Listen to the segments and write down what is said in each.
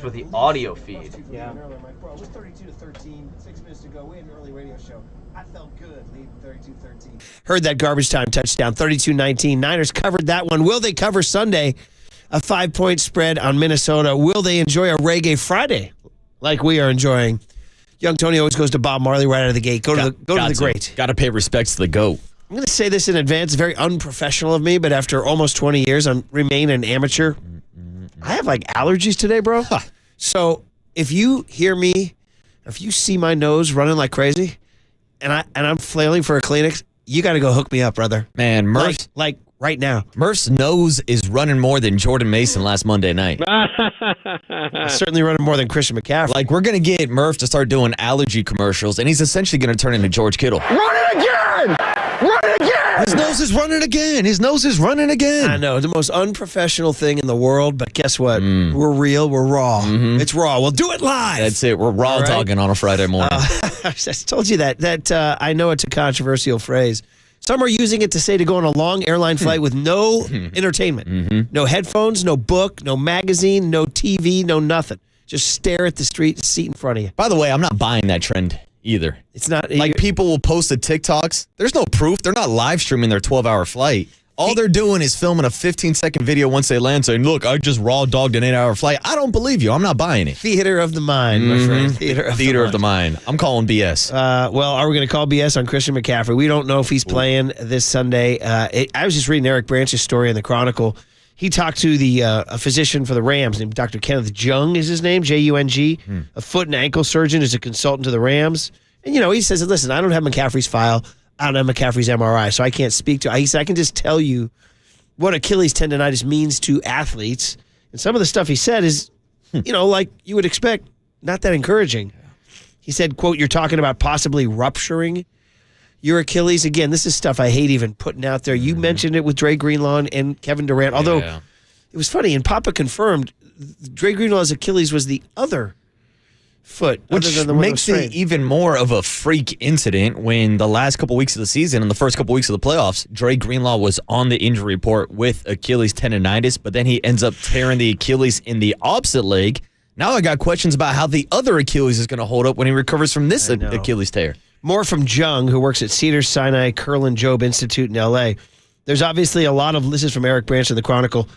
with the audio feed. Yeah. Bro, it was 32-13, 6 minutes to go in, early radio show. I felt good leading 32-13. Heard that garbage time touchdown, 32-19. Niners covered that one. Will they cover Sunday? A 5-point spread on Minnesota. Will they enjoy a Reggae Friday like we are enjoying? Young Tony always goes to Bob Marley right out of the gate. Go to the great. Got to pay respects to the GOAT. I'm going to say this in advance. It's very unprofessional of me, but after almost 20 years, I remain an amateur. I have like allergies today, bro. Huh. So if you hear me, if you see my nose running like crazy, and I'm flailing for a Kleenex, you got to go hook me up, brother. Man, Murph, like right now. Murph's nose is running more than Jordan Mason last Monday night. Certainly running more than Christian McCaffrey. Like, we're going to get Murph to start doing allergy commercials, and he's essentially going to turn into George Kittle. Run it again! Run it again! His nose is running again. His nose is running again. I know, the most unprofessional thing in the world, but guess what? We're real. We're raw. Mm-hmm. It's raw. We'll do it live. That's it. We're raw dogging on a Friday morning. I just told you that I know it's a controversial phrase. Some are using it to say to go on a long airline flight with no entertainment. No headphones, no book, no magazine, no TV, no nothing. Just stare at the seat in front of you. By the way, I'm not buying that trend either. It's not like people will post the TikToks. There's no proof. They're not live streaming their 12-hour flight. All they're doing is filming a 15-second video once they land saying, look, I just raw dogged an 8-hour flight. I don't believe you. I'm not buying it. Theater of the mind, my friend. Theater of the mind. I'm calling BS. Well, are we going to call BS on Christian McCaffrey? We don't know if he's playing this Sunday. I was just reading Eric Branch's story in the Chronicle. He talked to a physician for the Rams named Dr. Kenneth Jung is his name, Jung, a foot and ankle surgeon, is a consultant to the Rams. And, he says, listen, I don't have McCaffrey's file. I don't have McCaffrey's MRI, so I can't speak to it. He said, I can just tell you what Achilles tendonitis means to athletes. And some of the stuff he said is, like you would expect, not that encouraging. He said, quote, you're talking about possibly rupturing your Achilles. Again, this is stuff I hate even putting out there. You mentioned it with Dre Greenlaw and Kevin Durant, although it was funny, and Papa confirmed Dre Greenlaw's Achilles was the other foot, which makes it even more of a freak incident when the last couple weeks of the season and the first couple weeks of the playoffs, Dre Greenlaw was on the injury report with Achilles tendonitis, but then he ends up tearing the Achilles in the opposite leg. Now I got questions about how the other Achilles is going to hold up when he recovers from this Achilles tear. More from Jung, who works at Cedars-Sinai Curlin Job Institute in L.A. There's obviously this is from Eric Branch in the Chronicle.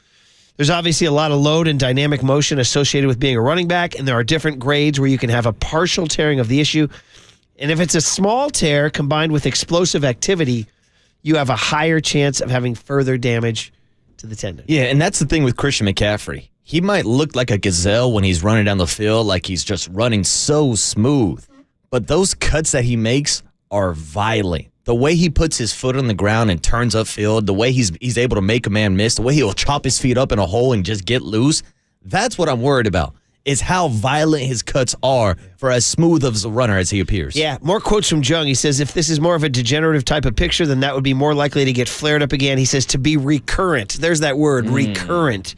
There's obviously a lot of load and dynamic motion associated with being a running back, and there are different grades where you can have a partial tearing of the issue. And if it's a small tear combined with explosive activity, you have a higher chance of having further damage to the tendon. Yeah, and that's the thing with Christian McCaffrey. He might look like a gazelle when he's running down the field, like he's just running so smooth. But those cuts that he makes are violent. The way he puts his foot on the ground and turns upfield, the way he's able to make a man miss, the way he'll chop his feet up in a hole and just get loose, that's what I'm worried about, is how violent his cuts are for as smooth of a runner as he appears. Yeah, more quotes from Jung. He says, if this is more of a degenerative type of picture, then that would be more likely to get flared up again. He says, to be recurrent. There's that word, recurrent.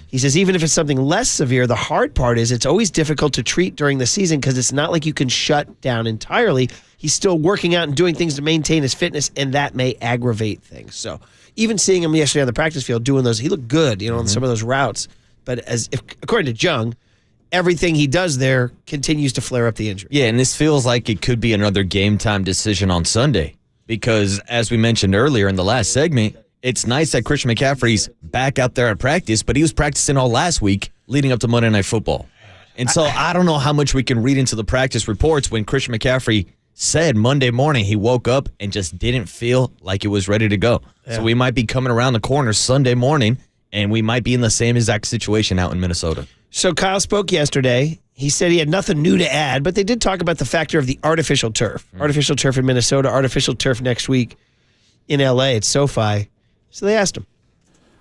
He says, even if it's something less severe, the hard part is it's always difficult to treat during the season because it's not like you can shut down entirely. He's still working out and doing things to maintain his fitness, and that may aggravate things. So even seeing him yesterday on the practice field doing those, he looked good, on some of those routes. But according to Jung, everything he does there continues to flare up the injury. Yeah, and this feels like it could be another game-time decision on Sunday because, as we mentioned earlier in the last segment, it's nice that Christian McCaffrey's back out there at practice, but he was practicing all last week leading up to Monday Night Football. And so I don't know how much we can read into the practice reports when Christian McCaffrey said Monday morning he woke up and just didn't feel like it was ready to go. Yeah. So we might be coming around the corner Sunday morning, and we might be in the same exact situation out in Minnesota. So Kyle spoke yesterday. He said he had nothing new to add, but they did talk about the factor of the artificial turf. Artificial turf in Minnesota, artificial turf next week in L.A. at SoFi. So they asked him.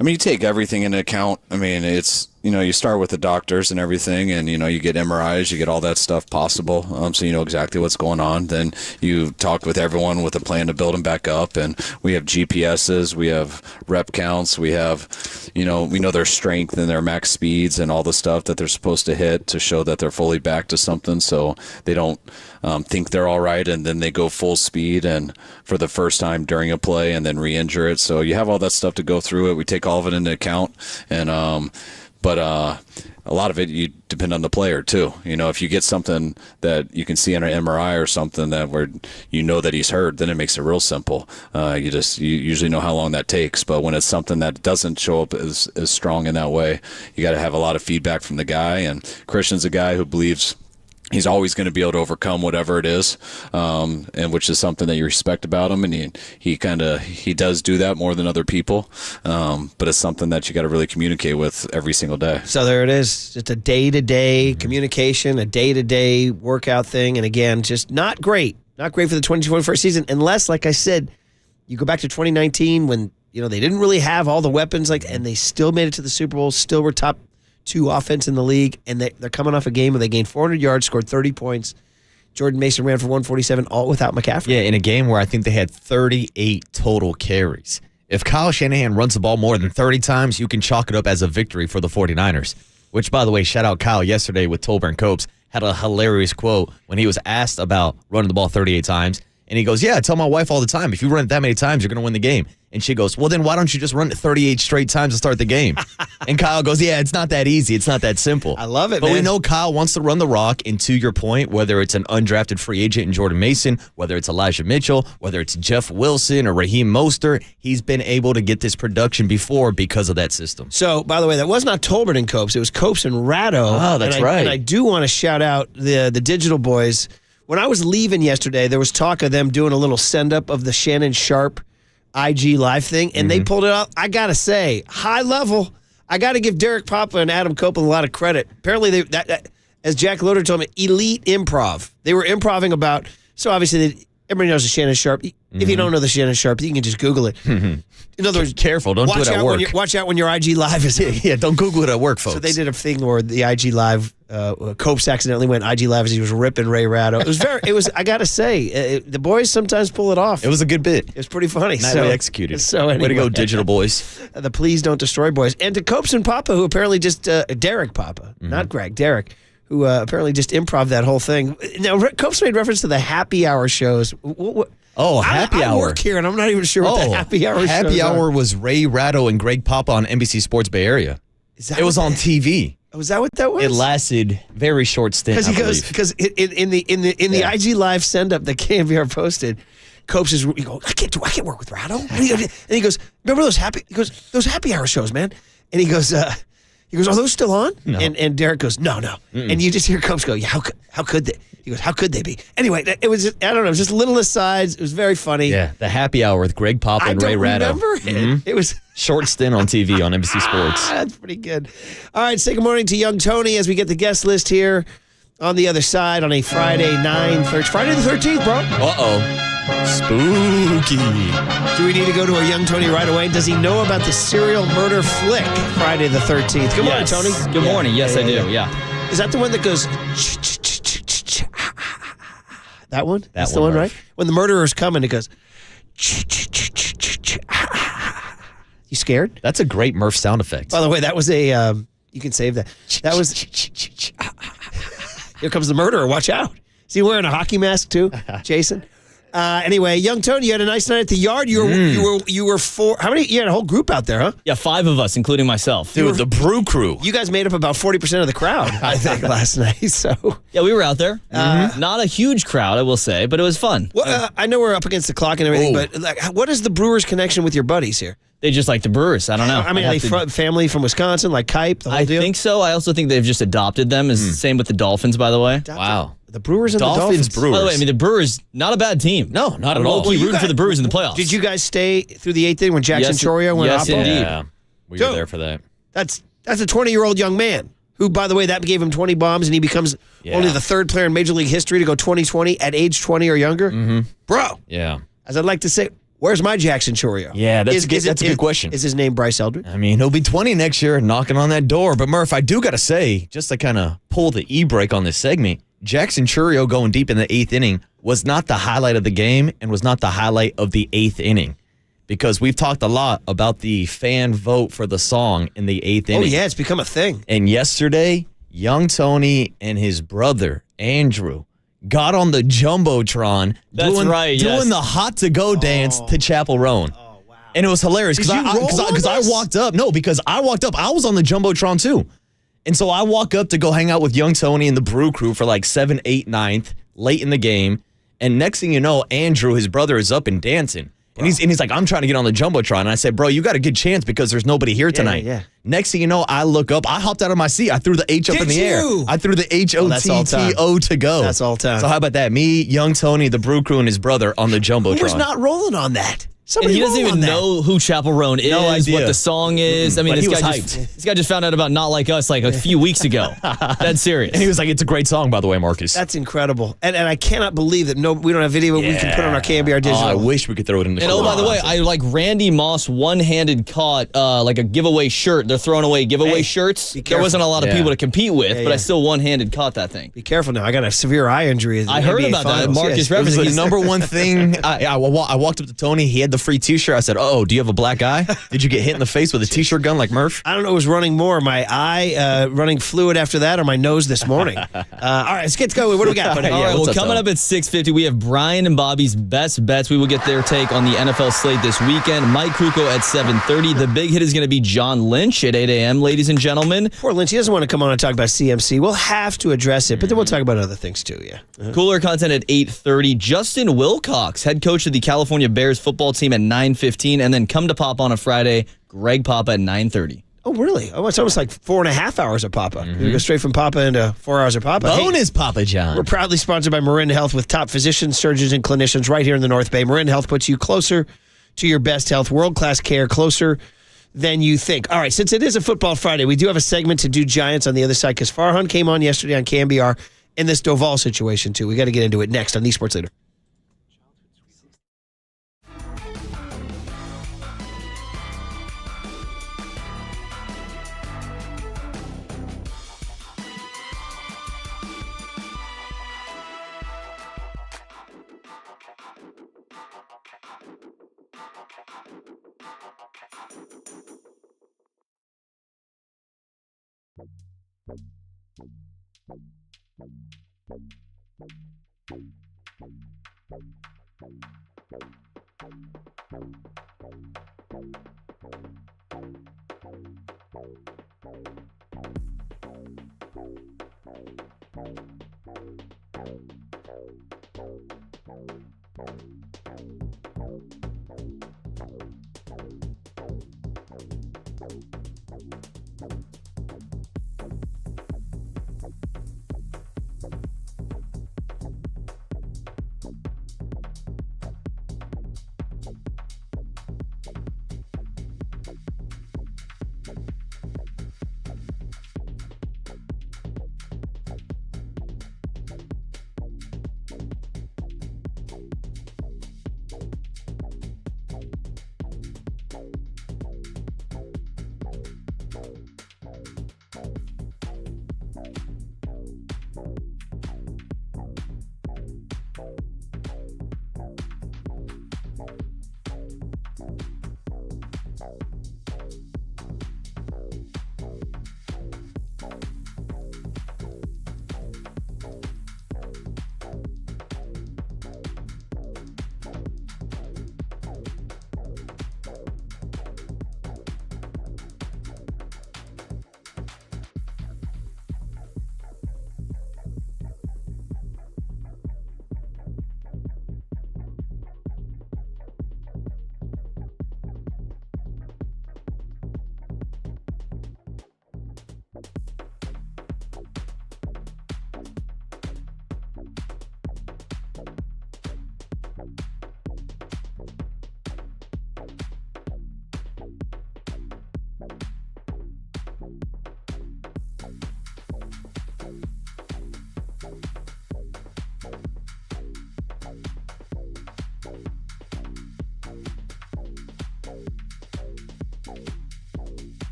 I mean, you take everything into account. I mean, it's, you start with the doctors and everything, and, you get MRIs, you get all that stuff possible, so you know exactly what's going on. Then you talk with everyone with a plan to build them back up, and we have GPSs, we have rep counts, we have, we know their strength and their max speeds and all the stuff that they're supposed to hit to show that they're fully back to something, so they don't think they're all right, and then they go full speed and for the first time during a play and then re-injure it. So you have all that stuff to go through it. We take all of it into account, and but a lot of it you depend on the player too. If you get something that you can see on an MRI or something that where that he's hurt, then it makes it real simple. You usually know how long that takes. But when it's something that doesn't show up as strong in that way, you got to have a lot of feedback from the guy. And Christian's a guy who believes he's always going to be able to overcome whatever it is, and which is something that you respect about him. And he does do that more than other people, but it's something that you got to really communicate with every single day. So there it is. Just a day-to-day communication, a day-to-day workout thing. And again, just not great. Not great for the 2021 season, unless, like I said, you go back to 2019 when they didn't really have all the weapons, and they still made it to the Super Bowl, still were top 2 offense in the league, and they're coming off a game where they gained 400 yards, scored 30 points. Jordan Mason ran for 147, all without McCaffrey. Yeah, in a game where I think they had 38 total carries. If Kyle Shanahan runs the ball more than 30 times, you can chalk it up as a victory for the 49ers. Which, by the way, shout out Kyle yesterday with Tolbert and Copes, had a hilarious quote when he was asked about running the ball 38 times. And he goes, yeah, I tell my wife all the time, if you run it that many times, you're going to win the game. And she goes, well, then why don't you just run it 38 straight times to start the game? And Kyle goes, yeah, it's not that easy. It's not that simple. I love it, but man. we know Kyle wants to run the rock. And to your point, whether it's an undrafted free agent in Jordan Mason, whether it's Elijah Mitchell, whether it's Jeff Wilson or Raheem Mostert, he's been able to get this production before because of that system. So, by the way, that was not Tolbert and Copes. It was Copes and Ratto. Oh, that's right. And I do want to shout out the digital boys. When I was leaving yesterday, there was talk of them doing a little send-up of the Shannon Sharp IG Live thing, and they pulled it off. I got to say, high level. I got to give Derek Papa and Adam Copeland a lot of credit. Apparently, that as Jack Loader told me, elite improv. They were improving about, so obviously, everybody knows the Shannon Sharp. If you don't know the Shannon Sharp, you can just Google it. In other words, careful, don't do it at work. Watch out when your IG Live is Yeah, don't Google it at work, folks. So they did a thing where the IG Live, Copes accidentally went IG Live as he was ripping Ray Ratto. It was. I gotta say, the boys sometimes pull it off. It was a good bit. It was pretty funny. Nicely executed. So anyway, way to go, digital boys. The Please Don't Destroy boys, and to Copes and Papa, who apparently just Derek Papa, not Greg, Derek, who apparently just improv that whole thing. Now Copes made reference to the happy hour shows. Happy hour. I work here, and I'm not even sure what the happy hour shows Happy hour are. was Ray Ratto and Greg Papa on NBC Sports Bay Area. It was on TV. Was that what that was? It lasted very short stint. Because in the IG Live send up that KNBR posted, Copes is I can't work with Ratto. And he goes, remember those happy hour shows, man? And he goes, are those still on? No. And Derek goes, no. And you just hear Copes go, yeah, how could they? He goes, how could they be? Anyway, it was just, I don't know, just little asides. It was very funny. Yeah, the happy hour with Greg Papa and Ray Ratto. I don't remember it. It was short stint on TV on NBC Sports. That's pretty good. All right, say good morning to young Tony as we get the guest list here on the other side on a Friday, Friday the 13th, bro. Uh-oh. Spooky. Do we need to go to our young Tony right away? Does he know about the serial murder flick, Friday the 13th? Good morning, Tony. Good morning. Yes, I do. Yeah. Is that the one that goes... That one? That's the one, right? When the murderer's coming, it goes... You scared? That's a great Murph sound effect. By the way, that was a... you can save that. That was... Here comes the murderer. Watch out. Is he wearing a hockey mask too, Jason? Anyway, young Tony, you had a nice night at the yard. You were four. How many? You had a whole group out there, huh? Yeah, 5 of us, including myself. Dude, the Brew Crew. You guys made up about 40% of the crowd, I think, last night. So yeah, we were out there. Not a huge crowd, I will say, but it was fun. Well, I know we're up against the clock and everything, but what is the Brewers' connection with your buddies here? They just like the Brewers. I don't know. I mean, are they family from Wisconsin, like Kipe, the whole deal? I think so. I also think they've just adopted them. Same with the Dolphins, by the way. Wow. The Brewers and the Dolphins. Brewers. By the way, I mean, the Brewers, not a bad team. No, not at all. Low-key rooting for the Brewers in the playoffs. Did you guys stay through the 8th inning when Jackson Chorio went yes, oppo? indeed. Yeah, we were there for that. That's a 20-year-old young man who, by the way, that gave him 20 bombs, and he becomes only the 3rd player in Major League history to go 20-20 at age 20 or younger. Bro. Yeah. As I'd like to say, where's my Jackson Chorio? Yeah, that's a good question. Is his name Bryce Eldridge? I mean, he'll be 20 next year, knocking on that door. But Murph, I do got to say, just to kind of pull the e-brake on this segment, Jackson Chorio going deep in the 8th inning was not the highlight of the game and was not the highlight of the 8th inning. Because we've talked a lot about the fan vote for the song in the 8th inning. Oh, yeah, it's become a thing. And yesterday, young Tony and his brother, Andrew, got on the Jumbotron doing the hot to go dance to Chapel Roan. Oh, wow. And it was hilarious because I walked up. No, because I walked up. I was on the Jumbotron too. And so I walk up to go hang out with young Tony and the Brew Crew for like 7th, 8th, 9th, late in the game. And next thing you know, Andrew, his brother, is up and dancing. And he's like, I'm trying to get on the Jumbotron. And I said, bro, you got a good chance because there's nobody here tonight. Yeah. Next thing you know, I look up. I hopped out of my seat. I threw the H up in the air. I threw the HOTTO to go. That's all time. So how about that? Me, young Tony, the Brew Crew, and his brother on the Jumbotron. Who was not rolling on that? And he doesn't even know who Chapel Roan is, what the song is. I mean, this guy just found out about Not Like Us like a few weeks ago. That's serious. And he was like, it's a great song, by the way, Marcus. That's incredible. And I cannot believe that we don't have video we can put on our KNBR digital. Oh, I wish we could throw it in the And by the way, I like Randy Moss one-handed caught like a giveaway shirt. They're throwing away giveaway shirts. There wasn't a lot of people to compete with, but I still one-handed caught that thing. Be careful now. I got a severe eye injury. I heard about that. Marcus referenced the number one thing. I walked up to Tony. He had the free T-shirt. I said, oh, do you have a black eye? Did you get hit in the face with a T-shirt gun like Murph? I don't know. It was running more. My eye running fluid after that, or my nose this morning. All right, let's get going. What do we got? All right, well, coming up at 6:50, we have Brian and Bobby's best bets. We will get their take on the NFL slate this weekend. Mike Krukow at 7:30. The big hit is going to be John Lynch at 8 a.m., ladies and gentlemen. Poor Lynch. He doesn't want to come on and talk about CMC. We'll have to address it, but then we'll talk about other things too, Cooler content at 8:30. Justin Wilcox, head coach of the California Bears football team at 9:15, and then come to Pop on a Friday, Greg Papa at 9:30. Oh, really? Oh, it's almost like 4.5 hours of Papa. We go straight from Papa into 4 hours of Papa. Bonus, Papa John. We're proudly sponsored by Marin Health with top physicians, surgeons, and clinicians right here in the North Bay. Marin Health puts you closer to your best health, world-class care, closer than you think. All right, since it is a Football Friday, we do have a segment to do Giants on the other side because Farhan came on yesterday on KNBR in this Doval situation, too. We got to get into it next on the Sports Leader.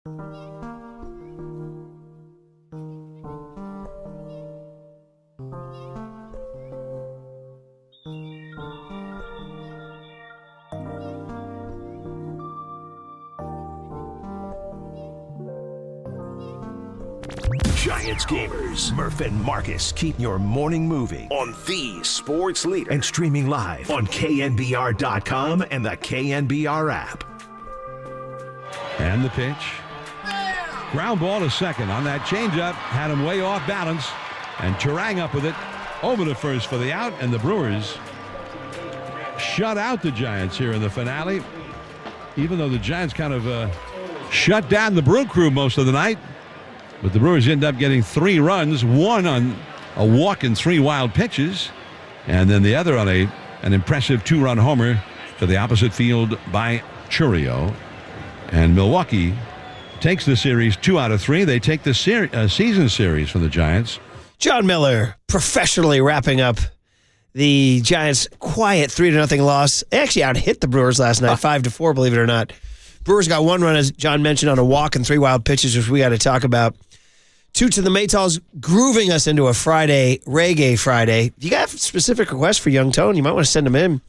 Giants gamers, Murph and Marcus keep your morning moving on the sports leader and streaming live on KNBR.com and the KNBR app. And the pitch. Ground ball to second on that changeup. Had him way off balance. And Turang up with it. Over to first for the out. And the Brewers shut out the Giants here in the finale. Even though the Giants kind of shut down the Brew Crew most of the night. But the Brewers end up getting 3 runs, one on a walk and 3 wild pitches, and then the other on an impressive 2-run homer to the opposite field by Churio. And Milwaukee takes the series 2 out of 3. They take the season series from the Giants. John Miller professionally wrapping up the Giants' quiet 3-0 loss. They actually out-hit the Brewers last night, 5-4, believe it or not. Brewers got 1 run, as John mentioned, on a walk and 3 wild pitches, which we got to talk about. 2 to the Maytals, grooving us into a Friday, Reggae Friday. If you got specific requests for Young Tone, you might want to send them in.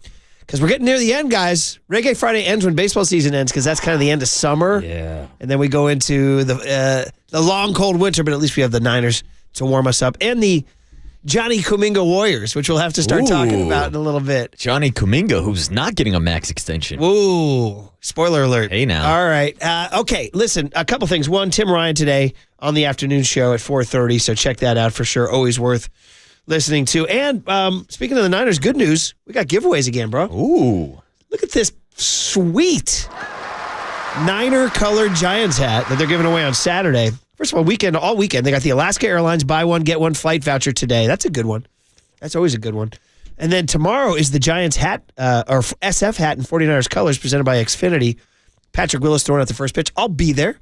Because we're getting near the end, guys. Reggae Friday ends when baseball season ends, because that's kind of the end of summer. Yeah. And then we go into the long, cold winter, but at least we have the Niners to warm us up. And the Johnny Kuminga Warriors, which we'll have to start talking about in a little bit. Johnny Kuminga, who's not getting a max extension. Ooh, spoiler alert. Hey, now. All right. Okay, listen, a couple things. One, Tim Ryan today on the afternoon show at 4:30, so check that out for sure. Always worth listening to. And speaking of the Niners, good news. We got giveaways again, bro. Ooh. Look at this sweet Niner-colored Giants hat that they're giving away on Saturday. First of all, all weekend, they got the Alaska Airlines buy one, get one flight voucher today. That's a good one. That's always a good one. And then tomorrow is the Giants hat, or SF hat in 49ers colors presented by Xfinity. Patrick Willis throwing out the first pitch. I'll be there.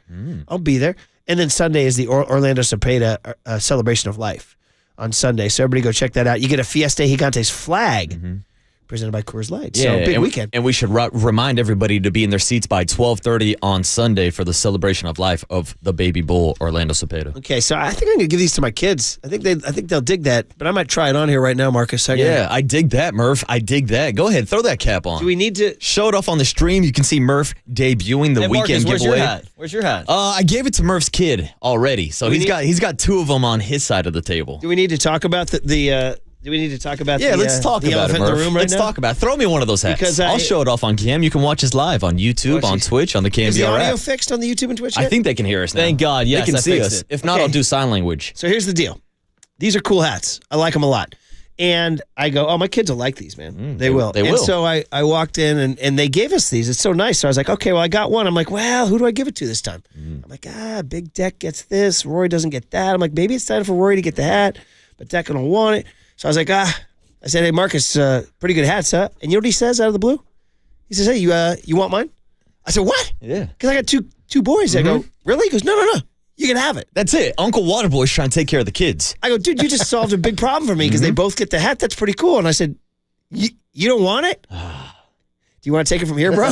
I'll be there. And then Sunday is the Orlando Cepeda Celebration of Life on Sunday. So everybody go check that out. You get a Fiesta Gigantes flag presented by Coors Light. So big weekend. And we should remind everybody to be in their seats by 12:30 on Sunday for the celebration of life of the baby bull, Orlando Cepeda. Okay, so I think I'm going to give these to my kids. I think they'll dig that, but I might try it on here right now, Marcus. I dig that, Murph. I dig that. Go ahead, throw that cap on. Do we need to show it off on the stream? You can see Murph debuting the weekend Marcus, giveaway. Where's your hat? I gave it to Murph's kid already, so he's got 2 of them on his side of the table. Do we need to talk about Do we need to talk about let's talk the about elephant it, Murph. in the room right let's now? talk about it. Throw me one of those hats. Because I'll show it off on cam. You can watch us live on YouTube, on Twitch, on the KNBR Is the audio app. fixed on the YouTube and Twitch yet? I think they can hear us now. Thank God, yes, They can I see fixed us. it. If not, Okay. I'll do sign language. So here's the deal. These are cool hats. I like them a lot. And I go, my kids will like these, man. They will. They will. And so I walked in and they gave us these. It's so nice. So I was like, okay, well, I got one. I'm like, well, who do I give it to this time? I'm like, Big Deck gets this. Rory doesn't get that. I'm like, maybe it's time for Rory to get the hat, but Deck don't want it. So I was like, I said, hey, Marcus, pretty good hats, huh? And you know what he says out of the blue? He says, hey, you want mine? I said, what? Yeah. Because I got two boys. I go, really? He goes, no. You can have it. That's it. Uncle Waterboy's trying to take care of the kids. I go, dude, you just solved a big problem for me because they both get the hat. That's pretty cool. And I said, you don't want it? Do you want to take it from here, bro?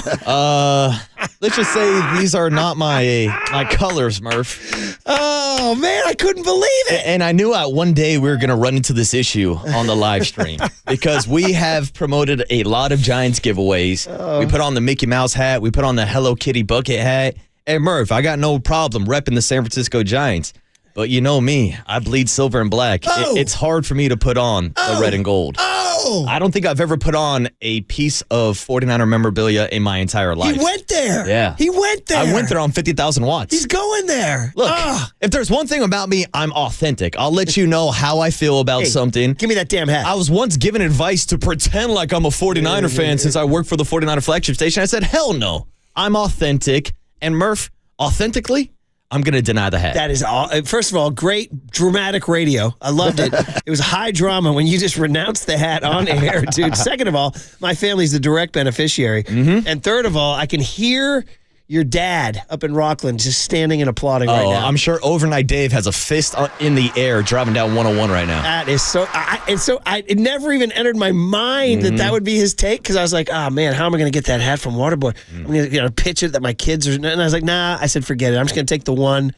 Let's just say these are not my colors, Murph. Oh, man, I couldn't believe it. And I knew one day we were going to run into this issue on the live stream because we have promoted a lot of Giants giveaways. We put on the Mickey Mouse hat. We put on the Hello Kitty bucket hat. Hey, Murph, I got no problem repping the San Francisco Giants. But you know me, I bleed silver and black. It's hard for me to put on the red and gold. I don't think I've ever put on a piece of 49er memorabilia in my entire life. He went there. Yeah. He went there. I went there on 50,000 watts. He's going there. Look, if there's one thing about me, I'm authentic. I'll let you know how I feel about something. Give me that damn hat. I was once given advice to pretend like I'm a 49er fan since I work for the 49er flagship station. I said, hell no. I'm authentic. And Murph, authentically, I'm going to deny the hat. That is all. First of all, great dramatic radio. I loved it. It was high drama when you just renounced the hat on air, dude. Second of all, my family's the direct beneficiary. And third of all, I can hear your dad up in Rockland just standing and applauding right now. I'm sure Overnight Dave has a fist in the air driving down 101 right now. That is so. It never even entered my mind that would be his take, because I was like, oh man, how am I going to get that hat from Waterboy? I'm going to pitch it that my kids are. And I was like, nah. I said, forget it. I'm just going to take the one,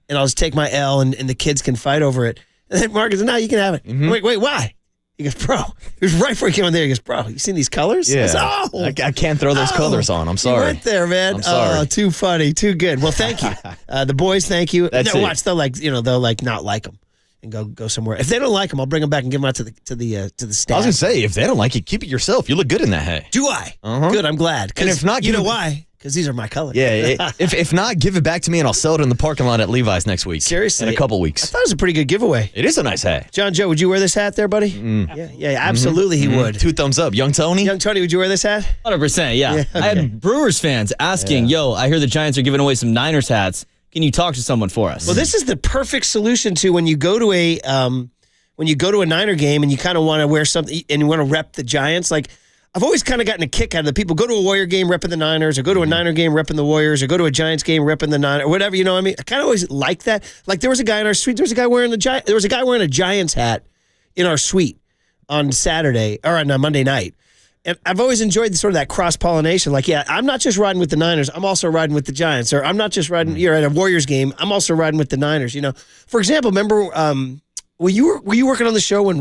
and I'll just take my L, and the kids can fight over it. And then Marcus said, no, you can have it. Wait, why? He goes, bro. It was right before he came in there. He goes, bro, you seen these colors? Yeah. I said, I can't throw those colors on. I'm sorry. You went there, man. I'm sorry. Oh, too funny, too good. Well, thank you. The boys, thank you. That's it. Watch, they'll not like them and go somewhere. If they don't like them, I'll bring them back and give them out to the staff. I was going to say, if they don't like it, keep it yourself. You look good in that hat. Do I? Uh-huh. Good, I'm glad. And if not, you know why? Because these are my colors. Yeah, if not, give it back to me and I'll sell it in the parking lot at Levi's next week. Seriously? In a couple I weeks. thought it was a pretty good giveaway. It is a nice hat. John Joe, would you wear this hat there, buddy? Yeah, absolutely he would. 2 thumbs up. Young Tony? Young Tony, would you wear this hat? 100%, yeah. Yeah, I had Brewers fans asking, yo, I hear the Giants are giving away some Niners hats. Can you talk to someone for us? Well, this is the perfect solution to when you go to a Niner game and you kind of want to wear something and you want to rep the Giants. Like, I've always kind of gotten a kick out of the people go to a Warrior game repping the Niners, or go to a Niner game repping the Warriors, or go to a Giants game repping the Niners, or whatever. You know what I mean? I kind of always like that. Like, there was a guy in our suite. There was a guy wearing a Giants hat in our suite on Saturday or on Monday night. And I've always enjoyed sort of that cross-pollination. Like, yeah, I'm not just riding with the Niners. I'm also riding with the Giants. Or I'm not just riding, you're at a Warriors game. I'm also riding with the Niners, you know. For example, remember, were you working on the show when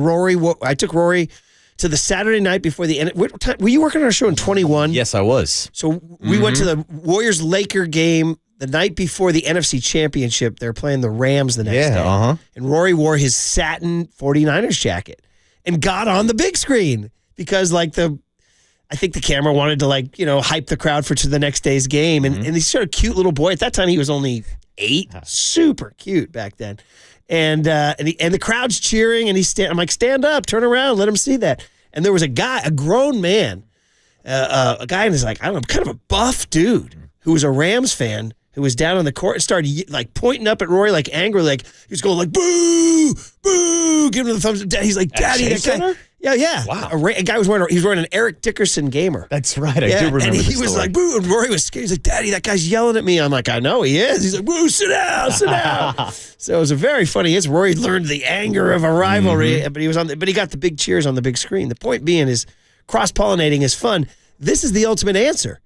I took Rory to the Saturday night before the end? What time, were you working on our show in 21? Yes, I was. So we went to the Warriors-Laker game the night before the NFC Championship. They're playing the Rams the next day. And Rory wore his satin 49ers jacket and got on the big screen because, like, I think the camera wanted to, hype the crowd to the next day's game. And he's sort of cute little boy. At that time, he was only 8. Super cute back then. And the crowd's cheering, and I'm like, stand up, turn around, let him see that. And there was a grown man, a guy in his, I don't know, kind of a buff dude who was a Rams fan, who was down on the court and started pointing up at Rory angrily, he was going boo, boo, giving him the thumbs up. He's like, Daddy, that guy. Yeah. Wow. A guy was wearing an Eric Dickerson gamer. That's right. I do remember and he the was story. like, boo, and Rory was scared. He's like, Daddy, that guy's yelling at me. I'm like, I know he is. He's like, boo, sit down. So it was a very funny. Rory learned the anger of a rivalry, but he got the big cheers on the big screen. The point being is cross-pollinating is fun. This is the ultimate answer.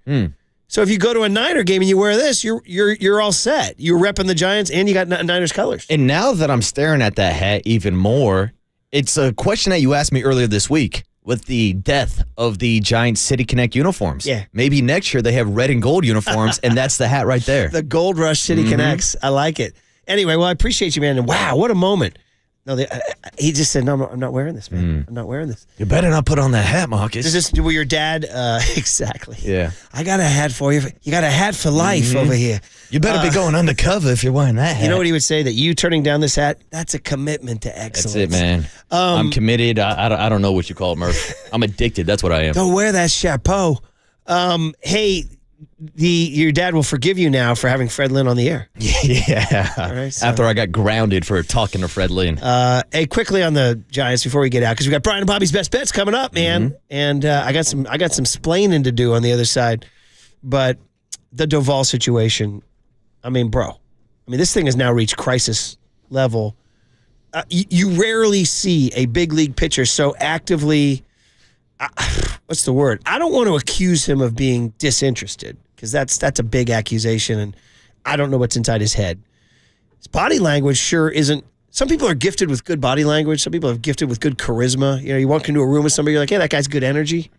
So if you go to a Niner game and you wear this, you're all set. You're repping the Giants and you got Niners colors. And now that I'm staring at that hat even more, it's a question that you asked me earlier this week with the death of the Giants City Connect uniforms. Yeah. Maybe next year they have red and gold uniforms, and that's the hat right there. The Gold Rush City Connects. I like it. Anyway, well, I appreciate you, man. And wow, what a moment. No, he just said, no, I'm not wearing this, man. I'm not wearing this. You better not put on that hat, Marcus. Is this where your dad, exactly. Yeah. I got a hat for you. You got a hat for life over here. You better be going undercover if you're wearing that hat. You know what he would say? That you turning down this hat, that's a commitment to excellence. That's it, man. I'm committed. I don't know what you call it, Murph. I'm addicted. That's what I am. Don't wear that chapeau. Hey, your dad will forgive you now for having Fred Lynn on the air. Yeah. All right, so. After I got grounded for talking to Fred Lynn. Hey, quickly on the Giants before we get out, because we got Brian and Bobby's best bets coming up, man. And I got some splaining to do on the other side. But the Doval situation, this thing has now reached crisis level. You rarely see a big league pitcher so actively. What's the word? I don't want to accuse him of being disinterested, because that's a big accusation, and I don't know what's inside his head. His body language sure isn't. Some people are gifted with good body language. Some people are gifted with good charisma. You walk into a room with somebody, you're like, hey, that guy's good energy.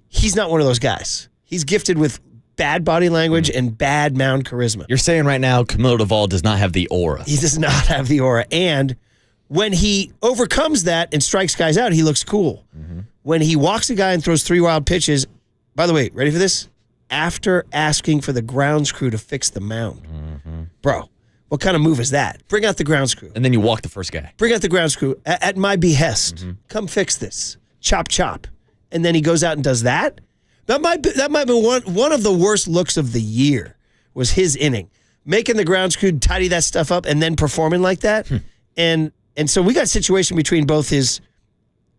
He's not one of those guys. He's gifted with bad body language and bad mound charisma. You're saying right now Camilo Doval does not have the aura. He does not have the aura. And when he overcomes that and strikes guys out, he looks cool. When he walks a guy and throws 3 wild pitches, by the way, ready for this? After asking for the grounds crew to fix the mound. Bro, what kind of move is that? Bring out the grounds crew. And then you walk the first guy. Bring out the grounds crew at my behest. Come fix this. Chop, chop. And then he goes out and does that. That might be one of the worst looks of the year, was his inning. Making the grounds crew tidy that stuff up and then performing like that. And so we got a situation between both his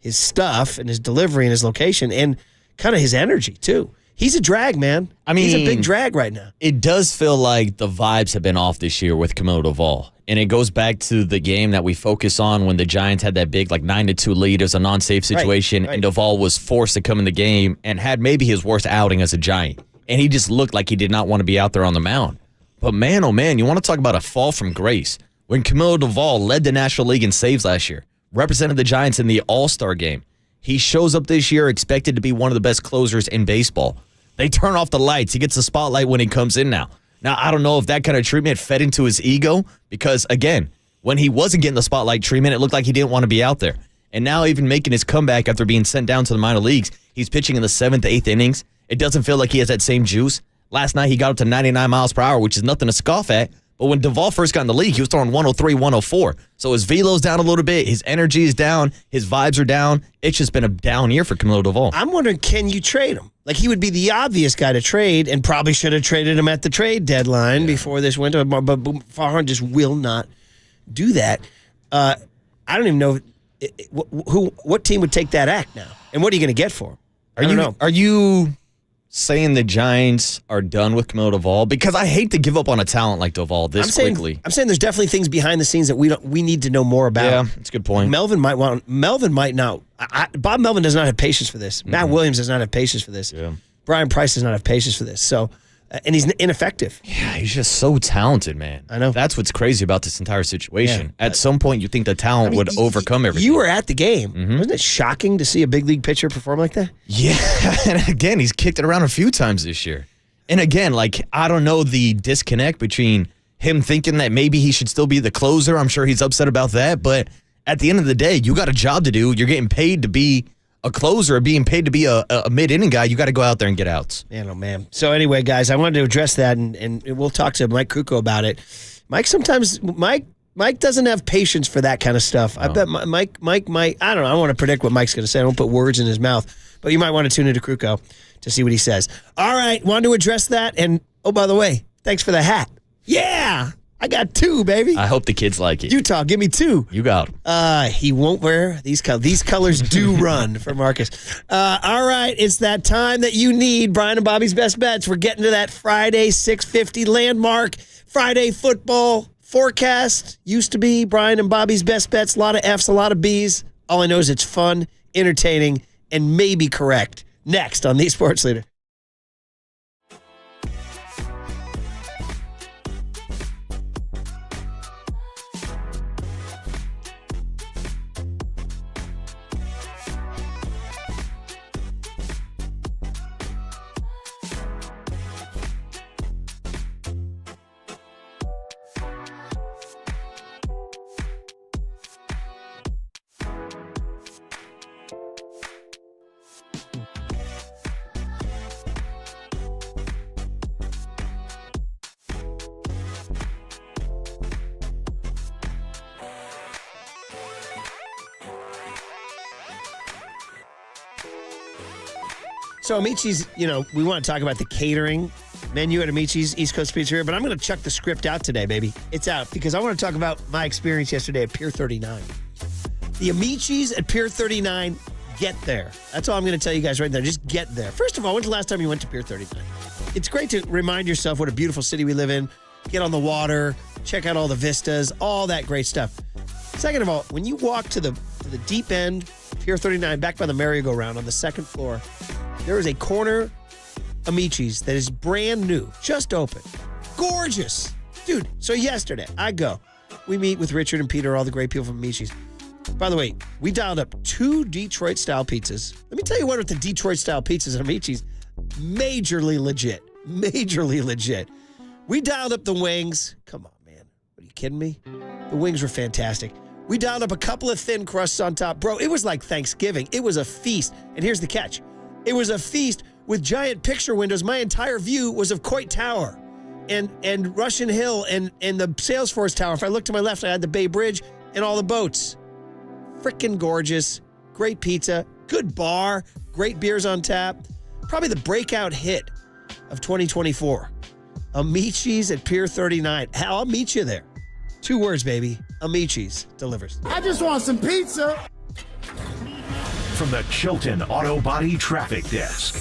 stuff and his delivery and his location and kind of his energy too. He's a drag, man. I mean, he's a big drag right now. It does feel like the vibes have been off this year with Camilo Doval. And it goes back to the game that we focus on when the Giants had that big 9-2 lead. It was a non-safe situation, Right. and Doval was forced to come in the game and had maybe his worst outing as a Giant. And he just looked like he did not want to be out there on the mound. But man, oh man, you want to talk about a fall from grace. When Camilo Doval led the National League in saves last year, represented the Giants in the All-Star game, he shows up this year expected to be one of the best closers in baseball. They turn off the lights. He gets the spotlight when he comes in now. Now, I don't know if that kind of treatment fed into his ego because, again, when he wasn't getting the spotlight treatment, it looked like he didn't want to be out there. And now even making his comeback after being sent down to the minor leagues, he's pitching in the 7th, 8th innings. It doesn't feel like he has that same juice. Last night, he got up to 99 miles per hour, which is nothing to scoff at. But when Doval first got in the league, he was throwing 103, 104. So his velo's down a little bit. His energy is down. His vibes are down. It's just been a down year for Camilo Doval. I'm wondering, can you trade him? He would be the obvious guy to trade and probably should have traded him at the trade deadline before this winter. But Farhan just will not do that. I don't even know what team would take that act now. And what are you going to get for him? I don't know. Are you saying the Giants are done with Camilo Doval? Because I hate to give up on a talent like Doval quickly. I'm saying there's definitely things behind the scenes that we need to know more about. Yeah, that's a good point. Melvin might not. Bob Melvin does not have patience for this. Matt Williams does not have patience for this. Yeah. Brian Price does not have patience for this. So, and he's ineffective. Yeah, he's just so talented, man. I know. That's what's crazy about this entire situation. At some point, you think the talent would overcome everything. You were at the game. Wasn't it shocking to see a big league pitcher perform like that? Yeah, and again, he's kicked it around a few times this year. And again, I don't know the disconnect between him thinking that maybe he should still be the closer. I'm sure he's upset about that. But at the end of the day, you got a job to do. You're getting paid to be a closer, being paid to be a mid-inning guy. You got to go out there and get outs. Man, oh, man. So anyway, guys, I wanted to address that, and we'll talk to Mike Krukow about it. Mike doesn't have patience for that kind of stuff. No. I bet Mike, I don't know. I don't want to predict what Mike's going to say. I don't put words in his mouth. But you might want to tune into Krukow to see what he says. All right, wanted to address that. And, oh, by the way, thanks for the hat. Yeah, I got 2, baby. I hope the kids like it. Utah, give me 2. You got them. He won't wear these colors. These colors do run for Marcus. All right, it's that time that you need. Brian and Bobby's Best Bets. We're getting to that Friday 6:50 landmark. Friday football forecast used to be Brian and Bobby's Best Bets. A lot of F's, a lot of B's. All I know is it's fun, entertaining, and maybe correct. Next on The Sports Leader. So Amici's, we want to talk about the catering menu at Amici's East Coast Pizzeria, but I'm going to chuck the script out today, baby. It's out because I want to talk about my experience yesterday at Pier 39. The Amici's at Pier 39, get there. That's all I'm going to tell you guys right there. Just get there. First of all, when's the last time you went to Pier 39? It's great to remind yourself what a beautiful city we live in, get on the water, check out all the vistas, all that great stuff. Second of all, when you walk to the deep end, Pier 39, back by the merry-go-round on the second floor, there is a corner Amici's that is brand new, just open. Gorgeous. Dude, so yesterday, I go. We meet with Richard and Peter, all the great people from Amici's. By the way, we dialed up 2 Detroit-style pizzas. Let me tell you what with the Detroit-style pizzas at Amici's, majorly legit. Majorly legit. We dialed up the wings. Come on, man. Are you kidding me? The wings were fantastic. We dialed up a couple of thin crusts on top. Bro, it was like Thanksgiving. It was a feast. And here's the catch. It was a feast with giant picture windows. My entire view was of Coit Tower and Russian Hill and the Salesforce Tower. If I looked to my left, I had the Bay Bridge and all the boats. Freaking gorgeous. Great pizza. Good bar. Great beers on tap. Probably the breakout hit of 2024. Amici's at Pier 39. I'll meet you there. 2 words, baby. Amici's delivers. I just want some pizza. From the Chilton Auto Body Traffic Desk.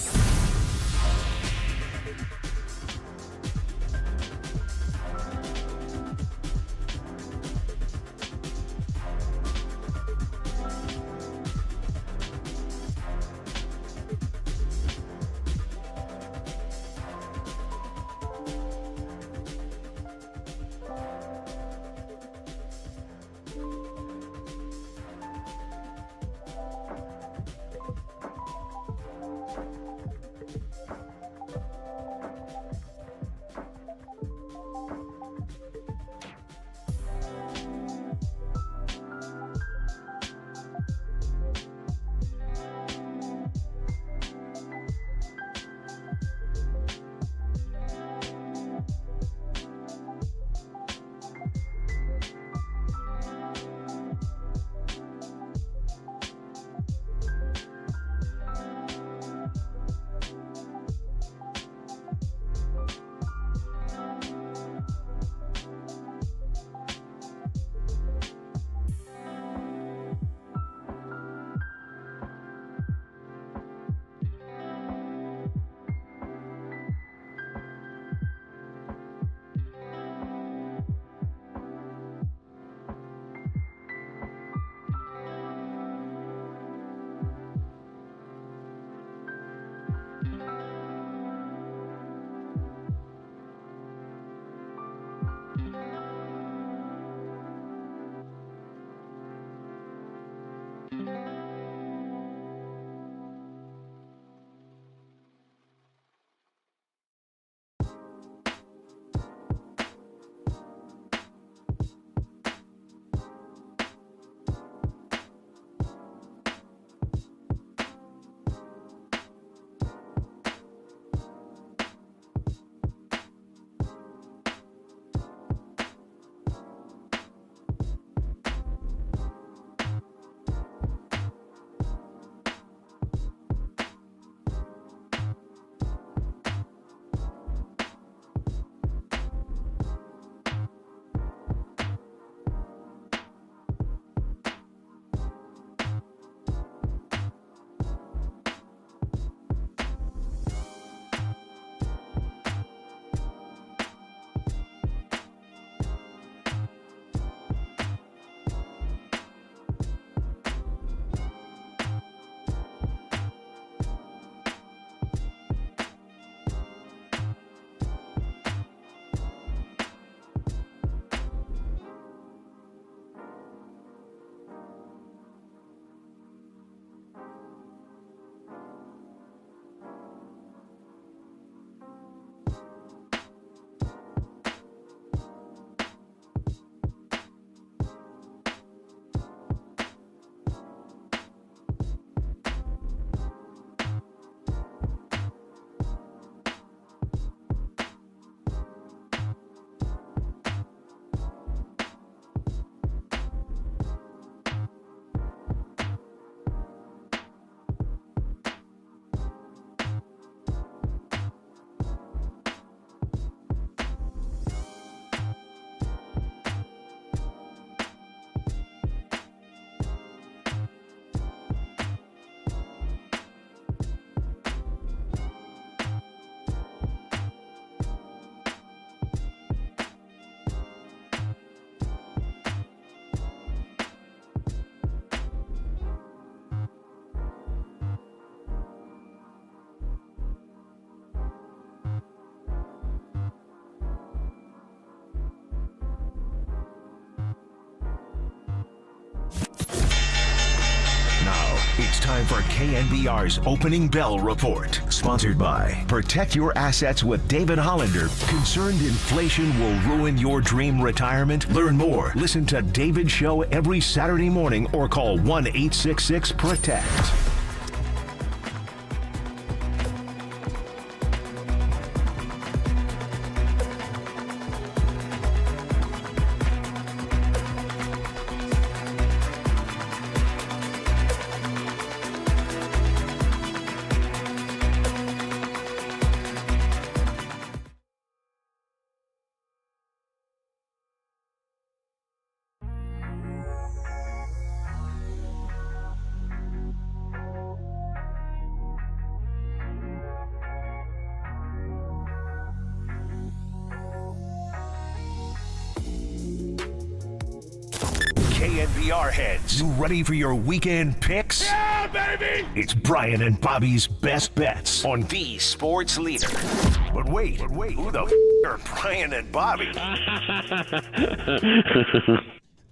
It's time for KNBR's Opening Bell Report. Sponsored by Protect Your Assets with David Hollander. Concerned inflation will ruin your dream retirement? Learn more. Listen to David's show every Saturday morning or call 1-866-PROTECT. KNBR heads, you ready for your weekend picks? Yeah, baby! It's Brian and Bobby's Best Bets on the Sports Leader. But wait, who the are Brian and Bobby?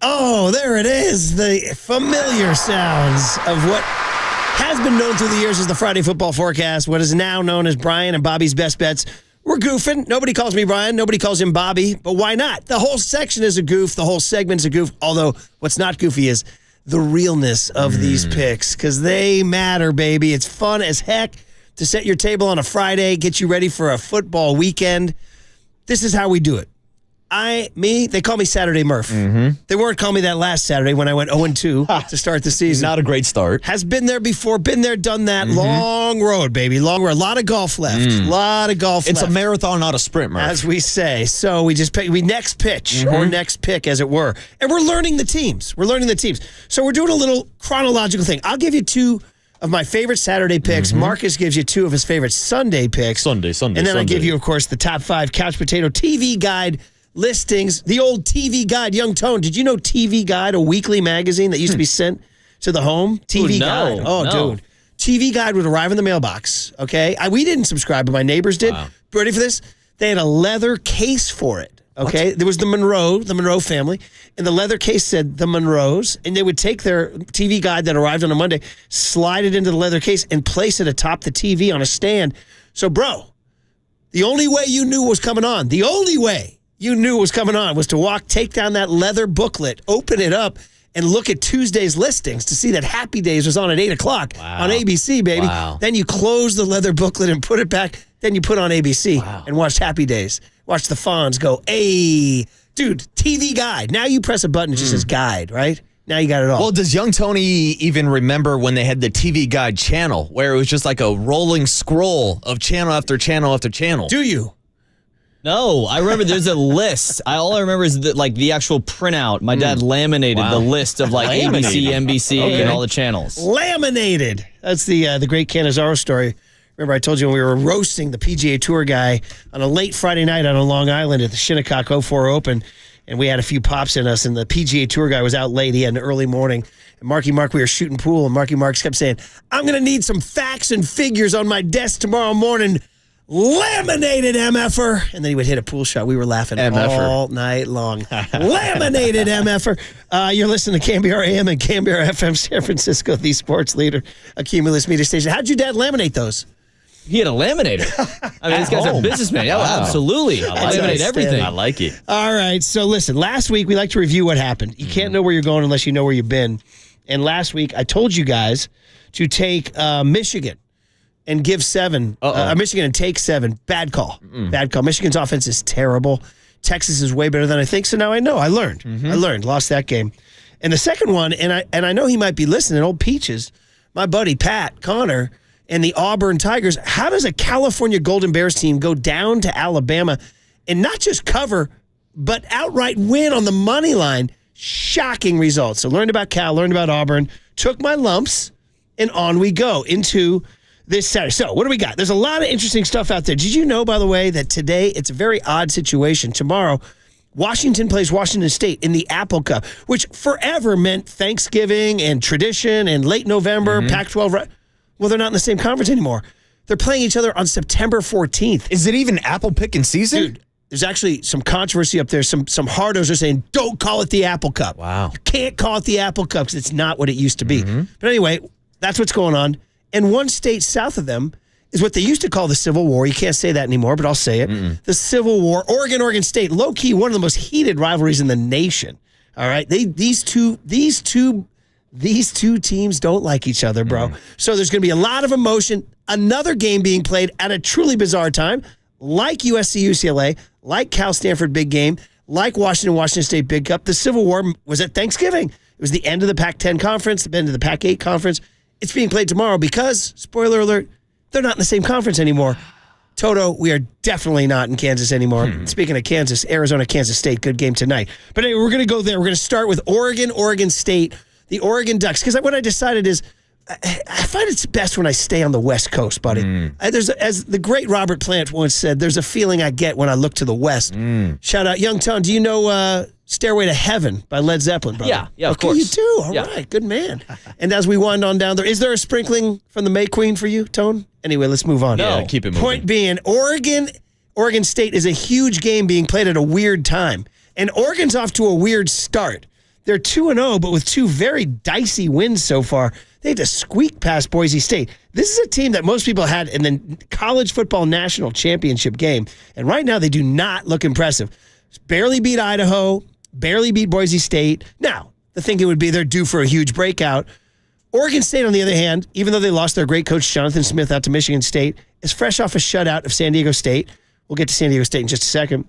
Oh, there it is. The familiar sounds of what has been known through the years as the Friday Football Forecast, what is now known as Brian and Bobby's Best Bets. We're goofing. Nobody calls me Brian. Nobody calls him Bobby. But why not? The whole section is a goof. The whole segment's a goof. Although what's not goofy is the realness of these picks, because they matter, baby. It's fun as heck to set your table on a Friday, get you ready for a football weekend. This is how we do it. They call me Saturday Murph. They weren't calling me that last Saturday when I went 0-2 to start the season. Not a great start. Has been there before, been there, done that. Long road, baby. Long road. A lot of golf left. It's a marathon, not a sprint, Murph. As we say. So we just pick, we next pitch or next pick, as it were. And we're learning the teams. So we're doing a little chronological thing. I'll give you two of my favorite Saturday picks. Marcus gives you two of his favorite Sunday picks. Sunday. And then I give you, of course, the top 5 Couch Potato TV Guide listings. The old TV Guide. Young Tone, did you know TV Guide, a weekly magazine that used to be sent to the home? TV Guide. Dude. TV Guide would arrive in the mailbox, okay? We didn't subscribe, but my neighbors did. Wow. Ready for this? They had a leather case for it. Okay, there was the Monroe family, and the leather case said the Monroes, and they would take their TV guide that arrived on a Monday, slide it into the leather case, and place it atop the TV on a stand. So, bro, the only way you knew was coming on, was to take down that leather booklet, open it up, and look at Tuesday's listings to see that Happy Days was on at 8 o'clock on ABC, baby. Wow. Then you close the leather booklet and put it back. Then you put on ABC and watch Happy Days. Watch the Fonz go, hey, dude, TV guide. Now you press a button, it just says guide, right? Now you got it all. Well, does young Tony even remember when they had the TV Guide channel where it was just like a rolling scroll of channel after channel after channel? Do you? No, I remember there's a list. All I remember is the actual printout. My dad laminated the list of ABC, NBC, and all the channels. Laminated. That's the great Cannizzaro story. Remember I told you when we were roasting the PGA Tour guy on a late Friday night on Long Island at the Shinnecock 04 Open, and we had a few pops in us, and the PGA Tour guy was out late. He had an early morning. And Marky Mark, we were shooting pool, and Marky Mark kept saying, I'm going to need some facts and figures on my desk tomorrow morning. Laminated MFer. And then he would hit a pool shot. We were laughing all night long. Laminated MFer. You're listening to KNBR AM and KNBR FM San Francisco, the sports leader, a Cumulus media station. How'd your dad laminate those? He had a laminator. I mean, this guy's a businessman. Yeah, absolutely. Laminate everything. I like it. All right. So listen, last week we like to review what happened. You can't know where you're going unless you know where you've been. And last week I told you guys to take Michigan and give 7. Michigan and take 7. Bad call. Bad call. Michigan's offense is terrible. Texas is way better than I think. So now I know. I learned. Lost that game. And the second one, and I know he might be listening, old Peaches, my buddy Pat Connor, and the Auburn Tigers. How does a California Golden Bears team go down to Alabama and not just cover, but outright win on the money line? Shocking results. So learned about Cal, learned about Auburn, took my lumps, and on we go into this Saturday. So what do we got? There's a lot of interesting stuff out there. Did you know, by the way, that today it's a very odd situation? Tomorrow, Washington plays Washington State in the Apple Cup, which forever meant Thanksgiving and tradition and late November, Pac-12. Well, they're not in the same conference anymore. They're playing each other on September 14th. Is it even apple picking season? Dude, there's actually some controversy up there. Some hardos are saying, don't call it the Apple Cup. Wow. You can't call it the Apple Cup because it's not what it used to be. But anyway, that's what's going on. And one state south of them is what they used to call the Civil War. You can't say that anymore, but I'll say it. The Civil War. Oregon State, low-key, one of the most heated rivalries in the nation. All right? These two teams don't like each other, bro. So there's going to be a lot of emotion. Another game being played at a truly bizarre time, like USC UCLA, like Cal Stanford big game, like Washington State Big Cup. The Civil War was at Thanksgiving. It was the end of the Pac-10 conference, the end of the Pac-8 conference. It's being played tomorrow because, spoiler alert, they're not in the same conference anymore. Toto, we are definitely not in Kansas anymore. Speaking of Kansas, Arizona, Kansas State, good game tonight. But anyway, we're going to go there. We're going to start with Oregon State, the Oregon Ducks. Because what I decided is, I find it's best when I stay on the West Coast, buddy. As the great Robert Plant once said, there's a feeling I get when I look to the West. Shout out, Young Tone. Do you know Stairway to Heaven by Led Zeppelin, brother? Yeah, of okay, course. You do? All right, good man. And as we wind on down there, is there a sprinkling from the May Queen for you, Tone? Anyway, let's move on. Yeah, keep it moving. Point being, Oregon State is a huge game being played at a weird time. And Oregon's off to a weird start. They're 2-0, but with 2 very dicey wins so far. They had to squeak past Boise State. This is a team that most people had in the college football national championship game. And right now, they do not look impressive. Barely beat Idaho, barely beat Boise State. Now, the thinking would be they're due for a huge breakout. Oregon State, on the other hand, even though they lost their great coach Jonathan Smith out to Michigan State, is fresh off a shutout of San Diego State. We'll get to San Diego State in just a second.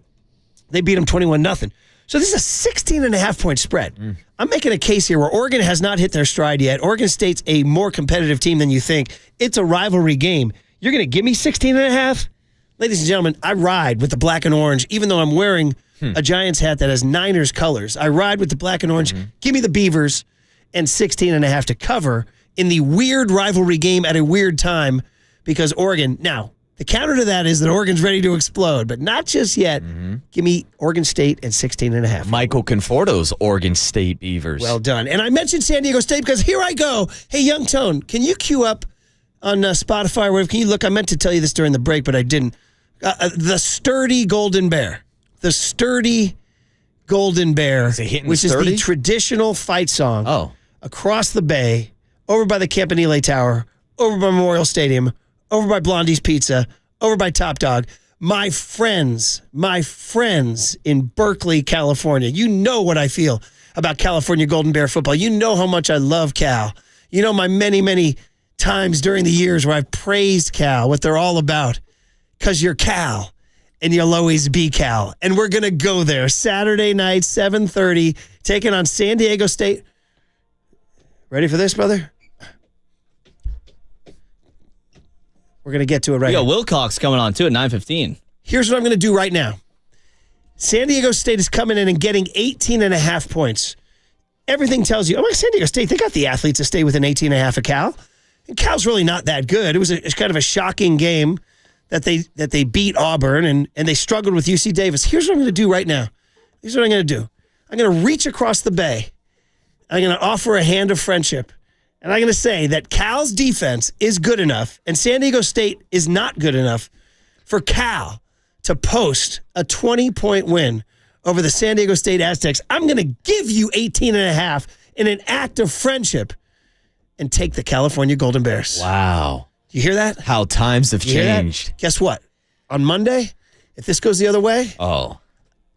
They beat them 21-0. So this is a 16.5-point spread. I'm making a case here where Oregon has not hit their stride yet. Oregon State's a more competitive team than you think. It's a rivalry game. You're going to give me 16.5? Ladies and gentlemen, I ride with the black and orange, even though I'm wearing a Giants hat that has Niners colors. I ride with the black and orange. Give me the Beavers and 16.5 to cover in the weird rivalry game at a weird time because Oregon, now, the counter to that is that Oregon's ready to explode, but not just yet. Give me Oregon State and 16.5. Michael Conforto's Oregon State Beavers. Well done. And I mentioned San Diego State because here I go. Hey, Young Tone, can you queue up on Spotify or whatever? Can you look? I meant to tell you this during the break, but I didn't. The Sturdy Golden Bear. the sturdy Golden Bear, Is it hitting which is sturdy? the traditional fight song. Oh. Across the bay, over by the Campanile Tower, over by Memorial Stadium, over by Blondie's Pizza, over by Top Dog. My friends in Berkeley, California, you know what I feel about California Golden Bear football. You know how much I love Cal. You know my many, many times during the years where I've praised Cal, what they're all about, because you're Cal. And you'll always be Cal. And we're going to go there Saturday night, 7:30, taking on San Diego State. Ready for this, brother? We're going to get to it right We got now. Wilcox coming on, too, at 9:15. Here's what I'm going to do right now. San Diego State is coming in and getting 18.5 points. Everything tells you, San Diego State, they got the athletes to stay within 18.5 of Cal. And Cal's really not that good. It's kind of a shocking game that they beat Auburn and they struggled with UC Davis. Here's what I'm going to do right now. Here's what I'm going to do. I'm going to reach across the bay. I'm going to offer a hand of friendship. And I'm going to say that Cal's defense is good enough and San Diego State is not good enough for Cal to post a 20-point win over the San Diego State Aztecs. I'm going to give you 18.5 in an act of friendship and take the California Golden Bears. Wow. You hear that? How times have You hear that? changed. Guess what? On Monday, if this goes the other way,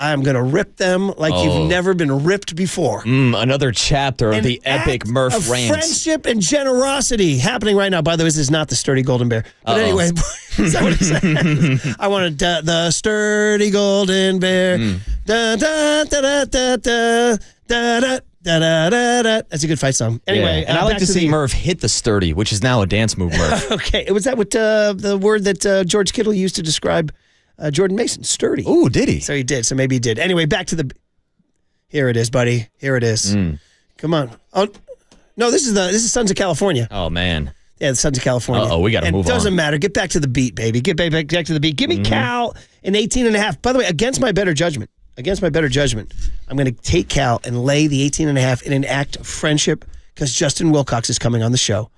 I'm going to rip them like you've never been ripped before. Another chapter of the epic Murph of rants. friendship and generosity happening right now. By the way, this is not the sturdy Golden Bear. But anyway, is that what it says? I wanted the sturdy Golden Bear. Da, da, da, da, da, da, da, da. Da, da, da, da. That's a good fight song. Anyway, Yeah. And I like to see Murph hit the sturdy, which is now a dance move, Murph. Okay, was that what the word that George Kittle used to describe Jordan Mason? Sturdy. Ooh, did he? So he did. So maybe he did. Anyway, back to the. Here it is, buddy. Here it is. Come on. Oh no, this is Sons of California. Oh man. Yeah, the Sons of California. We got to move on. It doesn't matter. Get back to the beat, baby. Get back to the beat. Give me Cal in 18.5. By the way, against my better judgment, I'm going to take Cal and lay the 18.5 in an act of friendship because Justin Wilcox is coming on the show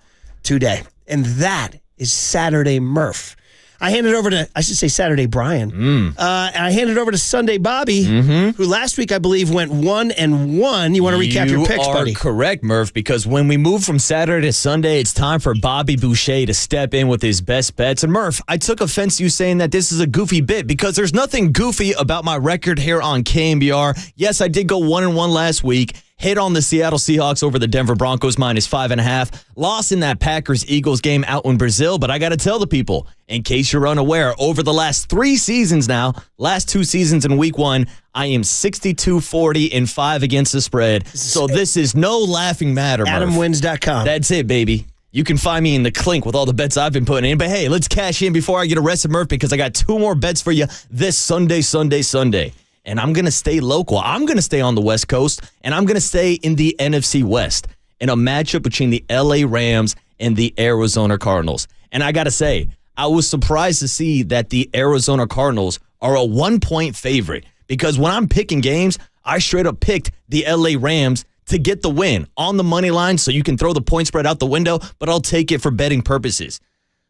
today. And that is Saturday Murph. I hand it over to, I should say Saturday Brian. And I hand it over to Sunday Bobby, who last week I believe went 1-1. You want to recap your picks, buddy? You are correct, Murph, because when we move from Saturday to Sunday, it's time for Bobby Boucher to step in with his best bets. And Murph, I took offense to you saying that this is a goofy bit because there's nothing goofy about my record here on KNBR. Yes, I did go 1-1 last week. Hit on the Seattle Seahawks over the Denver Broncos -5.5. Lost in that Packers-Eagles game out in Brazil. But I got to tell the people, in case you're unaware, over the last 3 seasons now, last 2 seasons in week 1, I am 62-40-5 against the spread. So this is no laughing matter, Murph. AdamWins.com. That's it, baby. You can find me in the clink with all the bets I've been putting in. But hey, let's cash in before I get arrested, Murph, because I got 2 more bets for you this Sunday. And I'm going to stay local. I'm going to stay on the West Coast, and I'm going to stay in the NFC West in a matchup between the LA Rams and the Arizona Cardinals. And I got to say, I was surprised to see that the Arizona Cardinals are a 1-point favorite because when I'm picking games, I straight up picked the LA Rams to get the win on the money line so you can throw the point spread out the window, but I'll take it for betting purposes.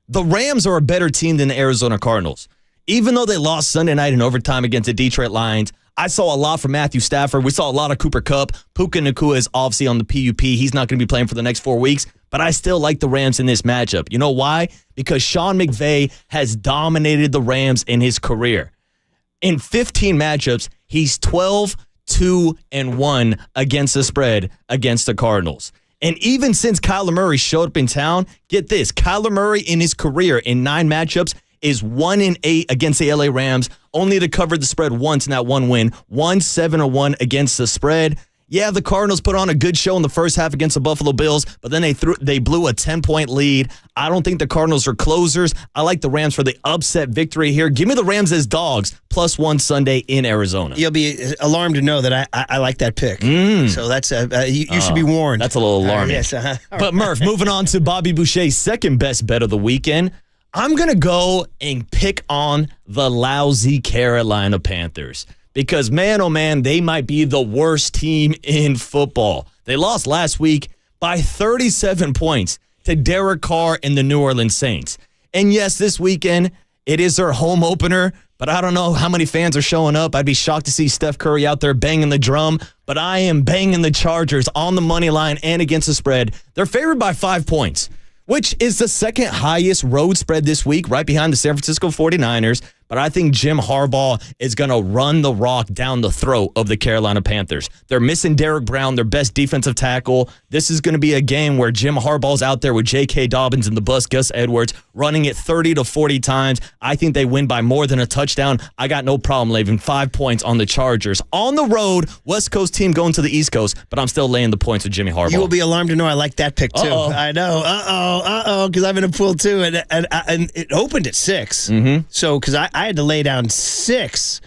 The Rams are a better team than the Arizona Cardinals. Even though they lost Sunday night in overtime against the Detroit Lions, I saw a lot from Matthew Stafford. We saw a lot of Cooper Kupp. Puka Nacua is obviously on the PUP. He's not going to be playing for the next 4 weeks, but I still like the Rams in this matchup. You know why? Because Sean McVay has dominated the Rams in his career. In 15 matchups, he's 12-2-1 against the spread against the Cardinals. And even since Kyler Murray showed up in town, get this, Kyler Murray in his career in 9 matchups is 1-8 against the LA Rams, only to cover the spread once in that one win, 7-1 against the spread. Yeah, the Cardinals put on a good show in the first half against the Buffalo Bills, but then they blew a 10-point lead. I don't think the Cardinals are closers. I like the Rams for the upset victory here. Give me the Rams as dogs, +1 Sunday in Arizona. You'll be alarmed to know that I like that pick. So that's you should be warned. That's a little alarming. Yes, But Murph, moving on to Bobby Boucher's second best bet of the weekend, I'm going to go and pick on the lousy Carolina Panthers because, man, oh, man, they might be the worst team in football. They lost last week by 37 points to Derek Carr and the New Orleans Saints. And, yes, this weekend, it is their home opener, but I don't know how many fans are showing up. I'd be shocked to see Steph Curry out there banging the drum, but I am banging the Chargers on the money line and against the spread. They're favored by 5 points, which is the second highest road spread this week, right behind the San Francisco 49ers. But I think Jim Harbaugh is going to run the rock down the throat of the Carolina Panthers. They're missing Derrick Brown, their best defensive tackle. This is going to be a game where Jim Harbaugh's out there with J.K. Dobbins and the bus Gus Edwards running it 30 to 40 times. I think they win by more than a touchdown. I got no problem leaving 5 points on the Chargers. On the road, West Coast team going to the East Coast, but I'm still laying the points with Jimmy Harbaugh. You will be alarmed to know I like that pick, too. Uh-oh. I know. Because I'm in a pool, too. And it opened at 6. Mm-hmm. So, because I had to lay down 6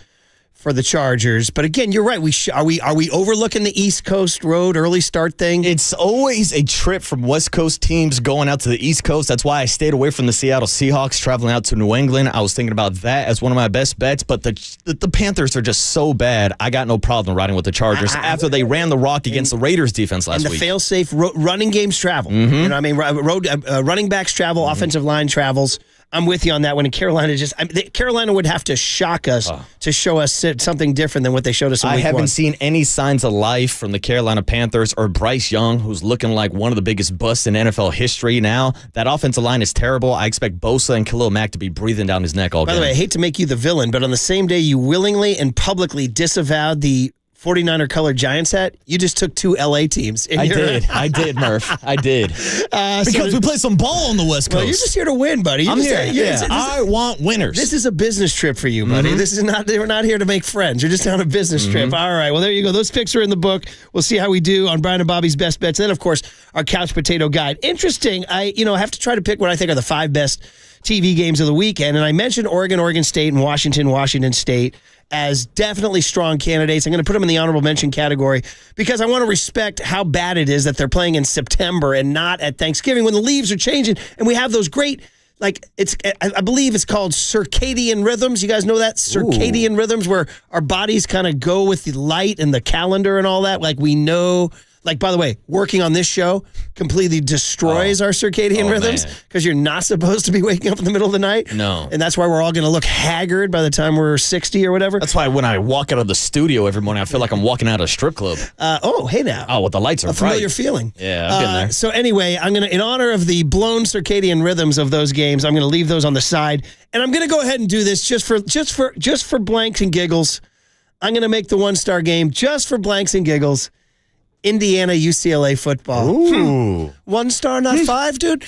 for the Chargers. But again, you're right. Are we overlooking the East Coast road early start thing? It's always a trip from West Coast teams going out to the East Coast. That's why I stayed away from the Seattle Seahawks traveling out to New England. I was thinking about that as one of my best bets, but the Panthers are just so bad. I got no problem riding with the Chargers after they ran the rock against the Raiders defense last week. And the fail-safe running games travel. Mm-hmm. You know what I mean? Running backs travel, offensive line travels. I'm with you on that one. And Carolina Carolina would have to shock us to show us something different than what they showed us in week 1. I haven't seen any signs of life from the Carolina Panthers or Bryce Young, who's looking like one of the biggest busts in NFL history now. That offensive line is terrible. I expect Bosa and Khalil Mack to be breathing down his neck all game. By the way, I hate to make you the villain, but on the same day you willingly and publicly disavowed the 49er colored Giants hat, you just took 2 LA teams. I did, Murph. I did. Because we play some ball on the West Coast. Well, you're just here to win, buddy. I'm here. I want winners. This is a business trip for you, buddy. This is not. We're not here to make friends. You're just on a business trip. All right. Well, there you go. Those picks are in the book. We'll see how we do on Brian and Bobby's best bets. And then, of course, our couch potato guide. Interesting. I have to try to pick what I think are the 5 best TV games of the weekend. And I mentioned Oregon State, and Washington State as definitely strong candidates. I'm going to put them in the honorable mention category because I want to respect how bad it is that they're playing in September and not at Thanksgiving when the leaves are changing and we have those great, I believe it's called circadian rhythms. You guys know that? Circadian rhythms where our bodies kind of go with the light and the calendar and all that. Like we know... by the way, working on this show completely destroys our circadian rhythms because you're not supposed to be waking up in the middle of the night. No. And that's why we're all going to look haggard by the time we're 60 or whatever. That's why when I walk out of the studio every morning, I feel like I'm walking out of a strip club. Hey now. Oh, well, the lights are a familiar feeling. Yeah, I've been there. So anyway, I'm going to, in honor of the blown circadian rhythms of those games, I'm going to leave those on the side. And I'm going to go ahead and do this just for blanks and giggles. I'm going to make the 1-star game just for blanks and giggles. Indiana UCLA football. Ooh. 1 star, not 5, dude.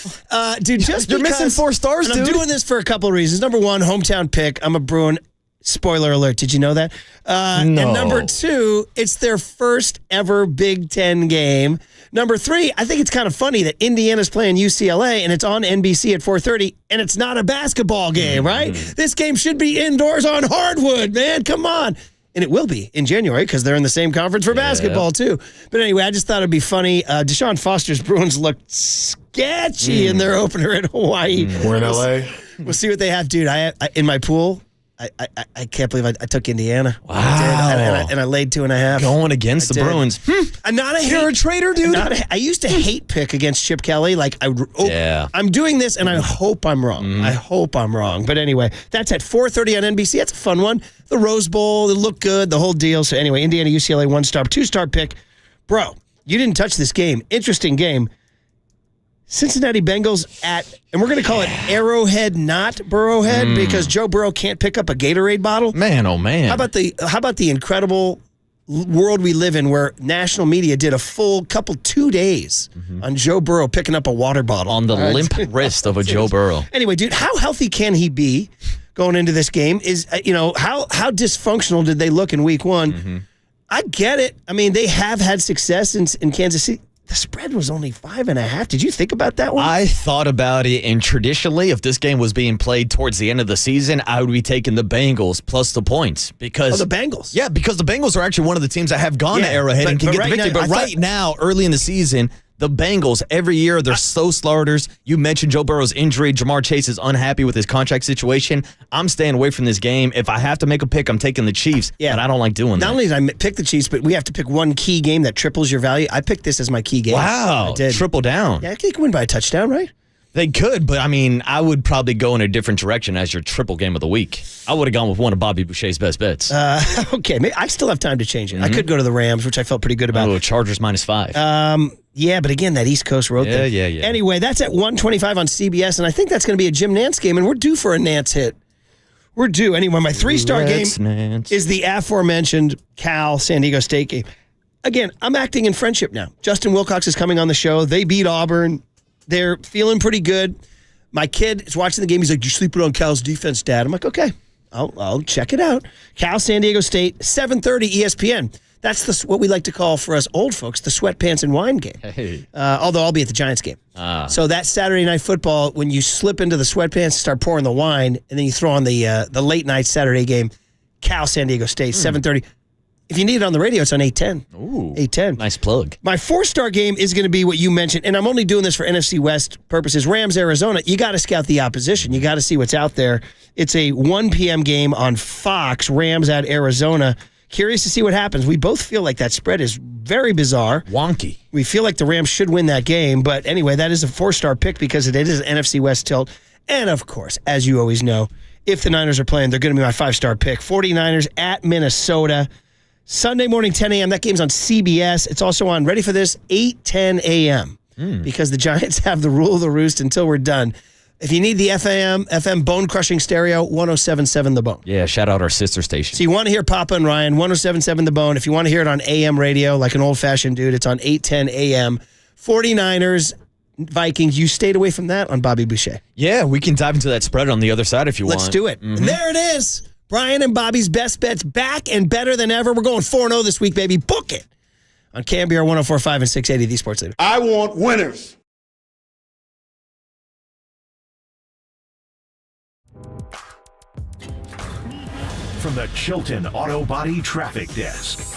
Dude, just You're missing 4 stars, and dude. I'm doing this for a couple of reasons. Number 1, hometown pick. I'm a Bruin. Spoiler alert. Did you know that? No. And number 2, it's their first ever Big Ten game. Number 3, I think it's kind of funny that Indiana's playing UCLA and it's on NBC at 4:30 and it's not a basketball game, right? This game should be indoors on hardwood, man. Come on. And it will be in January because they're in the same conference for basketball, too. But anyway, I just thought it'd be funny. Deshaun Foster's Bruins looked sketchy in their opener at Hawaii. We're in L.A. We'll see what they have, dude. I in my pool, I can't believe I took Indiana. Wow. I did. And I laid 2.5. Going against the Bruins. I'm not a You're a traitor, dude. I used to hate pick against Chip Kelly. I'm doing this, and I hope I'm wrong. I hope I'm wrong. But anyway, that's at 4:30 on NBC. That's a fun one. The Rose Bowl, it looked good, the whole deal. So anyway, Indiana, UCLA, 1-star, 2-star pick. Bro, you didn't touch this game. Interesting game. Cincinnati Bengals and we're going to call it Arrowhead, not Burrowhead, because Joe Burrow can't pick up a Gatorade bottle. Man, oh man. How about the incredible world we live in where national media did a full 2 days on Joe Burrow picking up a water bottle. On the limp wrist of a Joe Burrow. Anyway, dude, how healthy can he be going into this game? Is how dysfunctional did they look in week 1? I get it. I mean, they have had success in Kansas City. The spread was only 5.5. Did you think about that one? I thought about it, and traditionally, if this game was being played towards the end of the season, I would be taking the Bengals plus the points. Because the Bengals? Yeah, because the Bengals are actually one of the teams that have gone to Arrowhead and can get the victory. But right now, early in the season, the Bengals, every year, they're so starters. You mentioned Joe Burrow's injury. Jamar Chase is unhappy with his contract situation. I'm staying away from this game. If I have to make a pick, I'm taking the Chiefs. Yeah. But I don't like doing that. Not only did I pick the Chiefs, but we have to pick one key game that triples your value. I picked this as my key game. Wow. I did. Triple down. Yeah, you can win by a touchdown, right? They could, but I mean, I would probably go in a different direction as your triple game of the week. I would have gone with one of Bobby Boucher's best bets. Okay, I still have time to change it. I could go to the Rams, which I felt pretty good about. Oh, Chargers -5. Yeah, but again, that East Coast road thing. Yeah. Anyway, that's at 1:25 on CBS, and I think that's going to be a Jim Nantz game, and we're due for a Nantz hit. We're due. Anyway, my 3-star game is the aforementioned Cal San Diego State game. Again, I'm acting in friendship now. Justin Wilcox is coming on the show. They beat Auburn. They're feeling pretty good. My kid is watching the game. He's like, "You sleeping on Cal's defense, Dad?" I'm like, "Okay, I'll check it out." Cal San Diego State, 7:30 ESPN. That's what we like to call for us old folks the sweatpants and wine game. Hey. Although I'll be at the Giants game. So that Saturday night football, when you slip into the sweatpants, start pouring the wine, and then you throw on the late night Saturday game, Cal San Diego State, 7:30. If you need it on the radio, it's on 810. Ooh, 810. nice plug. My 4-star game is going to be what you mentioned, and I'm only doing this for NFC West purposes. Rams, Arizona. You got to scout the opposition. You got to see what's out there. It's a 1 p.m. game on Fox, Rams at Arizona. Curious to see what happens. We both feel like that spread is very bizarre. Wonky. We feel like the Rams should win that game, but anyway, that is a 4-star pick because it is an NFC West tilt. And of course, as you always know, if the Niners are playing, they're going to be my 5-star pick. 49ers at Minnesota. Sunday morning, 10 a.m. That game's on CBS. It's also on, ready for this, 8:10 a.m. Because the Giants have the rule of the roost until we're done. If you need the FM bone-crushing stereo, 107.7 The Bone. Yeah, shout out our sister station. So you want to hear Papa and Ryan, 107.7 The Bone. If you want to hear it on AM radio like an old-fashioned dude, it's on 8:10 a.m. 49ers, Vikings. You stayed away from that on Bobby Boucher. Yeah, we can dive into that spread on the other side if you want. Let's do it. And there it is. Brian and Bobby's best bets back and better than ever. We're going 4-0 this week, baby. Book it on KNBR 104.5 and 680, the Sports Leader. I want winners. From the Chilton Auto Body Traffic Desk.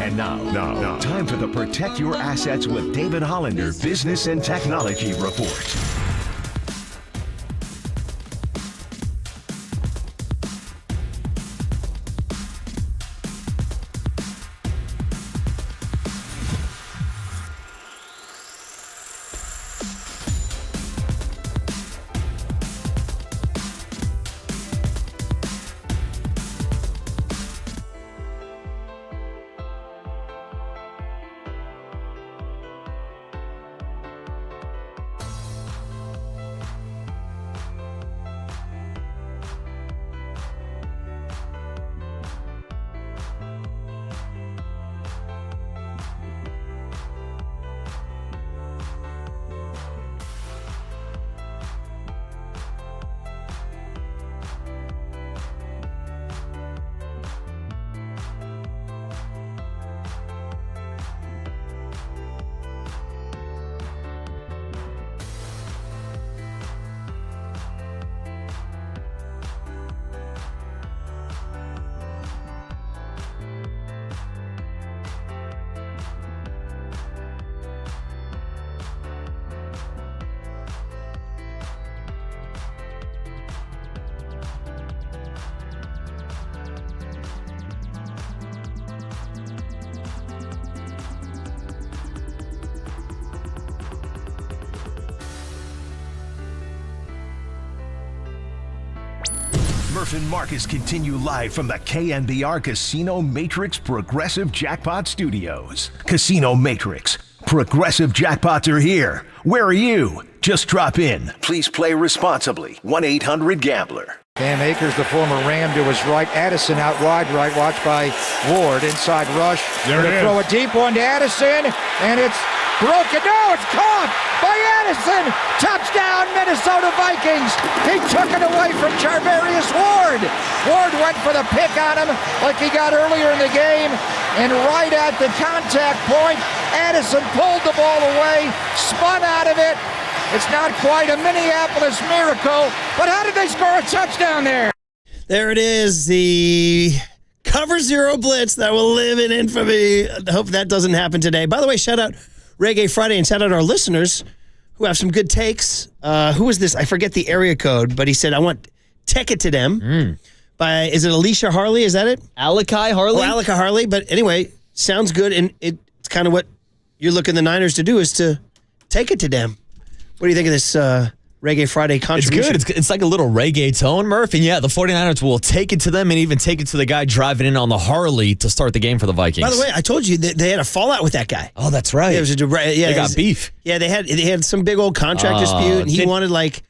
And now, time for the Protect Your Assets with David Hollander Business and Technology Report. Murph and Marcus continue live from the KNBR Casino Matrix Progressive Jackpot Studios. Casino Matrix. Progressive jackpots are here. Where are you? Just drop in. Please play responsibly. 1-800-GAMBLER. Cam Akers, the former Ram, to his right. Addison out wide right, watched by Ward. Inside rush. There it is. Throw a deep one to Addison, and it's broken. No, it's caught by Addison. Touchdown, Minnesota Vikings. He took it away from Charvarius Ward. Ward went for the pick on him like he got earlier in the game, and right at the contact point, Addison pulled the ball away, spun out of it. It's not quite a Minneapolis miracle, but how did they score a touchdown there? There it is, the cover zero blitz that will live in infamy. I hope that doesn't happen today. By the way, shout out Reggae Friday and shout out our listeners who have some good takes. Who was this? I forget the area code, but he said, I want Take It to Them. By, is it Alicia Harley? Is that it? Alakai Harley? Oh, Alika Harley. But anyway, sounds good. And it's kind of what you're looking the Niners to do is to take it to them. What do you think of this Reggae Friday contribution? It's good. It's like a little reggae tone, Murph. And yeah, the 49ers will take it to them and even take it to the guy driving in on the Harley to start the game for the Vikings. By the way, I told you that they had a fallout with that guy. Oh, that's right. Yeah, it was they got beef. Yeah, they had some big old contract dispute, and he wanted like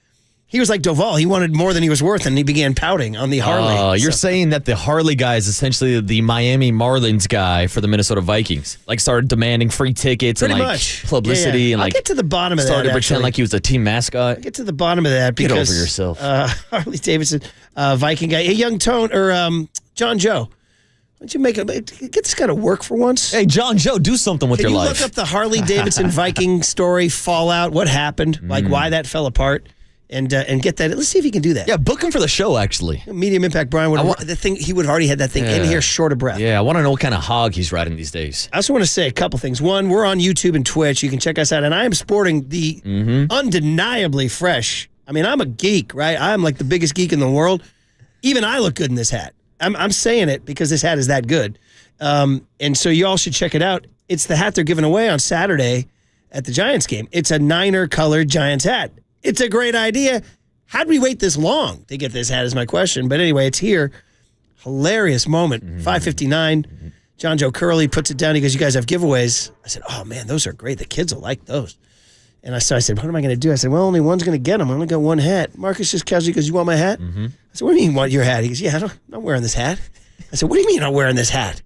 He was like Doval. He wanted more than he was worth, and he began pouting on the Harley. You're saying that the Harley guy is essentially the Miami Marlins guy for the Minnesota Vikings. Like, started demanding free tickets Pretty and like much. publicity, and I'll like get to the bottom of that. started to pretend like he was a team mascot. Get to the bottom of that because Get over yourself. Harley Davidson, Viking guy, hey, young Tone or John Joe. Why don't you get this guy to work for once? Hey, John Joe, do something with Can your you life. look up the Harley Davidson Viking story, fallout, what happened, like why that fell apart, and get that. Let's see if he can do that. Yeah, book him for the show, actually. Medium impact, Brian. He would have already had that thing in here, short of breath. Yeah, I want to know what kind of hog he's riding these days. I also want to say a couple things. One, we're on YouTube and Twitch. You can check us out, and I am sporting the undeniably fresh. I mean, I'm a geek, right? I'm like the biggest geek in the world. Even I look good in this hat. I'm saying it because this hat is that good. And so you all should check it out. It's the hat they're giving away on Saturday at the Giants game. It's a Niner colored Giants hat. It's a great idea. How'd we wait this long to get this hat is my question. But anyway, it's here. Hilarious moment. 5:59. John Joe Curley puts it down. He goes, you guys have giveaways. I said, oh, man, those are great. The kids will like those. And I said, what am I going to do? I said, well, only one's going to get them. I only got one hat. Marcus just casually goes, you want my hat? I said, what do you mean you want your hat? He goes, yeah, I'm not wearing this hat. I said, what do you mean you're not wearing this hat?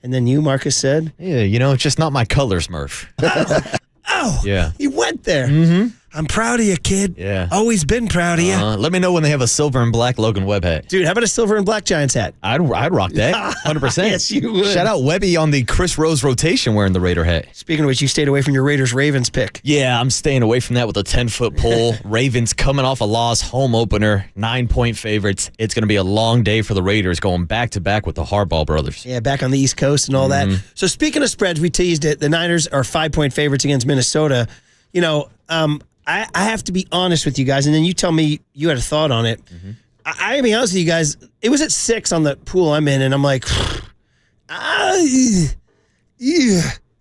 And then you, Marcus, said? Yeah, it's just not my colors, Murph. Oh, yeah. He went there. I'm proud of you, kid. Yeah. Always been proud of you. Let me know when they have a silver and black Logan Webb hat. Dude, how about a silver and black Giants hat? I'd rock that, 100%. Yes, you would. Shout out Webby on the Chris Rose rotation wearing the Raider hat. Speaking of which, you stayed away from your Raiders-Ravens pick. Yeah, I'm staying away from that with a 10-foot pole. Ravens coming off a loss, home opener, 9-point favorites. It's going to be a long day for the Raiders going back-to-back with the Harbaugh brothers. Yeah, back on the East Coast and all that. So speaking of spreads, we teased it. The Niners are 5-point favorites against Minnesota. I have to be honest with you guys, and then you tell me you had a thought on it. I gotta be honest with you guys. It was at 6 on the pool I'm in, and I'm like,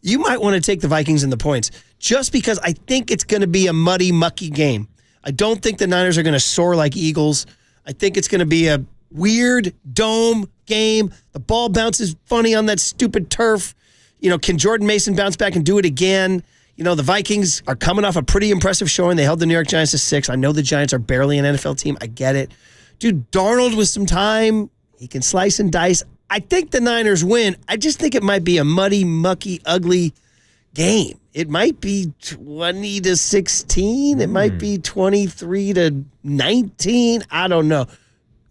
you might want to take the Vikings in the points just because I think it's going to be a muddy, mucky game. I don't think the Niners are going to soar like Eagles. I think it's going to be a weird dome game. The ball bounces funny on that stupid turf. Can Jordan Mason bounce back and do it again? The Vikings are coming off a pretty impressive showing. They held the New York Giants to 6. I know the Giants are barely an NFL team. I get it. Dude, Darnold with some time, he can slice and dice. I think the Niners win. I just think it might be a muddy, mucky, ugly game. It might be 20-16. It might be 23-19. I don't know.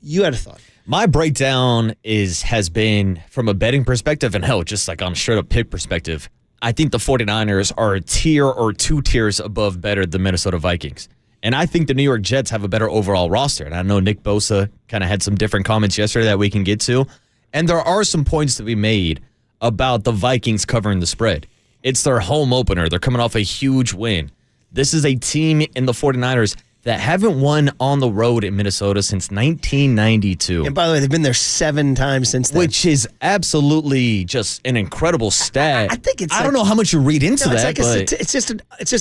You had a thought. My breakdown has been from a betting perspective and just like on a straight up pick perspective. I think the 49ers are a tier or 2 tiers above better than Minnesota Vikings. And I think the New York Jets have a better overall roster. And I know Nick Bosa kind of had some different comments yesterday that we can get to. And there are some points to be made about the Vikings covering the spread. It's their home opener. They're coming off a huge win. This is a team in the 49ers that haven't won on the road in Minnesota since 1992. And by the way, they've been there 7 times since then. Which is absolutely just an incredible stat. I think I don't know how much you read into that, but it's just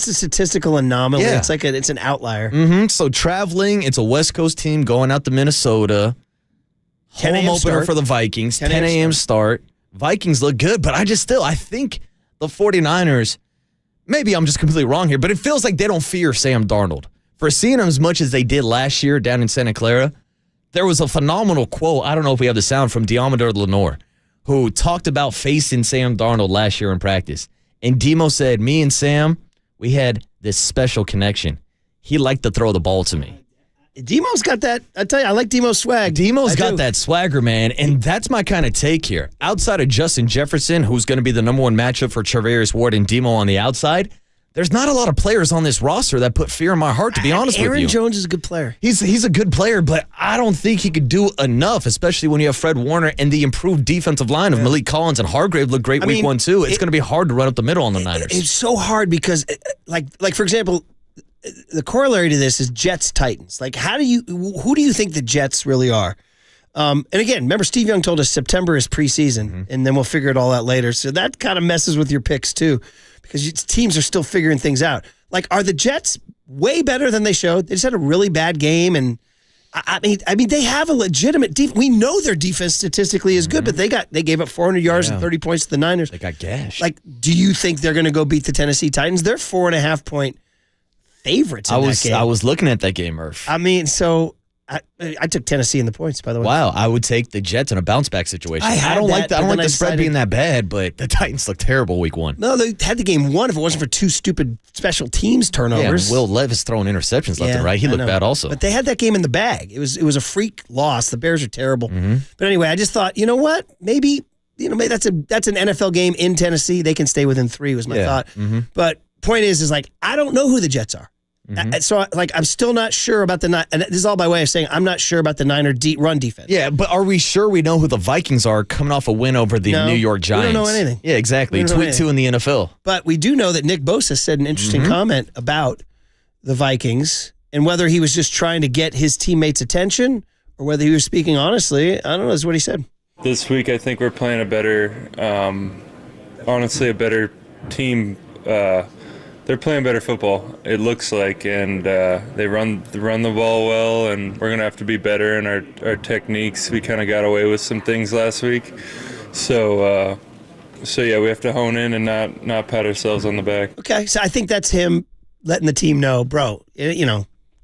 a statistical anomaly. Yeah. It's an outlier. So traveling, it's a West Coast team going out to Minnesota. 10 Home a.m. opener start. for the Vikings. 10 a.m. start. Vikings look good, but I think the 49ers, maybe I'm just completely wrong here, but it feels like they don't fear Sam Darnold. For seeing them as much as they did last year down in Santa Clara, there was a phenomenal quote, I don't know if we have the sound, from Diomedor Lenore, who talked about facing Sam Darnold last year in practice. And Demo said, me and Sam, we had this special connection. He liked to throw the ball to me. Demo's got that. I tell you, I like Demo's swag. Demo's got that swagger, man, and that's my kind of take here. Outside of Justin Jefferson, who's going to be the number 1 matchup for Charvarius Ward and Demo on the outside, there's not a lot of players on this roster that put fear in my heart, to be honest with you. Aaron Jones is a good player. He's a good player, but I don't think he could do enough, especially when you have Fred Warner and the improved defensive line of Malik Collins and Hargrave look great week 1 too. It's going to be hard to run up the middle on the Niners. It's so hard because, like for example, the corollary to this is Jets Titans. Like, who do you think the Jets really are? And again, remember Steve Young told us September is preseason, and then we'll figure it all out later. So that kind of messes with your picks too, because teams are still figuring things out. Like, are the Jets way better than they showed? They just had a really bad game, and I mean, they have a legitimate defense. We know their defense statistically is good, but they gave up 400 yards and 30 points to the Niners. They got gashed. Like, do you think they're going to go beat the Tennessee Titans? They're 4.5-point favorites in that game. I was looking at that game, Murph. I mean, so I took Tennessee in the points, by the way. Wow, I would take the Jets in a bounce back situation. I don't like the spread being that bad, but the Titans look terrible week 1. No, they had the game won if it wasn't for 2 stupid special teams turnovers. Yeah, Will Levis throwing interceptions left and right. He looked bad also. But they had that game in the bag. It was a freak loss. The Bears are terrible. Mm-hmm. But anyway, I just thought, you know what? Maybe that's an NFL game in Tennessee. They can stay within 3 was my thought. Mm-hmm. But point is like I don't know who the Jets are. Mm-hmm. So, I'm still not sure about the and this is all by way of saying I'm not sure about the Niner run defense. Yeah, but are we sure we know who the Vikings are coming off a win over the New York Giants? We don't know anything. Yeah, exactly. Tweet 2 in the NFL. But we do know that Nick Bosa said an interesting comment about the Vikings and whether he was just trying to get his teammates' attention or whether he was speaking honestly. I don't know. That's what he said. This week, I think we're playing a better, honestly, a better team. They're playing better football, it looks like, and they run the ball well, and we're going to have to be better in our techniques. We kind of got away with some things last week. So yeah, we have to hone in and not pat ourselves on the back. Okay, so I think that's him letting the team know, bro,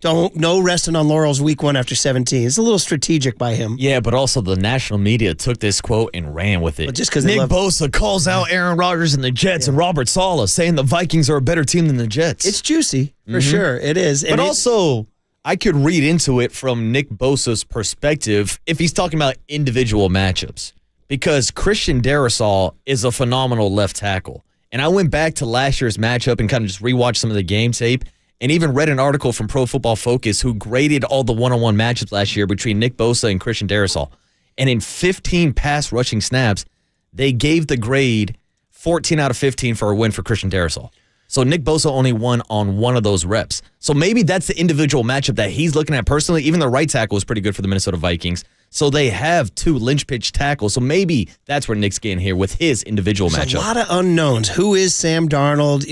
no resting on laurels week 1 after 17. It's a little strategic by him. Yeah, but also the national media took this quote and ran with it. But just because Nick Bosa calls out Aaron Rodgers and the Jets and Robert Saleh saying the Vikings are a better team than the Jets. It's juicy, for sure. It is. But also, I could read into it from Nick Bosa's perspective if he's talking about individual matchups. Because Christian Darrisaw is a phenomenal left tackle. And I went back to last year's matchup and kind of just rewatched some of the game tape. And even read an article from Pro Football Focus who graded all the one-on-one matchups last year between Nick Bosa and Christian Darrisaw. And in 15 pass rushing snaps, they gave the grade 14 out of 15 for a win for Christian Darrisaw. So Nick Bosa only won on one of those reps. So maybe that's the individual matchup that he's looking at personally. Even the right tackle was pretty good for the Minnesota Vikings. So they have 2 Lynch pitch tackles. So maybe that's where Nick's getting here with his individual matchup. A lot of unknowns. Who is Sam Darnold?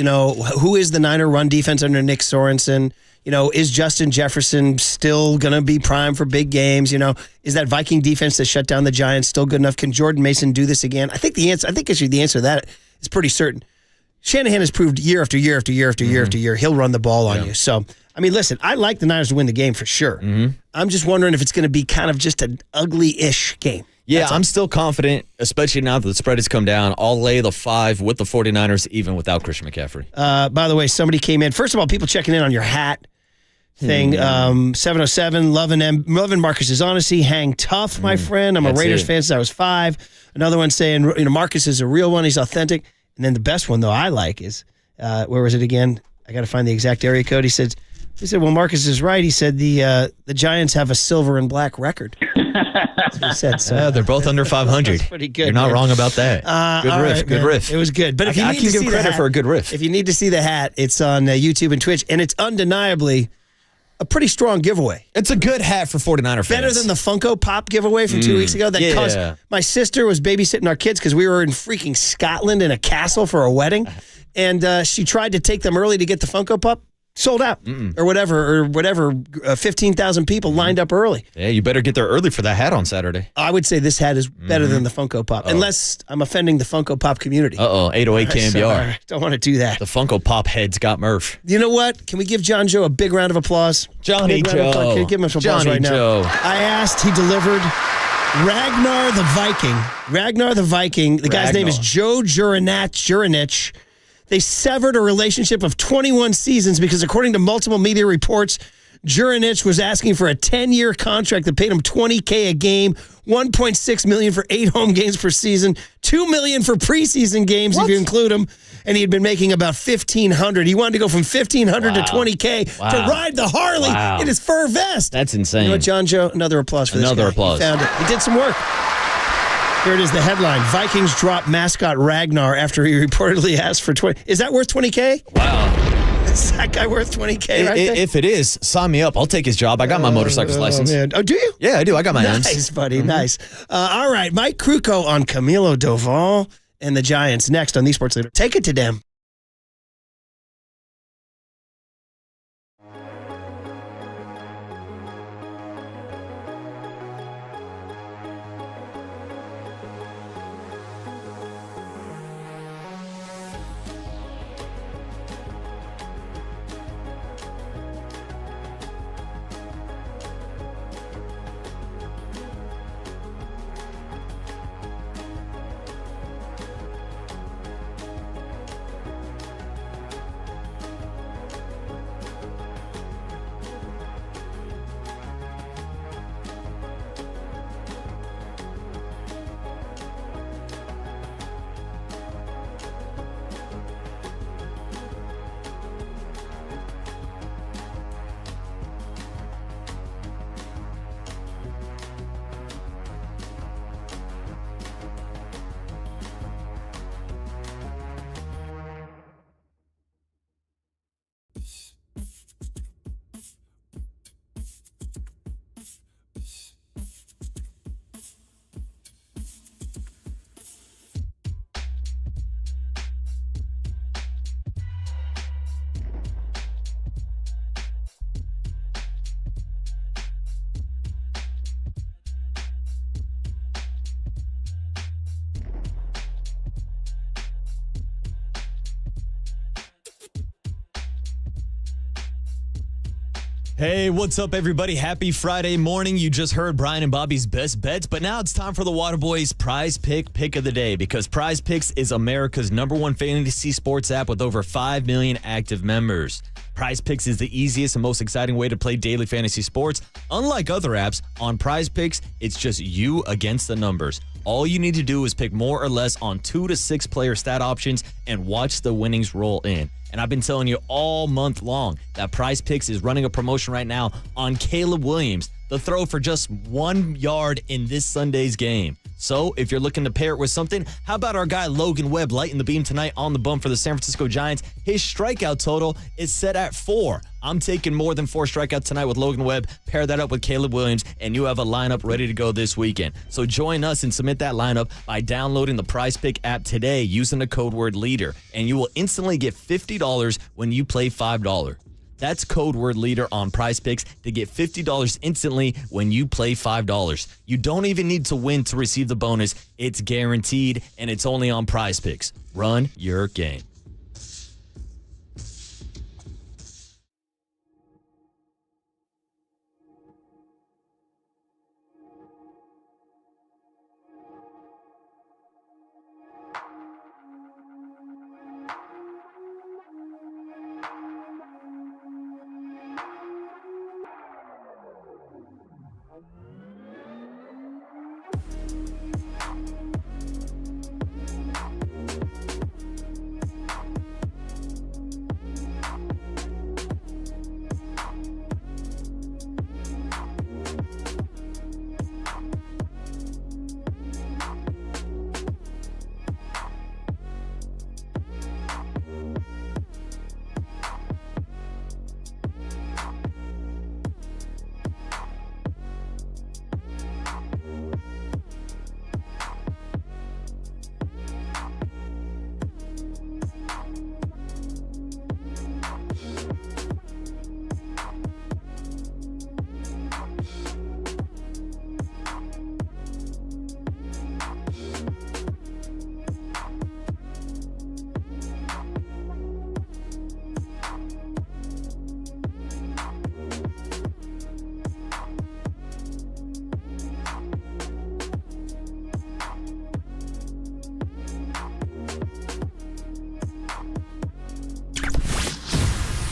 Who is the Niner run defense under Nick Sorensen? Is Justin Jefferson still going to be prime for big games? Is that Viking defense that shut down the Giants still good enough? Can Jordan Mason do this again? I think the answer to that is pretty certain. Shanahan has proved year after year after year after year after year he'll run the ball on you. So, I mean, listen, I like the Niners to win the game for sure. I'm just wondering if it's going to be kind of just an ugly-ish game. Yeah, I'm still confident, especially now that the spread has come down. I'll lay the 5 with the 49ers even without Christian McCaffrey. By the way, somebody came in. First of all, people checking in on your hat thing. 707, loving Marcus's honesty. Hang tough, my friend. I'm a Raiders fan since I was 5. Another one saying, Marcus is a real one. He's authentic. And then the best one, though, I like is, where was it again? I got to find the exact area code. He said, well, Marcus is right. He said the Giants have a silver and black record. That's what he said. So they're both under 500. That's pretty good. You're not wrong about that. Good riff. Right, good riff. It was good. But if you I need can to give see credit the hat, for a good riff. If you need to see the hat, it's on YouTube and Twitch, and it's undeniably a pretty strong giveaway. It's a good hat for 49er fans. Better than the Funko Pop giveaway from 2 weeks ago. That caused my sister was babysitting our kids because we were in freaking Scotland in a castle for a wedding, and she tried to take them early to get the Funko Pop. Sold out or whatever. 15,000 people lined up early. Yeah, you better get there early for that hat on Saturday. I would say this hat is better than the Funko Pop, unless I'm offending the Funko Pop community. 808 KNBR. Don't want to do that. The Funko Pop heads got Murph. You know what? Can we give John Joe a big round of applause? Johnny Joe. Can you give him some applause Johnny right Joe. now? I asked, he delivered. Ragnar the Viking. The guy's name is Joe Jurinich. They severed a relationship of 21 seasons because, according to multiple media reports, Jurinich was asking for a 10-year contract that paid him $20K a game, $1.6 million for 8 home games per season, $2 million for preseason games if you include them, and he had been making about $1,500. He wanted to go from $1,500 to $20K to ride the Harley in his fur vest. That's insane. You know what, John Joe? Another applause for this guy. Another applause. He found it. He did some work. Here it is, the headline. Vikings drop mascot Ragnar after he reportedly asked for 20. Is that worth $20K? Wow. Is that guy worth $20K right there? If it is, sign me up. I'll take his job. I got my motorcycle's license. Man. Oh, do you? Yeah, I do. I got my ends. Nice, buddy. Nice. All right, Mike Krukow on Camilo Doval and the Giants next on the Sports Leader. Take it to them. Hey, what's up, everybody? Happy Friday morning. You just heard Brian and Bobby's best bets, but now it's time for the Waterboys Prize Pick of the Day, because Prize Picks is America's #1 fantasy sports app with over 5 million active members. Prize Picks is the easiest and most exciting way to play daily fantasy sports. Unlike other apps, on Prize Picks, it's just you against the numbers. All you need to do is pick more or less on 2 to 6 player stat options and watch the winnings roll in. And I've been telling you all month long that Prize Picks is running a promotion right now on Caleb Williams, the throw for just 1 yard in this Sunday's game. So if you're looking to pair it with something, how about our guy Logan Webb lighting the beam tonight on the bum for the San Francisco Giants? His strikeout total is set at 4. I'm taking more than 4 strikeouts tonight with Logan Webb. Pair that up with Caleb Williams, and you have a lineup ready to go this weekend. So join us and submit that lineup by downloading the Prize Pick app today using the code word LEADER, and you will instantly get $50 when you play $5. That's code word LEADER on Prize Picks to get $50 instantly when you play $5. You don't even need to win to receive the bonus. It's guaranteed, and it's only on Prize Picks. Run your game.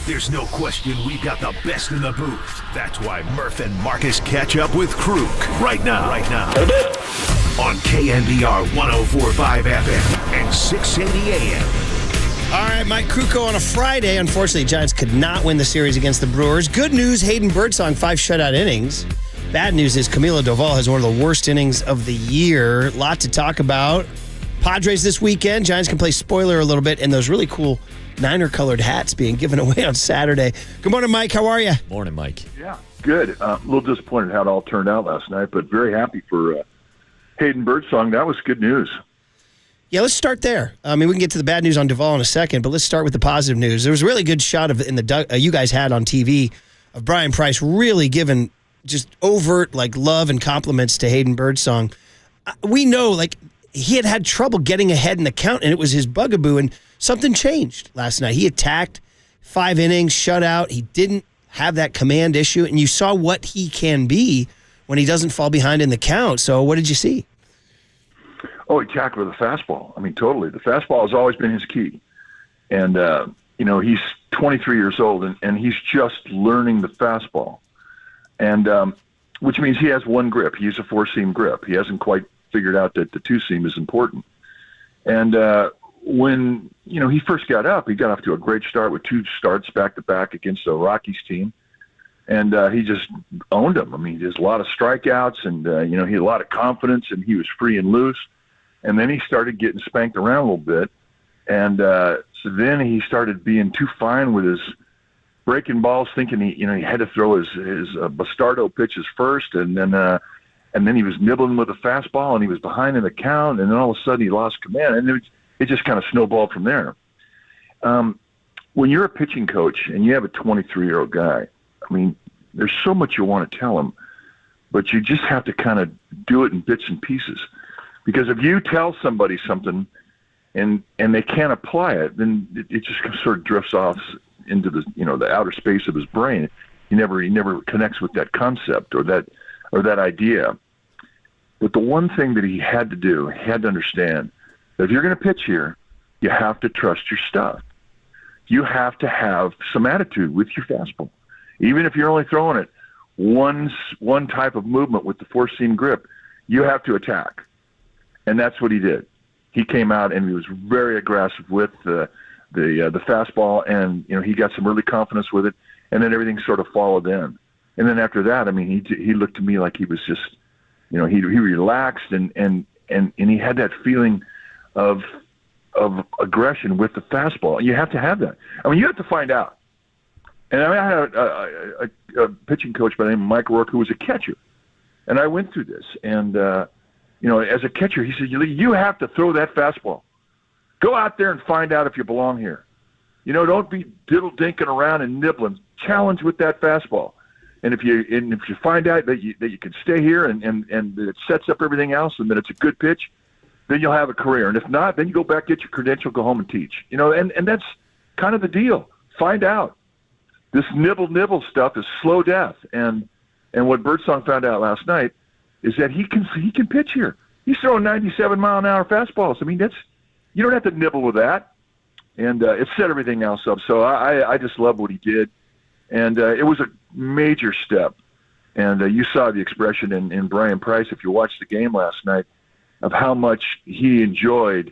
There's no question we've got the best in the booth. That's why Murph and Marcus catch up with Kruk right now. On KNBR 104.5 FM and 680 AM. All right, Mike Krukow on a Friday. Unfortunately, Giants could not win the series against the Brewers. Good news, Hayden Birdsong, 5 shutout innings. Bad news is Camilo Doval has one of the worst innings of the year. Lot to talk about. Padres this weekend. Giants can play spoiler a little bit, and those really cool Niner-colored hats being given away on Saturday. Good morning, Mike. How are you? Morning, Mike. Yeah, good. A little disappointed how it all turned out last night, but very happy for Hayden Birdsong. That was good news. Yeah, let's start there. I mean, we can get to the bad news on Doval in a second, but let's start with the positive news. There was a really good shot of you guys had on TV of Brian Price really giving just overt love and compliments to Hayden Birdsong. We know he had trouble getting ahead in the count, and it was his bugaboo, and something changed last night. He attacked 5 innings, shutout. He didn't have that command issue, and you saw what he can be when he doesn't fall behind in the count. So what did you see? Oh, he tackled with a fastball. I mean, totally. The fastball has always been his key. And, he's 23 years old, and he's just learning the fastball. And which means he has one grip. He has a 4-seam grip. He hasn't quite figured out that the 2-seam is important. And when he first got up, he got off to a great start with 2 starts back-to-back against the Rockies team. And he just owned them. I mean, there's a lot of strikeouts, and, he had a lot of confidence, and he was free and loose. And then he started getting spanked around a little bit. And so then he started being too fine with his breaking balls, thinking he had to throw his Bastardo pitches first. And then he was nibbling with a fastball, and he was behind in the count. And then all of a sudden he lost command. And it just kind of snowballed from there. When you're a pitching coach and you have a 23-year-old guy, I mean, there's so much you want to tell him, but you just have to kind of do it in bits and pieces. Because if you tell somebody something and they can't apply it, then it just sort of drifts off into the outer space of his brain. He never connects with that concept or that idea. But the one thing that he had to do, he had to understand that if you're going to pitch here, you have to trust your stuff. You have to have some attitude with your fastball. Even if you're only throwing it one type of movement with the four-seam grip, you have to attack. And that's what he did. He came out and he was very aggressive with the fastball, and he got some early confidence with it, and then everything sort of followed in. And then after that, I mean, he looked to me like he was just, he relaxed and he had that feeling of aggression with the fastball. You have to have that. I mean, you have to find out. And I had a pitching coach by the name of Mike Rourke who was a catcher, and I went through this. And as a catcher, he said, you have to throw that fastball. Go out there and find out if you belong here. Don't be diddle-dinking around and nibbling. Challenge with that fastball. And if you find out that you can stay here and it sets up everything else and that it's a good pitch, then you'll have a career. And if not, then you go back, get your credential, go home and teach. And that's kind of the deal. Find out. This nibble stuff is slow death. And what Birdsong found out last night is that he can pitch here. He's throwing 97-mile-an-hour fastballs. I mean, you don't have to nibble with that. And it set everything else up. So I just love what he did. And it was a major step. And you saw the expression in Brian Price, if you watched the game last night, of how much he enjoyed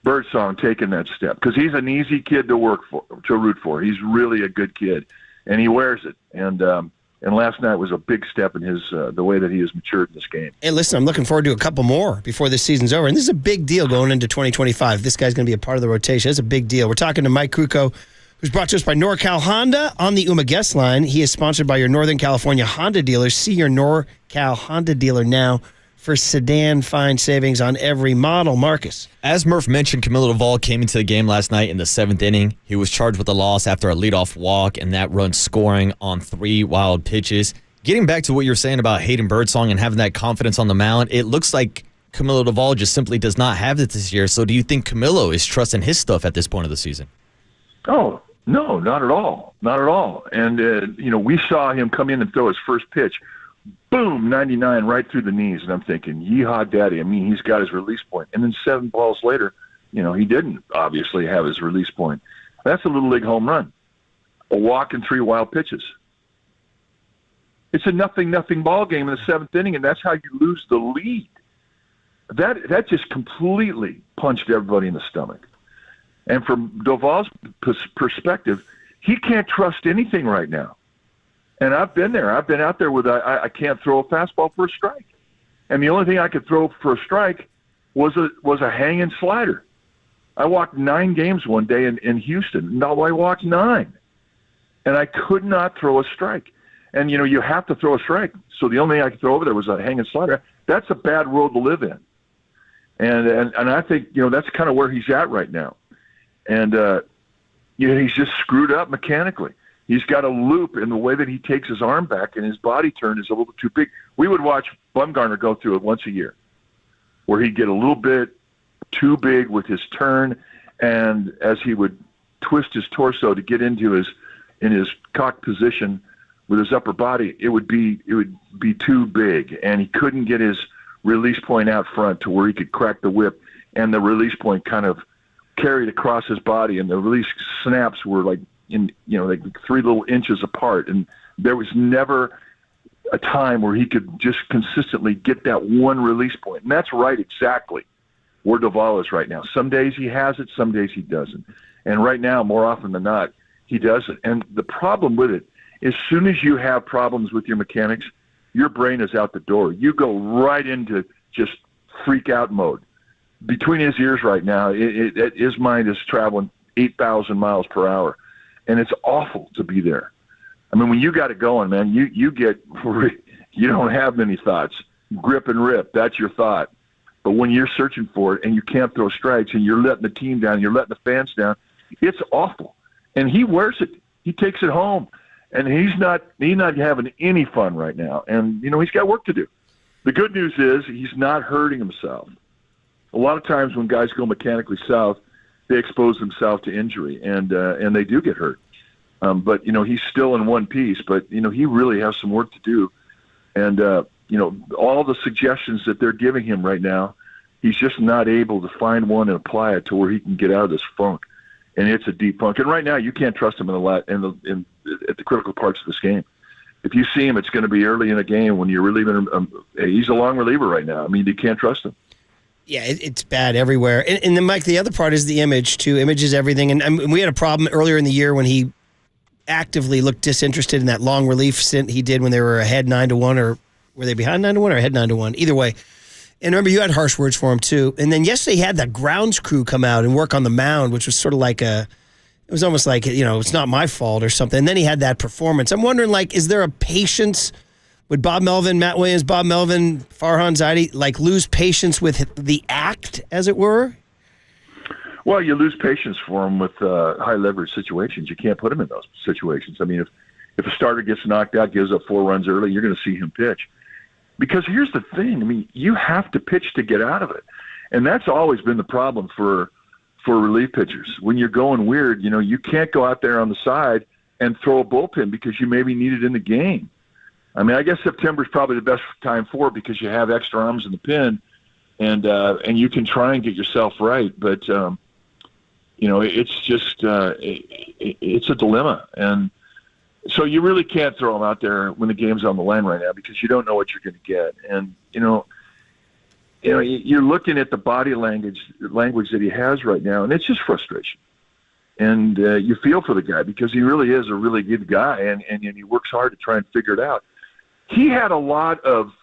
Birdsong taking that step. Because he's an easy kid to root for. He's really a good kid. And he wears it. And last night was a big step in his the way that he has matured in this game. Hey, listen, I'm looking forward to a couple more before this season's over. And this is a big deal going into 2025. This guy's going to be a part of the rotation. It's a big deal. We're talking to Mike Krukow, who's brought to us by NorCal Honda on the UMA guest line. He is sponsored by your Northern California Honda dealers. See your NorCal Honda dealer now for sedan fine savings on every model. Marcus. As Murph mentioned, Camilo Doval came into the game last night in the 7th inning. He was charged with a loss after a leadoff walk and that run scoring on 3 wild pitches. Getting back to what you're saying about Hayden Birdsong and having that confidence on the mound, it looks like Camilo Doval just simply does not have it this year. So do you think Camilo is trusting his stuff at this point of the season? Oh, no, not at all. Not at all. And, we saw him come in and throw his first pitch. Boom, 99 right through the knees. And I'm thinking, yeehaw, daddy. I mean, he's got his release point. And then 7 balls later, he didn't obviously have his release point. That's a little league home run. A walk and 3 wild pitches. It's a nothing ball game in the 7th inning, and that's how you lose the lead. That just completely punched everybody in the stomach. And from Doval's perspective, he can't trust anything right now. And I've been there. I've been out there with I can't throw a fastball for a strike. And the only thing I could throw for a strike was a hanging slider. I walked 9 games one day in Houston. No, I walked 9. And I could not throw a strike. And, you have to throw a strike. So the only thing I could throw over there was a hanging slider. That's a bad road to live in. And I think, that's kind of where he's at right now. And, he's just screwed up mechanically. He's got a loop in the way that he takes his arm back, and his body turn is a little too big. We would watch Bumgarner go through it once a year, where he'd get a little bit too big with his turn, and as he would twist his torso to get into his cocked position with his upper body, it would be too big, and he couldn't get his release point out front to where he could crack the whip, and the release point kind of carried across his body, and the release snaps were like 3 little inches apart, and there was never a time where he could just consistently get that one release point. And that's right exactly where Doval is right now. Some days he has it, some days he doesn't. And right now, more often than not, he doesn't. And the problem with it, as soon as you have problems with your mechanics, your brain is out the door. You go right into just freak out mode. Between his ears right now, his mind is traveling 8,000 miles per hour. And it's awful to be there. I mean, when you got it going, man, you don't have many thoughts. Grip and rip, that's your thought. But when you're searching for it and you can't throw strikes and you're letting the team down, you're letting the fans down, it's awful. And he wears it. He takes it home. And he's not having any fun right now. And, he's got work to do. The good news is he's not hurting himself. A lot of times when guys go mechanically south, they expose themselves to injury, and they do get hurt. But, he's still in one piece. But, he really has some work to do. And, all the suggestions that they're giving him right now, he's just not able to find one and apply it to where he can get out of this funk. And it's a deep funk. And right now, you can't trust him at the critical parts of this game. If you see him, it's going to be early in a game when you're relieving him. He's a long reliever right now. I mean, you can't trust him. Yeah, it's bad everywhere. And then, Mike, the other part is the image, too. Image is everything. And we had a problem earlier in the year when he actively looked disinterested in that long relief stint he did when they were ahead 9-1, or were they behind 9-1 or ahead 9-1? Either way. And remember, you had harsh words for him, too. And then yesterday he had that grounds crew come out and work on the mound, which was sort of like it was almost like, it's not my fault or something. And then he had that performance. I'm wondering, is there a patience? Would Bob Melvin, Matt Williams, Bob Melvin, Farhan Zaidi, lose patience with the act, as it were? Well, you lose patience for him with high leverage situations. You can't put him in those situations. I mean, if a starter gets knocked out, gives up 4 runs early, you're going to see him pitch. Because here's the thing. I mean, you have to pitch to get out of it. And that's always been the problem for relief pitchers. When you're going weird, you can't go out there on the side and throw a bullpen because you maybe need it in the game. I mean, I guess September is probably the best time for it because you have extra arms in the pen, and you can try and get yourself right. But it's just it's a dilemma, and so you really can't throw him out there when the game's on the line right now because you don't know what you're going to get. And you're looking at the body language that he has right now, and it's just frustration. And you feel for the guy because he really is a really good guy, and he works hard to try and figure it out. He had a lot of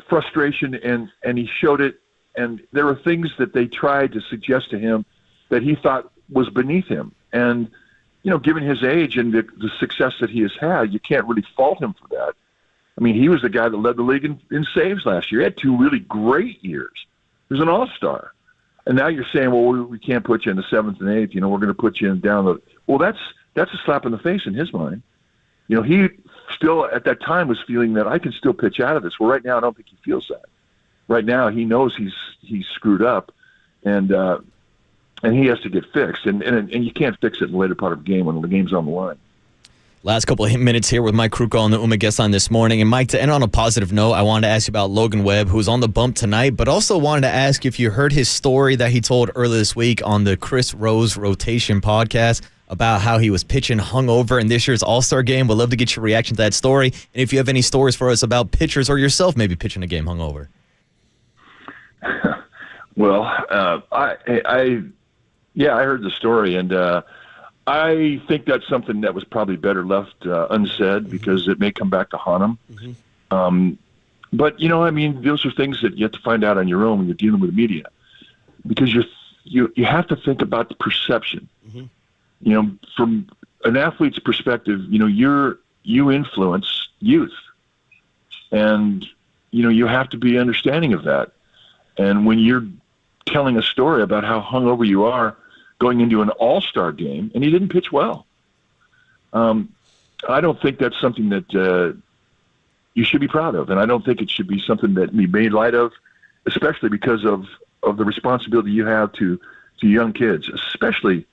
frustration, and he showed it. And there were things that they tried to suggest to him that he thought was beneath him. And given his age and the success that he has had, you can't really fault him for that. I mean, he was the guy that led the league in saves last year. He had 2 really great years. He was an all-star. And now you're saying, well, we can't put you in the 7th and 8th. We're going to put you in down the – well, that's a slap in the face in his mind. He still at that time was feeling that I can still pitch out of this. Well, right now I don't think he feels that. Right now he knows he's screwed up, and he has to get fixed. And you can't fix it in the later part of the game when the game's on the line. Last couple of minutes here with Mike Krukow on the UMA guest line this morning. And Mike, to end on a positive note, I wanted to ask you about Logan Webb, who's on the bump tonight, but also wanted to ask if you heard his story that he told earlier this week on the Chris Rose Rotation podcast about how he was pitching hungover in this year's All-Star game. We'd love to get your reaction to that story. And if you have any stories for us about pitchers or yourself maybe pitching a game hungover. Well, I heard the story, and I think that's something that was probably better left unsaid because it may come back to haunt him. Mm-hmm. But those are things that you have to find out on your own when you're dealing with the media, because you have to think about the perception. Mm-hmm. From an athlete's perspective, you influence youth, and you have to be understanding of that. And when you're telling a story about how hungover you are going into an all-star game, and he didn't pitch well, I don't think that's something that you should be proud of, and I don't think it should be something that be made light of, especially because of the responsibility you have to young kids, especially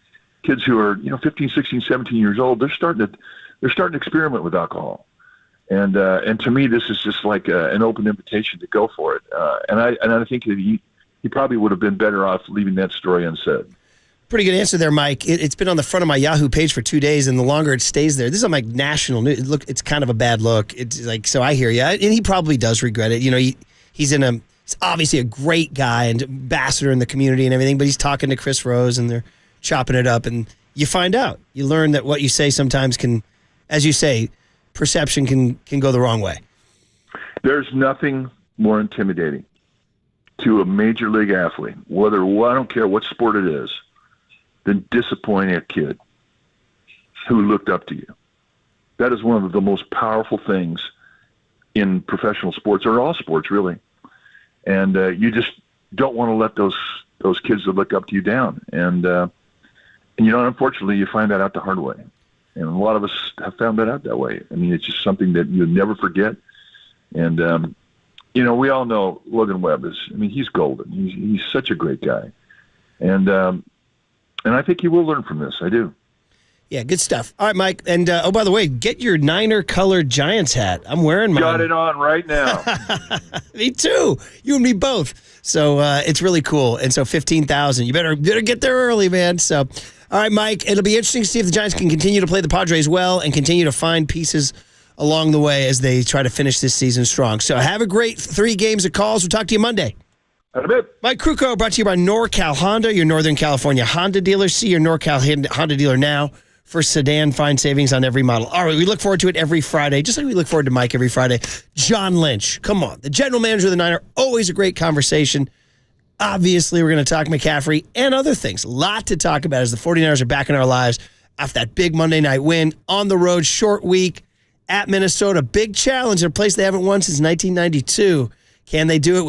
kids who are 15, 16, 17 years old. They're starting to experiment with alcohol. And to me, this is just like an open invitation to go for it. And I think that he probably would have been better off leaving that story unsaid. Pretty good answer there, Mike. It's been on the front of my Yahoo page for 2 days, and the longer it stays there, this is on my national news. Look, it's kind of a bad look. It's like, so I hear you, and he probably does regret it. He's obviously a great guy and ambassador in the community and everything, but he's talking to Chris Rose, and they're chopping it up, and you find out. You learn that what you say sometimes can, as you say, perception can go the wrong way. There's nothing more intimidating to a major league athlete, I don't care what sport it is, than disappointing a kid who looked up to you. That is one of the most powerful things in professional sports, or all sports really. And you just don't want to let those kids that look up to you down. And unfortunately, you find that out the hard way. And a lot of us have found that out that way. I mean, it's just something that you'll never forget. And, we all know Logan Webb he's golden. He's such a great guy. And And I think he will learn from this. I do. Yeah, good stuff. All right, Mike. And, by the way, get your Niner-colored Giants hat. I'm wearing mine. Got it on right now. Me too. You and me both. So it's really cool. And so 15,000. You better get there early, man. So, all right, Mike. It'll be interesting to see if the Giants can continue to play the Padres well and continue to find pieces along the way as they try to finish this season strong. So have a great 3 games of calls. We'll talk to you Monday. Mike Krukow, brought to you by NorCal Honda, your Northern California Honda dealer. See your NorCal Honda dealer now for sedan. Find savings on every model. All right, we look forward to it every Friday, just like we look forward to Mike every Friday. John Lynch, come on. The general manager of the Niner, always a great conversation. Obviously, we're going to talk McCaffrey and other things. A lot to talk about as the 49ers are back in our lives after that big Monday night win. On the road, short week at Minnesota. Big challenge, a place they haven't won since 1992. Can they do it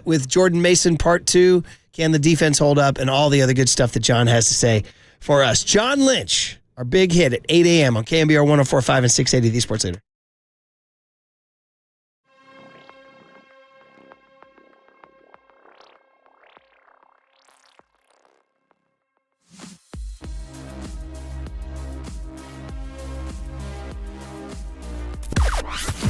with Jordan Mason Part 2? Can the defense hold up? And all the other good stuff that John has to say for us. John Lynch, our big hit at 8 a.m. on KNBR 104.5 and 680, the Sports Leader.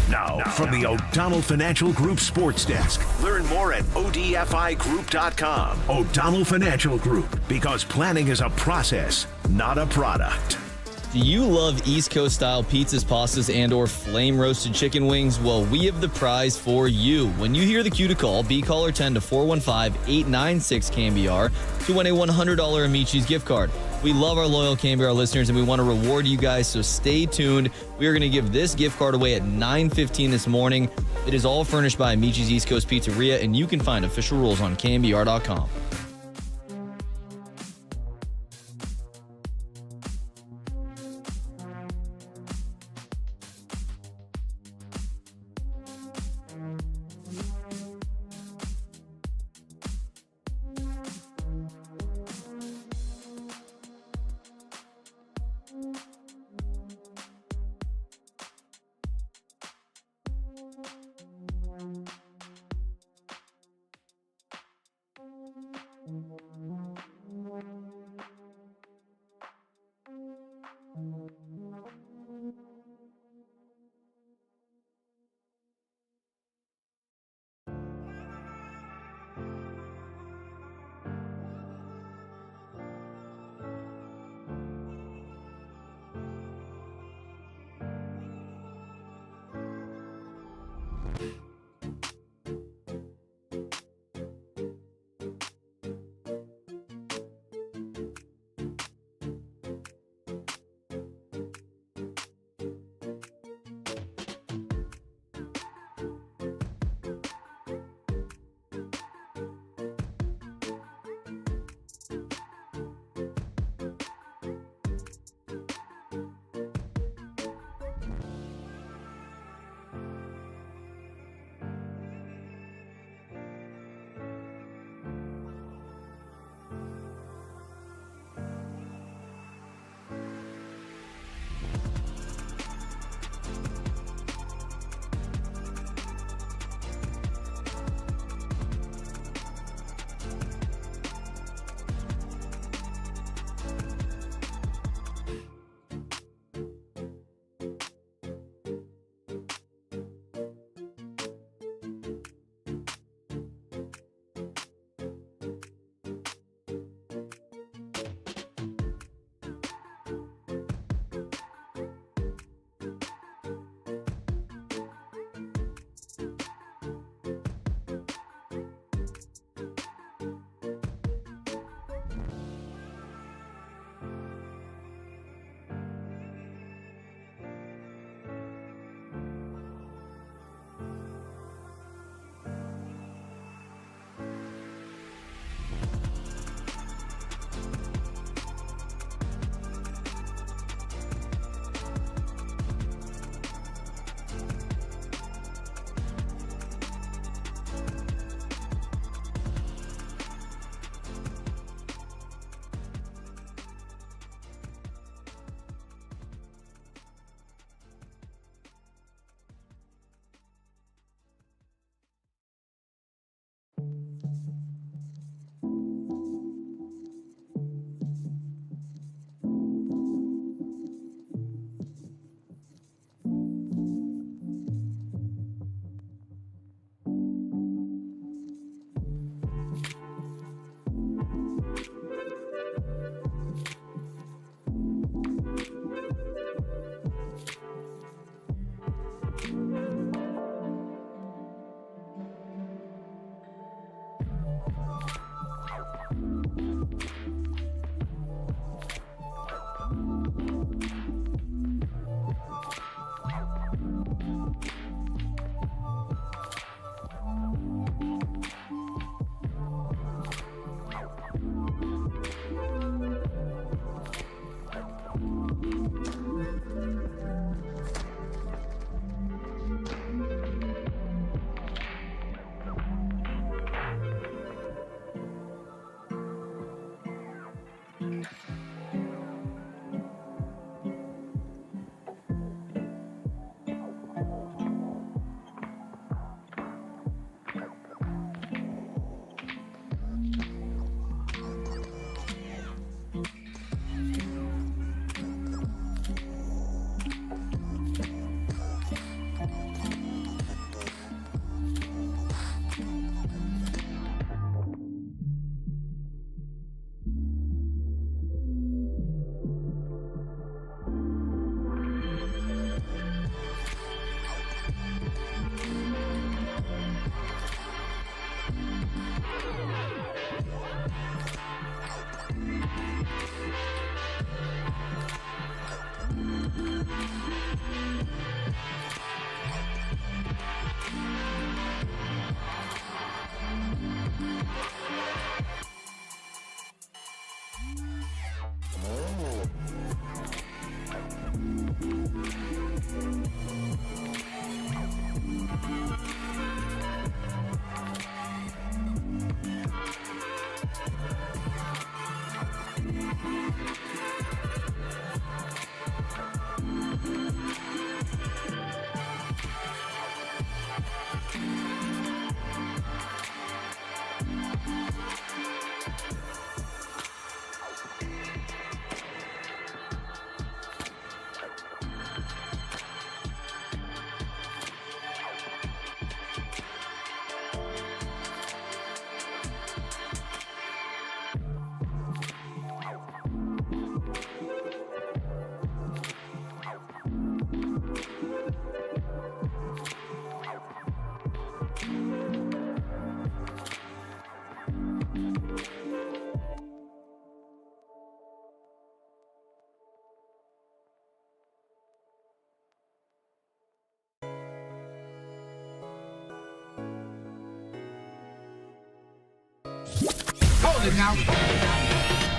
Now, from the O'Donnell Financial Group Sports Desk. Learn more at odfigroup.com. O'Donnell Financial Group, because planning is a process, not a product. Do you love East Coast style pizzas, pastas, and or flame roasted chicken wings? Well, we have the prize for you. When you hear the cue to call, be caller 10 to 415-896-KNBR to win a $100 Amici's gift card. We love our loyal KNBR listeners, and we want to reward you guys, so stay tuned. We are going to give this gift card away at 9:15 this morning. It is all furnished by Amici's East Coast Pizzeria, and you can find official rules on KNBR.com.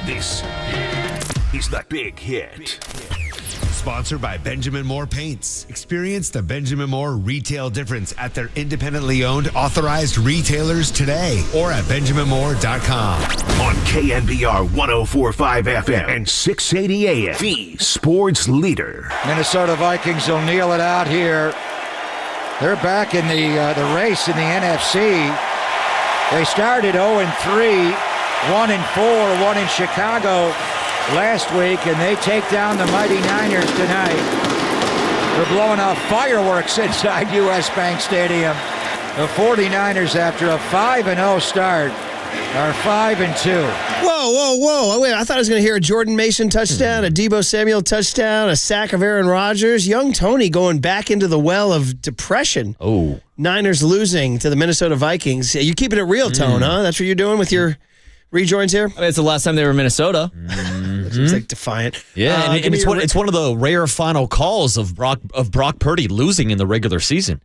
This is The Big Hit. Sponsored by Benjamin Moore Paints. Experience the Benjamin Moore retail difference at their independently owned authorized retailers today or at benjaminmoore.com. On KNBR 104.5 FM and 680 AM, the sports leader. Minnesota Vikings will kneel it out here. They're back in the race in the NFC. They started 0-3, 1-4, won in Chicago last week, and they take down the mighty Niners tonight. They're blowing off fireworks inside U.S. Bank Stadium. The 49ers, after a 5-0 start, are 5-2. Whoa. Wait, I thought I was going to hear a Jordan Mason touchdown, a Deebo Samuel touchdown, a sack of Aaron Rodgers. Young Tony going back into the well of depression. Oh. Niners losing to the Minnesota Vikings. You're keeping it real, Tone, huh? That's what you're doing with your rejoins here? I mean, it's the last time they were in Minnesota. It's like defiant. Yeah, and it's one of the rare final calls of Brock Purdy losing in the regular season.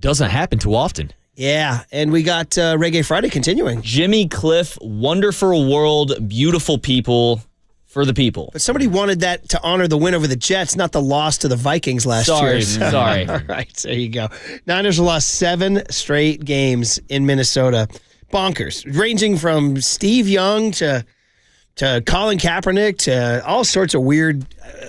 Doesn't happen too often. Yeah, and we got Reggae Friday continuing. Jimmy Cliff, wonderful world, beautiful people for the people. But somebody wanted that to honor the win over the Jets, not the loss to the Vikings last year. Sorry. All right, there you go. Niners lost 7 straight games in Minnesota. Bonkers, ranging from Steve Young to Colin Kaepernick to all sorts of weird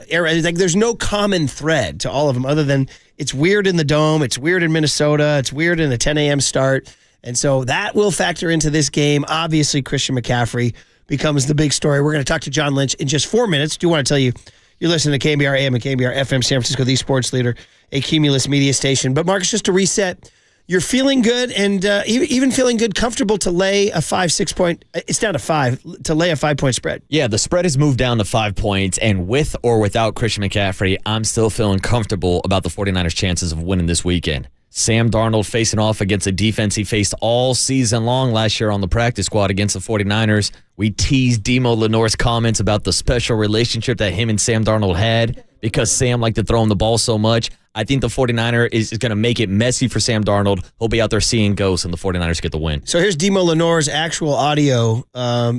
areas. Like, there's no common thread to all of them other than it's weird in the Dome, it's weird in Minnesota, it's weird in the 10 a.m. start. And so that will factor into this game. Obviously, Christian McCaffrey becomes the big story. We're going to talk to John Lynch in just 4 minutes. Do want to tell you, you're listening to KNBR AM and KNBR FM San Francisco, the sports leader, a Cumulus media station. But Marcus, just to reset, you're feeling good and even feeling good, comfortable to lay a 5-6 point. It's down to 5 to lay a 5-point spread. Yeah, the spread has moved down to 5 points, and with or without Christian McCaffrey, I'm still feeling comfortable about the 49ers' chances of winning this weekend. Sam Darnold facing off against a defense he faced all season long last year on the practice squad against the 49ers. We teased Demo Lenore's comments about the special relationship that him and Sam Darnold had because Sam liked to throw him the ball so much. I think the 49er is going to make it messy for Sam Darnold. He'll be out there seeing ghosts, and the 49ers get the win. So here's Demo Lenore's actual audio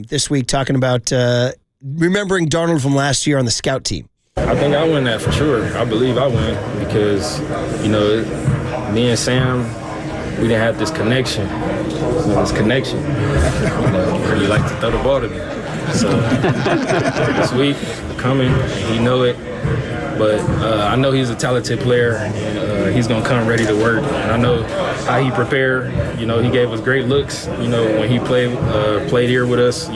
this week talking about remembering Darnold from last year on the scout team. I think I win that for sure. I believe I win because, me and Sam, we didn't have this connection. He liked to throw the ball to me. So this week, coming, he know it. But I know he's a talented player, and he's going to come ready to work. And I know how he prepared. He gave us great looks, when he played here with us,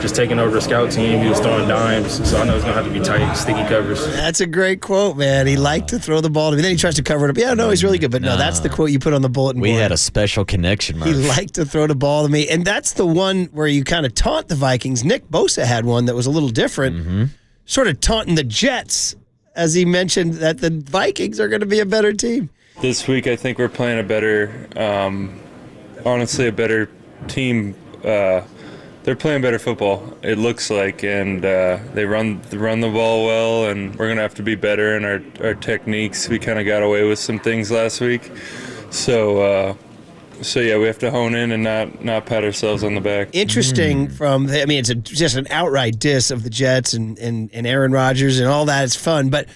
just taking over the scout team. He was throwing dimes. So I know it's going to have to be tight, sticky covers. That's a great quote, man. He liked to throw the ball to me. Then he tries to cover it up. Yeah, no, he's really good. But no, that's the quote you put on the bulletin board. We had a special connection, Murph. He liked to throw the ball to me. And that's the one where you kind of taunt the Vikings. Nick Bosa had one that was a little different, sort of taunting the Jets, as he mentioned that the Vikings are going to be a better team. This week, I think we're playing a better team. They're playing better football, it looks like, and they run the ball well, and we're going to have to be better in our techniques. We kind of got away with some things last week. So yeah, we have to hone in and not pat ourselves on the back. Interesting it's just an outright diss of the Jets and Aaron Rodgers and all that. It's fun, but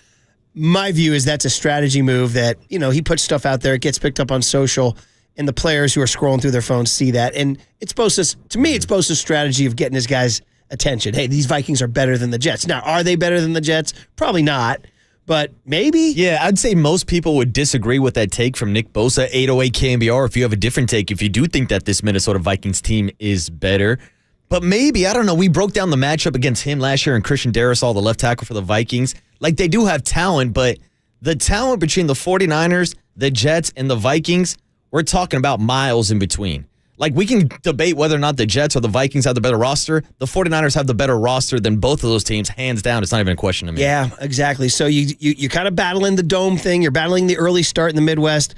my view is that's a strategy move that, he puts stuff out there, it gets picked up on social, and the players who are scrolling through their phones see that. And it's Bosa's strategy of getting his guys' attention. Hey, these Vikings are better than the Jets. Now, are they better than the Jets? Probably not. But maybe. Yeah, I'd say most people would disagree with that take from Nick Bosa, 808 KNBR, if you have a different take, if you do think that this Minnesota Vikings team is better. But maybe, I don't know, we broke down the matchup against him last year and Christian Darrisaw, the left tackle for the Vikings. Like, they do have talent, but the talent between the 49ers, the Jets, and the Vikings, we're talking about miles in between. Like, we can debate whether or not the Jets or the Vikings have the better roster. The 49ers have the better roster than both of those teams, hands down. It's not even a question to me. Yeah, exactly. So you're kind of battling the dome thing. You're battling the early start in the Midwest.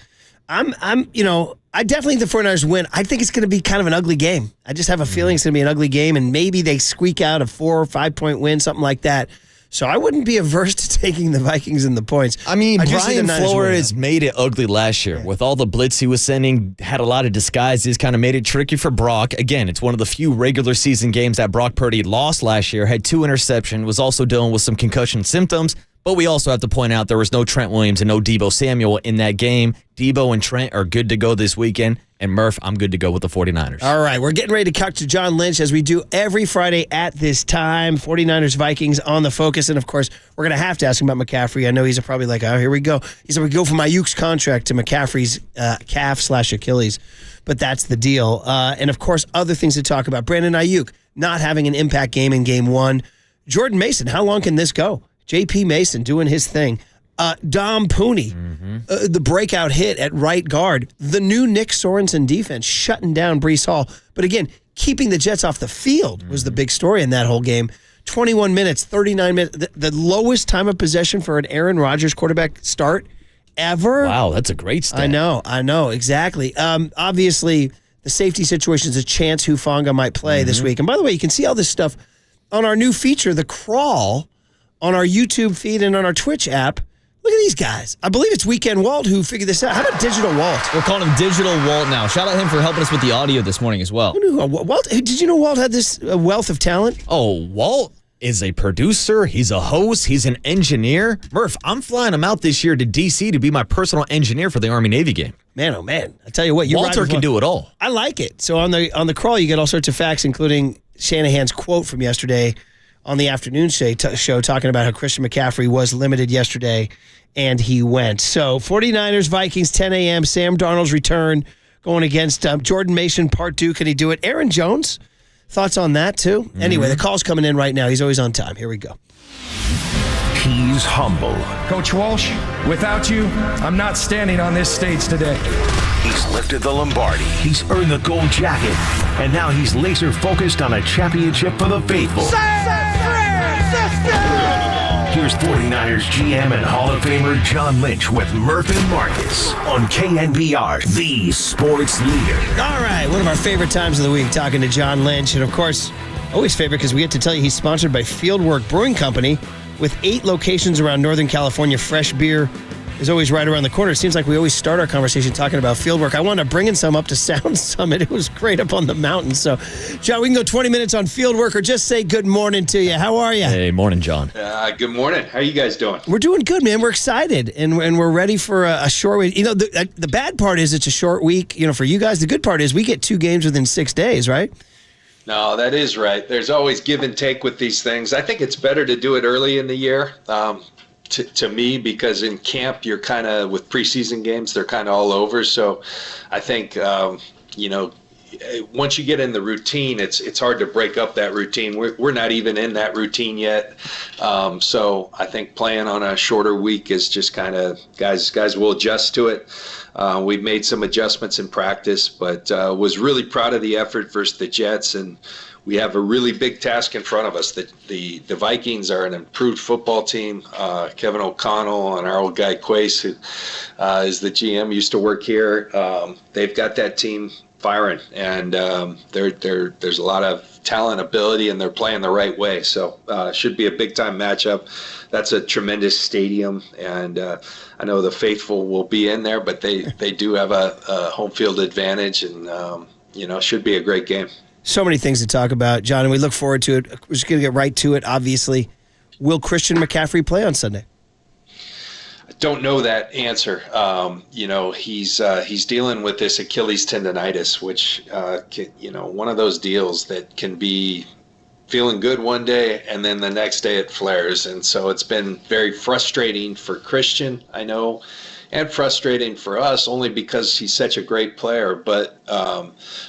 I definitely think the 49ers win. I think it's going to be kind of an ugly game. I just have a feeling it's going to be an ugly game, and maybe they squeak out a 4 or 5 point win, something like that. So I wouldn't be averse to taking the Vikings in the points. I mean, do see the Brian Niners Flores winning. made it ugly last year with all the blitz he was sending, had a lot of disguises, kind of made it tricky for Brock. Again, it's one of the few regular season games that Brock Purdy lost last year, had 2 interceptions, was also dealing with some concussion symptoms. But we also have to point out there was no Trent Williams and no Deebo Samuel in that game. Deebo and Trent are good to go this weekend. And Murph, I'm good to go with the 49ers. All right, we're getting ready to talk to John Lynch as we do every Friday at this time. 49ers, Vikings on the focus. And, of course, we're going to have to ask him about McCaffrey. I know he's probably like, oh, here we go. He said we go from Ayuk's contract to McCaffrey's calf/Achilles. But that's the deal. And, of course, other things to talk about. Brandon Ayuk not having an impact game in game 1. Jordan Mason, how long can this go? J.P. Mason doing his thing. Dom Pooney, the breakout hit at right guard. The new Nick Sorensen defense shutting down Breece Hall. But again, keeping the Jets off the field was the big story in that whole game. 21 minutes, 39 minutes, the lowest time of possession for an Aaron Rodgers quarterback start ever. Wow, that's a great stat. I know, exactly. Obviously, the safety situation is a chance Hufanga might play this week. And by the way, you can see all this stuff on our new feature, The Crawl, on our YouTube feed and on our Twitch app. Look at these guys. I believe it's Weekend Walt who figured this out. How about Digital Walt? We're calling him Digital Walt now. Shout out him for helping us with the audio this morning as well. Who knew Walt? Did you know Walt had this wealth of talent? Oh, Walt is a producer. He's a host. He's an engineer. Murph, I'm flying him out this year to D.C. to be my personal engineer for the Army-Navy game. Man, oh man. I tell you what. Walter can do it all. I like it. So on the Crawl, you get all sorts of facts, including Shanahan's quote from yesterday on the afternoon show talking about how Christian McCaffrey was limited yesterday, and he went. So 49ers, Vikings, 10 a.m., Sam Darnold's return going against Jordan Mason, part 2. Can he do it? Aaron Jones, thoughts on that too? Anyway, the call's coming in right now. He's always on time. Here we go. He's humble. Coach Walsh, without you, I'm not standing on this stage today. He's lifted the Lombardi. He's earned the gold jacket. And now he's laser focused on a championship for the faithful. Here's 49ers GM and Hall of Famer John Lynch with Murph and Marcus on KNBR, the sports leader. All right, one of our favorite times of the week, talking to John Lynch. And, of course, always favorite because we get to tell you he's sponsored by Fieldwork Brewing Company with 8 locations around Northern California. Fresh beer is always right around the corner. It seems like we always start our conversation talking about Fieldwork. I wound up bringing some up to Sound Summit. It was great up on the mountain. So, John, we can go 20 minutes on Fieldwork or just say good morning to you. How are you? Hey, morning, John. Good morning. How you guys doing? We're doing good, man. We're excited, and we're ready for a short week. You know, the bad part is it's a short week, you know, for you guys. The good part is we get 2 games within 6 days, right? No, that is right. There's always give and take with these things. I think it's better to do it early in the year. To me, because in camp you're kind of with preseason games, they're kind of all over. So I think once you get in the routine, it's hard to break up that routine. We're not even in that routine yet. So I think playing on a shorter week is just kind of guys will adjust to it. We've made some adjustments in practice, but was really proud of the effort versus the Jets, and we have a really big task in front of us. The Vikings are an improved football team. Kevin O'Connell and our old guy Quace, who is the GM, used to work here. They've got that team firing, and there's a lot of talent, ability, and they're playing the right way. So should be a big-time matchup. That's a tremendous stadium, and I know the faithful will be in there, but they do have a home field advantage, and should be a great game. So many things to talk about, John, and we look forward to it. We're just going to get right to it, obviously. Will Christian McCaffrey play on Sunday? I don't know that answer. He's dealing with this Achilles tendonitis, which, one of those deals that can be feeling good one day and then the next day it flares. And so it's been very frustrating for Christian, I know, and frustrating for us only because he's such a great player. But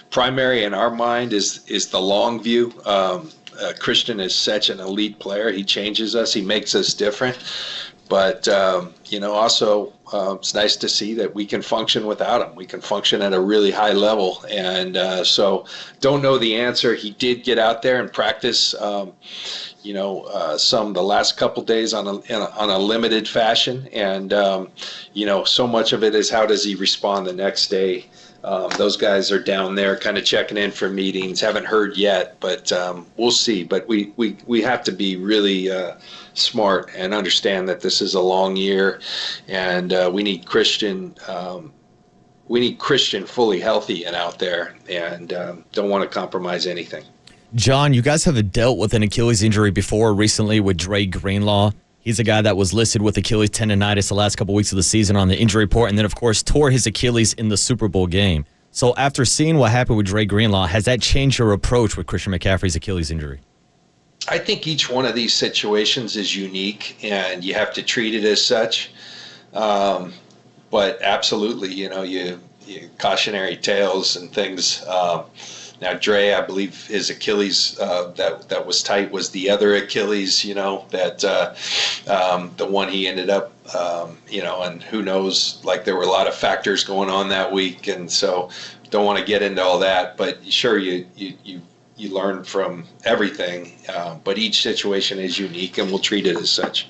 primary in our mind is the long view. Christian is such an elite player. He changes us. He makes us different. But, also it's nice to see that we can function without him. We can function at a really high level. And so don't know the answer. He did get out there and practice, some the last couple days on a limited fashion. And, so much of it is how does he respond the next day Those guys are down there kind of checking in for meetings. Haven't heard yet, but we'll see. But we have to be really smart and understand that this is a long year, and we need Christian fully healthy and out there, and don't want to compromise anything. John, you guys have dealt with an Achilles injury before recently with Dre Greenlaw. He's a guy that was listed with Achilles tendonitis the last couple weeks of the season on the injury report, and then, of course, tore his Achilles in the Super Bowl game. So after seeing what happened with Dre Greenlaw, has that changed your approach with Christian McCaffrey's Achilles injury? I think each one of these situations is unique, and you have to treat it as such. But absolutely, you cautionary tales and things. Now, Dre, I believe his Achilles that was tight was the other Achilles, the one he ended up, and who knows, like there were a lot of factors going on that week. And so don't want to get into all that, but sure, you learn from everything. But each situation is unique, and we'll treat it as such.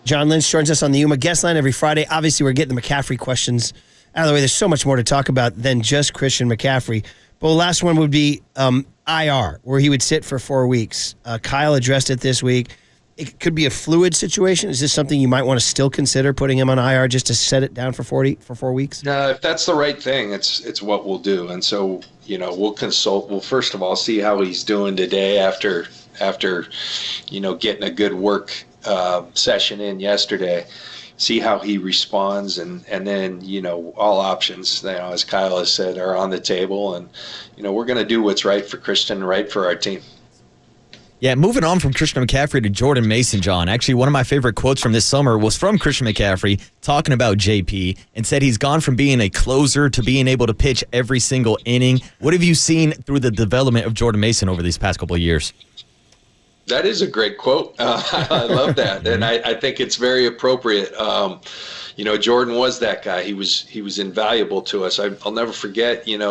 John Lynch joins us on the Yuma guest line every Friday. Obviously, we're getting the McCaffrey questions out of the way. There's so much more to talk about than just Christian McCaffrey. But the last one would be IR, where he would sit for 4 weeks. Kyle addressed it this week. It could be a fluid situation. Is this something you might want to still consider putting him on IR just to set it down for 4 weeks? No, if that's the right thing, it's what we'll do. And so, we'll consult. We'll first of all see how he's doing today after getting a good work session in yesterday. See how he responds, and then all options, as Kyle has said, are on the table, and we're going to do what's right for Christian, right for our team. Yeah, moving on from Christian McCaffrey to Jordan Mason, John. Actually, one of my favorite quotes from this summer was from Christian McCaffrey talking about JP, and said he's gone from being a closer to being able to pitch every single inning. What have you seen through the development of Jordan Mason over these past couple of years? That is a great quote. I love that, and I think it's very appropriate. Jordan was that guy. He was invaluable to us. I'll never forget. Kind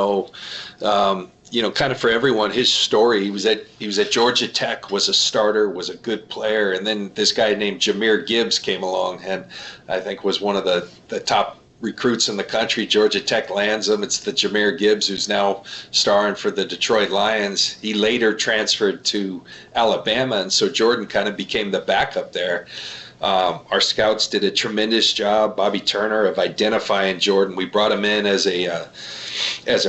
of for everyone, his story. He was at Georgia Tech, was a starter, was a good player, and then this guy named Jahmyr Gibbs came along, and I think was one of the top recruits in the country. Georgia Tech lands him. It's the Jahmyr Gibbs who's now starring for the Detroit Lions. He later transferred to Alabama, and so Jordan kind of became the backup there. Our scouts did a tremendous job, Bobby Turner, of identifying Jordan. We brought him in as a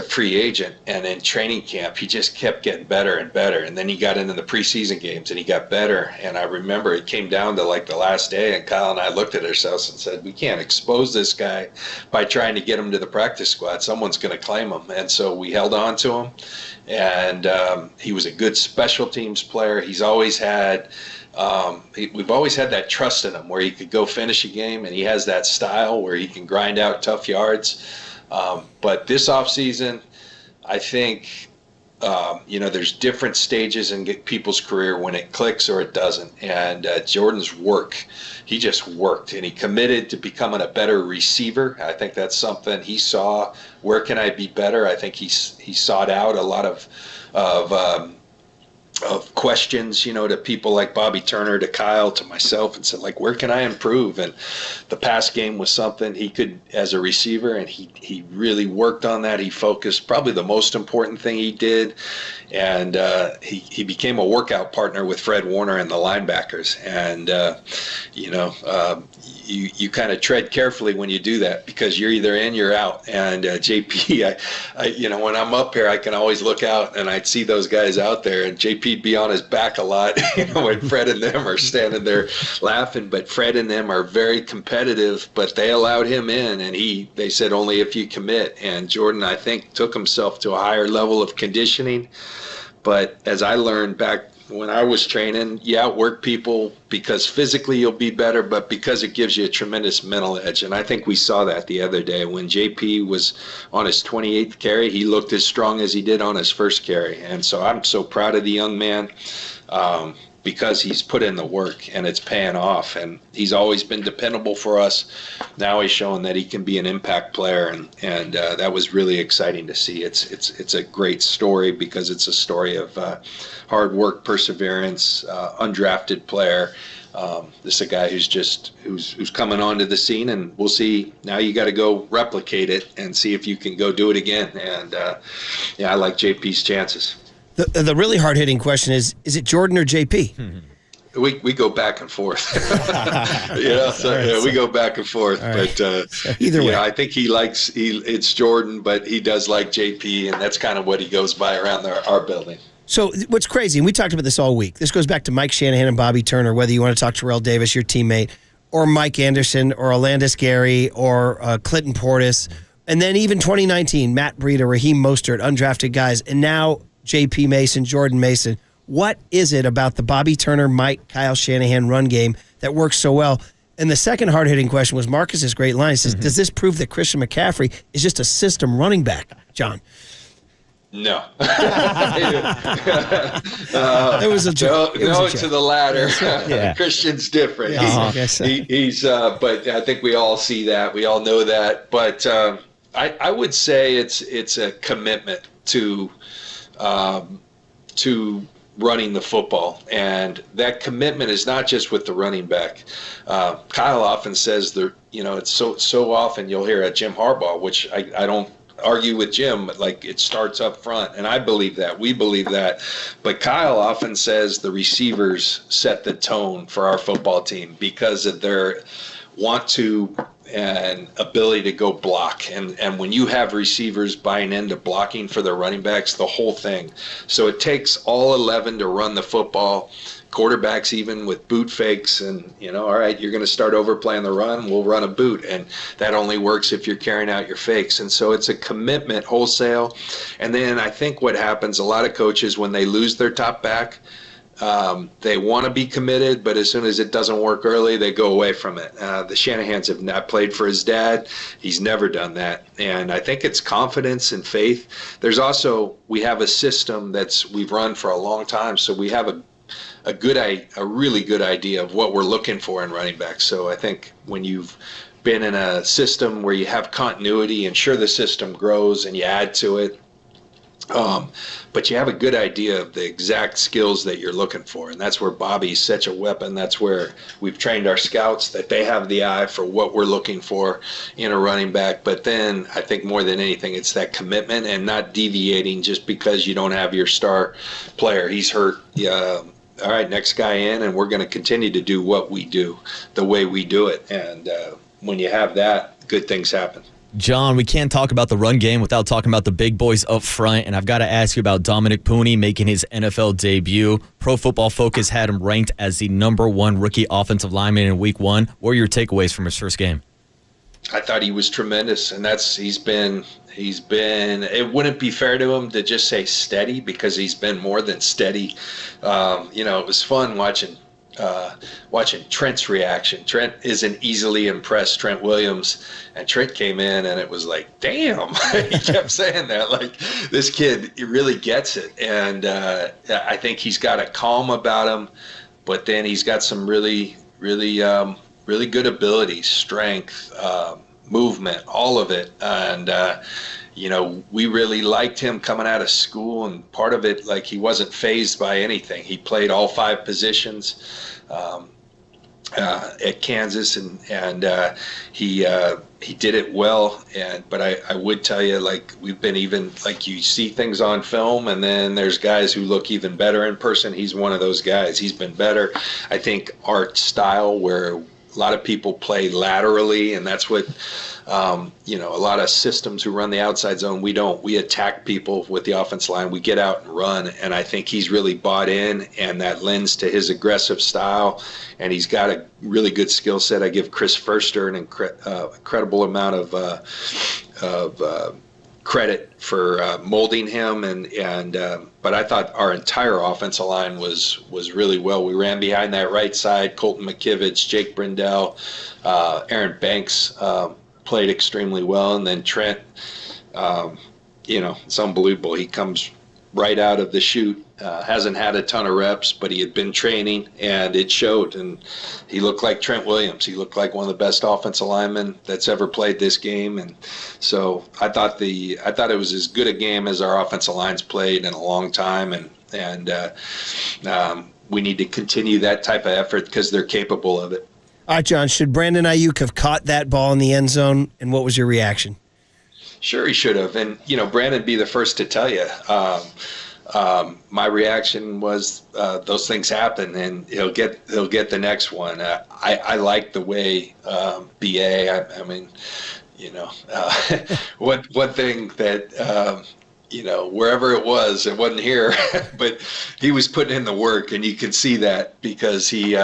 free agent, and in training camp he just kept getting better and better, and then he got into the preseason games and he got better. And I remember it came down to like the last day, and Kyle and I looked at ourselves and said, we can't expose this guy by trying to get him to the practice squad. Someone's going to claim him. And so we held on to him, and he was a good special teams player. He's always had we've always had that trust in him where he could go finish a game, and he has that style where he can grind out tough yards. But this offseason, I think, there's different stages in people's career when it clicks or it doesn't. And Jordan's work, he just worked, and he committed to becoming a better receiver. I think that's something he saw. Where can I be better? I think he sought out a lot of questions, to people like Bobby Turner, to Kyle, to myself, and said, where can I improve? And the pass game was something he could as a receiver, and he really worked on that. He focused, probably the most important thing he did, and he became a workout partner with Fred Warner and the linebackers. And you kind of tread carefully when you do that, because you're either in, you're out. And JP, I when I'm up here, I can always look out and I'd see those guys out there, and JP'd be on his back a lot, when Fred and them are standing there laughing. But Fred and them are very competitive, but they allowed him in, and they said only if you commit. And Jordan, I think, took himself to a higher level of conditioning. But as I learned back when I was training, you outwork people because physically you'll be better, but because it gives you a tremendous mental edge. And I think we saw that the other day when JP was on his 28th carry. He looked as strong as he did on his first carry. And so I'm so proud of the young man, because he's put in the work and it's paying off. And he's always been dependable for us. Now he's showing that he can be an impact player, and that was really exciting to see. It's a great story because it's a story of hard work, perseverance, undrafted player, This is a guy who's coming onto the scene, and we'll see. Now you got to go replicate it and see if you can go do it again. And I like JP's chances. The really hard hitting question is it Jordan or JP? We go back and forth. We go back and forth. Right. But either way, I think it's Jordan, but he does like JP, and that's kind of what he goes by around our building. So what's crazy, and we talked about this all week, this goes back to Mike Shanahan and Bobby Turner, whether you want to talk Terrell Davis, your teammate, or Mike Anderson, or Alandis Gary, or Clinton Portis, and then even 2019, Matt Breida, Raheem Mostert, undrafted guys, and now JP Mason, Jordan Mason. What is it about the Bobby Turner, Mike, Kyle Shanahan run game that works so well? And the second hard-hitting question was Marcus's great line. He says, does this prove that Christian McCaffrey is just a system running back, John? No. There was a joke. No, to the latter. Yeah. Christian's different. Uh-huh. He's but I think we all see that. We all know that. But I would say it's a commitment to running the football, and that commitment is not just with the running back. Kyle often says it's so often you'll hear a Jim Harbaugh, which I don't argue with Jim, but like it starts up front, and I believe that. We believe that. But Kyle often says the receivers set the tone for our football team because of their want to and ability to go block. And when you have receivers buying into blocking for their running backs, the whole thing. So it takes all 11 to run the football. Quarterbacks even with boot fakes and, all right, you're going to start overplaying the run, we'll run a boot. And that only works if you're carrying out your fakes. And so it's a commitment wholesale. And then I think what happens, a lot of coaches, when they lose their top back, they want to be committed, but as soon as it doesn't work early, they go away from it. The Shanahans have not played for his dad. He's never done that. And I think it's confidence and faith. There's also, we have a system we've run for a long time, so we have a really good idea of what we're looking for in running backs. So I think when you've been in a system where you have continuity, and sure, the system grows and you add to it, but you have a good idea of the exact skills that you're looking for. And that's where Bobby's such a weapon. That's where we've trained our scouts, that they have the eye for what we're looking for in a running back. But then I think more than anything, it's that commitment and not deviating just because you don't have your star player. He's hurt. All right, next guy in, and we're going to continue to do what we do, the way we do it. And when you have that, good things happen. John, we can't talk about the run game without talking about the big boys up front, and I've got to ask you about Dominic Pooney making his NFL debut. Pro Football Focus had him ranked as the #1 rookie offensive lineman in Week 1. What are your takeaways from his first game? I thought he was tremendous, and he's been. It wouldn't be fair to him to just say steady, because he's been more than steady. It was fun watching Trent's reaction. Trent isn't easily impressed, Trent Williams, and Trent came in and it was like, damn. He kept saying that, like, this kid, he really gets it. And I think he's got a calm about him, but then he's got some really, really, really good abilities, strength, movement, all of it. And we really liked him coming out of school, and part of it, like, he wasn't fazed by anything. He played all 5 positions at Kansas, and he did it well. But I would tell you, like, we've been even, like, you see things on film, and then there's guys who look even better in person. He's one of those guys. He's been better. I think our style, where a lot of people play laterally, and that's what a lot of systems who run the outside zone, we don't. We attack people with the offense line. We get out and run, and I think he's really bought in, and that lends to his aggressive style, and he's got a really good skill set. I give Chris Furster an incredible amount of credit for molding him, but I thought our entire offensive line was really well. We ran behind that right side. Colton McKivitz, Jake Brindell, Aaron Banks played extremely well, and then Trent, it's unbelievable. He comes right out of the chute, hasn't had a ton of reps, but he had been training, and it showed. And he looked like Trent Williams. He looked like one of the best offensive linemen that's ever played this game. And so I thought it was as good a game as our offensive line's played in a long time. And we need to continue that type of effort because they're capable of it. All right, John, should Brandon Ayuk have caught that ball in the end zone, and what was your reaction? Sure, he should have. And, Brandon be the first to tell you. My reaction was those things happen, and he'll get the next one. I like the way BA. One thing that wherever it wasn't here, but he was putting in the work, and you can see that because he's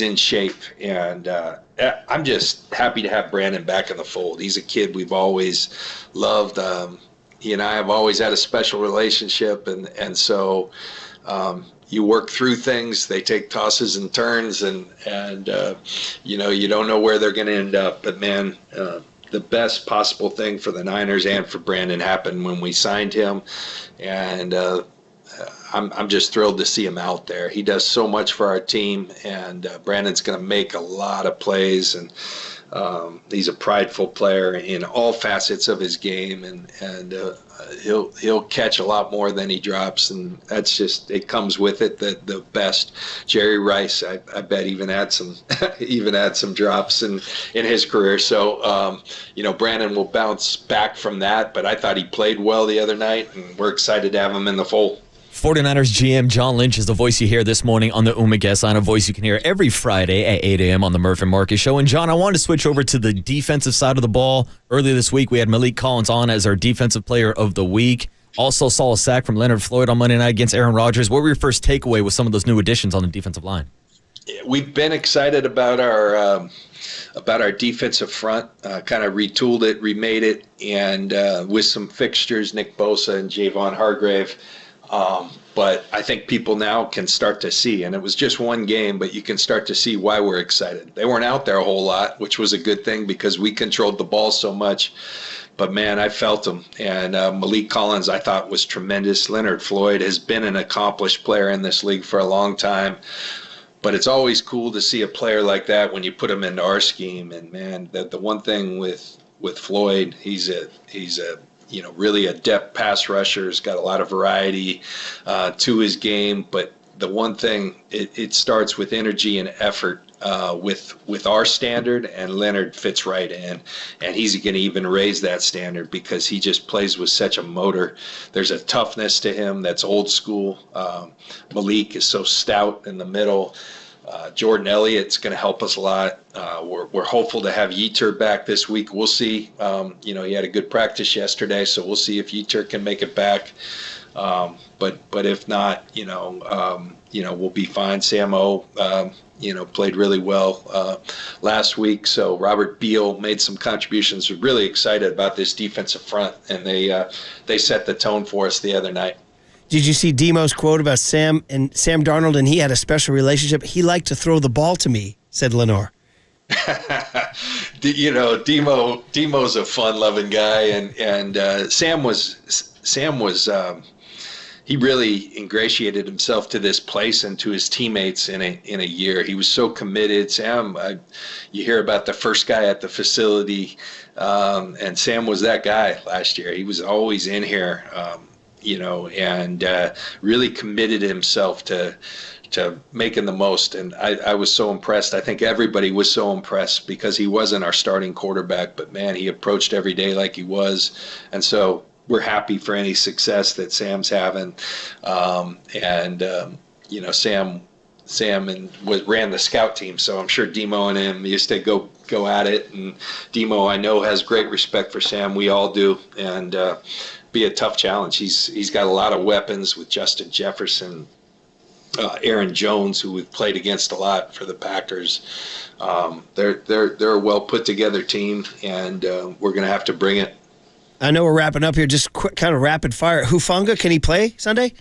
in shape, and I'm just happy to have Brandon back in the fold. He's a kid we've always loved. He and I have always had a special relationship, and so you work through things. They take tosses and turns, and you don't know where they're going to end up. But man, the best possible thing for the Niners and for Brandon happened when we signed him, and I'm just thrilled to see him out there. He does so much for our team, and Brandon's going to make a lot of plays, and he's a prideful player in all facets of his game, and he'll catch a lot more than he drops, and that's just, it comes with it. The best Jerry Rice, I bet, even had some drops in his career. So Brandon will bounce back from that, but I thought he played well the other night, and we're excited to have him in the fold. 49ers GM John Lynch is the voice you hear this morning on the Uma Guest Line, a voice you can hear every Friday at 8 a.m. on the Murph and Marcus Show. And John, I wanted to switch over to the defensive side of the ball. Earlier this week, we had Malik Collins on as our defensive player of the week. Also saw a sack from Leonard Floyd on Monday night against Aaron Rodgers. What were your first takeaway with some of those new additions on the defensive line? We've been excited about our defensive front, kind of retooled it, remade it, and with some fixtures, Nick Bosa and Javon Hargrave. But I think people now can start to see, and it was just one game, but you can start to see why we're excited. They weren't out there a whole lot, which was a good thing because we controlled the ball so much. But, man, I felt them. And Malik Collins, I thought, was tremendous. Leonard Floyd has been an accomplished player in this league for a long time. But it's always cool to see a player like that when you put him into our scheme. And, man, the one thing with Floyd, he's a really adept pass rusher. He's got a lot of variety to his game. But the one thing, it starts with energy and effort with our standard, and Leonard fits right in. And he's going to even raise that standard because he just plays with such a motor. There's a toughness to him that's old school. Malik is so stout in the middle. Jordan Elliott's going to help us a lot. We're hopeful to have Yetur back this week. We'll see. He had a good practice yesterday, so we'll see if Yetur can make it back. But if not, we'll be fine. Sam O, played really well last week. So Robert Beal made some contributions. We're really excited about this defensive front, and they set the tone for us the other night. Did you see Demo's quote about Sam Darnold, and he had a special relationship? He liked to throw the ball to me, said Lenore. Demo's a fun-loving guy, and Sam was he really ingratiated himself to this place and to his teammates in a year. He was so committed. Sam, you hear about the first guy at the facility, and Sam was that guy last year. He was always in here. And really committed himself to making the most. And I was so impressed. I think everybody was so impressed because he wasn't our starting quarterback, but man, he approached every day like he was. And so we're happy for any success that Sam's having. Sam ran the scout team, so I'm sure Demo and him used to go at it. And Demo, I know, has great respect for Sam. We all do. And be a tough challenge. He's got a lot of weapons with Justin Jefferson, Aaron Jones, who we've played against a lot for the Packers. They're a well put together team, and we're going to have to bring it. I know we're wrapping up here. Just quick, kind of rapid fire. Hufanga, can he play Sunday?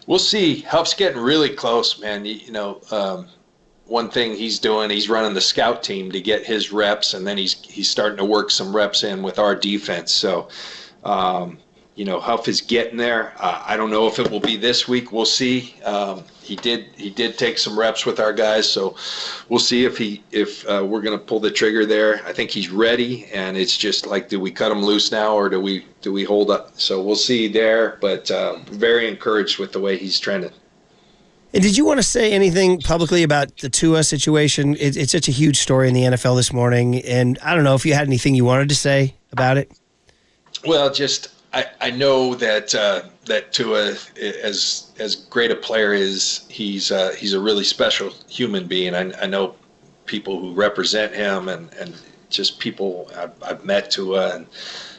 We'll see. Huff's getting really close, man. One thing he's doing, he's running the scout team to get his reps, and then he's starting to work some reps in with our defense. So. Huff is getting there. I don't know if it will be this week. We'll see. He did take some reps with our guys, so we'll see if we're going to pull the trigger there. I think he's ready, and it's just like, do we cut him loose now, or do we hold up? So we'll see there. But very encouraged with the way he's trending. And did you want to say anything publicly about the Tua situation? It's such a huge story in the NFL this morning, and I don't know if you had anything you wanted to say about it. Well, just I know that that Tua, as great a player is, he's a really special human being. I know people who represent him and just people I've met Tua, and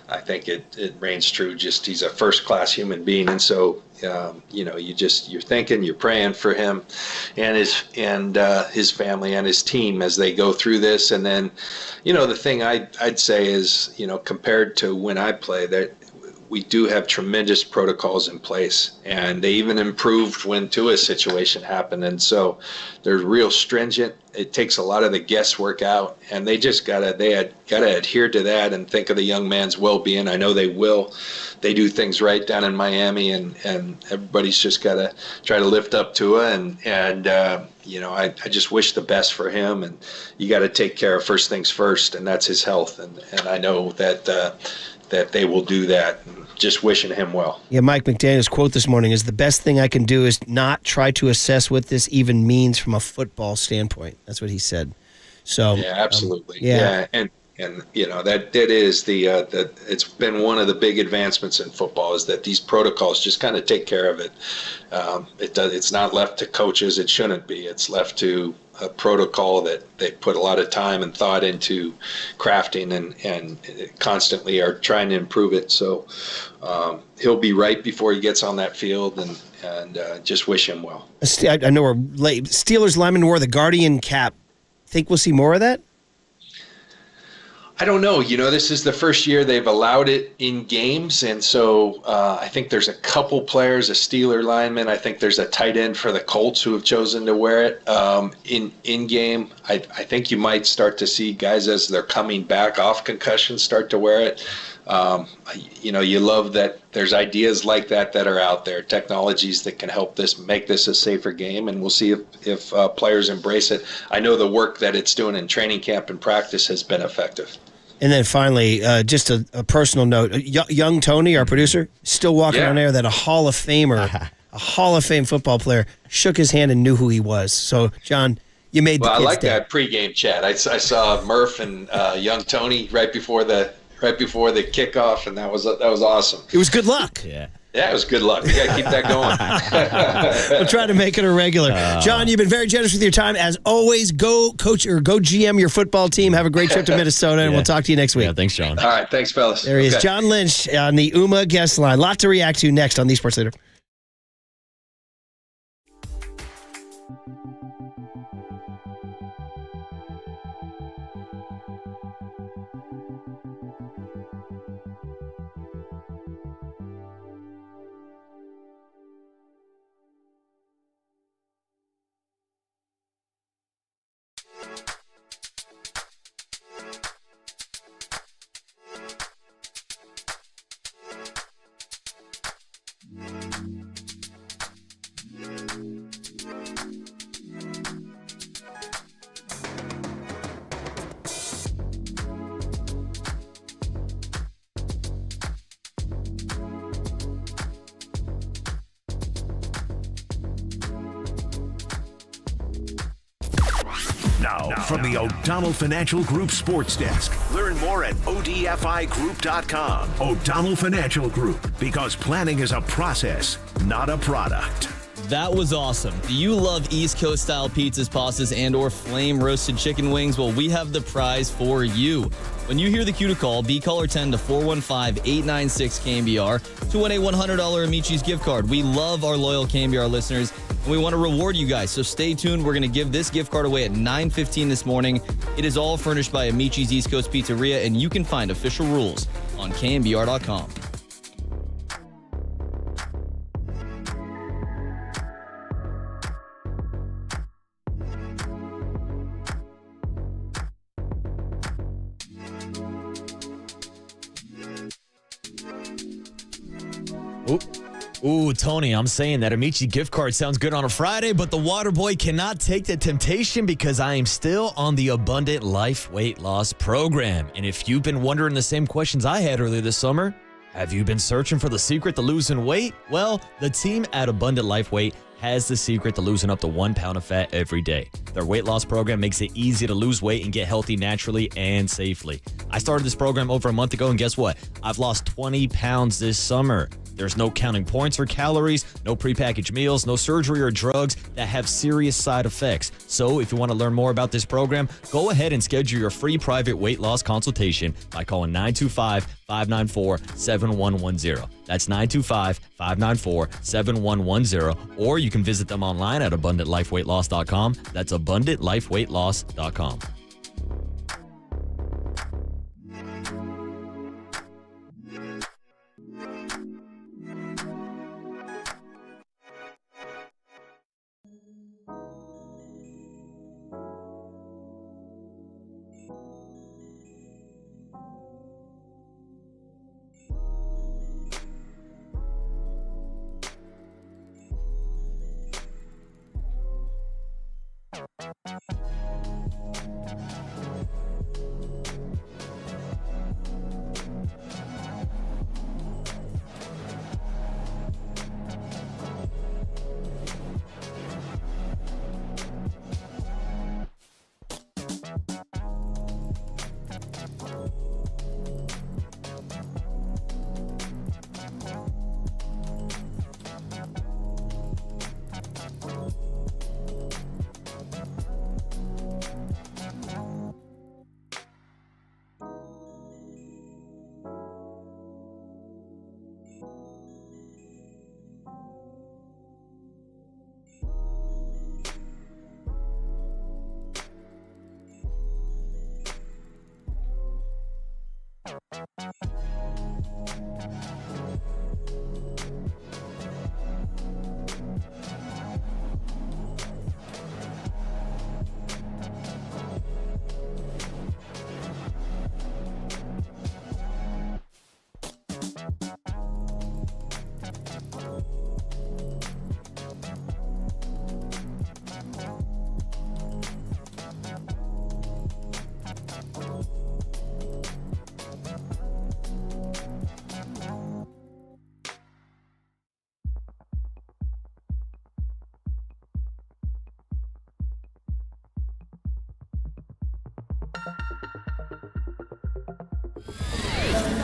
I think it reigns true. Just he's a first class human being, and so you're thinking, you're praying for him and his family and his team as they go through this. And then, the thing I'd say is, compared to when I play, that we do have tremendous protocols in place, and they even improved when Tua's situation happened. And so they're real stringent. It takes a lot of the guesswork out, and they just gotta adhere to that and think of the young man's well-being. I know they will. They do things right down in Miami, and everybody's just gotta try to lift up Tua, and I just wish the best for him. And you got to take care of first things first, and that's his health. And I know that they will do that. Just wishing him well. Yeah, Mike McDaniel's quote this morning is, the best thing I can do is not try to assess what this even means from a football standpoint. That's what he said. So yeah, absolutely. Yeah. And that is it's been one of the big advancements in football, is that these protocols just kind of take care of it. It's not left to coaches. It shouldn't be. It's left to a protocol that they put a lot of time and thought into crafting, and constantly are trying to improve it. So he'll be right before he gets on that field, and just wish him well. I know we're late. Steelers lineman wore the Guardian cap. Think we'll see more of that? I don't know. This is the first year they've allowed it in games, and so I think there's a couple players, a Steeler lineman. I think there's a tight end for the Colts who have chosen to wear it in game. I think you might start to see guys, as they're coming back off concussion, start to wear it. You love that there's ideas like that are out there, technologies that can help make this a safer game, and we'll see if players embrace it. I know the work that it's doing in training camp and practice has been effective. And then finally, just a personal note, young Tony, our producer, still walking on air, that a Hall of Famer, a Hall of Fame football player, shook his hand and knew who he was. So, John, you made the kids' I like day. that pregame chat. I saw Murph and young Tony right before the kickoff, and that was awesome. It was good luck. Yeah, it was good luck. We got to keep that going. We'll try to make it a regular. John, you've been very generous with your time. As always, go coach or go GM your football team. Have a great trip to Minnesota, and we'll talk to you next week. Yeah, thanks, John. All right, thanks, fellas. There he is, John Lynch on the UMA guest line. Lot to react to next on the Sports Leader. Now, from the O'Donnell Financial Group Sports Desk. Learn more at odfigroup.com. O'Donnell Financial Group, because planning is a process, not a product. That was awesome. Do you love East Coast style pizzas, pastas, and or flame roasted chicken wings? Well, we have the prize for you. When you hear the cue to call, be caller 10 to 415-896-KNBR to win a $100 Amici's gift card. We love our loyal KNBR listeners, and we want to reward you guys. So stay tuned. We're going to give this gift card away at 9:15 this morning. It is all furnished by Amici's East Coast Pizzeria, and you can find official rules on KNBR.com. Ooh, Tony, I'm saying that Amici gift card sounds good on a Friday, but the water boy cannot take the temptation because I am still on the Abundant Life Weight Loss Program. And if you've been wondering the same questions I had earlier this summer, have you been searching for the secret to losing weight? Well, the team at Abundant Life Weight has the secret to losing up to 1 pound of fat every day. Their weight loss program makes it easy to lose weight and get healthy naturally and safely. I started this program over a month ago, and guess what? I've lost 20 pounds this summer. There's no counting points or calories, no prepackaged meals, no surgery or drugs that have serious side effects. So if you want to learn more about this program, go ahead and schedule your free private weight loss consultation by calling 925-594-7110. That's 925-594-7110. Or you can visit them online at abundantlifeweightloss.com. That's abundantlifeweightloss.com.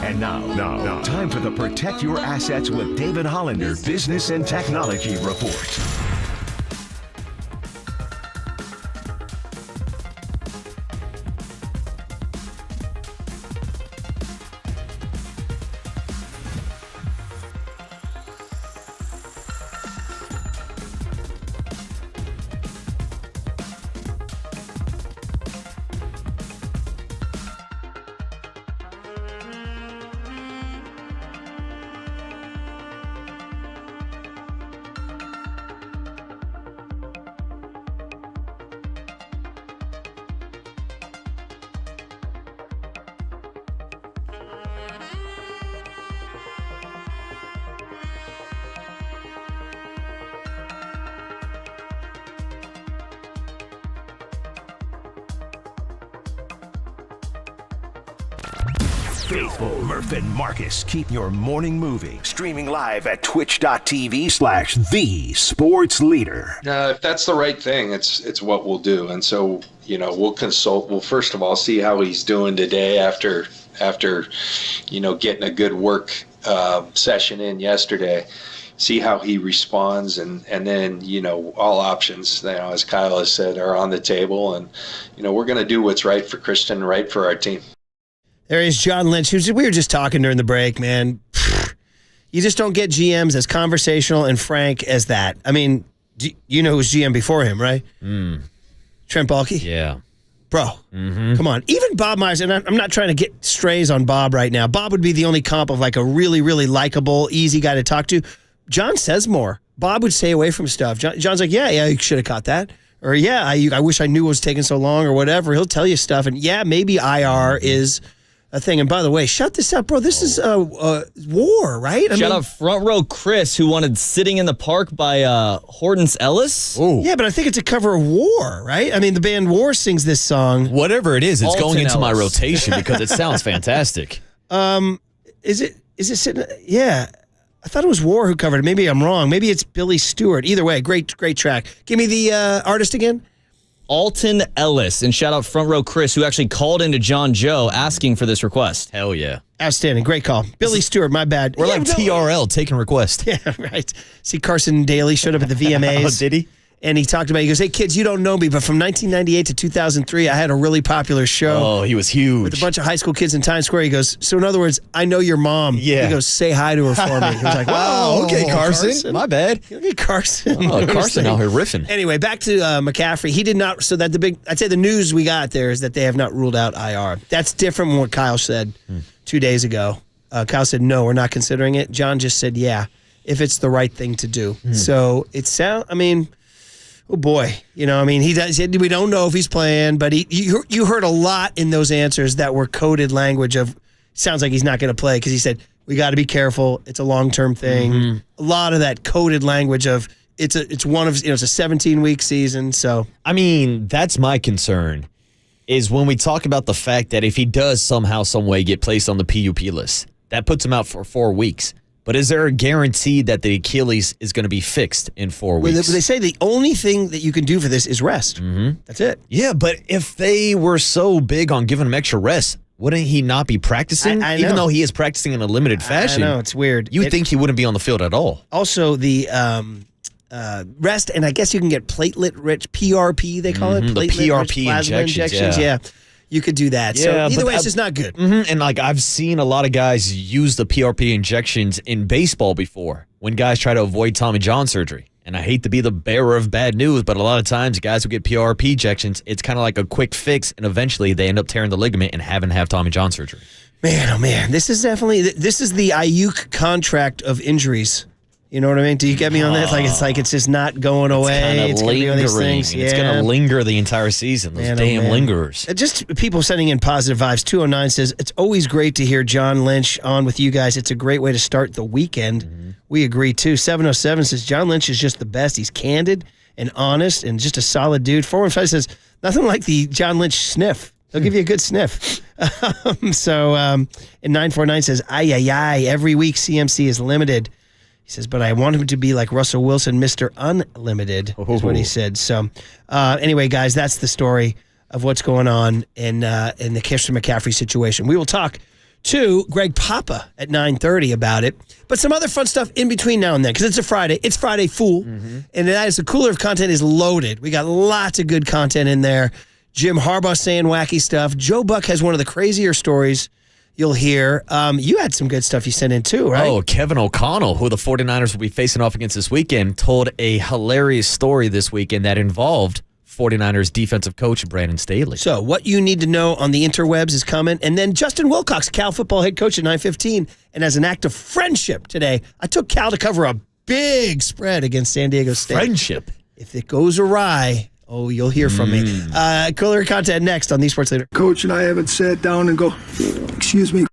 And now, time for the Protect Your Assets with David Hollander Business and Technology Report. Faithful Murph and Marcus keep your morning moving. Streaming live at twitch.tv/thesportsleader. If that's the right thing, it's what we'll do. And so, we'll consult. We'll first of all see how he's doing today after getting a good work session in yesterday. See how he responds, and then all options, as Kyle has said, are on the table, and we're going to do what's right for Christian, right for our team. There is John Lynch. We were just talking during the break, man. You just don't get GMs as conversational and frank as that. I mean, you know who's GM before him, right? Trent Baalke? Yeah. Bro, come on. Even Bob Myers, and I'm not trying to get strays on Bob right now. Bob would be the only comp of like a really, really likable, easy guy to talk to. John says more. Bob would stay away from stuff. John's like, yeah, you should have caught that. Or, yeah, I wish I knew it was taking so long or whatever. He'll tell you stuff. And, yeah, maybe IR is a thing. And by the way, shut this up, bro. This is war, right? Shout out Front Row Chris, who wanted Sitting in the Park by Hortense Ellis. Ooh. Yeah, but I think it's a cover of War, right? I mean, the band War sings this song. Whatever it is, it's going into my rotation because it sounds fantastic. Is it sitting? Yeah. I thought it was War who covered it. Maybe I'm wrong. Maybe it's Billy Stewart. Either way, great track. Give me the artist again. Alton Ellis. And shout out Front Row Chris, who actually called into John Joe asking for this request. Hell yeah. Outstanding. Great call. Billy Stewart, my bad. We're like TRL taking requests. Yeah, right. See, Carson Daly showed up at the VMAs. Oh, did he? And he talked about, he goes, hey, kids, you don't know me, but from 1998 to 2003, I had a really popular show. Oh, he was huge. With a bunch of high school kids in Times Square. He goes, so in other words, I know your mom. Yeah. He goes, say hi to her for me. He was like, oh, okay, Carson. My bad. Okay, Carson. Oh, Carson out here riffing. Anyway, back to McCaffrey. He did not, so that I'd say the news we got there is that they have not ruled out IR. That's different from what Kyle said 2 days ago. Kyle said, no, we're not considering it. John just said, yeah, if it's the right thing to do. So oh boy, he does. We don't know if he's playing, but you heard a lot in those answers that were coded language of sounds like he's not going to play because he said we got to be careful. It's a long-term thing. A lot of that coded language of it's a 17-week season. So that's my concern is when we talk about the fact that if he does somehow, some way get placed on the PUP list, that puts him out for 4 weeks. But is there a guarantee that the Achilles is going to be fixed in 4 weeks? They say the only thing that you can do for this is rest. That's it. Yeah, but if they were so big on giving him extra rest, wouldn't he not be practicing? I know. Even though he is practicing in a limited fashion. I know, it's weird. You would think he wouldn't be on the field at all. Also, the rest, and I guess you can get platelet-rich PRP, they call it. The PRP injections, yeah. You could do that. Yeah, so either way, it's just not good. And I've seen a lot of guys use the PRP injections in baseball before when guys try to avoid Tommy John surgery. And I hate to be the bearer of bad news, but a lot of times guys who get PRP injections, it's kind of like a quick fix, and eventually they end up tearing the ligament and having to have Tommy John surgery. Man, oh man, this is the Ayuk contract of injuries. You know what I mean? Do you get me on that? It's just not going away. It's gonna be one of these lingering. things. It's going to linger the entire season. Those damn lingerers. Just people sending in positive vibes. 209 says, it's always great to hear John Lynch on with you guys. It's a great way to start the weekend. We agree, too. 707 says, John Lynch is just the best. He's candid and honest and just a solid dude. 415 says, nothing like the John Lynch sniff. He'll give you a good sniff. And 949 says, ay, every week CMC is limited. He says, but I want him to be like Russell Wilson, Mr. Unlimited, is what he said. So anyway, guys, that's the story of what's going on in the Christian McCaffrey situation. We will talk to Greg Papa at 9:30 about it, but some other fun stuff in between now and then because it's a Friday. It's Friday Fool, and that is the cooler of content is loaded. We got lots of good content in there. Jim Harbaugh saying wacky stuff. Joe Buck has one of the crazier stories you'll hear. You had some good stuff you sent in too, right? Oh, Kevin O'Connell, who the 49ers will be facing off against this weekend, told a hilarious story this weekend that involved 49ers defensive coach Brandon Staley. So what you need to know on the interwebs is coming. And then Justin Wilcox, Cal football head coach at 9:15. And as an act of friendship today, I took Cal to cover a big spread against San Diego State. Friendship. If it goes awry, you'll hear from me. Cooler content next on the Sports Leader. Coach and I haven't sat down and go, excuse me.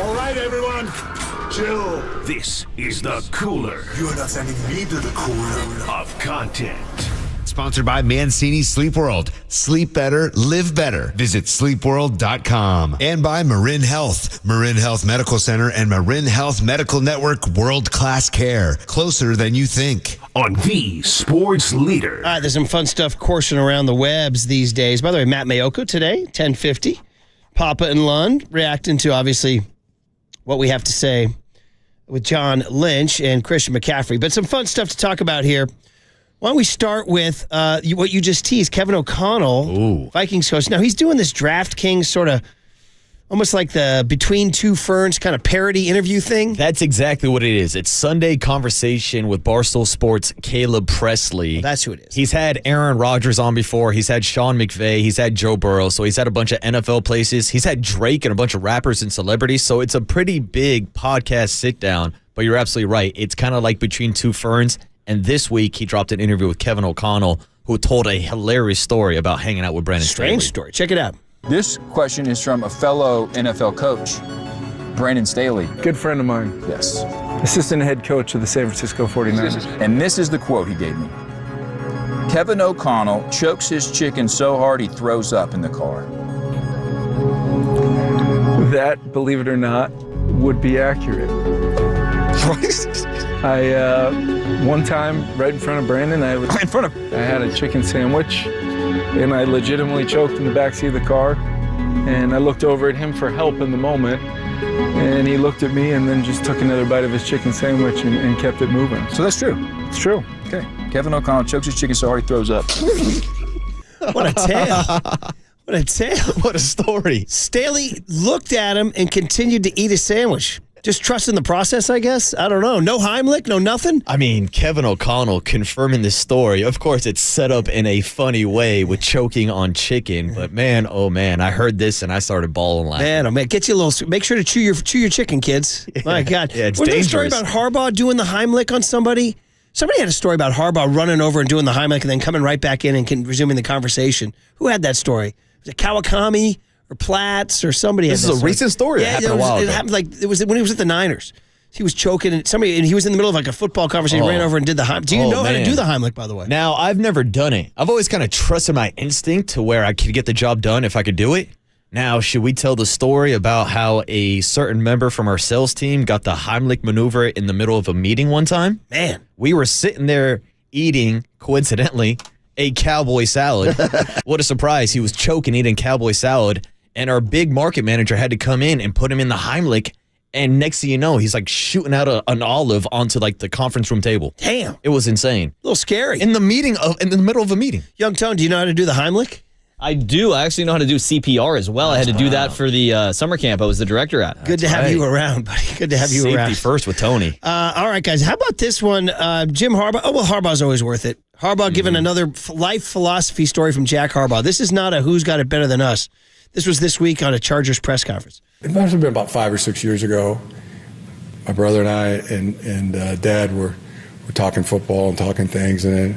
All right, everyone, chill. This is the Cooler. You're not sending me to the Cooler of content. Sponsored by Mancini Sleep World. Sleep better, live better. Visit sleepworld.com. And by Marin Health. Marin Health Medical Center and Marin Health Medical Network world-class care. Closer than you think. On the Sports Leader. All right, there's some fun stuff coursing around the webs these days. By the way, Matt Mayoko today, 10:50. Papa and Lund reacting to, obviously, what we have to say with John Lynch and Christian McCaffrey. But some fun stuff to talk about here. Why don't we start with what you just teased, Kevin O'Connell, Vikings coach. Now, he's doing this DraftKings sort of almost like the Between Two Ferns kind of parody interview thing. That's exactly what it is. It's Sunday Conversation with Barstool Sports' Caleb Presley. That's who it is. He's had Aaron Rodgers on before. He's had Sean McVay. He's had Joe Burrow. So he's had a bunch of NFL places. He's had Drake and a bunch of rappers and celebrities. So it's a pretty big podcast sit-down. But you're absolutely right. It's kind of like Between Two Ferns. And this week, he dropped an interview with Kevin O'Connell, who told a hilarious story about hanging out with Brandon Strange Staley. story. Check it out. This question is from a fellow NFL coach, Brandon Staley. Good friend of mine. Yes. Assistant head coach of the San Francisco 49ers. And this is the quote he gave me. Kevin O'Connell chokes his chicken so hard he throws up in the car. That, believe it or not, would be accurate. One time, right in front of Brandon, I had a chicken sandwich, and I legitimately choked in the backseat of the car. And I looked over at him for help in the moment, and he looked at me and then just took another bite of his chicken sandwich and kept it moving. So that's true. It's true. Okay. Kevin O'Connell chokes his chicken so hard he throws up. What a tale. What a tale. What a story. Staley looked at him and continued to eat his sandwich. Just trusting the process, I guess. I don't know. No Heimlich, no nothing. I mean, Kevin O'Connell confirming this story. Of course, it's set up in a funny way with choking on chicken. But man, oh man, I heard this and I started bawling laughing. Man, oh man, get you a little. Make sure to chew your chicken, kids. My God. Yeah, it's Wasn't there a dangerous. story about Harbaugh doing the Heimlich on somebody? Somebody had a story about Harbaugh running over and doing the Heimlich and then coming right back in and resuming the conversation. Who had that story? Was it Kawakami? Or Platts or somebody. This is a recent story. Yeah, that happened a while ago. It happened it was when he was at the Niners. He was choking and he was in the middle of like a football conversation. He ran over and did the Heimlich. Do you know how to do the Heimlich, by the way? Now, I've never done it. I've always kind of trusted my instinct to where I could get the job done if I could do it. Now, should we tell the story about how a certain member from our sales team got the Heimlich maneuver in the middle of a meeting one time? Man. We were sitting there eating, coincidentally, a cowboy salad. What a surprise. He was choking eating cowboy salad. And our big market manager had to come in and put him in the Heimlich. And next thing you know, he's like shooting out an olive onto like the conference room table. Damn. It was insane. A little scary. In the middle of a meeting. Young Tone, do you know how to do the Heimlich? I do. I actually know how to do CPR as well. I had to do that for the summer camp I was the director at. Good to have you around, buddy. Good to have you around. Safety first with Tony. All right, guys. How about this one? Jim Harbaugh. Oh, well, Harbaugh's always worth it. Harbaugh giving another life philosophy story from Jack Harbaugh. This is not a who's got it better than us. This was this week on a Chargers press conference. It must have been about 5 or 6 years ago. My brother and I and Dad were talking football and talking things, and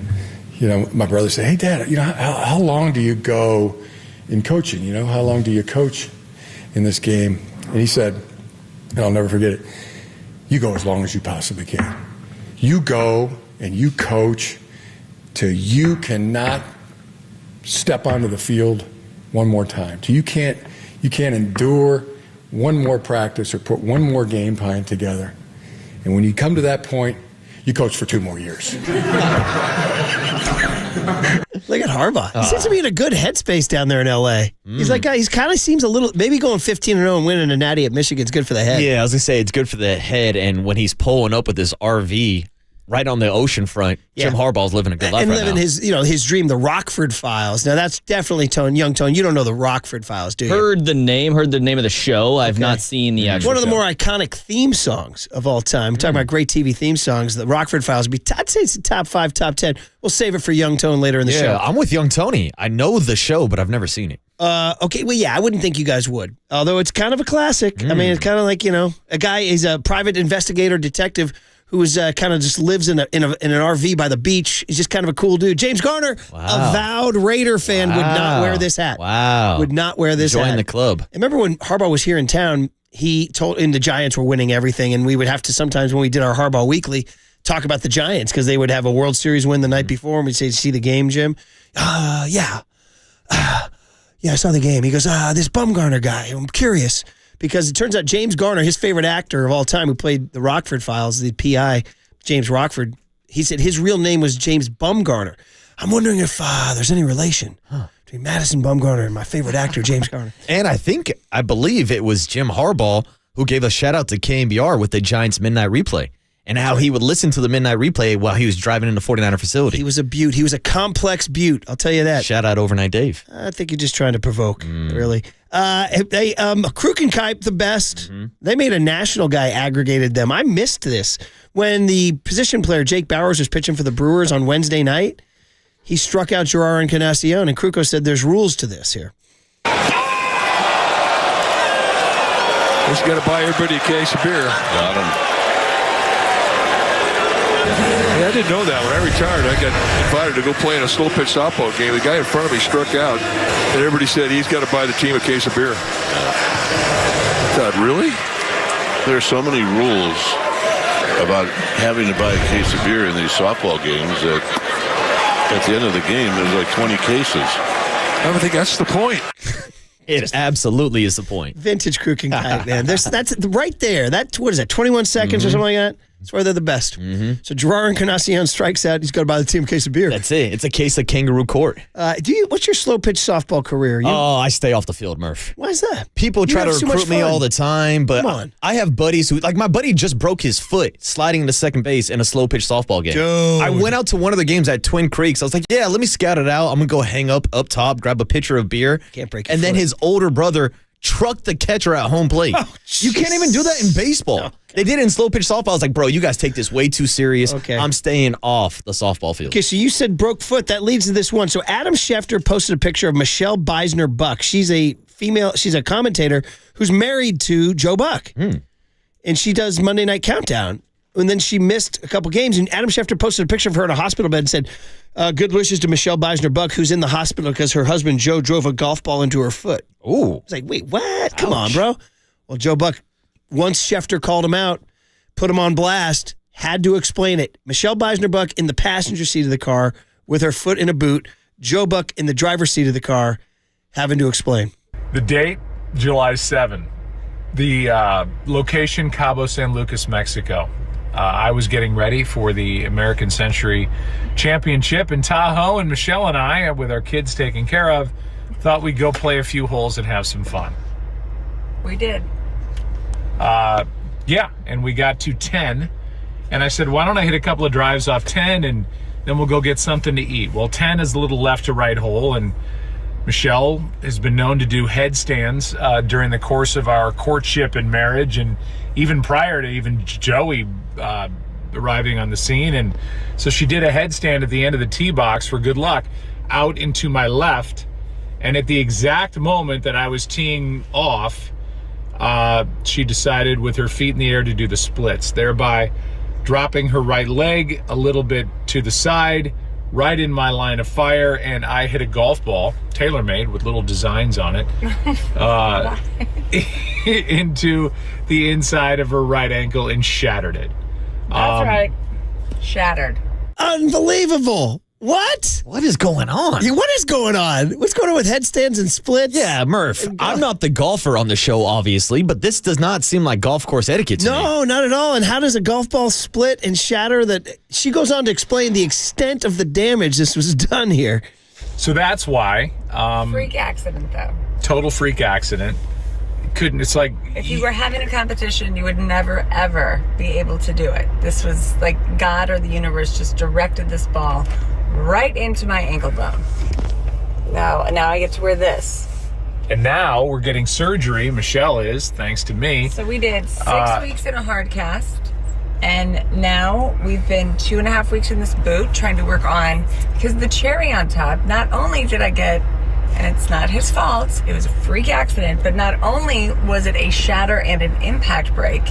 then, my brother said, "Hey, Dad, how long do you go in coaching? How long do you coach in this game?" And he said, and I'll never forget it, "You go as long as you possibly can. You go and you coach till you cannot step onto the field one more time. Till you can't endure one more practice or put one more game plan together. And when you come to that point, you coach for 2 more years." Look at Harbaugh. He seems to be in a good headspace down there in L.A. He's like, he's kind of seems a little, maybe going 15-0 and winning a natty at Michigan's good for the head. Yeah, I was going to say it's good for the head. And when he's pulling up with this RV right on the ocean front, Jim Harbaugh's living a good life and right living now. his dream, the Rockford Files. Now that's definitely Young Tone. You don't know the Rockford Files, do you? Heard the name of the show. I've not seen the actual One of the show. more iconic theme songs of all time. We're talking about great TV theme songs. The Rockford Files would be, I'd say it's the top 5, top 10. We'll save it for Young Tone later in the show. Yeah, I'm with Young Tony. I know the show, but I've never seen it. Okay, well, yeah, I wouldn't think you guys would. Although it's kind of a classic. I mean, it's kind of like, a guy is a private investigator detective who is kind of just lives in an RV by the beach. He's just kind of a cool dude. James Garner, avowed Raider fan, would not wear this hat. Wow. Would not wear this hat. Join the club. I remember when Harbaugh was here in town, and the Giants were winning everything, and we would have to sometimes when we did our Harbaugh Weekly talk about the Giants because they would have a World Series win the night before, and we'd say, see the game, Jim? Yeah, I saw the game. He goes, this Bumgarner guy, I'm curious. Because it turns out James Garner, his favorite actor of all time who played the Rockford Files, the PI, James Rockford, he said his real name was James Bumgarner. I'm wondering if there's any relation between Madison Bumgarner and my favorite actor, James Garner. And I believe it was Jim Harbaugh who gave a shout out to KNBR with the Giants Midnight Replay and how he would listen to the Midnight Replay while he was driving in the 49er facility. He was a beaut. He was a complex beaut. I'll tell you that. Shout out Overnight Dave. I think you're just trying to provoke, really. Krukow, the best. They made a national guy aggregated them. I missed this. When the position player, Jake Bowers, was pitching for the Brewers on Wednesday night, he struck out Gerard Encarnacion, and Krukow said there's rules to this here. He's got to buy everybody a case of beer. Got him. Yeah, I didn't know that. When I retired, I got invited to go play in a slow pitch softball game. The guy in front of me struck out, and everybody said he's got to buy the team a case of beer. I thought, really? There's so many rules about having to buy a case of beer in these softball games that at the end of the game, there's like 20 cases. I don't think that's the point. It absolutely is the point. Vintage Krukow, man. That's right there. What is that, 21 seconds or something like that? That's why they're the best. So Gerard Encarnacion strikes out. He's got to buy the team a case of beer. That's it. It's a case of kangaroo court. What's your slow pitch softball career? I stay off the field, Murph. Why is that? People try to recruit me all the time, but Come on. I have buddies who, like my buddy just broke his foot sliding into second base in a slow pitch softball game. Dude. I went out to one of the games at Twin Creeks. I was like, yeah, let me scout it out. I'm going to go hang up top, grab a pitcher of beer. Can't break your And then foot. his older brother trucked the catcher at home plate. You can't even do that in baseball. No. They did it in slow pitch softball. I was like, bro, you guys take this way too serious. Okay. I'm staying off the softball field. Okay, so you said broke foot. That leads to this one. So Adam Schefter posted a picture of Michelle Beisner-Buck. She's a commentator who's married to Joe Buck. And she does Monday Night Countdown. And then she missed a couple games. And Adam Schefter posted a picture of her in a hospital bed and said, good wishes to Michelle Beisner-Buck, who's in the hospital because her husband Joe drove a golf ball into her foot. Ooh. I was like, wait, what? Come on, bro. Well, Joe Buck, once Schefter called him out, put him on blast, had to explain it. Michelle Beisner-Buck in the passenger seat of the car with her foot in a boot. Joe Buck in the driver's seat of the car having to explain. The date, July 7. The location, Cabo San Lucas, Mexico. I was getting ready for the American Century Championship in Tahoe, and Michelle and I, with our kids taken care of, thought we'd go play a few holes and have some fun. We did. Yeah, and we got to 10, and I said, why don't I hit a couple of drives off 10, and then we'll go get something to eat. Well, 10 is a little left to right hole, and Michelle has been known to do headstands during the course of our courtship and marriage, and even prior to even Joey arriving on the scene. And so she did a headstand at the end of the tee box for good luck out into my left. And at the exact moment that I was teeing off, she decided with her feet in the air to do the splits, thereby dropping her right leg a little bit to the side, right in my line of fire, and I hit a golf ball, tailor-made with little designs on it, into the inside of her right ankle and shattered it. That's right. Shattered. Unbelievable. What? What is going on? Yeah, what is going on? What's going on with headstands and splits? Yeah, Murph, I'm not the golfer on the show, obviously, but this does not seem like golf course etiquette to me. No, not at all. And how does a golf ball split and shatter? That she goes on to explain the extent of the damage this was done here. So that's why. Freak accident, though. Total freak accident. It's like... If you were having a competition, you would never, ever be able to do it. This was like God or the universe just directed this ball right into my ankle bone. Now I get to wear this. And now we're getting surgery. Michelle is, thanks to me. So we did 6 weeks in a hard cast. And now we've been 2.5 weeks in this boot trying to work on, because the cherry on top, not only did I get and it's not his fault. It was a freak accident, but not only was it a shatter and an impact break,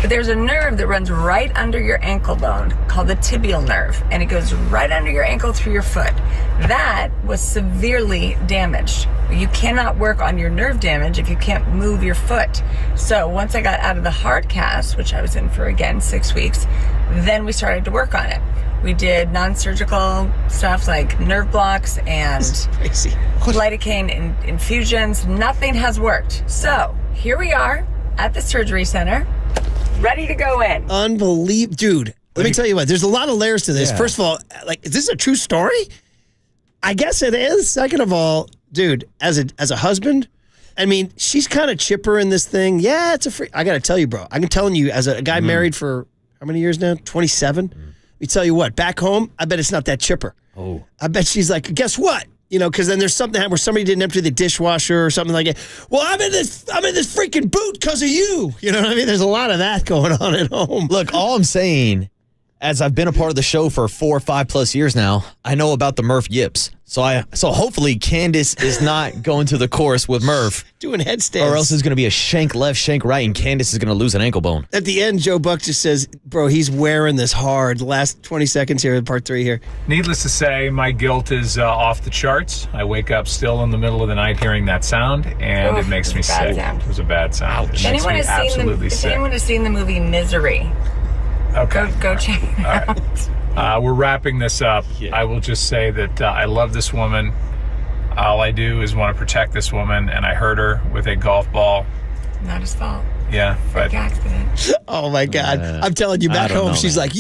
but there's a nerve that runs right under your ankle bone called the tibial nerve, and it goes right under your ankle through your foot. That was severely damaged. You cannot work on your nerve damage if you can't move your foot. So once I got out of the hard cast, which I was in for, again, 6 weeks, then we started to work on it. We did non-surgical stuff like nerve blocks and lidocaine infusions. Nothing has worked. So here we are at the surgery center, ready to go in. Unbelievable. Dude, let me tell you what. There's a lot of layers to this. Yeah. First of all, like, is this a true story? I guess it is. Second of all, dude, as a husband, I mean, she's kind of chipper in this thing. Yeah, it's a free. I got to tell you, bro. I'm telling you, as a guy married for how many years now? 27. Let me tell you what. Back home, I bet it's not that chipper. Oh, I bet she's like, guess what? You know, because then there's something where somebody didn't empty the dishwasher or something like that. Well, I'm in this freaking boot because of you. You know what I mean? There's a lot of that going on at home. Look, all I'm saying, as I've been a part of the show for 4 or 5 plus years now, I know about the Murph yips. So hopefully Candace is not going to the course with Murph. Doing headstands. Or else it's going to be a shank left, shank right, and Candace is going to lose an ankle bone. At the end, Joe Buck just says, bro, he's wearing this hard. The last 20 seconds here in part 3 here. Needless to say, my guilt is off the charts. I wake up still in the middle of the night hearing that sound, and it makes me sick. It was a bad sound. It makes me absolutely if sick. anyone has seen the movie Misery, Okay. go check it out. We're wrapping this up. I will just say that I love this woman. All I do is want to protect this woman, and I hurt her with a golf ball. Not his fault. Yeah, but accident. Oh my God! I'm telling you, back home, she's like,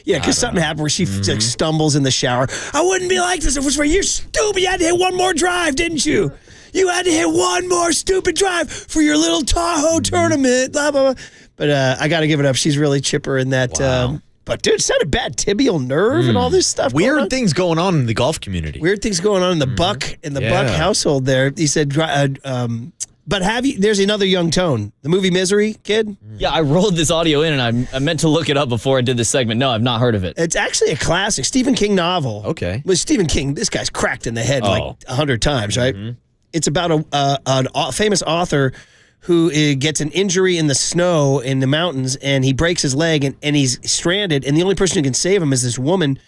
because something happened where she like stumbles in the shower. I wouldn't be like this if it was for you, stupid. You had to hit one more drive, didn't you? You had to hit one more stupid drive for your little Tahoe tournament. Blah blah blah. But I got to give it up. She's really chipper in that. Wow. But dude, it's not a bad tibial nerve and all this stuff. Weird things going on in the golf community. Weird things going on in the Buck Buck household. There, he said. But there's another young tone. The movie Misery, kid? Yeah, I rolled this audio in, and I meant to look it up before I did this segment. No, I've not heard of it. It's actually a classic Stephen King novel. Okay. With Stephen King, this guy's cracked in the head like 100 times, right? It's about a famous author who gets an injury in the snow in the mountains, and he breaks his leg, and he's stranded, and the only person who can save him is this woman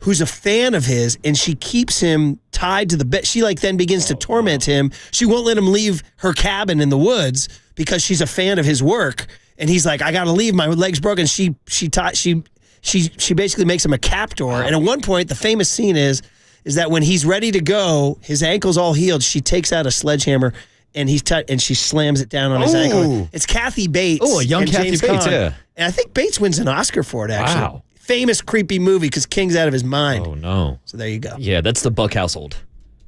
who's a fan of his, and she keeps him tied to the bed. She then begins to torment him. She won't let him leave her cabin in the woods because she's a fan of his work. And he's like, I gotta leave. My leg's broken. She basically makes him a captor. And at one point, the famous scene is that when he's ready to go, his ankle's all healed. She takes out a sledgehammer and and she slams it down on his ankle. It's Kathy Bates. Oh, a young and Kathy James Bates, Caan. yeah. And I think Bates wins an Oscar for it, actually. Wow. Famous creepy movie because King's out of his mind. Oh, no. So there you go. Yeah, that's the Buck household.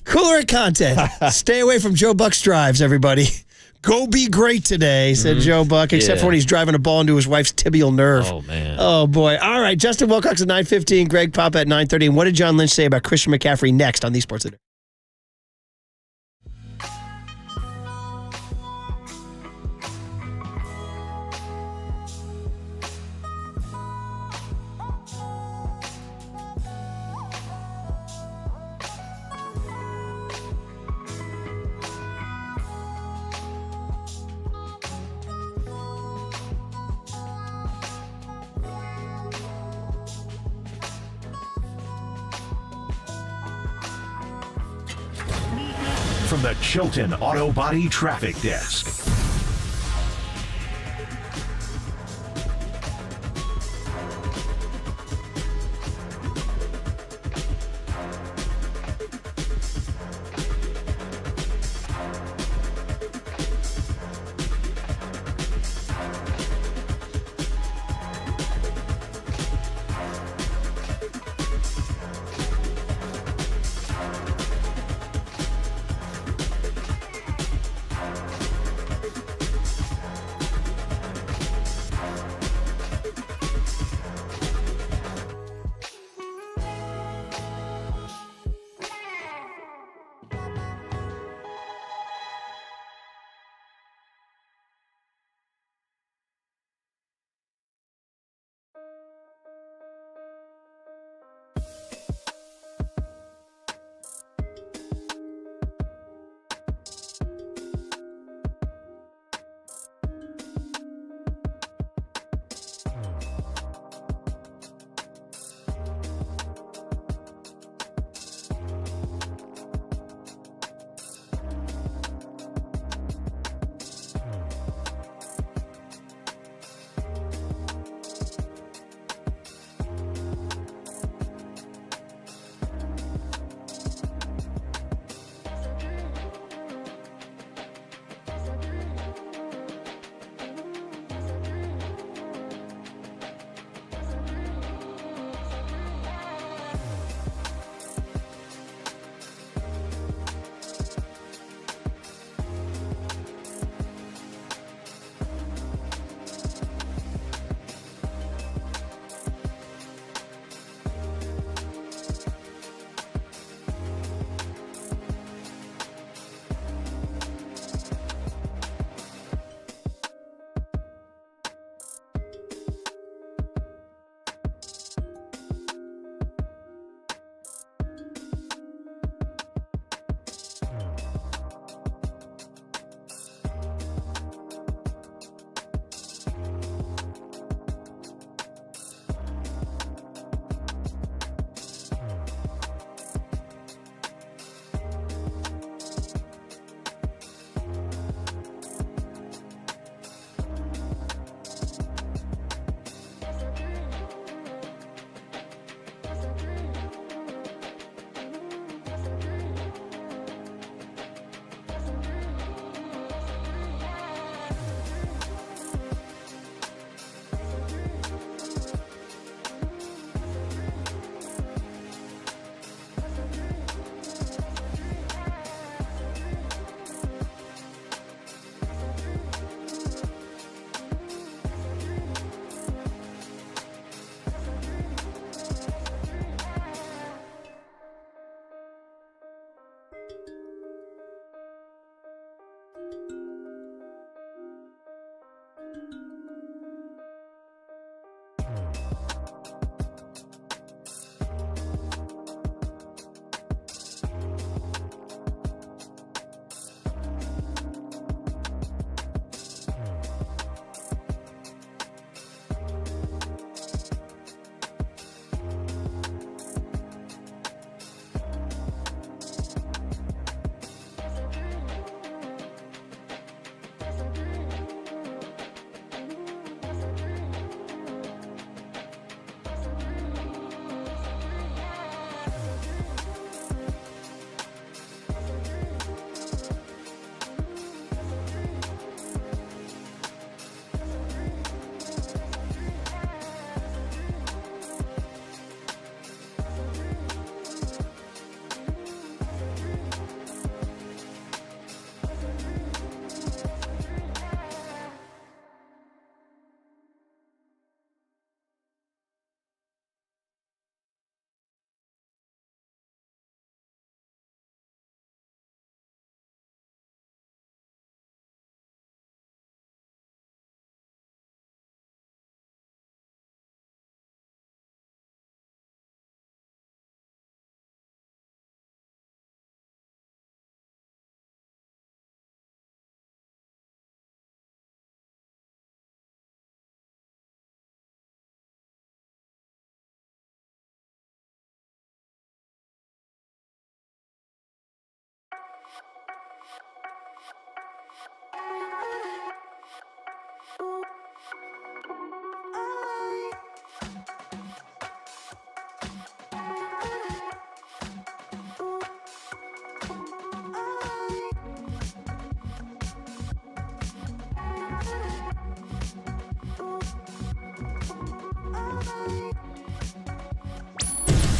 Cooler content. Stay away from Joe Buck's drives, everybody. Go be great today, said Joe Buck, except for when he's driving a ball into his wife's tibial nerve. Oh, man. Oh, boy. All right, Justin Wilcox at 9:15, Greg Pop at 9:30. And what did John Lynch say about Christian McCaffrey next on these Sports Today? From the Chilton Auto Body Traffic Desk.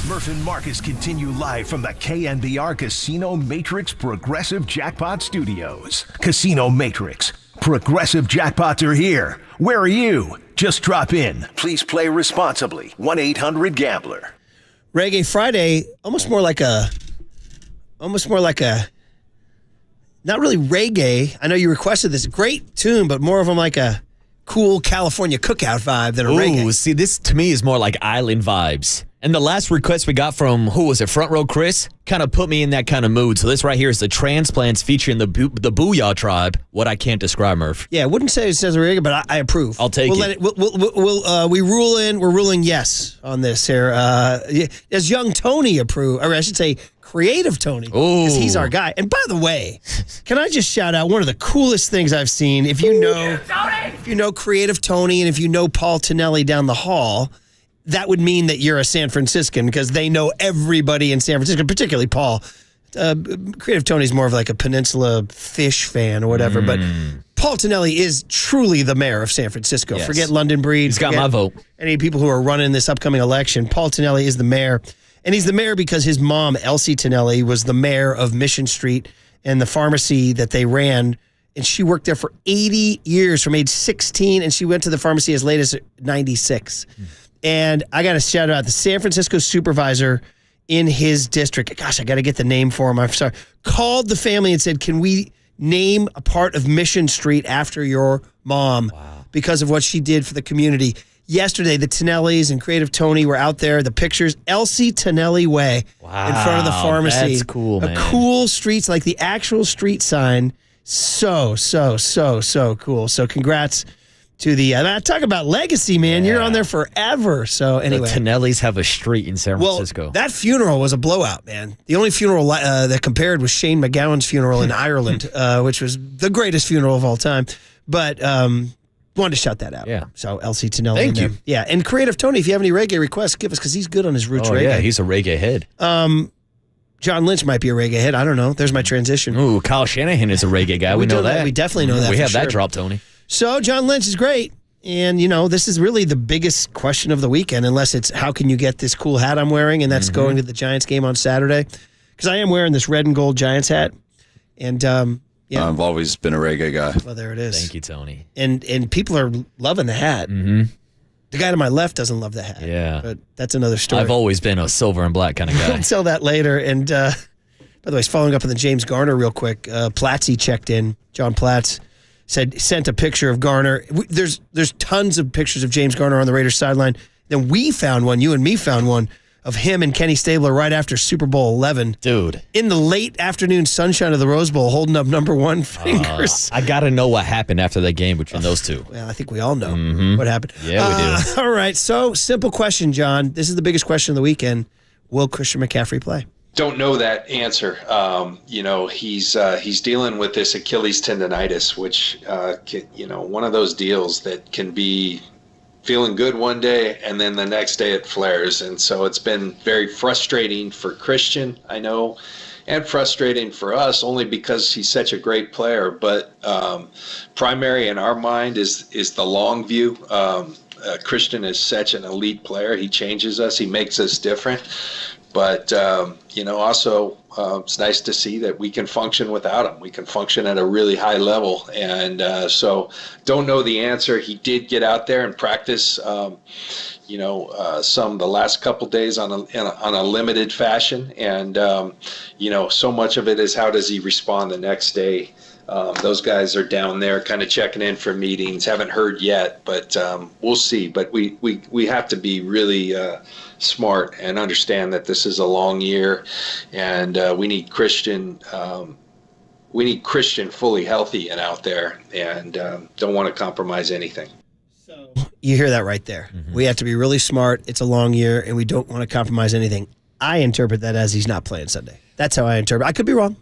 Murph and Marcus continue live from the KNBR Casino Matrix Progressive Jackpot Studios. Casino Matrix. Progressive jackpots are here. Where are you? Just drop in. Please play responsibly. 1-800-GAMBLER. Reggae Friday, almost more like a, not really reggae. I know you requested this great tune, but more of them like a cool California cookout vibe than a reggae. See, this to me is more like island vibes. And the last request we got from, who was it, Front Row Chris, kind of put me in that kind of mood. So this right here is the Transplants featuring the Booyah Tribe. What I can't describe, Murph. Yeah, I wouldn't say it says a reggae, but I approve. I'll take it. We're ruling yes on this here. Does young Tony approve? Or I should say creative Tony, because he's our guy. And by the way, can I just shout out one of the coolest things I've seen? If you know creative Tony and if you know Paul Tonelli down the hall, that would mean that you're a San Franciscan because they know everybody in San Francisco, particularly Paul. Creative Tony's more of like a Peninsula Fish fan or whatever, but Paul Tonelli is truly the mayor of San Francisco. Yes. Forget London Breed. He's got my vote. Any people who are running this upcoming election, Paul Tonelli is the mayor. And he's the mayor because his mom, Elsie Tonelli, was the mayor of Mission Street and the pharmacy that they ran. And she worked there for 80 years from age 16, and she went to the pharmacy as late as 96. And I got to shout out the San Francisco supervisor in his district. Gosh, I got to get the name for him. I'm sorry. Called the family and said, can we name a part of Mission Street after your mom because of what she did for the community? Yesterday, the Tonellis and Creative Tony were out there. The pictures, Elsie Tonelli Way in front of the pharmacy. That's cool, man. A cool streets, like the actual street sign. So cool. So congrats to the, talk about legacy, man. You're on there forever. So anyway. The Tonellis have a street in San Francisco. Well, that funeral was a blowout, man. The only funeral that compared was Shane McGowan's funeral in Ireland, which was the greatest funeral of all time. But wanted to shout that out. Yeah. So Elsie Tonelli. Thank you. Yeah. And Creative Tony, if you have any reggae requests, give us, because he's good on his roots reggae. Yeah, he's a reggae head. John Lynch might be a reggae head. I don't know. There's my transition. Ooh, Kyle Shanahan is a reggae guy. We know that. We definitely know that. We have for that sure. drop, Tony. So John Lynch is great. And, this is really the biggest question of the weekend, unless it's how can you get this cool hat I'm wearing, and that's going to the Giants game on Saturday. Because I am wearing this red and gold Giants hat. And, yeah. I've always been a reggae guy. Well, there it is. Thank you, Tony. And people are loving the hat. Mm-hmm. The guy to my left doesn't love the hat. Yeah. But that's another story. I've always been a silver and black kind of guy. We'll tell that later. And, by the way, following up on the James Garner real quick, Platzy checked in. John Platz sent a picture of Garner. There's tons of pictures of James Garner on the Raiders sideline. Then we found one, you and me found one, of him and Kenny Stabler right after Super Bowl 11. Dude. In the late afternoon sunshine of the Rose Bowl, holding up number one fingers. I got to know what happened after that game between those two. Well, I think we all know what happened. Yeah, we do. All right, so simple question, John. This is the biggest question of the weekend. Will Christian McCaffrey play? Don't know that answer. He's dealing with this Achilles tendonitis, which one of those deals that can be feeling good one day and then the next day it flares. And so it's been very frustrating for Christian, I know, and frustrating for us only because he's such a great player. But primary in our mind is the long view. Christian is such an elite player. He changes us. He makes us different. But, also it's nice to see that we can function without him. We can function at a really high level. And so don't know the answer. He did get out there and practice, the last couple days on a limited fashion. And, so much of it is how does he respond the next day. Those guys are down there kind of checking in for meetings. Haven't heard yet, but we'll see. But we have to be really smart and understand that this is a long year, and we need Christian. We need Christian fully healthy and out there, and don't want to compromise anything. So you hear that right there. We have to be really smart. It's a long year, and we don't want to compromise anything. I interpret that as he's not playing Sunday. That's how I interpret it. I could be wrong,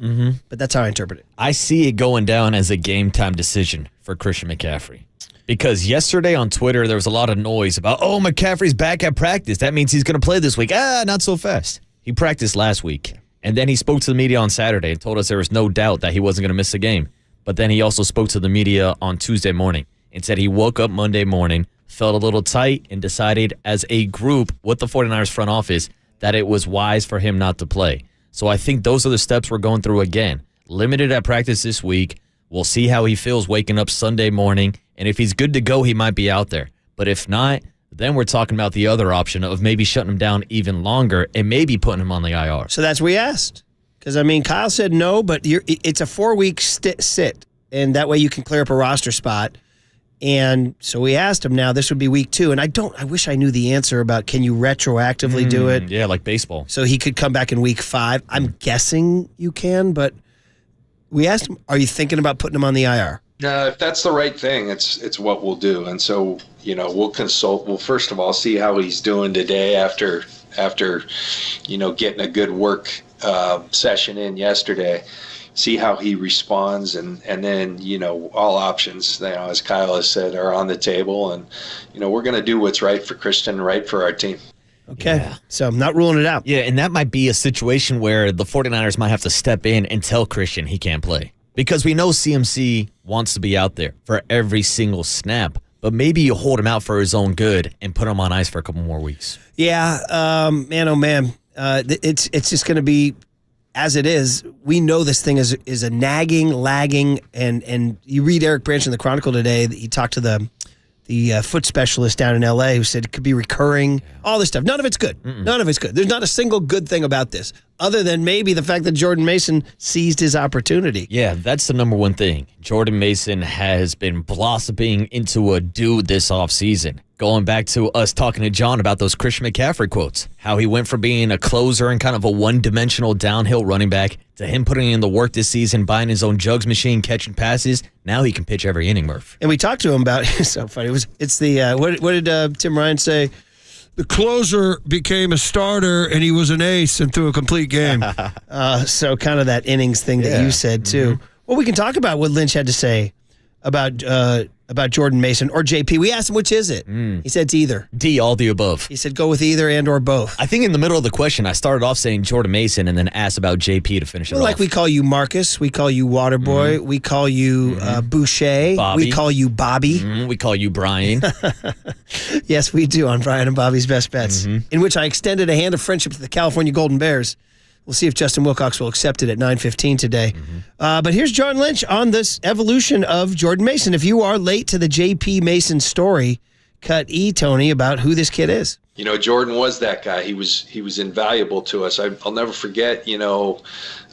but that's how I interpret it. I see it going down as a game-time decision for Christian McCaffrey. Because yesterday on Twitter, there was a lot of noise about, McCaffrey's back at practice. That means he's going to play this week. Not so fast. He practiced last week. And then he spoke to the media on Saturday and told us there was no doubt that he wasn't going to miss a game. But then he also spoke to the media on Tuesday morning and said he woke up Monday morning, felt a little tight, and decided as a group with the 49ers front office that it was wise for him not to play. So I think those are the steps we're going through again. Limited at practice this week. We'll see how he feels waking up Sunday morning. And if he's good to go, he might be out there. But if not, then we're talking about the other option of maybe shutting him down even longer and maybe putting him on the IR. So that's what we asked. Because, Kyle said no, but it's a 4-week sit. And that way you can clear up a roster spot. And so we asked him now, this would be week 2. And I wish I knew the answer about can you retroactively do it? Yeah, like baseball. So he could come back in week 5. I'm guessing you can, but we asked him, are you thinking about putting him on the IR? If that's the right thing, it's what we'll do. And so, we'll consult. We'll first of all see how he's doing today after getting a good work session in yesterday. See how he responds, and then, all options, as Kyle has said, are on the table. And, we're going to do what's right for Christian, right for our team. Okay. Yeah. So I'm not ruling it out. Yeah, and that might be a situation where the 49ers might have to step in and tell Christian he can't play. Because we know CMC wants to be out there for every single snap. But maybe you hold him out for his own good and put him on ice for a couple more weeks. Yeah, man, oh man. It's just going to be as it is. We know this thing is a nagging, lagging, and you read Eric Branch in the Chronicle today. He talked to the foot specialist down in L.A. who said it could be recurring, all this stuff. None of it's good. Mm-mm. None of it's good. There's not a single good thing about this other than maybe the fact that Jordan Mason seized his opportunity. Yeah, that's the number one thing. Jordan Mason has been blossoming into a dude this offseason. Going back to us talking to John about those Christian McCaffrey quotes, how he went from being a closer and kind of a one-dimensional downhill running back to him putting in the work this season, buying his own jugs machine, catching passes. Now he can pitch every inning, Murph. And we talked to him about it's so funny. It's the what did Tim Ryan say? The closer became a starter, and he was an ace and threw a complete game. So kind of that innings thing that you said too. Mm-hmm. Well, we can talk about what Lynch had to say about Jordan Mason or JP. We asked him, which is it? He said it's either. D, all the above. He said go with either and or both. I think in the middle of the question, I started off saying Jordan Mason and then asked about JP to finish it off. Like we call you Marcus, we call you Waterboy, we call you Boucher, Bobby. We call you Bobby. We call you Brian. Yes, we do on Brian and Bobby's Best Bets, in which I extended a hand of friendship to the California Golden Bears. We'll see if Justin Wilcox will accept it at 9:15 today. But here's John Lynch on this evolution of Jordan Mason. If you are late to the J.P. Mason story, cut E, Tony, about who this kid is. Jordan was that guy. He was invaluable to us. I'll never forget, kind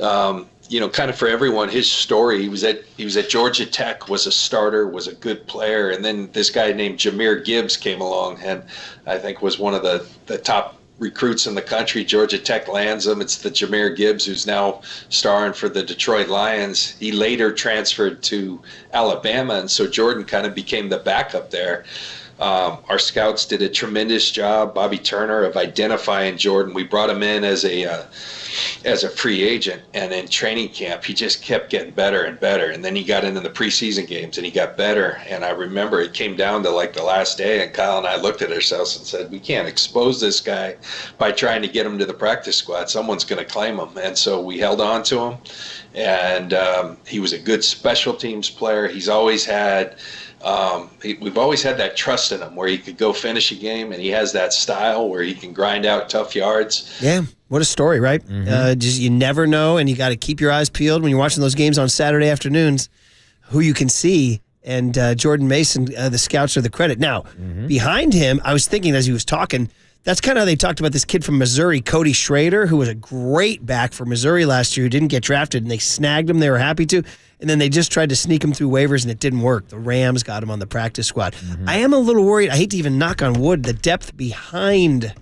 of for everyone, his story. He was at Georgia Tech, was a starter, was a good player. And then this guy named Jahmyr Gibbs came along and I think was one of the top recruits in the country. Georgia Tech lands him. It's the Jahmyr Gibbs who's now starring for the Detroit Lions. He later transferred to Alabama, and so Jordan kind of became the backup there. Our scouts did a tremendous job, Bobby Turner, of identifying Jordan. We brought him in as a free agent, and in training camp, he just kept getting better and better. And then he got into the preseason games, and he got better. And I remember it came down to like the last day, and Kyle and I looked at ourselves and said, we can't expose this guy by trying to get him to the practice squad. Someone's going to claim him. And so we held on to him, and he was a good special teams player. He's always had we've always had that trust in him where he could go finish a game, and he has that style where he can grind out tough yards. Yeah, what a story, right? Just you never know, and you got to keep your eyes peeled when you're watching those games on Saturday afternoons, who you can see. And Jordan Mason, the scouts are the credit. Now, behind him, I was thinking as he was talking, that's kind of how they talked about this kid from Missouri, Cody Schrader, who was a great back for Missouri last year, who didn't get drafted, and they snagged him. They were happy to. And then they just tried to sneak him through waivers, and it didn't work. The Rams got him on the practice squad. I am a little worried. I hate to even knock on wood, the depth behind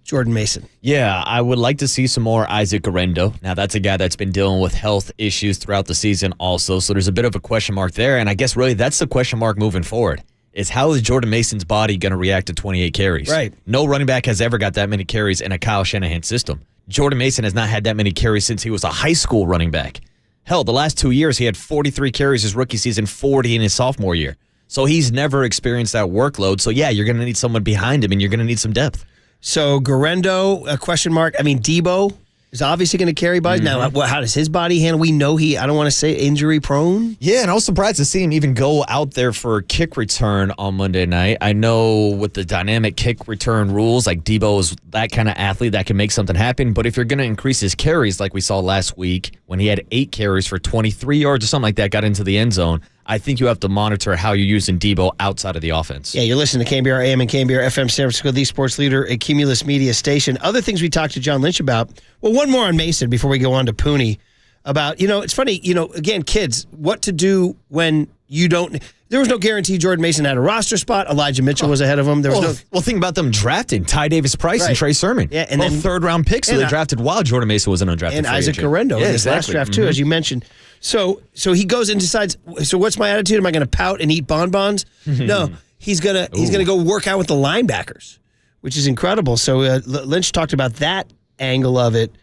Jordan Mason. Yeah, I would like to see some more Isaac Arendo. Now, that's a guy that's been dealing with health issues throughout the season also, so there's a bit of a question mark there. And I guess really that's the question mark moving forward, is how is Jordan Mason's body going to react to 28 carries? Right. No running back has ever got that many carries in a Kyle Shanahan system. Jordan Mason has not had that many carries since he was a high school running back. Hell, the last 2 years, he had 43 carries his rookie season, 40 in his sophomore year. So he's never experienced that workload. So, yeah, you're going to need someone behind him, and you're going to need some depth. So, Garendo, a question mark. I mean, Debo is obviously going to carry bodies. Now, how does his body handle? We know I don't want to say injury prone. Yeah, and I was surprised to see him even go out there for a kick return on Monday night. I know with the dynamic kick return rules, like Debo is that kind of athlete that can make something happen. But if you're going to increase his carries like we saw last week when he had 8 carries for 23 yards or something like that, got into the end zone, I think you have to monitor how you're using Debo outside of the offense. Yeah, you're listening to KNBR AM and KNBR FM San Francisco, the sports leader, a Cumulus Media station. Other things we talked to John Lynch about. Well, one more on Mason before we go on to Pooney. About, it's funny, again, kids, what to do when you don't. There was no guarantee Jordan Mason had a roster spot. Elijah Mitchell was ahead of him. There was think about them drafting Ty Davis-Price and Trey Sermon. Yeah, and then third-round picks, so they drafted while Jordan Mason was an undrafted and free Isaac agent. Garendo in his last draft, too, as you mentioned. So he goes and decides, so what's my attitude? Am I going to pout and eat bonbons? No, he's gonna go work out with the linebackers, which is incredible. So Lynch talked about that angle of it.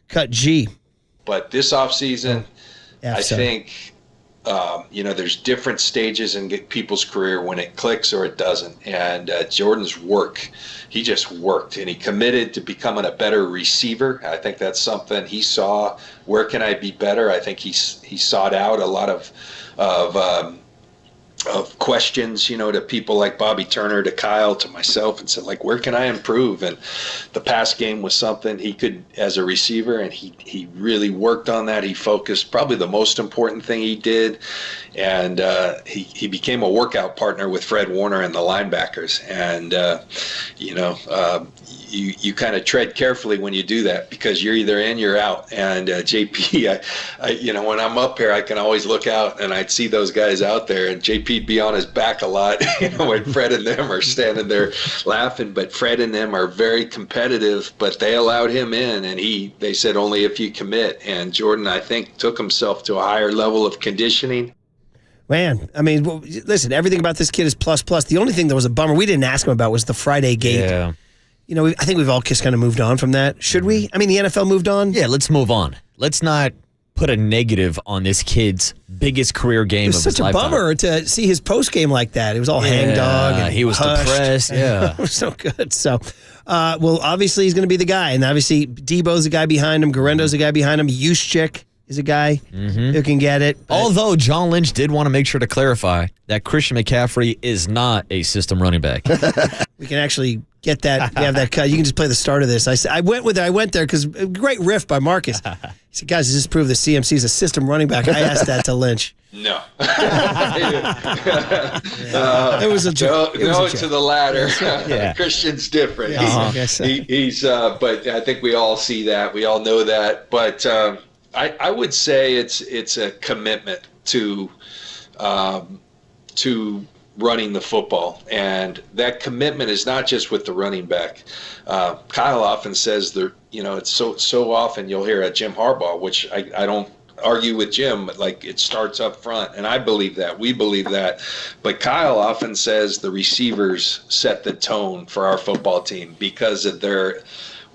Cut G. But this offseason, I think, there's different stages in people's career when it clicks or it doesn't. And Jordan's work, he just worked, and he committed to becoming a better receiver. I think that's something he saw. Where can I be better? I think he sought out a lot of questions, to people like Bobby Turner, to Kyle, to myself, and said, where can I improve? And the pass game was something he could as a receiver, and he really worked on that. He focused, probably the most important thing he did, and he became a workout partner with Fred Warner and the linebackers. And you kind of tread carefully when you do that, because you're either in, you're out. And JP, I when I'm up here, I can always look out and I'd see those guys out there, and JP'd be on his back a lot, when Fred and them are standing there laughing. But Fred and them are very competitive, but they allowed him in, and they said only if you commit. And Jordan, I think, took himself to a higher level of conditioning. Man, I mean, listen, everything about this kid is plus. The only thing that was a bummer we didn't ask him about was the Friday gate. Yeah. I think we've all just kind of moved on from that. Should we? I mean, the NFL moved on. Yeah, let's move on. Let's not put a negative on this kid's biggest career game of his lifetime. It's such a bummer to see his post game like that. It was all hangdog. And he was depressed. Yeah. It was so good. So, obviously he's going to be the guy. And obviously Debo's the guy behind him. Garendo's the guy behind him. Juszczyk is a guy who can get it. Although John Lynch did want to make sure to clarify that Christian McCaffrey is not a system running back. We can actually get that. We have that cut. You can just play the start of this. I went there because a great riff by Marcus. He said, guys, does this prove that CMC is a system running back? I asked that to Lynch. No. It was a joke. No, to the latter. Yeah. Christian's different. Uh-huh. He's but I think we all see that. We all know that. But I would say it's a commitment to running the football, and that commitment is not just with the running back. Kyle often says it's so often you'll hear a Jim Harbaugh, which I don't argue with Jim, but it starts up front, and I believe that. We believe that. But Kyle often says the receivers set the tone for our football team because of their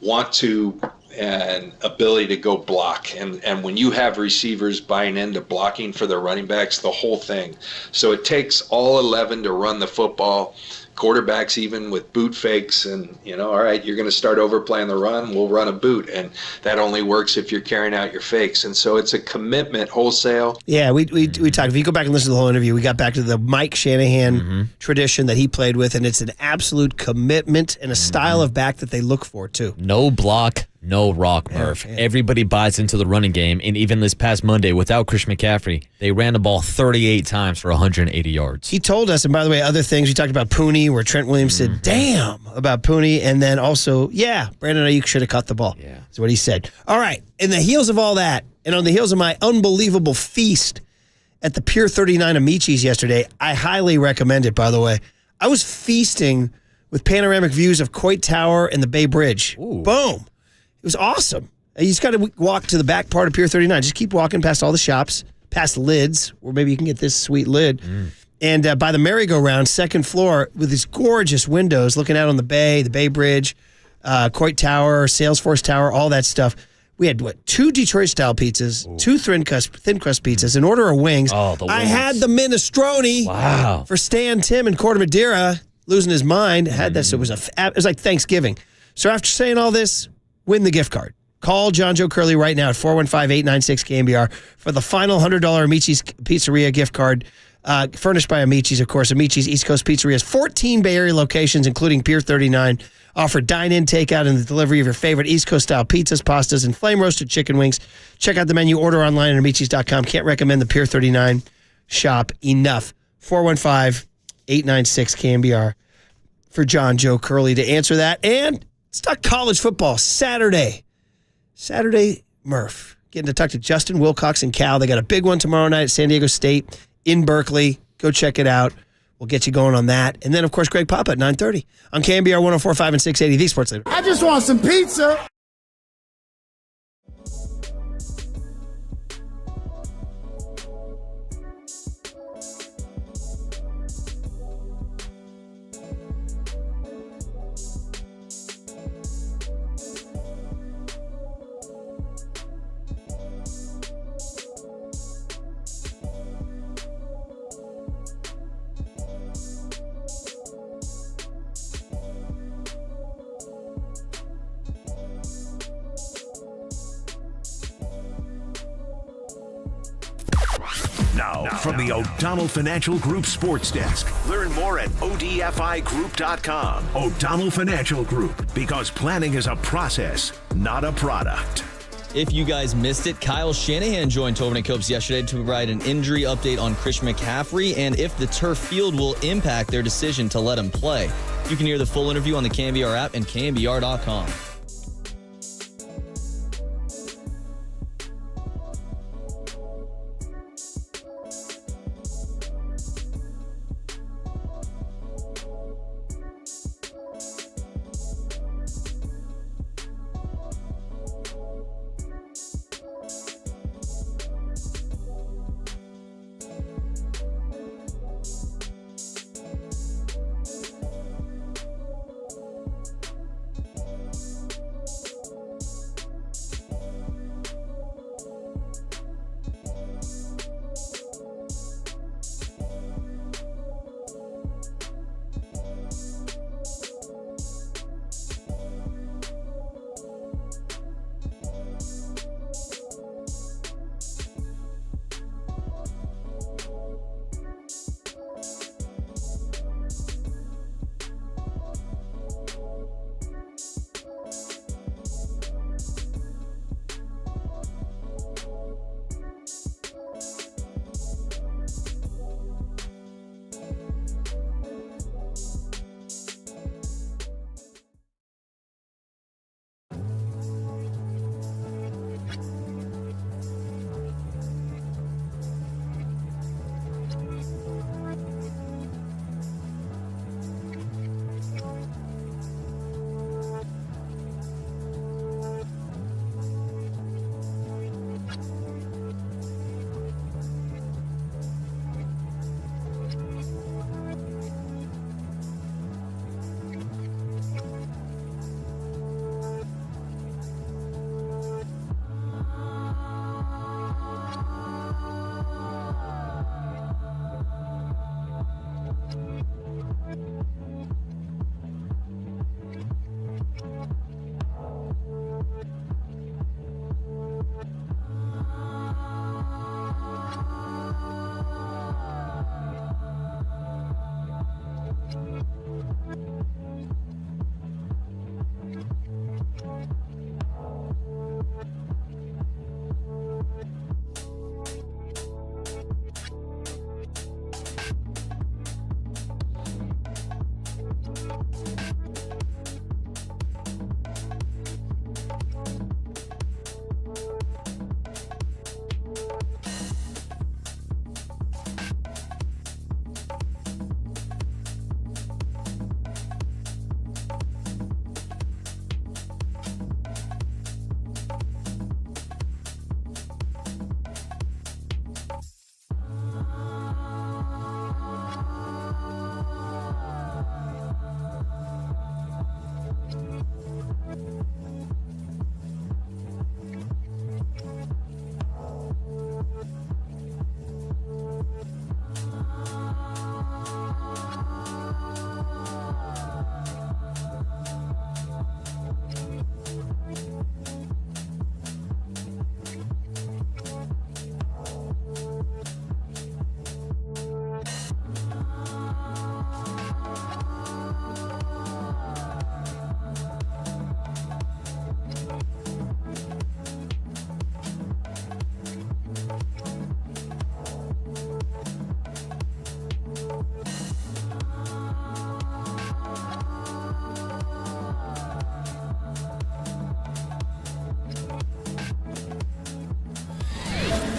want to and ability to go block. And when you have receivers buying into blocking for the running backs, the whole thing. So it takes all 11 to run the football. Quarterbacks, even with boot fakes, and all right, you're going to start overplaying the run, we'll run a boot, and that only works if you're carrying out your fakes. And so it's a commitment wholesale. Yeah, we talked. If you go back and listen to the whole interview, we got back to the Mike Shanahan tradition that he played with, and it's an absolute commitment and a style of back that they look for too. No block, no rock, Murph. Yeah. Everybody buys into the running game, and even this past Monday, without Christian McCaffrey, they ran the ball 38 times for 180 yards. He told us, and by the way, other things, we talked about Pooney, where Trent Williams said, damn, about Pooney, and then also, Brandon Ayuk should have caught the ball. Yeah. That's what he said. All right, in the heels of all that, and on the heels of my unbelievable feast at the Pier 39 Amicis yesterday, I highly recommend it, by the way. I was feasting with panoramic views of Coit Tower and the Bay Bridge. Ooh. Boom. It was awesome. You just got to walk to the back part of Pier 39. Just keep walking past all the shops, past lids, where maybe you can get this sweet lid. And by the merry-go-round, second floor, with these gorgeous windows looking out on the Bay Bridge. Coit Tower, Salesforce Tower, all that stuff. We had, 2 Detroit-style pizzas, 2 thin crust pizzas, an order of wings. Oh, the wings. I had the minestrone for Stan, Tim, and Corda Madeira, losing his mind. Had this. It was like Thanksgiving. So after saying all this, win the gift card. Call John Joe Curley right now at 415-896-KNBR for the final $100 Amici's Pizzeria gift card, furnished by Amici's, of course. Amici's East Coast Pizzeria's 14 Bay Area locations, including Pier 39, offer dine-in, takeout, and the delivery of your favorite East Coast-style pizzas, pastas, and flame-roasted chicken wings. Check out the menu. Order online at Amicis.com. Can't recommend the Pier 39 shop enough. 415-896-KNBR for John Joe Curley to answer that. And let's talk college football. Saturday, Murph. Getting to talk to Justin, Wilcox, and Cal. They got a big one tomorrow night at San Diego State in Berkeley. Go check it out. We'll get you going on that. And then, of course, Greg Papa at 9:30 on KNBR 104.5 and 680, the Sports Leader. I just want some pizza. Now, from the O'Donnell Financial Group Sports Desk. Learn more at odfigroup.com. O'Donnell Financial Group, because planning is a process, not a product. If you guys missed it, Kyle Shanahan joined Tobin and Copes yesterday to provide an injury update on Christian McCaffrey and if the turf field will impact their decision to let him play. You can hear the full interview on the KNBR app and KNBR.com.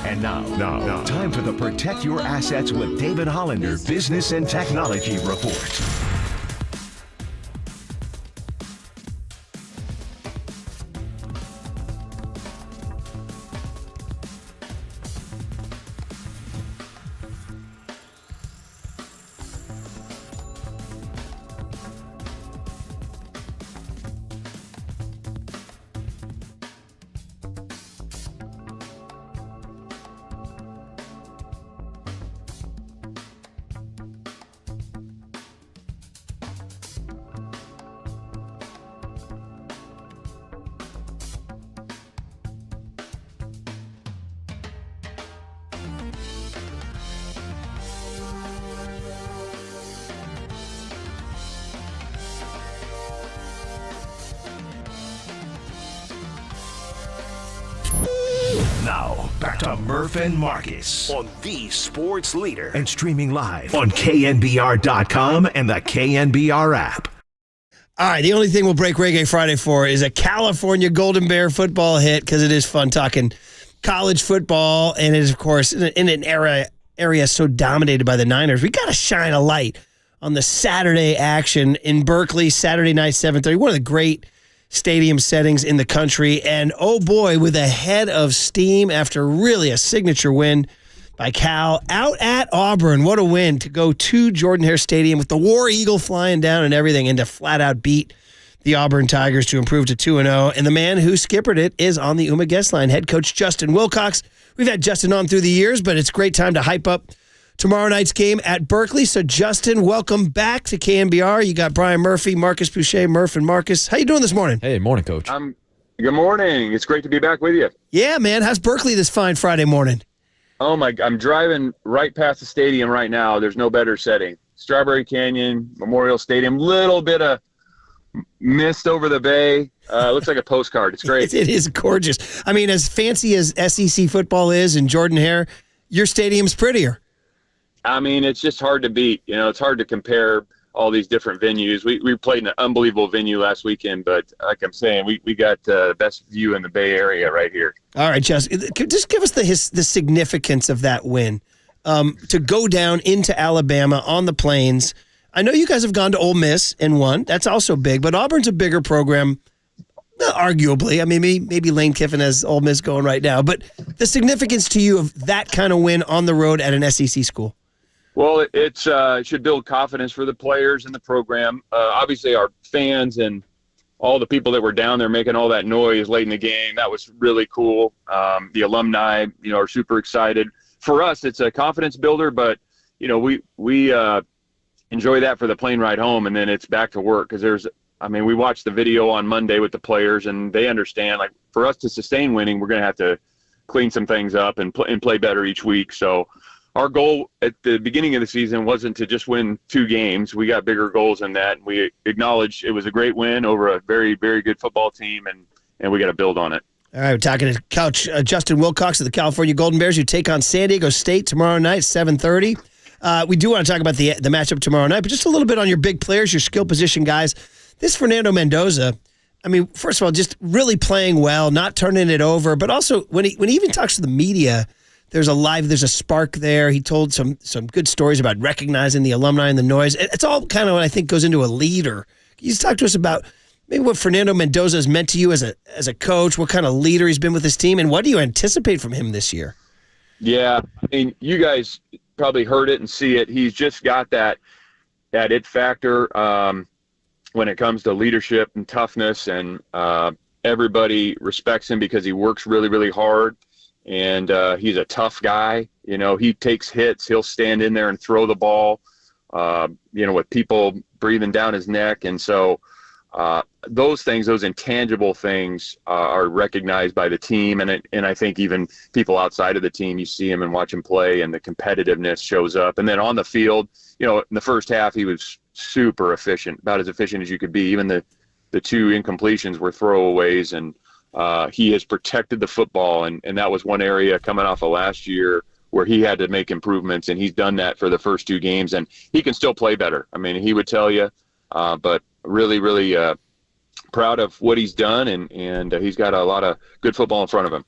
And now, time for the Protect Your Assets with David Hollander Business and Technology Report. Now, back to Murph and Marcus on the sports leader and streaming live on KNBR.com and the KNBR app. All right, the only thing we'll break Reggae Friday for is a California Golden Bear football hit, because it is fun talking college football, and it is, of course, in an area so dominated by the Niners. We got to shine a light on the Saturday action in Berkeley, Saturday night, 7:30, one of the great stadium settings in the country. And oh boy, with a head of steam after really a signature win by Cal out at Auburn. What a win to go to Jordan-Hare Stadium with the War Eagle flying down and everything, and to flat out beat the Auburn Tigers to improve to 2-0. And the man who skippered it is on the UMA guest line, head coach Justin Wilcox. We've had Justin on through the years, but it's a great time to hype up tomorrow night's game at Berkeley. So, Justin, welcome back to KNBR. You got Brian Murphy, Marcus Boucher, Murph, and Marcus. How you doing this morning? Hey, morning, Coach. Good morning. It's great to be back with you. Yeah, man. How's Berkeley this fine Friday morning? Oh, I'm driving right past the stadium right now. There's no better setting. Strawberry Canyon, Memorial Stadium, little bit of mist over the bay. Looks like a postcard. It's great. It is gorgeous. I mean, as fancy as SEC football is in Jordan-Hare, your stadium's prettier. I mean, it's just hard to beat. You know, it's hard to compare all these different venues. We played in an unbelievable venue last weekend, but like I'm saying, we got the best view in the Bay Area right here. All right, Justin, just give us the significance of that win. To go down into Alabama on the plains. I know you guys have gone to Ole Miss and won. That's also big, but Auburn's a bigger program, arguably. I mean, maybe Lane Kiffin has Ole Miss going right now, but the significance to you of that kind of win on the road at an SEC school. Well, it should build confidence for the players and the program. Obviously, our fans and all the people that were down there making all that noise late in the game, that was really cool. The alumni, are super excited. For us, it's a confidence builder, but, we enjoy that for the plane ride home, and then it's back to work because we watched the video on Monday with the players, and they understand, like, for us to sustain winning, we're going to have to clean some things up and play better each week. So our goal at the beginning of the season wasn't to just win 2 games. We got bigger goals than that. We acknowledged it was a great win over a very, very good football team, and we got to build on it. All right, we're talking to Coach Justin Wilcox of the California Golden Bears, who take on San Diego State tomorrow night, 7:30. We do want to talk about the matchup tomorrow night, but just a little bit on your big players, your skill position guys. This Fernando Mendoza, I mean, first of all, just really playing well, not turning it over, but also when he even talks to the media, there's a spark there. He told some good stories about recognizing the alumni and the noise. It's all kind of what I think goes into a leader. Can you just talk to us about maybe what Fernando Mendoza has meant to you as a coach, what kind of leader he's been with his team, and what do you anticipate from him this year? Yeah, I mean, you guys probably heard it and see it. He's just got that it factor when it comes to leadership and toughness, and everybody respects him because he works really, really hard. And he's a tough guy. He takes hits. He'll stand in there and throw the ball, with people breathing down his neck. And so those things, those intangible things are recognized by the team. And I think even people outside of the team, you see him and watch him play, and the competitiveness shows up. And then on the field, in the first half, he was super efficient, about as efficient as you could be. Even the 2 incompletions were throwaways, and he has protected the football, and that was one area coming off of last year where he had to make improvements, and he's done that for the first 2 games, and he can still play better. I mean, he would tell you, but really, really proud of what he's done, and he's got a lot of good football in front of him.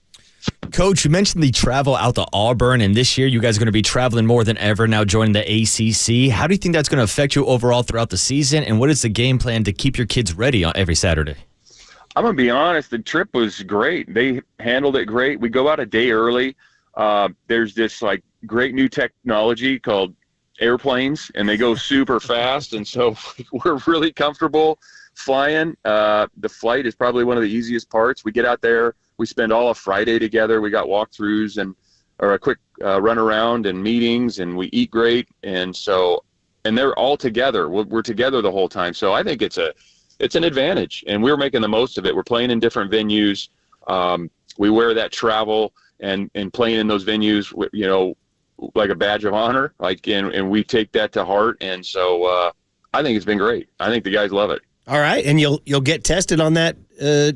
Coach, you mentioned the travel out to Auburn, and this year you guys are going to be traveling more than ever now joining the ACC. How do you think that's going to affect you overall throughout the season, and what is the game plan to keep your kids ready on every Saturday? I'm going to be honest, the trip was great. They handled it great. We go out a day early. There's this like great new technology called airplanes, and they go super fast, and so we're really comfortable flying. The flight is probably one of the easiest parts. We get out there, we spend all of Friday together. We got walkthroughs or a quick run around and meetings, and we eat great. And they're all together. We're together the whole time. So I think it's an advantage, and we're making the most of it. We're playing in different venues. We wear that travel and playing in those venues, like a badge of honor, and we take that to heart. And so I think it's been great. I think the guys love it. All right, and you'll get tested on that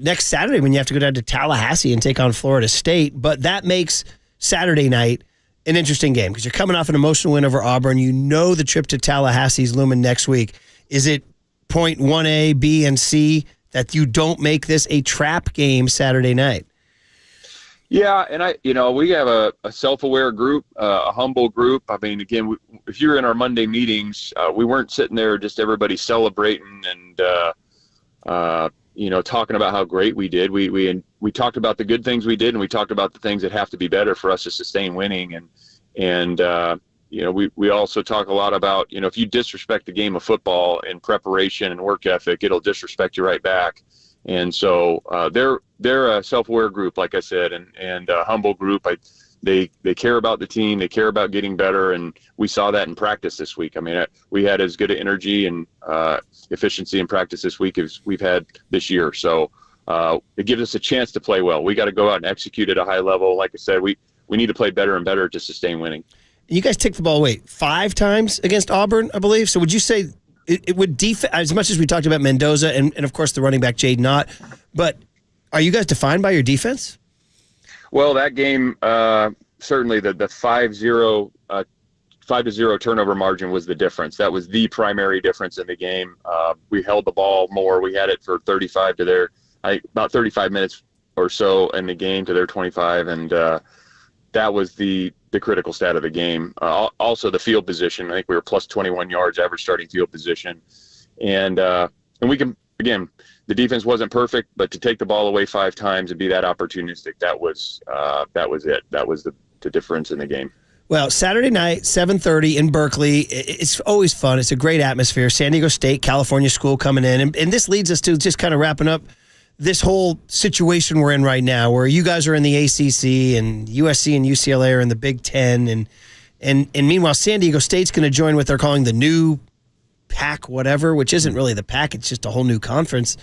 next Saturday when you have to go down to Tallahassee and take on Florida State. But that makes Saturday night an interesting game because you're coming off an emotional win over Auburn. You know the trip to Tallahassee is looming next week. Is it point 1A, B, and C that you don't make this a trap game Saturday night? Yeah, and we have a self-aware group, a humble group. I mean, again, if you're in our Monday meetings, we weren't sitting there just everybody celebrating and talking about how great we did. We talked about the good things we did, and we talked about the things that have to be better for us to sustain winning. And we also talk a lot about if you disrespect the game of football in preparation and work ethic, it'll disrespect you right back. And so they're a self-aware group, like I said, and a humble group. They care about the team. They care about getting better, and we saw that in practice this week. I mean, we had as good an energy and efficiency in practice this week as we've had this year. So it gives us a chance to play well. We got to go out and execute at a high level. Like I said, we need to play better and better to sustain winning. You guys kicked the ball, 5 times against Auburn, I believe. So would you say it would as much as we talked about Mendoza and of course the running back Jaden Knott, but are you guys defined by your defense? Well, that game certainly the 5-0 turnover margin was the difference. That was the primary difference in the game. We held the ball more. We had it for 35 to about 35 minutes or so in the game to their 25, and that was the critical stat of the game. Also the field position. I think we were plus 21 yards average starting field position. And we can, again, the defense wasn't perfect, but to take the ball away 5 times and be that opportunistic, that was it. That was the difference in the game. Well, Saturday night, 7:30 in Berkeley. It's always fun. It's a great atmosphere. San Diego State, California school coming in. And this leads us to just kind of wrapping up this whole situation we're in right now, where you guys are in the ACC and USC and UCLA are in the Big Ten, and meanwhile San Diego State's going to join what they're calling the new Pac whatever, which isn't really the Pac; it's just a whole new conference.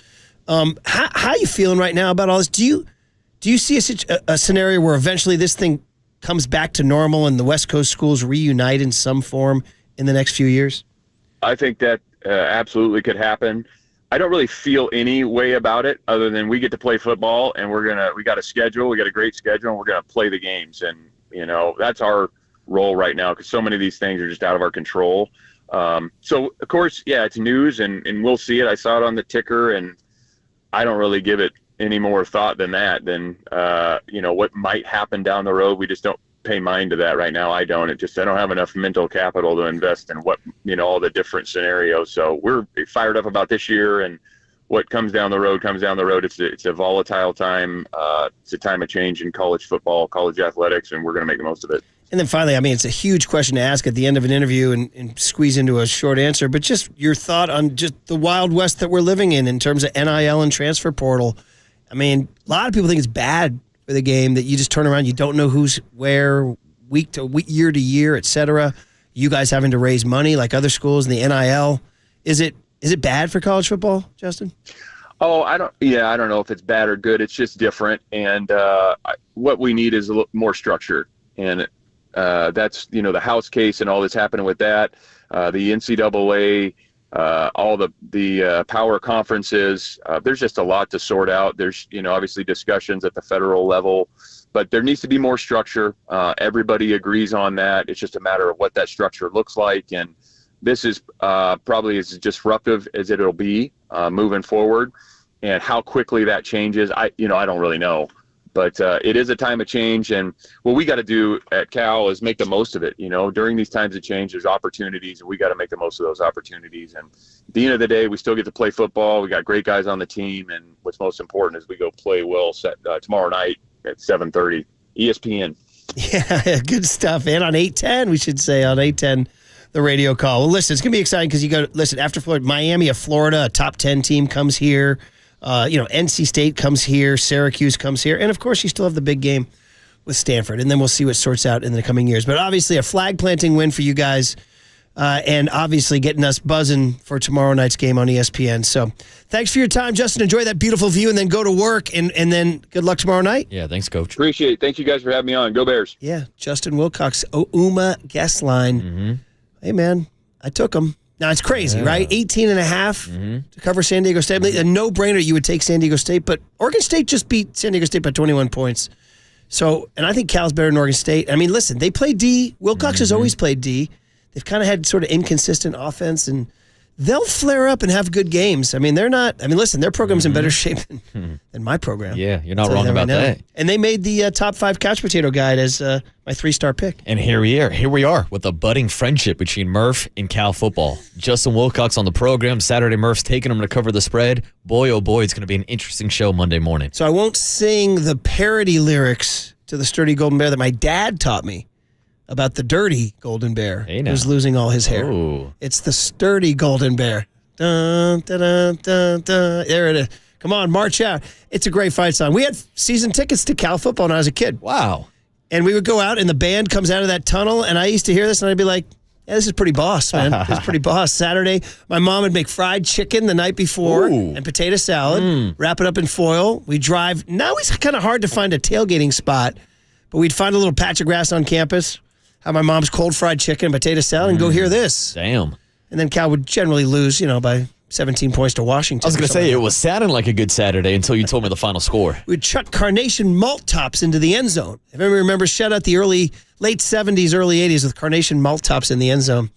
How are you feeling right now about all this? Do you see a scenario where eventually this thing comes back to normal and the West Coast schools reunite in some form in the next few years? I think that absolutely could happen. I don't really feel any way about it other than we get to play football, and we got a schedule. We got a great schedule, and we're going to play the games. And, that's our role right now because so many of these things are just out of our control. So, of course, yeah, it's news, and we'll see it. I saw it on the ticker, and I don't really give it any more thought than that, what might happen down the road. We just don't pay mind to that right now. I don't. I don't have enough mental capital to invest in all the different scenarios. So we're fired up about this year, and what comes down the road comes down the road. It's a volatile time. It's a time of change in college football, college athletics, and we're going to make the most of it. And then finally, it's a huge question to ask at the end of an interview and squeeze into a short answer, but just your thought on just the Wild West that we're living in terms of NIL and transfer portal. A lot of people think it's bad for the game that you just turn around, you don't know who's where week to week, year to year, et cetera. You guys having to raise money like other schools in the NIL. Is it bad for college football, Justin? Oh, I don't know if it's bad or good. It's just different. And what we need is a little more structure. And that's, the House case and all that's happening with that, the NCAA, all the power conferences. There's just a lot to sort out. There's, obviously discussions at the federal level, but there needs to be more structure. Everybody agrees on that. It's just a matter of what that structure looks like. And this is probably as disruptive as it'll be moving forward, and how quickly that changes. I don't really know, But it is a time of change, and what we got to do at Cal is make the most of it. During these times of change, there's opportunities, and we got to make the most of those opportunities. And at the end of the day, we still get to play football. We got great guys on the team, and what's most important is we go play well tomorrow night at 7:30, ESPN. Yeah, good stuff. And on 810, we should say on 810, the radio call. Well, listen, it's going to be exciting because you go, listen, after Florida, Miami of Florida, a top 10 team comes here. NC State comes here, Syracuse comes here, and of course you still have the big game with Stanford, and then we'll see what sorts out in the coming years. But obviously a flag-planting win for you guys, and obviously getting us buzzing for tomorrow night's game on ESPN. So thanks for your time, Justin. Enjoy that beautiful view, and then go to work, and then good luck tomorrow night. Yeah, thanks, Coach. Appreciate it. Thank you guys for having me on. Go Bears. Yeah, Justin Wilcox, UMA guest line. Mm-hmm. Hey, man, I took him. Now, it's crazy, right? 18.5 to cover San Diego State. A no-brainer you would take San Diego State, but Oregon State just beat San Diego State by 21 points. So, and I think Cal's better than Oregon State. I mean, listen, they play D. Wilcox has always played D. They've kind of had sort of inconsistent offense, and they'll flare up and have good games. I mean, listen, their program's in better shape than my program. Yeah, you're not wrong about that. And they made the top 5 couch potato guide as my 3-star pick. And here we are with a budding friendship between Murph and Cal football. Justin Wilcox on the program. Saturday, Murph's taking him to cover the spread. Boy, oh boy, it's going to be an interesting show Monday morning. So I won't sing the parody lyrics to the Sturdy Golden Bear that my dad taught me about the dirty golden bear who's losing all his hair. Ooh. It's the sturdy golden bear. Dun, dun, dun, dun, dun. There it is. Come on, march out. It's a great fight song. We had season tickets to Cal football when I was a kid. Wow. And we would go out, and the band comes out of that tunnel, and I used to hear this, and I'd be like, yeah, this is pretty boss, man. This is pretty boss. Saturday, my mom would make fried chicken the night before and potato salad, wrap it up in foil. We drive. Now it's kind of hard to find a tailgating spot, but we'd find a little patch of grass on campus, have my mom's cold fried chicken and potato salad, and go hear this. Damn. And then Cal would generally lose, by 17 points to Washington. I was going to say, it was sounding like a good Saturday until you told me the final score. We'd chuck Carnation malt tops into the end zone. If anyone remembers, shout out the late 70s, early 80s with Carnation malt tops in the end zone.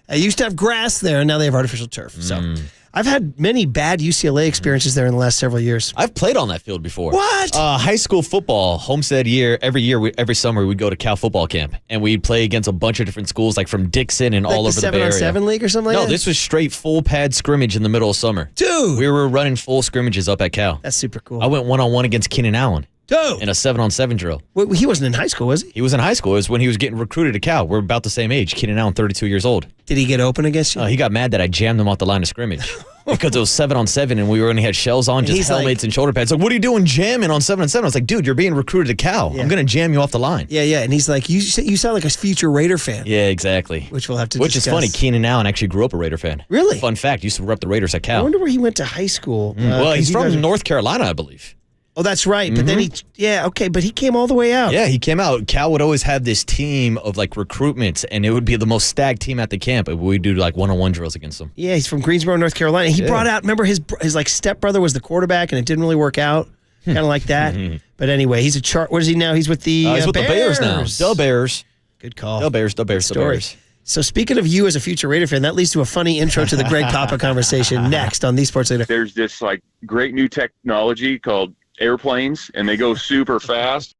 Used to have grass there, and now they have artificial turf. So I've had many bad UCLA experiences there in the last several years. I've played on that field before. What? High school football, Homestead every summer we'd go to Cal football camp, and we'd play against a bunch of different schools, like from Dixon and all over the Bay Area. 7-on-7 league or something like that? No, this was straight full pad scrimmage in the middle of summer. Dude! We were running full scrimmages up at Cal. That's super cool. I went one-on-one against Keenan Allen. Dude! In a 7-on-7 drill. Wait, he wasn't in high school, was he? He was in high school. It was when he was getting recruited to Cal. We're about the same age. Keenan Allen, 32 years old. Did he get open against you? He got mad that I jammed him off the line of scrimmage. Because it was 7-on-7 and we only had shells on, just helmets and shoulder pads. Like, what are you doing jamming on 7-on-7? I was like, dude, you're being recruited to Cal. I'm going to jam you off the line. Yeah. And he's like, you sound like a future Raider fan. Yeah, exactly. Which we'll have to Which discuss. is funny. Keenan Allen actually grew up a Raider fan. Really? Fun fact, used to rep the Raiders at Cal. I wonder where he went to high school. Well, he's from North Carolina, I believe. Oh, that's right. But then but he came all the way out. Yeah, he came out. Cal would always have this team of like recruitments, and it would be the most stacked team at the camp. We'd do like one-on-one drills against them. Yeah, he's from Greensboro, North Carolina. He brought out, remember his like stepbrother was the quarterback, and it didn't really work out. Kind of like that. But anyway, he's what is he now? He's with the he's with Bears. the Bears now. The Bears. Good call. The Bears. So speaking of you as a future Raider fan, that leads to a funny intro to the Greg Papa conversation next on the Sports Leader. There's this like great new technology called airplanes, and they go super fast.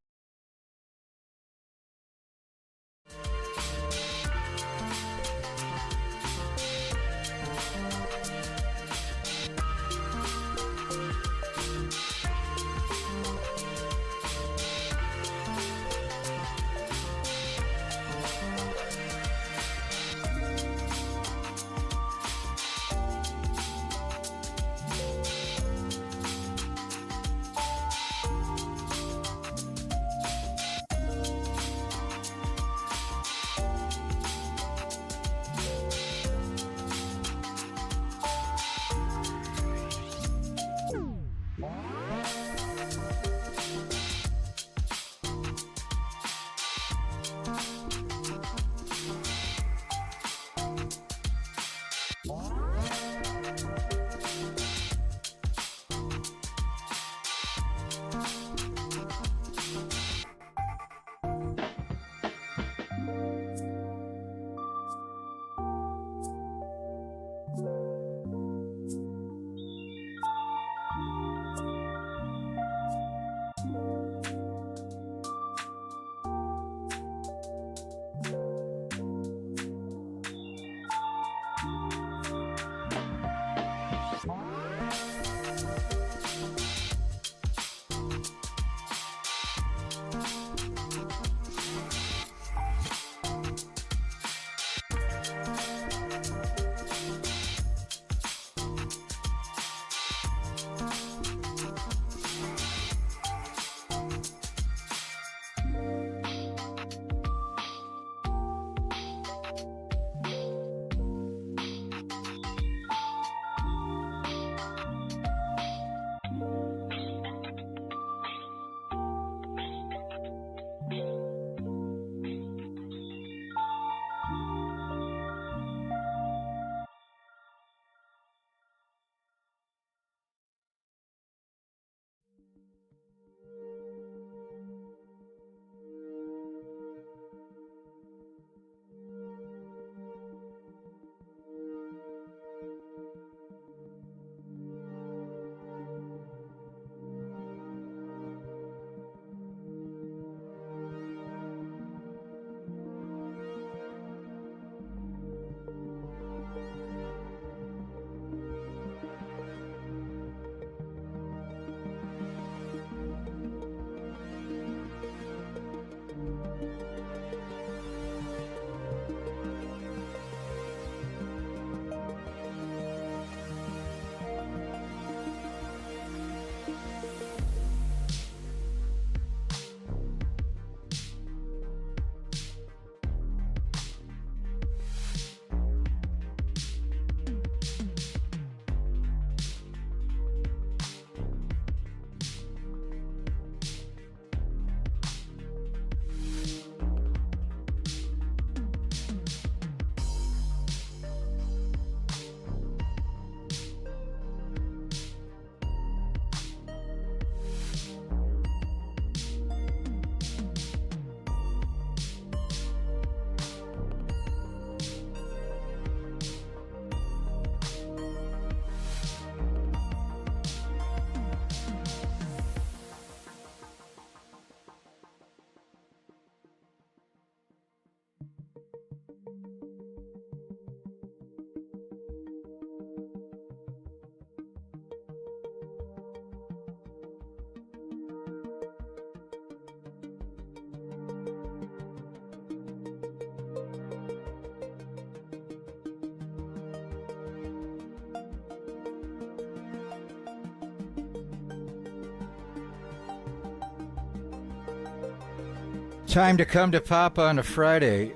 Time to come to Papa on a Friday.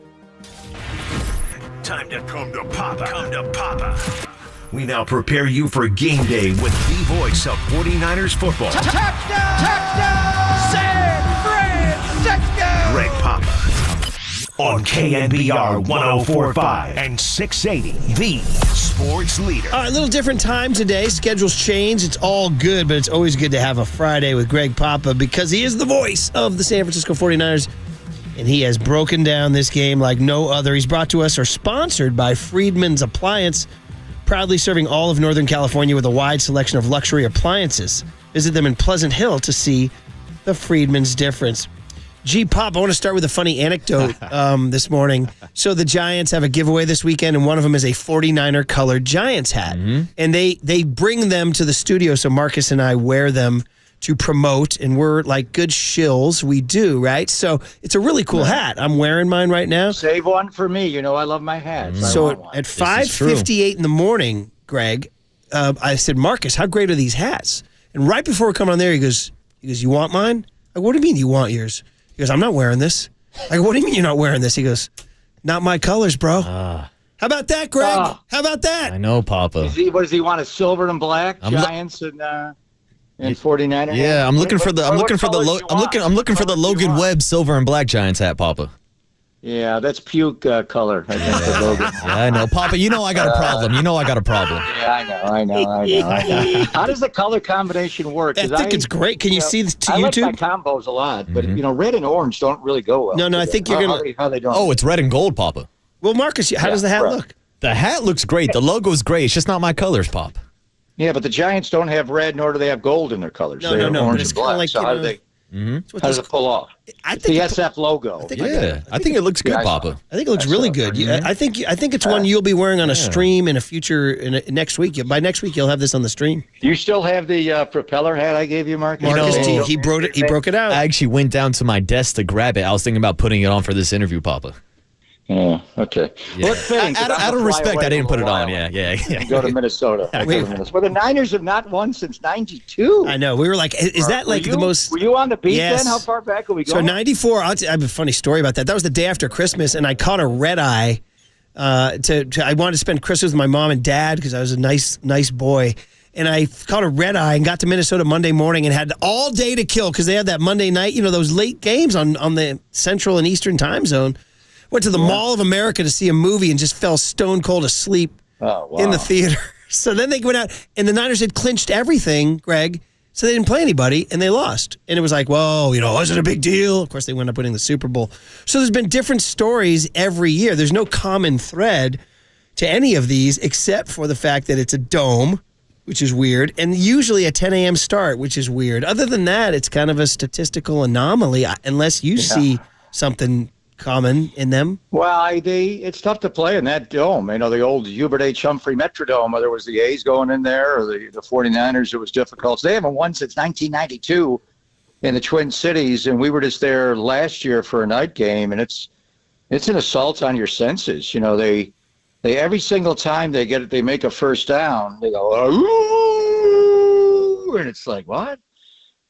Time to come to Papa. Come to Papa. We now prepare you for game day with the voice of 49ers football. Touchdown! Touchdown! San Francisco! Greg Papa. On KNBR 104.5 and 680, the sports leader. All right, a little different time today. Schedules change. It's all good, but it's always good to have a Friday with Greg Papa because he is the voice of the San Francisco 49ers, and he has broken down this game like no other. He's brought to us or sponsored by Friedman's Appliance, proudly serving all of Northern California with a wide selection of luxury appliances. Visit them in Pleasant Hill to see the Friedman's difference. Pop, I want to start with a funny anecdote this morning. So the Giants have a giveaway this weekend, and one of them is a 49er colored Giants hat. Mm-hmm. And they bring them to the studio, so Marcus and I wear them to promote, and we're like good shills. We do, right? So it's a really cool hat. I'm wearing mine right now. Save one for me. You know I love my hats. So at 5:58 in the morning, Greg, I said, Marcus, how great are these hats? And right before we come on there, he goes, you want mine? I go, what do you mean you want yours? He goes, I'm not wearing this. I go, what do you mean you're not wearing this? He goes, not my colors, bro. How about that, Greg? How about that? I know, Papa. What does he want? A silver and black Giants and 49er? Yeah, I'm looking for the Logan Webb silver and black Giants hat, Papa. Yeah, that's puke color. I think the Logan. Yeah, I know, Papa. You know I got a problem. Yeah, I know. How does the color combination work? I think it's great. Can you see this to I YouTube? I like my combos a lot, but red and orange don't really go well. No, I think you're gonna. How they don't? Oh, it's red and gold, Papa. Well, Marcus, how does the hat look? The hat looks great. The logo's great. It's just not my colors, Pop. Yeah, but the Giants don't have red, nor do they have gold in their colors. No. Orange It's and black. like, so how do they? Mm-hmm. How does it pull off? It's the SF logo. I think it looks good, Papa. I think it looks really good. I think it's one you'll be wearing on a stream in a future next week. By next week, you'll have this on the stream. You still have the propeller hat I gave you, Marcus? He broke it out. I actually went down to my desk to grab it. I was thinking about putting it on for this interview, Papa. Oh, okay. Yeah. Well, out of respect, I didn't put it on. Yeah. Go to Minnesota. Well, the Niners have not won since '92. I know. We were like, is that like the most? Were you on the beat then? How far back are we going? So '94. I have a funny story about that. That was the day after Christmas, and I caught a red eye. I wanted to spend Christmas with my mom and dad because I was a nice boy. And I caught a red eye and got to Minnesota Monday morning and had all day to kill because they had that Monday night, those late games on the Central and Eastern time zone. Went to the Mall of America to see a movie and just fell stone cold asleep in the theater. So then they went out, and the Niners had clinched everything, Greg, so they didn't play anybody, and they lost. And it was like, whoa, was it a big deal? Of course, they wound up winning the Super Bowl. So there's been different stories every year. There's no common thread to any of these except for the fact that it's a dome, which is weird, and usually a 10 a.m. start, which is weird. Other than that, it's kind of a statistical anomaly, unless you see something common in them. Well, it's tough to play in that dome. The old Hubert H. Humphrey Metrodome, whether it was the A's going in there or the 49ers, it was difficult. So they haven't won since 1992 in the Twin Cities, and we were just there last year for a night game, and it's an assault on your senses. They every single time they make a first down, they go, ooh, and it's like, what?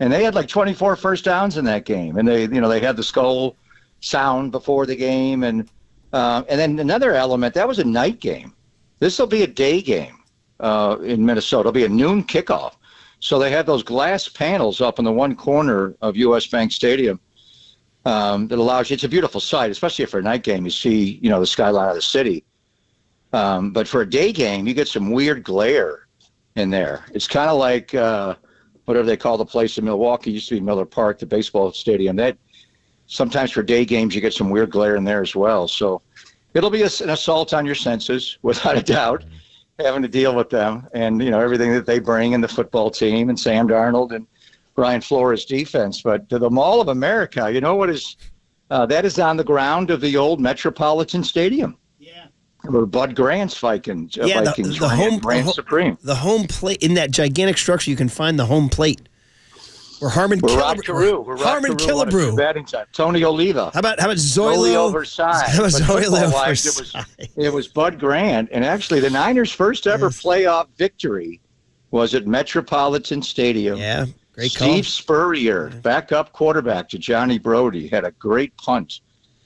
And they had like 24 first downs in that game, and they had the skull sound before the game, and then another element, that was a night game. This will be a day game in Minnesota. It'll be a noon kickoff. So they have those glass panels up in the one corner of US Bank Stadium that allows you, it's a beautiful sight, especially for a night game. You see, the skyline of the city. But for a day game, you get some weird glare in there. It's kind of like whatever they call the place in Milwaukee, used to be Miller Park, the baseball stadium. That sometimes for day games, you get some weird glare in there as well. So it'll be an assault on your senses, without a doubt, having to deal with them and, everything that they bring in the football team and Sam Darnold and Brian Flores' defense. But to the Mall of America, what is that is on the ground of the old Metropolitan Stadium. Yeah. Where Bud Grant's Vikings ran supreme. The home plate, in that gigantic structure, you can find the home plate. Or Harmon Killebrew. Batting time. Tony Oliva. How about Zoilo? Oversized. How about Zoilo oversized? It was Bud Grant. And actually, the Niners' first ever playoff victory was at Metropolitan Stadium. Yeah. Great call. Steve Spurrier, backup quarterback to Johnny Brody, had a great punt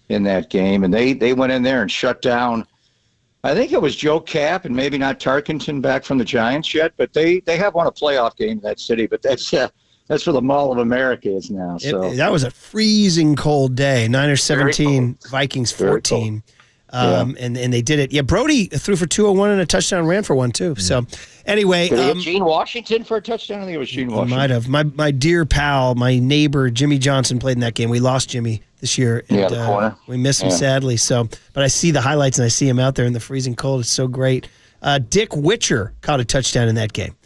in that game, and they went in there and shut down. I think it was Joe Kapp and maybe not Tarkenton back from the Giants yet, but they have won a playoff game in that city. But that's where the Mall of America is now. So That was a freezing cold day. Niners 17, Vikings 14. And they did it. Yeah, Brody threw for 201 and a touchdown, ran for one too. So anyway, did he have Gene Washington for a touchdown? I think it was Gene Washington. Might have. My dear pal, my neighbor Jimmy Johnson played in that game. We lost Jimmy this year. And, the corner. We miss him sadly. So, but I see the highlights and I see him out there in the freezing cold. It's so great. Dick Witcher caught a touchdown in that game.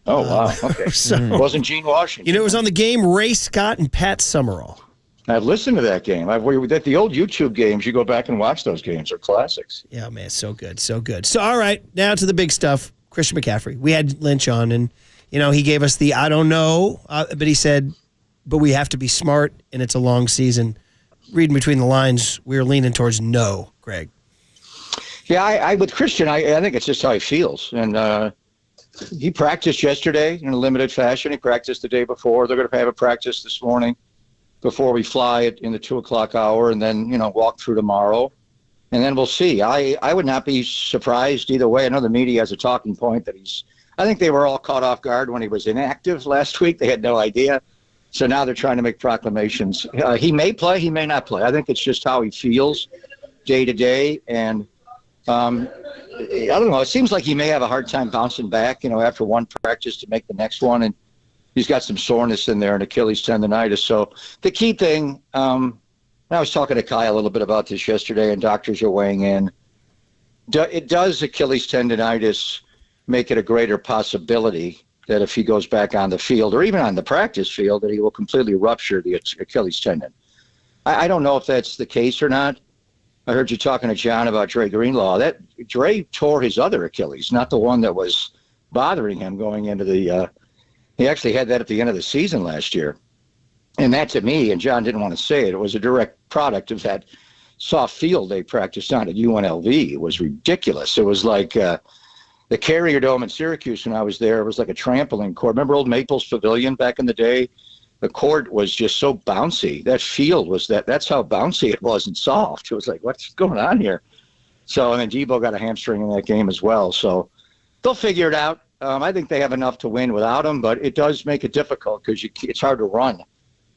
Oh wow! Okay, it wasn't Gene Washington. It was on the game. Ray Scott and Pat Summerall. I've listened to that game. At the old YouTube games, you go back and watch those games. They're classics. Yeah, man, so good, so good. So, all right, now to the big stuff. Christian McCaffrey. We had Lynch on, and he gave us the I don't know, but he said, but we have to be smart, and it's a long season. Reading between the lines, we were leaning towards no, Greg. Yeah, I with Christian, I think it's just how he feels, and he practiced yesterday in a limited fashion. He practiced the day before. They're going to have a practice this morning before we fly in the 2:00 hour, and then walk through tomorrow, and then we'll see. I would not be surprised either way. I know the media has a talking point that I think they were all caught off guard when he was inactive last week. They had no idea, so now they're trying to make proclamations. He may play, he may not play. I think it's just how he feels day to day, and I don't know. It seems like he may have a hard time bouncing back, after one practice to make the next one, and he's got some soreness in there and Achilles tendonitis. So the key thing, I was talking to Kai a little bit about this yesterday, and doctors are weighing in. Does Achilles tendonitis make it a greater possibility that if he goes back on the field or even on the practice field that he will completely rupture the Achilles tendon? I don't know if that's the case or not. I heard you talking to John about Dre Greenlaw. That Dre tore his other Achilles, not the one that was bothering him going into the he actually had that at the end of the season last year. And that to me, and John didn't want to say it, it was a direct product of that soft field they practiced on at UNLV. It was ridiculous. It was like the Carrier Dome in Syracuse when I was there. It was like a trampoline court. Remember old Maples Pavilion back in the day? The court was just so bouncy. That field was that's how bouncy it was and soft. It was like, what's going on here? So, and then Debo got a hamstring in that game as well. So they'll figure it out. I think they have enough to win without him, but it does make it difficult because it's hard to run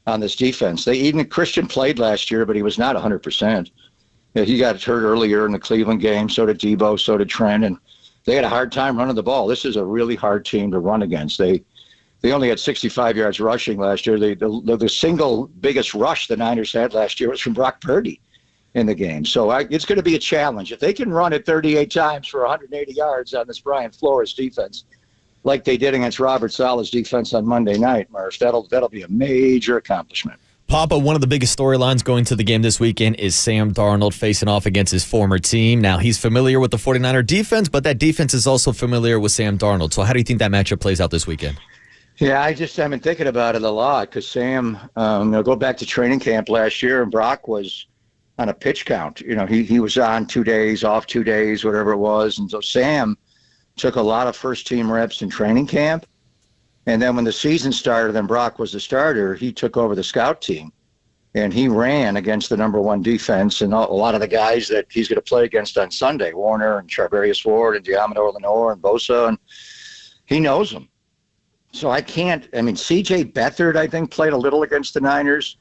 on this defense. Even Christian played last year, but he was not 100%. He got hurt earlier in the Cleveland game. So did Debo, so did Trent, and they had a hard time running the ball. This is a really hard team to run against. They only had 65 yards rushing last year. The single biggest rush the Niners had last year was from Brock Purdy in the game. So it's going to be a challenge. If they can run it 38 times for 180 yards on this Brian Flores defense, like they did against Robert Saleh's defense on Monday night, Murph, that'll be a major accomplishment. Papa, one of the biggest storylines going to the game this weekend is Sam Darnold facing off against his former team. Now, he's familiar with the 49er defense, but that defense is also familiar with Sam Darnold. So how do you think that matchup plays out this weekend? Yeah, I've been thinking about it a lot because Sam, go back to training camp last year, and Brock was on a pitch count. He was on 2 days, off 2 days, whatever it was. And so Sam took a lot of first-team reps in training camp. And then when the season started and Brock was the starter, he took over the scout team. And he ran against the number one defense and a lot of the guys that he's going to play against on Sunday, Warner and Charvarius Ward and Diamador Lenore and Bosa, and he knows them. So C.J. Beathard, I think, played a little against the Niners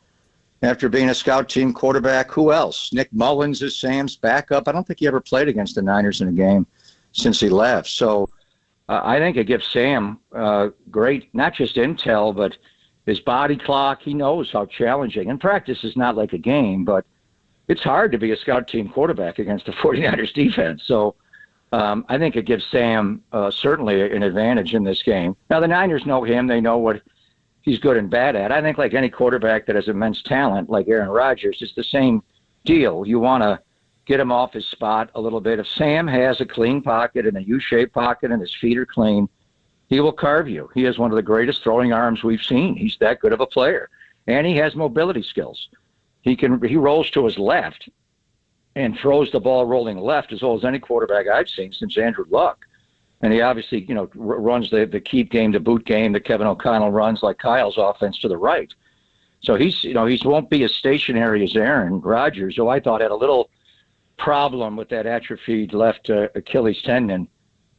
after being a scout team quarterback. Who else? Nick Mullins is Sam's backup. I don't think he ever played against the Niners in a game since he left. So I think it gives Sam great, not just intel, but his body clock. He knows how challenging. And practice is not like a game, but it's hard to be a scout team quarterback against the 49ers defense. So I think it gives Sam certainly an advantage in this game. Now, the Niners know him. They know what he's good and bad at. I think like any quarterback that has immense talent, like Aaron Rodgers, it's the same deal. You want to get him off his spot a little bit. If Sam has a clean pocket and a U-shaped pocket and his feet are clean, he will carve you. He has one of the greatest throwing arms we've seen. He's that good of a player. And he has mobility skills. He rolls to his left and throws the ball rolling left as well as any quarterback I've seen since Andrew Luck. And he obviously, runs the keep game, the boot game that Kevin O'Connell runs, like Kyle's offense, to the right. So he won't be as stationary as Aaron Rodgers, who I thought had a little problem with that atrophied left Achilles tendon,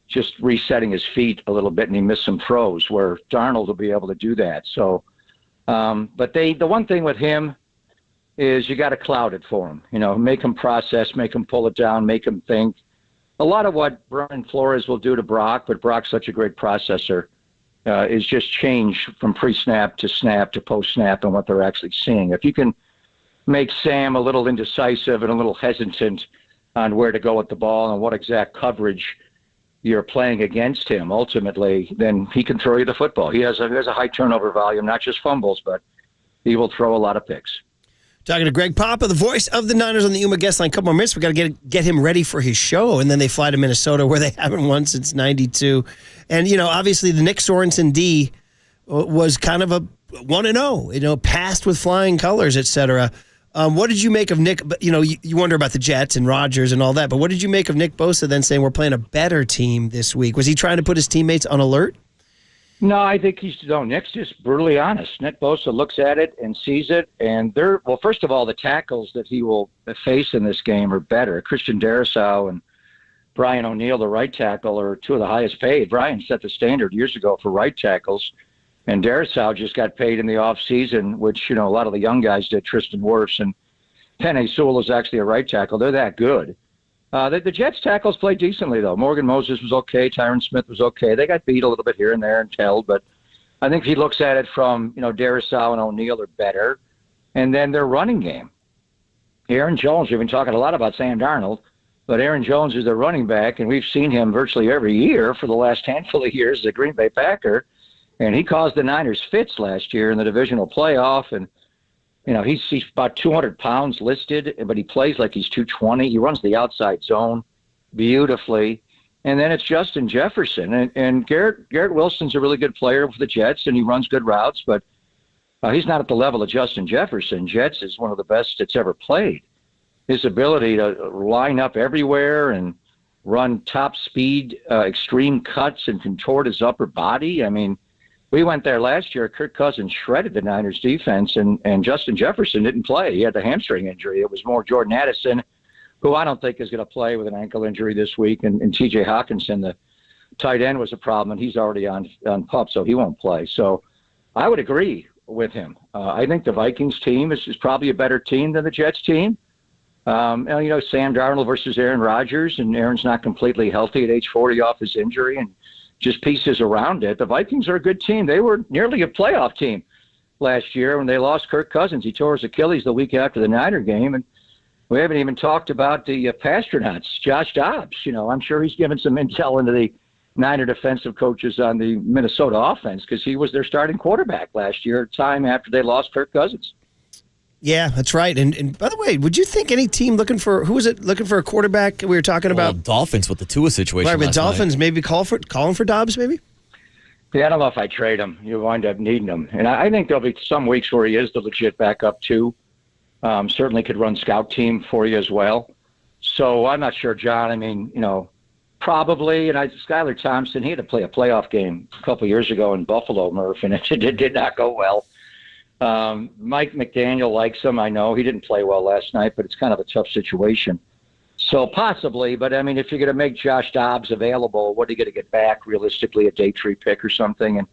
just resetting his feet a little bit, and he missed some throws where Darnold will be able to do that. So, but the one thing with him is you got to cloud it for him. Make him process, make him pull it down, make him think. A lot of what Brian Flores will do to Brock, but Brock's such a great processor, is just change from pre-snap to post-snap and what they're actually seeing. If you can make Sam a little indecisive and a little hesitant on where to go with the ball and what exact coverage you're playing against him, ultimately, then he can throw you the football. He has a high turnover volume, not just fumbles, but he will throw a lot of picks. Talking to Greg Papa, the voice of the Niners on the Yuma guest line. A couple more minutes. We got to get him ready for his show, and then they fly to Minnesota, where they haven't won since '92. And obviously the Nick Sorensen D was kind of a 1-0. Passed with flying colors, etc. What did you make of Nick? You wonder about the Jets and Rodgers and all that, but what did you make of Nick Bosa then saying we're playing a better team this week? Was he trying to put his teammates on alert? No, I think Nick's just brutally honest. Nick Bosa looks at it and sees it, and first of all, the tackles that he will face in this game are better. Christian Darrisaw and Brian O'Neill, the right tackle, are two of the highest paid. Brian set the standard years ago for right tackles, and Darrisaw just got paid in the offseason, which, a lot of the young guys did. Tristan Wirfs and Penei Sewell is actually a right tackle. They're that good. The Jets tackles played decently, though. Morgan Moses was okay. Tyron Smith was okay. They got beat a little bit here and there and held, but I think he looks at it from, Darrisaw and O'Neill are better. And then their running game. Aaron Jones, we've been talking a lot about Sam Darnold, but Aaron Jones is their running back, and we've seen him virtually every year for the last handful of years as a Green Bay Packer. And he caused the Niners fits last year in the divisional playoff. And, he's about 200 pounds listed, but he plays like he's 220. He runs the outside zone beautifully. And then it's Justin Jefferson. And Garrett Wilson's a really good player for the Jets, and he runs good routes, but he's not at the level of Justin Jefferson. Jets is one of the best that's ever played. His ability to line up everywhere and run top speed, extreme cuts and contort his upper body. I mean, we went there last year. Kirk Cousins shredded the Niners defense, and Justin Jefferson didn't play. He had the hamstring injury. It was more Jordan Addison, who I don't think is going to play with an ankle injury this week, and T.J. Hawkinson, the tight end, was a problem, and he's already on PUP, so he won't play. So I would agree with him. I think the Vikings team is probably a better team than the Jets team. Sam Darnold versus Aaron Rodgers, and Aaron's not completely healthy at age 40 off his injury, and just pieces around it. The Vikings are a good team. They were nearly a playoff team last year when they lost Kirk Cousins. He tore his Achilles the week after the Niner game, and we haven't even talked about the Pasternauts, Josh Dobbs. I'm sure he's given some intel into the Niner defensive coaches on the Minnesota offense, because he was their starting quarterback last year, at a time after they lost Kirk Cousins. Yeah, that's right. And by the way, would you think any team looking for a quarterback? We were talking about Dolphins with the Tua situation. Right, but Dolphins maybe calling for Dobbs, maybe. Yeah, I don't know if I trade him. You wind up needing him, and I think there'll be some weeks where he is the legit backup too. Certainly could run scout team for you as well. So I'm not sure, John. I mean, probably. And Skylar Thompson, he had to play a playoff game a couple years ago in Buffalo, Murph, and it did not go well. Mike McDaniel likes him. I know he didn't play well last night, but it's kind of a tough situation. So possibly, but I mean, if you're going to make Josh Dobbs available, what are you going to get back realistically, a day 3 pick or something? And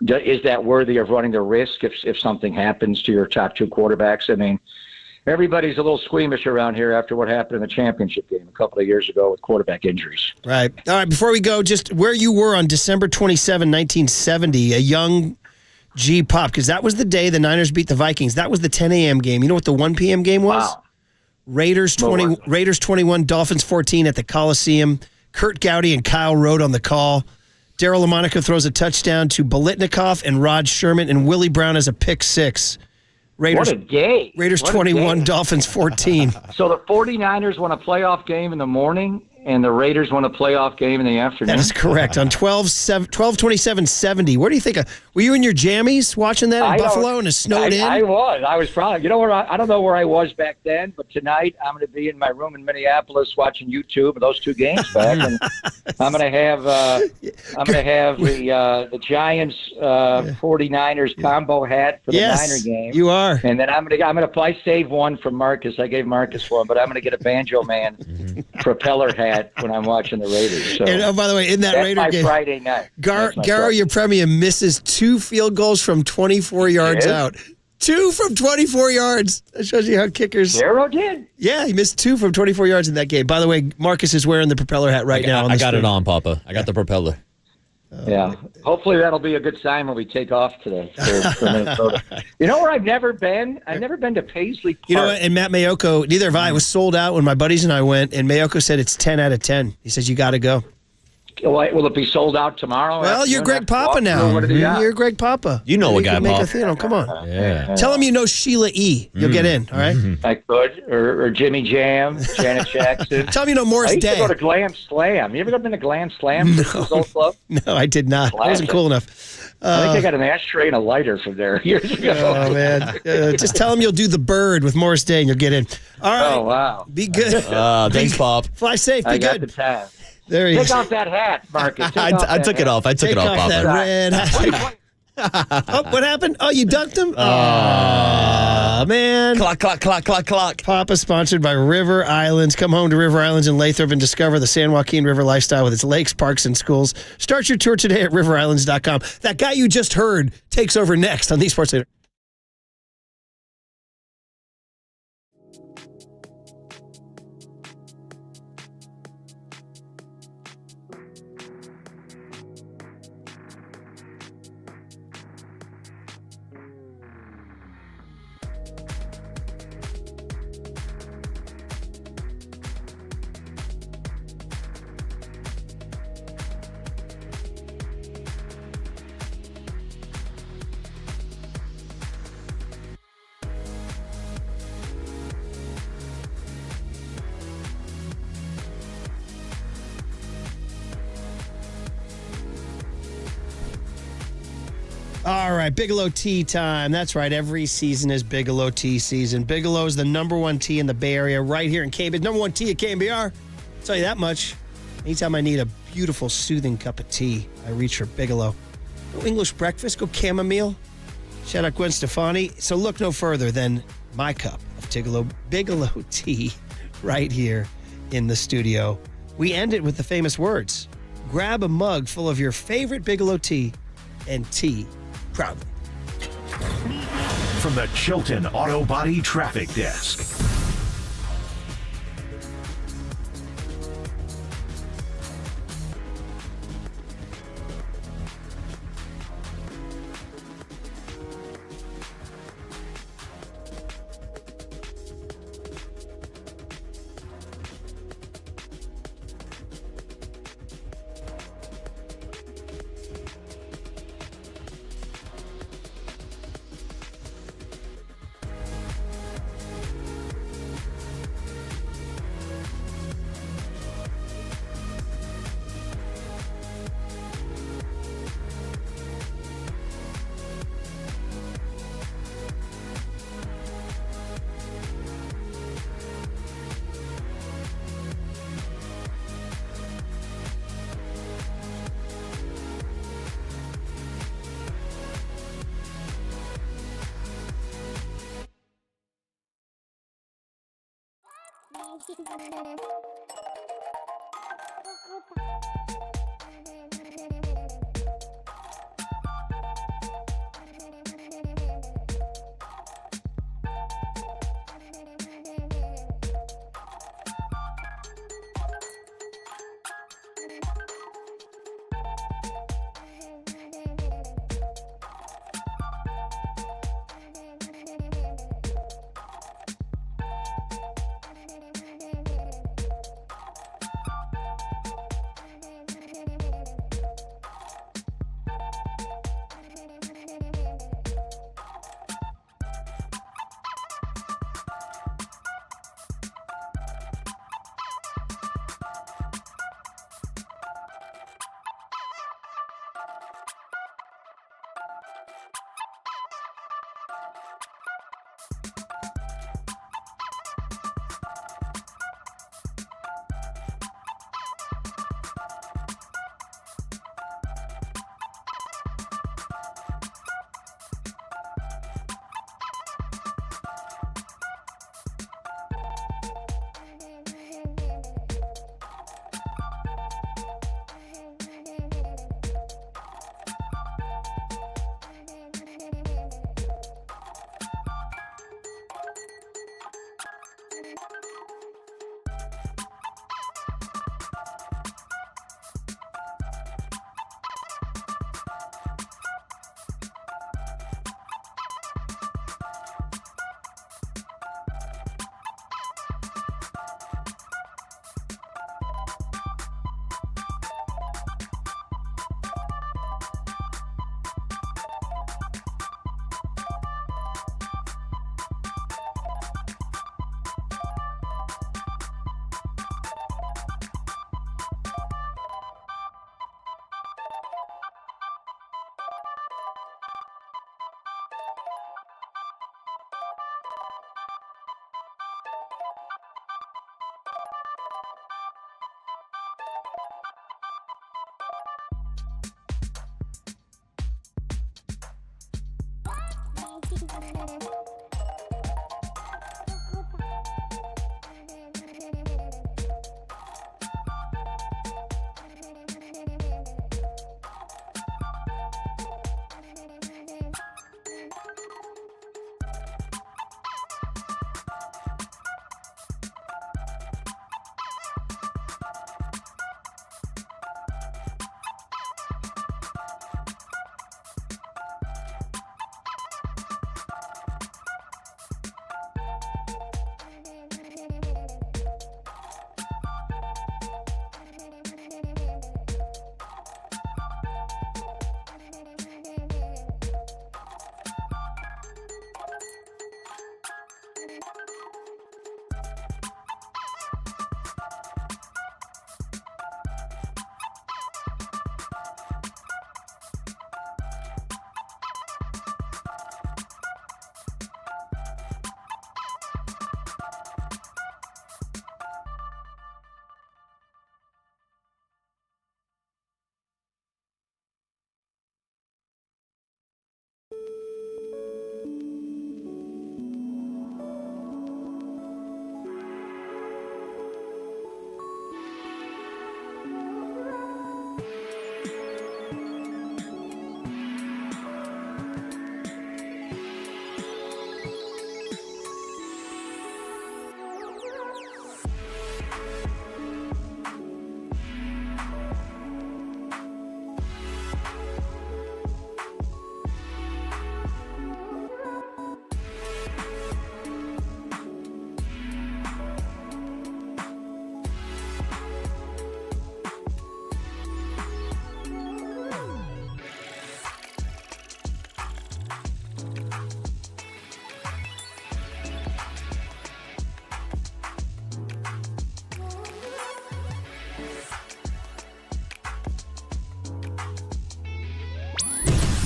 is that worthy of running the risk if something happens to your top 2 quarterbacks? I mean, everybody's a little squeamish around here after what happened in the championship game a couple of years ago with quarterback injuries. Right. All right. Before we go, just where you were on December 27, 1970, a young G-Pop, because that was the day the Niners beat the Vikings. That was the 10 a.m. game. You know what the 1 p.m. game was? Wow. Raiders 21, Dolphins 14 at the Coliseum. Kurt Gowdy and Kyle Rote on the call. Darryl LaMonica throws a touchdown to Bolitnikoff and Rod Sherman, and Willie Brown has a pick 6. What a day. Raiders 21, Dolphins 14. So the 49ers won a playoff game in the morning, and the Raiders won a playoff game in the afternoon. That is correct. On 12/27/70. Where do you think? Were you in your jammies watching that in Buffalo and it snowed in? I was probably. You know where? I don't know where I was back then, but tonight I'm going to be in my room in Minneapolis watching YouTube of those two games back, and I'm going to have the Giants 49ers combo hat for the Niner game. You are. And then I'm gonna I saved one from Marcus. I gave Marcus one, but I'm gonna get a Banjo Man propeller hat when I'm watching the Raiders. So and by the way, in that Raider my game, Friday night. Garo Yepremian misses 2 field goals from 24 yards out. 2 from 24 yards. That shows you how kickers. Garo did. Yeah, he missed 2 from 24 yards in that game. By the way, Marcus is wearing the propeller hat right now. I got it on, Papa. I got the propeller. Yeah. Hopefully that'll be a good sign when we take off today for Minnesota. You know where I've never been? I've never been to Paisley Park. You know what? And Matt Mayoko, neither have I. It was sold out when my buddies and I went, and Mayoko said it's 10 out of 10. He says, you got to go. Will it be sold out tomorrow? Well, you're Greg Papa now. You're Greg Papa. You know a guy, Pop. Pop. Come on. Yeah. Tell him you know Sheila E. You'll get in, all right? I could. Or Jimmy Jam, Janet Jackson. Tell him you know Morris Day. I used to go to Glam Slam. You ever been to Glam Slam? No, I did not. I wasn't cool enough. I think I got an ashtray and a lighter from there years ago. Oh, man. Just tell him you'll do the bird with Morris Day and you'll get in. All right. Oh, wow. Be good. Thanks, Pop. Fly safe. Be I good. got the time. There he is. Take off that hat, Marcus. I took it off. I took it off, Papa. That red hat. Oh, what happened? Oh, you dunked him? Oh, man. Clock. Papa sponsored by River Islands. Come home to River Islands in Lathrop and discover the San Joaquin River lifestyle with its lakes, parks, and schools. Start your tour today at riverislands.com. That guy you just heard takes over next on the Sports Leader. All right, Bigelow tea time. That's right. Every season is Bigelow tea season. Bigelow is the #1 tea in the Bay Area right here in KNBR. #1 tea at KNBR. I'll tell you that much. Anytime I need a beautiful, soothing cup of tea, I reach for Bigelow. Go English breakfast. Go chamomile. Shout out Gwen Stefani. So look no further than my cup of Bigelow tea right here in the studio. We end it with the famous words. Grab a mug full of your favorite Bigelow tea and tea proudly. From the Chilton Auto Body Traffic Desk.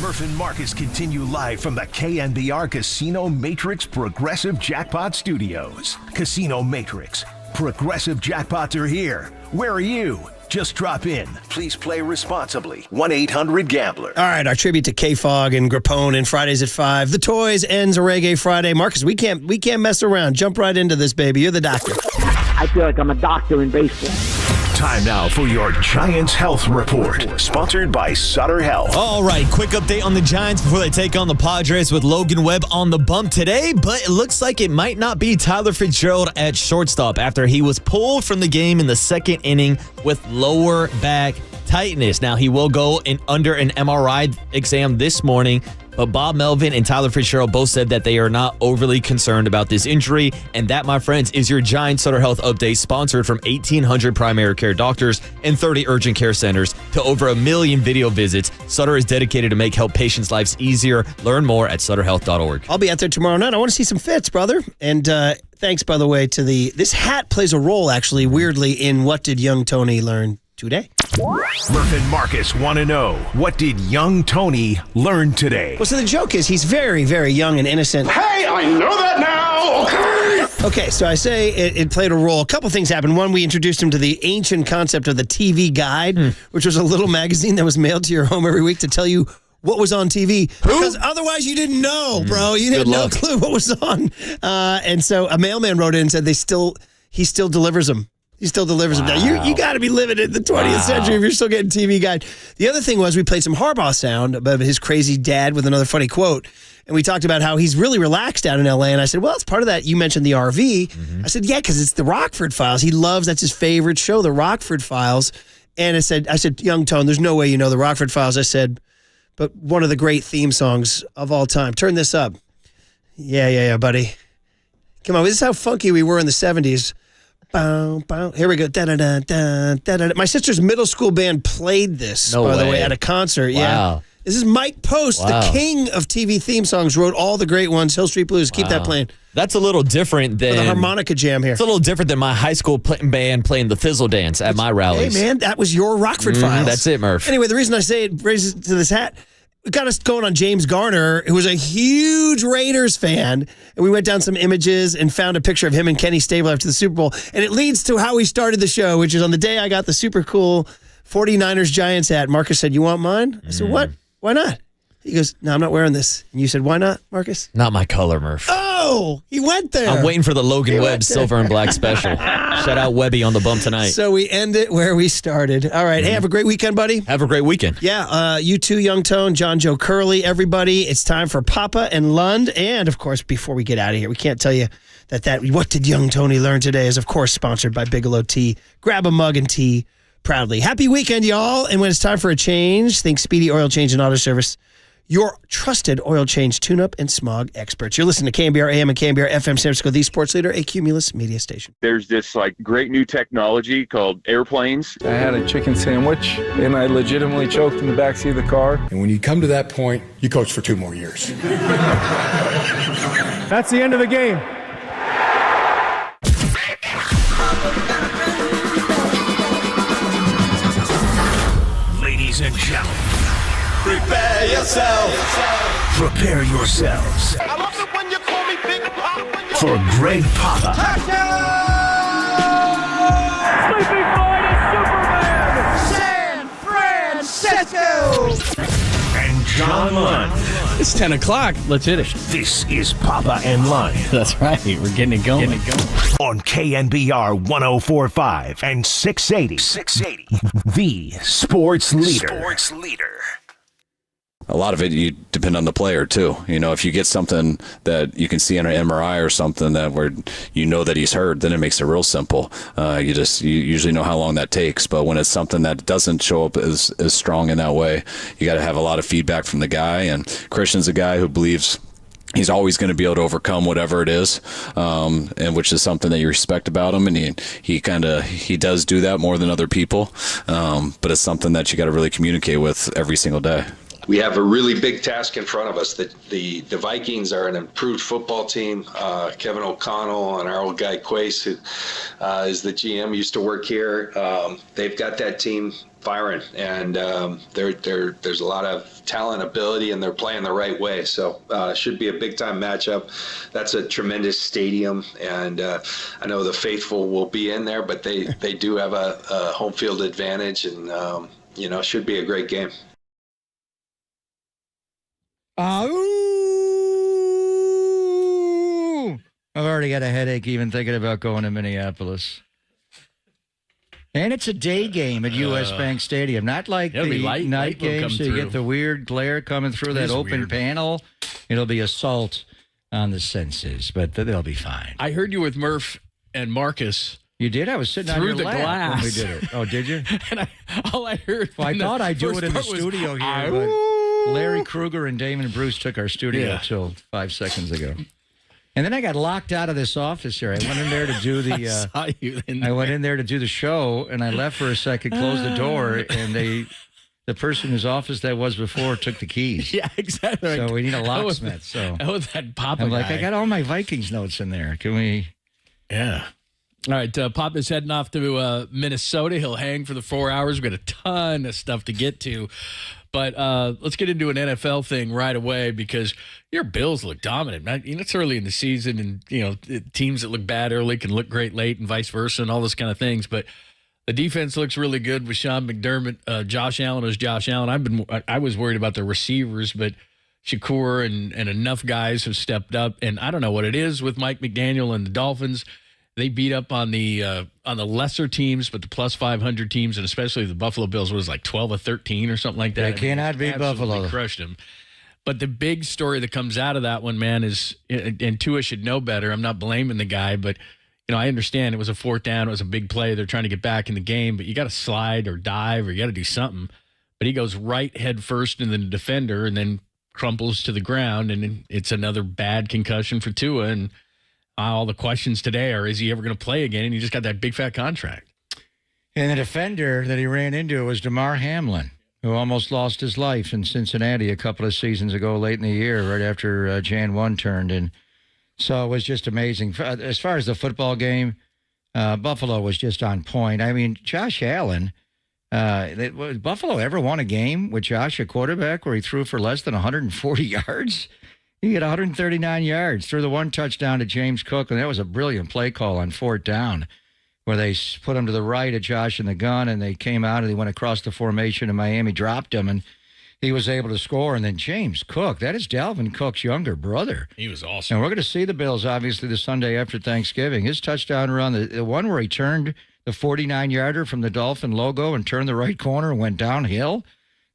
Murph and Marcus continue live from the KNBR Casino Matrix Progressive Jackpot Studios. Casino Matrix. Progressive jackpots are here. Where are you? Just drop in. Please play responsibly. 1-800-GAMBLER. All right, our tribute to K-Fog and Grappone and Fridays at 5. The Toys ends a Reggae Friday. Marcus, we can't mess around. Jump right into this, baby. You're the doctor. I feel like I'm a doctor in baseball. Time now for your Giants Health Report, sponsored by Sutter Health. All right, quick update on the Giants before they take on the Padres with Logan Webb on the bump today, but it looks like it might not be Tyler Fitzgerald at shortstop after he was pulled from the game in the second inning with lower back tightness. Now, he will go under an MRI exam this morning, but Bob Melvin and Tyler Fitzgerald both said that they are not overly concerned about this injury. And that, my friends, is your Giants Sutter Health update, sponsored from 1,800 primary care doctors and 30 urgent care centers to over 1 million video visits. Sutter is dedicated to make help patients' lives easier. Learn more at sutterhealth.org. I'll be out there tomorrow night. I want to see some fits, brother. And thanks, by the way, to this hat plays a role, actually, weirdly, in what did young Tony learn today? Murph and Marcus want to know, what did young Tony learn today? Well, so the joke is he's very, very young and innocent. Hey, I know that now! Okay, so I say it played a role. A couple things happened. One, we introduced him to the ancient concept of the TV Guide, which was a little magazine that was mailed to your home every week to tell you what was on TV. Because otherwise you didn't know, bro. You had no clue what was on. And so a mailman wrote in and said he still delivers them. He still delivers them. Now, you got to be living in the 20th century if you're still getting TV Guide. The other thing was we played some Harbaugh sound about his crazy dad with another funny quote. And we talked about how he's really relaxed down in L.A. And I said, well, it's part of that. You mentioned the RV. I said, yeah, because it's the Rockford Files. He loves, that's his favorite show, the Rockford Files. And I said, young Tone, there's no way you know the Rockford Files. I said, but one of the great theme songs of all time. Turn this up. Yeah, buddy. Come on, this is how funky we were in the 70s. Bow, bow. Here we go. Da, da, da, da, da, da. My sister's middle school band played this, by the way, at a concert. Wow. Yeah. This is Mike Post, the king of TV theme songs, wrote all the great ones. Hill Street Blues. Keep that playing. That's a little different than the harmonica jam here. It's a little different than my high school band playing the Fizzle Dance at my rallies. Hey, man, that was your Rockford Files. That's it, Murph. Anyway, the reason I say it raises to this hat, it got us going on James Garner, who was a huge Raiders fan. And we went down some images and found a picture of him and Kenny Stabler after the Super Bowl. And it leads to how we started the show, which is on the day I got the super cool 49ers Giants hat. Marcus said, you want mine? I said, what? Why not? He goes, no, I'm not wearing this. And you said, why not, Marcus? Not my color, Murph. Oh, he went there. I'm waiting for the Logan Webb silver and black special. Shout out Webby on the bump tonight. So we end it where we started. All right. Hey, have a great weekend, buddy. Have a great weekend. Yeah. You too, Young Tone, John Joe Curley, everybody. It's time for Papa and Lund. And, of course, before we get out of here, we can't tell you that What Did Young Tony Learn Today is, of course, sponsored by Bigelow Tea. Grab a mug and tea proudly. Happy weekend, y'all. And when it's time for a change, think Speedy Oil Change and Auto Service. Your trusted oil change, tune-up, and smog experts. You're listening to KNBR AM and KNBR FM San Francisco, the sports leader, a Cumulus media station. There's this great new technology called airplanes. I had a chicken sandwich, and I legitimately choked in the backseat of the car. And when you come to that point, you coach for 2 more years. That's the end of the game. Ladies and gentlemen, prepare yourself. Prepare yourselves I love it when you call me Big Papa. for Greg Papa. Sleeping Boy is Superman. San Francisco. And John Lund. It's 10 o'clock. Let's hit it. This is Papa and Lund. That's right. We're getting it going. On KNBR 104.5 and 680. The sports leader. A lot of it, you depend on the player too. If you get something that you can see on an MRI or something that where you know that he's hurt, then it makes it real simple. You usually know how long that takes. But when it's something that doesn't show up as strong in that way, you got to have a lot of feedback from the guy. And Christian's a guy who believes he's always going to be able to overcome whatever it is, and which is something that you respect about him. And he does do that more than other people. But it's something that you got to really communicate with every single day. We have a really big task in front of us. The Vikings are an improved football team. Kevin O'Connell and our old guy Quace, who is the GM, used to work here. They've got that team firing, and there's a lot of talent, ability, and they're playing the right way. So should be a big-time matchup. That's a tremendous stadium, and I know the faithful will be in there, but they do have a home field advantage, and should be a great game. I've already got a headache even thinking about going to Minneapolis. And it's a day game at U.S. Bank Stadium, not like the night game, so you get the weird glare coming through that open panel. It'll be assault on the senses, but they'll be fine. I heard you with Murph and Marcus. You did? I was sitting on your lap glass when we did it. Oh, did you? And all I heard. Well, I thought I'd do it in the studio here, but Larry Kruger and Damon Bruce took our studio till 5 seconds ago. And then I got locked out of this office here. I went in there to do the I went in there to do the show, and I left for a second, closed the door, and the person whose office that was before took the keys. Yeah, exactly. So we need a locksmith. That Papa I'm like, guy. I got all my Vikings notes in there. Can we? Yeah. All right, Papa's heading off to Minnesota. He'll hang for the 4 hours. We've got a ton of stuff to get to. But let's get into an NFL thing right away because your Bills look dominant. It's early in the season, and teams that look bad early can look great late, and vice versa, and all those kind of things. But the defense looks really good with Sean McDermott. Josh Allen is Josh Allen. I was worried about the receivers, but Shakur and enough guys have stepped up. And I don't know what it is with Mike McDaniel and the Dolphins. They beat up on the lesser teams, but the plus 500 teams, and especially the Buffalo Bills was like 12 or 13 or something like that. They cannot beat Buffalo. Crushed them. But the big story that comes out of that one, man, is, and Tua should know better. I'm not blaming the guy, but I understand it was a 4th down. It was a big play. They're trying to get back in the game, but you got to slide or dive or you got to do something. But he goes right head first in the defender and then crumples to the ground, and it's another bad concussion for Tua. And all the questions today are, is he ever going to play again? And he just got that big, fat contract. And the defender that he ran into was Damar Hamlin, who almost lost his life in Cincinnati a couple of seasons ago late in the year, right after Jan 1 turned. And so it was just amazing. As far as the football game, Buffalo was just on point. I mean, Josh Allen, Buffalo ever won a game with Josh, a quarterback, where he threw for less than 140 yards? He had 139 yards, threw the 1 touchdown to James Cook, and that was a brilliant play call on 4th down, where they put him to the right of Josh in the gun, and they came out and they went across the formation, and Miami dropped him. And he was able to score. And then James Cook, that is Dalvin Cook's younger brother. He was awesome. And we're going to see the Bills, obviously, the Sunday after Thanksgiving. His touchdown run, the one where he turned the 49-yarder from the Dolphin logo and turned the right corner and went downhill,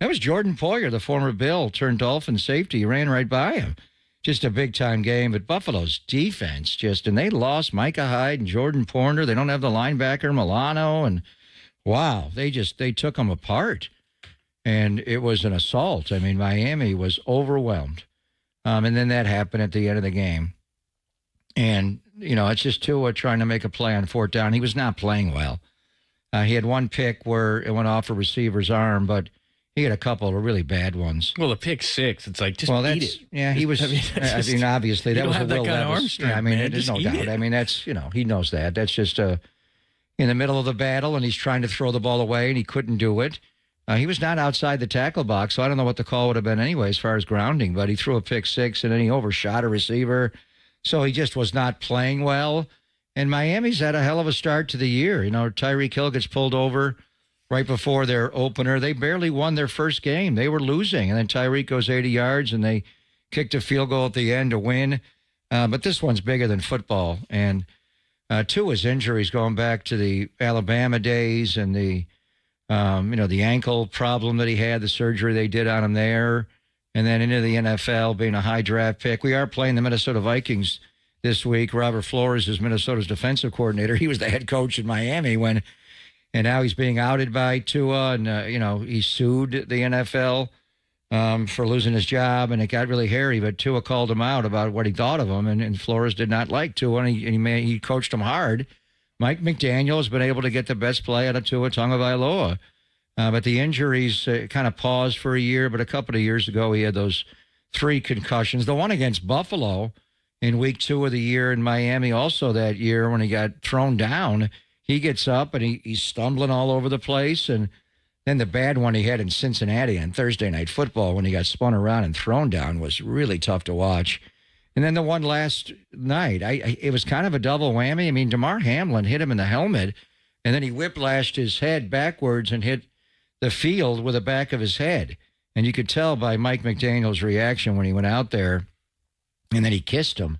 that was Jordan Poyer, the former Bill, turned Dolphin safety. He ran right by him. Just a big-time game. But Buffalo's defense and they lost Micah Hyde and Jordan Poyer. They don't have the linebacker, Milano. And, wow, they took them apart. And it was an assault. I mean, Miami was overwhelmed. And then that happened at the end of the game. And, it's just Tua trying to make a play on fourth down. He was not playing well. He had one pick where it went off a receiver's arm, but he had a couple of really bad ones. Well, the pick six, it's like, just eat it. Yeah, he was, obviously, that was a Will Levis. Yeah, there's no doubt. I mean, that's, he knows that. That's just in the middle of the battle, and he's trying to throw the ball away, and he couldn't do it. He was not outside the tackle box, so I don't know what the call would have been anyway as far as grounding, but he threw a pick six, and then he overshot a receiver. So he just was not playing well. And Miami's had a hell of a start to the year. Tyreek Hill gets pulled over right before their opener. They barely won their first game. They were losing, and then Tyreek goes 80 yards, and they kicked a field goal at the end to win. But this one's bigger than football. And Tua's injuries going back to the Alabama days and the ankle problem that he had, the surgery they did on him there, and then into the NFL being a high draft pick. We are playing the Minnesota Vikings this week. Robert Flores is Minnesota's defensive coordinator. He was the head coach in Miami and now he's being outed by Tua, and, he sued the NFL for losing his job, and it got really hairy, but Tua called him out about what he thought of him, and Flores did not like Tua, and he coached him hard. Mike McDaniel has been able to get the best play out of Tua Tagovailoa. But the injuries kind of paused for a year, but a couple of years ago he had those 3 concussions. The one against Buffalo in week 2 of the year in Miami also that year when he got thrown down, he gets up and he's stumbling all over the place. And then the bad one he had in Cincinnati on Thursday Night Football when he got spun around and thrown down was really tough to watch. And then the one last night, it was kind of a double whammy. I mean, Damar Hamlin hit him in the helmet, and then he whiplashed his head backwards and hit the field with the back of his head. And you could tell by Mike McDaniel's reaction when he went out there, and then he kissed him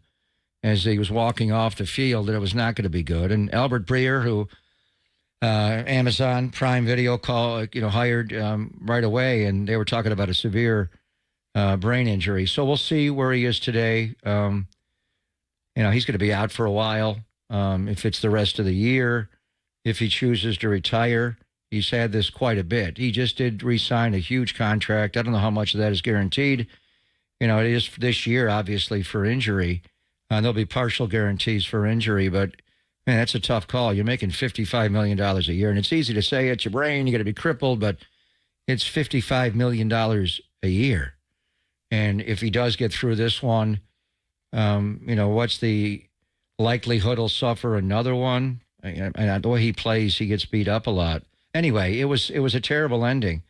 as he was walking off the field, that it was not going to be good. And Albert Breer, who Amazon Prime Video hired right away, and they were talking about a severe brain injury. So we'll see where he is today. He's going to be out for a while. If it's the rest of the year, if he chooses to retire, he's had this quite a bit. He just did re-sign a huge contract. I don't know how much of that is guaranteed. It is this year, obviously, for injury. There'll be partial guarantees for injury, but man, that's a tough call. You're making $55 million a year, and it's easy to say it's your brain, you got to be crippled, but it's $55 million a year. And if he does get through this one, what's the likelihood he'll suffer another one? And the way he plays, he gets beat up a lot. Anyway, it was a terrible ending.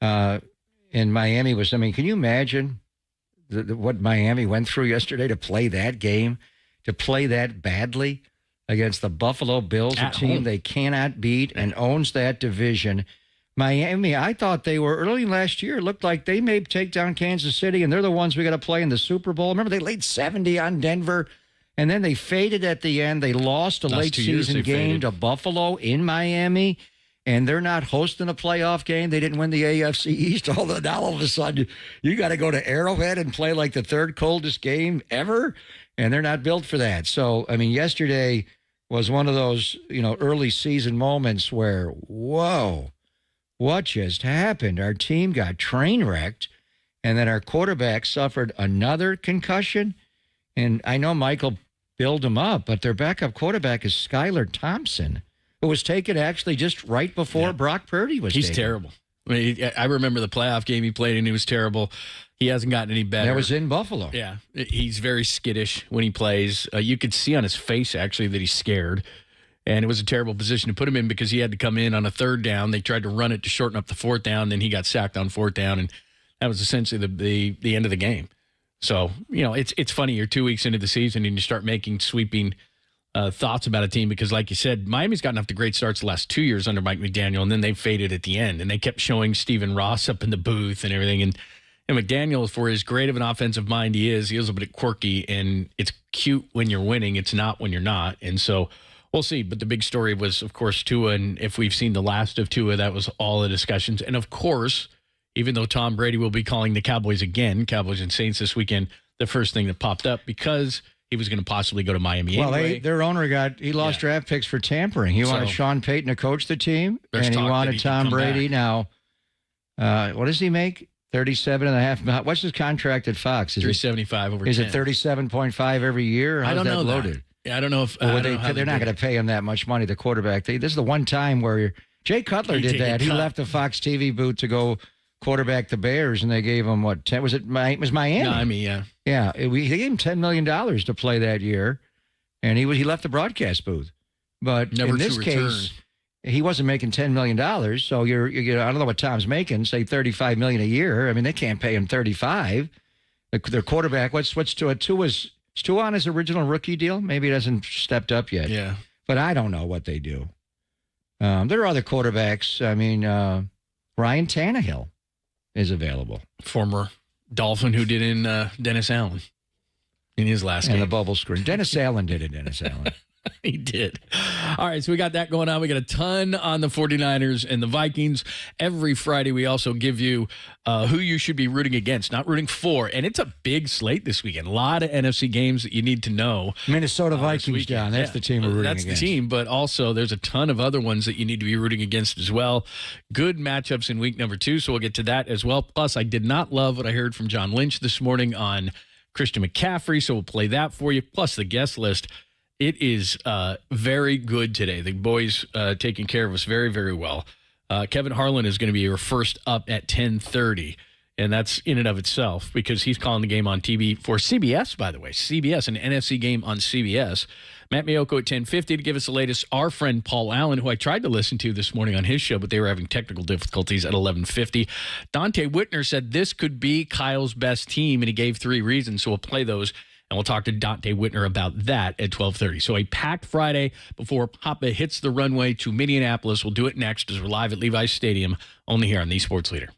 In Miami can you imagine what Miami went through yesterday to play that game, to play that badly against the Buffalo Bills, a team they cannot beat and owns that division. Miami, I thought they were early last year, looked like they may take down Kansas City, and they're the ones we got to play in the Super Bowl. Remember, they laid 70 on Denver, and then they faded at the end. They lost a late season game to Buffalo in Miami, and they're not hosting a playoff game. They didn't win the AFC East. Now all of a sudden, you got to go to Arrowhead and play like the third coldest game ever, and they're not built for that. So, yesterday was one of those, early season moments where, whoa, what just happened? Our team got train wrecked, and then our quarterback suffered another concussion. And I know Michael built him up, but their backup quarterback is Skylar Thompson, who was taken actually just right before Brock Purdy was taken. He's terrible. I remember the playoff game he played, and he was terrible. He hasn't gotten any better. That was in Buffalo. Yeah. He's very skittish when he plays. You could see on his face, actually, that he's scared. And it was a terrible position to put him in because he had to come in on a third down. They tried to run it to shorten up the fourth down. Then he got sacked on fourth down, and that was essentially the end of the game. So, it's funny. You're 2 weeks into the season, and you start making sweeping thoughts about a team because, like you said, Miami's gotten off to great starts the last 2 years under Mike McDaniel, and then they faded at the end. And they kept showing Stephen Ross up in the booth and everything. And McDaniel, for as great of an offensive mind he is a bit quirky, and it's cute when you're winning. It's not when you're not. And so we'll see. But the big story was, of course, Tua. And if we've seen the last of Tua, that was all the discussions. And, of course, even though Tom Brady will be calling the Cowboys again, Cowboys and Saints this weekend, the first thing that popped up because he was going to possibly go to Miami anyway. Their owner lost draft picks for tampering. He wanted Sean Payton to coach the team, and he wanted Tom Brady. Now, what does he make? $37.5 What's his contract at Fox? Is $375 over 10. Is it 37.5 every year? I don't know loaded? That. Yeah, I don't know if they're not going to pay him that much money. The quarterback. This is the one time where Jay Cutler did that. He left the Fox TV booth to go quarterback the Bears, and they gave him what? 10? Was it was Miami? Miami, yeah. Yeah, they gave him $10 million to play that year, and he left the broadcast booth. But never in this case, he wasn't making $10 million. So you're I don't know what Tom's making. Say $35 million a year. I mean, they can't pay him $35. Their quarterback. What's Tua? Is Tua on his original rookie deal? Maybe he hasn't stepped up yet. Yeah, but I don't know what they do. There are other quarterbacks. I mean, Ryan Tannehill is available. Former Dolphin who did in Dennis Allen in his last game. And the bubble screen. Dennis Allen did it, Dennis Allen. He did. All right, so we got that going on. We got a ton on the 49ers and the Vikings. Every Friday, we also give you who you should be rooting against, not rooting for. And it's a big slate this weekend. A lot of NFC games that you need to know. Minnesota Vikings, John. That's the team we're rooting against. That's the team, but also there's a ton of other ones that you need to be rooting against as well. Good matchups in week number 2, so we'll get to that as well. Plus, I did not love what I heard from John Lynch this morning on Christian McCaffrey, so we'll play that for you. Plus, the guest list. It is very good today. The boys taking care of us very, very well. Kevin Harlan is going to be your first up at 10:30, and that's in and of itself because he's calling the game on TV for CBS, by the way. CBS, an NFC game on CBS. Matt Miyoko at 10:50 to give us the latest. Our friend Paul Allen, who I tried to listen to this morning on his show, but they were having technical difficulties at 11:50. Dante Whitner said this could be Kyle's best team, and he gave 3 reasons, so we'll play those. And we'll talk to Dante Whitner about that at 12:30. So a packed Friday before Papa hits the runway to Minneapolis. We'll do it next as we're live at Levi's Stadium, only here on the Sports Leader.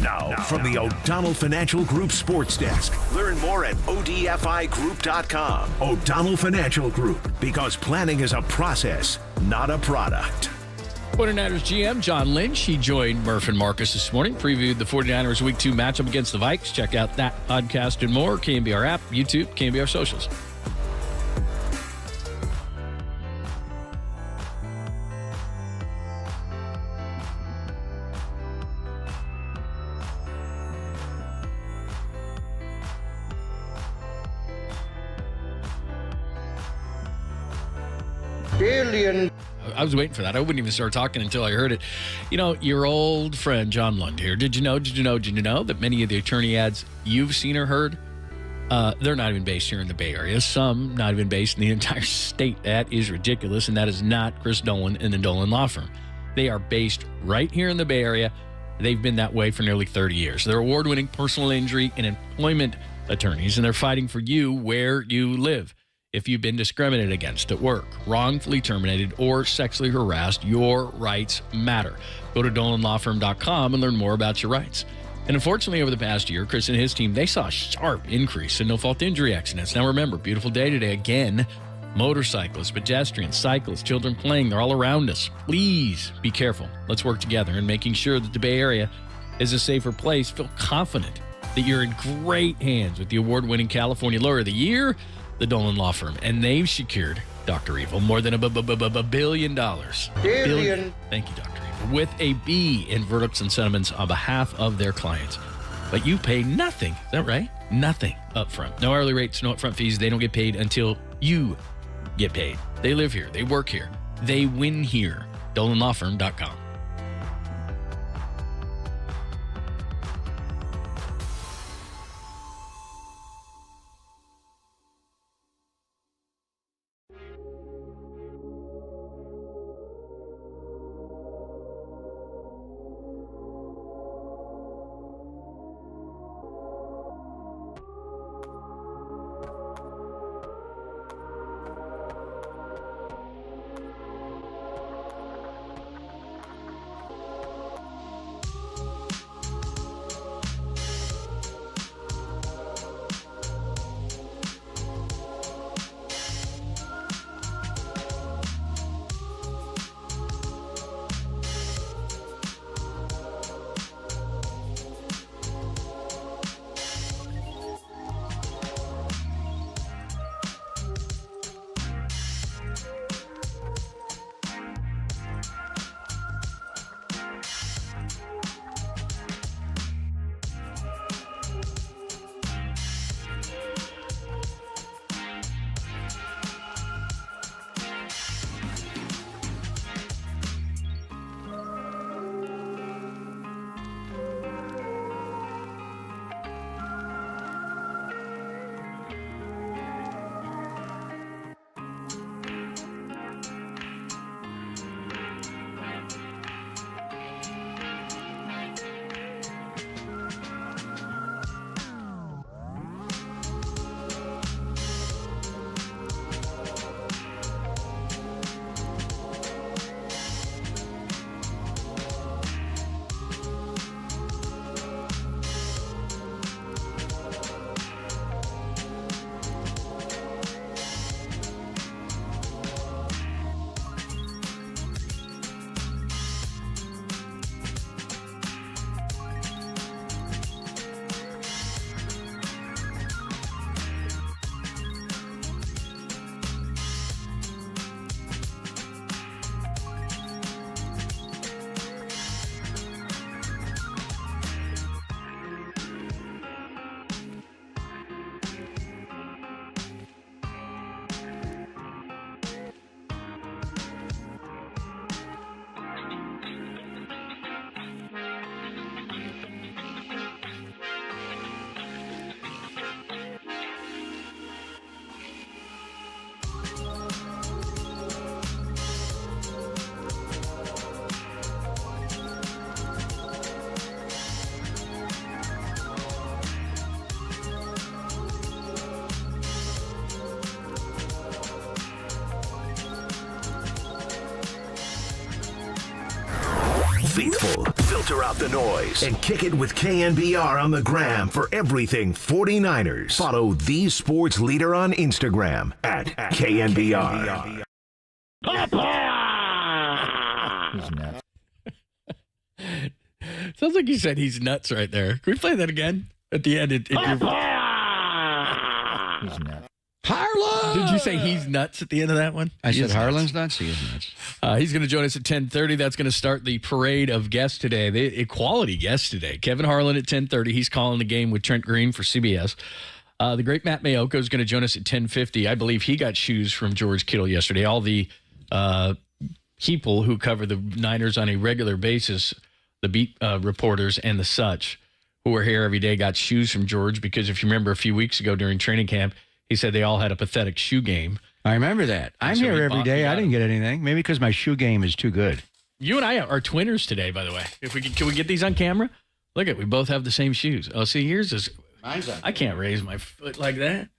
Now, from the O'Donnell Financial Group Sports Desk. Learn more at ODFIGroup.com. O'Donnell Financial Group, because planning is a process, not a product. 49ers GM John Lynch, he joined Murph and Marcus this morning, previewed the 49ers Week 2 matchup against the Vikes. Check out that podcast and more. KNBR app, YouTube, KNBR socials. Billion. I was waiting for that. I wouldn't even start talking until I heard it. You know, your old friend John Lund here. Did you know that many of the attorney ads you've seen or heard, they're not even based here in the Bay Area. Some not even based in the entire state. That is ridiculous, and that is not Chris Dolan and the Dolan Law Firm. They are based right here in the Bay Area. They've been that way for nearly 30 years. They're award-winning personal injury and employment attorneys, and they're fighting for you where you live. If you've been discriminated against at work, wrongfully terminated, or sexually harassed, your rights matter. Go to DolanLawFirm.com and learn more about your rights. And unfortunately, over the past year, Chris and his team, they saw a sharp increase in no-fault injury accidents. Now remember, beautiful day today. Again, motorcyclists, pedestrians, cyclists, children playing, they're all around us. Please be careful. Let's work together in making sure that the Bay Area is a safer place. Feel confident that you're in great hands with the award-winning California Lawyer of the Year, the Dolan Law Firm, and they've secured Dr. Evil more than $1 billion. Billion. Thank you, Dr. Evil. With a B in verdicts and settlements on behalf of their clients. but you pay nothing. Is that right? Nothing up front. No hourly rates, no upfront fees. They don't get paid until you get paid. They live here. They work here. They win here. DolanLawFirm.com. Faithful, filter out the noise, and kick it with KNBR on the gram for everything 49ers. Follow the sports leader on Instagram at KNBR. He's nuts. Sounds like you said he's nuts right there. Can we play that again? At the end, he's nuts. Harlan! Did you say he's nuts at the end of that one? I said Harlan's nuts. He is nuts. He's going to join us at 10:30. That's going to start the parade of guests today. The equality guests today. Kevin Harlan at 10:30. He's calling the game with Trent Green for CBS. The great Matt Mayoko is going to join us at 10:50. I believe he got shoes from George Kittle yesterday. All the people who cover the Niners on a regular basis, the beat reporters and the such, who are here every day, got shoes from George because if you remember a few weeks ago during training camp, he said they all had a pathetic shoe game. I remember that. I'm here every day. I didn't get anything. Maybe because my shoe game is too good. You and I are twinners today, by the way. Can we get these on camera? Look at, we both have the same shoes. Oh, see, here's this. Mine's on. I can't raise my foot like that.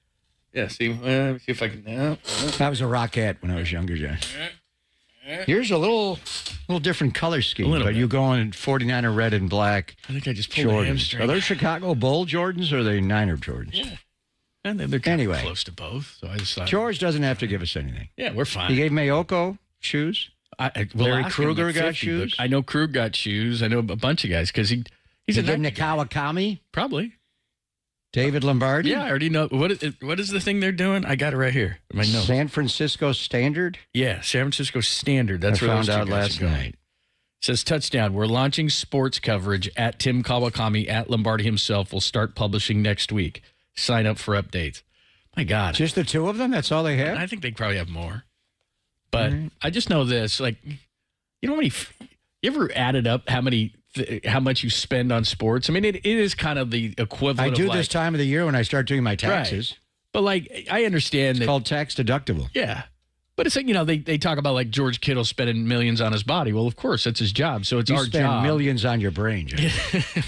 Yeah, see, let me see if I can. I was a rockette when I was younger, John. Here's a little different color scheme, but you go in 49er red and black. I think I just pulled a hamstring. Are those Chicago Bull Jordans or are they Niner Jordans? Yeah. And they're kind of close to both. So I decided. George doesn't have to give us anything. Yeah, we're fine. He gave Mayoko shoes. Larry Kruger got shoes. I know Krug got shoes. I know a bunch of guys because he's a Kawakami. Probably. David Lombardi. Yeah, I already know. What is the thing they're doing? I got it right here. My notes. San Francisco Standard. Yeah, San Francisco Standard. That's I where found out last night. Says touchdown. We're launching sports coverage at Tim Kawakami at Lombardi himself. We'll start publishing next week. Sign up for updates. My God. Just the two of them? That's all they have? I think they probably have more. But I just know this. Like, you know how many, you ever added up how much you spend on sports? I mean, it is kind of the equivalent I do of like, this time of the year when I start doing my taxes. Right. But like, I understand it's called tax deductible. Yeah. But it's like, they talk about like George Kittle spending millions on his body. Well, of course, that's his job. So it's you our spend job. Millions on your brain, John.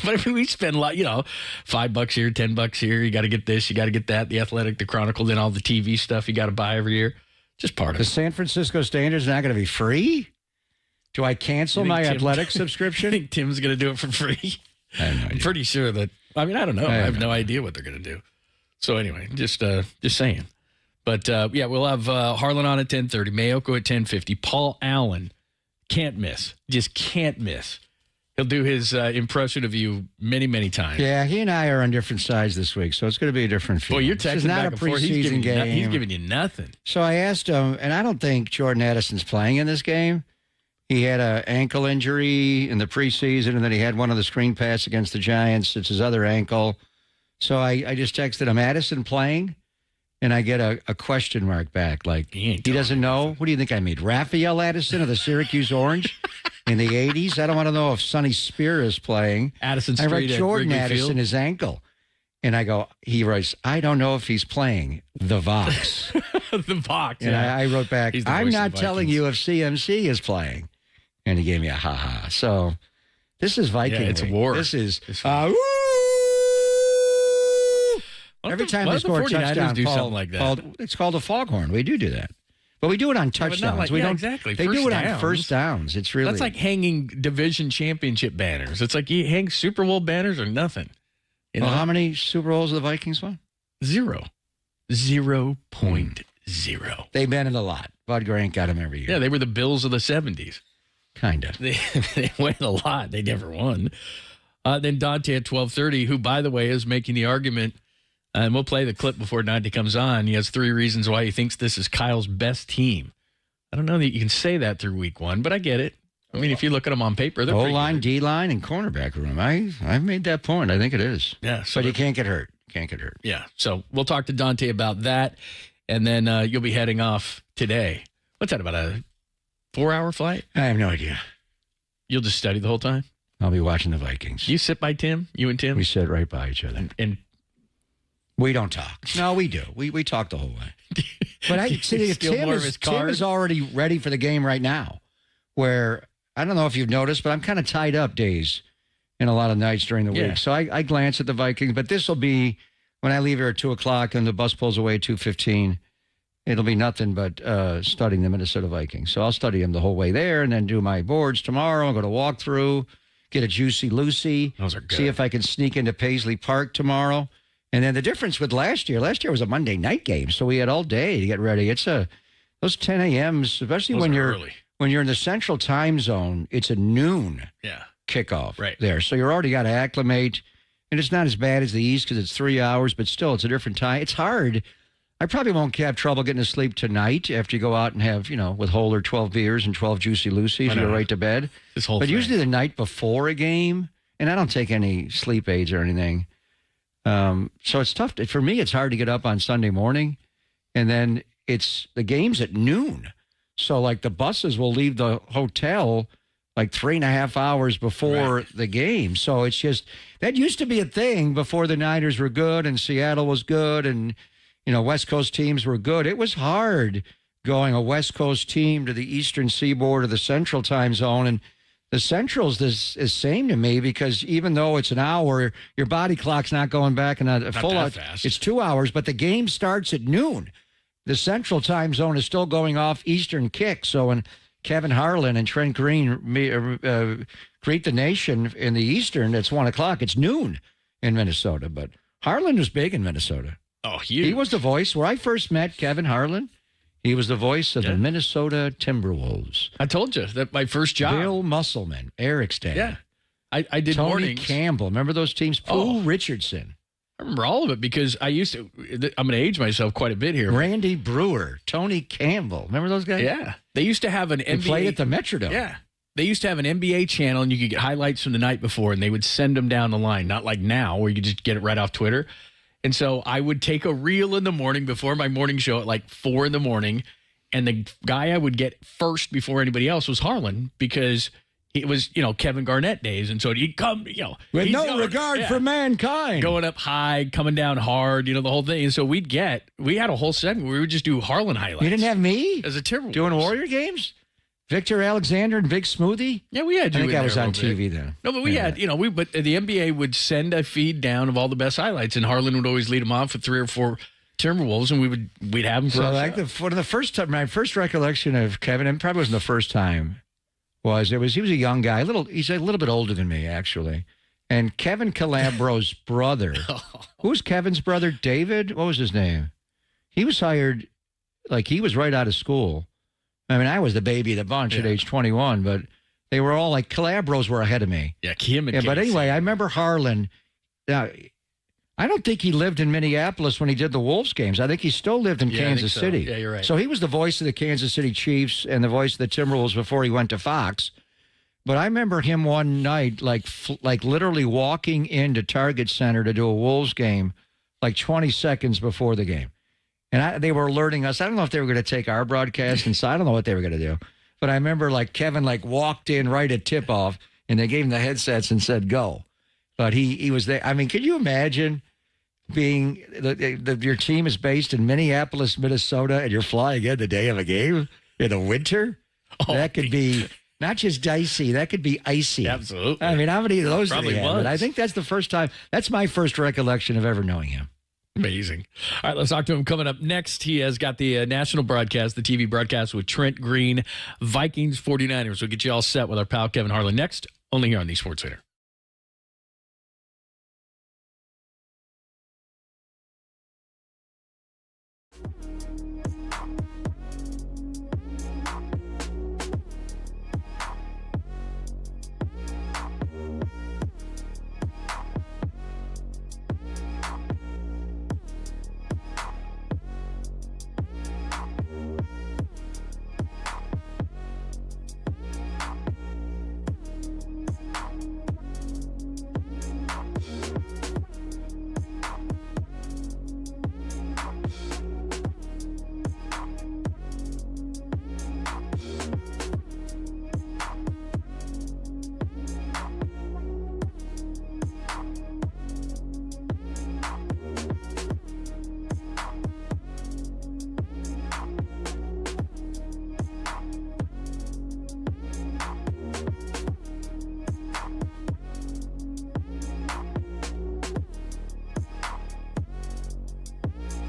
But I mean, we spend a lot, $5 here, $10 here. You got to get this, you got to get that, the Athletic, the Chronicle, then all the TV stuff you got to buy every year. Just part of it. The San Francisco Standard's not going to be free? Do I cancel my Athletic subscription? I think Tim's going to do it for free. I'm pretty sure that, I don't know. I have no idea what they're going to do. So anyway, just saying. But, we'll have Harlan on at 10:30, Mayoko at 10:50. Paul Allen, can't miss. Just can't miss. He'll do his impression of you many, many times. Yeah, he and I are on different sides this week, so it's going to be a different feel. Well, you're this is texting not back a and forth. preseason game. He's giving you nothing. So I asked him, and I don't think Jordan Addison's playing in this game. He had an ankle injury in the preseason, and then he had one of the screen pass against the Giants. It's his other ankle. So I just texted him, Addison playing? And I get a question mark back, like, he doesn't know? What do you think I made? Raphael Addison of the Syracuse Orange in the 80s? I don't want to know if Sonny Spear is playing. Addison I write Street Jordan at Wrigley Addison, Field. his ankle. And I go, he writes, I don't know if he's playing the Vox. The Vox, And I wrote back, He's the I'm voice of not the telling Vikings. you if CMC is playing. And he gave me a ha-ha. So this is Viking Yeah, it's week. war. This is, every time why they don't the score a 49ers touchdown, do Paul, something like that? It's called a foghorn. We do that. But we do it on but touchdowns. not like- we yeah, don't exactly. They First do it on downs. first downs. It's really That's like hanging division championship banners. It's like you hang Super Bowl banners or nothing. You know? Well, how many Super Bowls have the Vikings won? 0. 0.0. They've been in a lot. Bud Grant got them every year. Yeah, they were the Bills of the 70s. Kind of. They win a lot. They never won. Then Dante at 12:30, who, by the way, is making the argument, and we'll play the clip before Dante comes on. He has 3 reasons why he thinks this is Kyle's best team. I don't know that you can say that through week 1, but I get it. I mean, if you look at them on paper, they're pretty O-line, good. D-line, and cornerback room. I've made that point. I think it is. Yeah. So But you can't get hurt. Can't get hurt. Yeah. So we'll talk to Dante about that, and then you'll be heading off today. What's that, about a 4-hour flight? I have no idea. You'll just study the whole time? I'll be watching the Vikings. You sit by Tim? You and Tim? We sit right by each other. And we don't talk. No, we do. We talk the whole way. But I see steal Tim more of his Tim is already ready for the game right now. Where I don't know if you've noticed, but I'm kind of tied up days and a lot of nights during the Yeah. week. So I glance at the Vikings, but this will be when I leave here at 2:00 and the bus pulls away at 2:15. It'll be nothing but studying the Minnesota Vikings. So I'll study them the whole way there and then do my boards tomorrow. I'll go to walkthrough, get a Juicy Lucy. Those are good. See if I can sneak into Paisley Park tomorrow. And then the difference with last year was a Monday night game. So we had all day to get ready. It's those 10 a.m.s, especially Those when are you're early. when you're in the central time zone, it's a noon Yeah. kickoff Right. there. So you're already got to acclimate. And it's not as bad as the East because it's 3 hours, but still it's a different time. It's hard. I probably won't have trouble getting to sleep tonight after you go out and have, with Holder 12 beers and 12 Juicy Lucy's. I You know. go right to bed. This whole But thing. usually the night before a game, and I don't take any sleep aids or anything. So it's tough. For me, it's hard to get up on Sunday morning. And then the game's at noon. So like the buses will leave the hotel like 3.5 hours before the game. So it's just, that used to be a thing before the Niners were good and Seattle was good and, West Coast teams were good. It was hard going a West Coast team to the Eastern Seaboard or the Central time zone. And the Central's is same to me because even though it's an hour, your body clock's not going back in a full that out. fast. It's 2 hours, but the game starts at noon. The Central time zone is still going off Eastern kick. So when Kevin Harlan and Trent Green greet the nation in the Eastern, it's 1 o'clock. It's noon in Minnesota. But Harlan was big in Minnesota. Oh, huge. He was the voice. Where I first met Kevin Harlan, he was the voice of the Minnesota Timberwolves. I told you that my first job. Bill Musselman, Eric's dad. Yeah. I did Tony mornings. Campbell. Remember those teams? Pooh Richardson. I remember all of it because I used to, I'm going to age myself quite a bit here. Randy Brewer, Tony Campbell. Remember those guys? Yeah. They used to have an They NBA. played at the Metrodome. Yeah. they used to have an NBA channel, and you could get highlights from the night before, and they would send them down the line, not like now where you could just get it right off Twitter. And so I would take a reel in the morning before my morning show at like 4 in the morning, and the guy I would get first before anybody else was Harlan, because it was, Kevin Garnett days. And so he'd come, with no regard for mankind. Going up high, coming down hard, the whole thing. And so we had a whole segment where we would just do Harlan highlights. You didn't have me? As a Timberwolves. Doing Warrior games? Victor Alexander and Big Smoothie? Yeah, we had you. I think I was on TV then. No, but we had, but the NBA would send a feed down of all the best highlights, and Harlan would always lead them off with 3 or 4 Timberwolves, and we'd have them for so like one of the first time, my first recollection of Kevin, and probably wasn't the first time, he was a young guy, he's a little bit older than me actually, and Kevin Calabro's brother. Who's Kevin's brother? David? What was his name? He was hired, he was right out of school. I mean, I was the baby of the bunch at age 21, but they were all Calabros were ahead of me. Yeah, Kim and Casey. But anyway, I remember Harlan. Now, I don't think he lived in Minneapolis when he did the Wolves games. I think he still lived in Kansas City. Yeah, you're right. So he was the voice of the Kansas City Chiefs and the voice of the Timberwolves before he went to Fox. But I remember him one night, literally walking into Target Center to do a Wolves game, 20 seconds before the game. And they were alerting us. I don't know if they were going to take our broadcast inside. I don't know what they were going to do. But I remember Kevin walked in right at tip-off, and they gave him the headsets and said, go. But he was there. I mean, could you imagine being your team is based in Minneapolis, Minnesota, and you're flying in the day of a game in the winter? That could be not just dicey. That could be icy. Absolutely. I mean, how many of those Probably did he have? was. But I think that's the first time. That's my first recollection of ever knowing him. Amazing. All right, let's talk to him coming up next. He has got the national broadcast, the TV broadcast with Trent Green, Vikings 49ers. We'll get you all set with our pal Kevin Harlan next, only here on the Sports Center.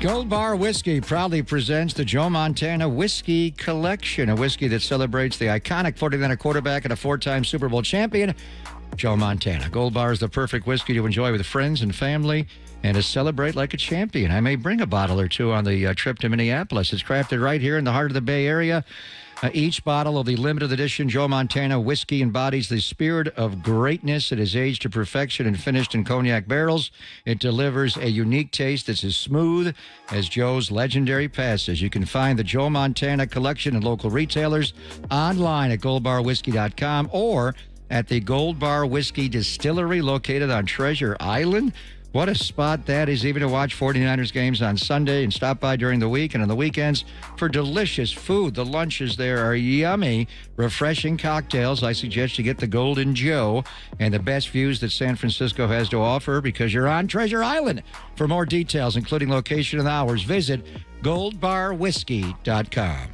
Gold Bar Whiskey proudly presents the Joe Montana Whiskey Collection, a whiskey that celebrates the iconic 49er quarterback and a 4-time Super Bowl champion, Joe Montana. Gold Bar is the perfect whiskey to enjoy with friends and family and to celebrate like a champion. I may bring a bottle or two on the trip to Minneapolis. It's crafted right here in the heart of the Bay Area. Each bottle of the limited edition Joe Montana whiskey embodies the spirit of greatness. It is aged to perfection and finished in cognac barrels. It delivers a unique taste that's as smooth as Joe's legendary passes. You can find the Joe Montana collection at local retailers, online at goldbarwhiskey.com, or at the Gold Bar Whiskey Distillery located on Treasure Island. What a spot that is, even to watch 49ers games on Sunday and stop by during the week and on the weekends for delicious food. The lunches there are yummy, refreshing cocktails. I suggest you get the Golden Joe and the best views that San Francisco has to offer because you're on Treasure Island. For more details, including location and hours, visit goldbarwhiskey.com.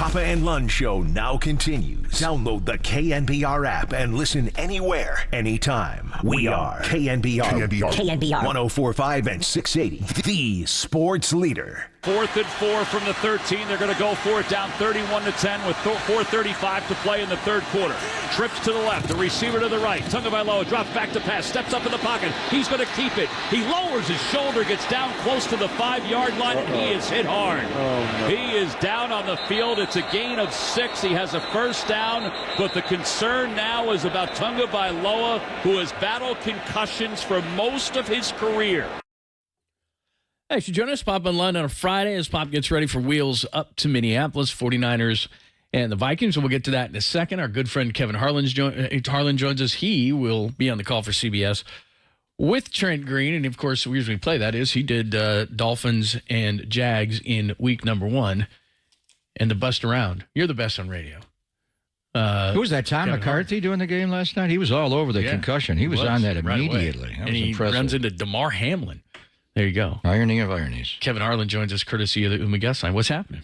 Papa and Lun Show now continues. Download the KNBR app and listen anywhere, anytime. We are KNBR. 104.5 and 680. The sports leader. 4th and 4 from the 13. They're going to go for it down 31-10 with 4:35 to play in the third quarter. Trips to the left, the receiver to the right. Tagovailoa drops back to pass, steps up in the pocket. He's going to keep it. He lowers his shoulder, gets down close to the 5-yard line, and he is hit hard. He is down on the field. It's a gain of 6. He has a first down, but the concern now is about Tagovailoa, who has battled concussions for most of his career. Hey, should join us, Pop and Lund, on a Friday as Pop gets ready for Wheels up to Minneapolis, 49ers and the Vikings. And we'll get to that in a second. Our good friend Kevin Harlan joins us. He will be on the call for CBS with Trent Green. And, of course, the reason we play that is he did Dolphins and Jags in week number 1. And the bust around. You're the best on radio. Who was that, Tom McCarthy doing the game last night? He was all over the concussion. He was on that immediately. Right, that and he impressive. runs into DeMar Hamlin. There you go. Irony of ironies. Kevin Harlan joins us courtesy of the Uma guest line. What's happening?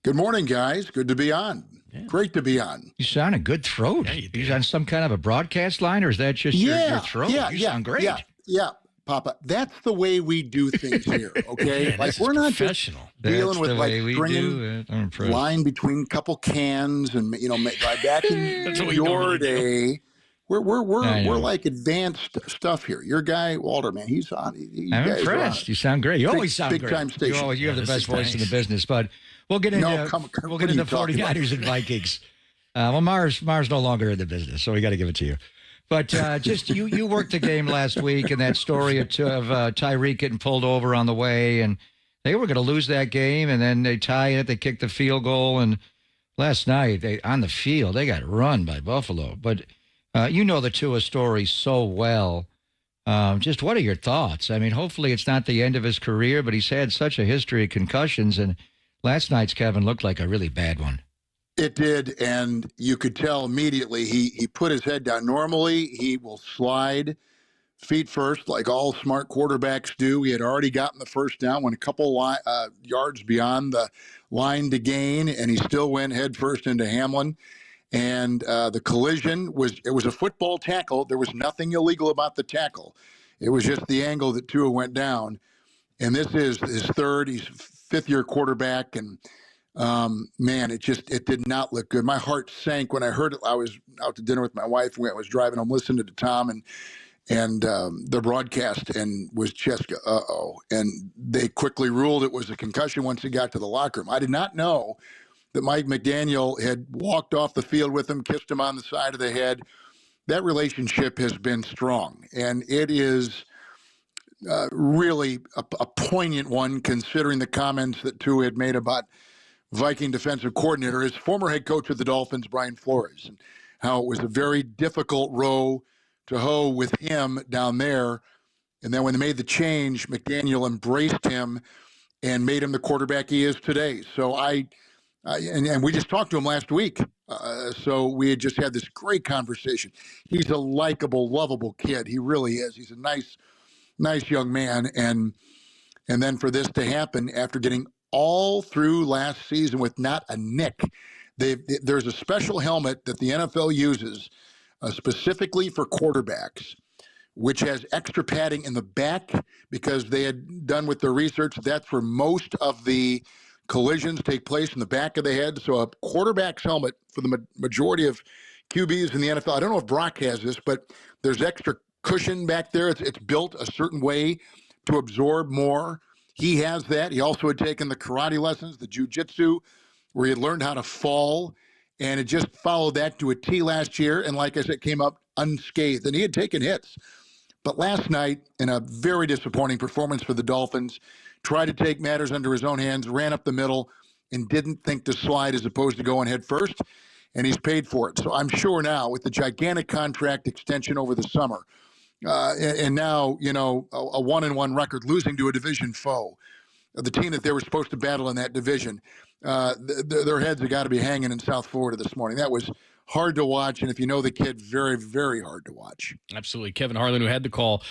Good morning, guys. Good to be on. Yeah. Great to be on. You sound a good throat. Yeah, you on some kind of a broadcast line, or is that just your throat? You sound great. Yeah, Papa. That's the way we do things here, okay? Man, like we're not just dealing with like stringing line between a couple cans and back in your day. We're like advanced stuff here. Your guy Walter, man, he's on. I'm impressed. You sound great. You always sound great. Big time station. You have the best voice in the business. But we'll get into 49ers and Vikings. Well, Mars no longer in the business, so we got to give it to you. But just you worked the game last week, and that story of Tyreek getting pulled over on the way, and they were going to lose that game, and then they tie it. They kicked the field goal, and last night on the field they got run by Buffalo, but. You know the Tua story so well. Just what are your thoughts? I mean, hopefully it's not the end of his career, but he's had such a history of concussions, and last night's, Kevin, looked like a really bad one. It did, and you could tell immediately he put his head down. Normally, he will slide feet first like all smart quarterbacks do. He had already gotten the first down, went a couple yards beyond the line to gain, and he still went head first into Hamlin. And the collision was a football tackle. There was nothing illegal about the tackle. It was just the angle that Tua went down. And this is his third. He's fifth-year quarterback. And, man, it did not look good. My heart sank when I heard it. I was out to dinner with my wife. I was driving home listening to Tom and the broadcast and was just, uh-oh. And they quickly ruled it was a concussion once he got to the locker room. I did not know that Mike McDaniel had walked off the field with him, kissed him on the side of the head. That relationship has been strong, and it is really a poignant one considering the comments that Tua had made about Viking defensive coordinator, his former head coach of the Dolphins, Brian Flores, and how it was a very difficult row to hoe with him down there. And then when they made the change, McDaniel embraced him and made him the quarterback he is today. So and we just talked to him last week. So we had just had this great conversation. He's a likable, lovable kid. He really is. He's a nice young man. And then for this to happen after getting all through last season with not a nick, there's a special helmet that the NFL uses specifically for quarterbacks, which has extra padding in the back because they had done with their research. That's where most of the collisions take place in the back of the head. So a quarterback's helmet for the majority of QBs in the NFL, I don't know if Brock has this, but there's extra cushion back there. It's built a certain way to absorb more. He has that. He also had taken the karate lessons, the jiu-jitsu, where he had learned how to fall, and it just followed that to a T last year. And like I said, came up unscathed, and he had taken hits. But last night, in a very disappointing performance for the Dolphins, tried to take matters under his own hands, ran up the middle, and didn't think to slide as opposed to going head first, and he's paid for it. So I'm sure now, with the gigantic contract extension over the summer, and now, a 1-1 record, losing to a division foe, the team that they were supposed to battle in that division, their heads have got to be hanging in South Florida this morning. That was hard to watch, and if you know the kid, very, very hard to watch. Absolutely. Kevin Harlan, who had the call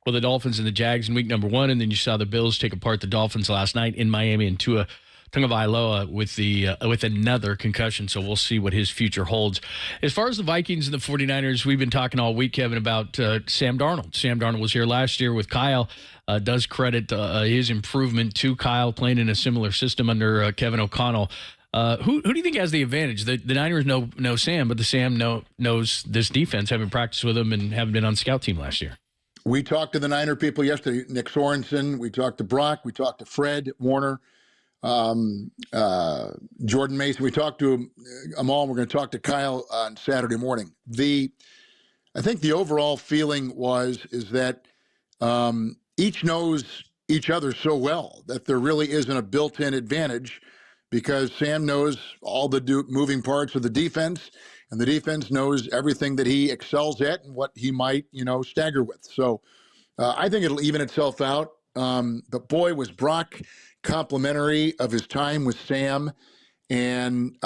with the Dolphins and the Jags in week number 1, and then you saw the Bills take apart the Dolphins last night in Miami, and Tua Tagovailoa with another concussion, so we'll see what his future holds. As far as the Vikings and the 49ers, we've been talking all week, Kevin, about Sam Darnold. Sam Darnold was here last year with Kyle. Does credit his improvement to Kyle playing in a similar system under Kevin O'Connell. Who do you think has the advantage? The Niners know Sam, but the Sam knows this defense, having practiced with him and having been on the scout team last year. We talked to the Niner people yesterday, Nick Sorensen. We talked to Brock. We talked to Fred Warner, Jordan Mason. We talked to them all. We're going to talk to Kyle on Saturday morning. I think the overall feeling is that each knows each other so well that there really isn't a built-in advantage, because Sam knows all the moving parts of the defense, and the defense knows everything that he excels at and what he might, stagger with. So I think it'll even itself out. But boy, was Brock complimentary of his time with Sam and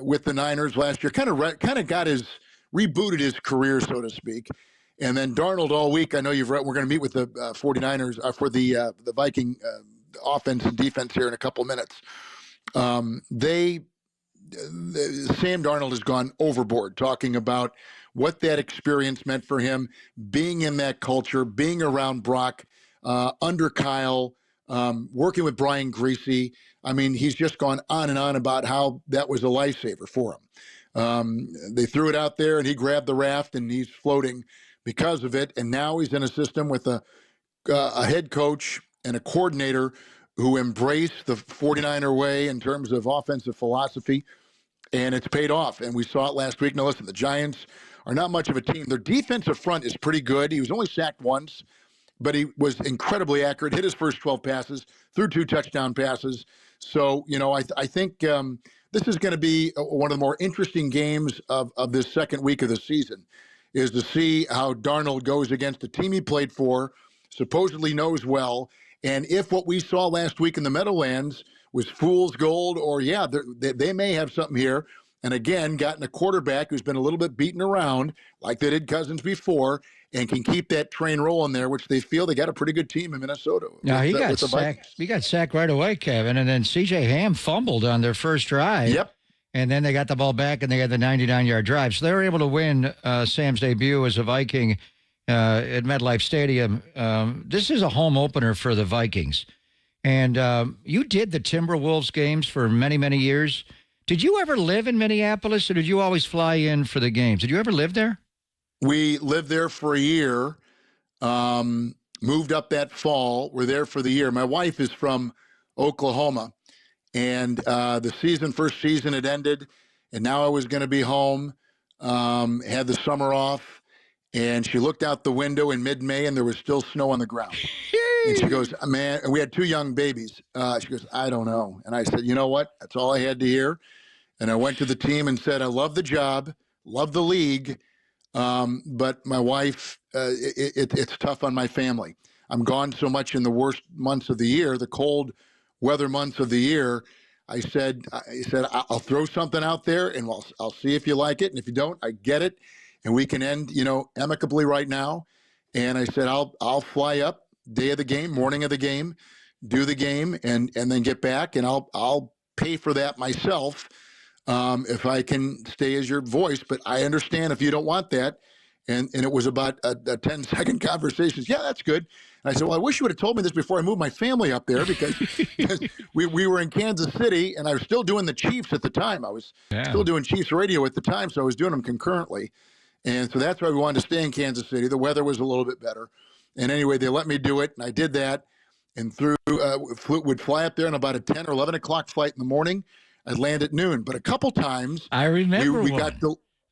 with the Niners last year. Kind of rebooted his career, so to speak. And then Darnold all week. I know you've read. We're going to meet with the 49ers for the Viking offense and defense here in a couple minutes. Sam Darnold has gone overboard talking about what that experience meant for him, being in that culture, being around Brock, under Kyle, working with Brian Greasy. I mean, he's just gone on and on about how that was a lifesaver for him. They threw it out there and he grabbed the raft and he's floating because of it. And now he's in a system with a head coach and a coordinator who embraced the 49er way in terms of offensive philosophy, and it's paid off. And we saw it last week. Now, listen, the Giants are not much of a team. Their defensive front is pretty good. He was only sacked once, but he was incredibly accurate, hit his first 12 passes, threw 2 touchdown passes. So, I think this is going to be one of the more interesting games of this second week of the season, is to see how Darnold goes against a team he played for, supposedly knows well. And if what we saw last week in the Meadowlands was fool's gold, or they may have something here. And again, gotten a quarterback who's been a little bit beaten around, like they did Cousins before, and can keep that train rolling there, which they feel they got a pretty good team in Minnesota. Now he got sacked. He got sacked right away, Kevin, and then C.J. Ham fumbled on their first drive. Yep. And then they got the ball back, and they had the 99-yard drive. So they were able to win Sam's debut as a Viking at MetLife Stadium. This is a home opener for the Vikings. And you did the Timberwolves games for many, many years. Did you ever live in Minneapolis, or did you always fly in for the games? Did you ever live there? We lived there for a year, moved up that fall. We're there for the year. My wife is from Oklahoma, and the first season had ended, and now I was going to be home, had the summer off. And she looked out the window in mid-May, and there was still snow on the ground. And she goes, man, and we had 2 young babies. She goes, I don't know. And I said, you know what? That's all I had to hear. And I went to the team and said, I love the job, love the league, but my wife, it's tough on my family. I'm gone so much in the worst months of the year, the cold weather months of the year. I said, I'll throw something out there, and I'll see if you like it. And if you don't, I get it. And we can end, amicably right now. And I said, I'll fly up day of the game, morning of the game, do the game, and then get back, and I'll pay for that myself if I can stay as your voice. But I understand if you don't want that. And it was about a 10-second conversation. Yeah, that's good. And I said, well, I wish you would have told me this before I moved my family up there, because we were in Kansas City, and I was still doing the Chiefs at the time. I was still doing Chiefs radio at the time, so I was doing them concurrently. And so that's why we wanted to stay in Kansas City. The weather was a little bit better. And anyway, they let me do it, and I did that, and would fly up there on about a 10 or 11 o'clock flight in the morning. I'd land at noon. But a couple times, I remember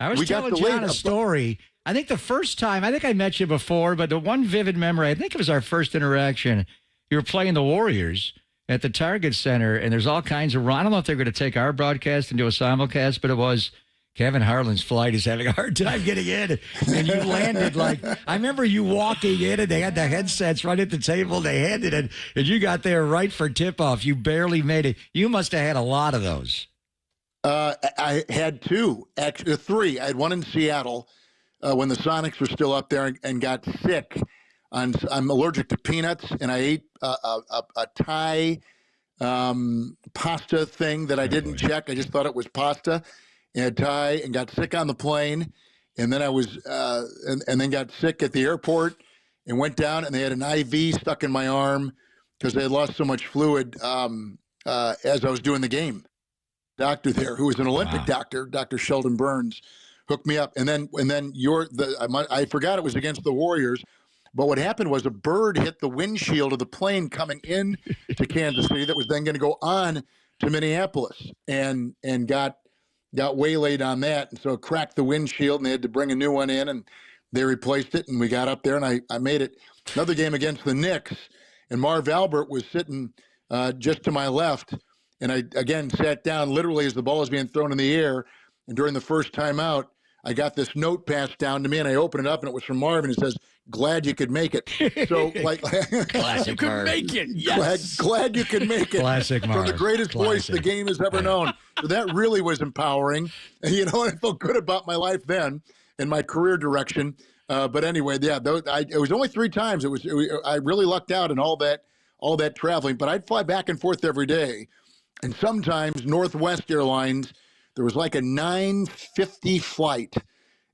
I was telling John a story. I think the first time, I met you before, but the one vivid memory, I think it was our first interaction. You were playing the Warriors at the Target Center, and there's all kinds of, I don't know if they're going to take our broadcast and do a simulcast, but it was Kevin Harlan's flight is having a hard time getting in. And you landed I remember you walking in, and they had the headsets right at the table. They handed it, and you got there right for tip-off. You barely made it. You must have had a lot of those. I had 2, actually 3. I had one in Seattle when the Sonics were still up there and got sick. I'm allergic to peanuts, and I ate a Thai pasta thing that I didn't check. I just thought it was pasta and Thai, and got sick on the plane. And then I was, and then got sick at the airport and went down, and they had an IV stuck in my arm because they had lost so much fluid as I was doing the game. Doctor there, who was an Olympic doctor, Dr. Sheldon Burns, hooked me up. And then I forgot it was against the Warriors. But what happened was a bird hit the windshield of the plane coming in to Kansas City that was then going to go on to Minneapolis, and got waylaid on that. And so it cracked the windshield, and they had to bring a new one in, and they replaced it, and we got up there, and I made it. Another game against the Knicks, and Marv Albert was sitting just to my left, and I, again, sat down literally as the ball was being thrown in the air, and during the first timeout, I got this note passed down to me, and I opened it up, and it was from Marv, and it says, "Glad you could make it." So, glad you could make it. Yes. Glad you could make it. Classic Marv. From the greatest voice the game has ever known. So that really was empowering. And, I felt good about my life then and my career direction. But anyway, yeah, it was only 3 times. I really lucked out in all that traveling. But I'd fly back and forth every day, and sometimes Northwest Airlines. There was like a 9:50 flight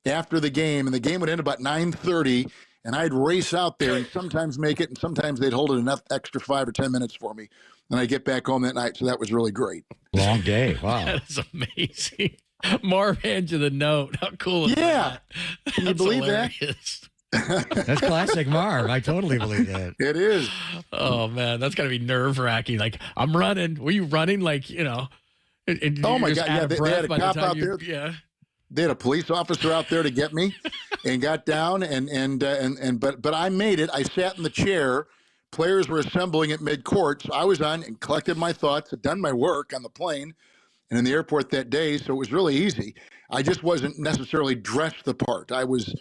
after the game, and the game would end about 9:30, and I'd race out there and sometimes make it, and sometimes they'd hold it enough extra 5 or 10 minutes for me, and I'd get back home that night, so that was really great. Long day. Wow. That is amazing. Marv hands you the note. How cool is that? Can you believe hilarious. that? That's classic Marv. I totally believe that. It is. Oh, man, that's got to be nerve-wracking. Like, I'm running. Were you running like, And oh my God! Yeah, they had a cop out there. Yeah, they had a police officer out there to get me, and got down but I made it. I sat in the chair. Players were assembling at mid-court, so I was on and collected my thoughts. Had done my work on the plane and in the airport that day, so it was really easy. I just wasn't necessarily dressed the part. I was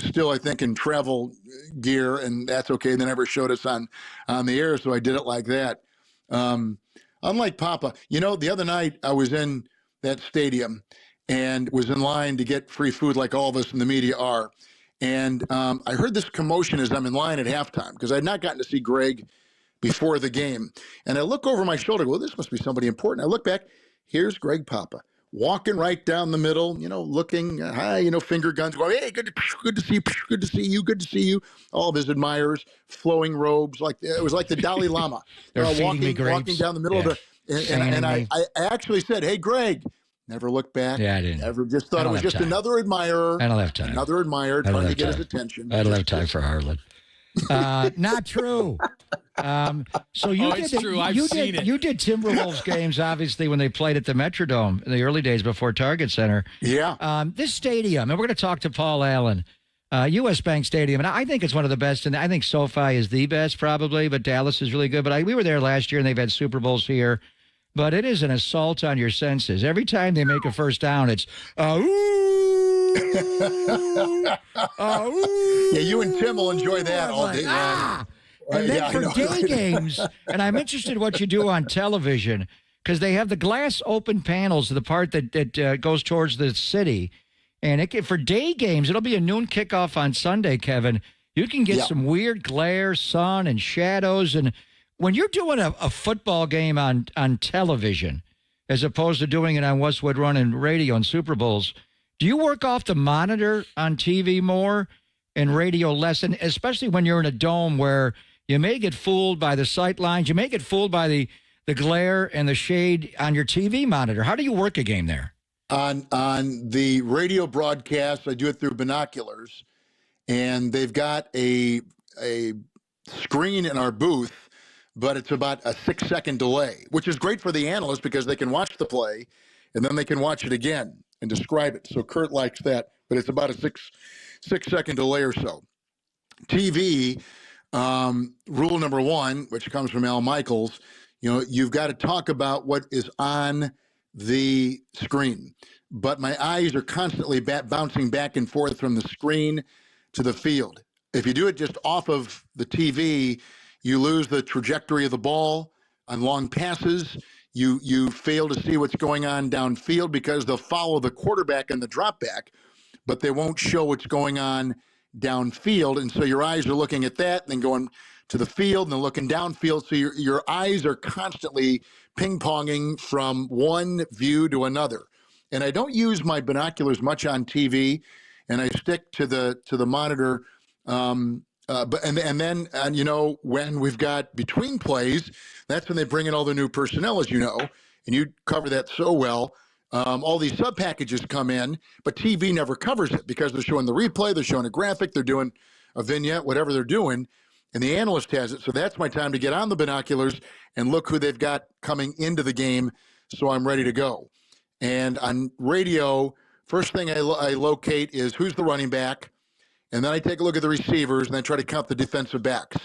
still, I think, in travel gear, and that's okay. They never showed us on the air, so I did it like that. Unlike Papa, the other night I was in that stadium and was in line to get free food like all of us in the media are. And I heard this commotion as I'm in line at halftime because I had not gotten to see Greg before the game. And I look over my shoulder, well, this must be somebody important. I look back, here's Greg Papa walking right down the middle, looking, hi, finger guns going, hey, good to see you, good to see you, good to see you. All of his admirers, flowing robes, it was like the Dalai Lama. Walking down the middle of the, and I actually said, hey, Greg, never looked back. Yeah, I didn't. Never, just thought it was just another admirer. I don't have time. Another admirer trying to get his attention. I don't have time for Harlan. Not true. So you did. It's true. I've seen it. You did Timberwolves games, obviously, when they played at the Metrodome in the early days before Target Center. Yeah. This stadium, and we're going to talk to Paul Allen, U.S. Bank Stadium, and I think it's one of the best, and I think SoFi is the best probably, but Dallas is really good. But we were there last year, and they've had Super Bowls here. But it is an assault on your senses. Every time they make a first down, it's yeah, you and Tim will enjoy that all day long. And then for day games, and I'm interested in what you do on television, because they have the glass open panels, the part that goes towards the city. And for day games, it'll be a noon kickoff on Sunday, Kevin. You can get some weird glare, sun, and shadows. And when you're doing a football game on television, as opposed to doing it on Westwood Run and radio and Super Bowls, do you work off the monitor on TV more and radio less? And especially when you're in a dome where you may get fooled by the sight lines, you may get fooled by the glare and the shade on your TV monitor. How do you work a game there? On the radio broadcast, I do it through binoculars, and they've got a screen in our booth, but it's about a 6-second delay, which is great for the analysts because they can watch the play and then they can watch it again and describe it. So Kurt likes that, but it's about a six-second delay or so. TV, rule number 1, which comes from Al Michaels, you've got to talk about what is on the screen. But my eyes are constantly bouncing back and forth from the screen to the field. If you do it just off of the TV, you lose the trajectory of the ball on long passes. You fail to see what's going on downfield because they'll follow the quarterback and the drop back, but they won't show what's going on downfield. And so your eyes are looking at that and then going to the field and then looking downfield. So your eyes are constantly ping-ponging from one view to another. And I don't use my binoculars much on TV, and I stick to the monitor. But you know, when we've got between plays, that's when they bring in all the new personnel, as you know, and you cover that so well. All these sub packages come in, but TV never covers it because they're showing the replay, they're showing a graphic, they're doing a vignette, whatever they're doing, and the analyst has it. So that's my time to get on the binoculars and look who they've got coming into the game, so I'm ready to go. And on radio, first thing I locate is who's the running back, and then I take a look at the receivers, and then try to count the defensive backs.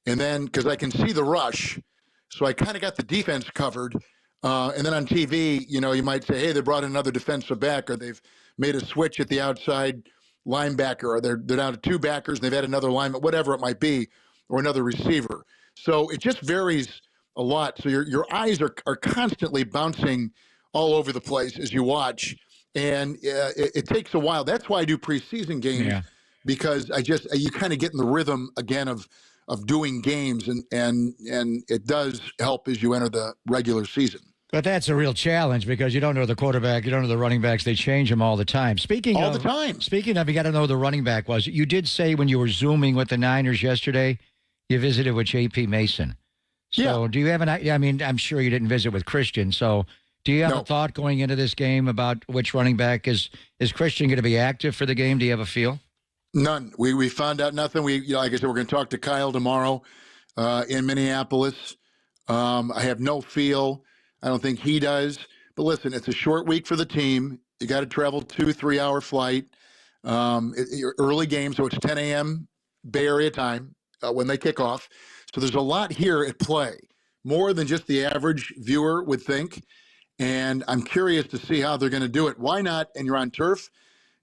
And then, because I can see the rush, so I kind of got the defense covered. And then on TV, you know, you might say, hey, they brought in another defensive back, or they've made a switch at the outside linebacker, or they're down to two backers, and they've had another lineman, whatever it might be, or another receiver. So it just varies a lot. So your eyes are constantly bouncing all over the place as you watch. And it takes a while. That's why I do preseason games, because you kind of get in the rhythm again of doing games, and it does help as you enter the regular season. But that's a real challenge because you don't know the quarterback, you don't know the running backs. They change them all the time. Speaking of, you got to know who the running back was. You did say when you were Zooming with the Niners yesterday, you visited with J.P. Mason. So do you have I mean, I'm sure you didn't visit with Christian. So do you have a thought going into this game about which running back is Christian going to be active for the game? Do you have a feel? None. We found out nothing. Like I said, we're going to talk to Kyle tomorrow in Minneapolis. I have no feel. I don't think he does. But listen, it's a short week for the team. You got to travel 2-3 hour flight. Early game, so it's 10 a.m. Bay Area time when they kick off. So there's a lot here at play, more than just the average viewer would think. And I'm curious to see how they're going to do it. Why not? And you're on turf,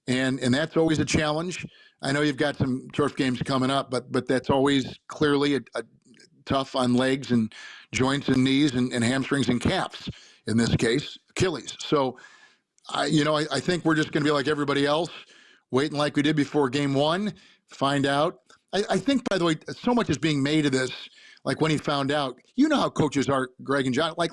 and that's always a challenge. I know you've got some turf games coming up, but that's always clearly a tough on legs and joints and knees and hamstrings and calves, in this case, Achilles. So, I think we're just going to be like everybody else, waiting like we did before game one, find out. I think, by the way, so much is being made of this, like when he found out. You know how coaches are, Greg and John, like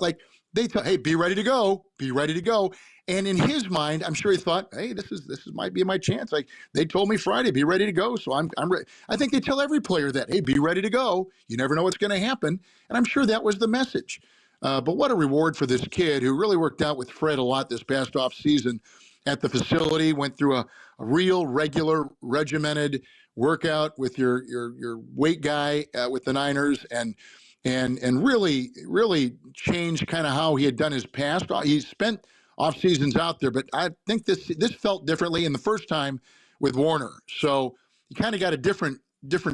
they tell, hey, be ready to go, be ready to go. And in his mind, I'm sure he thought, hey, this might be my chance. Like they told me Friday, be ready to go. So I'm ready. I think they tell every player that, hey, be ready to go. You never know what's going to happen. And I'm sure that was the message. But what a reward for this kid who really worked out with Fred a lot this past off season at the facility, went through a real regular regimented workout with your weight guy with the Niners and really, really changed kind of how he had done his past. He spent off seasons out there, but I think this felt differently in the first time with Warner. So you kind of got a different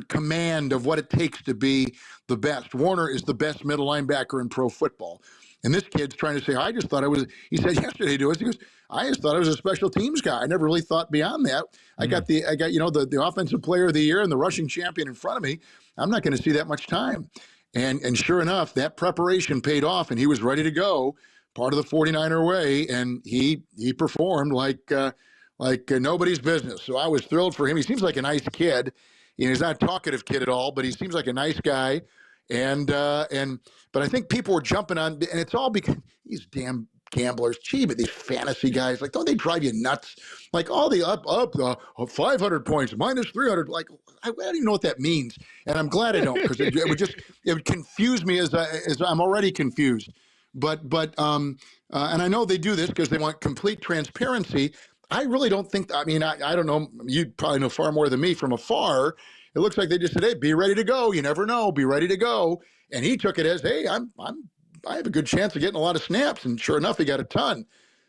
command of what it takes to be the best. Warner is the best middle linebacker in pro football. And this kid's trying to say, I just thought I was, he said yesterday to us, he goes, I just thought I was a special teams guy. I never really thought beyond that. I got the offensive player of the year and the rushing champion in front of me. I'm not going to see that much time. And sure enough, that preparation paid off and he was ready to go, part of the 49er way. And he performed like nobody's business. So I was thrilled for him. He seems like a nice kid. He's not a talkative kid at all, but he seems like a nice guy. But I think people were jumping on, and it's all because these damn gamblers, but these fantasy guys, like, don't they drive you nuts? Like all the up 500 points, minus 300. Like, I don't even know what that means. And I'm glad I don't, because it would confuse me as I'm already confused. But and I know they do this because they want complete transparency. I really don't think, I don't know. You probably know far more than me from afar. It looks like they just said, hey, be ready to go. You never know. Be ready to go. And he took it as, hey, I have a good chance of getting a lot of snaps. And sure enough, he got a ton.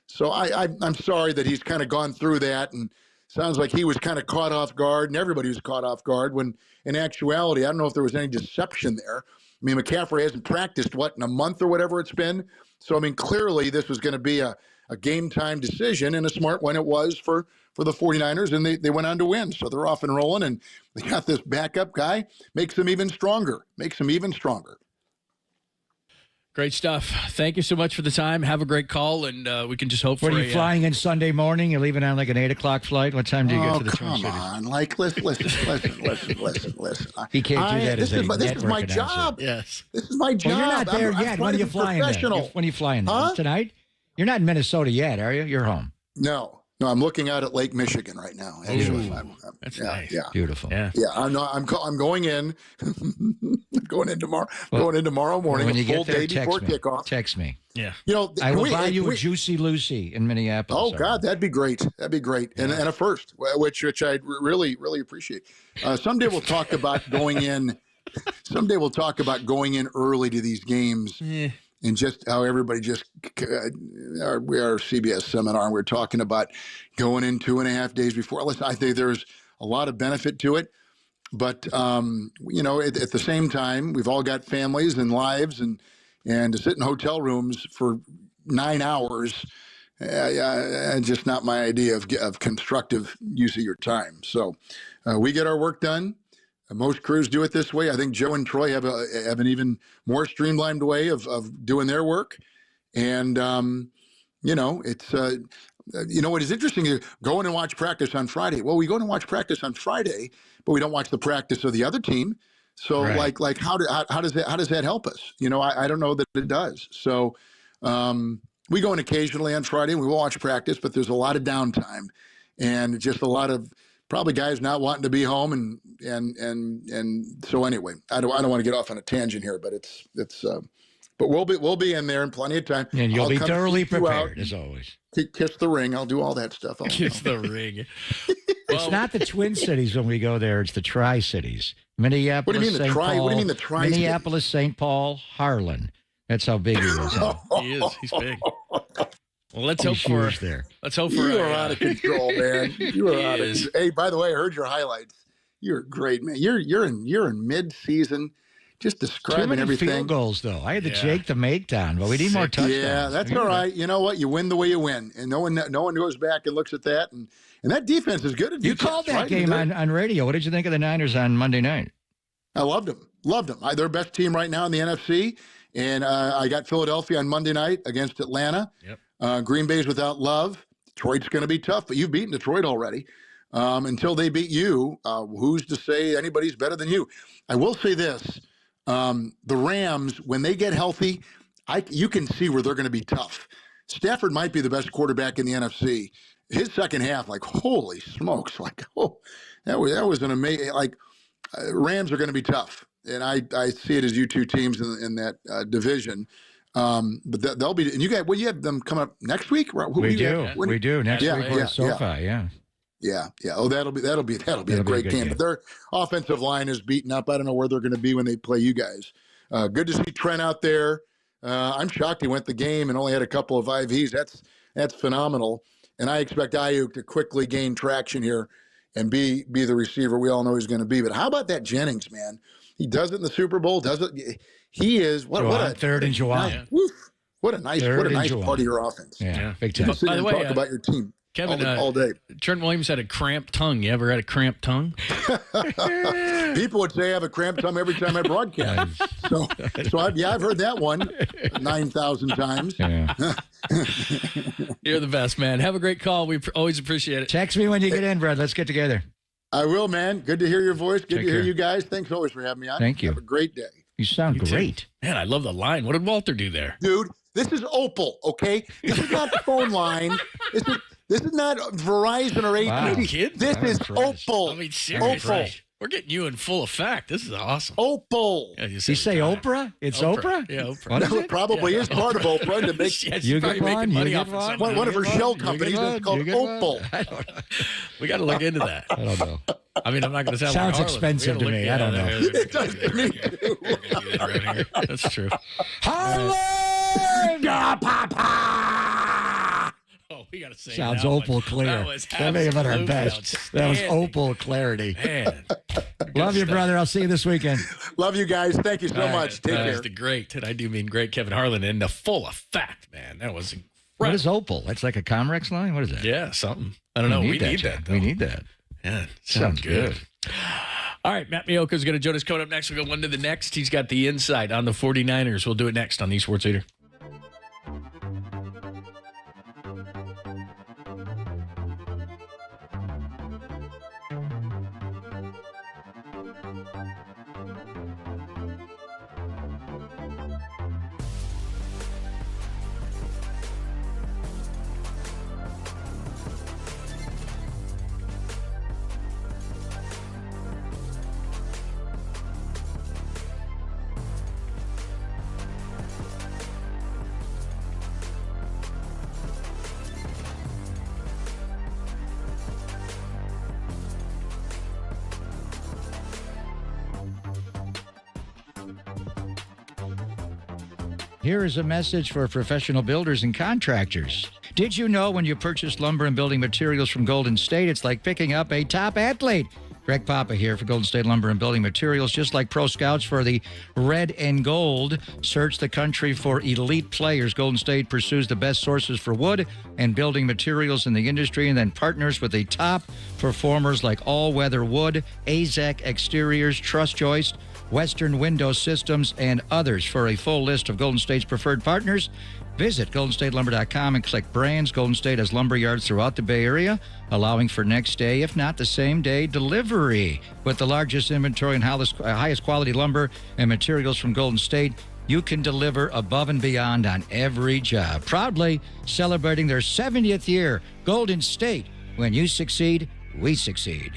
So I'm sorry that he's kind of gone through that. And sounds like he was kind of caught off guard and everybody was caught off guard when in actuality, I don't know if there was any deception there. McCaffrey hasn't practiced, in a month or whatever it's been. So, clearly this was going to be a game time decision and a smart one it was for the 49ers, and they went on to win. So they're off and rolling, and they got this backup guy, makes them even stronger. Great stuff. Thank you so much for the time. Have a great call, and we can just hope for What, are you flying in Sunday morning? You're leaving on like an 8 o'clock flight? What time do you get to the Twin Cities? Come on. Like, listen. He can't do that This is my job. Yes. This is my job. Well, you're not there yet. When are you flying there? When are you flying there? Huh? Tonight? You're not in Minnesota yet, are you? You're home. No, I'm looking out at Lake Michigan right now. Actually, That's nice. Yeah, beautiful. Yeah. I'm going in. going in tomorrow. Going in tomorrow morning. When you a full get there, day before kickoff. Text me. Yeah. I will buy you a Juicy Lucy in Minneapolis. Oh God, that'd be great. That'd be great, and a first, which I'd really appreciate. Someday we'll talk about going in. Someday we'll talk about going in early to these games. And just how everybody our CBS seminar, and we're talking about going in 2.5 days before. Listen, I think there's a lot of benefit to it, but at the same time, we've all got families and lives, and to sit in hotel rooms for 9 hours, just not my idea of constructive use of your time. So we get our work done. Most crews do it this way. I think Joe and Troy have an even more streamlined way of doing their work. And, it's, what is interesting is going and watch practice on Friday. Well, we go and watch practice on Friday, but we don't watch the practice of the other team. So right. like how does that help us? I don't know that it does. So we go in occasionally on Friday and we will watch practice, but there's a lot of downtime and just a lot of probably guys not wanting to be home, and so anyway, I don't want to get off on a tangent here, but it's but we'll be in there in plenty of time, and you'll be thoroughly prepared as always. Kiss the ring, I'll do all that stuff. Kiss the ring. It's not the Twin Cities when we go there; it's the Tri-Cities, Minneapolis. What do you mean St. Paul, What do you mean the Tri? Minneapolis, St. Paul, Harlan. That's how big he is. He is. He's big. Well, let's hope for there. Let's hope for you are out of control, man. You are out of is. control. Hey, by the way, I heard your highlights. You're great, man. You're in mid-season, just describing Too many everything. Field goals, though. I had the Jake the Make down, but we need more touchdowns. Yeah, that's all right. You know what? You win the way you win, and no one goes back and looks at that. And that defense is good. You called that game on radio. What did you think of the Niners on Monday night? I loved them. They're best team right now in the NFC. And I got Philadelphia on Monday night against Atlanta. Yep. Green Bay's without Love. Detroit's going to be tough, but you've beaten Detroit already. Until they beat you, who's to say anybody's better than you? I will say this. The Rams, when they get healthy, you can see where they're going to be tough. Stafford might be the best quarterback in the NFC. His second half, holy smokes, that was an amazing, Rams are going to be tough. And I see it as you two teams in that division. But they'll be, and you guys, you have them coming up next week? We do. Next week we're at SoFi, Yeah. Oh, that'll be a great game. But their offensive line is beaten up. I don't know where they're going to be when they play you guys. Good to see Trent out there. I'm shocked he went the game and only had a couple of IVs. That's phenomenal. And I expect Ayuk to quickly gain traction here and be the receiver we all know he's going to be. But how about that Jennings, man? He does it in the Super Bowl. He is what a third and Juwan. What a nice part of your offense. Yeah, big time. By the way, talk about your team. Kevin, all day. Trent Williams had a cramped tongue. You ever had a cramped tongue? People would say I have a cramped tongue every time I broadcast. I've heard that one 9,000 times. Yeah. You're the best, man. Have a great call. We always appreciate it. Text me when you get in, Brad. Let's get together. I will, man. Good to hear your voice. Good to hear you guys. Thanks always for having me on. Thank you. Have a great day. You sound great. Man, I love the line. What did Walter do there? Dude, this is Opal, okay? This is not the phone line. This is not Verizon or AT&T. This is Opal. I mean, seriously. Opal. We're getting you in full effect. This is awesome. Opal. Yeah, you say Oprah? It's Oprah? Yeah, Oprah. It probably is part of Oprah to make you get making money off one of her shell companies is called Opal. I don't know. We got to look into that. I don't know. I mean, I'm not going to sound Sounds like Harlan. expensive to me. I don't know. It does to me too. That's true. Harlan! Papa! Oh, we got to say Sounds that Opal one. clear. That may have been our best. That was Opal clarity. Man. Love you, brother. I'll see you this weekend. Love you guys. Thank you so much. Take care. That was the great, and I do mean great, Kevin Harlan in the full effect, man. That was incredible. What is Opal? That's like a Comrex line? What is that? Yeah, something. I don't know. We need that, though. We need that. Yeah, sounds good. All right, Matt Mioka is going to join us coming up next. We'll go one to the next. He's got the insight on the 49ers. We'll do it next on the Sports Leader. Here is a message for professional builders and contractors. Did you know when you purchase lumber and building materials from Golden State, it's like picking up a top athlete? Greg Papa here for Golden State Lumber and Building Materials. Just like pro scouts for the red and gold, search the country for elite players. Golden State pursues the best sources for wood and building materials in the industry and then partners with the top performers like All Weather Wood, AZEK Exteriors, Truss Joist, Western Window Systems, and others. For a full list of Golden State's preferred partners, visit GoldenStateLumber.com and click Brands. Golden State has lumber yards throughout the Bay Area, allowing for next day, if not the same day, delivery. With the largest inventory and highest quality lumber and materials from Golden State, you can deliver above and beyond on every job. Proudly celebrating their 70th year, Golden State. When you succeed, we succeed.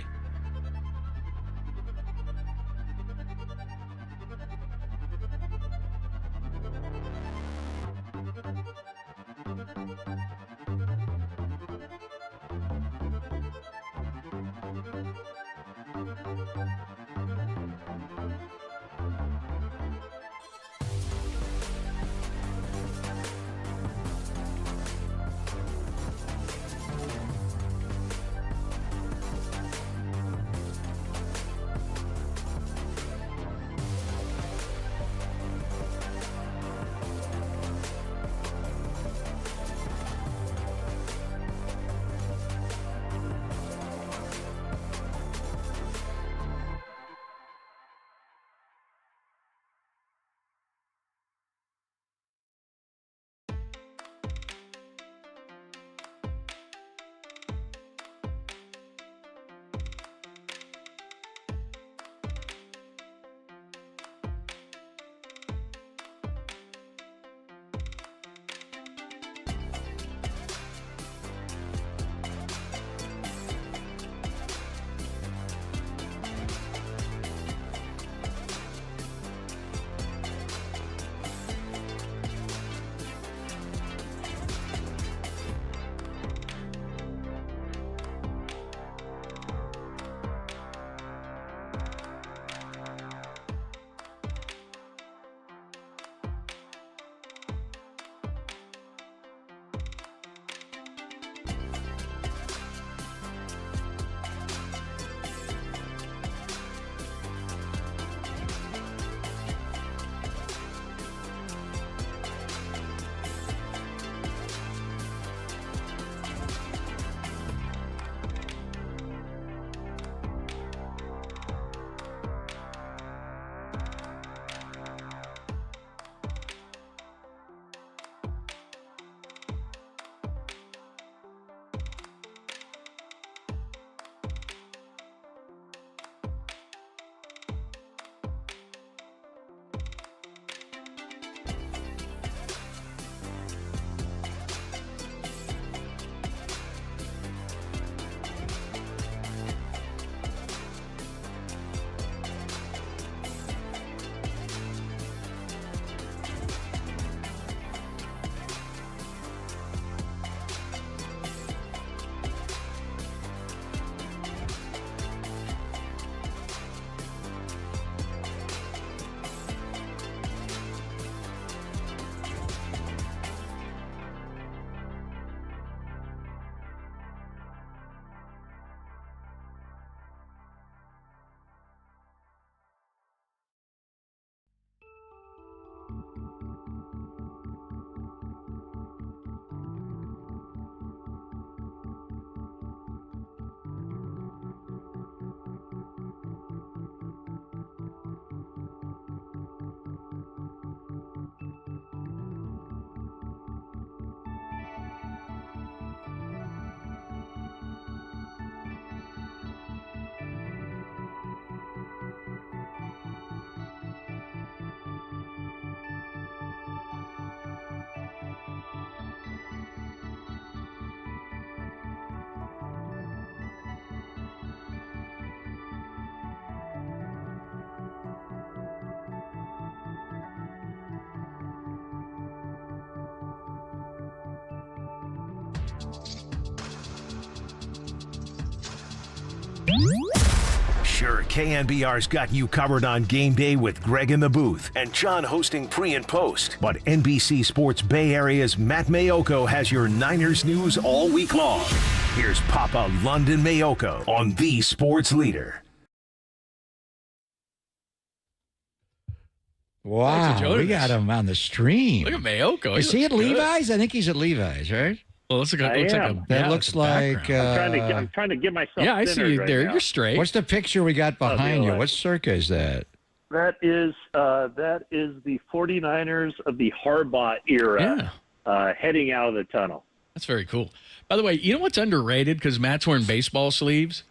Sure, KNBR's got you covered on game day with Greg in the booth and John hosting pre and post. But NBC Sports Bay Area's Matt Mayoko has your Niners news all week long. Here's Papa London Mayoko on the Sports Leader. Wow, we got him on the stream. Look at Mayoko. Is he at Levi's? I think he's at Levi's, right? Well, looks like that looks like. I'm trying to get myself. Yeah, I see you right there. now. You're straight. What's the picture we got behind you? What circa is that? That is the 49ers of the Harbaugh era, heading out of the tunnel. That's very cool. By the way, you know what's underrated? Because Matt's wearing baseball sleeves.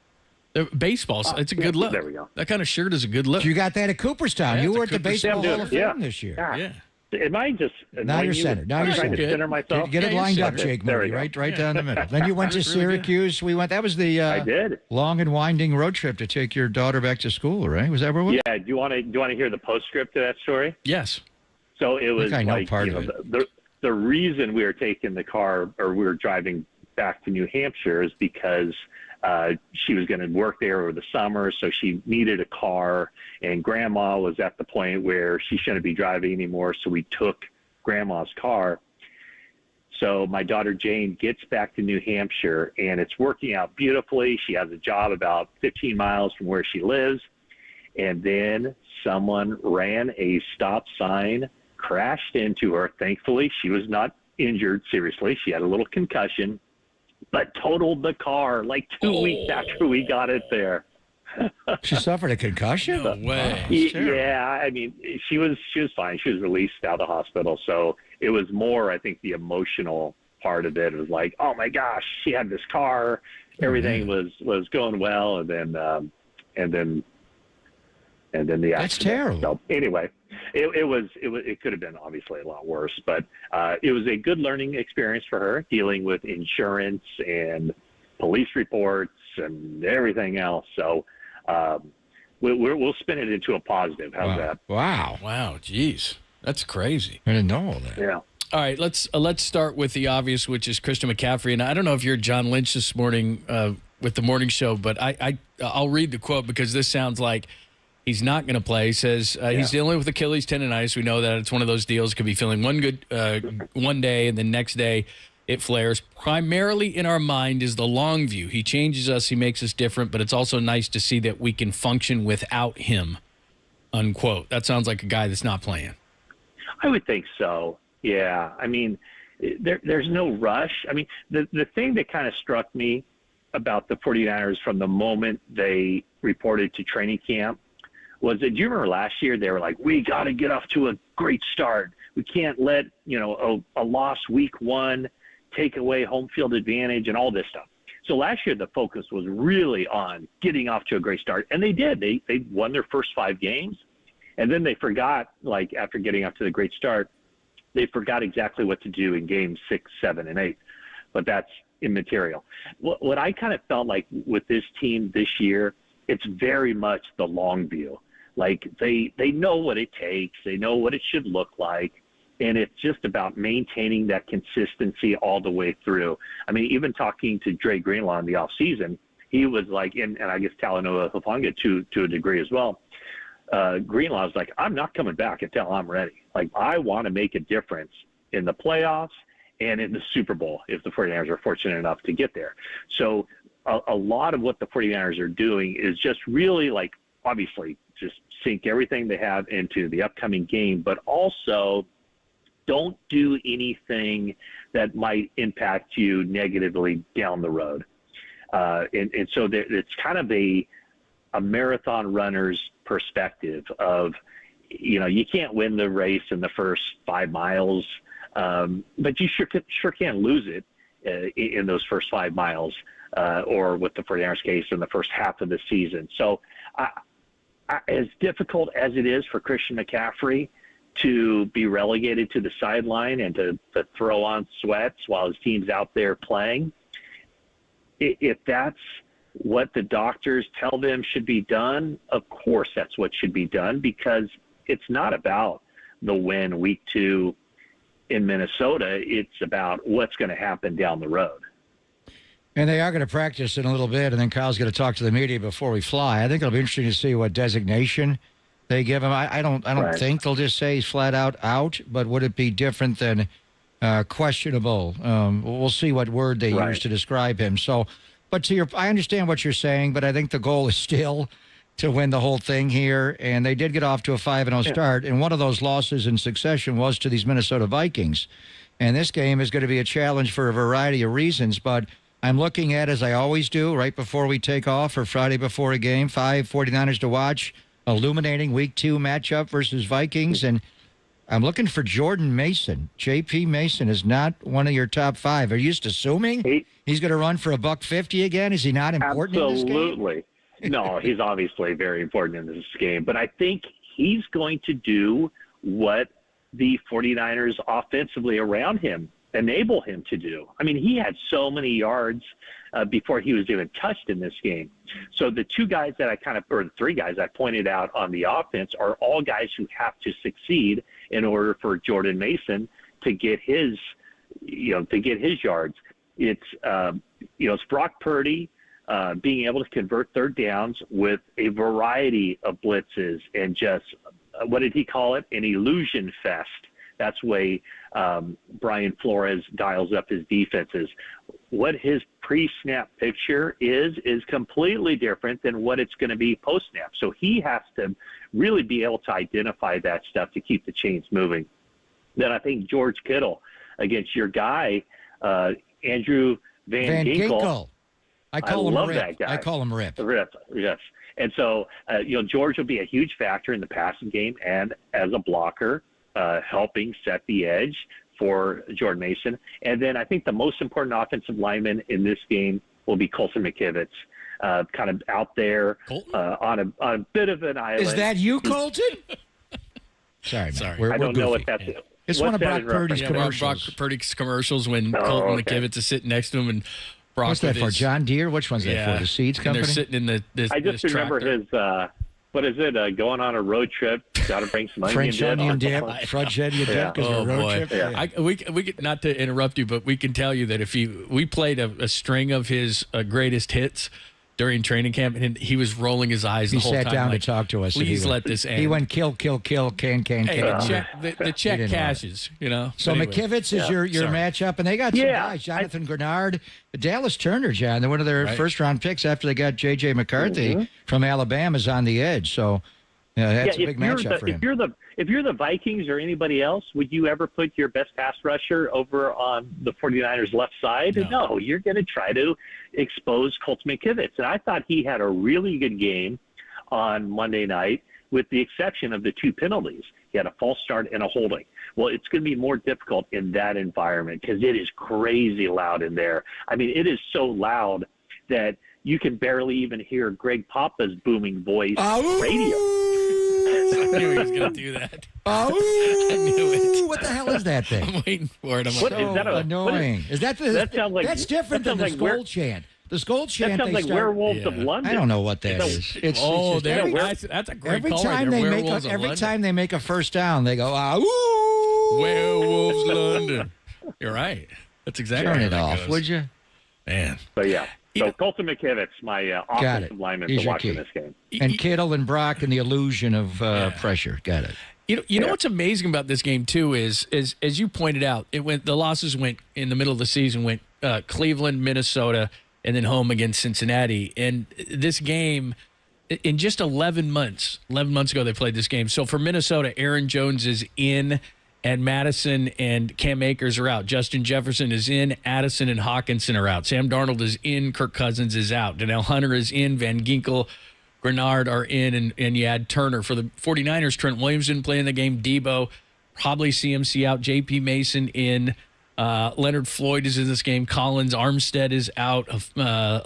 Baseball, it's a good look. There we go. That kind of shirt is a good look. You got that at Cooperstown. You were at the Baseball Hall of Fame Yeah. this year. Yeah. Am I just Now you're center. Now you're trying center. to center myself? Get it lined up, Jake There we Moody, go. right down the middle. Then you went to Syracuse. We went. That was the I did. long and winding road trip to take your daughter back to school, right? Was that where we? Yeah. Do you want to hear the postscript to that story? Yes. So it was I know like part of it. The reason we were taking the car or we were driving back to New Hampshire is because she was going to work there over the summer, so she needed a car, and Grandma was at the point where she shouldn't be driving anymore, so we took Grandma's car. So my daughter Jane gets back to New Hampshire, and it's working out beautifully. She has a job about 15 miles from where she lives, and then someone ran a stop sign, crashed into her. Thankfully, she was not injured seriously. She had a little concussion, but totaled the car like 2 weeks after we got it there. She suffered a concussion? No way. Yeah, I mean, she was fine. She was released out of the hospital. So it was more, I think, the emotional part of it. It was like, oh my gosh, she had this car, everything was going well, and then the accident. That's terrible. So anyway, it could have been obviously a lot worse, but it was a good learning experience for her, dealing with insurance and police reports and everything else. So we'll spin it into a positive. How's that? Wow. Geez, that's crazy. I didn't know all that. Yeah. All right, let's start with the obvious, which is Christian McCaffrey. And I don't know if you're John Lynch this morning with the morning show, but I'll read the quote because this sounds like he's not going to play. He says he's dealing with Achilles tendonitis. We know that it's one of those deals. Could be feeling one day, and then next day it flares. Primarily in our mind is the long view. He changes us. He makes us different, but it's also nice to see that we can function without him, unquote. That sounds like a guy that's not playing. I would think so. Yeah. I mean, there's no rush. I mean, the thing that kind of struck me about the 49ers from the moment they reported to training camp was that, do you remember last year they were like, we got to get off to a great start. We can't let, a loss week one take away home field advantage and all this stuff. So last year the focus was really on getting off to a great start. And they did. They won their first 5 games. And then they forgot, like after getting off to the great start, they forgot exactly what to do in games 6, 7, and 8. But that's immaterial. What I kind of felt like with this team this year, it's very much the long view. Like they know what it takes. They know what it should look like. And it's just about maintaining that consistency all the way through. I mean, even talking to Dre Greenlaw in the offseason, he was like, and I guess Talanoa Hufanga to a degree as well, Greenlaw was like, I'm not coming back until I'm ready. Like, I want to make a difference in the playoffs and in the Super Bowl if the 49ers are fortunate enough to get there. So a lot of what the 49ers are doing is just really, like, obviously just sink everything they have into the upcoming game, but also don't do anything that might impact you negatively down the road. And so it's kind of a marathon runner's perspective of, you can't win the race in the first 5 miles, but you sure can lose it in those first 5 miles, or with the 49ers case in the first half of the season. So as difficult as it is for Christian McCaffrey to be relegated to the sideline and to throw on sweats while his team's out there playing, if that's what the doctors tell them should be done, of course that's what should be done, because it's not about the win week 2 in Minnesota. It's about what's going to happen down the road. And they are going to practice in a little bit, and then Kyle's going to talk to the media before we fly. I think it'll be interesting to see what designation they give him. I don't Right. think they'll just say he's flat out, but would it be different than questionable? We'll see what word they use to describe him. So, but I understand what you're saying, but I think the goal is still to win the whole thing here. And they did get off to a 5-0 start, and one of those losses in succession was to these Minnesota Vikings. And this game is going to be a challenge for a variety of reasons, but I'm looking at, as I always do, right before we take off or Friday before a game, 5 49ers to watch, illuminating Week 2 matchup versus Vikings. And I'm looking for Jordan Mason. J.P. Mason is not one of your top 5. Are you just assuming he's going to run for $150 again? Is he not important in this game? Absolutely. No, he's obviously very important in this game. But I think he's going to do what the 49ers offensively around him enable him to do. I mean, he had so many yards before he was even touched in this game. So the 2 guys that or the 3 guys I pointed out on the offense are all guys who have to succeed in order for Jordan Mason to get his yards. It's Brock Purdy being able to convert third downs with a variety of blitzes and just, what did he call it? An illusion fest. That's the way Brian Flores dials up his defenses. What his pre-snap picture is completely different than what it's going to be post-snap. So he has to really be able to identify that stuff to keep the chains moving. Then I think George Kittle against your guy, Andrew Van Ginkel. I call him love Rip. that guy. I call him Rip. Rip, yes. And so, George will be a huge factor in the passing game and as a blocker, helping set the edge for Jordan Mason. And then I think the most important offensive lineman in this game will be Colton McKivitz, kind of out there on a bit of an island. Is that you, Colton? Sorry. I don't know what that's. It's one of Brock Purdy's commercials. Brock Purdy's commercials when Colton McKivitz is sitting next to him and Brock. What's that for? John Deere? Which one's that for? The Seeds Company? And they're sitting in this I just remember tractor. his. What is it? Going on a road trip, got to bring some French onion dip. French onion dip because Oh, a road boy. trip. Yeah. We could, not to interrupt you, but we can tell you that if we played a string of his greatest hits during training camp, and he was rolling his eyes the whole time. He sat down like, to talk to us. Please let this end. He went kill, can. Hey, the check cashes, So Anyway. McKivitz is your matchup, and they got some guys. Jonathan Grenard, Dallas Turner, John. They're one of their first-round picks after they got J.J. McCarthy from Alabama is on the edge. So that's a big matchup for him. If you're the Vikings or anybody else, would you ever put your best pass rusher over on the 49ers left side? No, you're going to try to expose Colt McKivitz. And I thought he had a really good game on Monday night, with the exception of the 2 penalties. He had a false start and a holding. Well, it's going to be more difficult in that environment because it is crazy loud in there. I mean, it is so loud that you can barely even hear Greg Papa's booming voice on the radio. I knew he was going to do that. Oh, I knew it. What the hell is that thing? I'm waiting for it. I'm So like, annoying. That sounds like that's different than the skull chant. The skull chant. That sounds like Werewolves of I London. don't know what that is. It's that's a great call right there. Every time they make a first down, they go, "Ooh, Werewolves London." You're right. That's exactly. Turn how it that off, goes. would you? Man. But yeah. So Colton McKivitz, my offensive lineman He's to your watch in key. this game. And Kittle and Brock and the illusion of pressure. Got it. You know what's amazing about this game too is as you pointed out, the losses went in the middle of the season, went Cleveland, Minnesota, and then home against Cincinnati. And this game, in just 11 months ago they played this game. So for Minnesota, Aaron Jones is in, and Madison and Cam Akers are out. Justin Jefferson is in. Addison and Hawkinson are out. Sam Darnold is in. Kirk Cousins is out. Danielle Hunter is in. Van Ginkel, Grenard are in. And you add Turner. For the 49ers, Trent Williams didn't play in the game. Debo, probably CMC out. J.P. Mason in. Leonard Floyd is in this game. Collins, Armstead is out.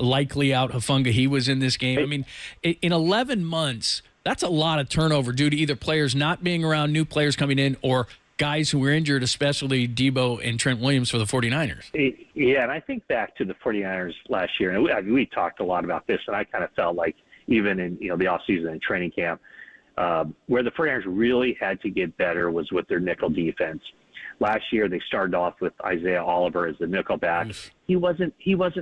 Likely out. Hufanga, he was in this game. I mean, in 11 months, that's a lot of turnover due to either players not being around, new players coming in, or guys who were injured, especially Debo and Trent Williams for the 49ers. Yeah, and I think back to the 49ers last year, and we talked a lot about this, and I kind of felt like even in the offseason and training camp, Where the 49ers really had to get better was with their nickel defense. Last year, they started off with Isaiah Oliver as the nickel back. He wasn't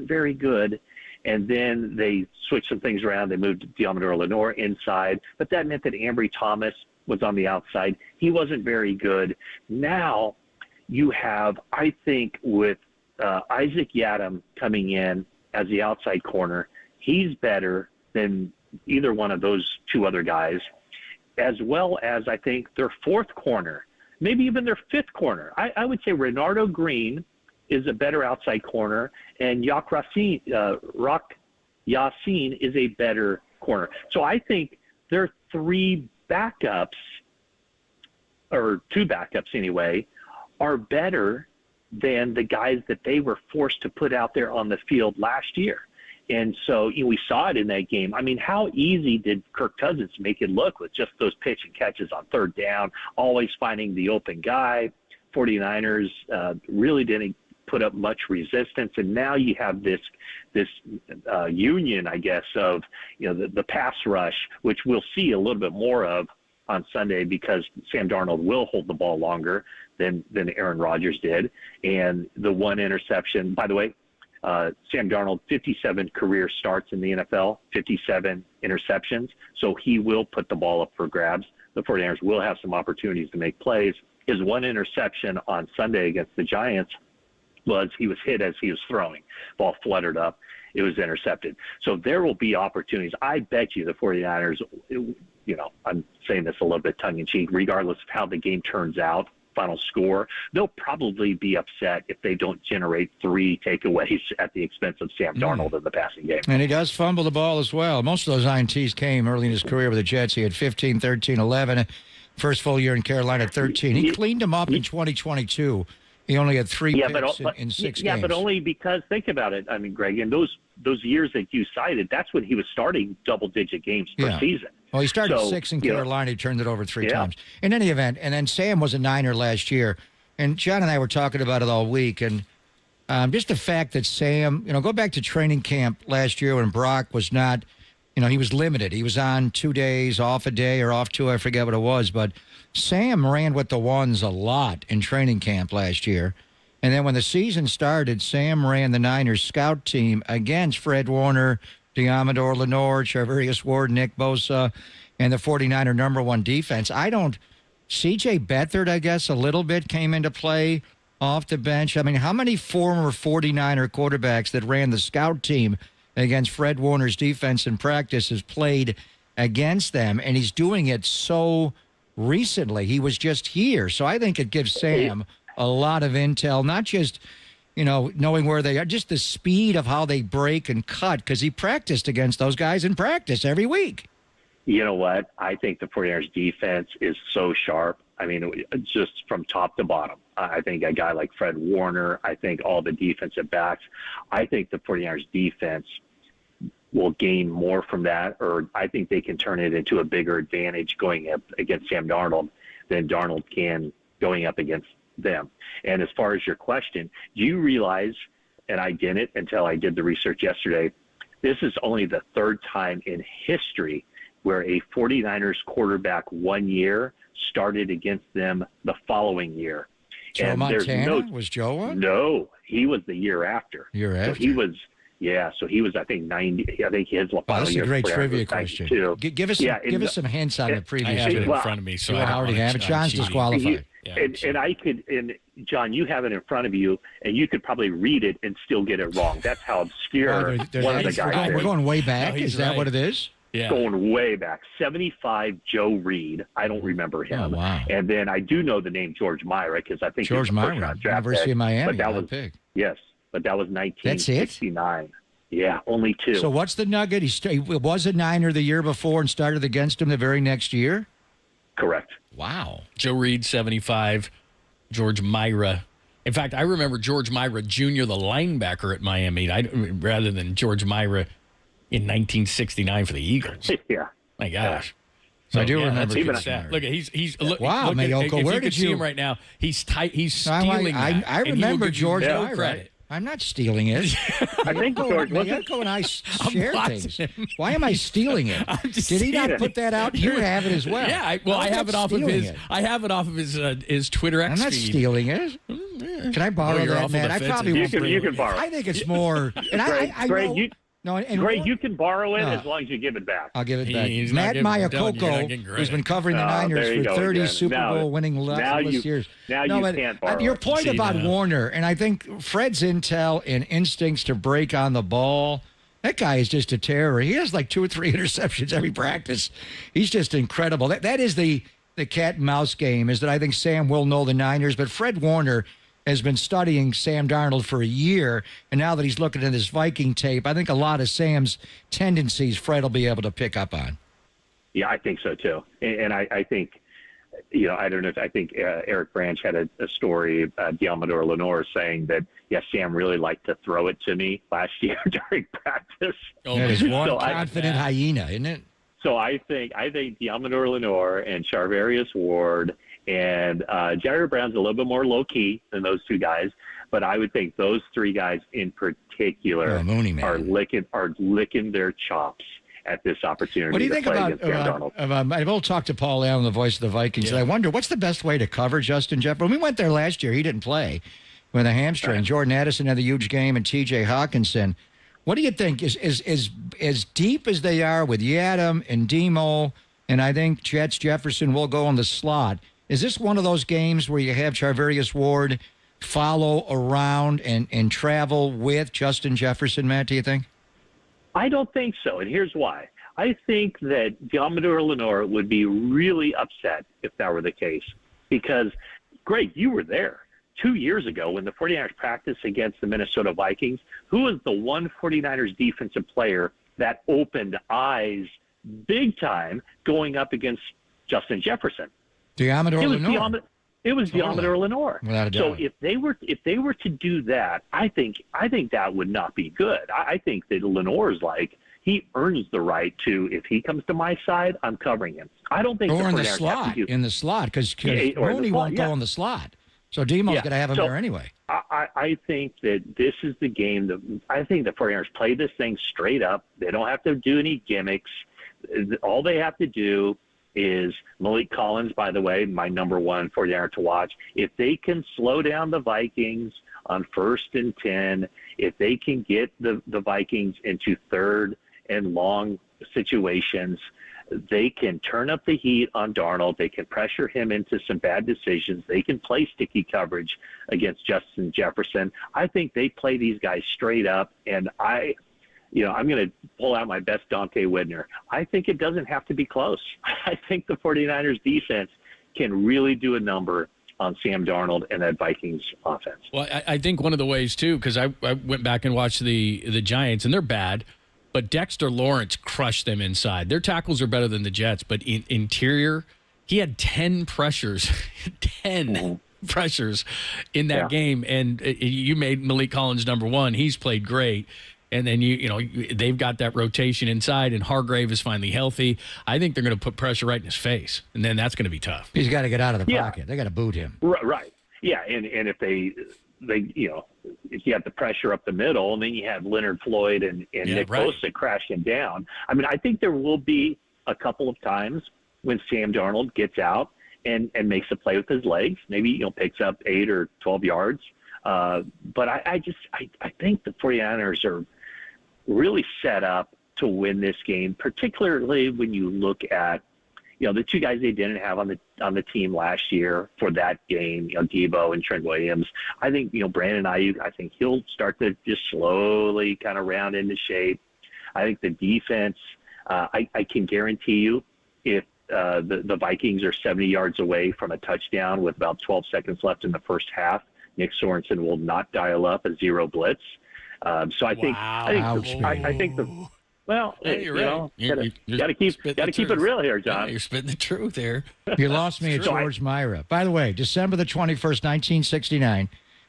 very good. And then they switched some things around. They moved Diamador Lenore inside, but that meant that Ambry Thomas was on the outside. He wasn't very good. Now you have, I think, with Isaac Yadam coming in as the outside corner, he's better than either one of those two other guys, as well as I think their fourth corner, maybe even their fifth corner. I would say Renardo Green is a better outside corner, and Rock Yassin is a better corner. So I think their three backups, or two backups anyway, are better than the guys that they were forced to put out there on the field last year. And so we saw it in that game. I mean, how easy did Kirk Cousins make it look with just those pitch and catches on third down, always finding the open guy? 49ers really didn't put up much resistance, and now you have this union, I guess, of the pass rush, which we'll see a little bit more of on Sunday because Sam Darnold will hold the ball longer than Aaron Rodgers did. And the one interception, by the way, Sam Darnold, 57 career starts in the NFL, 57 interceptions. So he will put the ball up for grabs. The 49ers will have some opportunities to make plays. His one interception on Sunday against the Giants was he was hit as he was throwing. Ball fluttered up. It was intercepted. So there will be opportunities. I bet you the 49ers, I'm saying this a little bit tongue-in-cheek, regardless of how the game turns out, final score, they'll probably be upset if they don't generate 3 takeaways at the expense of Sam Darnold in the passing game. And he does fumble the ball as well. Most of those INTs came early in his career with the Jets. He had 15, 13, 11. First full year in Carolina, 13. He cleaned them up in 2022. He only had 3 picks in 6 games. Yeah, but only because, think about it, I mean, Greg, in those years that you cited, that's when he was starting double-digit games per season. Well, he started 6 in Carolina. He turned it over 3 times. In any event, and then Sam was a Niner last year. And John and I were talking about it all week. And just the fact that Sam, go back to training camp last year when Brock was not, he was limited. He was on 2 days, off a day, or off 2, I forget what it was. But Sam ran with the ones a lot in training camp last year. And then when the season started, Sam ran the Niners scout team against Fred Warner, Diamador Lenore, Charvarius Ward, Nick Bosa, and the 49er number 1 defense. C.J. Beathard, I guess, a little bit came into play off the bench. I mean, how many former 49er quarterbacks that ran the scout team against Fred Warner's defense in practice has played against them? And he's doing it so recently. He was just here. So I think it gives Sam a lot of intel, not just knowing where they are, just the speed of how they break and cut, because he practiced against those guys in practice every week. You know what? I think the 49ers defense is so sharp. I mean, just from top to bottom. I think a guy like Fred Warner, I think all the defensive backs, I think the 49ers defense will gain more from that, or I think they can turn it into a bigger advantage going up against Sam Darnold than Darnold can going up against them. And as far as your question, do you realize, and I didn't until I did the research yesterday, this is only the 3rd time in history where a 49ers quarterback 1 year started against them the following year. Joe Montana? Was Joe on? No, he was the year after. So he was, I think, 90. I think his final that's year. A great trivia question. Give us some hints on the previous. I have it in front of me, so I already have it. John's disqualified. And John, you have it in front of you, and you could probably read it and still get it wrong. That's how obscure one of the guys is. We're going way back. Is that what it is? Yeah. Going way back. 75, Joe Reed. I don't remember him. Oh, wow. And then I do know the name George Myra because I think George Myra, University of Miami. But that was big. Yes, but that was 1969. That's it? Yeah, only 2. So what's the nugget? He was a Niner the year before and started against him the very next year? Correct. Wow. Joe Reed, 75. George Myra. In fact, I remember George Myra Jr., the linebacker at Miami, rather than George Myra in 1969 for the Eagles. Yeah. My gosh. So I do remember. Look, he's look. Wow, look Mayoko, if where you did see him right now? He's tight. He's stealing. I remember George Myra. Credit. I'm not stealing it. I think George was Yoko and I share things. him. Why am I stealing it? Did he not put that out? You have it as well. Yeah, I have it off of his. I have it off of his Twitter X I'm not feed. stealing it. Can I borrow you're that, awful man? I defensive. probably won't. You can borrow. I think it's more. And I Greg, know. Greg, you can borrow it No. as long as you give it back. I'll give it back. He's not Matt giving- I'm telling you, you're not getting Mayakoko, credit. who's been covering the Oh, Niners there you for go 30 again. Super Now- Bowl winning now less you- years. now you but can't borrow your it. point See, about now. Warner, and I think Fred's intel and instincts to break on the ball, that guy is just a terror. He has like 2 or 3 interceptions every practice. He's just incredible. That is the cat and mouse game, is that I think Sam will know the Niners, but Fred Warner has been studying Sam Darnold for a year, and now that he's looking at his Viking tape, I think a lot of Sam's tendencies Fred will be able to pick up on. Yeah, I think so too. And I think, I don't know. I think Eric Branch had a story, Diamador Lenore, saying that, Sam really liked to throw it to me last year during practice. That is one So confident hyena, isn't it? So I think Diamador Lenore and Charvarius Ward and Jerry Brown's a little bit more low key than those 2 guys, but I would think those 3 guys in particular are licking their chops at this opportunity. What do you to think play about against Sam Darnold. I've all talked to Paul Allen, the voice of the Vikings, and I wonder what's the best way to cover Justin Jefferson. When we went there last year, he didn't play with a hamstring. Jordan Addison had the huge game, and T.J. Hawkinson. What do you think is as deep as they are with Yadam and Demo, and I think Jefferson will go in the slot? Is this one of those games where you have Charvarius Ward follow around and travel with Justin Jefferson, Matt, do you think? I don't think so, and here's why. I think that Diamador Lenore would be really upset if that were the case, because, Greg, you were there 2 years ago when the 49ers practiced against the Minnesota Vikings. Who was the one 49ers defensive player that opened eyes big time going up against Justin Jefferson? Diamador Lenore. It was Diamador Lenore. Without a So doubt. if they were to do that, I think that would not be good. I think that Lenore's like, he earns the right to, if he comes to my side, I'm covering him. I don't think Or in the 49ers have slot, to do- because or in the Mooney slot, won't go in the slot. So Demo's going to have him So, there anyway. I think that this is the game that I think the 49ers play this thing straight up. They don't have to do any gimmicks. All they have to do is Malik Collins, by the way, my number 1 49er to watch. If they can slow down the Vikings on 1st and 10, if they can get the Vikings into 3rd and long situations, they can turn up the heat on Darnold. They can pressure him into some bad decisions. They can play sticky coverage against Justin Jefferson. I think they play these guys straight up, and I'm going to pull out my best Dante Whitner. I think it doesn't have to be close. I think the 49ers defense can really do a number on Sam Darnold and that Vikings offense. Well, I think one of the ways, too, because I went back and watched the Giants, and they're bad, but Dexter Lawrence crushed them inside. Their tackles are better than the Jets, but interior, he had 10 pressures, 10 pressures in that game, and you made Malik Collins number 1. He's played great. And then, they've got that rotation inside, and Hargrave is finally healthy. I think they're going to put pressure right in his face, and then that's going to be tough. He's got to get out of the pocket. They got to boot him. Right. Yeah, and if they if you have the pressure up the middle, and then you have Leonard Floyd and Nick Bosa crashing down. I mean, I think there will be a couple of times when Sam Darnold gets out and makes a play with his legs, maybe picks up 8 or 12 yards. But I think the 49ers are really set up to win this game, particularly when you look at, the 2 guys they didn't have on the team last year for that game, Debo and Trent Williams. I think, Brandon Ayuk, I think he'll start to just slowly kind of round into shape. I think the defense, I can guarantee you, if the Vikings are 70 yards away from a touchdown with about 12 seconds left in the first half, Nick Sorensen will not dial up a 0 blitz. So I think well, hey, you're right. Got to keep it real here, John. Yeah, you're spitting the truth here. You lost me at George Myra. By the way, December the 21st, 1969,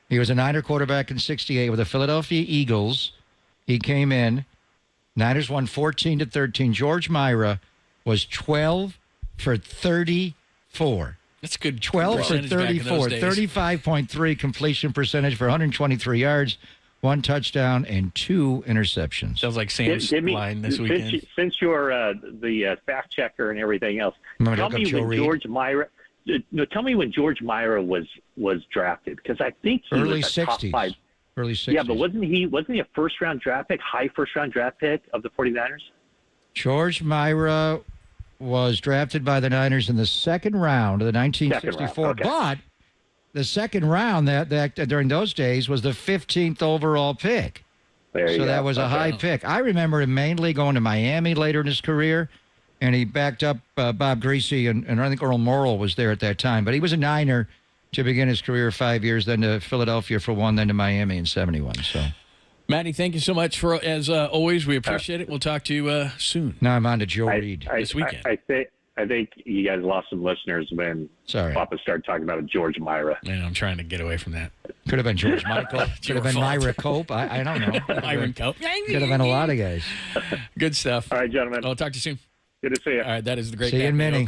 he was a Niner quarterback in 68 with the Philadelphia Eagles. He came in. Niners won 14-13. George Myra was 12 for 34. That's good. 12 for 34, 35.3 completion percentage for 123 yards, 1 touchdown, and 2 interceptions. Sounds like Sam's line this weekend. Since you're the fact checker and everything else, tell me when George Myra was drafted, because I think he early was a top 60s. 5. Early 60s. Yeah, but wasn't he a first-round draft pick, high first-round draft pick of the 49ers? George Myra was drafted by the Niners in the second round of the 1964, but the second round that during those days was the 15th overall pick. So that was a high pick. I remember him mainly going to Miami later in his career, and he backed up Bob Greasy, and I think Earl Morrill was there at that time. But he was a Niner to begin his career 5 years, then to Philadelphia for 1, then to Miami in 71. So, Matty, thank you so much for as always. We appreciate it. We'll talk to you soon. Now I'm on to Joe Reed this weekend. I think you guys lost some listeners when Papa started talking about George Myra. Man, I'm trying to get away from that. Could have been George Michael. Could have been Myra Cope. I don't know. Myron Cope. Could have been a lot of guys. Good stuff. All right, gentlemen. I'll talk to you soon. Good to see you. All right, that is the great See you in Minnie.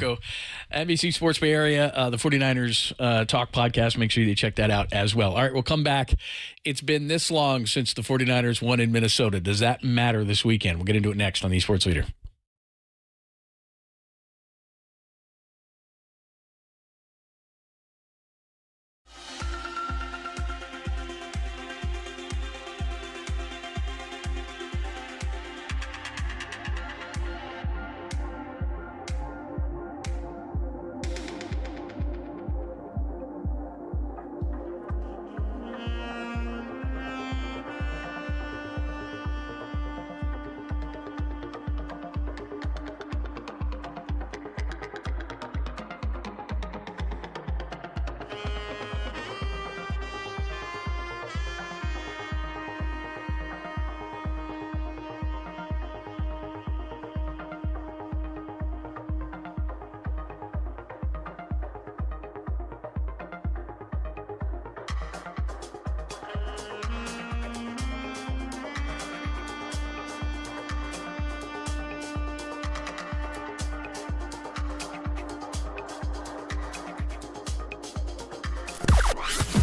NBC Sports Bay Area, the 49ers Talk podcast. Make sure you check that out as well. All right, we'll come back. It's been this long since the 49ers won in Minnesota. Does that matter this weekend? We'll get into it next on the Sports Leader.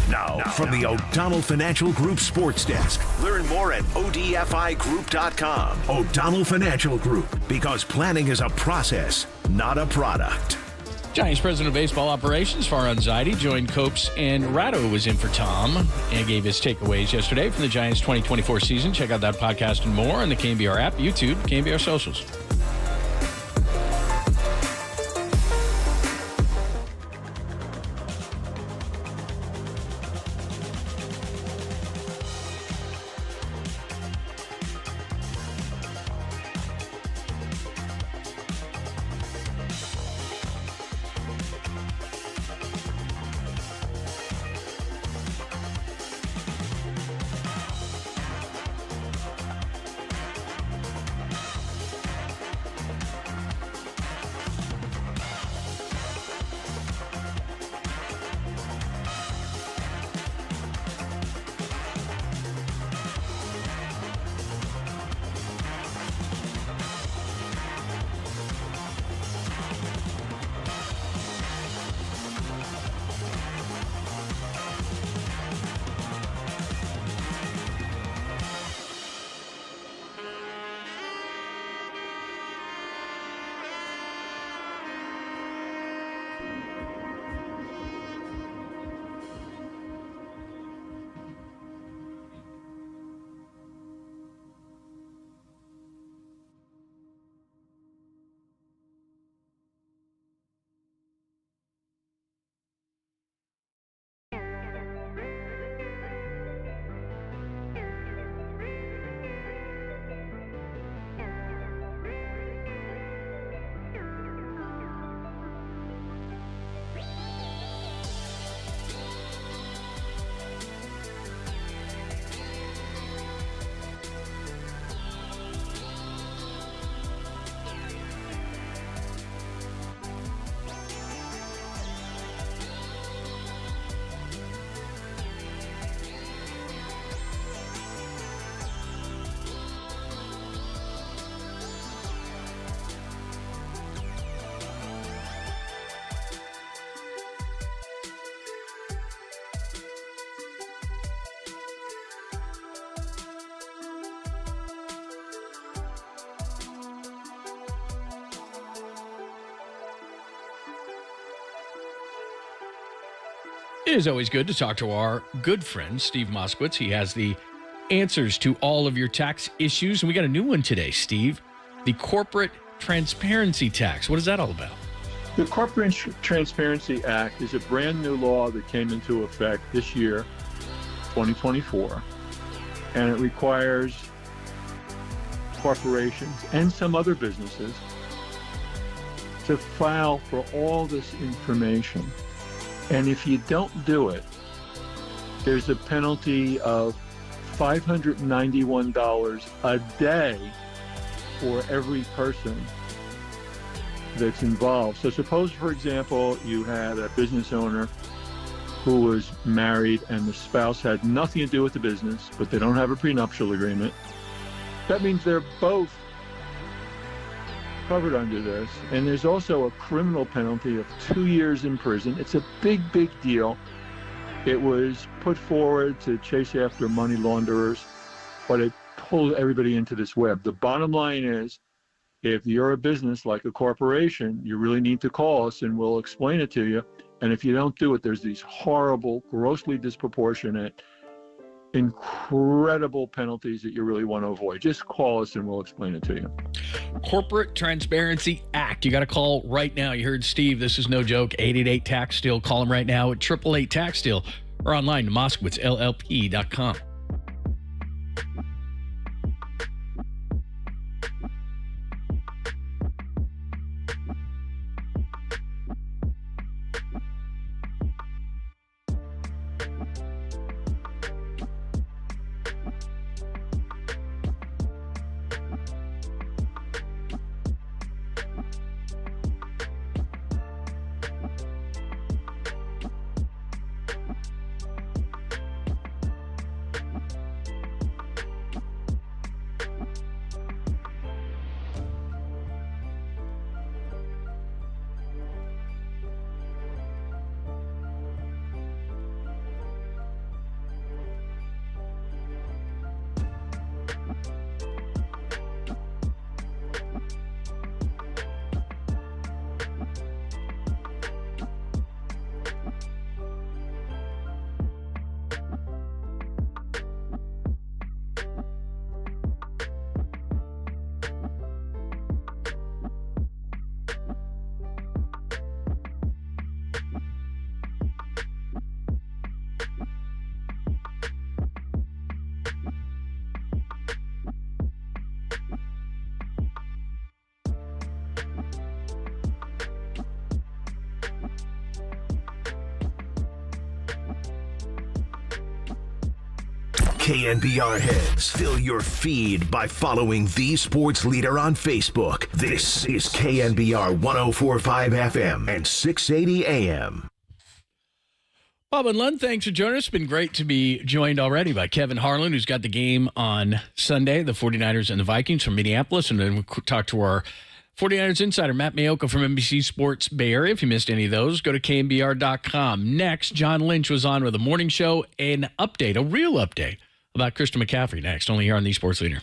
Now, from the O'Donnell Financial Group Sports Desk. Learn more at odfigroup.com. O'Donnell Financial Group, because planning is a process, not a product. Giants President of Baseball Operations, Farhan Zaidi, joined Copes, and Ratto was in for Tom and gave his takeaways yesterday from the Giants' 2024 season. Check out that podcast and more on the KNBR app, YouTube, KNBR socials. is always good to talk to our good friend, Steve Moskowitz. He has the answers to all of your tax issues. And we got a new one today, Steve. The Corporate Transparency Tax. What is that all about? The Corporate Transparency Act is a brand new law that came into effect this year, 2024, and it requires corporations and some other businesses to file for all this information. And if you don't do it, there's a penalty of $591 a day for every person that's involved. So suppose, for example, you had a business owner who was married and the spouse had nothing to do with the business, but they don't have a prenuptial agreement. That means they're both covered under this. And there's also a criminal penalty of 2 years in prison. It's a big, big deal. It was put forward to chase after money launderers, but it pulled everybody into this web. The bottom line is, if you're a business like a corporation, you really need to call us and we'll explain it to you. And if you don't do it, there's these horrible, grossly disproportionate, incredible penalties that you really want to avoid. Just call us and we'll explain it to you. Corporate Transparency Act. You got to call right now. You heard Steve. This is no joke. 888-TAX-STEAL. Call him right now at 888-TAX-STEAL or online to MoskowitzLLP.com. KNBR heads, fill your feed by following the sports leader on Facebook. This is KNBR 104.5 FM and 680 AM. Bob and Lund, thanks for joining us. It's been great to be joined already by Kevin Harlan, who's got the game on Sunday, the 49ers and the Vikings from Minneapolis. And then we'll talk to our 49ers insider, Matt Mayoka from NBC Sports Bay Area. If you missed any of those, go to KNBR.com. Next, John Lynch was on with a morning show, an update, a real update about Christian McCaffrey next, only here on the Sports Leader.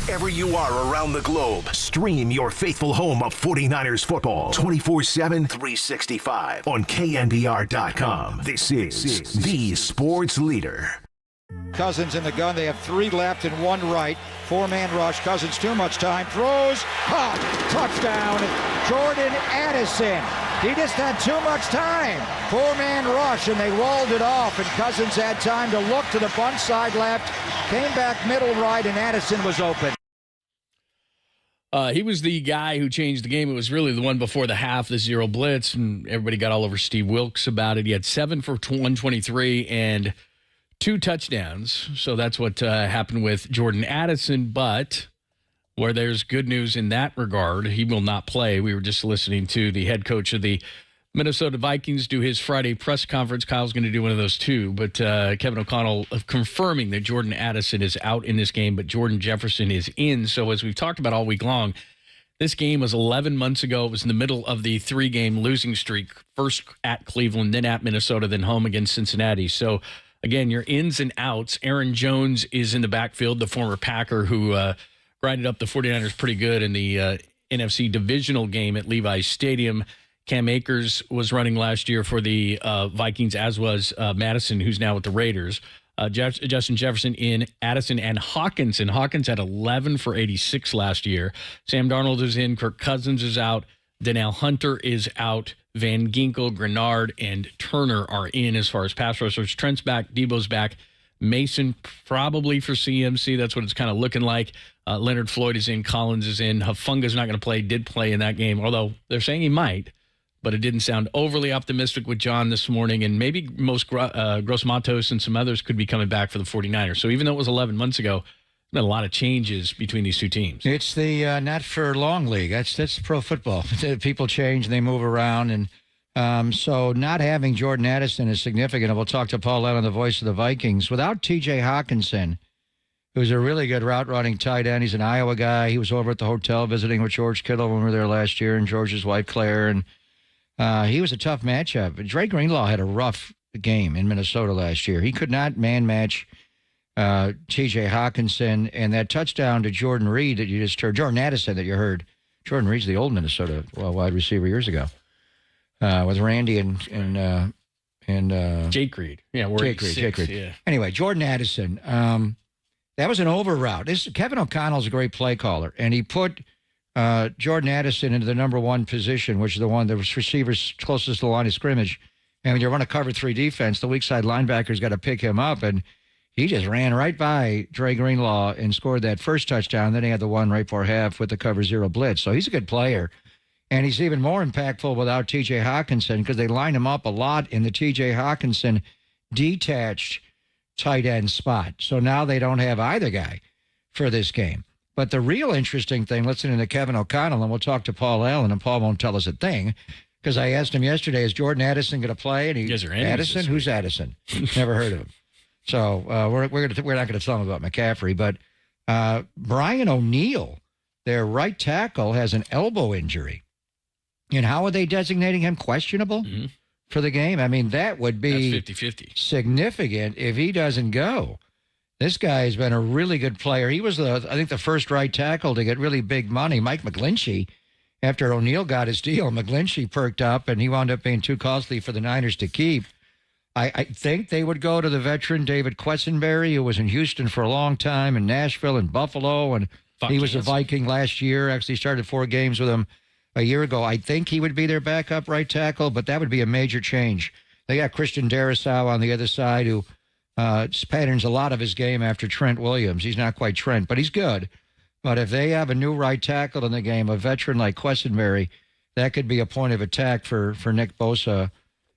wherever you are around the globe. Stream your faithful home of 49ers football 24/7, 365 on KNBR.com. This is the sports leader. Cousins in the gun. They have 3 left and 1 right. 4-man rush. Cousins too much time. Throws. Caught. Touchdown. Jordan Addison. He just had too much time. 4-man rush, and they rolled it off, and Cousins had time to look to the bunt side left, came back middle right, and Addison was open. He was the guy who changed the game. It was really the one before the half, the zero blitz, and everybody got all over Steve Wilkes about it. He had 7 for 123 and 2 touchdowns. So that's what happened with Jordan Addison, but where there's good news in that regard, he will not play. We were just listening to the head coach of the Minnesota Vikings do his Friday press conference. Kyle's going to do one of those too, but Kevin O'Connell confirming that Jordan Addison is out in this game, but Jordan Jefferson is in. So as we've talked about all week long, this game was 11 months ago. It was in the middle of the 3-game losing streak, first at Cleveland, then at Minnesota, then home against Cincinnati. So again, your ins and outs. Aaron Jones is in the backfield, the former Packer who grinded up the 49ers pretty good in the NFC divisional game at Levi's Stadium. Cam Akers was running last year for the Vikings, as was Madison, who's now with the Raiders. Justin Jefferson in, Addison and Hawkinson. Hawkins had 11 for 86 last year. Sam Darnold is in. Kirk Cousins is out. Danielle Hunter is out. Van Ginkel, Grenard, and Turner are in as far as pass rushers. Trent's back. Debo's back. Mason probably for CMC. That's what it's kind of looking like. Leonard Floyd is in. Collins is in. Hafunga's not going to play. Did play in that game, although they're saying he might. But it didn't sound overly optimistic with John this morning. And maybe Gross Matos and some others could be coming back for the 49ers. So even though it was 11 months ago, there's been a lot of changes between these two teams. It's the not for long league. That's pro football. People change and they move around. And so not having Jordan Addison is significant. And we'll talk to Paul Allen, the voice of the Vikings. Without T.J. Hawkinson, who's a really good route-running tight end. He's an Iowa guy. He was over at the hotel visiting with George Kittle when we were there last year, and George's wife, Claire. And he was a tough matchup. Dre Greenlaw had a rough game in Minnesota last year. He could not man-match T.J. Hawkinson. And that touchdown to Jordan Reed that you just heard, Jordan Addison that you heard, Jordan Reed's the old Minnesota wide receiver years ago with Randy and Jake Reed. Yeah, Jake Reed. Yeah. Anyway, Jordan Addison. That was an over route. Kevin O'Connell's a great play caller, and he put Jordan Addison into the number 1 position, which is the one that was receivers closest to the line of scrimmage. And when you run a cover 3 defense, the weak side linebacker's got to pick him up, and he just ran right by Dre Greenlaw and scored that first touchdown. Then he had the one right before half with the cover 0 blitz. So he's a good player. And he's even more impactful without T.J. Hawkinson because they line him up a lot in the T.J. Hawkinson detached tight end spot. So now they don't have either guy for this game. But the real interesting thing, listening to Kevin O'Connell, and we'll talk to Paul Allen, and Paul won't tell us a thing, because I asked him yesterday, is Jordan Addison going to play? And he Yes, Addison? Who's Addison? Never heard of him. So we're not going to tell him about McCaffrey. But Brian O'Neill, their right tackle, has an elbow injury. And how are they designating him questionable for the game? I mean, that would be 50-50. significant if he doesn't go. This guy's been a really good player. He was, I think, the first right tackle to get really big money. Mike McGlinchey, after O'Neill got his deal, McGlinchey perked up, and he wound up being too costly for the Niners to keep. I think they would go to the veteran David Quessenberry, who was in Houston for a long time, in Nashville and Buffalo, and he was a Viking last year. Actually started 4 games with him a year ago. I think he would be their backup right tackle, but that would be a major change. They got Christian Darrisaw on the other side, who patterns a lot of his game after Trent Williams. He's not quite Trent, but he's good. But if they have a new right tackle in the game, a veteran like Quessenberry, that could be a point of attack for Nick Bosa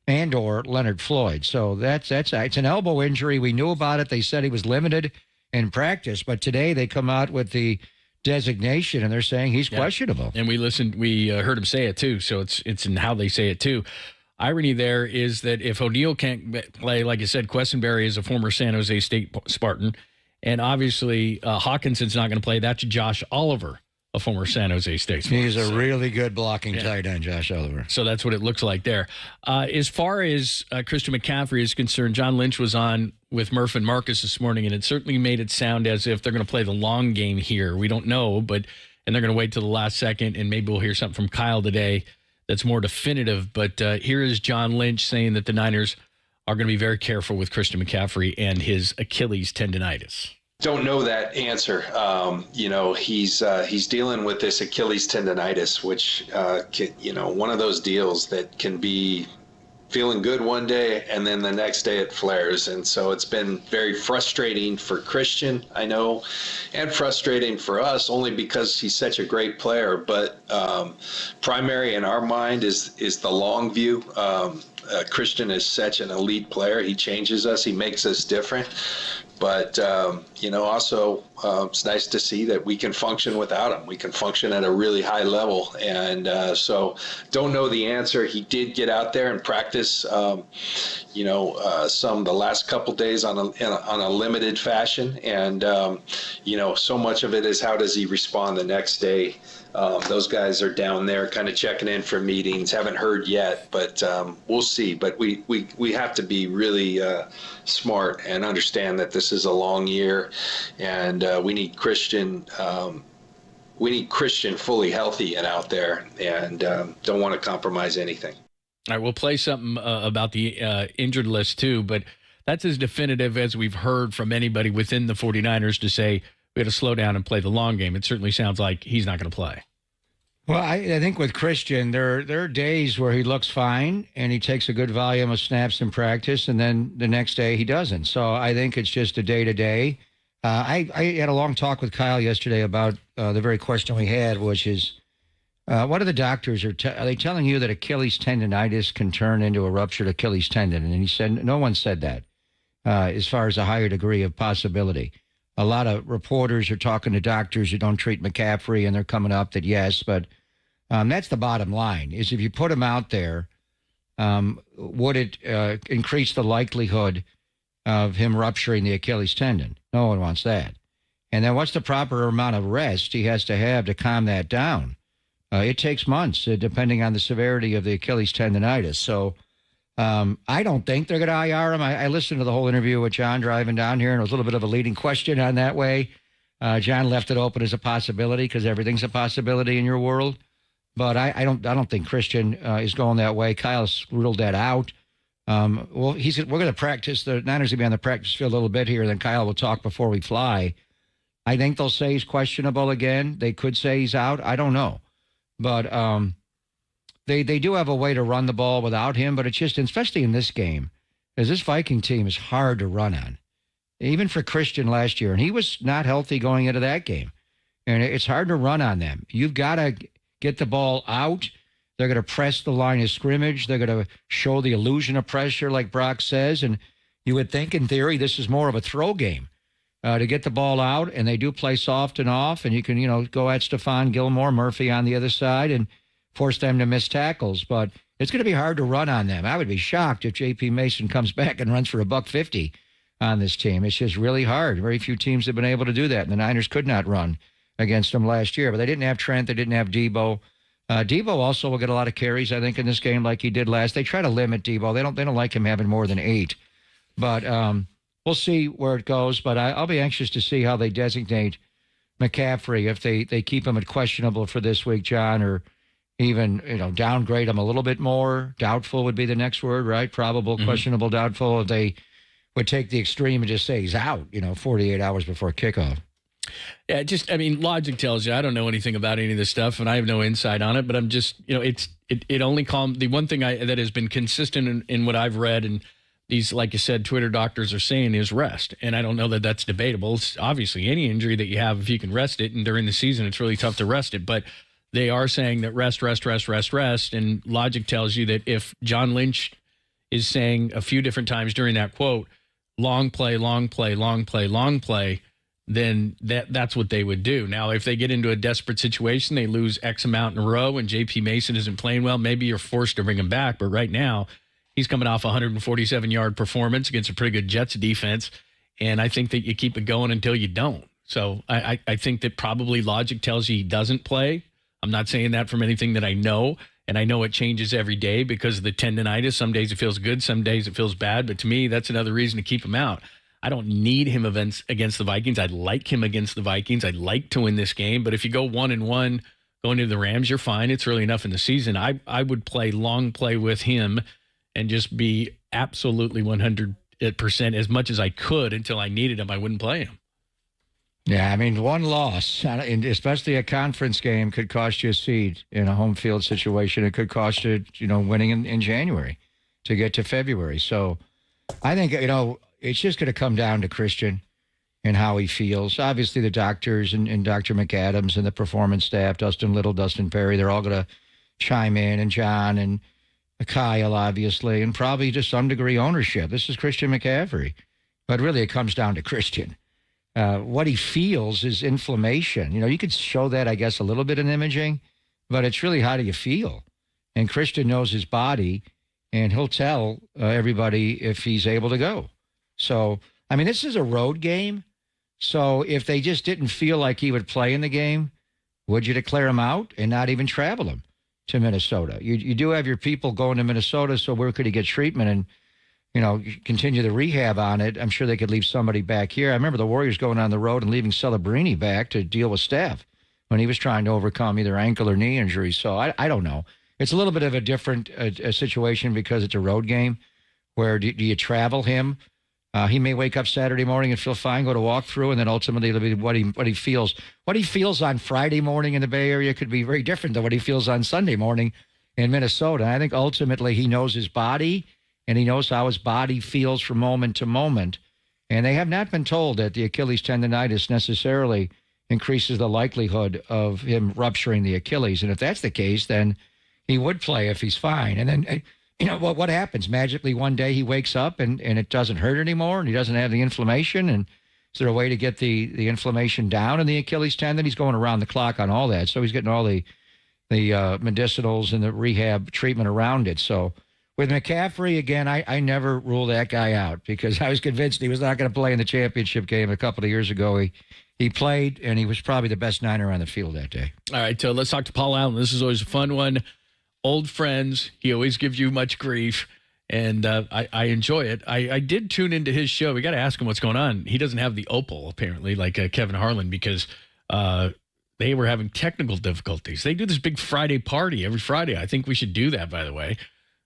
and or Leonard Floyd. So it's an elbow injury. We knew about it. They said he was limited in practice, but today they come out with the designation and they're saying he's questionable. And we heard him say it too. So it's in how they say it too. Irony there is that if O'Neill can't play, like I said, Quessenberry is a former San Jose State Spartan, and obviously Hawkinson's not going to play. That's Josh Oliver, a former San Jose State player. He's a really good blocking tight end, Josh Oliver. So that's what it looks like there. As far as Christian McCaffrey is concerned, John Lynch was on with Murph and Marcus this morning, and it certainly made it sound as if they're going to play the long game here. We don't know, and they're going to wait till the last second, and maybe we'll hear something from Kyle today that's more definitive. But here is John Lynch saying that the Niners are going to be very careful with Christian McCaffrey and his Achilles tendonitis. Don't know that answer. He's dealing with this Achilles tendonitis, which one of those deals that can be feeling good one day and then the next day it flares. And so it's been very frustrating for Christian, I know, and frustrating for us only because he's such a great player. But primary in our mind is the long view. Christian is such an elite player. He changes us. He makes us different. But, also it's nice to see that we can function without him. We can function at a really high level. And so don't know the answer. He did get out there and practice, the last couple days on a limited fashion. And, so much of it is how does he respond the next day? Those guys are down there kind of checking in for meetings. Haven't heard yet, but we'll see. But we have to be really smart and understand that this is a long year, and we need Christian. We need Christian fully healthy and out there, and don't want to compromise anything. All right, we'll play something about the injured list too, but that's as definitive as we've heard from anybody within the 49ers to say we got to slow down and play the long game. It certainly sounds like he's not going to play. Well, I think with Christian, there are days where he looks fine and he takes a good volume of snaps in practice, and then the next day he doesn't. So I think it's just a day-to-day. I had a long talk with Kyle yesterday about the very question we had, which is, what are the doctors? Are they telling you that Achilles tendonitis can turn into a ruptured Achilles tendon? And he said, no one said that as far as a higher degree of possibility. A lot of reporters are talking to doctors who don't treat McCaffrey, and they're coming up that yes, but that's the bottom line, is if you put him out there, would it increase the likelihood of him rupturing the Achilles tendon? No one wants that. And then what's the proper amount of rest he has to calm that down? It takes months, depending on the severity of the Achilles tendonitis. So I don't think they're going to IR him. I listened to the whole interview with John driving down here, and it was a little bit of a leading question on that way. John left it open as a possibility because everything's a possibility in your world. But I don't think Christian is going that way. Kyle's ruled that out. We're going to practice. The Niners will be on the practice field a little bit here, then Kyle will talk before we fly. I think they'll say he's questionable again. They could say he's out. I don't know. But they do have a way to run the ball without him, but it's just, especially in this game, because this Viking team is hard to run on. Even for Christian last year, and he was not healthy going into that game. And it's hard to run on them. You've got to get the ball out. They're going to press the line of scrimmage. They're going to show the illusion of pressure, like Brock says. And you would think, in theory, this is more of a throw game to get the ball out. And they do play soft and off. And you can, go at Stephon Gilmore, Murphy on the other side, and force them to miss tackles. But it's going to be hard to run on them. I would be shocked if J.P. Mason comes back and runs for $150 on this team. It's just really hard. Very few teams have been able to do that. And the Niners could not run against them last year. But they didn't have Trent. They didn't have Debo. Debo also will get a lot of carries, I think, in this game like he did last. They try to limit Debo. They don't like him having more than 8. But we'll see where it goes. But I'll be anxious to see how they designate McCaffrey, if they keep him at questionable for this week, John, or even, downgrade him a little bit more. Doubtful would be the next word, right? Probable, questionable, doubtful. If they would take the extreme and just say he's out, 48 hours before kickoff. Yeah, logic tells you. I don't know anything about any of this stuff, and I have no insight on it, but I'm just, it only calm. The one thing that has been consistent in what I've read, and these, like you said, Twitter doctors are saying, is rest. And I don't know that that's debatable. It's obviously any injury that you have, if you can rest it, and during the season, it's really tough to rest it. But they are saying that rest. And logic tells you that if John Lynch is saying a few different times during that quote, long play, then that's what they would do. Now, if they get into a desperate situation, they lose X amount in a row, and J.P. Mason isn't playing well, maybe you're forced to bring him back. But right now, he's coming off a 147-yard performance against a pretty good Jets defense, and I think that you keep it going until you don't. So I think that probably logic tells you he doesn't play. I'm not saying that from anything that I know, and I know it changes every day because of the tendonitis. Some days it feels good, some days it feels bad, but to me, that's another reason to keep him out. I don't need him against the Vikings. I'd like him against the Vikings. I'd like to win this game, but if you go 1-1 going into the Rams, you're fine. It's early enough in the season. I would long play with him and just be absolutely 100% as much as I could until I needed him. I wouldn't play him. Yeah, I mean, one loss, and especially a conference game, could cost you a seed in a home field situation. It could cost you, winning in January to get to February. So I think, it's just going to come down to Christian and how he feels. Obviously, the doctors and Dr. McAdams and the performance staff, Dustin Little, Dustin Perry, they're all going to chime in, and John and Kyle, obviously, and probably to some degree ownership. This is Christian McCaffrey. But really, it comes down to Christian. What he feels is inflammation. You could show that, I guess, a little bit in imaging, but it's really how do you feel? And Christian knows his body, and he'll tell everybody if he's able to go. So, I mean, this is a road game. So if they just didn't feel like he would play in the game, would you declare him out and not even travel him to Minnesota? You do have your people going to Minnesota, so where could he get treatment and continue the rehab on it? I'm sure they could leave somebody back here. I remember the Warriors going on the road and leaving Celebrini back to deal with Steph when he was trying to overcome either ankle or knee injury. So I don't know. It's a little bit of a different situation because it's a road game where do you travel him? He may wake up Saturday morning and feel fine, go to walkthrough, and then ultimately it'll be what he feels. What he feels on Friday morning in the Bay Area could be very different than what he feels on Sunday morning in Minnesota. I think ultimately he knows his body, and he knows how his body feels from moment to moment. And they have not been told that the Achilles tendonitis necessarily increases the likelihood of him rupturing the Achilles. And if that's the case, then he would play if he's fine. And then, what happens? Magically, one day he wakes up and it doesn't hurt anymore, and he doesn't have the inflammation. And is there a way to get the inflammation down in the Achilles tendon? He's going around the clock on all that. So he's getting all the medicinals and the rehab treatment around it. So with McCaffrey, again, I never rule that guy out because I was convinced he was not going to play in the championship game a couple of years ago. He played, and he was probably the best Niner on the field that day. All right, let's talk to Paul Allen. This is always a fun one. Old friends. He always gives you much grief, and I enjoy it. I did tune into his show. We got to ask him what's going on. He doesn't have the Opal, apparently, like Kevin Harlan, because they were having technical difficulties. They do this big Friday party every Friday. I think we should do that, by the way.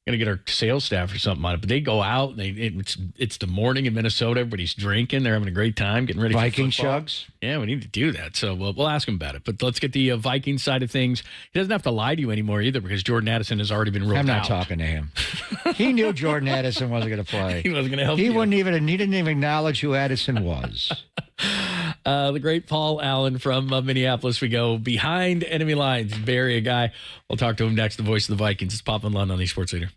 Going to get our sales staff or something on it. But they go out, and it's the morning in Minnesota. Everybody's drinking. They're having a great time, getting ready for Viking football. chugs? Yeah, we need to do that. So we'll ask him about it. But let's get the Viking side of things. He doesn't have to lie to you anymore either because Jordan Addison has already been ruled out. I'm not talking to him. He knew Jordan Addison wasn't going to play. He wasn't going to help He you. didn't even acknowledge who Addison was. The great Paul Allen from Minneapolis. We go behind enemy lines. Bay Area guy. We'll talk to him next. The voice of the Vikings. It's Pop and Lund on the Sports Leader.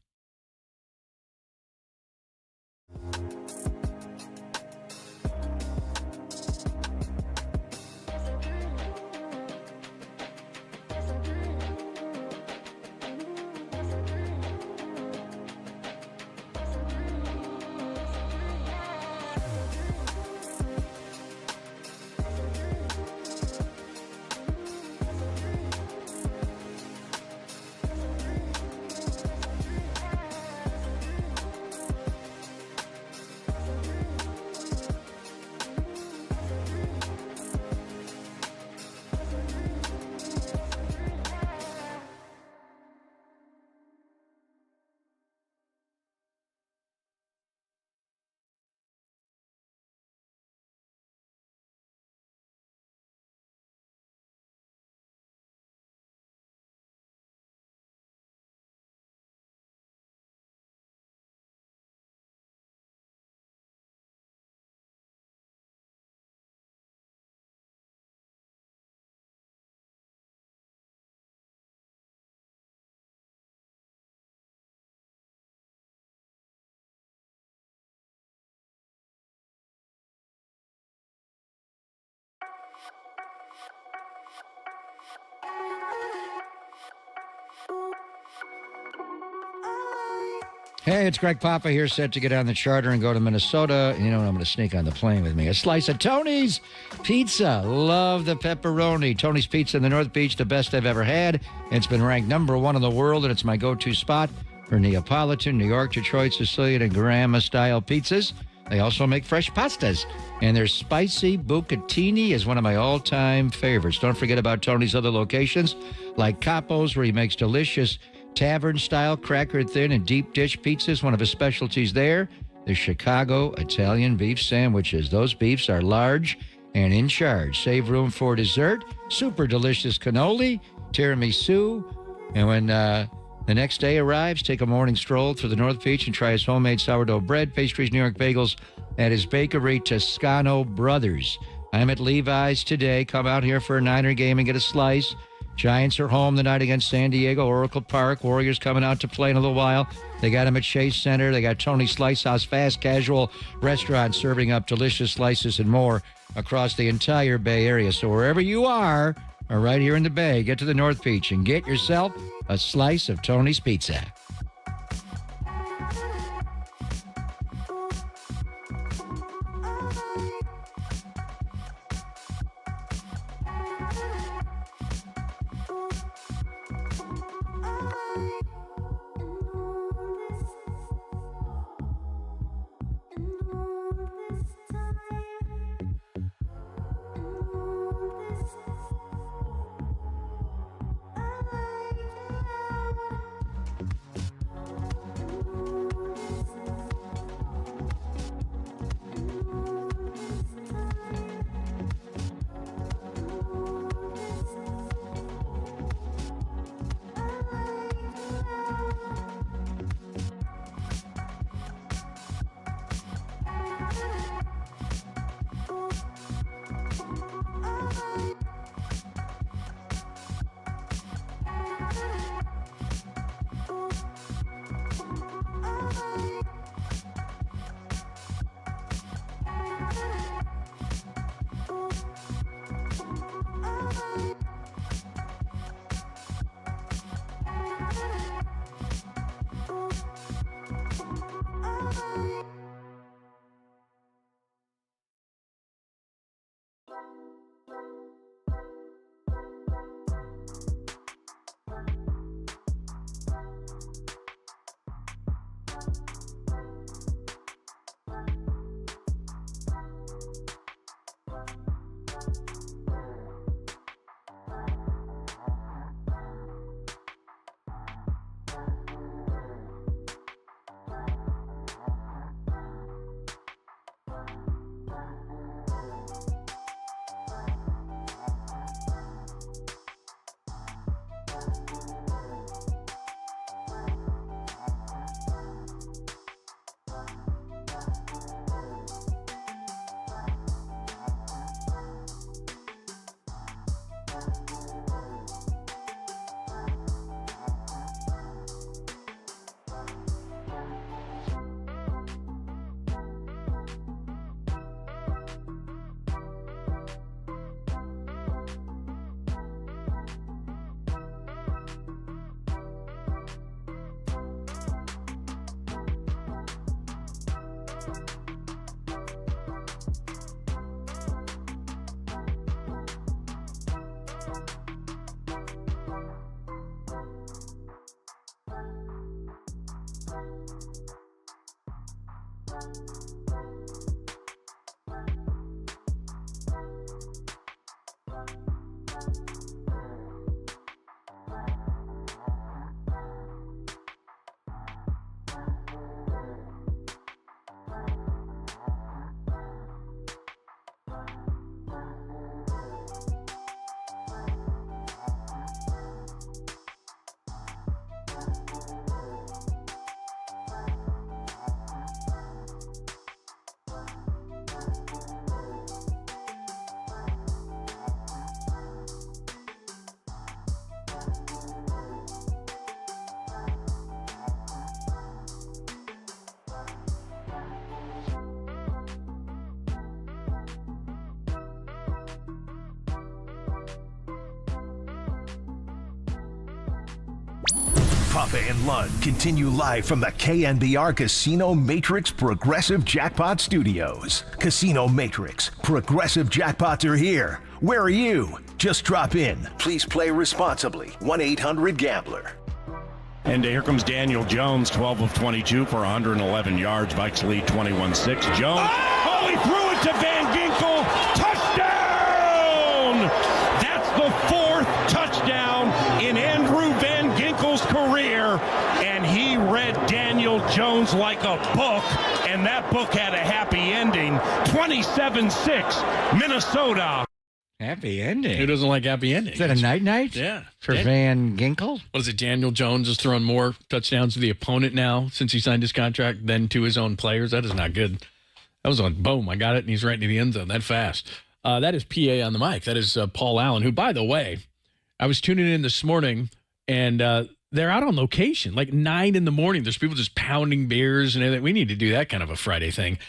Hey, it's Greg Papa here, set to get on the charter and go to Minnesota. And you know what? I'm going to sneak on the plane with me. A slice of Tony's Pizza. Love the pepperoni. Tony's Pizza in the North Beach, the best I've ever had. It's been ranked #1 in the world, and it's my go-to spot for Neapolitan, New York, Detroit, Sicilian, and Grandma-style pizzas. They also make fresh pastas. And their spicy bucatini is one of my all-time favorites. Don't forget about Tony's other locations, like Capo's, where he makes delicious tavern-style cracker-thin and deep-dish pizzas. One of his specialties there, the Chicago Italian beef sandwiches. Those beefs are large and in charge. Save room for dessert, super delicious cannoli, tiramisu. And when the next day arrives, take a morning stroll through the North Beach and try his homemade sourdough bread, pastries, New York bagels at his bakery, Toscano Brothers. I'm at Levi's today. Come out here for a Niner game and get a slice. Giants are home tonight against San Diego, Oracle Park. Warriors coming out to play in a little while. They got them at Chase Center. They got Tony's Slice House, fast casual restaurant serving up delicious slices and more across the entire Bay Area. So wherever you are, or right here in the Bay, get to the North Beach and get yourself a slice of Tony's Pizza. Papa and Lund continue live from the KNBR Casino Matrix Progressive Jackpot Studios. Casino Matrix, Progressive Jackpots are here. Where are you? Just drop in. Please play responsibly. 1-800-GAMBLER. And here comes Daniel Jones, 12 of 22 for 111 yards. Vikes lead 21-6. Jones. Oh, he threw it to Van Ginkel. Touchdown! That's the fourth touchdown in Andrew Van Ginkel's career. And he read Daniel Jones like a book. And that book had a happy ending. 27-6, Minnesota. Happy ending. Who doesn't like happy endings? Is that a night? Yeah. For Van Ginkel? What is it? Daniel Jones has thrown more touchdowns to the opponent now since he signed his contract than to his own players. That is not good. That was like, boom, I got it, and he's right into the end zone that fast. That is PA on the mic. That is Paul Allen, who, by the way, I was tuning in this morning, and they're out on location, like 9 in the morning. There's people just pounding beers and everything. We need to do that kind of a Friday thing.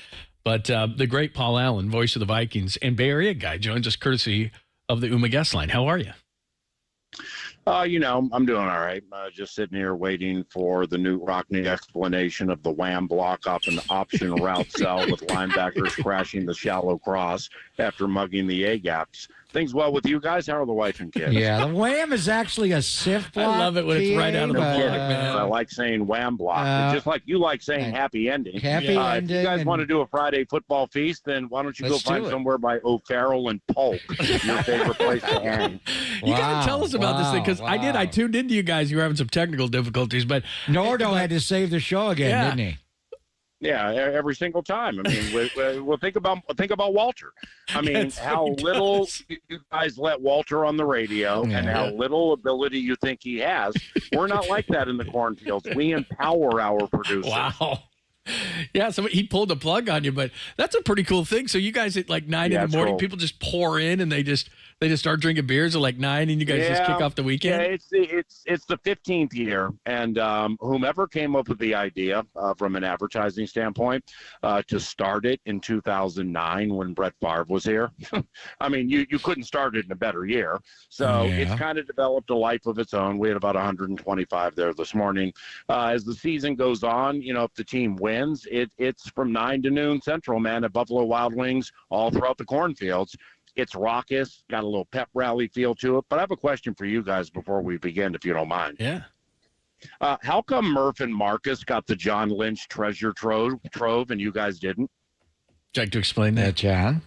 But the great Paul Allen, voice of the Vikings and Bay Area guy, joins us courtesy of the UMA guest line. How are you? I'm doing all right. Just sitting here waiting for the Newt Rockney explanation of the wham block up an option route cell with linebackers crashing the shallow cross after mugging the A-gaps. Things well with you guys? How are the wife and kids? Yeah, the wham is actually a SIF block. I love it when it's right out of the block, man. I like saying wham block. Just like you like saying happy ending. Happy ending. If you guys want to do a Friday football feast, then why don't you go find somewhere by O'Farrell and Polk, your favorite place to hang. You got to tell us about this thing, because I tuned into you guys. You were having some technical difficulties, but Nordo had to save the show again, didn't he? Yeah, every single time. I mean, well, think about Walter. I mean, how little you guys let Walter on the radio, and how little ability you think he has. We're not like that in the cornfields. We empower our producers. Wow. Yeah, so he pulled the plug on you, but that's a pretty cool thing. So you guys at like 9 in the morning, people just pour in and they just start drinking beers at like 9, and you guys just kick off the weekend. Yeah, it's the 15th year, and whomever came up with the idea from an advertising standpoint to start it in 2009 when Brett Favre was here. I mean, you couldn't start it in a better year. So it's kind of developed a life of its own. We had about 125 there this morning. As the season goes on, if the team wins, it's from 9 to noon Central, man, at Buffalo Wild Wings, all throughout the cornfields. It's raucous, got a little pep rally feel to it. But I have a question for you guys before we begin, if you don't mind. Yeah. How come Murph and Marcus got the John Lynch treasure trove and you guys didn't? Would you like to explain that, John?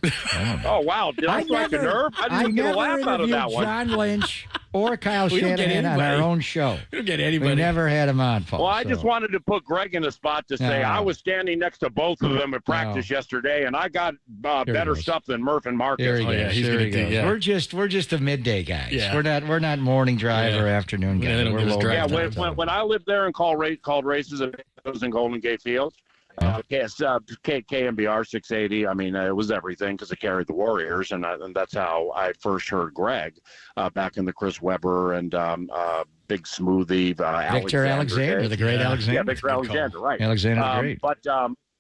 Oh, wow. Did I strike a nerve? I didn't get a laugh out of that one. John Lynch or Kyle Shanahan on our own show. We don't get anybody. We never had him on, Paul. Well, I just wanted to put Greg in a spot to say I was standing next to both of them at practice yesterday, and I got better stuff than Murph and Marcus. Here he goes. He's Here he goes. Yeah. We're just the midday guys. Yeah. We're not morning drive or afternoon guys. We're low when I lived there and called races at those in Golden Gate Fields, KNBR 680. I mean, it was everything because it carried the Warriors, and that's how I first heard Greg back in the Chris Webber and Big Smoothie. Victor Alexander, the great Alexander. Yeah, Victor Alexander, right. Alexander, great.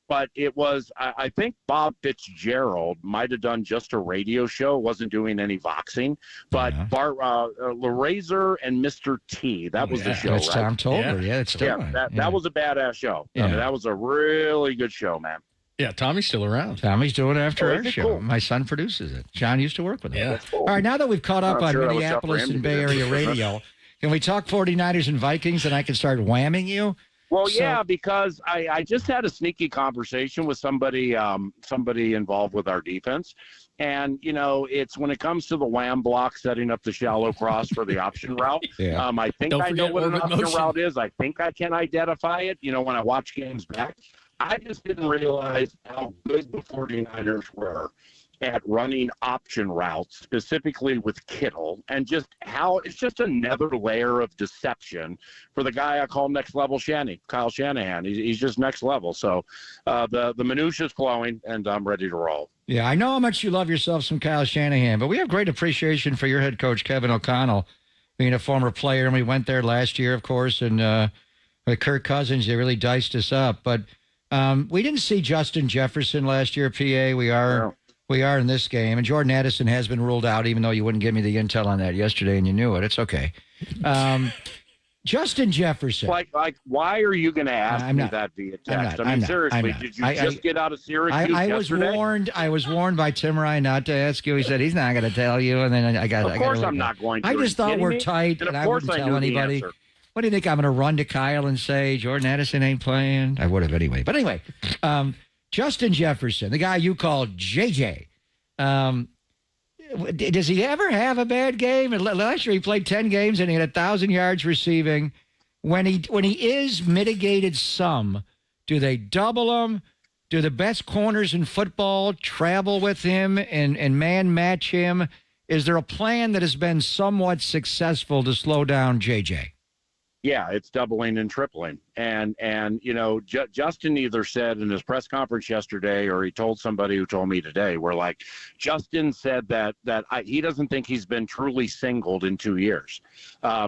But it was, I think Bob Fitzgerald might have done just a radio show, wasn't doing any voxing. But Bart LaRazor and Mr. T, that was the show, That's right? Tom Tolbert. Yeah, it's still on. That was a badass show. Yeah. I mean, that was a really good show, man. Yeah, Tommy's still around. Tommy's doing it after our show. Cool. My son produces it. John used to work with him. Yeah. Cool. All right, now that we've caught up I'm on sure Minneapolis and Bay Area radio, can we talk 49ers and Vikings, and I can start whamming you? Well, yeah, because I just had a sneaky conversation with somebody involved with our defense. And, it's when it comes to the wham block, setting up the shallow cross for the option route. I think I know what an option route is. I think I can identify it, when I watch games back. I just didn't realize how good the 49ers were at running option routes, specifically with Kittle, and just how it's just another layer of deception for the guy I call next level Kyle Shanahan. He's just next level. So the minutia's flowing, and I'm ready to roll. Yeah, I know how much you love yourself some Kyle Shanahan, but we have great appreciation for your head coach, Kevin O'Connell, being a former player, and we went there last year, of course, and with Kirk Cousins, they really diced us up. But we didn't see Justin Jefferson last year, PA. We are in this game, and Jordan Addison has been ruled out, even though you wouldn't give me the intel on that yesterday, and you knew it. It's okay. Justin Jefferson. Like, why are you going to ask me that via text? I mean, seriously, did you just get out of Syracuse yesterday? I was warned by Tim Ryan not to ask you. He said he's not going to tell you, and then I got. Of course, I'm not going to. I just thought we're tight, and I wouldn't tell anybody. What do you think? I'm going to run to Kyle and say Jordan Addison ain't playing? I would have anyway. But anyway, Justin Jefferson, the guy you called JJ. Does he ever have a bad game? Last year he played 10 games and he had 1,000 yards receiving. When he is mitigated some, do they double him? Do the best corners in football travel with him and man match him? Is there a plan that has been somewhat successful to slow down JJ? Yeah, it's doubling and tripling. And you know, Justin either said in his press conference yesterday or he told somebody who told me today, where like Justin said that he doesn't think he's been truly singled in 2 years.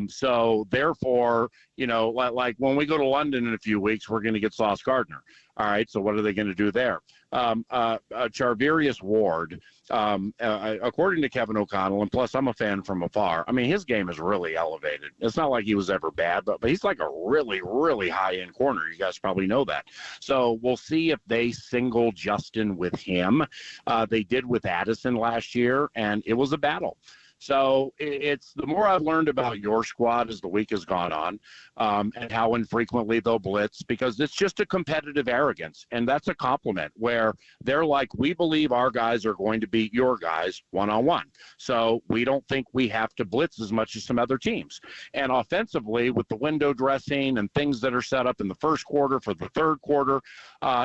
So therefore, you know, like when we go to London in a few weeks, we're going to get Sauce Gardner. All right, so what are they going to do there? Charvarius Ward, according to Kevin O'Connell, and plus I'm a fan from afar, I mean, his game is really elevated. It's not like he was ever bad, but he's like a really, really high-end corner. You guys probably know that. So we'll see if they single Justin with him. They did with Addison last year, and it was a battle. So it's the more I've learned about your squad as the week has gone on, and how infrequently they'll blitz, because it's just a competitive arrogance. And that's a compliment where they're like, we believe our guys are going to beat your guys one-on-one. So we don't think we have to blitz as much as some other teams. And offensively, with the window dressing and things that are set up in the first quarter for the third quarter,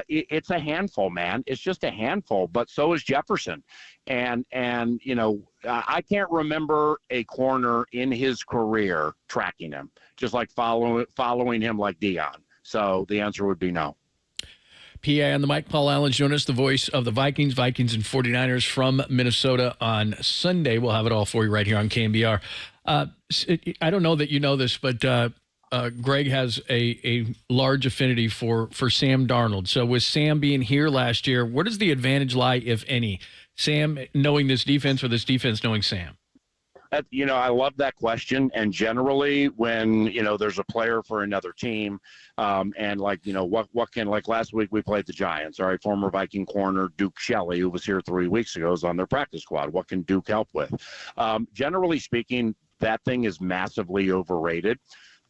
it's a handful, man. It's just a handful, but so is Jefferson. And you know, I can't remember a corner in his career tracking him, just like following him like Dion. So the answer would be no. PA on the mic, Paul Allen Jonas, the voice of the Vikings and 49ers from Minnesota on Sunday. We'll have it all for you right here on KNBR. I don't know that you know this, but Greg has a large affinity for Sam Darnold. So with Sam being here last year, where does the advantage lie, if any? Sam knowing this defense or this defense knowing Sam? You know, I love that question. And generally when, you know, there's a player for another team, and like, you know, what can, like last week we played the Giants, all right, former Viking corner Duke Shelley, who was here 3 weeks ago, is on their practice squad. What can Duke help with? Generally speaking, that thing is massively overrated.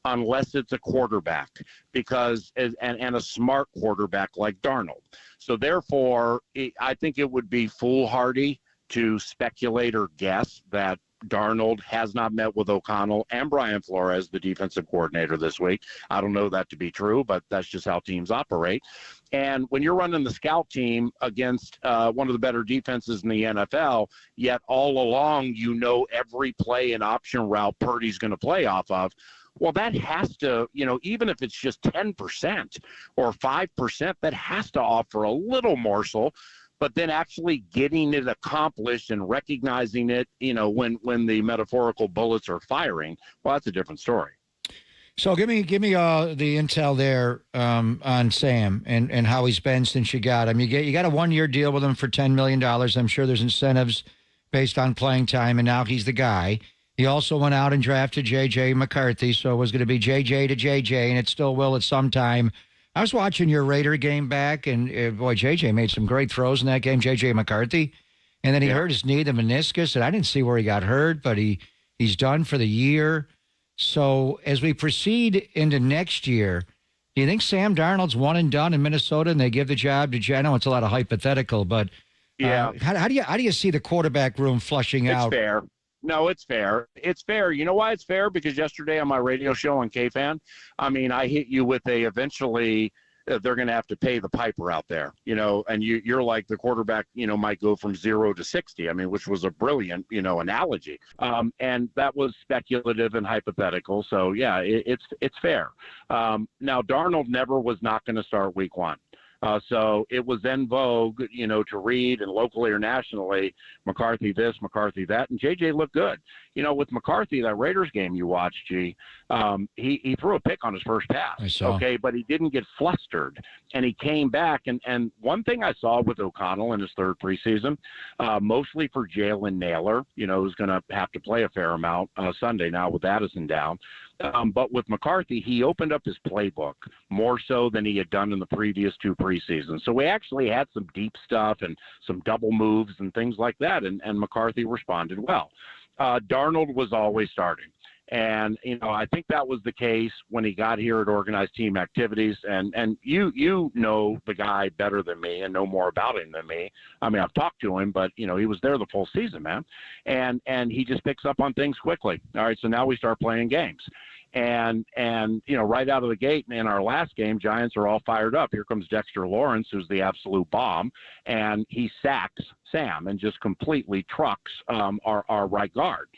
Unless it's a quarterback, because and a smart quarterback like Darnold. So therefore, I think it would be foolhardy to speculate or guess that Darnold has not met with O'Connell and Brian Flores, the defensive coordinator, this week. I don't know that to be true, but that's just how teams operate. And when you're running the scout team against one of the better defenses in the NFL, yet all along you know every play and option route Purdy's going to play off of, well, that has to, you know, even if it's just 10% or 5%, that has to offer a little morsel. But then actually getting it accomplished and recognizing it, you know, when the metaphorical bullets are firing, well, that's a different story. So give me the intel there on Sam and how he's been since you got him. You got a 1-year deal with him for $10 million. I'm sure there's incentives based on playing time, and now he's the guy. He also went out and drafted J.J. McCarthy, so it was going to be J.J. to J.J., and it still will at some time. I was watching your Raider game back, and boy, J.J. made some great throws in that game, J.J. McCarthy. And then he hurt his knee, the meniscus, and I didn't see where he got hurt, but he's done for the year. So as we proceed into next year, do you think Sam Darnold's one and done in Minnesota and they give the job to J.J.? I know it's a lot of hypothetical, but how do you see the quarterback room flushing out? It's fair. No, it's fair. It's fair. You know why it's fair? Because yesterday on my radio show on KFan, I mean, I hit you with eventually they're going to have to pay the piper out there, you know, and you're like the quarterback, you know, might go from 0 to 60. I mean, which was a brilliant, you know, analogy. And that was speculative and hypothetical. So, yeah, it's fair. Now, Darnold never was not going to start week 1. So it was en vogue, you know, to read and locally or nationally, McCarthy this, McCarthy that, and J.J. looked good. You know, with McCarthy, that Raiders game you watched, he threw a pick on his first pass, okay, but he didn't get flustered, and he came back. And one thing I saw with O'Connell in his third preseason, mostly for Jalen Naylor, you know, who's going to have to play a fair amount Sunday now with Addison down, But with McCarthy, he opened up his playbook more so than he had done in the previous 2 preseasons. So we actually had some deep stuff and some double moves and things like that, and McCarthy responded well. Darnold was always starting. And, I think that was the case when he got here at organized team activities. And you know the guy better than me and know more about him than me. I mean, I've talked to him, but, he was there the full season, man. And he just picks up on things quickly. All right, so now we start playing games. And right out of the gate in our last game, Giants are all fired up. Here comes Dexter Lawrence, who's the absolute bomb, and he sacks Sam and just completely trucks our right guard.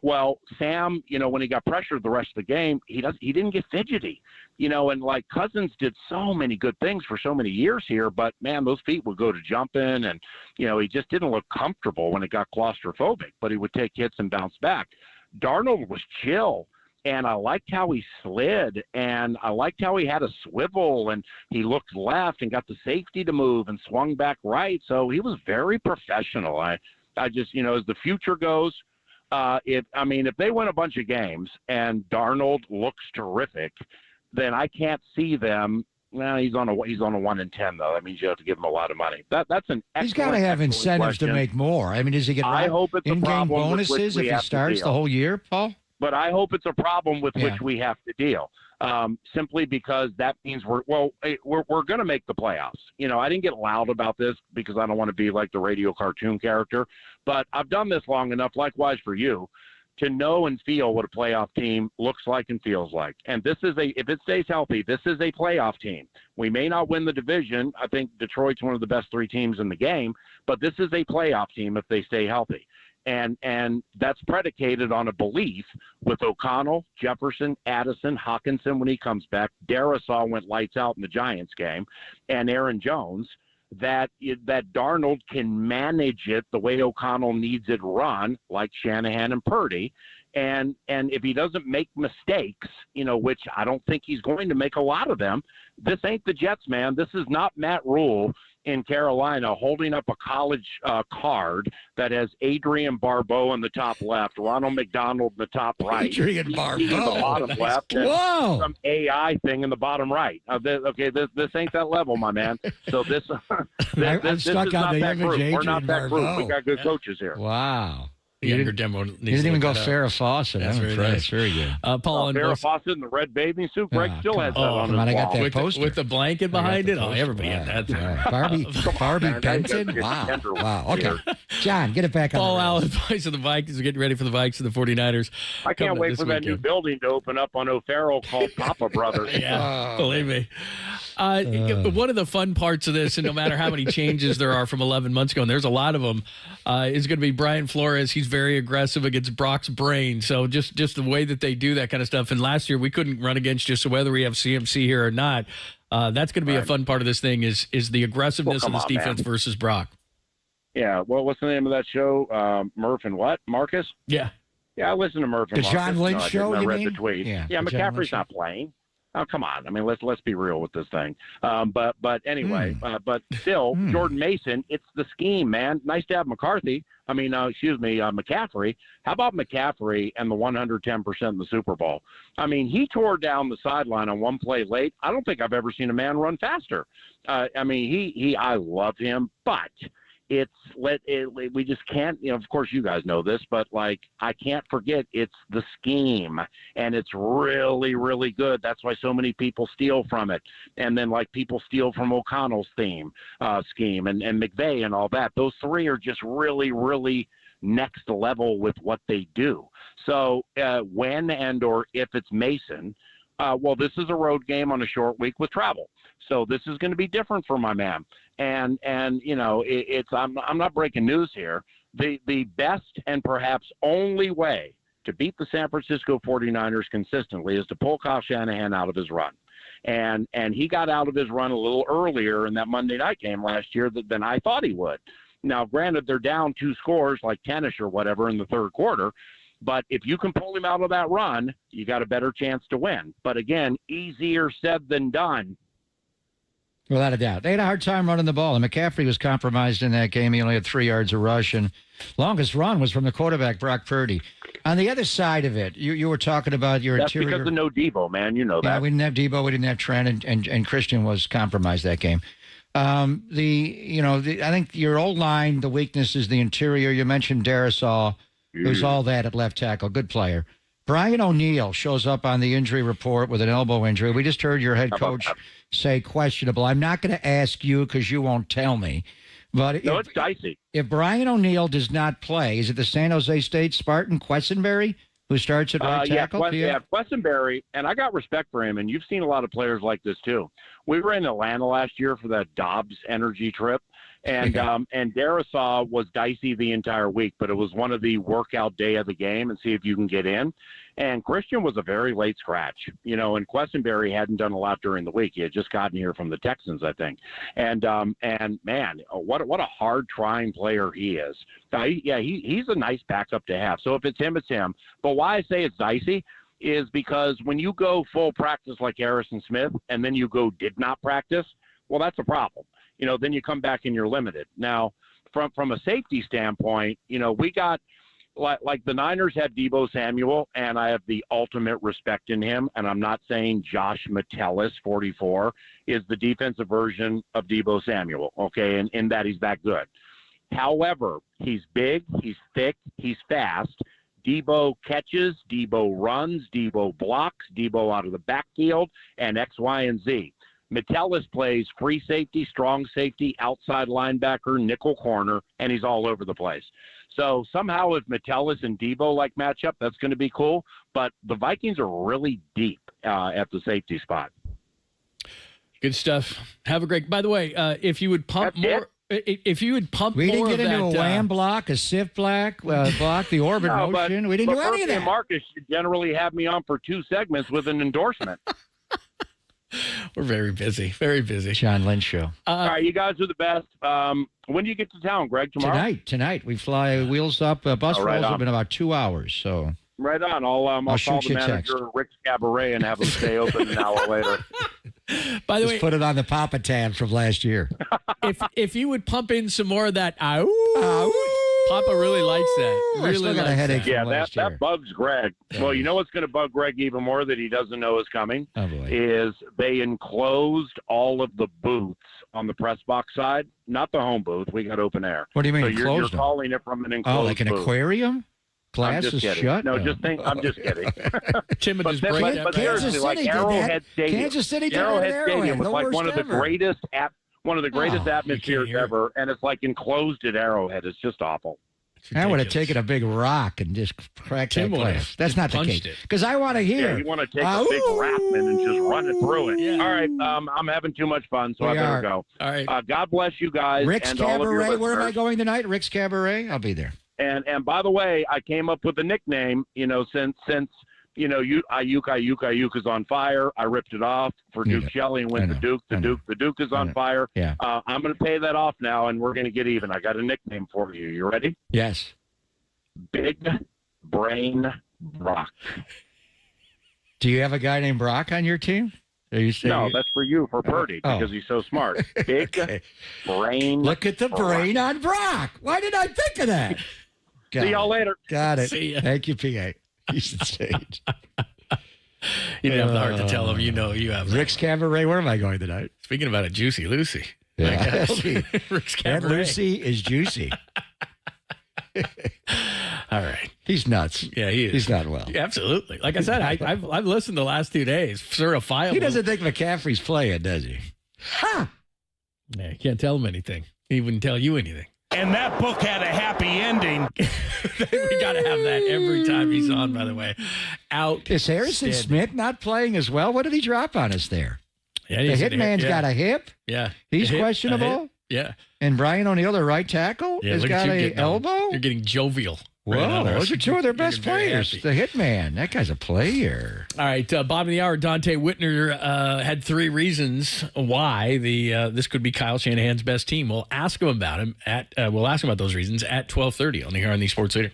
Well, Sam, when he got pressured the rest of the game, he didn't get fidgety, and like Cousins did so many good things for so many years here, but man, those feet would go to jumping, and he just didn't look comfortable when it got claustrophobic, but he would take hits and bounce back. Darnold was chill. And I liked how he slid, and I liked how he had a swivel, and he looked left and got the safety to move and swung back right. So he was very professional. I just, as the future goes, if they win a bunch of games and Darnold looks terrific, then I can't see them. Well, he's on a 1-10 though. That means you have to give him a lot of money. That's an excellent. He's got to have incentives question. To make more. I mean, does he get in-game bonuses if he starts the whole year, Paul? But I hope it's a problem with which we have to deal, simply because that means we're going to make the playoffs. I didn't get loud about this because I don't want to be like the radio cartoon character, but I've done this long enough, likewise for you, to know and feel what a playoff team looks like and feels like. And this is if it stays healthy, this is a playoff team. We may not win the division. I think Detroit's one of the best 3 teams in the game, but this is a playoff team if they stay healthy. And that's predicated on a belief with O'Connell, Jefferson, Addison, Hawkinson when he comes back. Darisaw went lights out in the Giants game, and Aaron Jones, that Darnold can manage it the way O'Connell needs it run, like Shanahan and Purdy. And if he doesn't make mistakes, which I don't think he's going to make a lot of them, this ain't the Jets, man. This is not Matt Rule in Carolina holding up a college card that has Adrian Barbeau in the top left, Ronald McDonald in the top right, Adrian Barbeau in the bottom left, and Whoa. some AI thing in the bottom right. This ain't that level, my man. So this I'm stuck is on not the that image group. We're not Adrian that group. Barbeau. We got good coaches here. Wow. The You younger didn't- demo. You didn't even go Farrah Fawcett. That's I'm very impressed. nice. Very good. Paul and Farrah Fawcett in the red bathing suit. Greg still has that on his come on, I got wall. that with, poster. with the blanket behind it. Oh, everybody had that thing. Barbie man. Benson? That's Wow. Okay. John, get it back on Paul the rails. Allen, voice of the Vikings, are getting ready for the Vikes and the 49ers. I can't coming wait this for that new weekend. building to open up on O'Farrell called Papa Brothers. Yeah, believe me. One of the fun parts of this, and no matter how many changes there are from 11 months ago, and there's a lot of them, is going to be Brian Flores. He's very aggressive against Brock's brain. So just the way that they do that kind of stuff. And last year we couldn't run against you, so whether we have CMC here or not, that's going to be a fun part of this thing is the aggressiveness of this defense versus Brock. Yeah. Well, what's the name of that show? Murph and what? Marcus? Yeah. Yeah, I listen to Murph and The Marcus. John Lynch I show, didn't. you I read mean? the tweet. Yeah, Yeah, the John Lynch McCaffrey's not playing. Oh, come on. I mean, let's be real with this thing. But anyway, but still, Jordan Mason, it's the scheme, man. Nice to have McCarthy. McCaffrey. How about McCaffrey and the 110% in the Super Bowl? I mean, he tore down the sideline on one play late. I don't think I've ever seen a man run faster. I love him, but we just can't, of course you guys know this, but like, I can't forget it's the scheme, and it's really, really good. That's why so many people steal from it. And then like people steal from O'Connell's scheme and McVay and all that. Those 3 are just really, really next level with what they do. So when and or if it's Mason, this is a road game on a short week with travel. So this is going to be different for my man. And I'm not breaking news here. The best and perhaps only way to beat the San Francisco 49ers consistently is to pull Kyle Shanahan out of his run. And he got out of his run a little earlier in that Monday night game last year than I thought he would. Now, granted, they're down 2 scores like 10-ish or whatever in the third quarter. But if you can pull him out of that run, you got a better chance to win. But again, easier said than done. Without a doubt. They had a hard time running the ball, and McCaffrey was compromised in that game. He only had 3 yards of rush, and longest run was from the quarterback, Brock Purdy. On the other side of it, you were talking about your That's interior. because of no Debo, man. You know that. Yeah, we didn't have Debo, we didn't have Trent, and Christian was compromised that game. I think your old line, the weakness is the interior. You mentioned Darisaw, who's all that at left tackle, good player. Brian O'Neill shows up on the injury report with an elbow injury. We just heard your head coach say questionable. I'm not going to ask you because you won't tell me. But it's dicey. If Brian O'Neill does not play, is it the San Jose State Spartan Quessenberry who starts at right tackle? Quessenberry, and I got respect for him, and you've seen a lot of players like this too. We were in Atlanta last year for that Dobbs Energy trip, and Darisaw was dicey the entire week, but it was one of the workout day of the game and see if you can get in. And Christian was a very late scratch, and Quessenberry hadn't done a lot during the week. He had just gotten here from the Texans, I think. And man, what a hard trying player he is. He's a nice backup to have. So if it's him, it's him. But why I say it's dicey is because when you go full practice like Harrison Smith and then you go did not practice, well, that's a problem. Then you come back and you're limited. Now, from a safety standpoint, we got like the Niners had Deebo Samuel, and I have the ultimate respect in him. And I'm not saying Josh Metellus, 44, is the defensive version of Deebo Samuel, okay, and in that he's that good. However, he's big, he's thick, he's fast. Deebo catches, Deebo runs, Deebo blocks, Deebo out of the backfield, and X, Y, and Z. Metellus plays free safety, strong safety, outside linebacker, nickel corner, and he's all over the place. So somehow if Metellus and Deebo match up, that's going to be cool. But the Vikings are really deep at the safety spot. Good stuff. Have a great. By the way, if you would pump more. If you would pump we more didn't get of into that, a wham block, a SIF block, the orbit motion. We didn't do any of that. And Marcus should generally have me on for 2 segments with an endorsement. We're very busy, very busy. John Lynch show. All right, you guys are the best. When do you get to town, Greg? Tomorrow? Tonight. We fly wheels up. Bus rolls have been about 2 hours. So right on. I'll call the manager, Rick's Cabaret, and have him stay open an hour later. By the way, put it on the Papa tab from last year. if you would pump in some more of that, Papa really likes that. Really likes that. Yeah, that bugs Greg. Well, you know what's going to bug Greg even more that he doesn't know is coming? Oh, boy. Is they enclosed all of the booths on the press box side, not the home booth. We got open air. What do you mean So enclosed you're them? calling it from an enclosed Oh, like an booth. aquarium? Glass is shut? No, Oh. I'm just kidding. Tim would but just break that. but seriously, like Arrowhead Stadium. Kansas City did it at Arrowhead Arrowhead, Stadium was the like worst one of the ever. greatest atmospheres ever, and it's like enclosed at Arrowhead. It's just awful. I would have taken a big rock and just cracked that glass. That's not the case. Because I want to hear. Yeah, you want to take a big Rathman and just run it through it. Yeah. All right, I'm having too much fun, so I better go. All right. God bless you guys. Rick's and all of your Cabaret. Where am I listeners. going tonight? Rick's Cabaret. I'll be there. And by the way, I came up with a nickname. Since Ayuk is on fire. I ripped it off for Duke Shelley and went to Duke. The Duke is on fire. Yeah. I'm going to pay that off now, and we're going to get even. I got a nickname for you. You ready? Yes. Big Brain Brock. Do you have a guy named Brock on your team? No, that's for you, for Purdy, because he's so smart. Big Brain. Look at the brain on Brock. Why did I think of that? See y'all later. Got it. See ya. Thank you, PA. He's the stage. You didn't have the heart to tell him. You know you have. Rick's Cabaret. Where am I going tonight? Speaking about a Juicy Lucy. Yeah. Rick's That Cabaret. Lucy is juicy. All right. He's nuts. Yeah, he is. He's not well. Yeah, absolutely. Like I said, I've listened the last 2 days. Certifiable. He doesn't think McCaffrey's playing, does he? Yeah, you can't tell him anything. He wouldn't tell you anything. And that book had a happy ending. We got to have that every time he's on, by the way. Out. Is Harrison Smith not playing as well? What did he drop on us there? Yeah, the Hitman's got a hip. Yeah. He's A hip, questionable. Yeah. And Brian O'Neill, the right tackle, has look got at you a getting elbow. You're getting jovial. Whoa, right on those us. are two of their You're best getting very players. happy. The Hitman, that guy's a player. All right, bottom of the hour, Dante Whitner had 3 reasons why this could be Kyle Shanahan's best team. We'll ask him about him we'll ask him about those reasons at 12:30 on the Here on the Sports Leader.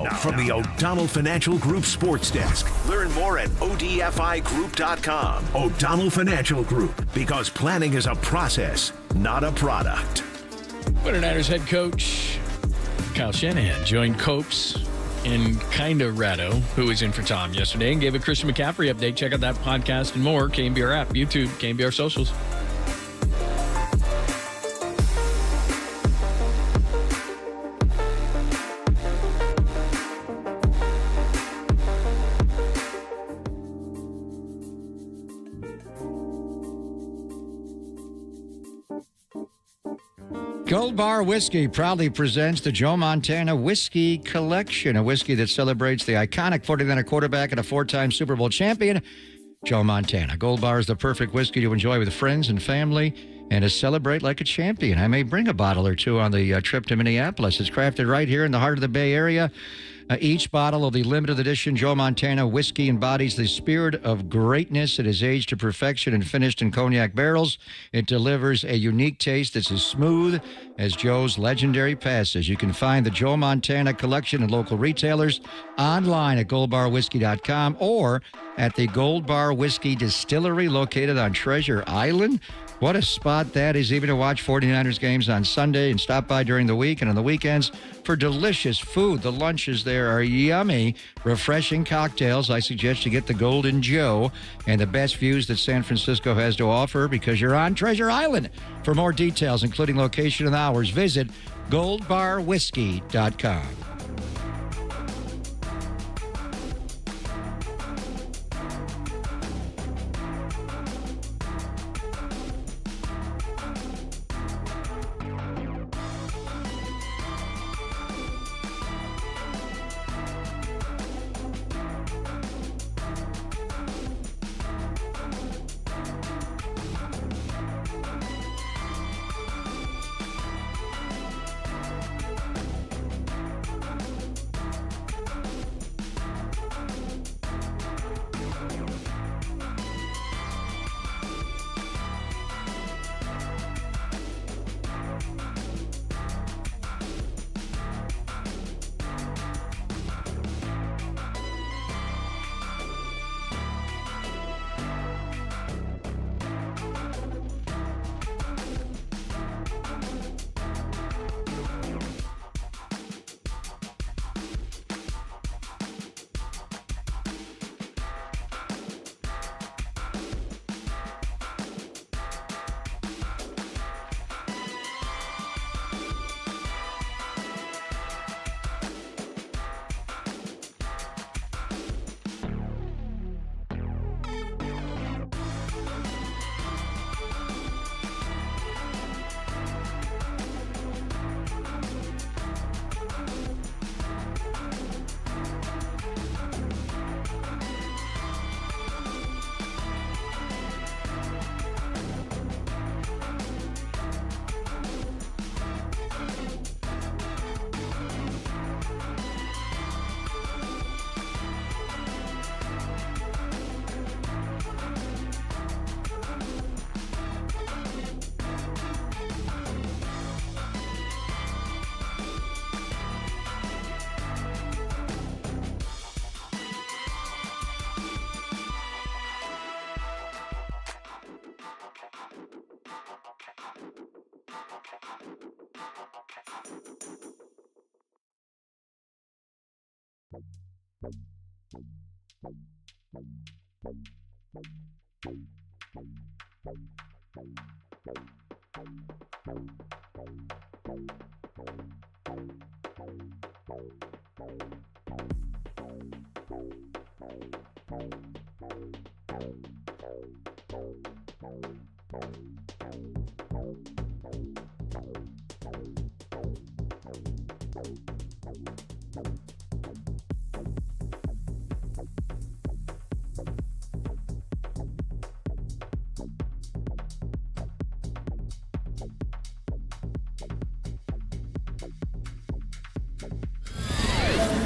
Now, from the O'Donnell Financial Group Sports Desk. Learn more at odfigroup.com. O'Donnell Financial Group, because planning is a process, not a product. 49ers head coach Kyle Shanahan joined Copes and Rado, who was in for Tom yesterday, and gave a Christian McCaffrey update. Check out that podcast and more. KNBR app, YouTube, KNBR socials. Gold Bar Whiskey proudly presents the Joe Montana Whiskey Collection, a whiskey that celebrates the iconic 49er quarterback and a four-time Super Bowl champion, Joe Montana. Gold Bar is the perfect whiskey to enjoy with friends and family and to celebrate like a champion. I may bring a bottle or two on the trip to Minneapolis. It's crafted right here in the heart of the Bay Area. Each bottle of the limited edition Joe Montana whiskey embodies the spirit of greatness. It is aged to perfection and finished in cognac barrels. It delivers a unique taste that's as smooth as Joe's legendary passes. You can find the Joe Montana collection at local retailers, online at goldbarwhiskey.com, or at the Gold Bar Whiskey Distillery located on Treasure Island. What a spot that is, even to watch 49ers games on Sunday and stop by during the week and on the weekends for delicious food. The lunches there are yummy, refreshing cocktails. I suggest you get the Golden Joe and the best views that San Francisco has to offer because you're on Treasure Island. For more details, including location and hours, visit goldbarwhiskey.com.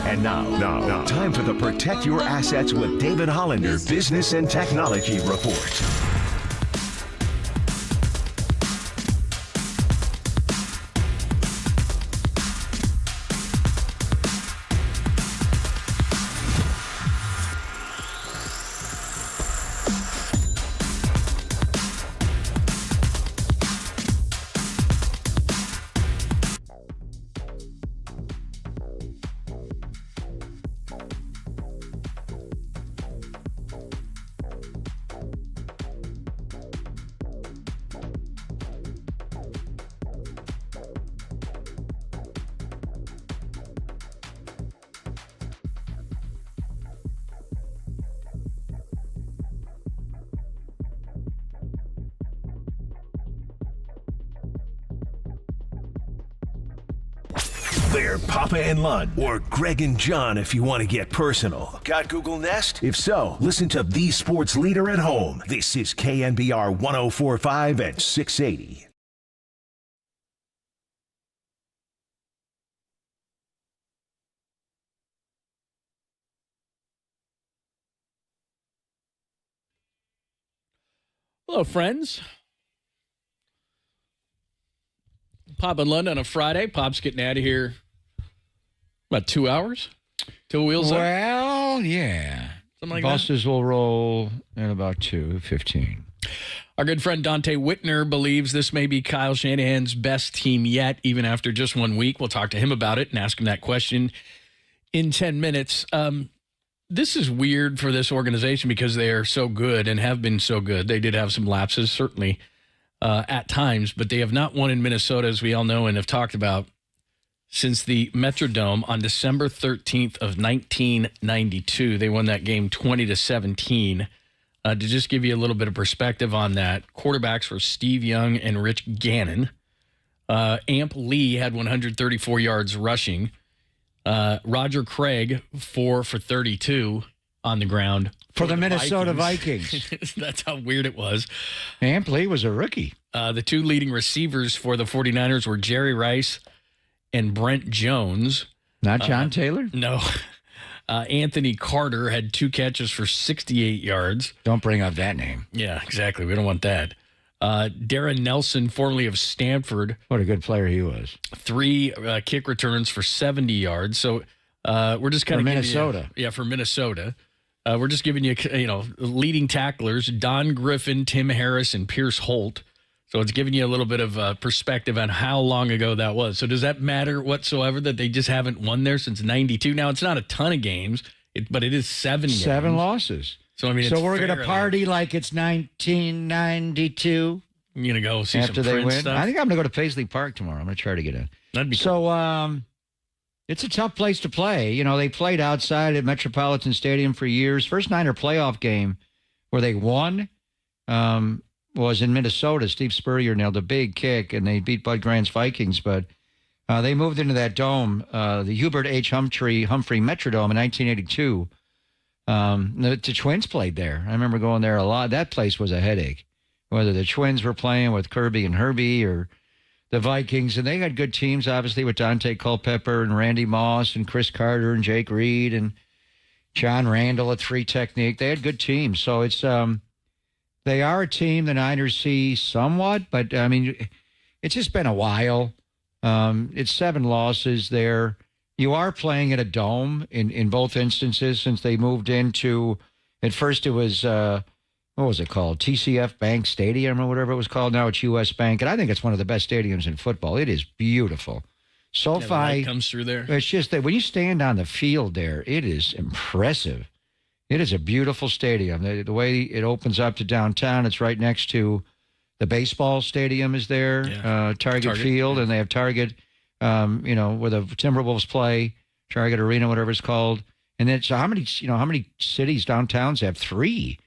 And now, time for the Protect Your Assets with David Hollander Business and Technology Report. They're Papa and Lund, or Greg and John if you want to get personal. Got Google Nest? If so, listen to the sports leader at home. This is KNBR 104.5 and 680. Hello, friends. Pop and Lund on a Friday. Pop's getting out of here about 2 hours till wheels up. Well, yeah. Something like Buses will roll in about 2:15. Our good friend Dante Whitner believes this may be Kyle Shanahan's best team yet, even after just 1 week. We'll talk to him about it and ask him that question in 10 minutes. This is weird for this organization because they are so good and have been so good. They did have some lapses, certainly, at times, but they have not won in Minnesota, as we all know and have talked about, since the Metrodome on December 13th of 1992. They won that game 20-17. To just give you a little bit of perspective on that, quarterbacks were Steve Young and Rich Gannon. Amp Lee had 134 yards rushing. Roger Craig, 4 for 32 on the ground. For the Minnesota Vikings. That's how weird it was. Amp Lee was a rookie. The two leading receivers for the 49ers were Jerry Rice and Brent Jones. Not John Taylor? No. Anthony Carter had 2 catches for 68 yards. Don't bring up that name. Yeah, exactly. We don't want that. Darren Nelson, formerly of Stanford. What a good player he was. 3 kick returns for 70 yards. So we're just kind of Minnesota. For Minnesota. We're just giving you, leading tacklers, Don Griffin, Tim Harris, and Pierce Holt. So it's giving you a little bit of perspective on how long ago that was. So does that matter whatsoever that they just haven't won there since 92? Now, it's not a ton of games, but it is 7 games. 7 losses. So, I mean, so we're going to party like it's 1992. You're going to go see after some they Prince win. stuff? I think I'm going to go to Paisley Park tomorrow. I'm going to try to get in. That'd be so. It's a tough place to play. They played outside at Metropolitan Stadium for years. First Niner playoff game where they won was in Minnesota. Steve Spurrier nailed a big kick, and they beat Bud Grant's Vikings. But they moved into that dome, the Hubert H. Humphrey Metrodome in 1982. The Twins played there. I remember going there a lot. That place was a headache, whether the Twins were playing with Kirby and Herbie or the Vikings. And they had good teams, obviously, with Dante Culpepper and Randy Moss and Chris Carter and Jake Reed and John Randall at 3 Technique. They had good teams. So it's they are a team the Niners see somewhat, but, I mean, it's just been a while. It's 7 losses there. You are playing at a dome in both instances since they moved into, at first it was, what was it called? TCF Bank Stadium or whatever it was called. Now it's U.S. Bank. And I think it's one of the best stadiums in football. It is beautiful. SoFi. The light comes through there. It's just that when you stand on the field there, it is impressive. It is a beautiful stadium. The way it opens up to downtown, it's right next to the baseball stadium is there, Target Field, and they have Target, where the Timberwolves play, Target Arena, whatever it's called. And then, so how many cities downtowns have 3?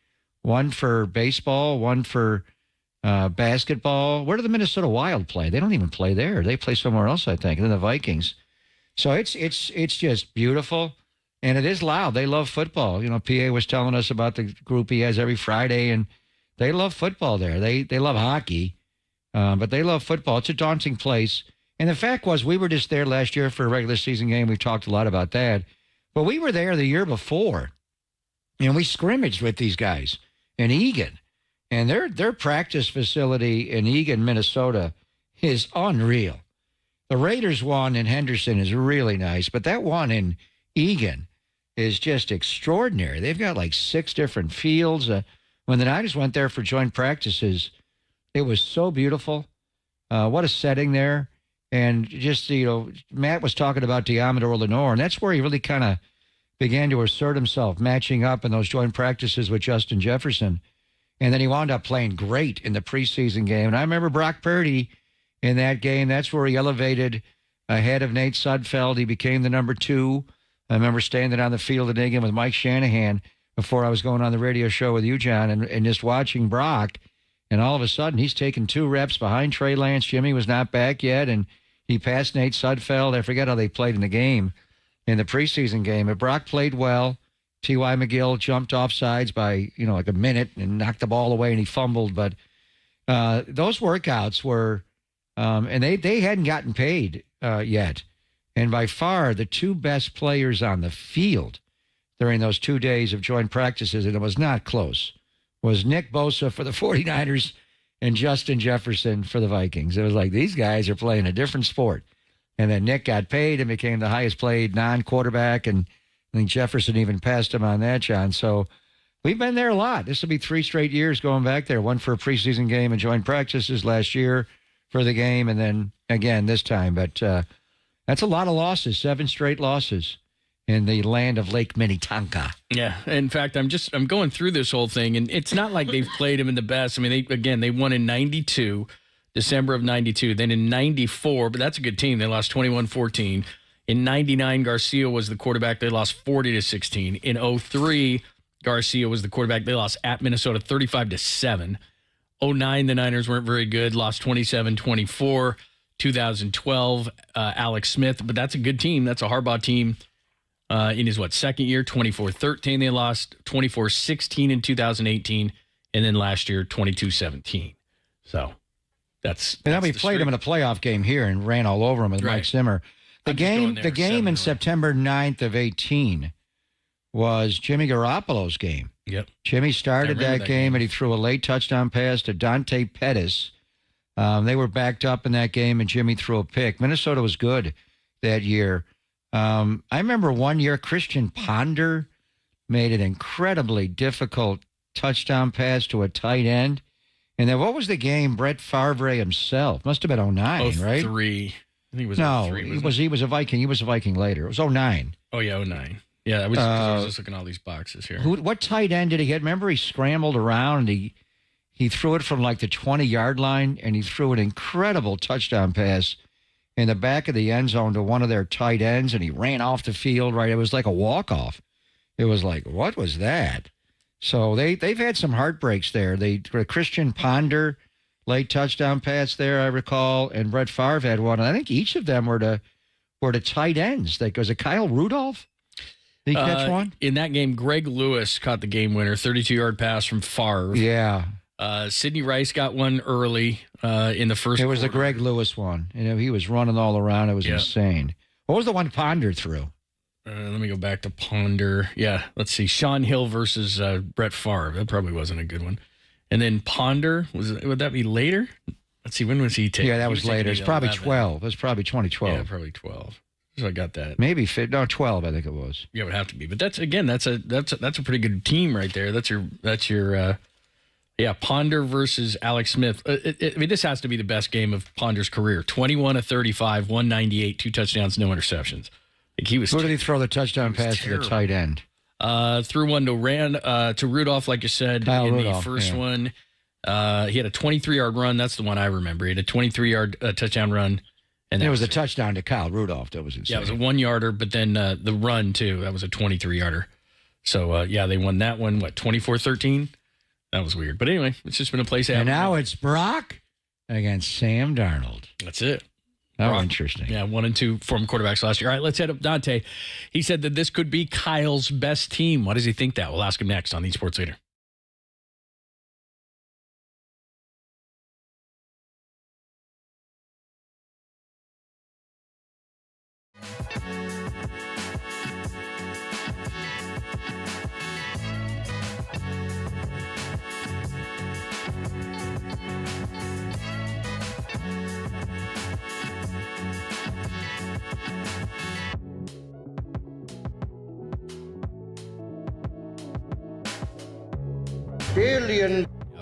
One for baseball, one for basketball. Where do the Minnesota Wild play? They don't even play there. They play somewhere else, I think. And then the Vikings. So it's just beautiful, and it is loud. They love football. PA was telling us about the group he has every Friday, and they love football there. They love hockey, but they love football. It's a daunting place. And the fact was, we were just there last year for a regular season game. We've talked a lot about that. But we were there the year before, and we scrimmaged with these guys in Eagan. And their practice facility in Eagan, Minnesota is unreal. The Raiders one in Henderson is really nice, but that one in Eagan is just extraordinary. They've got like 6 different fields. When the Niners went there for joint practices, it was so beautiful. What a setting there. And just, Matt was talking about Diamador Lenore, and that's where he really kind of began to assert himself, matching up in those joint practices with Justin Jefferson. And then he wound up playing great in the preseason game. And I remember Brock Purdy in that game. That's where he elevated ahead of Nate Sudfeld. He became the number 2. I remember standing on the field in Eagan with Mike Shanahan before I was going on the radio show with you, John, and just watching Brock. And all of a sudden, he's taking 2 reps behind Trey Lance. Jimmy was not back yet, and He passed Nate Sudfeld. I forget how they played in the game, in the preseason game. But Brock played well. T.Y. McGill jumped off sides by, like a minute and knocked the ball away, and he fumbled. But those workouts were, and they hadn't gotten paid yet. And by far, the two best players on the field during those 2 days of joint practices, and it was not close, was Nick Bosa for the 49ers and Justin Jefferson for the Vikings. It was like, these guys are playing a different sport. And then Nick got paid and became the highest paid non-quarterback, and I think Jefferson even passed him on that, John. So we've been there a lot. This will be 3 straight years going back there. One for a preseason game and joint practices last year for the game, and then again this time. But that's a lot of losses, 7 straight losses in the land of Lake Minnetonka. Yeah. In fact, I'm going through this whole thing, and it's not like they've played him in the best. I mean, they won in 92, December of 92. Then in 94, but that's a good team. They lost 21-14. In 99, Garcia was the quarterback. They lost 40-16. In 03, Garcia was the quarterback. They lost at Minnesota 35-7. 09, the Niners weren't very good. Lost 27-24. 2012, Alex Smith. But that's a good team. That's a Harbaugh team. In his, second year, 24-13. They lost 24-16 in 2018. And then last year, 22-17. So that's and then we played him in a playoff game here and ran all over him with Mike Zimmer. The game in September 9th of 18 was Jimmy Garoppolo's game. Yep. Jimmy started that game, and he threw a late touchdown pass to Dante Pettis. They were backed up in that game, and Jimmy threw a pick. Minnesota was good that year. I remember one year Christian Ponder made an incredibly difficult touchdown pass to a tight end. And then what was the game? Brett Favre himself. Must have been 09, right? 03. I think it was no, 03, he was a Viking. He was a Viking later. It was 09. Oh, yeah, 09. Yeah, I was just looking at all these boxes here. What tight end did he get? Remember, he scrambled around and he threw it from like the 20-yard line, and he threw an incredible touchdown pass in the back of the end zone to one of their tight ends, and he ran off the field, right? It was like a walk-off. It was like, what was that? So they've had some heartbreaks there. Christian Ponder, late touchdown pass there, I recall, and Brett Favre had one. And I think each of them were to tight ends. Was it Kyle Rudolph? Did he catch one? In that game, Greg Lewis caught the game winner, 32-yard pass from Favre. Yeah. Sidney Rice got one early in the first It was quarter. the Greg Lewis one. He was running all around. It was insane. What was the one Ponder threw? Let me go back to Ponder. Yeah, let's see. Sean Hill versus Brett Favre. That probably wasn't a good one. And then Ponder, would that be later? Let's see, when was he taking? Yeah, that was later. It's probably 12. It was probably 2012. Yeah, probably 12. So I got that. Maybe 12, I think it was. Yeah, it would have to be. But that's a pretty good team right there. That's your Ponder versus Alex Smith. I mean, this has to be the best game of Ponder's career. 21-35, 198, 2 touchdowns, no interceptions. Like Who did he throw the touchdown pass to the tight end? Threw one to Rudolph, like you said, Kyle in Rudolph, the first one. He had a 23-yard run. That's the one I remember. He had a 23-yard touchdown run. And it was a touchdown to Kyle Rudolph. That was insane. Yeah, it was a 1-yarder, but then the run, too, that was a 23-yarder. So, they won that one, 24-13? That was weird. But anyway, it's just been a place. And now it's Brock against Sam Darnold. That's it. Oh, interesting. Yeah, 1 and 2 former quarterbacks last year. All right, let's head up Dante. He said that this could be Kyle's best team. Why does he think that? We'll ask him next on the Sports Leader.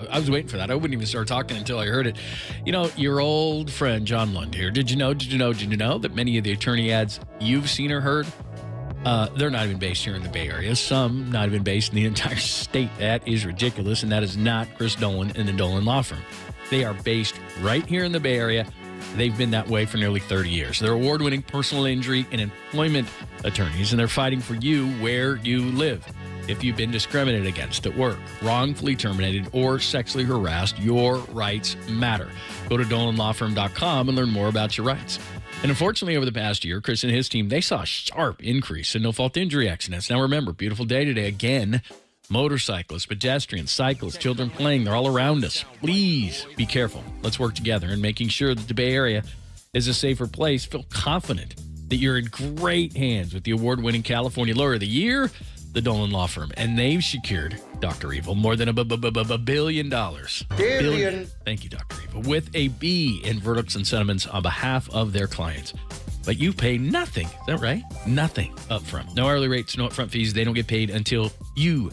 I was waiting for that. I wouldn't even start talking until I heard it. Your old friend John Lund here. Did you know that many of the attorney ads you've seen or heard, they're not even based here in the Bay Area. Some not even based in the entire state. That is ridiculous, and that is not Chris Dolan and the Dolan Law Firm. They are based right here in the Bay Area. They've been that way for nearly 30 years. They're award-winning personal injury and employment attorneys, and they're fighting for you where you live. If you've been discriminated against at work, wrongfully terminated, or sexually harassed, your rights matter. Go to DolanLawFirm.com and learn more about your rights. And unfortunately, over the past year, Chris and his team, they saw a sharp increase in no-fault injury accidents. Now remember, beautiful day today again. Motorcyclists, pedestrians, cyclists, children playing, they're all around us. Please be careful. Let's work together in making sure that the Bay Area is a safer place. Feel confident that you're in great hands with the award-winning California Lawyer of the Year, the Dolan Law Firm. And they've secured Dr. Evil more than $1 billion. Billion. Thank you, Dr. Evil. With a B in verdicts and settlements on behalf of their clients. But you pay nothing. Is that right? Nothing up front. No hourly rates, no upfront fees. They don't get paid until you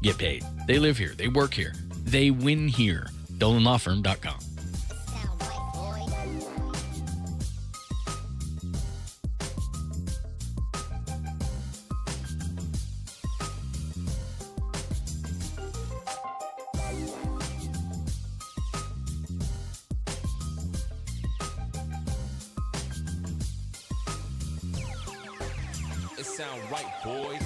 get paid. They live here. They work here. They win here. DolanLawFirm.com. It sound right, boys.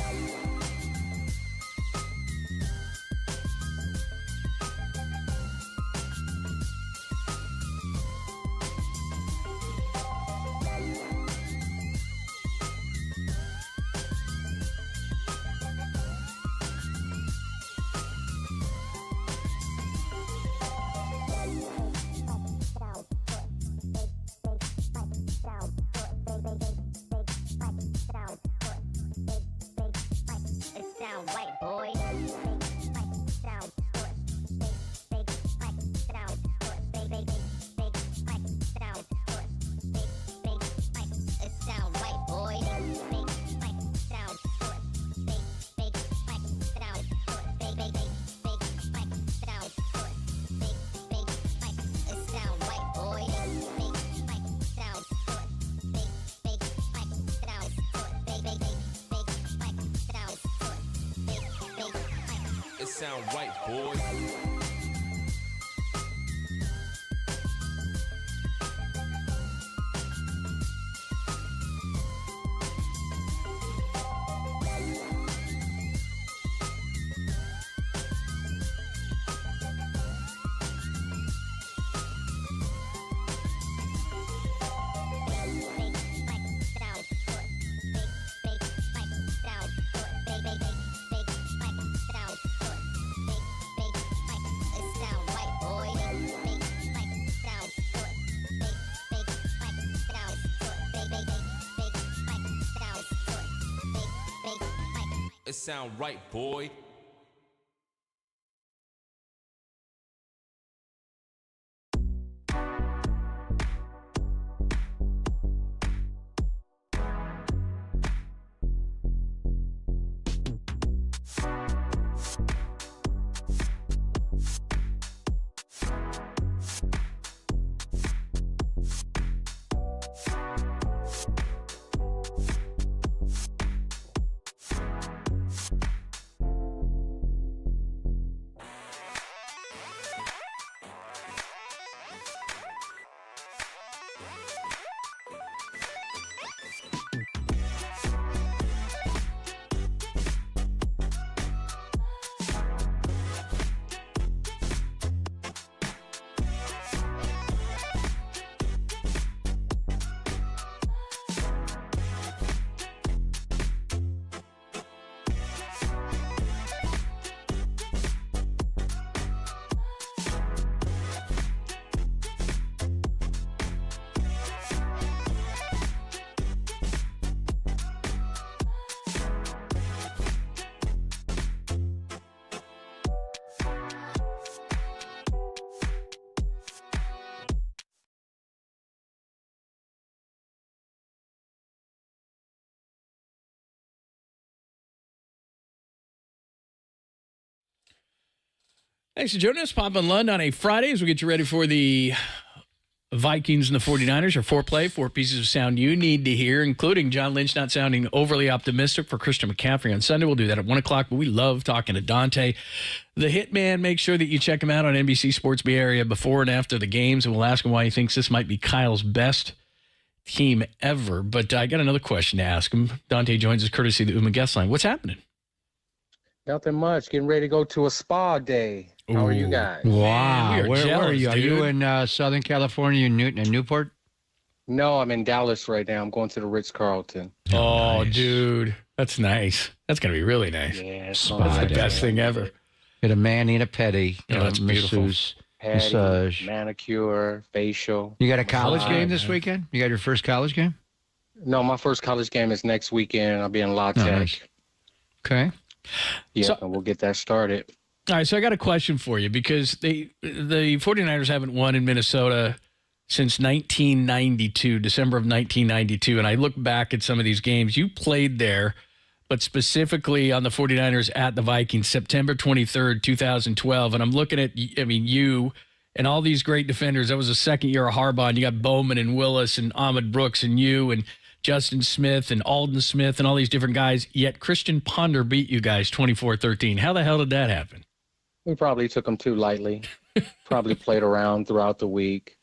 It sound right, boys. It sound right, boy. Thanks for joining us, Pop and Lund, on a Friday as we get you ready for the Vikings and the 49ers. Our foreplay, 4 pieces of sound you need to hear, including John Lynch not sounding overly optimistic for Christian McCaffrey on Sunday. We'll do that at 1 o'clock, but we love talking to Dante, the Hitman. Make sure that you check him out on NBC Sports Bay Area before and after the games, and we'll ask him why he thinks this might be Kyle's best team ever. But I got another question to ask him. Dante joins us courtesy of the Uma guest line. What's happening? Nothing much. Getting ready to go to a spa day. How are you guys? Wow. Man, where are you? dude. Are you in Southern California, in Newport? No, I'm in Dallas right now. I'm going to the Ritz-Carlton. Oh, nice. Dude. That's nice. That's going to be really nice. Yeah, that's the best thing ever. Get a mani and a pedi. That's beautiful. Massage, manicure, facial. You got a college game this weekend? You got your first college game? No, my first college game is next weekend. I'll be in La Tech. Nice. Okay. Yeah, and we'll get that started. All right, so I got a question for you because the 49ers haven't won in Minnesota since 1992, December of 1992. And I look back at some of these games. You played there, but specifically on the 49ers at the Vikings, September 23rd, 2012. And I'm looking at, you and all these great defenders. That was the second year of Harbaugh. And you got Bowman and Willis and Ahmed Brooks and you and Justin Smith and Alden Smith and all these different guys. Yet Christian Ponder beat you guys 24-13. How the hell did that happen? We probably took them too lightly. Probably played around throughout the week.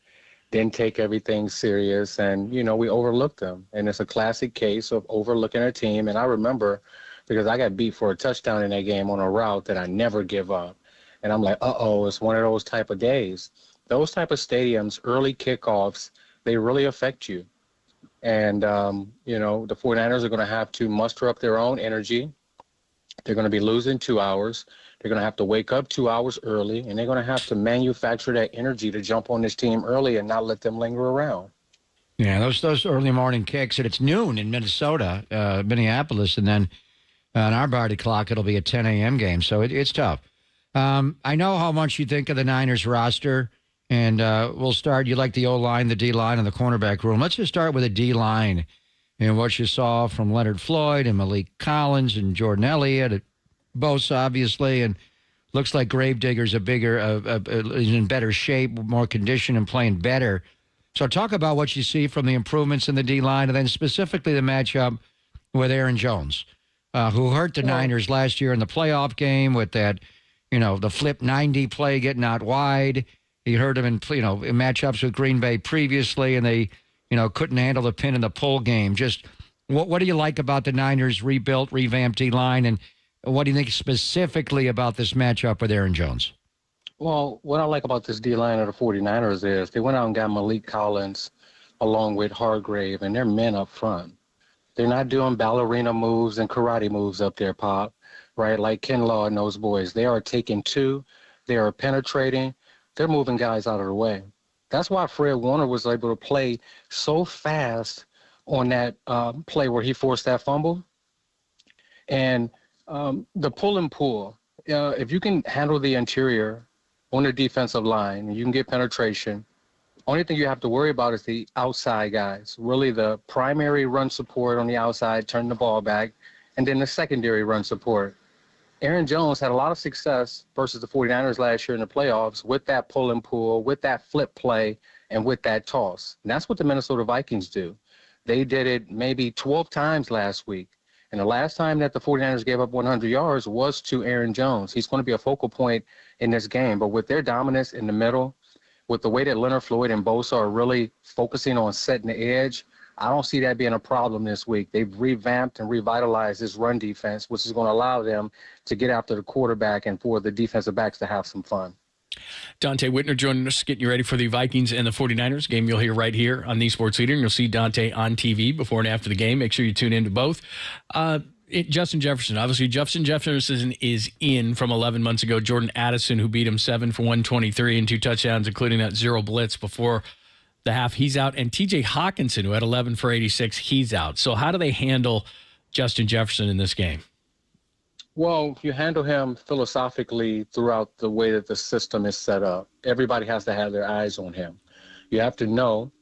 Didn't take everything serious. And, we overlooked them. And it's a classic case of overlooking a team. And I remember because I got beat for a touchdown in that game on a route that I never give up. And I'm like, it's one of those type of days. Those type of stadiums, early kickoffs, they really affect you. And, the 49ers are going to have to muster up their own energy. They're going to be losing 2 hours. They're going to have to wake up 2 hours early, and they're going to have to manufacture that energy to jump on this team early and not let them linger around. Yeah, those early morning kicks, and it's noon in Minnesota, Minneapolis, and then on our body clock, it'll be a 10 a.m. game, so it's tough. I know how much you think of the Niners roster, and we'll start. You like the O-line, the D-line, and the cornerback room. Let's just start with the D-line and what you saw from Leonard Floyd and Malik Collins and Jordan Elliott, Bosa, obviously, and looks like Gravedigger's is in better shape, more condition, and playing better. So talk about what you see from the improvements in the D-line, and then specifically the matchup with Aaron Jones, who hurt the Niners last year in the playoff game with that, the flip 90 play getting out wide. He hurt him in matchups with Green Bay previously, and they, couldn't handle the pin in the pull game. Just what do you like about the Niners rebuilt, revamped D-line, and what do you think specifically about this matchup with Aaron Jones? Well, what I like about this D-line of the 49ers is they went out and got Malik Collins along with Hargrave, and they're men up front. They're not doing ballerina moves and karate moves up there, Pop, right? Like Ken Law and those boys. They are taking two. They are penetrating. They're moving guys out of the way. That's why Fred Warner was able to play so fast on that play where he forced that fumble. And the pull and pull, if you can handle the interior on the defensive line, you can get penetration. Only thing you have to worry about is the outside guys, really the primary run support on the outside, turn the ball back, and then the secondary run support. Aaron Jones had a lot of success versus the 49ers last year in the playoffs with that pull and pull, with that flip play, and with that toss. And that's what the Minnesota Vikings do. They did it maybe 12 times last week. And the last time that the 49ers gave up 100 yards was to Aaron Jones. He's going to be a focal point in this game. But with their dominance in the middle, with the way that Leonard Floyd and Bosa are really focusing on setting the edge, I don't see that being a problem this week. They've revamped and revitalized this run defense, which is going to allow them to get after the quarterback and for the defensive backs to have some fun. Dante Whitner joining us, getting you ready for the Vikings and the 49ers game you'll hear right here on the Sports Leader, and you'll see Dante on TV before and after the game. Make sure you tune in to both. Justin Jefferson, obviously Justin Jefferson is in from 11 months ago. Jordan Addison, who beat him 7 for 123 and 2 touchdowns, including that 0 blitz before the half, he's out. And TJ Hawkinson, who had 11 for 86, he's out. So how do they handle Justin Jefferson in this game? Well, you handle him philosophically throughout the way that the system is set up. Everybody has to have their eyes on him. You have to know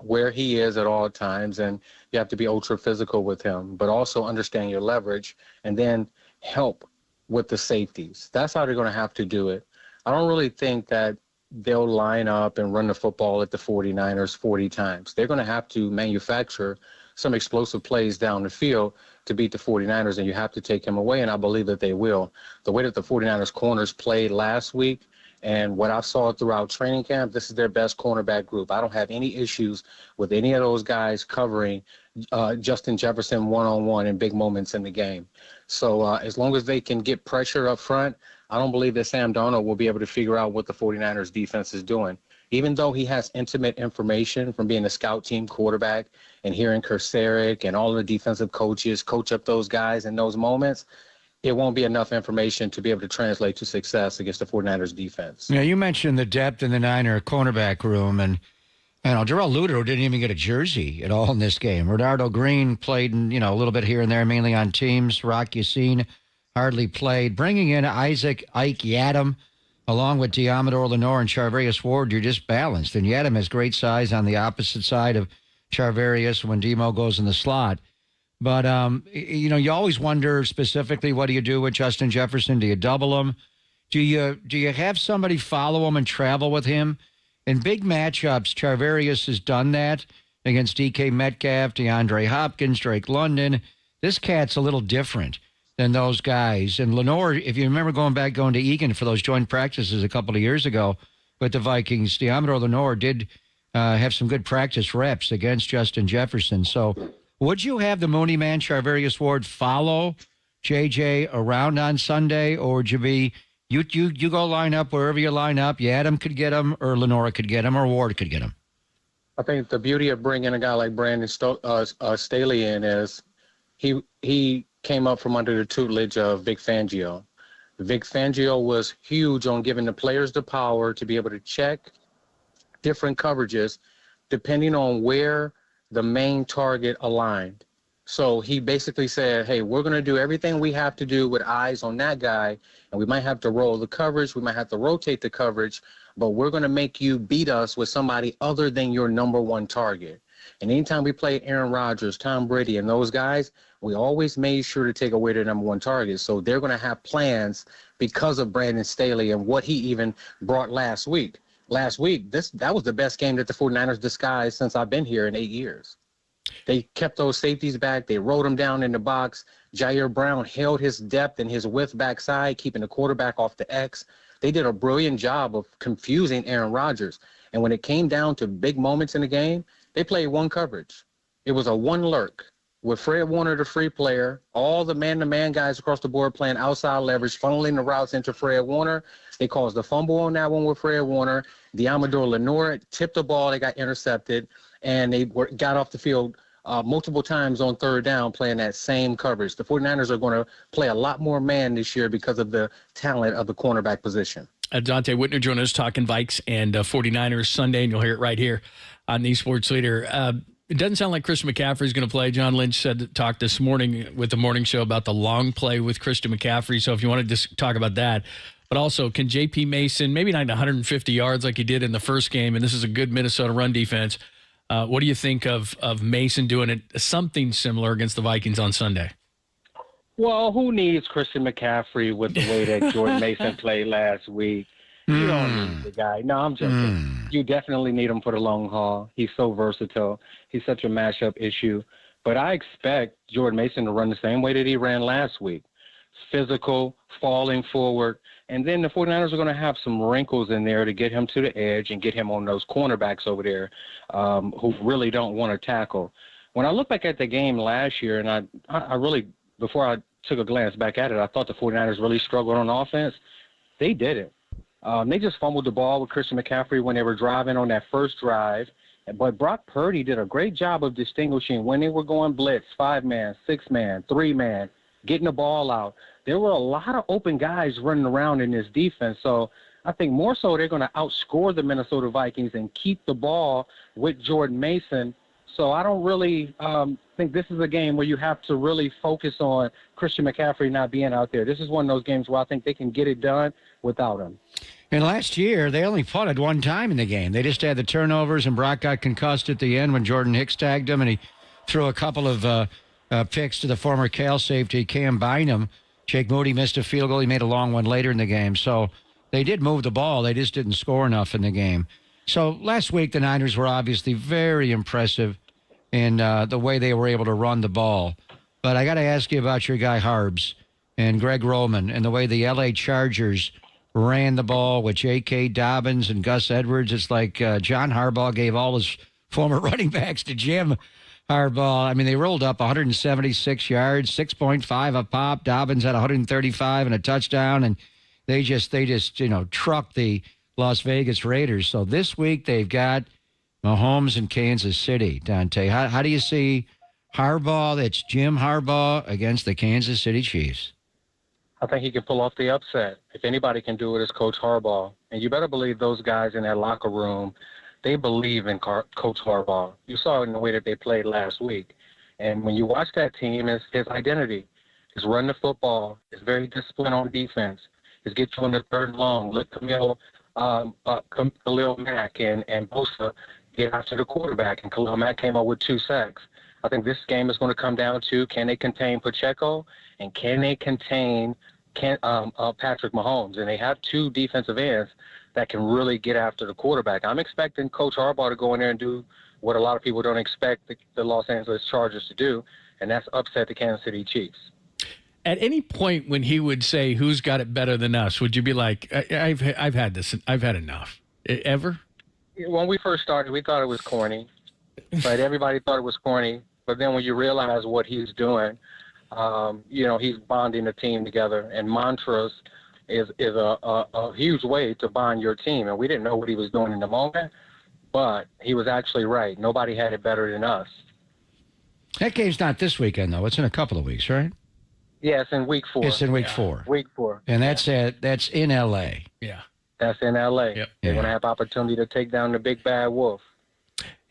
where he is at all times, and you have to be ultra physical with him, but also understand your leverage and then help with the safeties. That's how they're going to have to do it. I don't really think that they'll line up and run the football at the 49ers 40 times. They're going to have to manufacture some explosive plays down the field to beat the 49ers, and you have to take him away, and I believe that they will. The way that the 49ers corners played last week and what I saw throughout training camp, this is their best cornerback group. I don't have any issues with any of those guys covering Justin Jefferson one-on-one in big moments in the game. So as long as they can get pressure up front, I don't believe that Sam Darnold will be able to figure out what the 49ers defense is doing. even though he has intimate information from being a scout team quarterback and hearing Kurseric and all of the defensive coaches coach up those guys in those moments, it won't be enough information to be able to translate to success against the 49ers defense. Yeah, you mentioned the depth in the Niner cornerback room, and Darrell Ludo didn't even get a jersey at all in this game. Renardo Green played, a little bit here and there, mainly on teams. Rock Yassin hardly played. Bringing in Ike Yadam, along with Diamador Lenore and Charvarius Ward, you're just balanced. And Yadam has great size on the opposite side of Charvarius when Demo goes in the slot. But, you always wonder specifically, what do you do with Justin Jefferson? Do you double him? Do you have somebody follow him and travel with him? In big matchups, Charvarius has done that against DK Metcalf, DeAndre Hopkins, Drake London. This cat's a little different than those guys. And Lenore, if you remember going to Egan for those joint practices a couple of years ago with the Vikings, Diamador Lenore did have some good practice reps against Justin Jefferson. So would you have the Mooney man, Charvarius Ward, follow JJ around on Sunday, or would you be you go line up wherever you line up? You Adam could get him, or Lenora could get him, or Ward could get him? I think the beauty of bringing a guy like Brandon Staley in is he came up from under the tutelage of Vic Fangio. Vic Fangio was huge on giving the players the power to be able to check different coverages depending on where the main target aligned. So he basically said, hey, we're going to do everything we have to do with eyes on that guy, and we might have to roll the coverage, we might have to rotate the coverage, but we're going to make you beat us with somebody other than your number one target. And anytime we play Aaron Rodgers, Tom Brady, and those guys, we always made sure to take away their number one target. So they're going to have plans because of Brandon Staley and what he even brought last week. Last week, that was the best game that the 49ers disguised since I've been here in 8 years. They kept those safeties back. They rolled them down in the box. Jair Brown held his depth and his width backside, keeping the quarterback off the X. They did a brilliant job of confusing Aaron Rodgers. And when it came down to big moments in the game, they played one coverage. It was a one lurk with Fred Warner, the free player, all the man-to-man guys across the board playing outside leverage, funneling the routes into Fred Warner. They caused the fumble on that one with Fred Warner. Diamador Lenore tipped the ball. They got intercepted, and they got off the field multiple times on third down playing that same coverage. The 49ers are going to play a lot more man this year because of the talent of the cornerback position. Dante Whitner joining us talking Vikes and 49ers Sunday, and you'll hear it right here on the Sports Leader. It doesn't sound like Christian McCaffrey is going to play. John Lynch talked this morning with the morning show about the long play with Christian McCaffrey. So if you want to just talk about that, but also can J.P. Mason, maybe not 150 yards like he did in the first game, and this is a good Minnesota run defense. What do you think of Mason doing something similar against the Vikings on Sunday? Well, who needs Christian McCaffrey with the way that Jordan Mason played last week? You don't need the guy. No, I'm joking. You definitely need him for the long haul. He's so versatile. He's such a matchup issue. But I expect Jordan Mason to run the same way that he ran last week. Physical, falling forward. And then the 49ers are going to have some wrinkles in there to get him to the edge and get him on those cornerbacks over there who really don't want to tackle. When I look back at the game last year, and I really, before I took a glance back at it, I thought the 49ers really struggled on offense. They didn't. They just fumbled the ball with Christian McCaffrey when they were driving on that first drive. But Brock Purdy did a great job of distinguishing when they were going blitz, 5-man, 6-man, 3-man, getting the ball out. There were a lot of open guys running around in this defense. So I think more so they're going to outscore the Minnesota Vikings and keep the ball with Jordan Mason. So I don't really think this is a game where you have to really focus on Christian McCaffrey not being out there. This is one of those games where I think they can get it done without him. And last year, they only punted one time in the game. They just had the turnovers, and Brock got concussed at the end when Jordan Hicks tagged him, and he threw a couple of picks to the former Cal safety, Cam Bynum. Jake Moody missed a field goal. He made a long one later in the game. So they did move the ball. They just didn't score enough in the game. So last week, the Niners were obviously very impressive in the way they were able to run the ball. But I got to ask you about your guy Harbs and Greg Roman and the way the L.A. Chargers ran the ball with J.K. Dobbins and Gus Edwards. It's like John Harbaugh gave all his former running backs to Jim Harbaugh. I mean, they rolled up 176 yards, 6.5 a pop. Dobbins had 135 and a touchdown, and they just trucked the Las Vegas Raiders. So this week they've got Mahomes in Kansas City. Dante, how do you see Harbaugh, that's Jim Harbaugh, against the Kansas City Chiefs? I think he can pull off the upset. If anybody can do it, it's Coach Harbaugh. And you better believe those guys in that locker room, they believe in Coach Harbaugh. You saw it in the way that they played last week. And when you watch that team, it's his identity. It's run the football. It's very disciplined on defense. It's get you on the third and long. Let Khalil Mack and Bosa get after the quarterback. And Khalil Mack came up with 2 sacks. I think this game is going to come down to, can they contain Pacheco and can they contain Patrick Mahomes? And they have 2 defensive ends that can really get after the quarterback. I'm expecting Coach Harbaugh to go in there and do what a lot of people don't expect the Los Angeles Chargers to do, and that's upset the Kansas City Chiefs. At any point when he would say, who's got it better than us, would you be like, I've had this, I've had enough? Ever? When we first started, we thought it was corny. Right? Everybody thought it was corny. But then when you realize what he's doing, he's bonding the team together. And mantras is a huge way to bond your team. And we didn't know what he was doing in the moment, but he was actually right. Nobody had it better than us. That game's not this weekend, though. It's in a couple of weeks, right? Yeah, it's in week 4. It's in week 4. Week 4. And that's in L.A. Yeah. That's in L.A. Yep. They're going to have opportunity to take down the big bad wolf.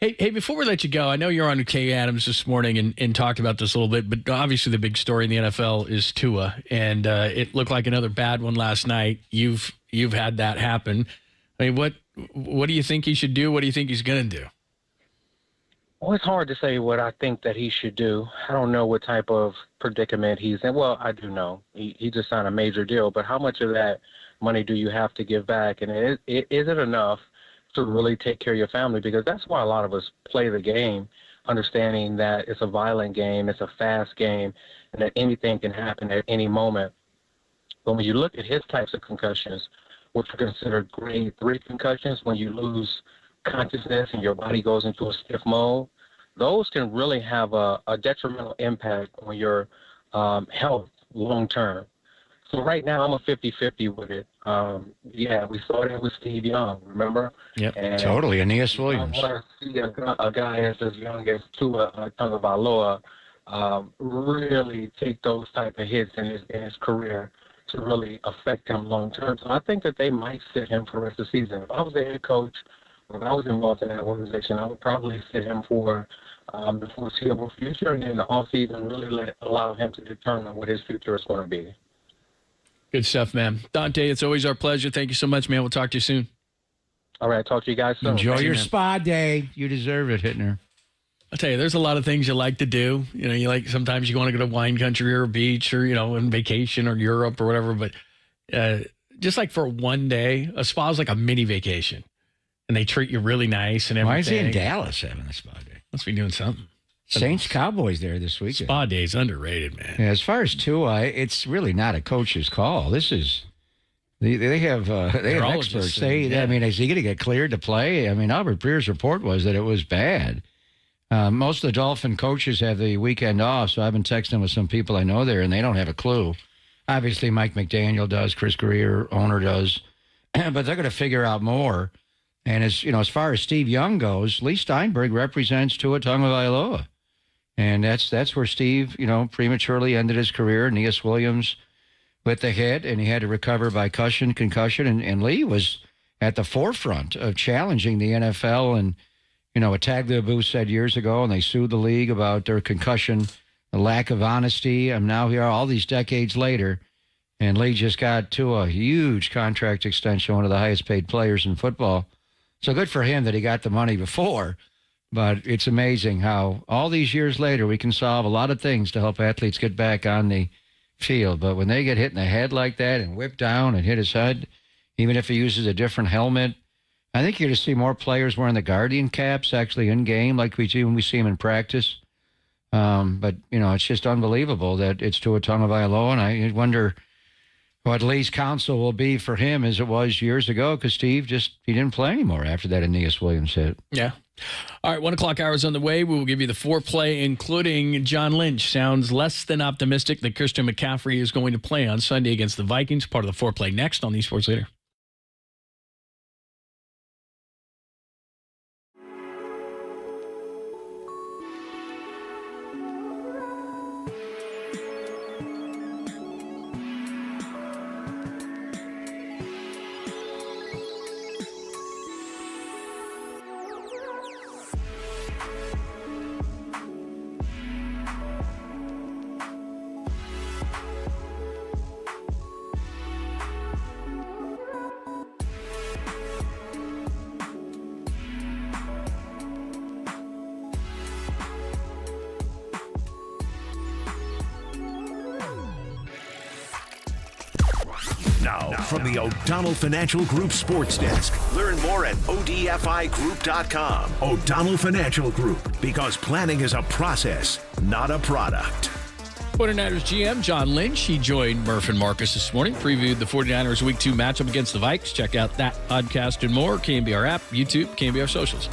Hey, before we let you go, I know you're on Kay Adams this morning and talked about this a little bit, but obviously the big story in the NFL is Tua, and it looked like another bad one last night. You've had that happen. I mean, what do you think he should do? What do you think he's going to do? Well, it's hard to say what I think that he should do. I don't know what type of predicament he's in. Well, I do know. He just signed a major deal, but how much of that money do you have to give back? And is it enough to really take care of your family? Because that's why a lot of us play the game, understanding that it's a violent game, it's a fast game, and that anything can happen at any moment. But when you look at his types of concussions, which are considered grade 3 concussions, when you lose consciousness and your body goes into a stiff mode, those can really have a detrimental impact on your health long term. So right now I'm a 50-50 with it. We saw that with Steve Young, remember? Yep, totally. Aeneas Williams. I want to see a guy as young as Tua Tagovailoa really take those type of hits in his career to really affect him long term. So I think that they might sit him for the rest of the season. If I was the head coach, if I was involved in that organization, I would probably sit him for the foreseeable future, and then the offseason really allow him to determine what his future is going to be. Good stuff, man. Dante, it's always our pleasure. Thank you so much, man. We'll talk to you soon. All right, talk to you guys soon. Enjoy your spa day. You deserve it, Hittner. I'll tell you, there's a lot of things you like to do. Sometimes you want to go to wine country or a beach or, on vacation or Europe or whatever. But just like for one day, a spa is like a mini vacation. And they treat you really nice and everything. Why is he in Dallas having a spa day? Must be doing something. Saints Cowboys there this weekend. Spa day is underrated, man. Yeah, as far as Tua, it's really not a coach's call. This is they have experts. I mean, is he going to get cleared to play? I mean, Albert Breer's report was that it was bad. Most of the Dolphin coaches have the weekend off, so I've been texting with some people I know there, and they don't have a clue. Obviously, Mike McDaniel does, Chris Greer, owner does, but they're going to figure out more. And as far as Steve Young goes, Lee Steinberg represents Tua Tagovailoa. And that's where Steve, prematurely ended his career. Aeneas Williams with the hit, and he had to recover by concussion. And Lee was at the forefront of challenging the NFL. And, what Tagliabue said years ago, and they sued the league about their concussion, the lack of honesty. I'm now here all these decades later, and Lee just got to a huge contract extension, one of the highest paid players in football. So good for him that he got the money before. But it's amazing how all these years later we can solve a lot of things to help athletes get back on the field. But when they get hit in the head like that and whipped down and hit his head, even if he uses a different helmet, I think you're going to see more players wearing the Guardian caps actually in game like we do when we see them in practice. But, it's just unbelievable that it's Tua Tagovailoa, and I wonder what Lee's counsel will be for him as it was years ago, because Steve he didn't play anymore after that Aeneas Williams hit. Yeah. All right, 1 o'clock hour is on the way. We will give you the foreplay, including John Lynch. Sounds less than optimistic that Christian McCaffrey is going to play on Sunday against the Vikings. Part of the foreplay next on the Sports Leader. from the O'Donnell Financial Group Sports Desk. Learn more at odfigroup.com. O'Donnell Financial Group, because planning is a process, not a product. 49ers GM John Lynch, he joined Murph and Marcus this morning, previewed the 49ers Week 2 matchup against the Vikes. Check out that podcast and more. KNBR app, YouTube, KNBR socials.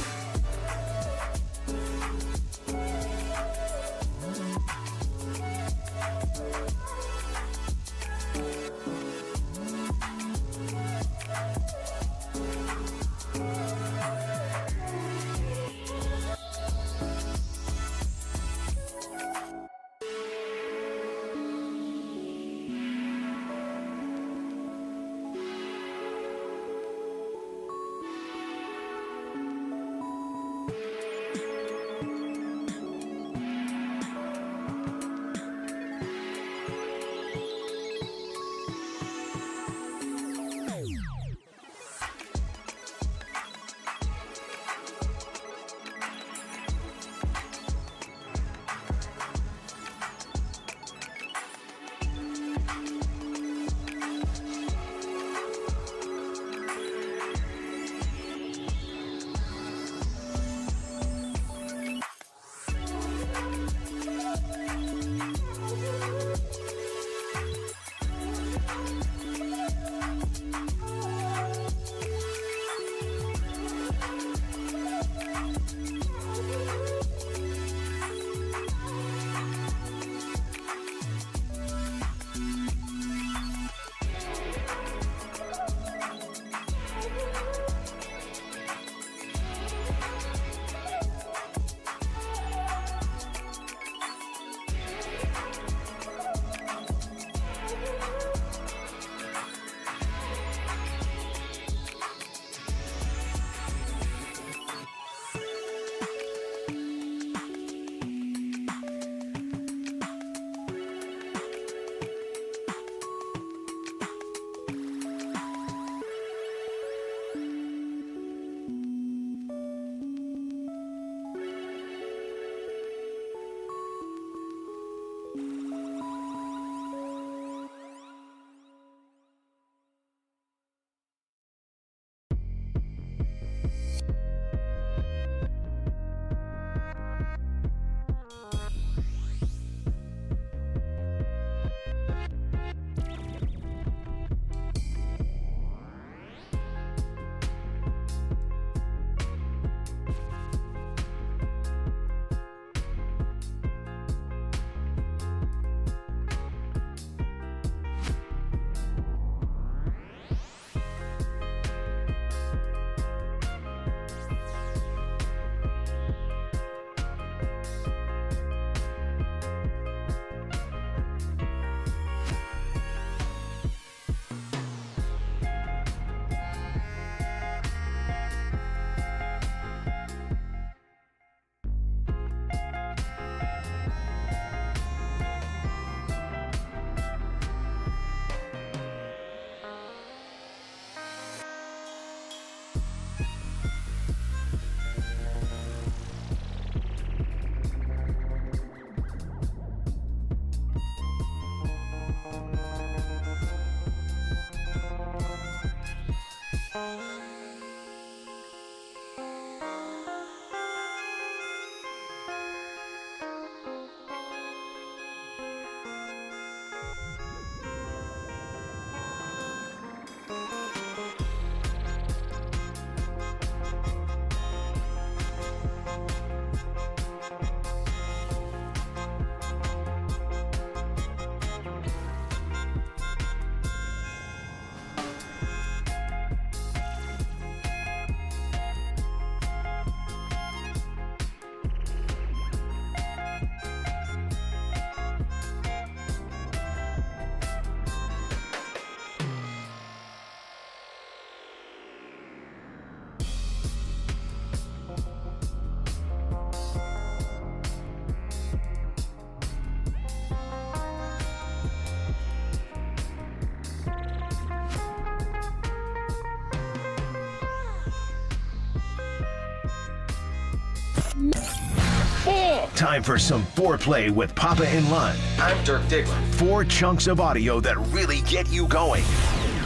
Time for some foreplay with Papa and Lund. I'm Dirk Diggler. 4 chunks of audio that really get you going.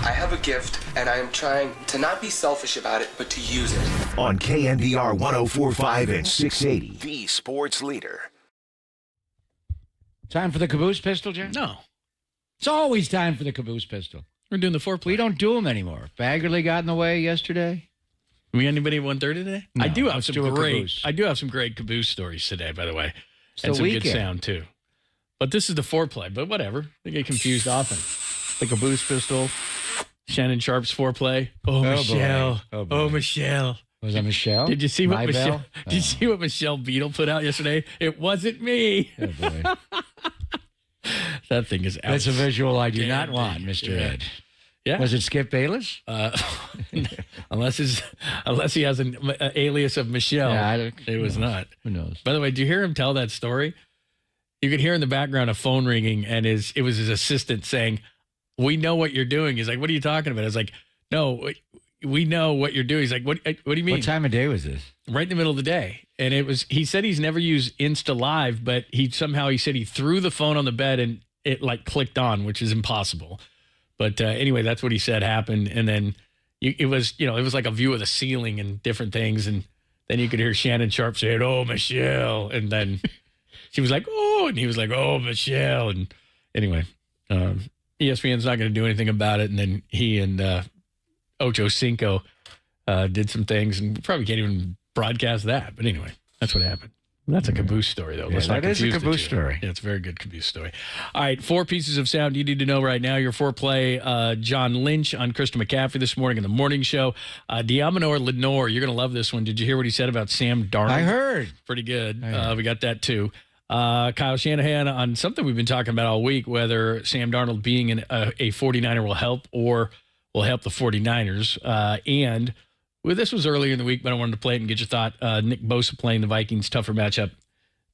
I I have a gift, and I am trying to not be selfish about it, but to use it. On KNBR 104.5 and 680, the sports leader. Time for the caboose pistol, Jen? No. It's always time for the caboose pistol. We're doing the foreplay. We don't do them anymore. Baggerly got in the way yesterday. We got anybody at 1:30 today? No, I do have let's some do a great. caboose. I do have some great caboose stories today, by the way, It's and the some good weekend. sound too. But this is the foreplay. But whatever, they get confused often. The caboose pistol, Shannon Sharp's foreplay. Oh, boy. Michelle. Oh, boy. Oh, Michelle. Was that Michelle? Did you see what My Michelle? bell? Did you see what Michelle Beadle put out yesterday? It wasn't me. Oh, boy. That thing is out. That's a visual I do not want, Mr. Ed. Yeah. Was it Skip Bayless? Unless he has an alias of Michelle. Yeah, it was not. Who knows? By the way, do you hear him tell that story? You could hear in the background a phone ringing, and it was his assistant saying, "We know what you're doing." He's like, "What are you talking about?" I was like, "No, we know what you're doing." He's like, "What do you mean?" What time of day was this? Right in the middle of the day. And he said he's never used Insta Live, but he said he threw the phone on the bed and it like clicked on, which is impossible. But anyway, that's what he said happened. And then it was like a view of the ceiling and different things. And then you could hear Shannon Sharp saying, "Oh, Michelle." And then she was like, "Oh," and he was like, "Oh, Michelle." And anyway, ESPN's not going to do anything about it. And then he and Ocho Cinco did some things, and we probably can't even broadcast that. But anyway, that's what happened. That's a caboose story, though. Yeah, that is a caboose story. Yeah, it's a very good caboose story. All right, 4 pieces of sound you need to know right now. Your foreplay, John Lynch on Christian McCaffrey this morning in the morning show. Diamonor Lenore, you're going to love this one. Did you hear what he said about Sam Darnold? I heard. Pretty good. We got that, too. Kyle Shanahan on something we've been talking about all week, whether Sam Darnold being a 49er will help or will help the 49ers. And well, this was earlier in the week, but I wanted to play it and get your thought. Nick Bosa playing the Vikings, tougher matchup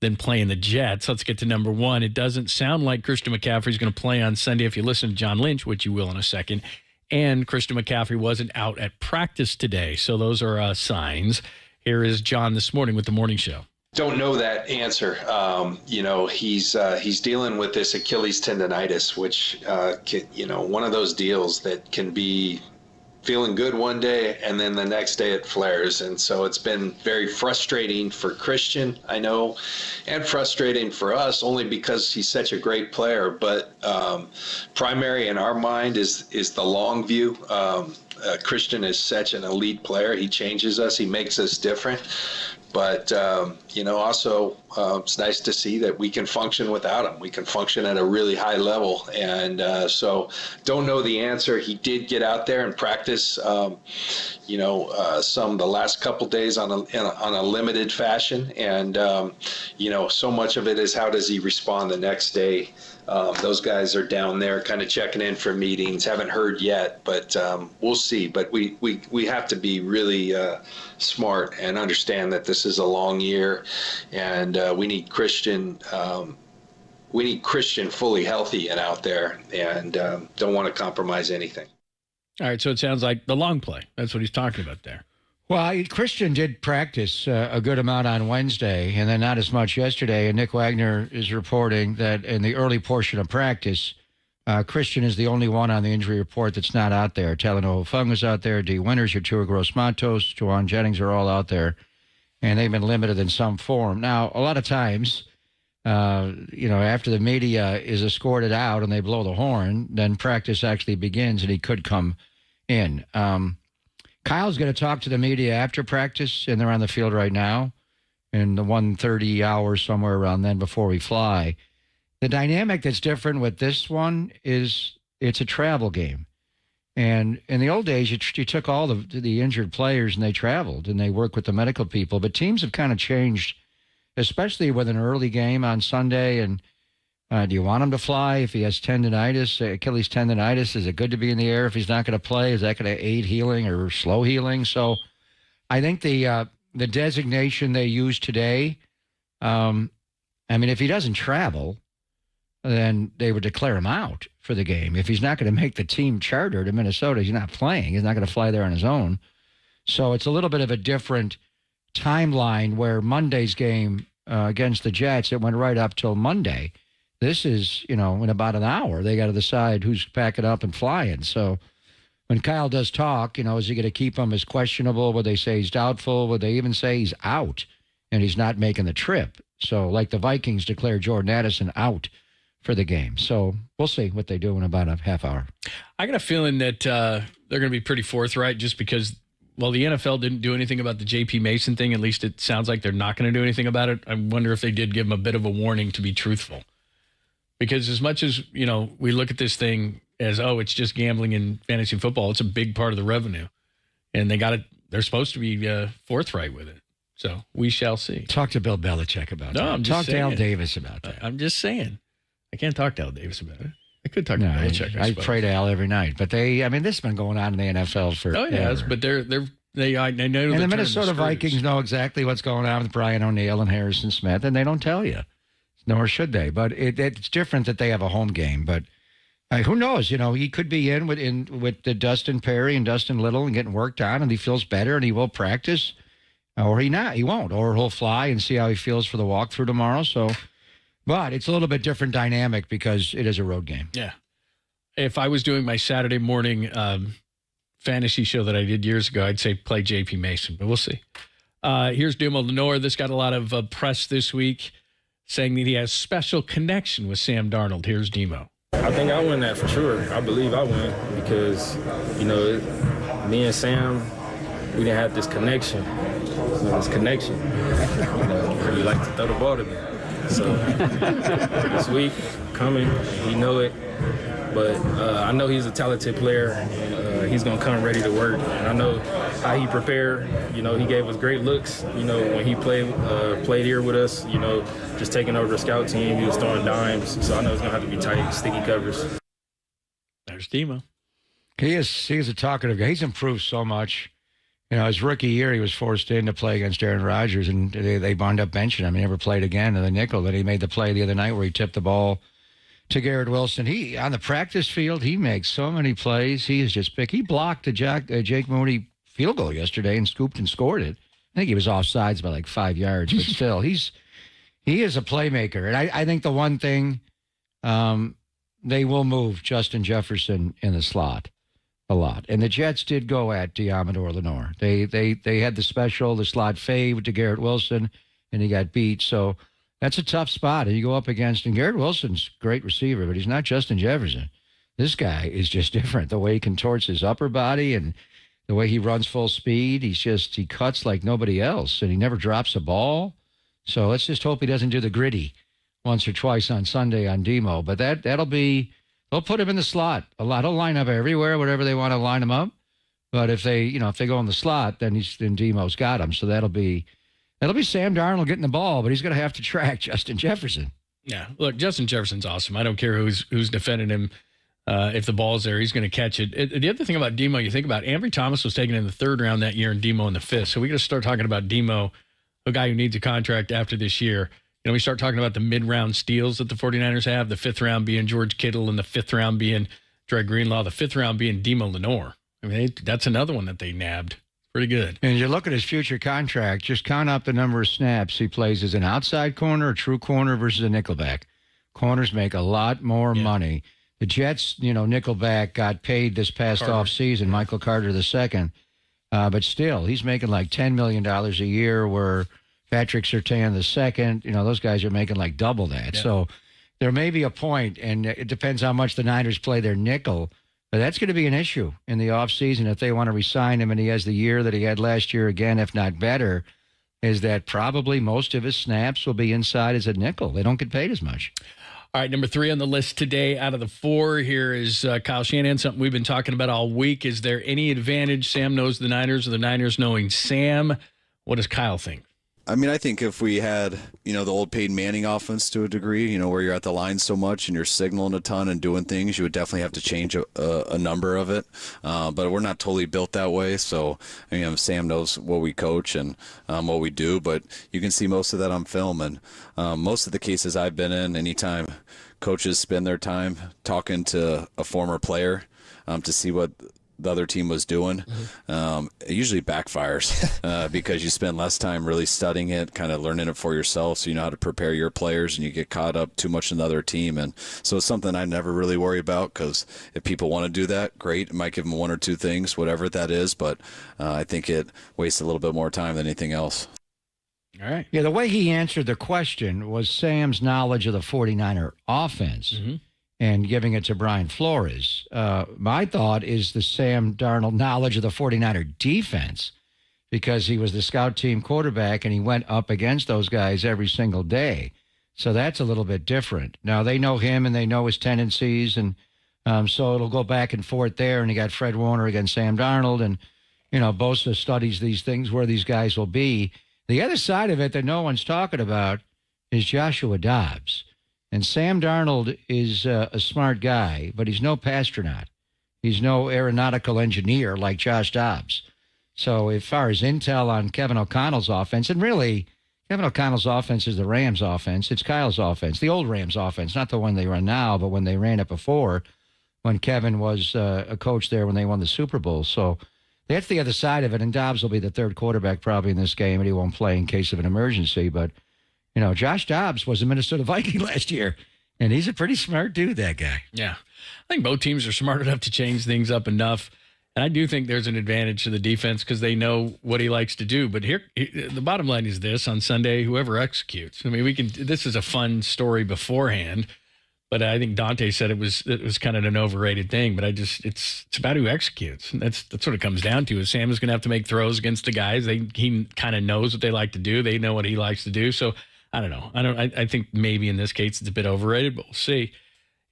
than playing the Jets. Let's get to number one. It doesn't sound like Christian McCaffrey is going to play on Sunday if you listen to John Lynch, which you will in a second. And Christian McCaffrey wasn't out at practice today. So those are signs. Here is John this morning with the morning show. Don't know that answer. He's dealing with this Achilles tendonitis, which, one of those deals that can be feeling good one day and then the next day it flares. And so it's been very frustrating for Christian, I know, and frustrating for us only because he's such a great player. But primary in our mind is the long view. Christian is such an elite player. He changes us. He makes us different. But, also it's nice to see that we can function without him. We can function at a really high level. And so don't know the answer. He did get out there and practice, the last couple days on a limited fashion. And, so much of it is how does he respond the next day? Those guys are down there kind of checking in for meetings. Haven't heard yet, but we'll see. But we have to be really smart and understand that this is a long year, and we need Christian. We need Christian fully healthy and out there, and don't want to compromise anything. All right, so it sounds like the long play. That's what he's talking about there. Well, Christian did practice a good amount on Wednesday and then not as much yesterday. And Nick Wagner is reporting that in the early portion of practice, Christian is the only one on the injury report that's not out there. Talanoa Funga's out there, D. Winters, Yatua Gross-Matos, Juwan Jennings are all out there, and they've been limited in some form. Now, a lot of times, after the media is escorted out and they blow the horn, then practice actually begins and he could come in. Kyle's going to talk to the media after practice, and they're on the field right now in the 1:30 hours, somewhere around then before we fly. The dynamic that's different with this one is it's a travel game. And in the old days, you took all the injured players and they traveled and they worked with the medical people. But teams have kind of changed, especially with an early game on Sunday. And do you want him to fly if he has tendonitis, Achilles tendonitis? Is it good to be in the air if he's not going to play? Is that going to aid healing or slow healing? So I think the designation they use today, if he doesn't travel, then they would declare him out for the game. If he's not going to make the team charter to Minnesota, he's not playing. He's not going to fly there on his own. So it's a little bit of a different timeline where Monday's game against the Jets, it went right up till Monday. This is, in about an hour, they got to decide who's packing up and flying. So when Kyle does talk, is he going to keep him as questionable? Would they say he's doubtful? Would they even say he's out and he's not making the trip? So, like the Vikings declared Jordan Addison out for the game. So we'll see what they do in about a half hour. I got a feeling that they're going to be pretty forthright just because, well, the NFL didn't do anything about the J.P. Mason thing. At least it sounds like they're not going to do anything about it. I wonder if they did give him a bit of a warning to be truthful. Because as much as, we look at this thing as, it's just gambling in fantasy football, it's a big part of the revenue. And they're supposed to be forthright with it. So we shall see. Talk to Bill Belichick about that. Talk to Al Davis about that. I'm just saying. I can't talk to Al Davis about it. I could talk to Belichick. I pray to Al every night. But this has been going on in the NFL for. Oh, yes, but they know. And the Minnesota Vikings know exactly what's going on with Brian O'Neill and Harrison Smith, and they don't tell you. Nor should they. But it's different that they have a home game. But who knows? He could be in with the Dustin Perry and Dustin Little and getting worked on, and he feels better, and he will practice, or he won't, or he'll fly and see how he feels for the walkthrough tomorrow. So. But it's a little bit different dynamic because it is a road game. Yeah. If I was doing my Saturday morning fantasy show that I did years ago, I'd say play J.P. Mason, but we'll see. Here's Demo Lenore. This got a lot of press this week, saying that he has special connection with Sam Darnold. Here's Demo. I think I win that for sure. I believe I win because, me and Sam, we didn't have this connection. He liked to throw the ball to me. So this week coming, he know it, but I know he's a talented player, and he's gonna come ready to work. And I know how he prepared. He gave us great looks. When he played here with us, just taking over the scout team, he was throwing dimes. So I know it's gonna have to be tight, sticky covers. There's Demo. He's a talkative guy. He's improved so much. His rookie year, he was forced in to play against Aaron Rodgers, and they wound up benching him. He never played again in the nickel. Then he made the play the other night where he tipped the ball to Garrett Wilson. On the practice field, he makes so many plays. He is just big. He blocked a Jake Moody field goal yesterday and scooped and scored it. I think he was offsides by like 5 yards, but still, he is a playmaker. And I think the one thing, they will move Justin Jefferson in the slot a lot. And the Jets did go at Diamador Lenore. They had the slot fade to Garrett Wilson, and he got beat. So that's a tough spot. And you go up against, and Garrett Wilson's a great receiver, but he's not Justin Jefferson. This guy is just different. The way he contorts his upper body and the way he runs full speed, he cuts like nobody else, and he never drops a ball. So let's just hope he doesn't do the gritty once or twice on Sunday on Demo. But that'll be... They'll put him in the slot a lot. He'll line up everywhere, whatever they want to line him up. But if they go in the slot, then Demo's got him. So that'll be Sam Darnold getting the ball, but he's going to have to track Justin Jefferson. Yeah, look, Justin Jefferson's awesome. I don't care who's defending him. If the ball's there, he's going to catch it. The other thing about Demo, you think about, Ambry Thomas was taken in the 3rd round that year, and Demo in the 5th. So we got to start talking about Demo, a guy who needs a contract after this year. We start talking about the mid-round steals that the 49ers have, the 5th round being George Kittle and the 5th round being Dre Greenlaw, the 5th round being Demo Lenore. I mean, that's another one that they nabbed. Pretty good. And you look at his future contract, just count up the number of snaps he plays as an outside corner, a true corner versus a nickelback. Corners make a lot more money. The Jets, nickelback got paid this past offseason, Michael Carter II. But still, he's making like $10 million a year, where Patrick Surtain II, those guys are making like double that. Yeah. So there may be a point, and it depends how much the Niners play their nickel, but that's going to be an issue in the offseason if they want to re-sign him and he has the year that he had last year again, if not better, is that probably most of his snaps will be inside as a nickel. They don't get paid as much. All right, number 3 on the list today out of the 4 here is Kyle Shanahan, something we've been talking about all week. Is there any advantage Sam knows the Niners or the Niners knowing Sam? What does Kyle think? I mean, I think if we had, the old Peyton Manning offense to a degree, where you're at the line so much and you're signaling a ton and doing things, you would definitely have to change a number of it. But we're not totally built that way. So, Sam knows what we coach and what we do, but you can see most of that on film. And most of the cases I've been in, anytime coaches spend their time talking to a former player to see what the other team was doing, it usually backfires because you spend less time really studying it, kind of learning it for yourself, so you know how to prepare your players, and you get caught up too much in the other team. And so it's something I never really worry about, because if people want to do that, great. It might give them one or two things, whatever that is, but I think it wastes a little bit more time than anything else. All right. Yeah, the way he answered the question was Sam's knowledge of the 49er offense. And giving it to Brian Flores. My thought is the Sam Darnold knowledge of the 49er defense, because he was the scout team quarterback and he went up against those guys every single day. So that's a little bit different. Now, they know him and they know his tendencies, and so it'll go back and forth there. And you got Fred Warner against Sam Darnold, and, you know, Bosa studies these things, where these guys will be. The other side of it that no one's talking about is Joshua Dobbs. And Sam Darnold is a smart guy, but he's no pastronaut. He's no aeronautical engineer like Josh Dobbs. So as far as intel on Kevin O'Connell's offense, and really, Kevin O'Connell's offense is the Rams' offense. It's Kyle's offense, the old Rams' offense, not the one they run now, but when they ran it before, when Kevin was a coach there when they won the Super Bowl. So that's the other side of it, and Dobbs will be the third quarterback probably in this game, and he won't play in case of an emergency, but... You know, Josh Dobbs was a Minnesota Viking last year, and he's a pretty smart dude, that guy. Yeah. I think both teams are smart enough to change things up enough. And I do think there's an advantage to the defense because they know what he likes to do. But here, the bottom line is this: on Sunday, whoever executes. I mean, this is a fun story beforehand, but I think Dante said it was kind of an overrated thing. But it's about who executes. And that's what it comes down to. Is Sam is going to have to make throws against the guys. He kind of knows what they like to do. They know what he likes to do. So I don't know. I think maybe in this case it's a bit overrated, but we'll see.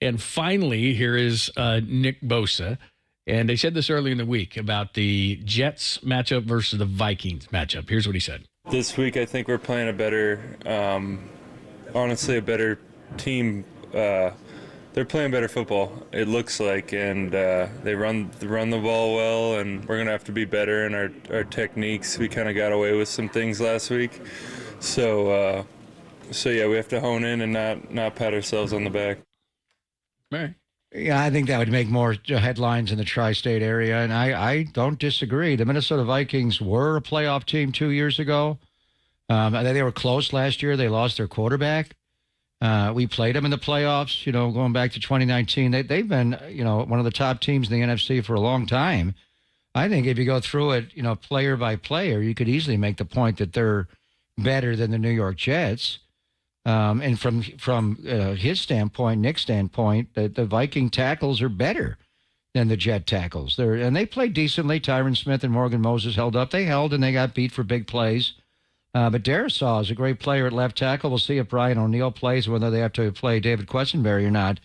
And finally, here is Nick Bosa. And they said this early in the week about the Jets matchup versus the Vikings matchup. Here's what he said. This week, I think we're playing a better, honestly, a better team. They're playing better football, it looks like, and they run the ball well, and we're going to have to be better in our techniques. We kind of got away with some things last week. So yeah, we have to hone in and not pat ourselves on the back. All right. Yeah, I think that would make more headlines in the tri-state area, and I don't disagree. The Minnesota Vikings were a playoff team 2 years ago. They were close last year. They lost their quarterback. We played them in the playoffs, going back to 2019. They've been, one of the top teams in the NFC for a long time. I think if you go through it, player by player, you could easily make the point that they're better than the New York Jets. And from his standpoint, Nick's standpoint, the Viking tackles are better than the Jet tackles. And they played decently. Tyron Smith and Morgan Moses held up. They held and they got beat for big plays. But Darisaw is a great player at left tackle. We'll see if Brian O'Neill plays, whether they have to play David Questenberry or not.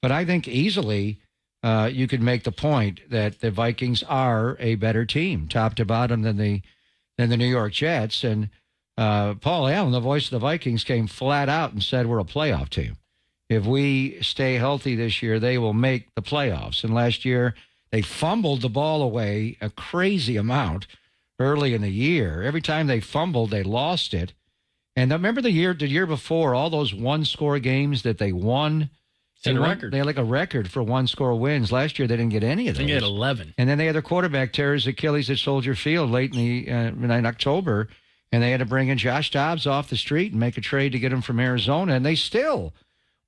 But I think easily you could make the point that the Vikings are a better team, top to bottom, than the New York Jets. And Paul Allen, the voice of the Vikings, came flat out and said we're a playoff team. If we stay healthy this year, they will make the playoffs. And last year, they fumbled the ball away a crazy amount early in the year. Every time they fumbled, they lost it. And remember the year before, all those one-score games that they won? It's a record. They had like a record for one-score wins. Last year, they didn't get any of those. They had 11. And then they had their quarterback tear his Achilles at Soldier Field late in October. And they had to bring in Josh Dobbs off the street and make a trade to get him from Arizona. And they still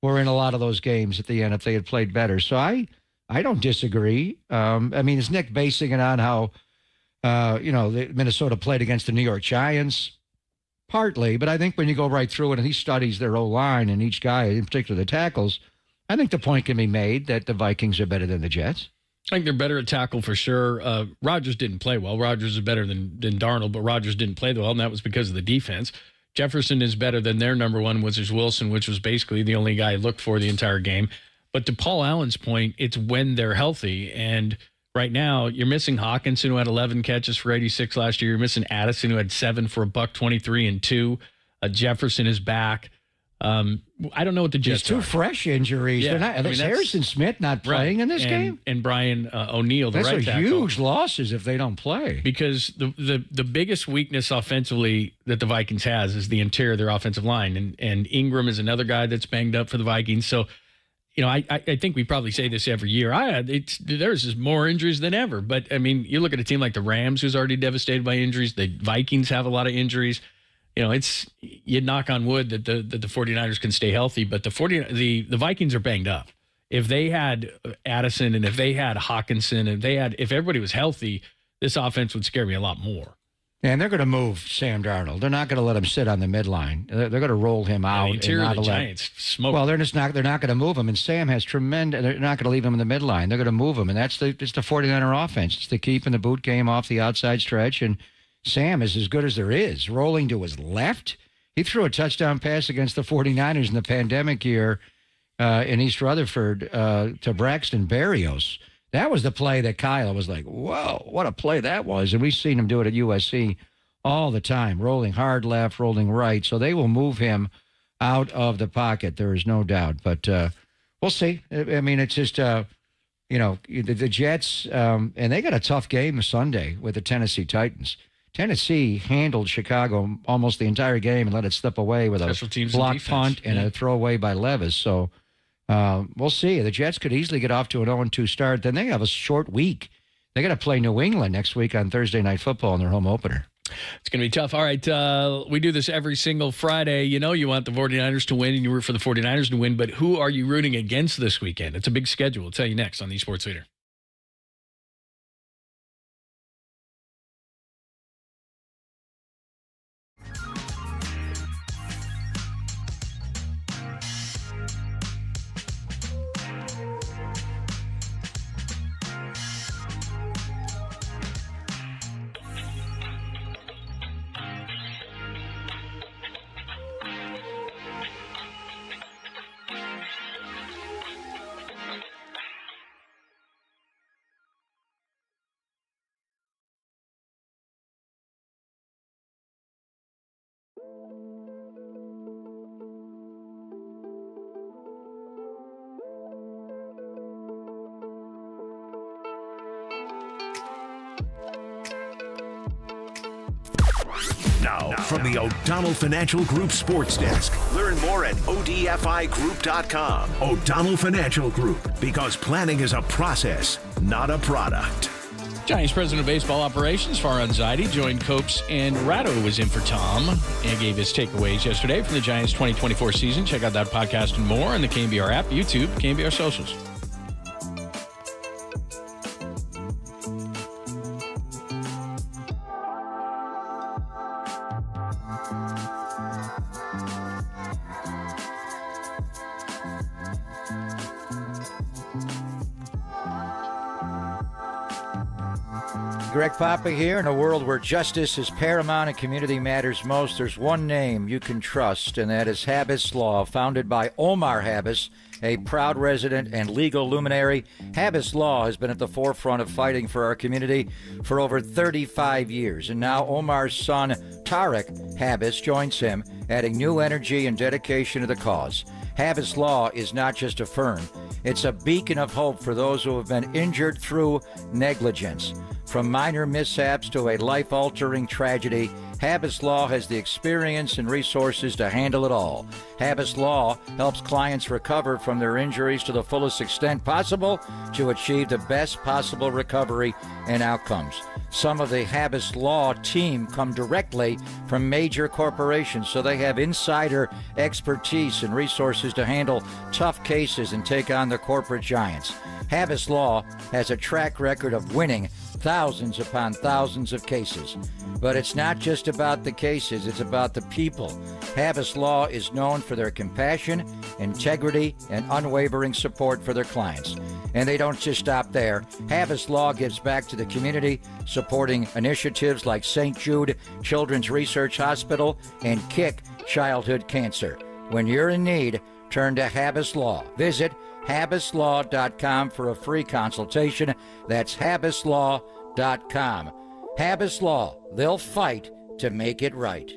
were in a lot of those games at the end if they had played better. So I don't disagree. Is Nick basing it on how, Minnesota played against the New York Giants? Partly. But I think when you go right through it and he studies their O-line and each guy, in particular the tackles, I think the point can be made that the Vikings are better than the Jets. I think they're better at tackle for sure. Rodgers didn't play well. Rodgers is better than Darnold, but Rodgers didn't play well, and that was because of the defense. Jefferson is better than their number one, which is Wilson, which was basically the only guy I looked for the entire game. But to Paul Allen's point, it's when they're healthy. And right now, you're missing Hawkinson, who had 11 catches for 86 last year. You're missing Addison, who had 7 for $123 and 2. Jefferson is back. I don't know what the Jets There's two fresh injuries. Yeah. There's Harrison Smith not playing in this game? And Brian O'Neill, the right tackle. That's huge losses if they don't play. Because the biggest weakness offensively that the Vikings has is the interior of their offensive line. And Ingram is another guy that's banged up for the Vikings. So I think we probably say this every year. There's just more injuries than ever. But, I mean, you look at a team like the Rams, who's already devastated by injuries. The Vikings have a lot of injuries. You knock on wood that the 49ers can stay healthy. But the Vikings are banged up. If they had Addison and if they had Hawkinson, if everybody was healthy, this offense would scare me a lot more. And they're going to move Sam Darnold. They're not going to let him sit on the midline. They're going to roll him out. The interior of the Giants smoke. Well, they're not going to move him. And Sam has tremendous. They're not going to leave him in the midline. They're going to move him, and it's the 49er offense. It's the keeping the boot game off the outside stretch. And Sam is as good as there is, rolling to his left. He threw a touchdown pass against the 49ers in the pandemic year in East Rutherford to Braxton Berrios. That was the play that Kyle was like, whoa, what a play that was. And we've seen him do it at USC all the time, rolling hard left, rolling right. So they will move him out of the pocket. There is no doubt. But we'll see. I mean, it's just, the Jets, and they got a tough game Sunday with the Tennessee Titans. Tennessee handled Chicago almost the entire game and let it slip away with a blocked punt and a throwaway by Levis. So, we'll see. The Jets could easily get off to an 0-2 start. Then they have a short week. They got to play New England next week on Thursday Night Football in their home opener. It's going to be tough. All right, we do this every single Friday. You want the 49ers to win, and you root for the 49ers to win, but who are you rooting against this weekend? It's a big schedule. We'll tell you next on the Sports Leader. Now, from the O'Donnell Financial Group Sports Desk. Learn more at ODFIGroup.com. O'Donnell Financial Group, because planning is a process, not a product. Giants President of Baseball Operations, Farhan Zaidi, joined Copes and Ratto, who was in for Tom, and gave his takeaways yesterday from the Giants' 2024 season. Check out that podcast and more on the KNBR app, YouTube, KNBR socials. Greg Papa here. In a world where justice is paramount and community matters most, there's one name you can trust, and that is Habas Law. Founded by Omar Habas, a proud resident and legal luminary, Habas Law has been at the forefront of fighting for our community for over 35 years. And now Omar's son, Tariq Habas, joins him, adding new energy and dedication to the cause. Habas Law is not just a firm. It's a beacon of hope for those who have been injured through negligence. From minor mishaps to a life-altering tragedy, Habas Law has the experience and resources to handle it all. Habas Law helps clients recover from their injuries to the fullest extent possible to achieve the best possible recovery and outcomes. Some of the Habas Law team come directly from major corporations, so they have insider expertise and resources to handle tough cases and take on the corporate giants. Habas Law has a track record of winning thousands upon thousands of cases. But it's not just about the cases, it's about the people. Habas Law is known for their compassion, integrity, and unwavering support for their clients. And they don't just stop there. Habas Law gives back to the community, supporting initiatives like St. Jude Children's Research Hospital and Kick Childhood Cancer. When you're in need, turn to Habas Law. Visit habaslaw.com for a free consultation. That's habaslaw.com. Habas Law, they'll fight to make it right.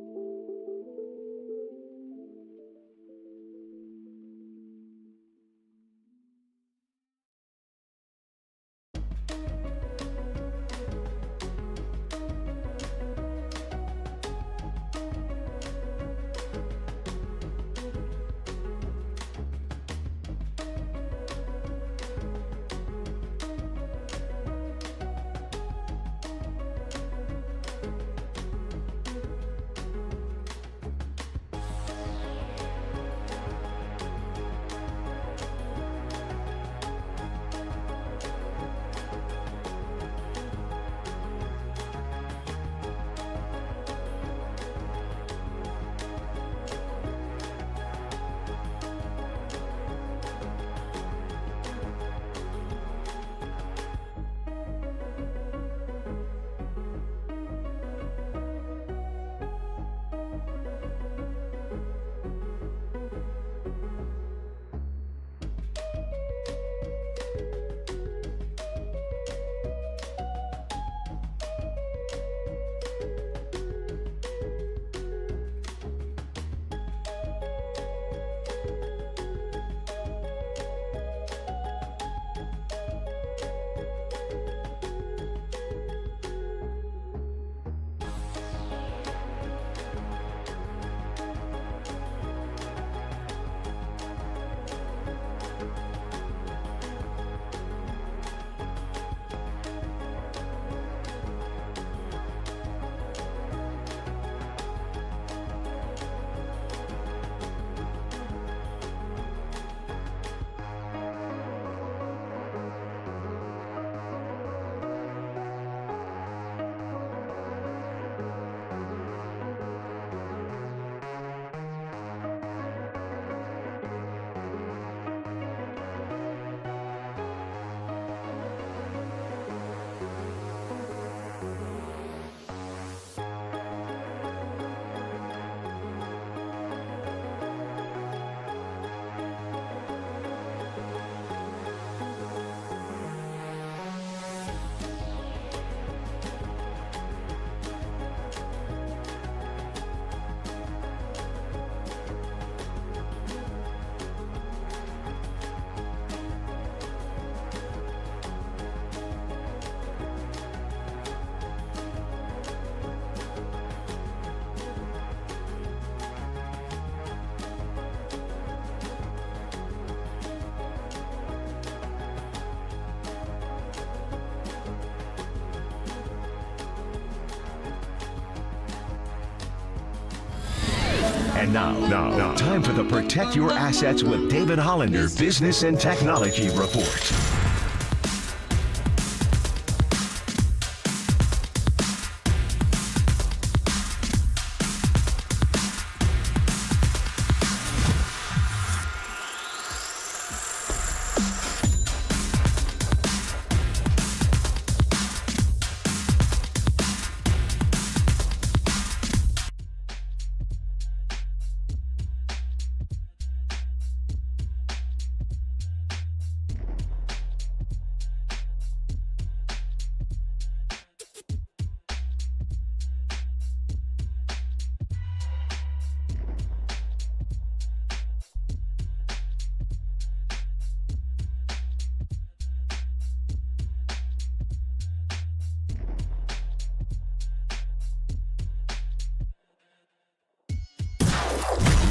And now, time for the Protect Your Assets with David Hollander Business and Technology Report.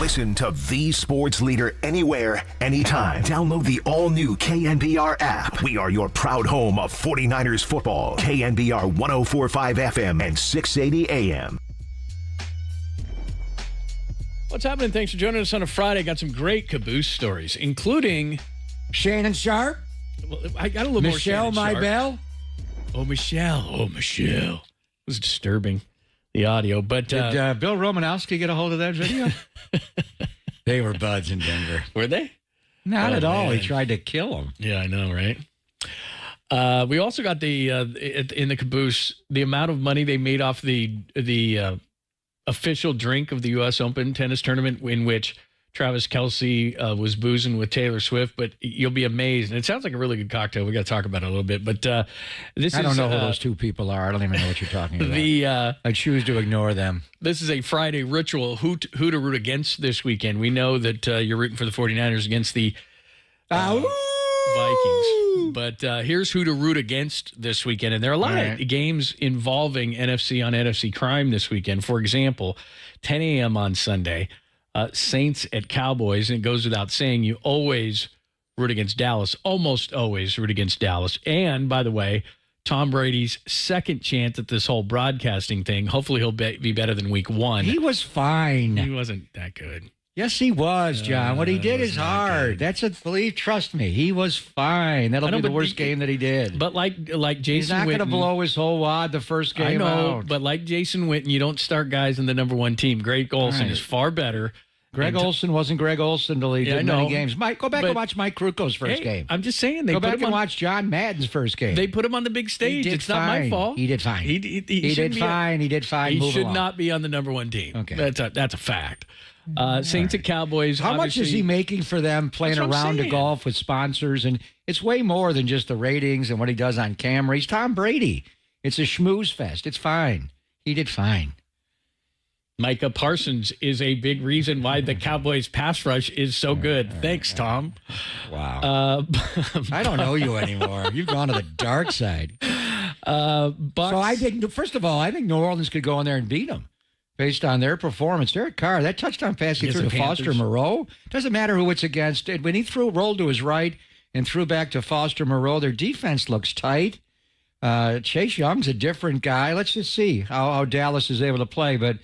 Listen to the sports leader anywhere, anytime. Download the all-new KNBR app. We are your proud home of 49ers football. KNBR 104.5 FM and 680 AM. What's happening? Thanks for joining us on a Friday. Got some great caboose stories, including Shannon Sharp. Well, I got a little more Michelle Shannon Sharp. Maybell. Oh, Michelle. It was disturbing, the audio. But Did Bill Romanowski get a hold of that video? They were buds in Denver. Were they? Not at all. Man. He tried to kill him. Yeah, I know, right? We also got in the caboose, the amount of money they made off the official drink of the U.S. Open tennis tournament in which Travis Kelce was boozing with Taylor Swift, but you'll be amazed. And it sounds like a really good cocktail. We got to talk about it a little bit. But I don't know who those two people are. I don't even know what you're talking about. I choose to ignore them. This is a Friday ritual. Who to root against this weekend? We know that you're rooting for the 49ers against the Vikings. But here's who to root against this weekend. And there are a lot of games involving NFC on NFC crime this weekend. For example, 10 a.m. on Sunday, Saints at Cowboys. And it goes without saying, you always root against Dallas. Almost always root against Dallas. And, by the way, Tom Brady's second chance at this whole broadcasting thing. Hopefully he'll be better than week one. He was fine. He wasn't that good. Yes, he was, John. What he did is hard. That's a belief. Trust me, he was fine. That'll be the worst game that he did. But like Jason he's not going to blow his whole wad the first game out. But like Jason Witten, you don't start guys in the number one team. Greg Olsen is far better. Greg Olsen wasn't Greg Olsen until he did many games. Mike, go back and watch Mike Krukow's first game. I'm just saying. Go back and watch John Madden's first game. They put him on the big stage. It's not my fault. He did fine. He did fine. He did fine. He should not be on the number one team. Okay, that's a fact. Saints and Cowboys. How much is he making for them playing a round of golf with sponsors? And it's way more than just the ratings and what he does on camera. He's Tom Brady. It's a schmooze fest. It's fine. He did fine. Micah Parsons is a big reason why the Cowboys pass rush is so good. Thanks, Tom. Wow. I don't know you anymore. You've gone to the dark side. Bucks. So I think, first of all, I think New Orleans could go in there and beat them based on their performance. Derek Carr, that touchdown pass he threw to Foster Moreau, doesn't matter who it's against. When he rolled to his right and threw back to Foster Moreau, their defense looks tight. Chase Young's a different guy. Let's just see how Dallas is able to play.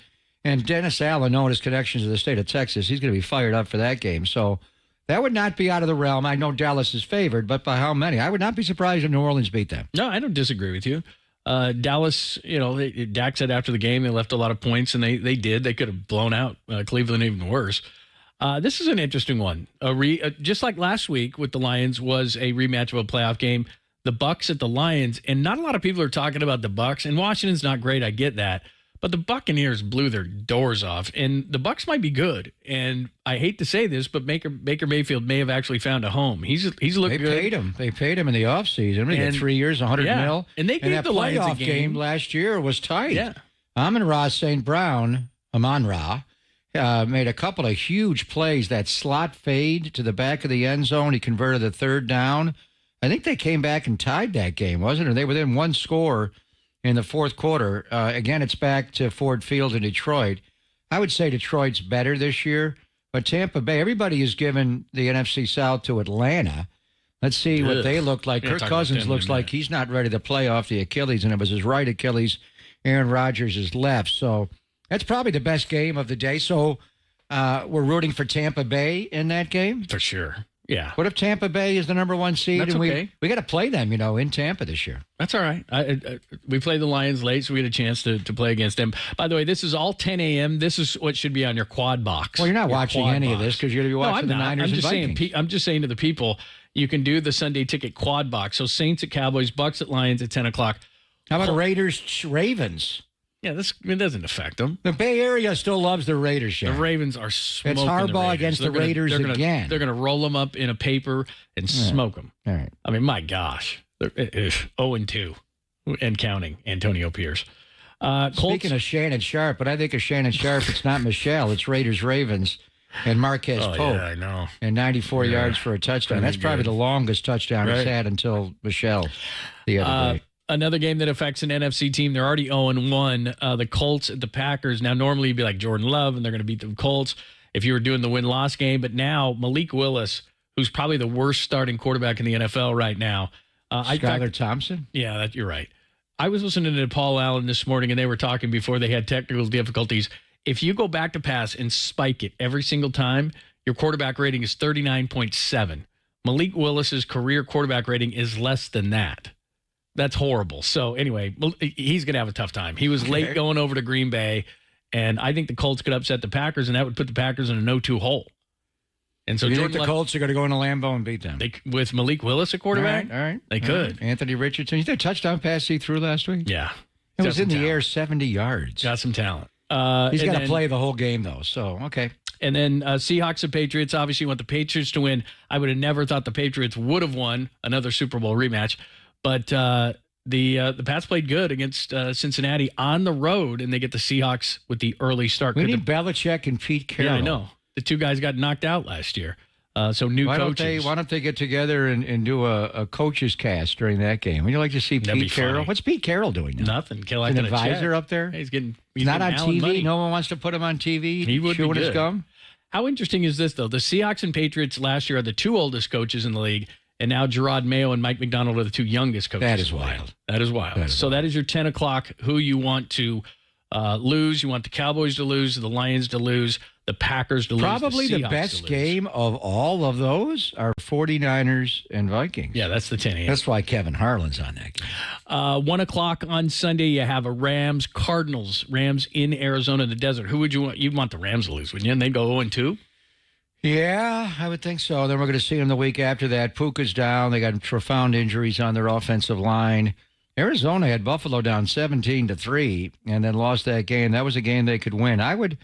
And Dennis Allen, knowing his connections to the state of Texas, he's going to be fired up for that game. So that would not be out of the realm. I know Dallas is favored, but by how many? I would not be surprised if New Orleans beat them. No, I don't disagree with you. Dallas, Dak said after the game they left a lot of points, and they did. They could have blown out Cleveland even worse. This is an interesting one. Just like last week with the Lions was a rematch of a playoff game. The Bucs at the Lions, and not a lot of people are talking about the Bucs. And Washington's not great, I get that. But the Buccaneers blew their doors off, and the Bucs might be good. And I hate to say this, but Baker Mayfield may have actually found a home. He's looked good. They paid him in the offseason. He got 3 years, $100 million. And they gave the Lions a game last year was tight. Yeah. Amon-Ra St. Brown, Amon-Ra, made a couple of huge plays. That slot fade to the back of the end zone. He converted the third down. I think they came back and tied that game, wasn't it? Or they were within one score in the fourth quarter. Again, it's back to Ford Field in Detroit. I would say Detroit's better this year, but Tampa Bay, everybody has given the NFC South to Atlanta. Let's see what they look like. Kirk Cousins looks like he's not ready to play off the Achilles, and it was his right Achilles. Aaron Rodgers is left. So that's probably the best game of the day. So we're rooting for Tampa Bay in that game? For sure. Yeah. What if Tampa Bay is the number 1 seed? That's and okay. We got to play them, in Tampa this year. That's all right. We played the Lions late, so we had a chance to play against them. By the way, this is all 10 a.m. This is what should be on your quad box. Well, you're not watching any of this because you're going to be watching the Niners and Vikings. I'm just saying to the people, you can do the Sunday ticket quad box. So Saints at Cowboys, Bucks at Lions at 10 o'clock. How about Raiders, Ravens? Yeah, it doesn't affect them. The Bay Area still loves the Raiders show. The Ravens are smoking. It's Harbaugh against the Raiders again. They're going to roll them up in a paper and smoke them. All right. I mean, my gosh. They're 0-2 and counting, Antonio Pierce. Speaking of Shannon Sharp, but I think of Shannon Sharp, it's not Michelle. It's Raiders-Ravens and Marquez Pope. Yeah, I know. And 94 yards for a touchdown. That's probably the longest touchdown he's had until Michelle the other day. Another game that affects an NFC team, they're already 0-1. The Colts at the Packers. Now, normally you'd be like Jordan Love, and they're going to beat the Colts if you were doing the win-loss game. But now Malik Willis, who's probably the worst starting quarterback in the NFL right now. Skylar Thompson? Yeah, you're right. I was listening to Paul Allen this morning, and they were talking before they had technical difficulties. If you go back to pass and spike it every single time, your quarterback rating is 39.7. Malik Willis's career quarterback rating is less than that. That's horrible. So anyway, he's going to have a tough time. He was late going over to Green Bay, and I think the Colts could upset the Packers, and that would put the Packers in a 0-2 hole. And so you think the Colts are going to go into Lambeau and beat them? With Malik Willis at quarterback? All right. They could. Anthony Richardson. You think touchdown pass he threw last week? Yeah. It was in the air 70 yards. Got some talent. He's got to play the whole game, though, so okay. And then Seahawks and Patriots. Obviously, you want the Patriots to win. I would have never thought the Patriots would have won another Super Bowl rematch. But the Pats played good against Cincinnati on the road, and they get the Seahawks with the early start. We need Belichick and Pete Carroll. Yeah, I know. The two guys got knocked out last year. So why coaches. Why don't they get together and do a coach's cast during that game? Would you like to see Pete Carroll? Funny. What's Pete Carroll doing now? Nothing. An advisor up there? He's not on TV. Money. No one wants to put him on TV. He would chewing be good. his gum. How interesting is this, though? The Seahawks and Patriots last year are the two oldest coaches in the league, and now Gerard Mayo and Mike McDonald are the two youngest coaches. That is wild. That is wild. So that is your 10 o'clock who you want to lose. You want the Cowboys to lose, the Lions to lose, the Packers to lose. Probably the best game of all of those are 49ers and Vikings. Yeah, that's the 10 a.m. That's why Kevin Harlan's on that game. 1 o'clock on Sunday, you have a Rams-Cardinals. Rams in Arizona in the desert. Who would you want? You'd want the Rams to lose, wouldn't you? And they'd go 0-2? Yeah, I would think so. Then we're going to see them the week after that. Puka's down. They got profound injuries on their offensive line. Arizona had Buffalo down 17-3 and then lost that game. That was a game they could win. I would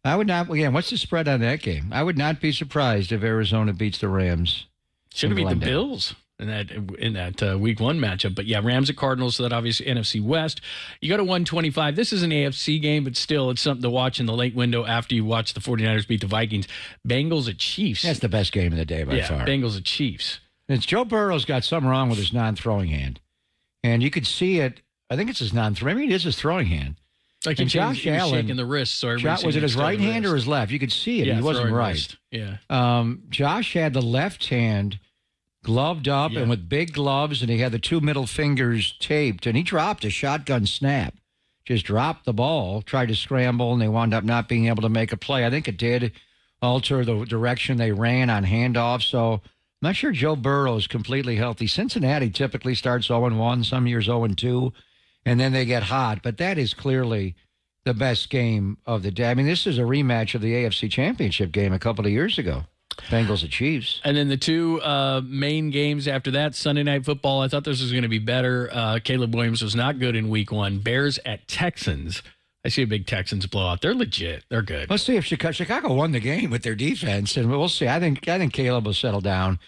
not. Again, what's the spread on that game? I would not be surprised if Arizona beats the Rams. Should have beat the Bills in that week 1 matchup. But yeah, Rams at Cardinals. So that obviously NFC West. You go to 125. This is an AFC game, but still, it's something to watch in the late window after you watch the 49ers beat the Vikings. Bengals at Chiefs. That's the best game of the day by far. Bengals at Chiefs. It's Joe Burrow's got something wrong with his non-throwing hand. And you could see it. I think it's his non-throwing. I mean, it is his throwing hand. Like and Josh Allen, shaking the wrist. So was it his right hand or his left? You could see it. Yeah, he wasn't right. Wrist. Yeah. Josh had the left hand gloved up and with big gloves, and he had the 2 middle fingers taped, and he dropped a shotgun snap. Just dropped the ball, tried to scramble, and they wound up not being able to make a play. I think it did alter the direction they ran on handoff. So I'm not sure Joe Burrow is completely healthy. Cincinnati typically starts 0-1, some years 0-2, and then they get hot. But that is clearly the best game of the day. I mean, this is a rematch of the AFC Championship game a couple of years ago. Bengals at Chiefs. And then the two main games after that, Sunday Night Football, I thought this was going to be better. Caleb Williams was not good in week 1. Bears at Texans. I see a big Texans blowout. They're legit. They're good. Let's see if Chicago won the game with their defense, and we'll see. I think Caleb will settle down.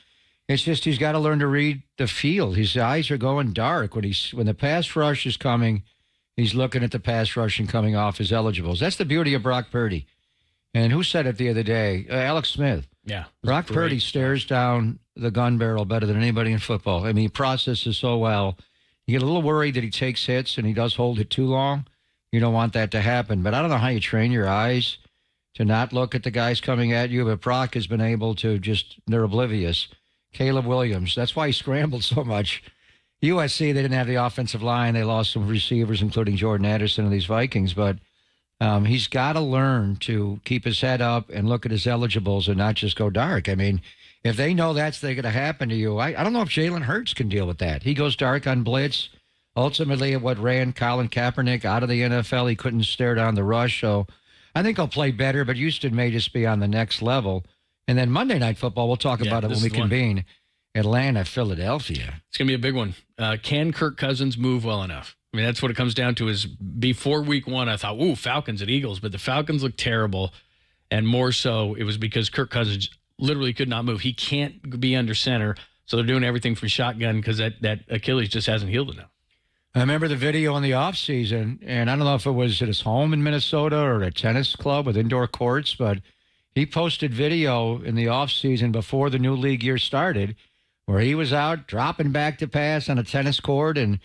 It's just he's got to learn to read the field. His eyes are going dark when the pass rush is coming. He's looking at the pass rush and coming off his eligibles. That's the beauty of Brock Purdy. And who said it the other day? Alex Smith. Yeah. Brock Purdy stares down the gun barrel better than anybody in football. I mean, he processes so well. You get a little worried that he takes hits and he does hold it too long. You don't want that to happen. But I don't know how you train your eyes to not look at the guys coming at you. But Brock has been able to they're oblivious. Caleb Williams, that's why he scrambled so much. USC, they didn't have the offensive line. They lost some receivers, including Jordan Addison and these Vikings. But He's got to learn to keep his head up and look at his eligibles and not just go dark. I mean, if they know that's going to happen to you, I don't know if Jalen Hurts can deal with that. He goes dark on blitz. Ultimately, what ran Colin Kaepernick out of the NFL, he couldn't stare down the rush. So I think he'll play better, but Houston may just be on the next level. And then Monday Night Football, we'll talk about it when we convene. Atlanta, Philadelphia. It's going to be a big one. Can Kirk Cousins move well enough? I mean, that's what it comes down to. Is before week 1, I thought, ooh, Falcons at Eagles, but the Falcons look terrible. And more so, it was because Kirk Cousins literally could not move. He can't be under center, so they're doing everything from shotgun because that Achilles just hasn't healed enough. I remember the video in the offseason, and I don't know if it was at his home in Minnesota or at a tennis club with indoor courts, but he posted video in the offseason before the new league year started where he was out dropping back to pass on a tennis court, and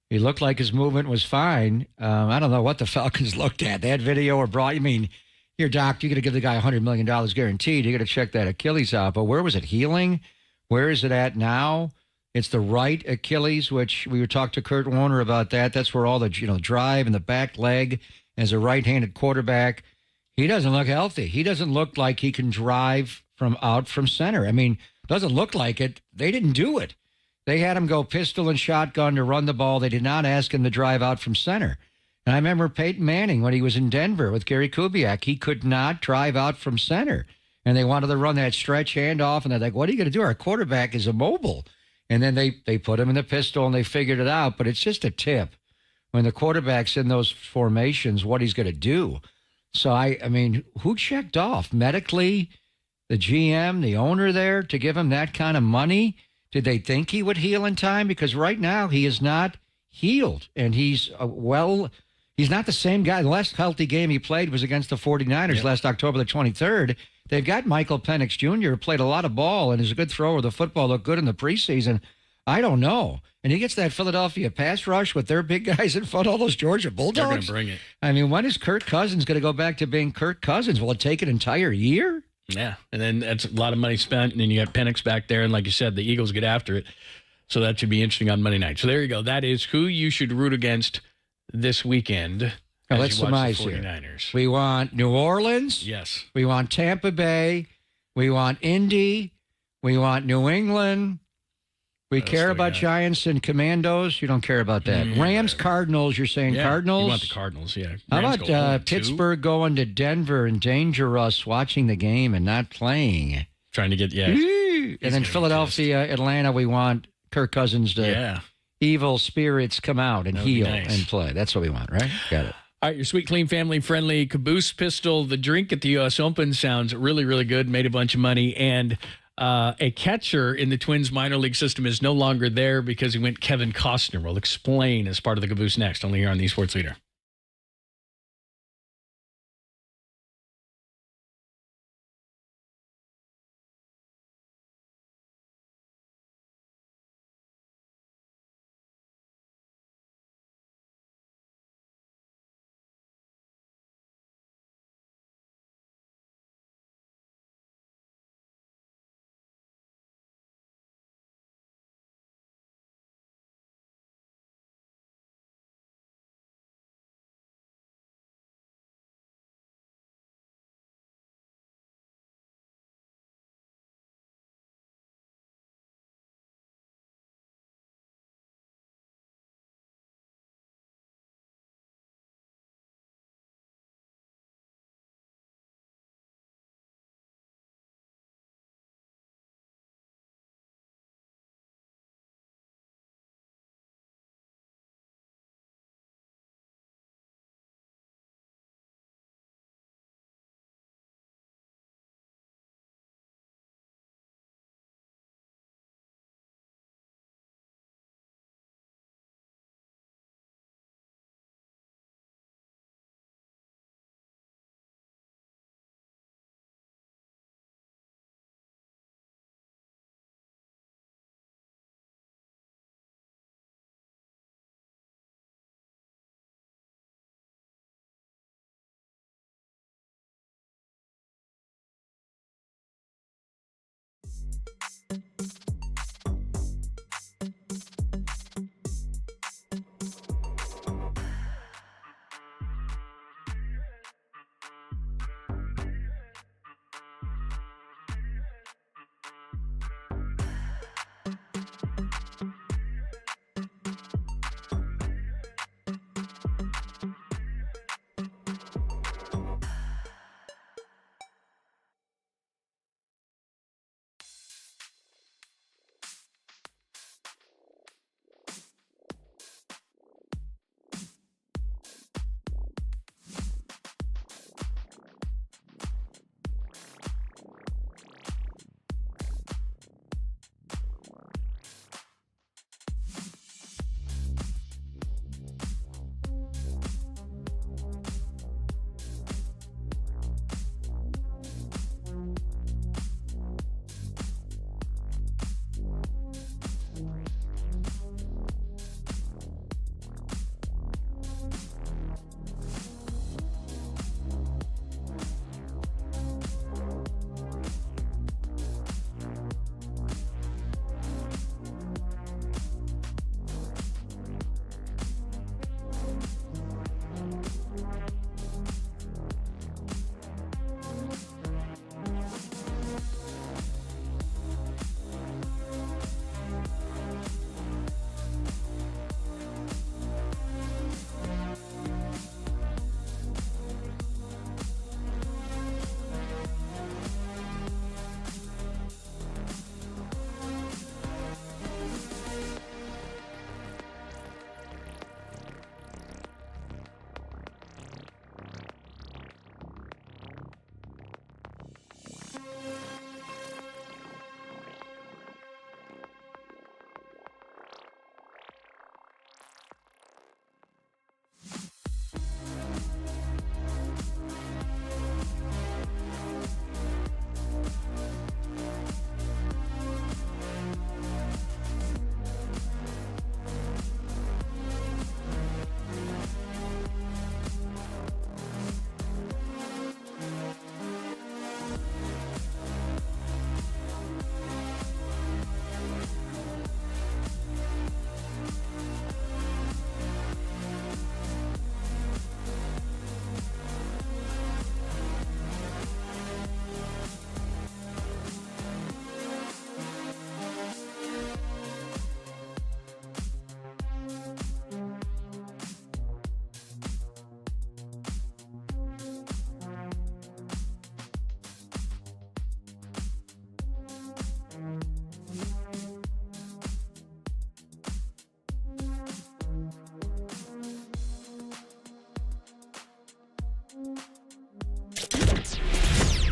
he looked like his movement was fine. I don't know what the Falcons looked at. That video or brought, here, Doc, you got to give the guy $100 million guaranteed. You got to check that Achilles out. But where was it healing? Where is it at now? It's the right Achilles, which we were talking to Kurt Warner about that. That's where all the drive and the back leg as a right-handed quarterback. He doesn't look healthy. He doesn't look like he can drive from center. I mean, doesn't look like it. They didn't do it. They had him go pistol and shotgun to run the ball. They did not ask him to drive out from center. And I remember Peyton Manning when he was in Denver with Gary Kubiak. He could not drive out from center. And they wanted to run that stretch handoff, and they're like, what are you going to do? Our quarterback is immobile. And then they put him in the pistol, and they figured it out. But it's just a tip. When the quarterback's in those formations, what he's going to do. So, I mean, who checked off? Medically, the GM, the owner there, to give him that kind of money? Did they think he would heal in time? Because right now he is not healed. And he's, he's not the same guy. The last healthy game he played was against the 49ers last October the 23rd. They've got Michael Penix Jr., who played a lot of ball and is a good thrower. The football looked good in the preseason. I don't know. And he gets that Philadelphia pass rush with their big guys in front, all those Georgia Bulldogs. They're going to bring it. I mean, when is Kirk Cousins going to go back to being Kirk Cousins? Will it take an entire year? Yeah, and then that's a lot of money spent, and then you got Penix back there, and like you said, the Eagles get after it. So that should be interesting on Monday night. So there you go. That is who you should root against this weekend. Now, let's surmise here. We want New Orleans. Yes. We want Tampa Bay. We want Indy. We want New England. We care about Giants and Commandos. You don't care about that. Rams, Cardinals. You're saying Cardinals? You want the Cardinals, yeah. How about Pittsburgh going to Denver and danger us watching the game and not playing? Trying to get, And then Philadelphia, Atlanta, we want Kirk Cousins to evil spirits come out and heal and play. That's what we want, right? Got it. All right, your sweet, clean, family-friendly Caboose Pistol. The drink at the U.S. Open sounds really, really good. Made a bunch of money. And a catcher in the Twins minor league system is no longer there because he went Kevin Costner. We'll explain as part of the Caboose next, only here on the Sports Leader.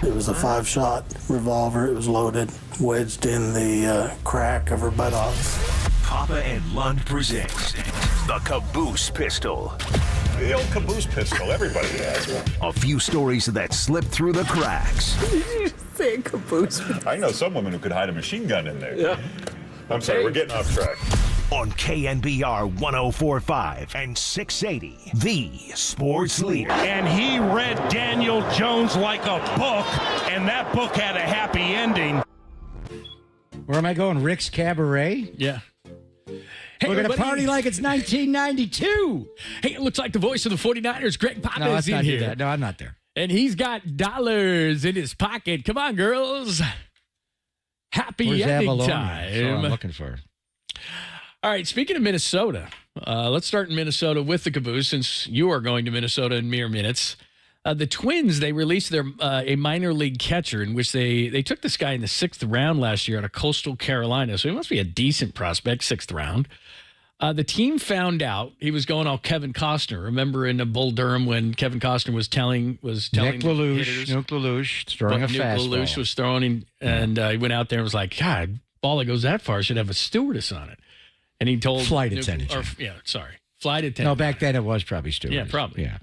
It was a 5-shot revolver. It was loaded, wedged in the crack of her buttocks. Papa and Lund presents the Caboose Pistol. The old caboose pistol, everybody has one. A few stories that slipped through the cracks. Did you say caboose? I know some women who could hide a machine gun in there. Yeah. I'm sorry, we're getting off track. On KNBR 104.5 and 680, the sports leader. And he read Daniel Jones like a book, and that book had a happy ending. Where am I going? Rick's Cabaret? Yeah. Hey, we're going to party like it's 1992. Hey, it looks like the voice of the 49ers, Greg Papa, No, is let's in not do here. that. No, I'm not there. And he's got dollars in his pocket. Come on, girls. Happy Where's ending Avalon? time. That's what I'm looking for. All right, speaking of Minnesota, let's start in Minnesota with the Caboose, since you are going to Minnesota in mere minutes. The Twins, they released their a minor league catcher in which they took this guy in the 6th round last year out of Coastal Carolina, so he must be a decent prospect, 6th round. The team found out he was going all Kevin Costner. Remember in Bull Durham when Kevin Costner was telling Nick LaLoosh throwing a fastball. LaLoosh was throwing, and he went out there and was like, God, ball that goes that far should have a stewardess on it. And he told Flight attendant. Flight attendant. No, back then it was probably stewardess. Yeah, probably. Yeah.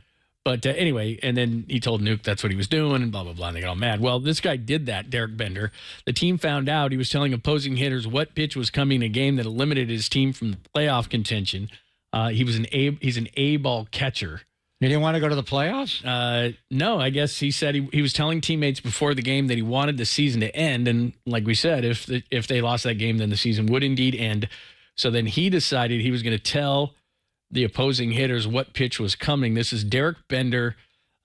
But anyway, and then he told Nuke that's what he was doing and blah, blah, blah. And they got all mad. Well, this guy did that, Derek Bender. The team found out he was telling opposing hitters what pitch was coming in a game that eliminated his team from the playoff contention. He's an A-ball catcher. He didn't want to go to the playoffs? No, I guess he said he was telling teammates before the game that he wanted the season to end. And like we said, if they lost that game, then the season would indeed end. So then he decided he was going to tell the opposing hitters what pitch was coming. This is Derek Bender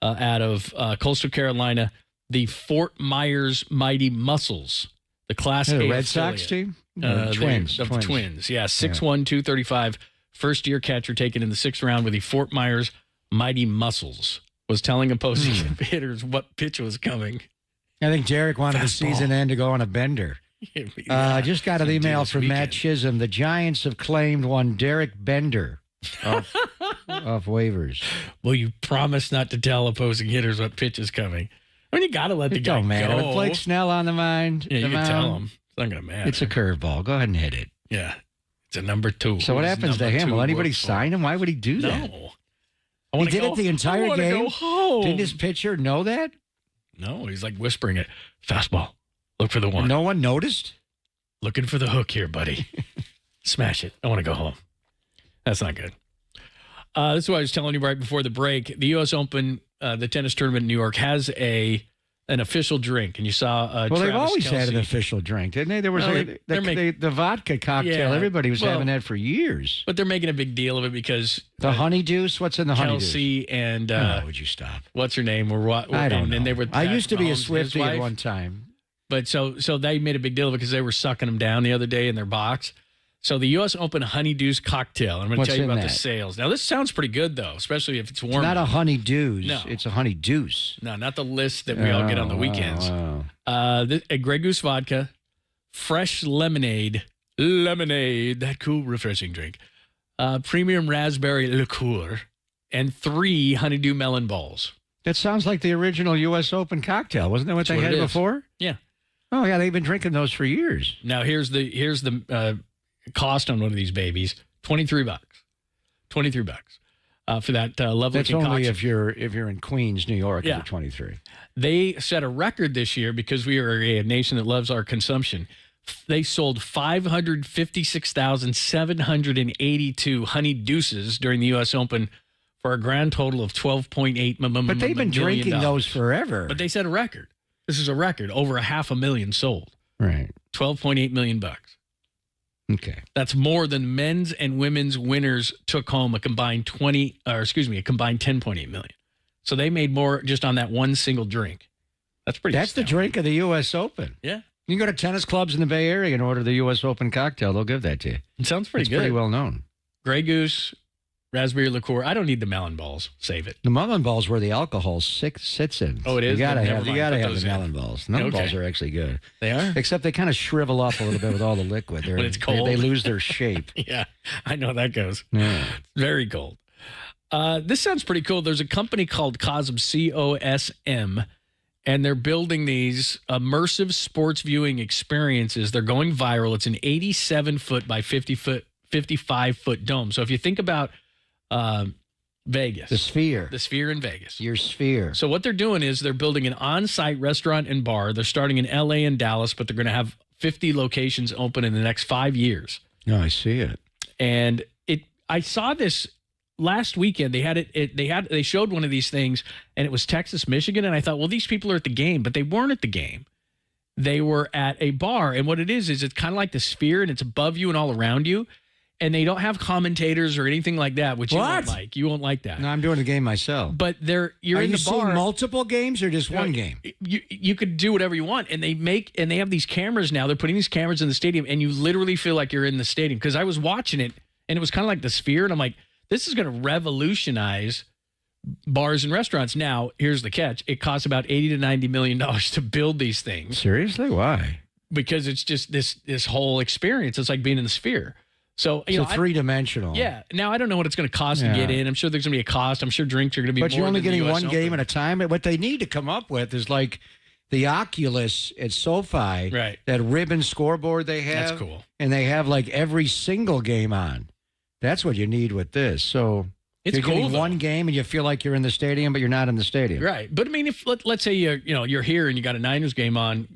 out of Coastal Carolina, the Fort Myers Mighty Muscles, the Class A Red Sox team? Twins. Twins. Twins. Yeah, 6'1", 235, first-year catcher taken in the 6th round with the Fort Myers Mighty Muscles, was telling opposing hitters what pitch was coming. I think Derek wanted the season end to go on a bender. Just got an email from Matt Chisholm. The Giants have claimed one Derek Bender off waivers. Well, you promised not to tell opposing hitters what pitch is coming. I mean, you got to let the guy go. With Blake Snell on the mind. Yeah, you can tell him. It's not going to matter. It's a curveball. Go ahead and hit it. Yeah. It's a number 2. So what happens to him? Will anybody sign him? Why would he do that? No. He did it the entire game? Go home. Didn't his pitcher know that? No, he's like whispering it. Fastball. Look for the one. No one noticed? Looking for the hook here, buddy. Smash it. I want to go home. That's not good. This is what I was telling you right before the break. The U.S. Open, the tennis tournament in New York, has an official drink. And you saw they've Travis always Kelce. had an official drink, didn't they? There was the vodka cocktail. Yeah, Everybody was having that for years. But they're making a big deal of it because the honeydews. What's in the honeydews? Kelsey and would you stop? What's her name? I don't know. And they were. I used to be a Mahomes' Swiftie at one time. But so they made a big deal of it because they were sucking them down the other day in their box. So the U.S. Open Honeydews cocktail. I'm going to tell you about the sales. Now, this sounds pretty good, though, especially if it's warm. It's not a honeydews. No. It's a honeydews. No, not the list that we all get on the weekends. A Grey Goose vodka, fresh lemonade, that cool, refreshing drink, premium raspberry liqueur, and 3 honeydew melon balls. That sounds like the original U.S. Open cocktail. Wasn't that what they had before? Yeah. Oh, yeah, they've been drinking those for years. Now, here's the cost on one of these babies, $23. $23 for that lovely That's concoction. only if you're in Queens, New York, Yeah. at 23. They set a record this year because we are a nation that loves our consumption. They sold 556,782 honey deuces during the U.S. Open for a grand total of $12.8 million. But they've been drinking those forever. But they set a record. This is a record. Over 500,000 sold. Right. $12.8 million. Okay. That's more than men's and women's winners took home a combined $10.8 million. So they made more just on that one single drink. That's pretty. That's the drink of the U.S. Open. Yeah. You can go to tennis clubs in the Bay Area and order the U.S. Open cocktail. They'll give that to you. It sounds pretty It's good. pretty well known. Grey Goose, raspberry liqueur. I don't need the melon balls. Save it. The melon balls where the alcohol sits in. Oh, it is? You gotta Never have mind. the Put those in. melon balls. Melon Okay. balls are actually good. They are? Except they kind of shrivel up a little bit with all the liquid. When it's cold. They lose their shape. Yeah, I know how that goes. Yeah. Very cold. This sounds pretty cool. There's a company called Cosm, COSM, and they're building these immersive sports viewing experiences. They're going viral. It's an 87-foot by 55-foot dome. So if you think about Vegas. The Sphere. The Sphere in Vegas. Your Sphere. So what they're doing is they're building an on-site restaurant and bar. They're starting in L.A. and Dallas, but they're going to have 50 locations open in the next 5 years. No, I see it. And I saw this last weekend. They showed one of these things, and it was Texas, Michigan, and I thought, well, these people are at the game, but they weren't at the game. They were at a bar, and what it is it's kind of like the Sphere, and it's above you and all around you. And they don't have commentators or anything like that, which you won't like. You won't like that. No, I'm doing the game myself. But you're in the bar. Are you seeing multiple games or just one game? You could do whatever you want, and they have these cameras now. They're putting these cameras in the stadium, and you literally feel like you're in the stadium. Because I was watching it, and it was kind of like the Sphere, and I'm like, this is going to revolutionize bars and restaurants. Now, here's the catch: it costs about $80 to $90 million to build these things. Seriously, why? Because it's just this whole experience. It's like being in the Sphere. So, three-dimensional. Yeah. Now, I don't know what it's going to cost to get in. I'm sure there's going to be a cost. I'm sure drinks are going to be more. But you're only than getting the US one Open. game at a time. What they need to come up with is like the Oculus at SoFi. Right. That ribbon scoreboard they have. That's cool. And they have like every single game on. That's what you need with this. So It's you're cool, getting though. one game and you feel like you're in the stadium, but you're not in the stadium. Right. But I mean, if let's say you're here and you got a Niners game on,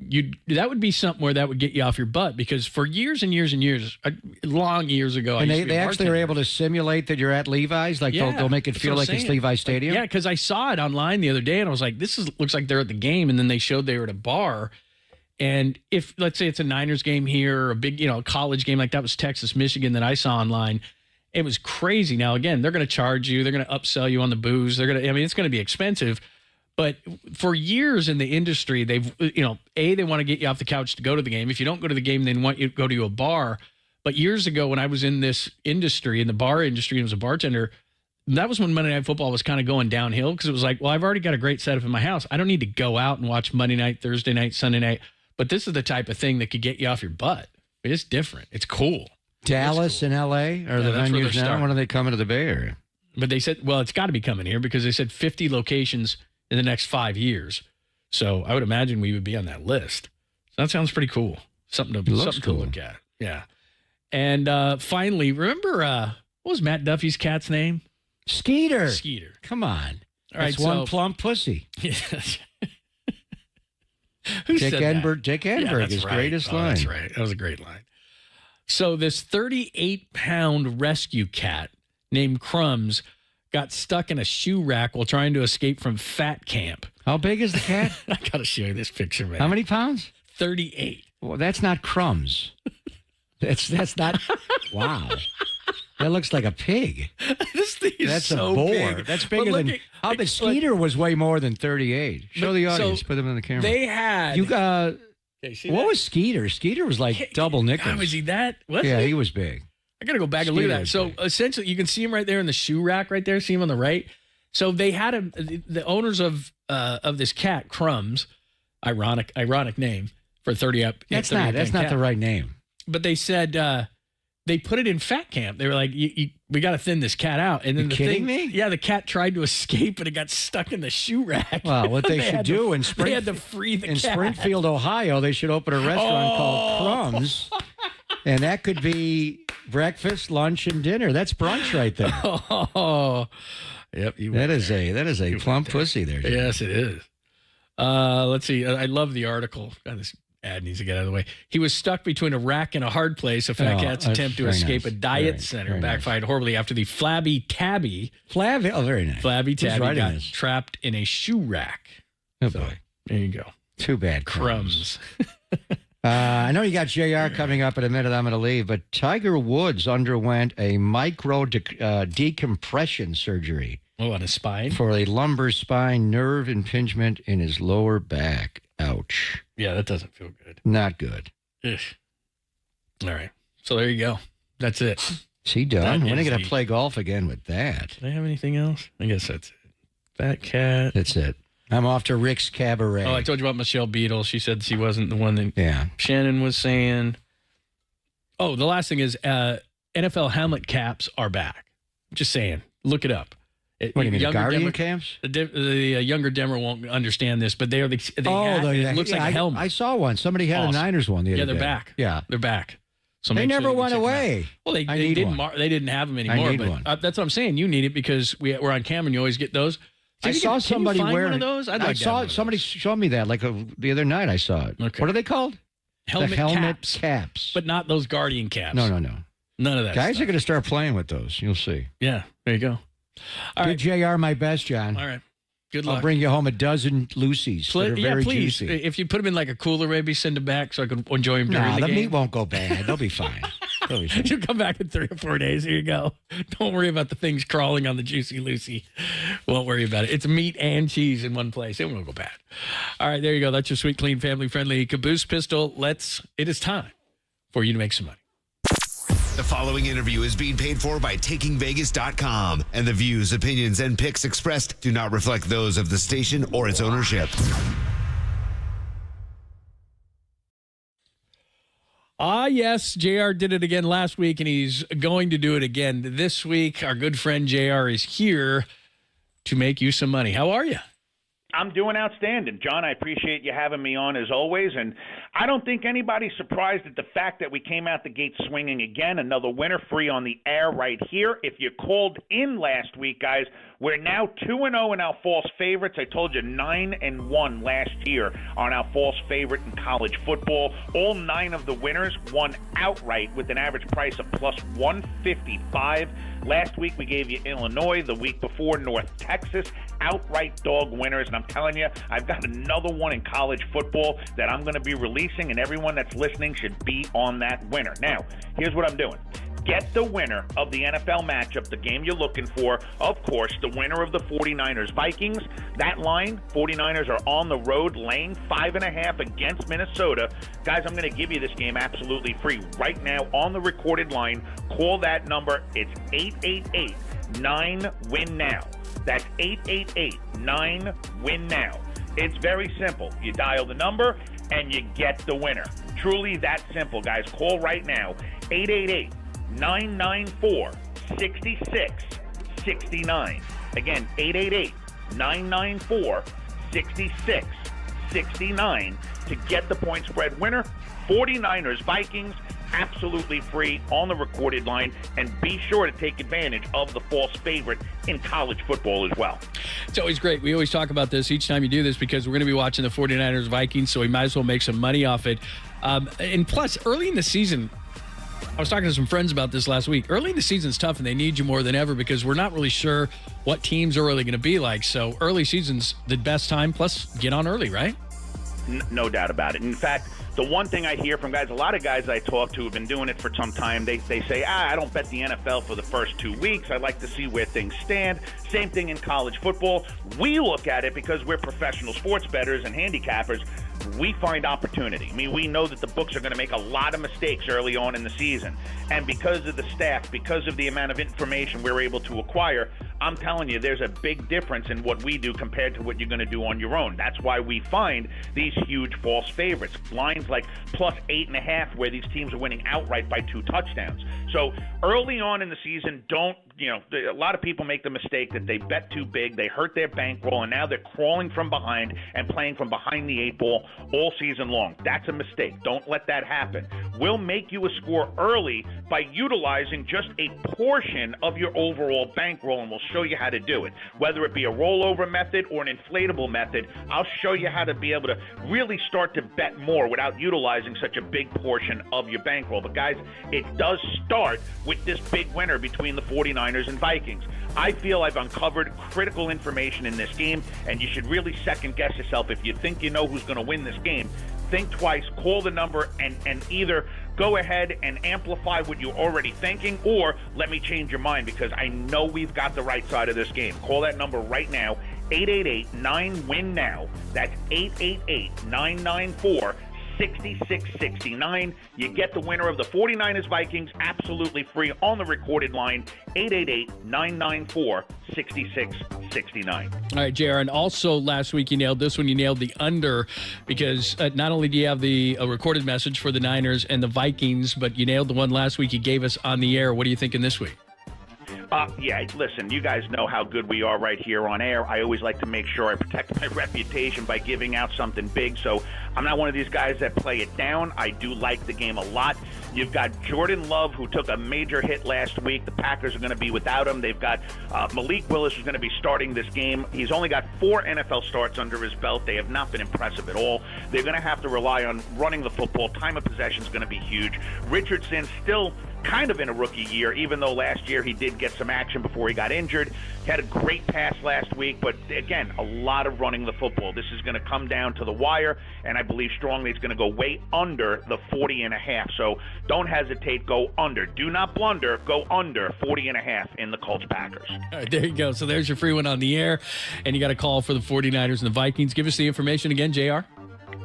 that would be something where that would get you off your butt, because for years and years and years, long years ago, And they actually are able to simulate that you're at Levi's. Like they'll make it that's feel what I'm like it's saying. Levi's Stadium. Yeah, because I saw it online the other day and I was like, looks like they're at the game, and then they showed they were at a bar. And if let's say it's a Niners game here, or a big college game like that was Texas, Michigan that I saw online. It was crazy. Now, again, they're going to charge you. They're going to upsell you on the booze. It's going to be expensive. But for years in the industry, they've, they want to get you off the couch to go to the game. If you don't go to the game, they want you to go to a bar. But years ago, when I was in this industry, in the bar industry, and was a bartender, that was when Monday Night Football was kind of going downhill, because it was like, well, I've already got a great setup in my house. I don't need to go out and watch Monday night, Thursday night, Sunday night. But this is the type of thing that could get you off your butt. It's different. It's cool. Dallas and L.A. are the venues now. When are they coming to the Bay Area? But they said, well, it's got to be coming here, because they said 50 locations in the next 5 years. So I would imagine we would be on that list. So that sounds pretty cool. Something to look at. Yeah. And finally, remember, what was Matt Duffy's cat's name? Skeeter. Skeeter. Come on. All That's right, one plump pussy. Who Dick said Enberg. that? Dick Enberg, that's his right. greatest line. That's right. That was a great line. So this 38-pound rescue cat named Crumbs got stuck in a shoe rack while trying to escape from fat camp. How big is the cat? I got to show you this picture, man. How many pounds? 38. Well, that's not Crumbs. That's not. Wow. That looks like a pig. This thing is That's so a boar. big. That's But bigger look than. at- How big? Skeeter was way more than 38. Show the audience. so Put them in the camera. They had. You Okay, see what that? was Skeeter? Skeeter was like double Nichols. God, was he that? Was yeah, he? he was big. I got to go back and look at Skeeter that. was So essentially, you can see him right there in the shoe rack right there. See him on the right. So they had the owners of this cat, Crumbs, ironic name for 30 up. That's not the right name. But they said they put it in fat camp. They were like, we got to thin this cat out. And then You kidding me? Yeah, the cat tried to escape, but it got stuck in the shoe rack. Well, what they should had do to, in they had to free the cat. Springfield, Ohio, they should open a restaurant called Crumbs, and that could be breakfast, lunch, and dinner. That's brunch right there. Oh, yep. That is a plump pussy there. Jim. Yes, it is. Let's see. I love the article. God, this ad needs to get out of the way. He was stuck between a rack and a hard place. A fat cat's that's attempt to very escape nice. a diet Very, center very backfired horribly after the Flabby Tabby. Oh, very nice. Flabby Who's Tabby writing got this? trapped in a shoe rack. Oh, So, boy. there you go. Too bad. Crumbs. I know you got JR coming up in a minute. I'm going to leave, but Tiger Woods underwent a micro decompression surgery. Oh, on his spine? For a lumbar spine nerve impingement in his lower back. Ouch. Yeah, that doesn't feel good. Not good. Ugh. All right. So there you go. That's it. Is he done? That When are is you going the- to play golf again with that? Do I have anything else? I guess that's it. Fat cat. That's it. I'm off to Rick's Cabaret. Oh, I told you about Michelle Beadle. She said she wasn't the one that Shannon was saying. Oh, the last thing is NFL helmet caps are back. Just saying. Look it up. What do you mean, the Guardian camps? The younger Denver won't understand this, but they are it looks like a helmet. I saw one. Somebody had a Niners one the other day. Yeah, they're back. Yeah. They're back. So they never went away. Well, they didn't have them anymore. I need but one. That's what I'm saying. You need it because we're on camera and you always get those. I saw somebody wearing one of those. I saw somebody show me that the other night. I saw it. Okay. What are they called? Helmet caps. But not those Guardian caps. No. None of that. Guys are going to start playing with those. You'll see. Yeah, there you go. All right. JR my best, John. All right. Good luck. I'll bring you home a dozen Lucy's that are very please. juicy. If you put them in like a cooler, maybe send them back so I can enjoy them during the game. The meat won't go bad. They'll be fine. You come back in 3 or 4 days. Here you go. Don't worry about the things crawling on the Juicy Lucy. Won't worry about it. It's meat and cheese in one place. It won't go bad. All right, there you go. That's your sweet, clean, family-friendly Caboose Pistol. It is time for you to make some money. The following interview is being paid for by TakingVegas.com, and the views, opinions, and picks expressed do not reflect those of the station or its ownership. Yes, JR did it again last week, and he's going to do it again this week. Our good friend JR is here to make you some money. How are you? I'm doing outstanding. John, I appreciate you having me on as always, and I don't think anybody's surprised at the fact that we came out the gate swinging again. Another winner free on the air right here. If you called in last week, guys, we're now 2-0 in our false favorites. I told you 9-1 last year on our false favorite in college football. All 9 of the winners won outright with an average price of plus 155. Last week we gave you Illinois. The week before, North Texas. Outright dog winners. And I'm telling you, I've got another one in college football that I'm going to be releasing, and everyone that's listening should be on that winner. Now, here's what I'm doing. Get the winner of the NFL matchup, the game you're looking for. Of course, the winner of the 49ers Vikings. That line, 49ers are on the road laying 5.5 against Minnesota. Guys, I'm going to give you this game absolutely free right now on the recorded line. Call that number. It's 888-9-WIN-NOW. That's 888-9-WIN-NOW. It's very simple. You dial the number and you get the winner. Truly that simple, guys. Call right now. 888-994-6669. Again, 888-994-6669 to get the point spread winner. 49ers Vikings, absolutely free on the recorded line, and be sure to take advantage of the false favorite in college football as well. It's always great. We always talk about this each time you do this because we're going to be watching the 49ers Vikings, so we might as well make some money off it. And plus, early in the season, I was talking to some friends about this last week. Early in the season's tough, and they need you more than ever because we're not really sure what teams are really going to be like. So early season's the best time, plus get on early, right? No doubt about it. In fact, the one thing I hear from guys, a lot of guys I talk to have been doing it for some time, they say, I don't bet the NFL for the first 2 weeks. I like to see where things stand. Same thing in college football. We look at it because we're professional sports bettors and handicappers. We find opportunity. I mean, we know that the books are going to make a lot of mistakes early on in the season. And because of the staff, because of the amount of information we're able to acquire, I'm telling you, there's a big difference in what we do compared to what you're going to do on your own. That's why we find these huge false favorites. Lines like plus 8.5 where these teams are winning outright by 2 touchdowns. So early on in the season, a lot of people make the mistake that they bet too big, they hurt their bankroll, and now they're crawling from behind and playing from behind the 8 ball all season long. That's a mistake. Don't let that happen. We'll make you a score early by utilizing just a portion of your overall bankroll, and we'll show you how to do it. Whether it be a rollover method or an inflatable method, I'll show you how to be able to really start to bet more without utilizing such a big portion of your bankroll. But guys, it does start with this big winner between the 49ers and Vikings. I feel I've uncovered critical information in this game, and you should really second guess yourself. If you think you know who's going to win this game, think twice, call the number, and either go ahead and amplify what you're already thinking, or let me change your mind, because I know we've got the right side of this game. Call that number right now, 888-9-WIN-NOW. That's 888-994-6669. You get the winner of the 49ers Vikings absolutely free on the recorded line, 888-994-6669. All right, JR, and also last week you nailed this one. You nailed the under because not only do you have the recorded message for the Niners and the Vikings, but you nailed the one last week you gave us on the air. What are you thinking this week? Yeah, listen, you guys know how good we are right here on air. I always like to make sure I protect my reputation by giving out something big, so I'm not one of these guys that play it down. I do like the game a lot. You've got Jordan Love, who took a major hit last week. The Packers are going to be without him. They've got Malik Willis, who's going to be starting this game. He's only got 4 NFL starts under his belt. They have not been impressive at all. They're going to have to rely on running the football. Time of possession is going to be huge. Richardson still kind of in a rookie year, even though last year he did get some action before he got injured. He had a great pass last week, but again, a lot of running the football. This is going to come down to the wire, and I believe strongly it's going to go way under the 40.5. So don't hesitate, go under. Do not blunder, go under 40.5 in the Colts-Packers. All right, there you go. So there's your free one on the air, and you got a call for the 49ers and the Vikings. Give us the information again, JR.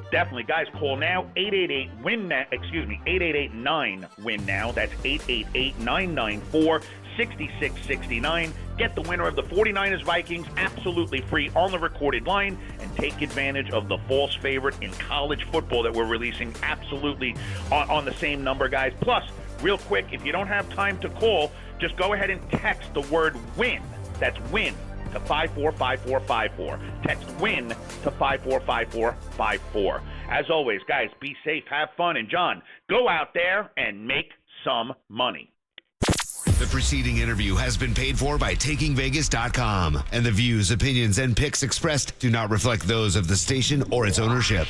Definitely, guys. Call now, 888-9-WIN-NOW. That's 888-994-6669. Get the winner of the 49ers Vikings absolutely free on the recorded line and take advantage of the false favorite in college football that we're releasing absolutely on the same number, guys. Plus, real quick, if you don't have time to call, just go ahead and text the word WIN. That's WIN to 545454. Text WIN to 545454. As always, guys, be safe, have fun, and John, go out there and make some money. The preceding interview has been paid for by TakingVegas.com, and the views, opinions, and picks expressed do not reflect those of the station or its ownership.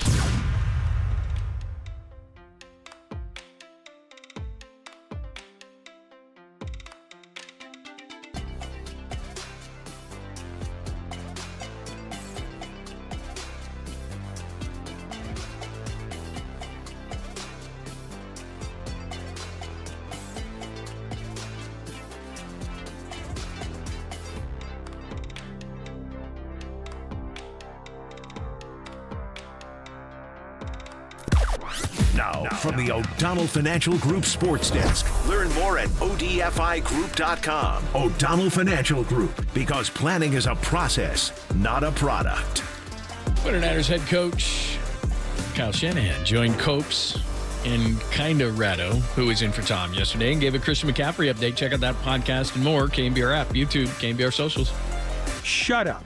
Now, from the O'Donnell Financial Group Sports Desk. Learn more at ODFIGroup.com. O'Donnell Financial Group, because planning is a process, not a product. 49ers head coach Kyle Shanahan joined Copes and Ratto, who was in for Tom yesterday, and gave a Christian McCaffrey update. Check out that podcast and more. KNBR app, YouTube, KNBR socials. Shut up.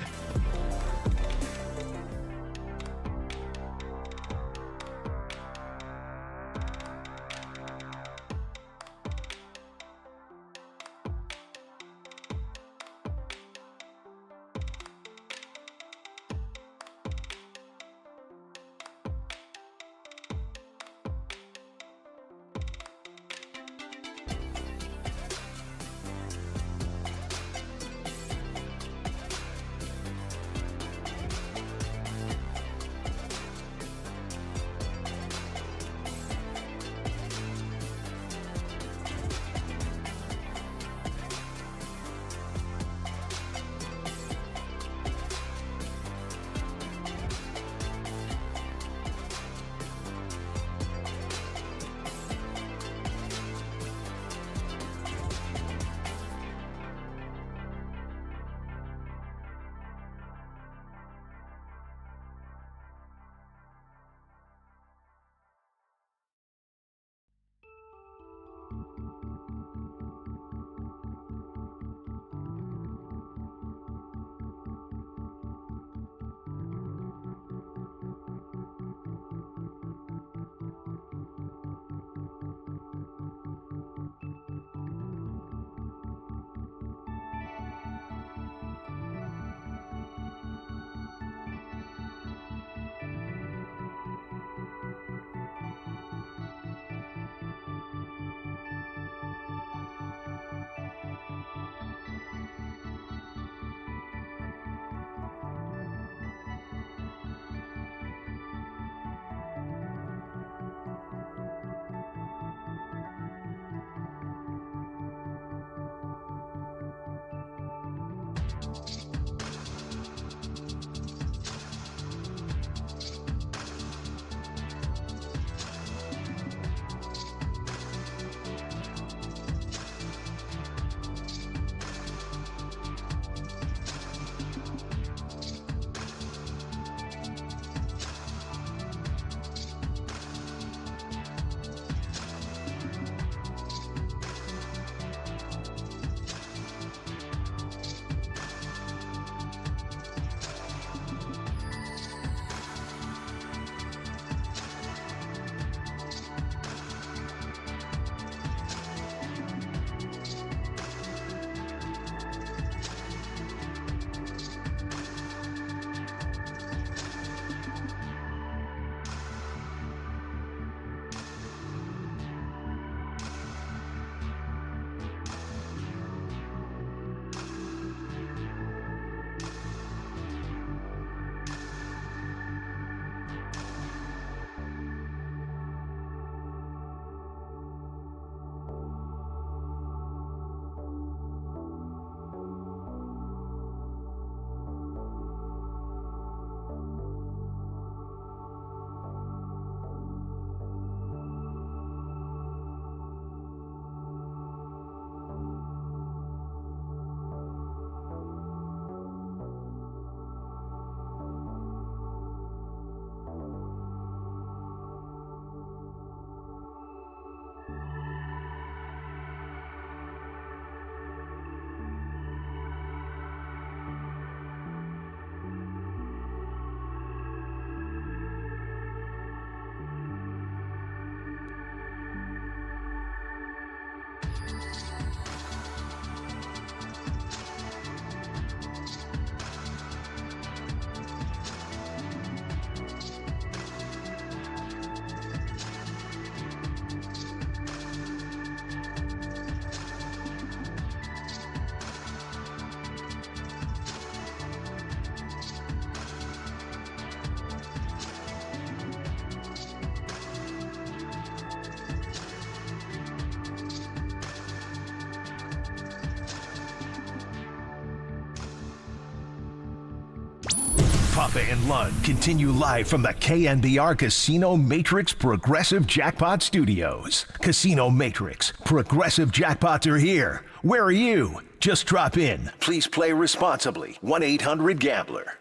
Papa and Lund continue live from the KNBR Casino Matrix Progressive Jackpot Studios. Casino Matrix, Progressive Jackpots are here. Where are you? Just drop in. Please play responsibly. 1-800-GAMBLER.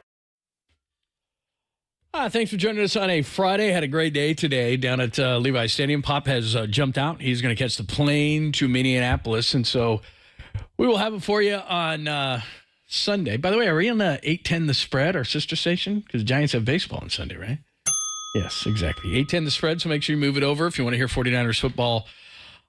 Thanks for joining us on a Friday. Had a great day today down at Levi Stadium. Pop has jumped out. He's going to catch the plane to Minneapolis, and so we will have it for you on Sunday. By the way, are we on 810 The Spread, our sister station? Because the Giants have baseball on Sunday, right? Yes, exactly. 810 The Spread, so make sure you move it over if you want to hear 49ers football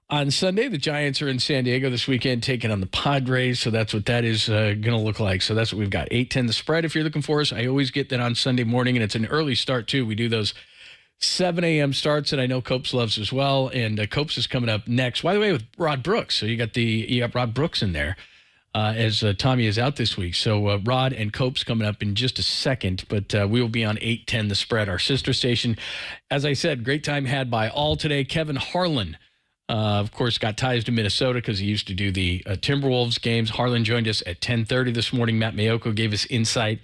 on Sunday. The Giants are in San Diego this weekend taking on the Padres, so that's what that is going to look like. So that's what we've got. 810 The Spread if you're looking for us. I always get that on Sunday morning, and it's an early start, too. We do those 7 a.m. starts that I know Copes loves as well, and Copes is coming up next. By the way, with Rod Brooks. So you got Rod Brooks in there. As Tommy is out this week. So Rod and Copes coming up in just a second, but we will be on 810 The Spread, our sister station. As I said, great time had by all today. Kevin Harlan, of course, got ties to Minnesota because he used to do the Timberwolves games. Harlan joined us at 10:30 this morning. Matt Mayoko gave us insight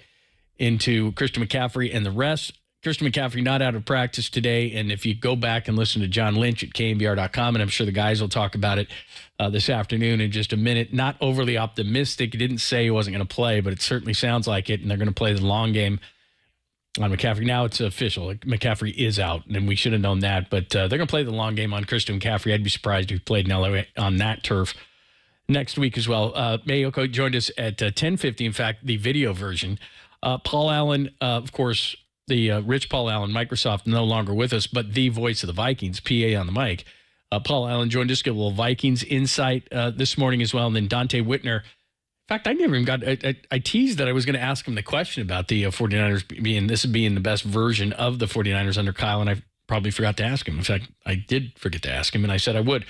into Christian McCaffrey and the rest. Christian McCaffrey not out of practice today, and if you go back and listen to John Lynch at KNBR.com, and I'm sure the guys will talk about it this afternoon in just a minute, not overly optimistic. He didn't say he wasn't going to play, but it certainly sounds like it, and they're going to play the long game on McCaffrey. Now it's official. McCaffrey is out, and we should have known that, but they're going to play the long game on Christian McCaffrey. I'd be surprised if he played in LA on that turf next week as well. Mayoko joined us at 10:50, in fact, the video version. Paul Allen, of course, the Rich Paul Allen, Microsoft, no longer with us, but the voice of the Vikings, PA on the mic. Paul Allen joined us, give a little Vikings insight this morning as well. And then Dante Whitner. In fact, I never even got, I teased that I was going to ask him the question about the 49ers being the best version of the 49ers under Kyle, and I probably forgot to ask him. In fact, I did forget to ask him, and I said I would.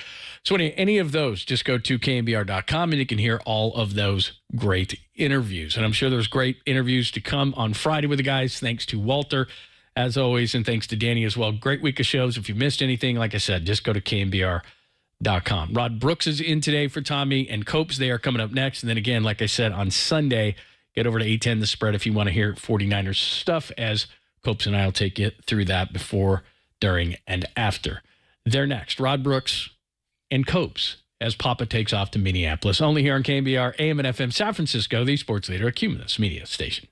So any of those, just go to KNBR.com, and you can hear all of those great interviews. And I'm sure there's great interviews to come on Friday with the guys. Thanks to Walter, as always, and thanks to Danny as well. Great week of shows. If you missed anything, like I said, just go to KNBR.com. Rod Brooks is in today for Tommy and Copes. They are coming up next. And then again, like I said, on Sunday, get over to 810 The Spread if you want to hear 49ers stuff, as Copes and I will take you through that before, during, and after. They're next. Rod Brooks and Copes as Papa takes off to Minneapolis. Only here on KNBR, AM and FM, San Francisco, the sports leader, a Cumulus media station.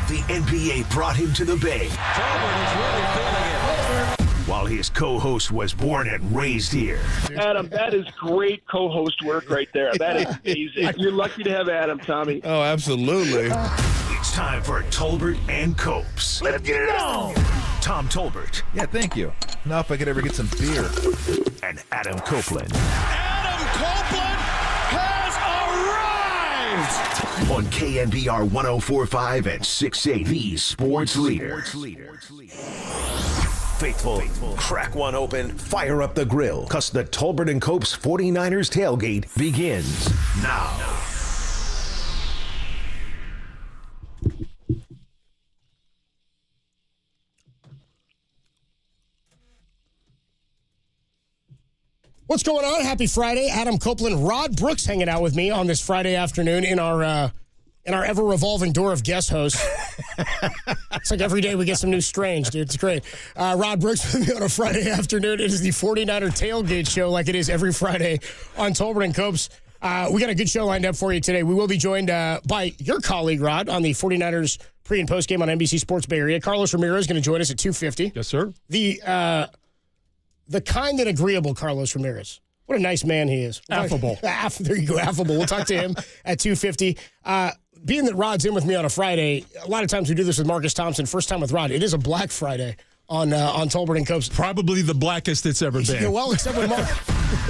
The NBA brought him to the Bay, while his co-host was born and raised here. Adam, that is great co-host work right there. That is amazing. You're lucky to have Adam, Tommy. Oh, absolutely. It's time for Tolbert and Copes. Let's get it on! Tom Tolbert. Yeah, thank you. Now if I could ever get some beer. And Adam Copeland. Adam Copeland has arrived! On KNBR 104.5 and 680, the sports leader. Faithful, crack one open, fire up the grill, cause the Tolbert and Copes 49ers tailgate begins now. What's going on? Happy Friday. Adam Copeland, Rod Brooks hanging out with me on this Friday afternoon in our ever-revolving door of guest hosts. It's like every day we get some new strange, dude. It's great. Rod Brooks with me on a Friday afternoon. It is the 49er Tailgate Show like it is every Friday on Tolbert and Copes. We got a good show lined up for you today. We will be joined by your colleague, Rod, on the 49ers pre- and post-game on NBC Sports Bay Area. Carlos Ramirez is going to join us at 2:50. Yes, sir. The kind and agreeable Carlos Ramirez. What a nice man he is. Affable. There you go, affable. We'll talk to him at 2:50. Being that Rod's in with me on a Friday, a lot of times we do this with Marcus Thompson. First time with Rod. It is a Black Friday on Tolbert and Copes. Probably the blackest it's ever been. Yeah, well, except with Mark.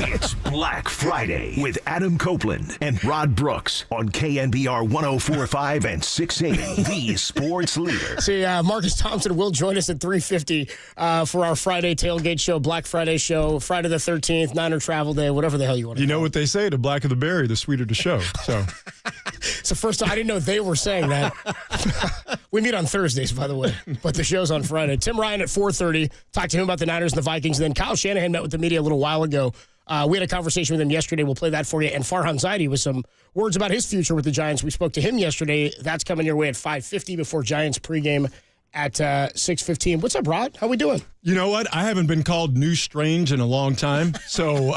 It's Black Friday with Adam Copeland and Rod Brooks on KNBR 104.5 and 680, the sports leader. See, Marcus Thompson will join us at 3:50 for our Friday tailgate show, Black Friday show, Friday the 13th, Niner Travel Day, whatever the hell you want to You call know it. what they say, the blacker the berry, the sweeter the show. So It's the first time. I didn't know they were saying that. We meet on Thursdays, by the way, but the show's on Friday. Tim Ryan at 4:30. Talked to him about the Niners and the Vikings. And then Kyle Shanahan met with the media a little while ago We had a conversation with him yesterday. We'll play that for you. And Farhan Zaidi with some words about his future with the Giants. We spoke to him yesterday. That's coming your way at 5:50 before Giants pregame at 6:15. What's up, Rod? How we doing? You know what? I haven't been called new strange in a long time, so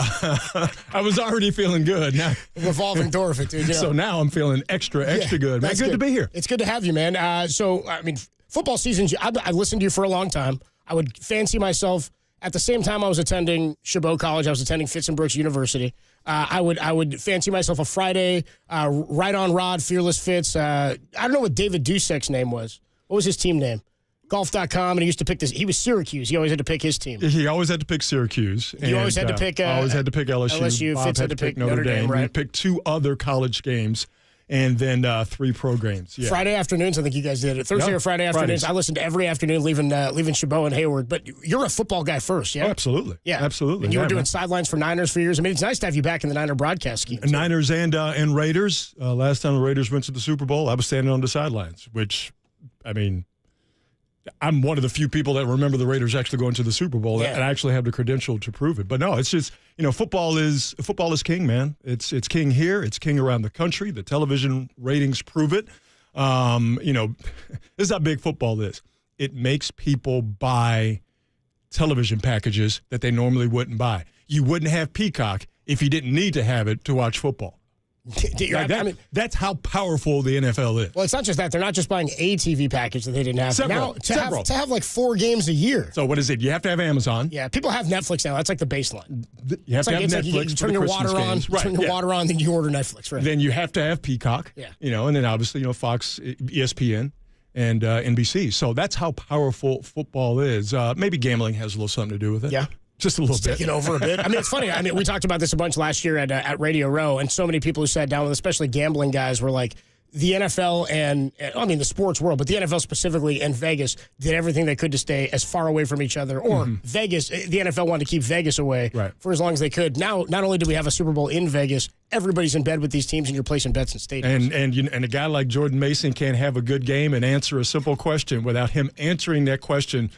I was already feeling good. Now, revolving door of it, dude. You know. So now I'm feeling extra good. Man, good to be here. It's good to have you, man. So, I mean, football season, I listened to you for a long time. I would fancy myself, at the same time I was attending Chabot College, I was attending Fitz and Brooks University. I would fancy myself a Friday, right on Rod, Fearless Fitz. I don't know what David Dussek's name was. What was his team name? Golf.com, and he used to pick this. He was Syracuse. He always had to pick his team. He always had to pick Syracuse. You always had to pick. Always had to pick LSU. Bob Fitz had to pick Notre Dame. Right. We picked 2 other college games, and then 3 pro games. Yeah. Friday afternoons, I think you guys did it. Thursday or Friday afternoons. I listened to every afternoon, leaving Chabot and Hayward. But you're a football guy first, yeah? Oh, absolutely. Yeah, absolutely. And you were doing sidelines for Niners for years. I mean, it's nice to have you back in the Niner broadcast scheme. Niners and Raiders. Last time the Raiders went to the Super Bowl, I was standing on the sidelines, which, I mean, I'm one of the few people that remember the Raiders actually going to the Super Bowl, and I actually have the credential to prove it. But no, it's just, football is king, man. It's king here. It's king around the country. The television ratings prove it. This is how big football is. It makes people buy television packages that they normally wouldn't buy. You wouldn't have Peacock if you didn't need to have it to watch football. That's how powerful the NFL is. Well, it's not just that. They're not just buying a TV package that they didn't have. Several. To have like 4 games a year. So what is it? You have to have Amazon. Yeah, people have Netflix now. That's like the baseline. You have to have Netflix. You turn your water on. Turn your water on, then you order Netflix. Right. Then you have to have Peacock. Yeah. And then obviously Fox, ESPN, and NBC. So that's how powerful football is. Maybe gambling has a little something to do with it. Yeah. Just a little bit. Taking over a bit. I mean, it's funny. I mean, we talked about this a bunch last year at Radio Row, and so many people who sat down with, especially gambling guys, were like, the NFL and the sports world, but the NFL specifically and Vegas did everything they could to stay as far away from each other. Or Vegas, the NFL wanted to keep Vegas away for as long as they could. Now, not only do we have a Super Bowl in Vegas, everybody's in bed with these teams, and you're placing bets in stadiums. And a guy like Jordan Mason can't have a good game and answer a simple question without him answering that question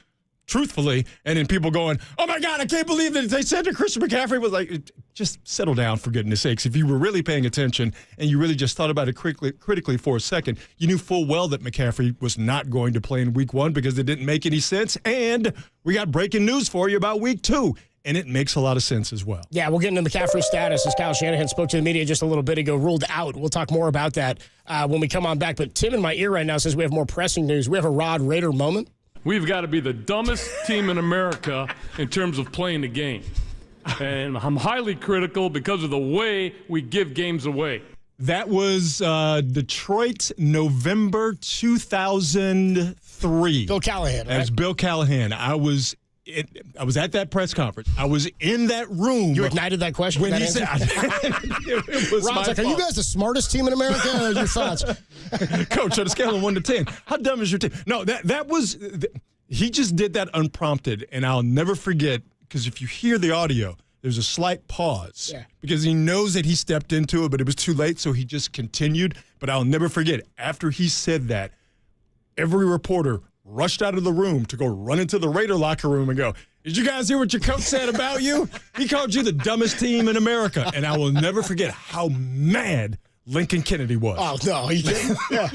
truthfully, and then people going, oh my God, I can't believe that they said that Christian McCaffrey was like, just settle down for goodness sakes. If you were really paying attention and you really just thought about it critically for a second, you knew full well that McCaffrey was not going to play in week 1 because it didn't make any sense. And we got breaking news for you about week 2. And it makes a lot of sense as well. Yeah, we'll get into McCaffrey's status as Kyle Shanahan spoke to the media just a little bit ago, ruled out. We'll talk more about that when we come on back. But Tim in my ear right now says we have more pressing news. We have a Rod Raider moment. We've got to be the dumbest team in America in terms of playing the game. And I'm highly critical because of the way we give games away. That was Detroit, November 2003. Bill Callahan, right? As Bill Callahan. I was at that press conference. I was in that room. You ignited that question? When he said, it was Ron's like, are you guys the smartest team in America? Or your thoughts? Coach, on a scale of 1 to 10, how dumb is your team? No, that was, he just did that unprompted, and I'll never forget, because if you hear the audio, there's a slight pause. Yeah. Because he knows that he stepped into it, but it was too late, so he just continued. But I'll never forget, after he said that, every reporter rushed out of the room to go run into the Raider locker room and go, did you guys hear what your coach said about you? He called you the dumbest team in America. And I will never forget how mad Lincoln Kennedy was. Oh, no. He didn't? Yeah.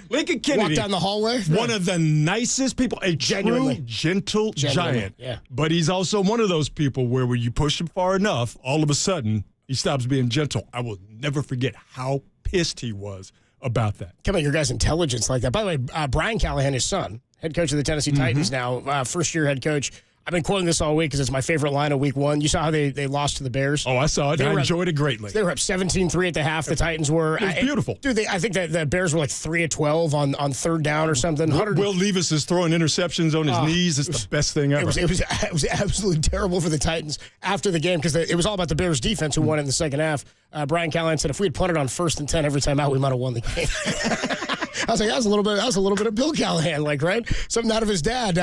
Lincoln Kennedy. Walked down the hallway? One of the nicest people. A true, gentle giant. Yeah. But he's also one of those people where when you push him far enough, all of a sudden, he stops being gentle. I will never forget how pissed he was about that. Come on, your guys' intelligence like that. By the way, Brian Callahan, his son, head coach of the Tennessee Titans now, first-year head coach. I've been quoting this all week because it's my favorite line of week 1. You saw how they lost to the Bears? Oh, I saw it. I enjoyed it greatly. They were up 17-3 at the half. The Titans were. It was beautiful. Dude, I think that the Bears were like 3 of 12 on third down or something. Will Levis is throwing interceptions on his knees. It's the best thing ever. It was absolutely terrible for the Titans after the game because it was all about the Bears defense who won in the second half. Brian Callahan said if we had punted on 1st and 10 every time out, we might have won the game. I was like, that was a little bit of Bill Callahan, like, right? Something out of his dad.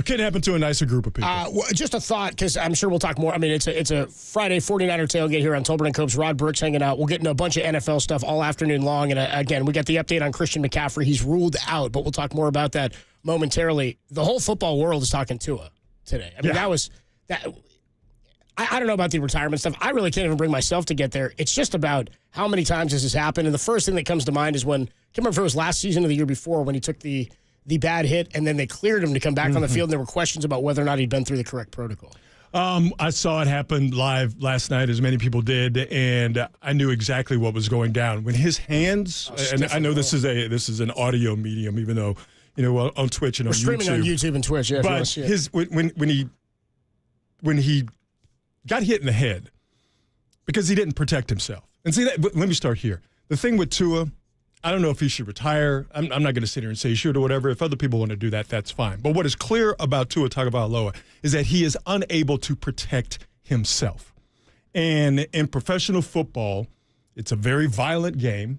Could happen to a nicer group of people. Just a thought, because I'm sure we'll talk more. I mean, it's a Friday 49er tailgate here on Tolbert and Cope's. Rod Brooks hanging out. We'll get into a bunch of NFL stuff all afternoon long. And again, we got the update on Christian McCaffrey. He's ruled out, but we'll talk more about that momentarily. The whole football world is talking Tua today. I mean, that was that. I don't know about the retirement stuff. I really can't even bring myself to get there. It's just about how many times this has happened. And the first thing that comes to mind is when, I can't remember if it was last season or the year before, when he took the bad hit and then they cleared him to come back on the field. And there were questions about whether or not he'd been through the correct protocol. I saw it happen live last night, as many people did, and I knew exactly what was going down. When his hands, and I know this is an audio medium, even though, on Twitch and on YouTube. We're streaming on YouTube and Twitch, yeah. But when he got hit in the head, because he didn't protect himself. And see, let me start here. The thing with Tua, I don't know if he should retire. I'm not going to sit here and say he should or whatever. If other people want to do that, that's fine. But what is clear about Tua Tagovailoa is that he is unable to protect himself. And in professional football, it's a very violent game.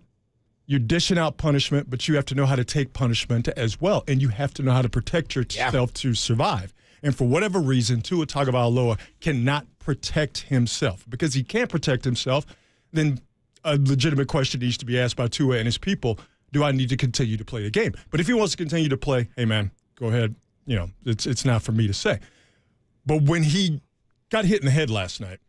You're dishing out punishment, but you have to know how to take punishment as well. And you have to know how to protect yourself to survive. And for whatever reason, Tua Tagovailoa cannot protect himself. Because he can't protect himself, then a legitimate question needs to be asked by Tua and his people. Do I need to continue to play the game? But if he wants to continue to play, hey, man, go ahead. It's not for me to say. But when he got hit in the head last night,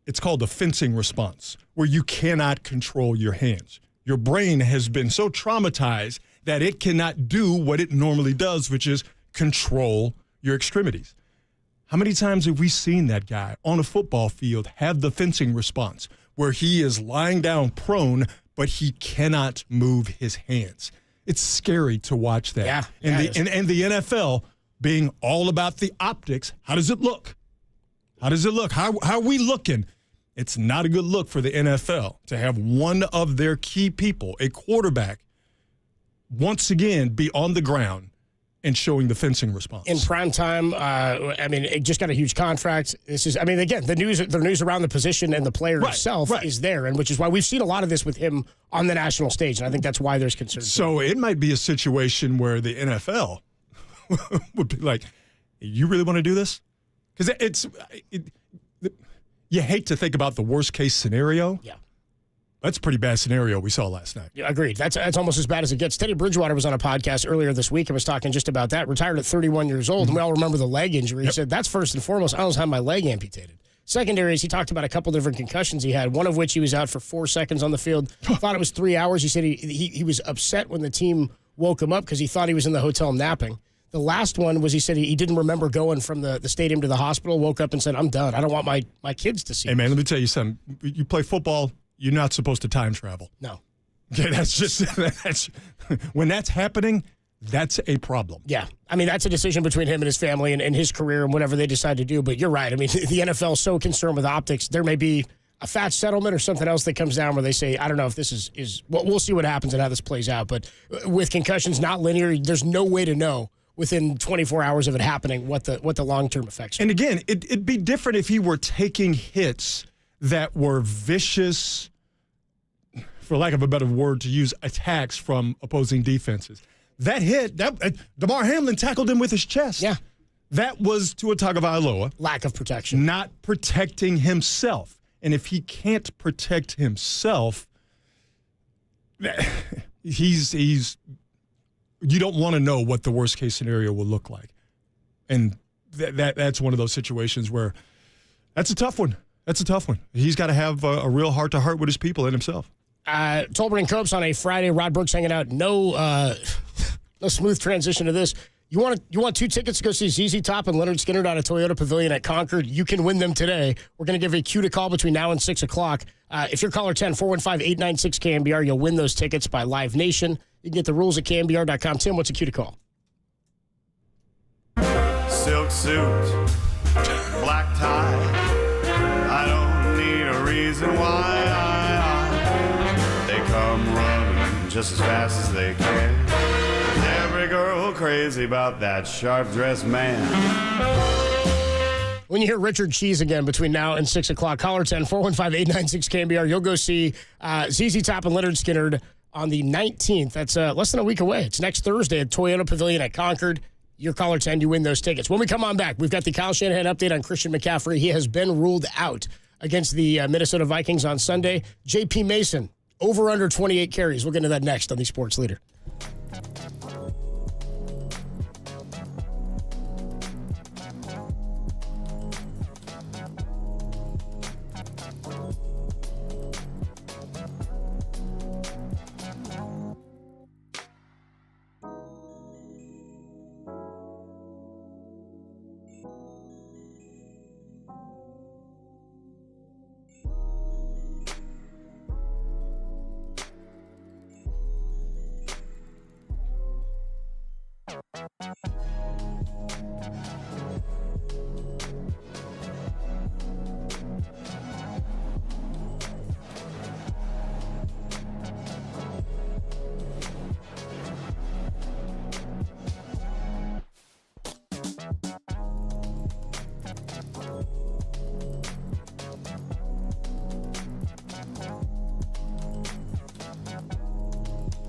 it's called a fencing response, where you cannot control your hands. Your brain has been so traumatized that it cannot do what it normally does, which is control your extremities. How many times have we seen that guy on a football field have the fencing response, where he is lying down prone, but he cannot move his hands? It's scary to watch that. Yeah. And the NFL being all about the optics, how does it look? How does it look? How are we looking? It's not a good look for the NFL to have one of their key people, a quarterback, once again be on the ground and showing the fencing response. In prime time, it just got a huge contract. Again, the news around the position and the player himself is there, and which is why we've seen a lot of this with him on the national stage, and I think that's why there's concern. So it might be a situation where the NFL would be like, you really want to do this? Because you hate to think about the worst case scenario. Yeah. That's a pretty bad scenario we saw last night. Yeah, agreed. That's almost as bad as it gets. Teddy Bridgewater was on a podcast earlier this week and was talking just about that. Retired at 31 years old, and we all remember the leg injury. He said, that's first and foremost. I almost had my leg amputated. Secondary is he talked about a couple different concussions he had, one of which he was out for 4 seconds on the field. Thought it was 3 hours. He said he was upset when the team woke him up because he thought he was in the hotel napping. The last one was he said he didn't remember going from the stadium to the hospital, woke up and said, I'm done. I don't want my kids to see Hey, man, let me tell you something. You play football, you're not supposed to time travel. No. Okay, that's when that's happening, that's a problem. Yeah. That's a decision between him and his family and his career and whatever they decide to do. But you're right. The NFL is so concerned with optics. There may be a fat settlement or something else that comes down where they say, I don't know if this is well, we'll see what happens and how this plays out. But with concussions not linear, there's no way to know within 24 hours of it happening what the long-term effects are. And again, it'd be different if he were taking hits that were vicious, for lack of a better word to use, attacks from opposing defenses. That hit, Damar Hamlin tackled him with his chest. Yeah. That was Tua Tagovailoa. Lack of protection. Not protecting himself. And if he can't protect himself, you don't want to know what the worst case scenario will look like. And that's one of those situations where that's a tough one. That's a tough one. He's got to have a real heart-to-heart with his people and himself. Tolbert and Copes on a Friday. Rod Brooks hanging out. No smooth transition to this. You want 2 tickets to go see ZZ Top and Leonard Skinner at a Toyota Pavilion at Concord? You can win them today. We're going to give a cue to call between now and 6 o'clock. If you're caller 10, 415-896-KNBR, you'll win those tickets by Live Nation. You can get the rules at KNBR.com. Tim, what's a cue to call? Silk suit, black tie. I don't need a reason why. They come running just as fast as they can. Every girl crazy about that sharp-dressed man. When you hear Richard Cheese again between now and 6 o'clock, caller 10, 415-896-KNBR, you'll go see ZZ Top and Leonard Skinner on the 19th. That's less than a week away. It's next Thursday at Toyota Pavilion at Concord. Your caller 10, you win those tickets. When we come on back, we've got the Kyle Shanahan update on Christian McCaffrey. He has been ruled out against the Minnesota Vikings on Sunday. J.P. Mason, over under 28 carries. We'll get into that next on the Sports Leader.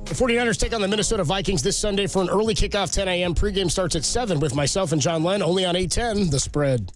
The 49ers take on the Minnesota Vikings this Sunday for an early kickoff, 10 a.m. Pregame starts at 7 with myself and John Len, only on 810, The Spread.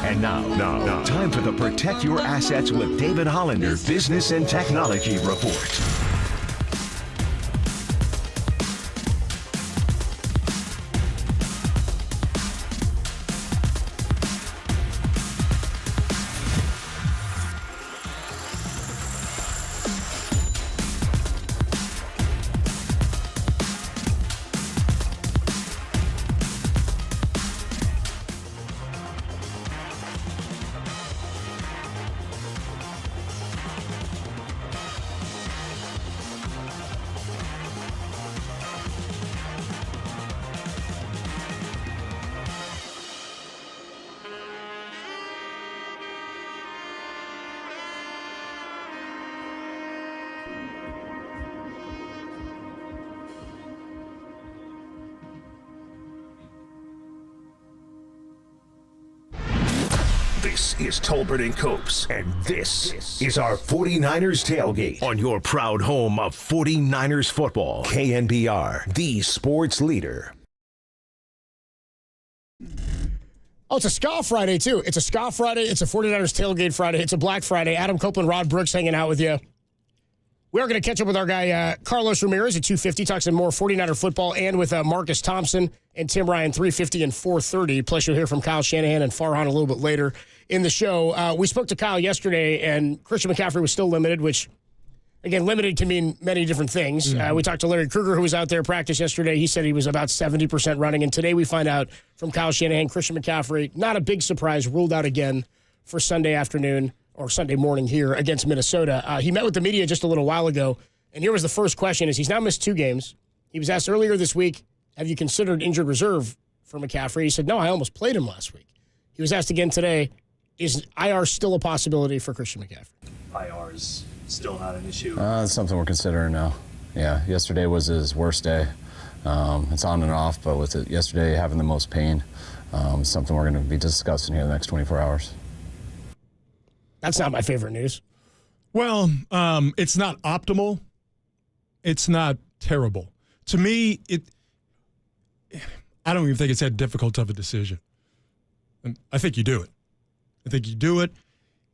And now, time for the Protect Your Assets with David Hollander Business and Technology Report. This is Tolbert and Copes, and this is our 49ers tailgate on your proud home of 49ers football. KNBR, the sports leader. Oh, it's a Ska Friday, too. It's a Ska Friday. It's a 49ers tailgate Friday. It's a Black Friday. Adam Copeland, Rod Brooks hanging out with you. We are going to catch up with our guy, Carlos Ramirez at 2:50. Talk some more 49er football, and with Marcus Thompson and Tim Ryan, 3:50 and 4:30. Plus, you'll hear from Kyle Shanahan and Farhan a little bit later in the show. We spoke to Kyle yesterday, and Christian McCaffrey was still limited, which, again, limited can mean many different things. We talked to Larry Kruger, who was out there practice yesterday. He said he was about 70% running. And today we find out from Kyle Shanahan, Christian McCaffrey, not a big surprise, ruled out again for Sunday afternoon or Sunday morning here against Minnesota. He met with the media just a little while ago, and here was the first question. He's now missed 2 games. He was asked earlier this week, have you considered injured reserve for McCaffrey? He said, no, I almost played him last week. He was asked again today, is IR still a possibility for Christian McCaffrey? IR is still not an issue. It's something we're considering now. Yeah, yesterday was his worst day. It's on and off, but with it yesterday having the most pain, it's something we're going to be discussing here the next 24 hours. That's not my favorite news. Well, it's not optimal. It's not terrible. To me, I don't even think it's that difficult of a decision. I think you do it.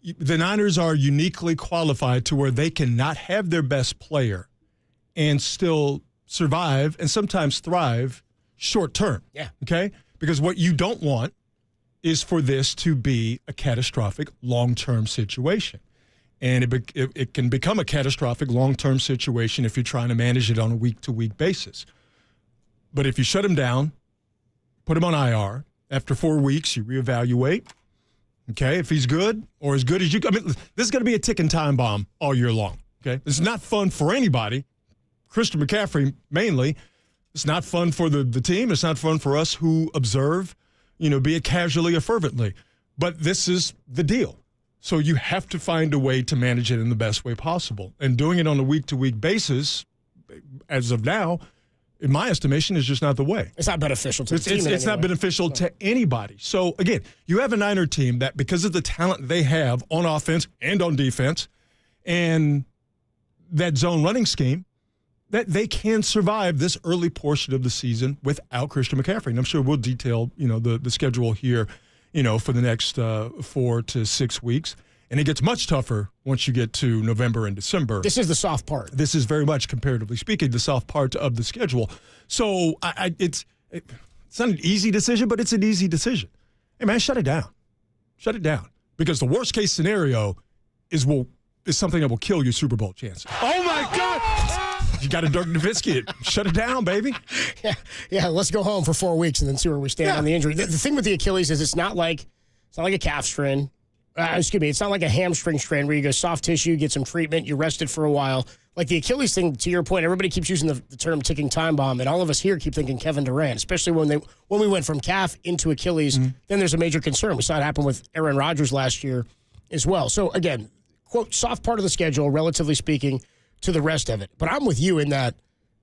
The Niners are uniquely qualified to where they cannot have their best player and still survive and sometimes thrive short term. Yeah. Okay? Because what you don't want is for this to be a catastrophic long-term situation. And it can become a catastrophic long-term situation if you're trying to manage it on a week-to-week basis. But if you shut him down, put him on IR, after 4 weeks, you reevaluate. Okay, if he's good or as good as you – I mean, this is going to be a ticking time bomb all year long, okay? It's not fun for anybody, Christian McCaffrey mainly. It's not fun for the team. It's not fun for us who observe, be it casually or fervently. But this is the deal. So you have to find a way to manage it in the best way possible. And doing it on a week-to-week basis, as of now, in my estimation, is just not the way. It's not beneficial to the team. It's not beneficial to anybody. So, again, you have a Niner team that, because of the talent they have on offense and on defense and that zone running scheme, that they can survive this early portion of the season without Christian McCaffrey. And I'm sure we'll detail, the schedule here, for the next 4 to 6 weeks. And it gets much tougher once you get to November and December. This is the soft part. This is very much, comparatively speaking, the soft part of the schedule. So it's not an easy decision, but it's an easy decision. Hey, man, shut it down. Shut it down. Because the worst-case scenario is something that will kill your Super Bowl chances. Oh, my God! You got a Dirk Nowitzki. Shut it down, baby. Yeah, let's go home for 4 weeks and then see where we stand on the injury. The thing with the Achilles is it's not like a calf strain. It's not like a hamstring strain where you go soft tissue, get some treatment, you rest it for a while. Like the Achilles thing, to your point, everybody keeps using the term ticking time bomb, and all of us here keep thinking Kevin Durant, especially when we went from calf into Achilles, then there's a major concern. We saw it happen with Aaron Rodgers last year as well. So, again, quote, soft part of the schedule, relatively speaking, to the rest of it. But I'm with you in that,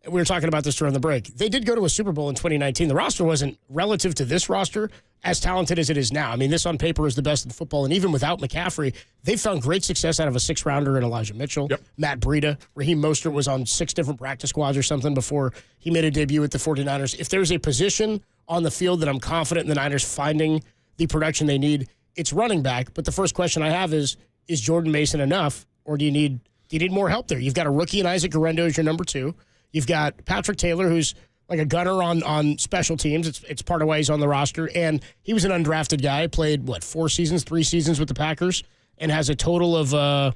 we were talking about this during the break, they did go to a Super Bowl in 2019. The roster wasn't, relative to this roster, as talented as it is now. I mean, this on paper is the best in football, and even without McCaffrey, they found great success out of a 6th-rounder in Elijah Mitchell, Matt Breida. Raheem Mostert was on 6 different practice squads or something before he made a debut with the 49ers. If there's a position on the field that I'm confident in the Niners finding the production they need, it's running back. But the first question I have is Jordan Mason enough, or do you need more help there? You've got a rookie in Isaac Guerrendo as your number 2. You've got Patrick Taylor, who's like a gunner on special teams. It's part of why he's on the roster. And he was an undrafted guy, played, 3 seasons with the Packers, and has a total of, trying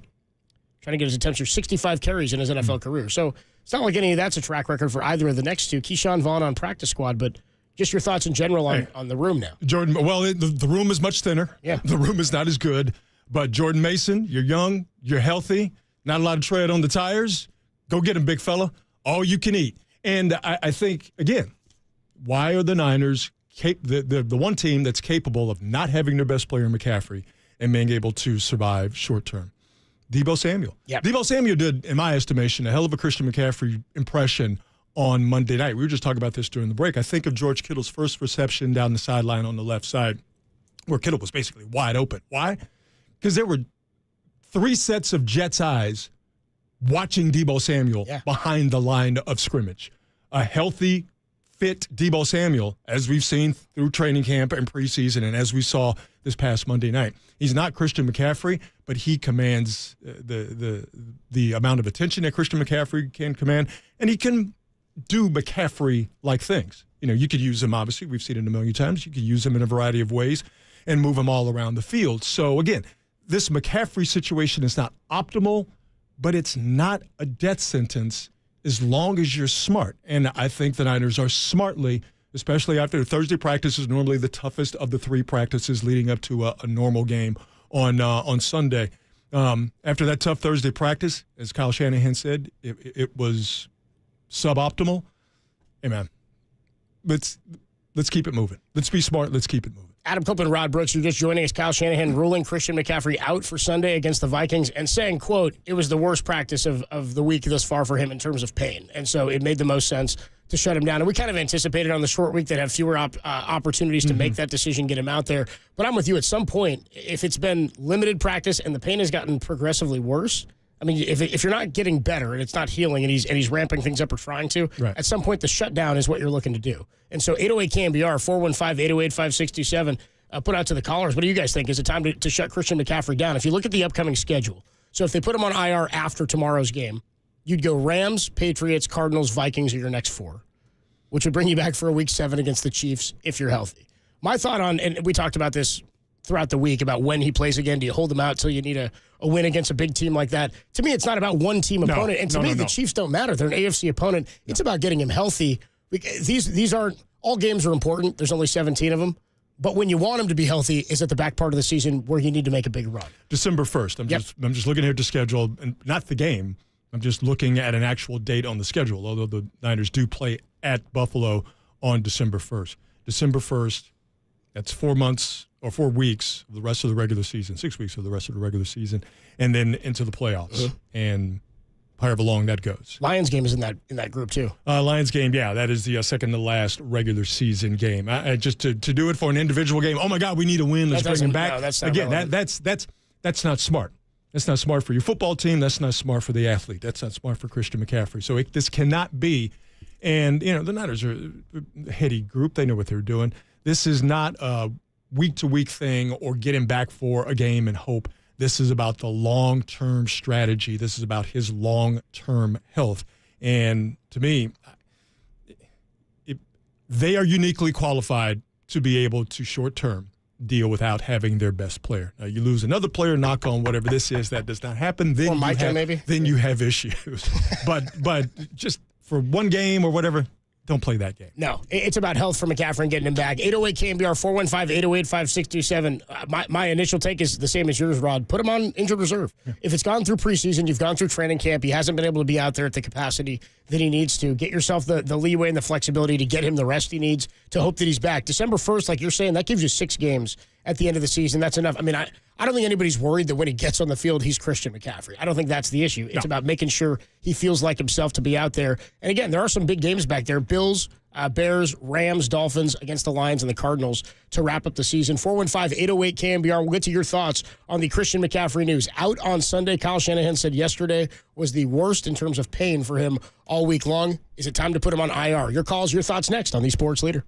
to get his attention, 65 carries in his NFL career. So it's not like any of that's a track record for either of the next 2. Keyshawn Vaughn on practice squad, but just your thoughts in general on the room now. Jordan, well, the room is much thinner. Yeah. The room is not as good. But Jordan Mason, you're young, you're healthy, not a lot of tread on the tires. Go get him, big fella. All you can eat. And I think, again, why are the Niners the one team that's capable of not having their best player, McCaffrey, and being able to survive short term? Deebo Samuel. Yep. Deebo Samuel did, in my estimation, a hell of a Christian McCaffrey impression on Monday night. We were just talking about this during the break. I think of George Kittle's first reception down the sideline on the left side where Kittle was basically wide open. Why? Because there were 3 sets of Jets' eyes watching Deebo Samuel behind the line of scrimmage. A healthy, fit Deebo Samuel, as we've seen through training camp and preseason, and as we saw this past Monday night. He's not Christian McCaffrey, but he commands the amount of attention that Christian McCaffrey can command, and he can do McCaffrey-like things. You know, you could use him, obviously. We've seen it a million times. You could use him in a variety of ways and move him all around the field. So, again, this McCaffrey situation is not optimal, but it's not a death sentence as long as you're smart. And I think the Niners are smartly, especially after Thursday practice is normally the toughest of the 3 practices leading up to a normal game on Sunday. After that tough Thursday practice, as Kyle Shanahan said, it was suboptimal. Hey, man, let's keep it moving. Let's be smart. Let's keep it moving. Adam Copeland, Rod Brooks, you're just joining us. Kyle Shanahan ruling Christian McCaffrey out for Sunday against the Vikings and saying, quote, it was the worst practice of the week thus far for him in terms of pain. And so it made the most sense to shut him down. And we kind of anticipated on the short week they'd have fewer opportunities to make that decision, get him out there. But I'm with you. At some point, if it's been limited practice and the pain has gotten progressively worse, I mean, if you're not getting better and it's not healing and he's ramping things up or trying to, at some point the shutdown is what you're looking to do. And so 808 KNBR, 415-808-5627, put out to the callers. What do you guys think? Is it time to shut Christian McCaffrey down? If you look at the upcoming schedule, so if they put him on IR after tomorrow's game, you'd go Rams, Patriots, Cardinals, Vikings are your next 4, which would bring you back for a week 7 against the Chiefs if you're healthy. My thought on, and we talked about this throughout the week, about when he plays again. Do you hold him out till you need a win against a big team like that? To me, it's not about one team opponent. And to me, the Chiefs don't matter. They're an AFC opponent. It's about getting him healthy. These aren't, all games are important. There's only 17 of them. But when you want him to be healthy is at the back part of the season where you need to make a big run. December 1st. I'm just looking here at the schedule, and not the game. I'm just looking at an actual date on the schedule, although the Niners do play at Buffalo on December 1st. December 1st, that's 4 months or 4 weeks of the rest of the regular season, 6 weeks of the rest of the regular season, and then into the playoffs. And however long that goes. Lions game is in that group too. Lions game, yeah, that is the second to last regular season game. Just to do it for an individual game. Oh my God, we need a win. Let's bring him back. No, that's not again. That's not smart. That's not smart for your football team. That's not smart for the athlete. That's not smart for Christian McCaffrey. So this cannot be. And the Niners are a heady group. They know what they're doing. This is not a week-to-week thing or get him back for a game and hope. This is about the long-term strategy. This is about his long-term health. And to me, they are uniquely qualified to be able to short-term deal without having their best player. Now, you lose another player, knock on whatever this is, that does not happen. Then you have issues. But just for one game or whatever, don't play that game. No, it's about health for McCaffrey and getting him back. 808 KNBR, 415-808-5627. My initial take is the same as yours, Rod. Put him on injured reserve. Yeah. If it's gone through preseason, you've gone through training camp, he hasn't been able to be out there at the capacity that he needs to. Get yourself the leeway and the flexibility to get him the rest he needs to hope that he's back. December 1st, like you're saying, that gives you 6 games at the end of the season. That's enough. I mean, I don't think anybody's worried that when he gets on the field, he's Christian McCaffrey. I don't think that's the issue. It's about making sure he feels like himself to be out there. And again, there are some big games back there. Bills, Bears, Rams, Dolphins against the Lions and the Cardinals to wrap up the season. 415-808-KNBR. We'll get to your thoughts on the Christian McCaffrey news. Out on Sunday, Kyle Shanahan said yesterday was the worst in terms of pain for him all week long. Is it time to put him on IR? Your calls, your thoughts next on the Sports Leader.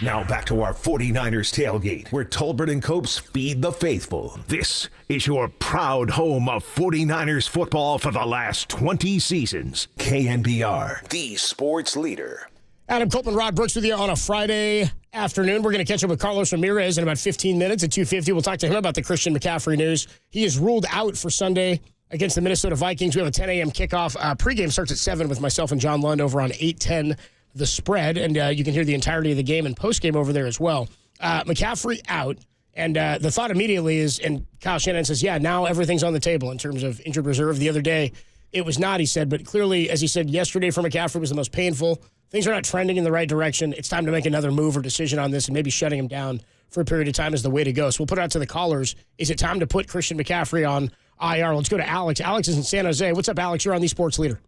Now back to our 49ers tailgate, where Tolbert and Copes feed the faithful. This is your proud home of 49ers football for the last 20 seasons. KNBR, the sports leader. Adam Copeland, Rod Brooks with you on a Friday afternoon. We're going to catch up with Carlos Ramirez in about 15 minutes at 2:50. We'll talk to him about the Christian McCaffrey news. He is ruled out for Sunday against the Minnesota Vikings. We have a 10 a.m. kickoff. Pregame starts at 7 with myself and John Lund over on 810 The Spread, and you can hear the entirety of the game and postgame over there as well. McCaffrey out, and the thought immediately is, and Kyle Shanahan says, yeah, now everything's on the table in terms of injured reserve. The other day, it was not, he said, but clearly, as he said, yesterday for McCaffrey was the most painful. Things are not trending in the right direction. It's time to make another move or decision on this, and maybe shutting him down for a period of time is the way to go. So we'll put it out to the callers. Is it time to put Christian McCaffrey on IR? Let's go to Alex. Alex is in San Jose. What's up, Alex? You're on the Sports Leader.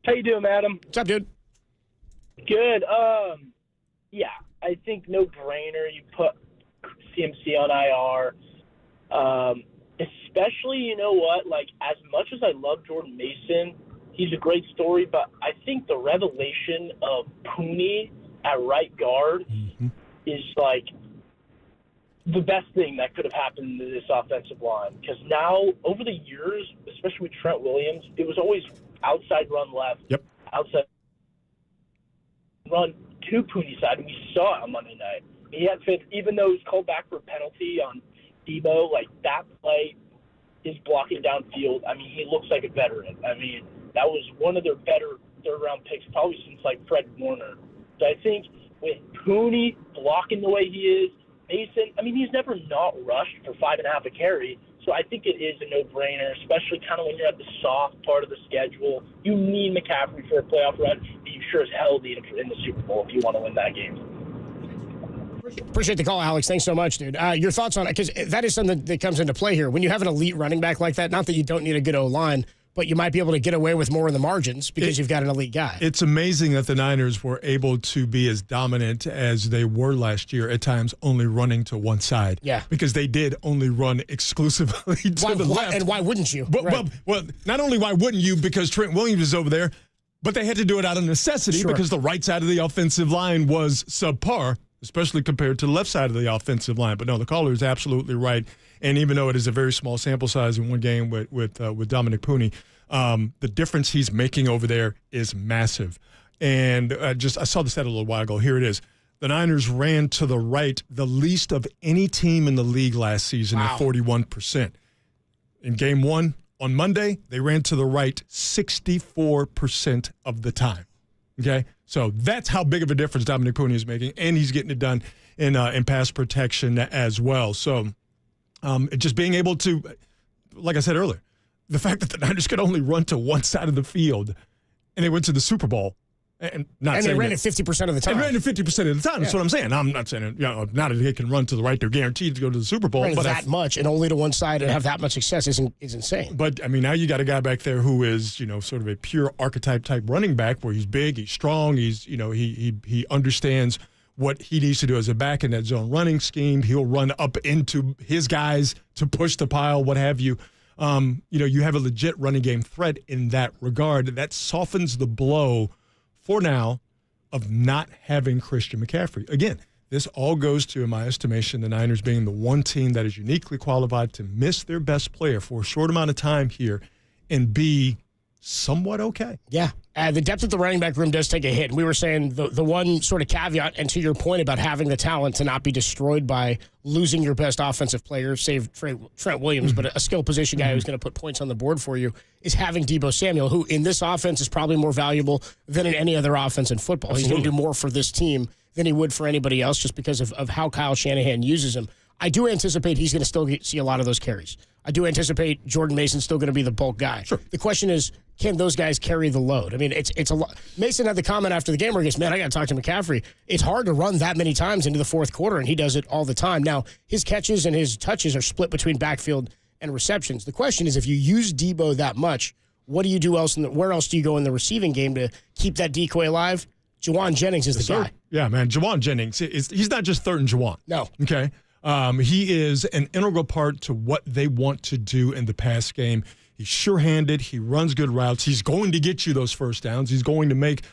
How you doing, Adam? What's up, dude? Good. Yeah, I think no brainer. You put CMC on IR. Especially, you know what? Like, as much as I love Jordan Mason, he's a great story, but I think the revelation of Pooney at right guard is like the best thing that could have happened to this offensive line. Because now, over the years, especially with Trent Williams, it was always outside run left, outside run to Pooney's side, and we saw it on Monday night. He had fit, even though he was called back for a penalty on Debo, like that play, his blocking downfield. I mean, he looks like a veteran. I mean, that was one of their better third-round picks probably since, like, Fred Warner. So I think with Pooney blocking the way he is, Mason, I mean, he's never not rushed for 5.5 a carry. So I think it is a no-brainer, especially kind of when you're at the soft part of the schedule. You need McCaffrey for a playoff run, but you sure as hell need him in the Super Bowl if you want to win that game. Appreciate the call, Alex. Thanks so much, dude. Your thoughts on it, because that is something that comes into play here. When you have an elite running back like that, not that you don't need a good O-line, but you might be able to get away with more in the margins because you've got an elite guy. It's amazing that the Niners were able to be as dominant as they were last year, at times only running to one side. Yeah. Because they did only run exclusively to the left. And why wouldn't you? Well, not only why wouldn't you, because Trent Williams is over there, but they had to do it out of necessity because the right side of the offensive line was subpar, especially compared to the left side of the offensive line. But no, the caller is absolutely right. And even though it is a very small sample size in one game with Dominic Pooney, the difference he's making over there is massive. And I saw this stat a little while ago. Here it is. The Niners ran to the right the least of any team in the league last season at 41%. In game one on Monday, they ran to the right 64% of the time. Okay? So that's how big of a difference Dominic Pooney is making, and he's getting it done in pass protection as well. So just being able to, like I said earlier, the fact that the Niners could only run to one side of the field, and they went to the Super Bowl, and they ran it 50% of the time. And ran it 50% of the time. That's what I'm saying. I'm not saying not that they can run to the right; they're guaranteed to go to the Super Bowl. But that much and only to one side and have that much success is insane. But I mean, now you got a guy back there who is sort of a pure archetype type running back, where he's big, he's strong, he understands what he needs to do as a back in that zone running scheme. He'll run up into his guys to push the pile, what have you. You have a legit running game threat in that regard. That softens the blow for now of not having Christian McCaffrey. Again, this all goes to, in my estimation, the Niners being the one team that is uniquely qualified to miss their best player for a short amount of time here and be somewhat okay. Yeah. The depth of the running back room does take a hit. And we were saying the one sort of caveat, and to your point about having the talent to not be destroyed by losing your best offensive player, save Trent Williams, but a skill position guy who's going to put points on the board for you, is having Debo Samuel, who in this offense is probably more valuable than in any other offense in football. Absolutely. He's going to do more for this team than he would for anybody else just because of how Kyle Shanahan uses him. I do anticipate he's going to still see a lot of those carries. I do anticipate Jordan Mason's still going to be the bulk guy. Sure. The question is, can those guys carry the load? I mean, it's a lot. Mason had the comment after the game where he goes, man, I got to talk to McCaffrey. It's hard to run that many times into the fourth quarter, and he does it all the time. Now, his catches and his touches are split between backfield and receptions. The question is, if you use Debo that much, what do you do else? Where else do you go in the receiving game to keep that decoy alive? Juwan Jennings is the guy. Yeah, man. Juwan Jennings, he's not just third and Juwan. No. Okay? He is an integral part to what they want to do in the pass game. He's sure-handed. He runs good routes. He's going to get you those first downs. He's going to make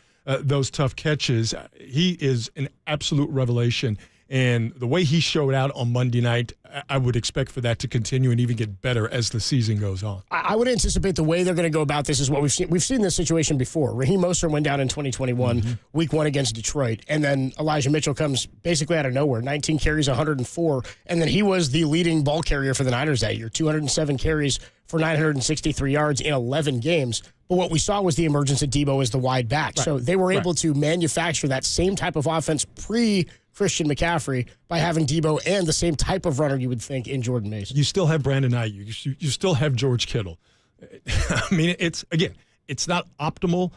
those tough catches. He is an absolute revelation. And the way he showed out on Monday night, I would expect for that to continue and even get better as the season goes on. I would anticipate the way they're going to go about this is what we've seen. We've seen this situation before. Raheem Mostert went down in 2021, week 1 against Detroit, and then Elijah Mitchell comes basically out of nowhere, 19 carries, 104, and then he was the leading ball carrier for the Niners that year, 207 carries for 963 yards in 11 games. But what we saw was the emergence of Debo as the wide back. Right. So they were able to manufacture that same type of offense pre-Christian McCaffrey by having Debo and the same type of runner you would think in Jordan Mason. You still have Brandon Ayuk. You still have George Kittle. I mean, it's not optimal,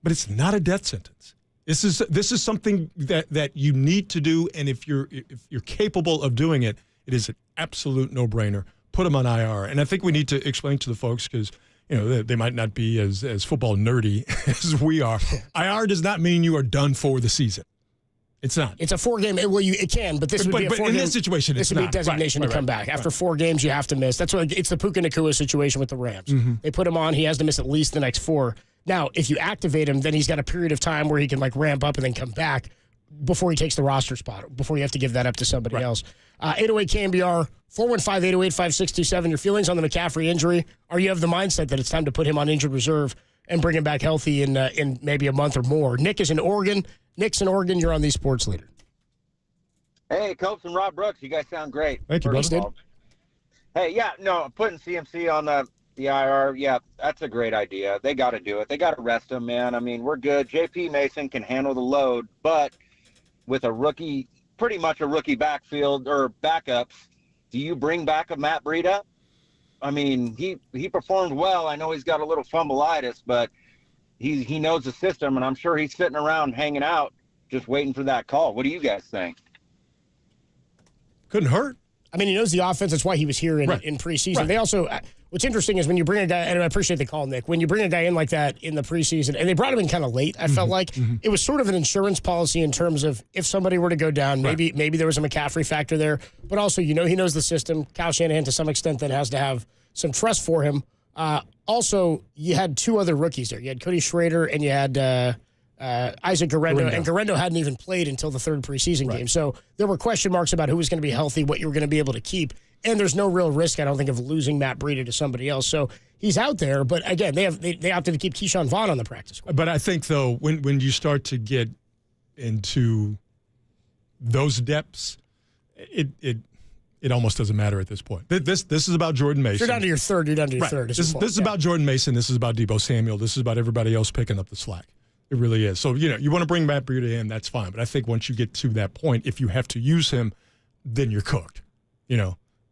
but it's not a death sentence. This is something that you need to do, and if you're capable of doing it, it is an absolute no-brainer. Put him on IR. And I think we need to explain to the folks because they might not be as football nerdy as we are. IR does not mean you are done for the season. It's not. It's a 4-game. Well, it can, but this would be a 4-game. In this situation, this would be a designation to come back. After 4 games, you have to miss. That's what it's the Puka Nacua situation with the Rams. They put him on. He has to miss at least the next 4. Now, if you activate him, then he's got a period of time where he can ramp up and then come back before he takes the roster spot, before you have to give that up to somebody else. 808 KNBR, 415-808-5627. Your feelings on the McCaffrey injury? Or you have the mindset that it's time to put him on injured reserve and bring him back healthy in maybe a month or more? Nick is in Oregon. Nick's in Oregon. You're on the Sports Leader. Hey, Copes and Rob Brooks, you guys sound great. Thank you, brother. Hey, putting CMC on the IR, that's a great idea. They got to do it. They got to rest him, man. I mean, we're good. JP Mason can handle the load, but with a rookie, pretty much a rookie backfield or backups, do you bring back a Matt Breida? I mean, he performed well. I know he's got a little fumbleitis, but he knows the system, and I'm sure he's sitting around hanging out just waiting for that call. What do you guys think? Couldn't hurt. I mean, he knows the offense. That's why he was here in preseason. Right. They also, what's interesting is when you bring a guy, and I appreciate the call, Nick, when you bring a guy in like that in the preseason, and they brought him in kind of late, I felt like it was sort of an insurance policy in terms of if somebody were to go down, maybe there was a McCaffrey factor there, but also, he knows the system. Kyle Shanahan, to some extent, then has to have some trust for him. Also, you had 2 other rookies there. You had Cody Schrader and you had Isaac Guerrero. And Guerrero hadn't even played until the 3rd preseason game. So there were question marks about who was going to be healthy, what you were going to be able to keep. And there's no real risk, I don't think, of losing Matt Breida to somebody else. So he's out there. But again, they opted to keep Keyshawn Vaughn on the practice squad. But I think, though, when you start to get into those depths, it almost doesn't matter at this point. This is about Jordan Mason. You're down to your third. This is about Jordan Mason. This is about Deebo Samuel. This is about everybody else picking up the slack. It really is. So, you want to bring Matt Breida in, that's fine. But I think once you get to that point, if you have to use him, then you're cooked.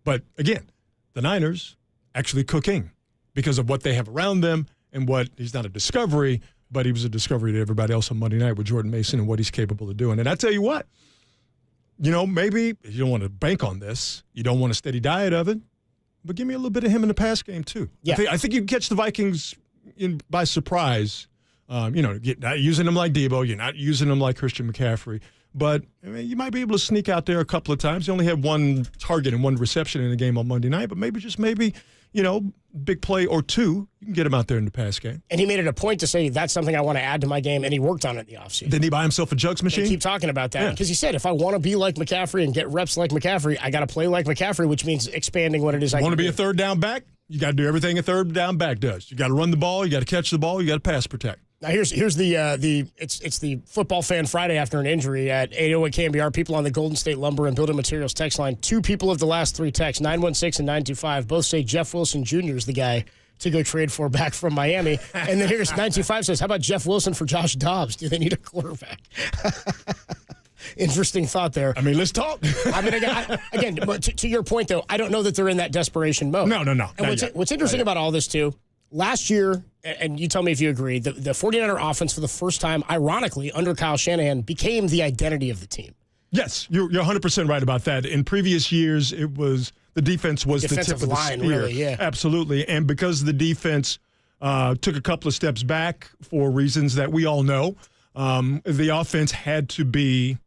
But, again, the Niners actually cooking because of what they have around them and what – he's not a discovery, but he was a discovery to everybody else on Monday night with Jordan Mason and what he's capable of doing. And I tell you what, maybe you don't want to bank on this. You don't want a steady diet of it. But give me a little bit of him in the pass game, too. Yeah. I think you can catch the Vikings by surprise. You're not using them like Debo. You're not using them like Christian McCaffrey. But you might be able to sneak out there a couple of times. You only had 1 target and 1 reception in the game on Monday night. But maybe, big play or 2, you can get him out there in the pass game. And he made it a point to say, that's something I want to add to my game, and he worked on it in the offseason. Didn't he buy himself a jugs machine? They keep talking about that. Because he said, if I want to be like McCaffrey and get reps like McCaffrey, I got to play like McCaffrey, which means expanding what it is I want to be a 3rd down back? You got to do everything a 3rd down back does. You got to run the ball, you got to catch the ball, you got to pass protect. Now here's the Football Fan Friday after an injury at 808 KNBR. People on the Golden State Lumber and Building Materials text line. 2 people of the last 3 texts, 916 and 925, both say Jeff Wilson Jr. is the guy to go trade for back from Miami. And then here's 925 says, how about Jeff Wilson for Josh Dobbs? Do they need a quarterback? Interesting thought there. I mean, let's talk. Again, to your point, though, I don't know that they're in that desperation mode. No. And what's interesting about all this, too, last year, and you tell me if you agree, the 49er offense for the first time, ironically, under Kyle Shanahan, became the identity of the team. Yes, you're 100% right about that. In previous years, the defense was the tip of the line, spear. Really, yeah. Absolutely. And because the defense took a couple of steps back for reasons that we all know, the offense had to be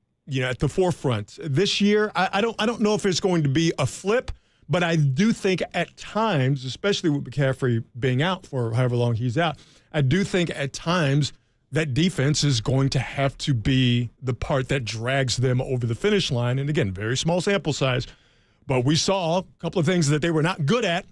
at the forefront. This year, I don't know if it's going to be a flip, but I do think at times, especially with McCaffrey being out for however long he's out, I do think at times that defense is going to have to be the part that drags them over the finish line. And again, very small sample size, but we saw a couple of things that they were not good at,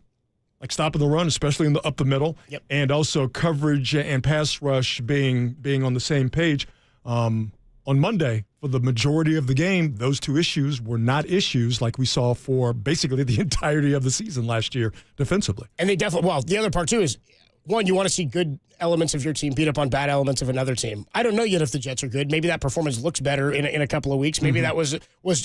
like stopping the run, especially up the middle, and also coverage and pass rush being on the same page. On Monday, for the majority of the game, those two issues were not issues like we saw for basically the entirety of the season last year defensively. And they definitely, well, the other part too is, one, you want to see good elements of your team beat up on bad elements of another team. I don't know yet if the Jets are good. Maybe that performance looks better in a couple of weeks. Maybe that was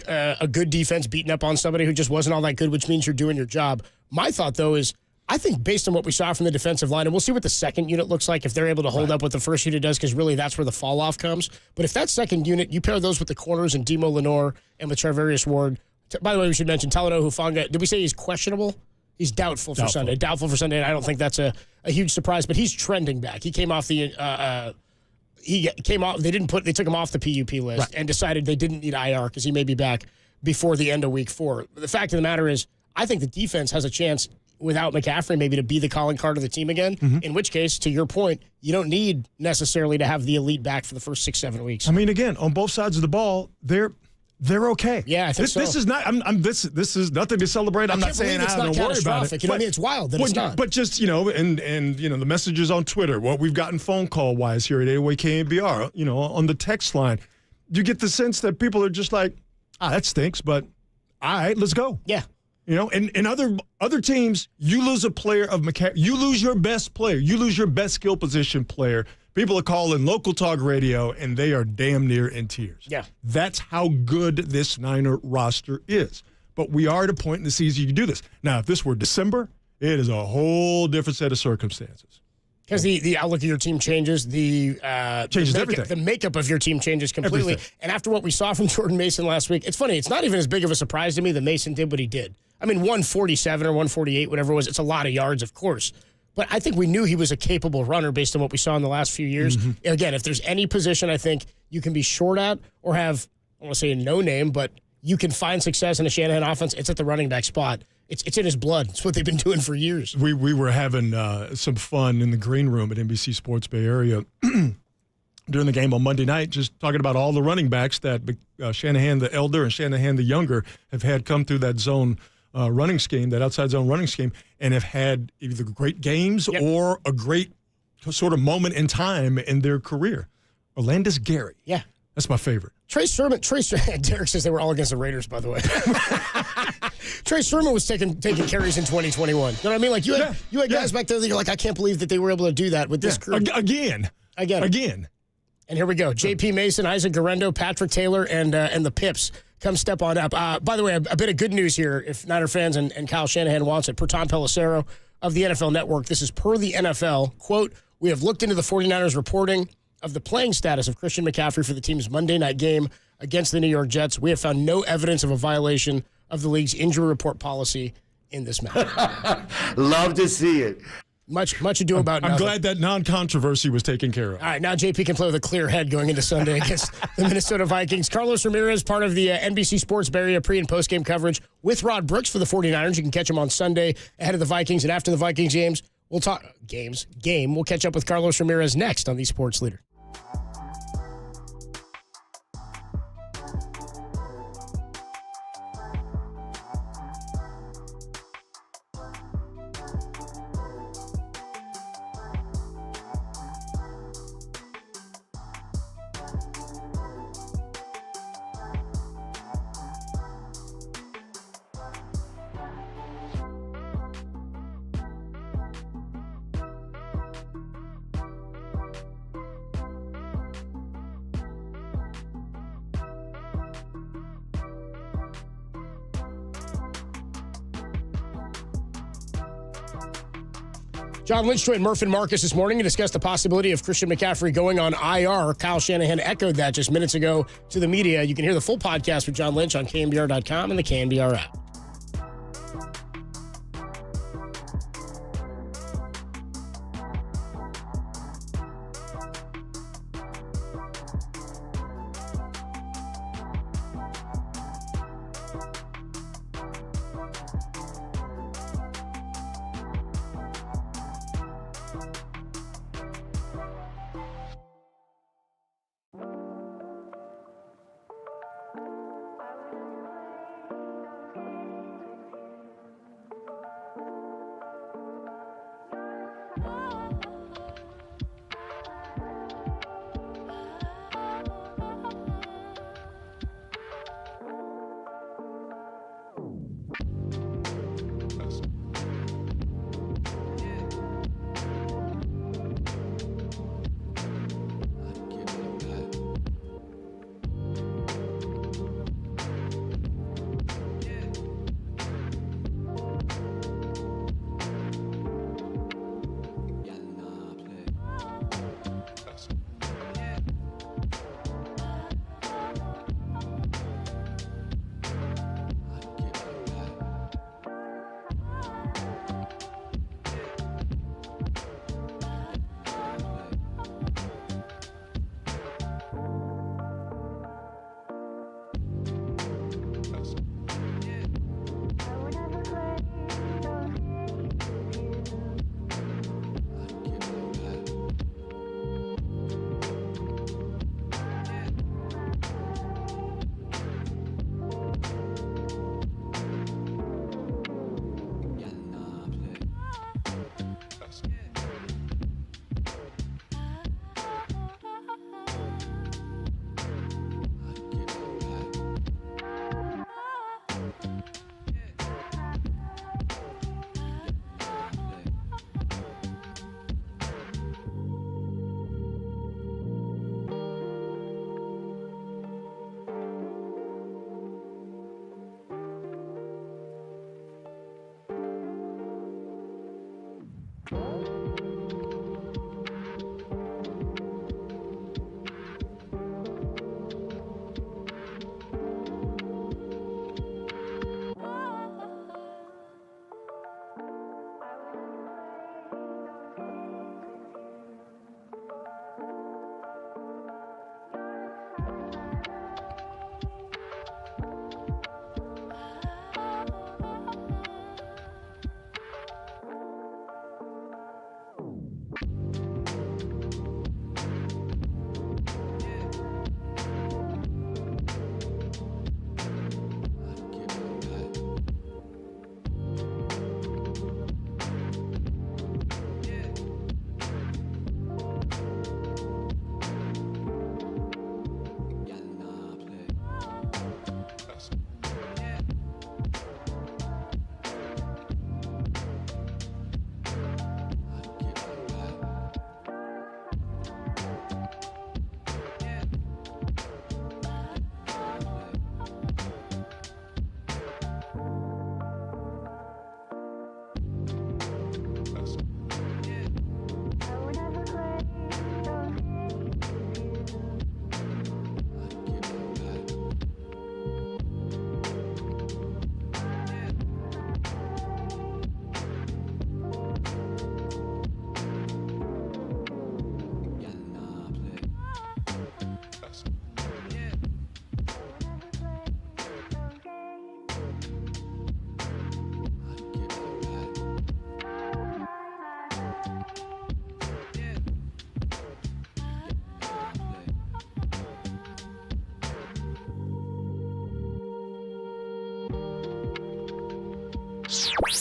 a good defense beating up on somebody who just wasn't all that good, which means you're doing your job. My thought, though, is I think based on what we saw from the defensive line, and we'll see what the second unit looks like if they're able to hold up what the first unit does, because really that's where the fall-off comes. But if that second unit, you pair those with the corners and Demo Lenore and with Charvarius Ward. By the way, we should mention Talanoa Hufanga. Did we say he's questionable? He's doubtful for Sunday. Doubtful for Sunday, and I don't think that's a huge surprise, but he's trending back. He came off the they took him off the PUP list and decided they didn't need IR because he may be back before the end of week 4. But the fact of the matter is, I think the defense has a chance without McCaffrey maybe to be the calling card of the team again, in which case, to your point, you don't need necessarily to have the elite back for the first 6-7 weeks. I mean, again, on both sides of the ball, they're okay. Yeah, I think so. This is not. This is nothing to celebrate. I'm not saying I don't worry about it. You know what I mean? It's wild that it's not. But just and the messages on Twitter, what we've gotten phone call wise here at 808 KNBR, on the text line, you get the sense that people are just like, that stinks, but all right, let's go. Yeah. And other teams, you lose a player of McCaffrey, you lose your best player, you lose your best skill position player. People are calling local talk radio, and they are damn near in tears. Yeah. That's how good this Niner roster is. But we are at a point in the season you can do this. Now, if this were December, it is a whole different set of circumstances. Because the outlook of your team changes, everything. The makeup of your team changes completely. Everything. And after what we saw from Jordan Mason last week, it's funny. It's not even as big of a surprise to me that Mason did what he did. I mean, 147 or 148, whatever it was, it's a lot of yards, of course. But I think we knew he was a capable runner based on what we saw in the last few years. Again, if there's any position I think you can be short at or have, I don't want to say a no name, but you can find success in a Shanahan offense, it's at the running back spot. It's in his blood. It's what they've been doing for years. We were having some fun in the green room at NBC Sports Bay Area during the game on Monday night, just talking about all the running backs that Shanahan the elder and Shanahan the younger have had come through that zone running scheme, that outside zone running scheme, and have had either great games or a great sort of moment in time in their career. Orlandis Gary. Yeah. That's my favorite. Trey Sermon, Derek says they were all against the Raiders, by the way. Trey Sermon was taking carries in 2021. You know what I mean? Like you had guys back there that you're like, I can't believe that they were able to do that with this crew. Again. And here we go. J.P. Mason, Isaac Garendo, Patrick Taylor, and the Pips come step on up. By the way, a bit of good news here, if Niner fans and Kyle Shanahan wants it. Per Tom Pelissero of the NFL Network, this is per the NFL. Quote, we have looked into the 49ers reporting of the playing status of Christian McCaffrey for the team's Monday night game against the New York Jets. We have found no evidence of a violation of the league's injury report policy in this matter. Love to see it. Much ado about nothing. I'm glad that non-controversy was taken care of. All right, now JP can play with a clear head going into Sunday against the Minnesota Vikings. Carlos Ramirez, part of the NBC Sports Bay Area pre- and post-game coverage with Rod Brooks for the 49ers. You can catch him on Sunday ahead of the Vikings. And after the Vikings games, we'll talk game. We'll catch up with Carlos Ramirez next on The Sports Leader. John Lynch joined Murph and Marcus this morning to discuss the possibility of Christian McCaffrey going on IR. Kyle Shanahan echoed that just minutes ago to the media. You can hear the full podcast with John Lynch on KNBR.com and the KNBR app.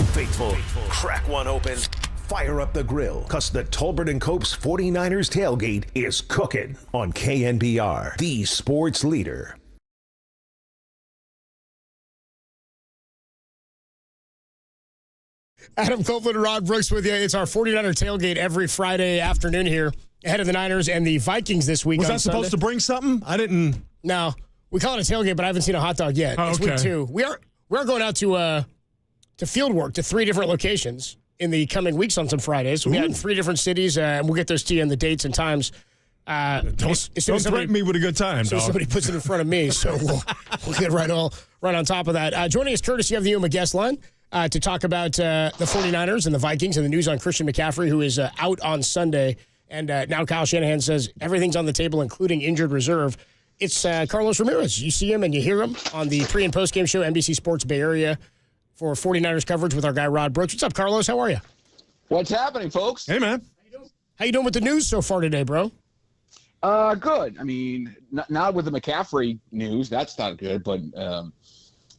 faithful. Crack one open. Fire up the grill, cause the Tolbert and Copes 49ers tailgate is cooking on KNBR, the sports leader. Adam Copeland and Rod Brooks with you. It's our 49er tailgate every Friday afternoon here ahead of the Niners and the Vikings this week. Was that supposed to bring something? I didn't. No. We call it a tailgate, but I haven't seen a hot dog yet. Oh, it's week 2. We're going out to field work to 3 different locations in the coming weeks on some Fridays. We'll be out in 3 different cities, and we'll get those to you in the dates and times. Don't threaten me with a good time, so dog. somebody puts it in front of me, so we'll get right on top of that. Joining us courtesy of the Yuma guest line to talk about the 49ers and the Vikings and the news on Christian McCaffrey, who is out on Sunday. And now Kyle Shanahan says everything's on the table, including injured reserve. It's Carlos Ramirez. You see him and you hear him on the pre- and post-game show, NBC Sports Bay Area, for 49ers coverage with our guy Rod Brooks. What's up, Carlos? How are you? What's happening, folks? Hey, man. How you doing with the news so far today, bro? Good. I mean, not with the McCaffrey news. That's not good. But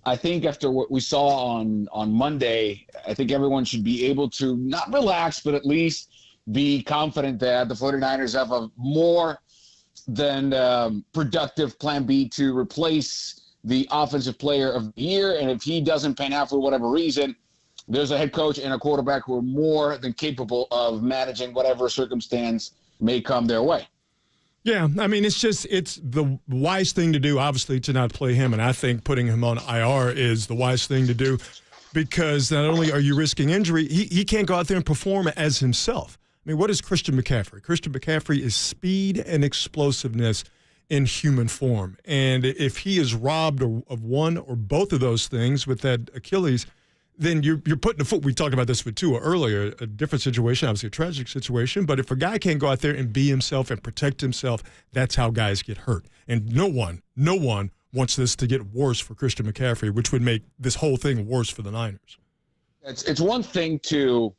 I think after what we saw on Monday, I think everyone should be able to not relax, but at least be confident that the 49ers have a more than productive plan B to replace the offensive player of the year. And if he doesn't pan out for whatever reason, there's a head coach and a quarterback who are more than capable of managing whatever circumstance may come their way. Yeah, I mean, it's the wise thing to do, obviously, to not play him. And I think putting him on IR is the wise thing to do because not only are you risking injury, he can't go out there and perform as himself. I mean, what is Christian McCaffrey? Christian McCaffrey is speed and explosiveness in human form. And if he is robbed of one or both of those things with that Achilles, then you're putting a foot. We talked about this with Tua earlier, a different situation, obviously a tragic situation. But if a guy can't go out there and be himself and protect himself, that's how guys get hurt. And no one wants this to get worse for Christian McCaffrey, which would make this whole thing worse for the Niners. It's one thing to,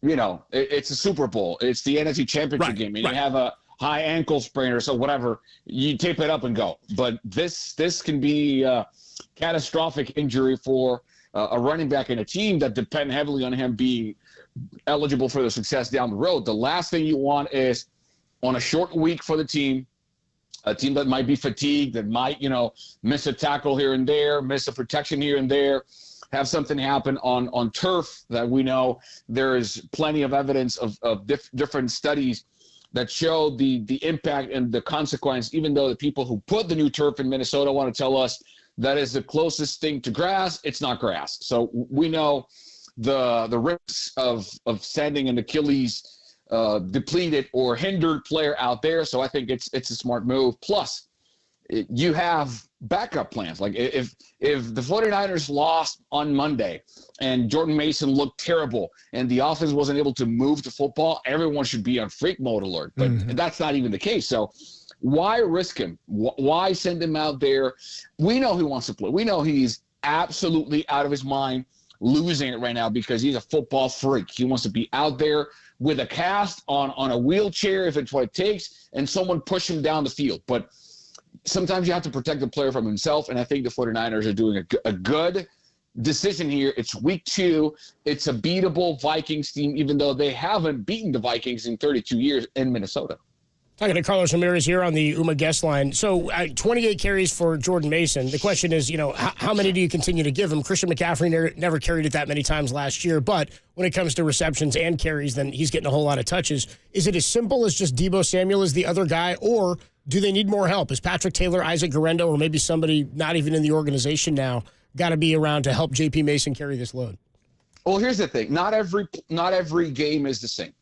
it's a Super Bowl. It's the NFC Championship game. And you have a high ankle sprain or so, whatever. You tape it up and go. But this can be a catastrophic injury for a running back in a team that depend heavily on him being eligible for the success down the road. The last thing you want is on a short week for the team, a team that might be fatigued, that might, miss a tackle here and there, miss a protection here and there, have something happen on turf that we know there is plenty of evidence of different studies that show the impact and the consequence, even though the people who put the new turf in Minnesota want to tell us that is the closest thing to grass. It's not grass. So we know the risks of sending an Achilles depleted or hindered player out there. So I think it's a smart move. Plus, you have backup plans. Like if the 49ers lost on Monday and Jordan Mason looked terrible and the offense wasn't able to move the football, everyone should be on freak mode alert. But that's not even the case. So why risk him? Why send him out there? We know he wants to play. We know he's absolutely out of his mind losing it right now because he's a football freak. He wants to be out there with a cast on a wheelchair if it's what it takes and someone push him down the field. But sometimes you have to protect the player from himself, and I think the 49ers are doing a good decision here. It's week 2. It's a beatable Vikings team, even though they haven't beaten the Vikings in 32 years in Minnesota. Talking to Carlos Ramirez here on the UMA guest line. So 28 carries for Jordan Mason. The question is, how many do you continue to give him? Christian McCaffrey never carried it that many times last year, but when it comes to receptions and carries, then he's getting a whole lot of touches. Is it as simple as just Deebo Samuel as the other guy, or do they need more help? Is Patrick Taylor, Isaac Guerrero, or maybe somebody not even in the organization now got to be around to help J.P. Mason carry this load? Well, here's the thing. Not every game is the same.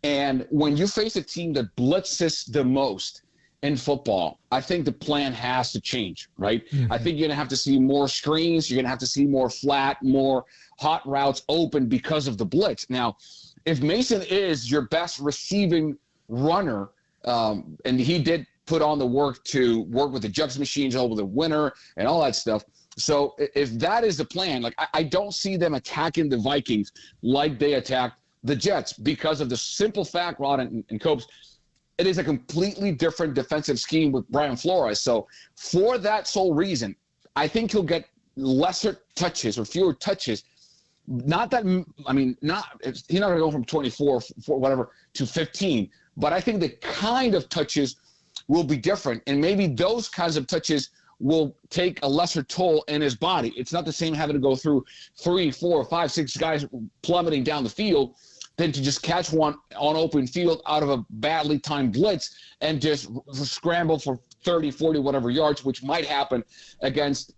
And when you face a team that blitzes the most in football, I think the plan has to change, right? I think you're going to have to see more screens. You're going to have to see more flat, more hot routes open because of the blitz. Now, if Mason is your best receiving runner, and he did put on the work to work with the Jux machines over the winter and all that stuff. So if that is the plan, like I don't see them attacking the Vikings like they attacked the Jets because of the simple fact, Rod and Copes, it is a completely different defensive scheme with Brian Flores. So for that sole reason, I think he'll get lesser touches or fewer touches Not that, I mean, he's not going to go from 24, whatever, to 15. But I think the kind of touches will be different. And maybe those kinds of touches will take a lesser toll in his body. It's not the same having to go through 3, 4, 5, 6 guys plummeting down the field than to just catch one on open field out of a badly timed blitz and just scramble for 30, 40, whatever yards, which might happen against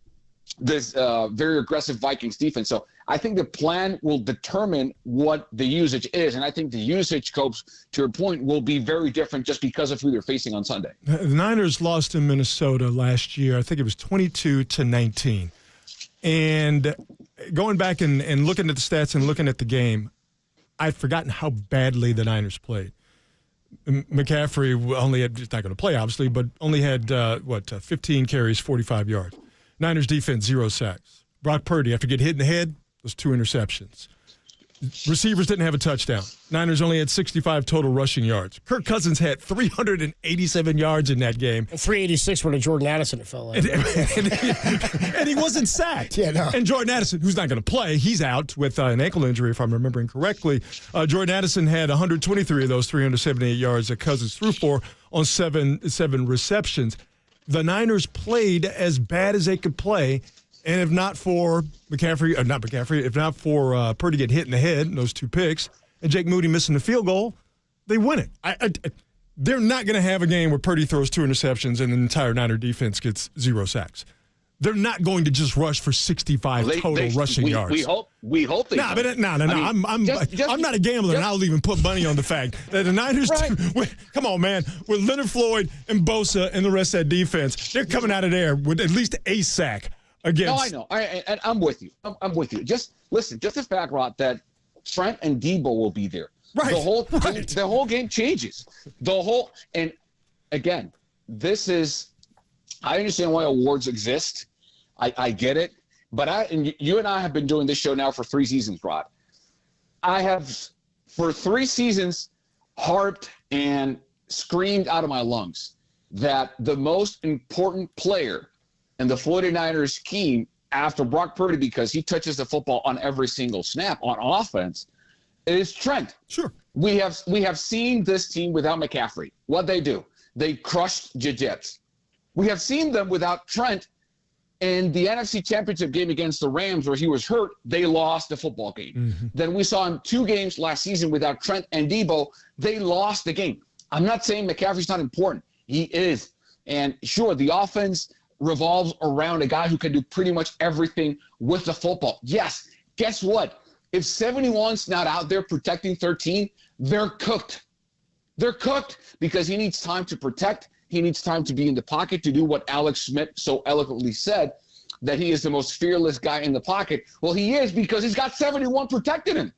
this very aggressive Vikings defense. So I think the plan will determine what the usage is. And I think the usage, Copes, to your point, will be very different just because of who they're facing on Sunday. The Niners lost in Minnesota last year. I think it was 22-19. And going back and looking at the stats and looking at the game, I'd forgotten how badly the Niners played. McCaffrey only had, he's not going to play, obviously, but only had, 15 carries, 45 yards. Niners defense, 0 sacks. Brock Purdy, after getting hit in the head, was 2 interceptions. Receivers didn't have a touchdown. Niners only had 65 total rushing yards. Kirk Cousins had 387 yards in that game. And 386 were to Jordan Addison, it felt like. And he wasn't sacked. Yeah, no. And Jordan Addison, who's not going to play, he's out with an ankle injury, if I'm remembering correctly. Jordan Addison had 123 of those 378 yards that Cousins threw for on seven receptions. The Niners played as bad as they could play. And if not for if not for Purdy getting hit in the head in those 2 picks and Jake Moody missing the field goal, they win it. They're not going to have a game where Purdy throws 2 interceptions and the entire Niner defense gets 0 sacks. They're not going to just rush for 65 total rushing yards. We hope they don't. No. I'm not a gambler, and I'll even put money on the fact that the Niners, come on, man, with Leonard Floyd and Bosa and the rest of that defense, they're coming out of there with at least a sack. Against. No, I know. And I'm with you. I'm with you. Just listen, just the fact, Rod, that Trent and Debo will be there. Right. The whole game changes. And again, I understand why awards exist. I get it. But you and I have been doing this show now for 3 seasons, Rod. I have, for 3 seasons, harped and screamed out of my lungs that the most important player and the 49ers scheme after Brock Purdy, because he touches the football on every single snap on offense, is Trent. Sure. We have seen this team without McCaffrey. What they do, they crushed the Jets. We have seen them without Trent in the NFC Championship game against the Rams, where he was hurt. They lost the football game. Mm-hmm. Then we saw him 2 games last season without Trent and Debo. They lost the game. I'm not saying McCaffrey's not important. He is. And sure, the offense revolves around a guy who can do pretty much everything with the football. Yes, guess what? If 71's not out there protecting 13, they're cooked. They're cooked because he needs time to protect. He needs time to be in the pocket to do what Alex Smith so eloquently said, that he is the most fearless guy in the pocket. Well, he is, because he's got 71 protecting him.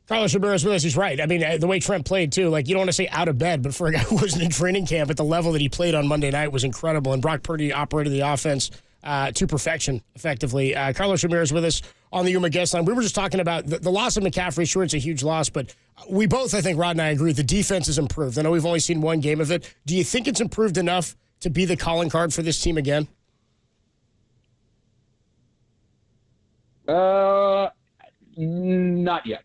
Carlos Ramirez with us, he's right. I mean, the way Trent played, too, like, you don't want to say out of bed, but for a guy who wasn't in training camp at the level that he played on Monday night was incredible. And Brock Purdy operated the offense to perfection, effectively. Carlos Ramirez with us on the Yuma guest line. We were just talking about the loss of McCaffrey. Sure, it's a huge loss, but we both, I think, Rod and I agree, the defense has improved. I know we've only seen 1 game of it. Do you think it's improved enough to be the calling card for this team again? Not yet.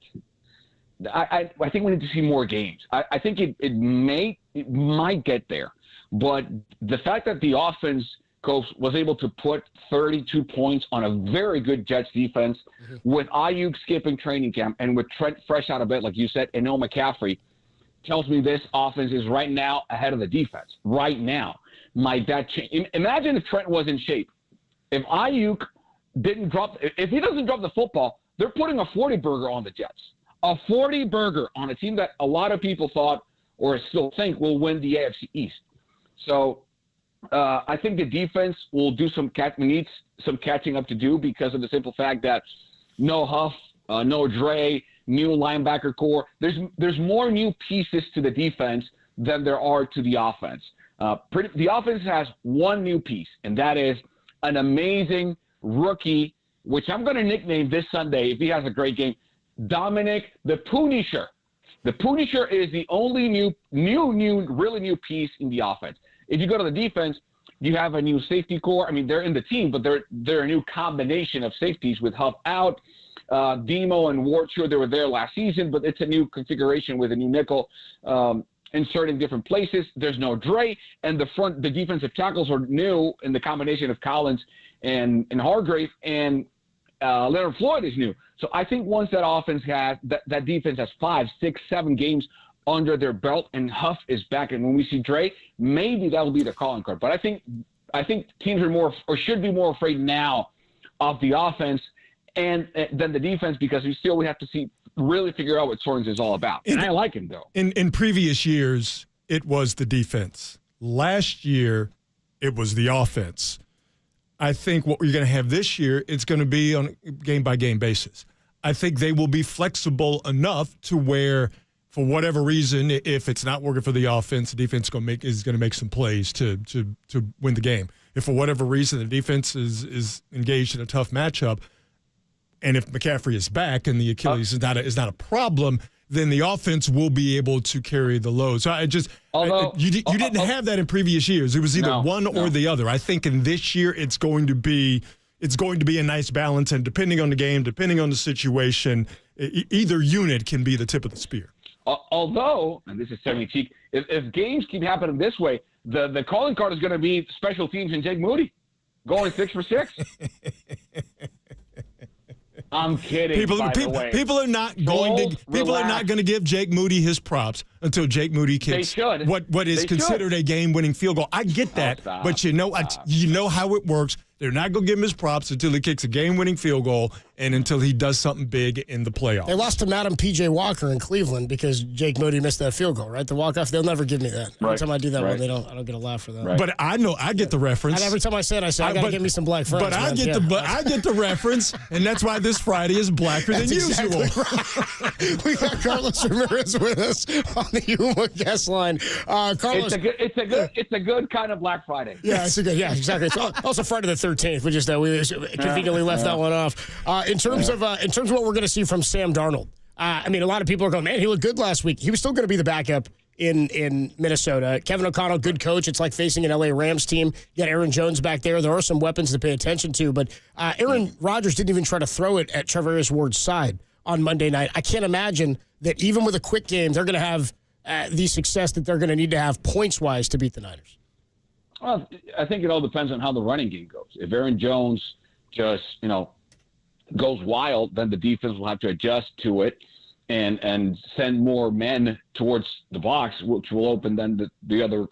I think we need to see more games. I think it might get there, but the fact that the offense coach was able to put 32 points on a very good Jets defense, with Ayuk skipping training camp and with Trent fresh out of bed, like you said, and no McCaffrey, tells me this offense is right now ahead of the defense. Right now, might that change? Imagine if Trent was in shape. If Ayuk if he doesn't drop the football, they're putting a 40-burger on the Jets. A 40-burger on a team that a lot of people thought or still think will win the AFC East. So I think the defense will do needs some catching up to do, because of the simple fact that no Huff, no Dre, new linebacker core. There's more new pieces to the defense than there are to the offense. The offense has 1 new piece, and that is an amazing rookie, which I'm going to nickname this Sunday, if he has a great game, Dominic the Punisher. The Punisher is the only really new piece in the offense. If you go to the defense, you have a new safety core. I mean, they're in the team, but they're a new combination of safeties with Huff out, Demo and Ward, sure, they were there last season, but it's a new configuration with a new nickel inserting different places. There's no Dre, and the defensive tackles are new in the combination of Collins and Hargrave, and Leonard Floyd is new. So I think once that offense has that defense has 5, 6, 7 games under their belt, and Huff is back, and when we see Dre, maybe that will be the calling card. But I think teams are more or should be more afraid now of the offense and than the defense, because we have to really figure out what Sorens is all about. And I like him though. In previous years, it was the defense. Last year, it was the offense. I think what we're going to have this year, it's going to be on a game-by-game basis. I think they will be flexible enough to where, for whatever reason, if it's not working for the offense, the defense is going to make some plays to win the game. If for whatever reason the defense is engaged in a tough matchup, and if McCaffrey is back and the Achilles is not a problem, then the offense will be able to carry the load. So you didn't have that in previous years. It was either one or the other. I think in this year it's going to be a nice balance, and depending on the game, depending on the situation, either unit can be the tip of the spear. Although, and this is semi-cheek, if games keep happening this way, the calling card is going to be special teams and Jake Moody going 6 for 6. I'm kidding. People are not going to give Jake Moody his props until Jake Moody kicks what is considered a game-winning field goal. I get that, but you know how it works. They're not going to give him his props until he kicks a game-winning field goal and until he does something big in the playoffs. They lost to Madam P.J. Walker in Cleveland because Jake Moody missed that field goal, right? The walk-off. They'll never give me that. Every time I do that one, I don't get a laugh for that. Right. But I know I get the reference. And every time I say it, I got to give me some black friends. But I get the reference, and that's why this Friday is blacker than usual. Exactly right. We got Carlos Ramirez with us on the Yuma guest line. Carlos, it's a good kind of Black Friday. Yeah, it's a good. Yeah, exactly. It's also Friday the 13th. We just we conveniently left that one off. In terms of what we're going to see from Sam Darnold, I mean, a lot of people are going, man, he looked good last week. He was still going to be the backup in Minnesota. Kevin O'Connell, good coach. It's like facing an LA Rams team. You got Aaron Jones back there. There are some weapons to pay attention to, but Aaron Rodgers didn't even try to throw it at Charvarius Ward's side on Monday night. I can't imagine that even with a quick game, they're going to have the success that they're going to need to have points-wise to beat the Niners. Well, I think it all depends on how the running game goes. If Aaron Jones just, goes wild, then the defense will have to adjust to it and send more men towards the box, which will open then the other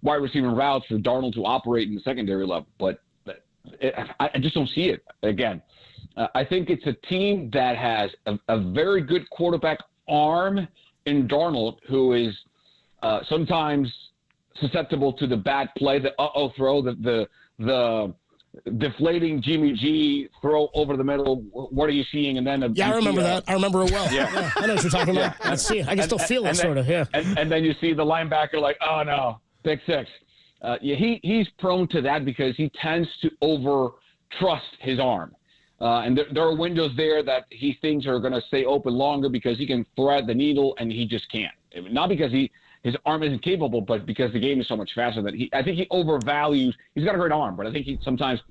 wide receiver routes for Darnold to operate in the secondary level. But I just don't see it. Again, I think it's a team that has a very good quarterback arm in Darnold, who is sometimes susceptible to the bad play, the throw, the deflating Jimmy G throw over the middle. What are you seeing? And then I remember that. I remember it well. Yeah. I know what you're talking about. I see it. I can still feel it, sort of. Yeah. And then you see the linebacker like, oh no, pick six. He's prone to that because he tends to over trust his arm. And there are windows there that he thinks are going to stay open longer because he can thread the needle, and he just can't. Not because his arm isn't capable, but because the game is so much faster that I think he overvalues. He's got a great arm, but I think he sometimes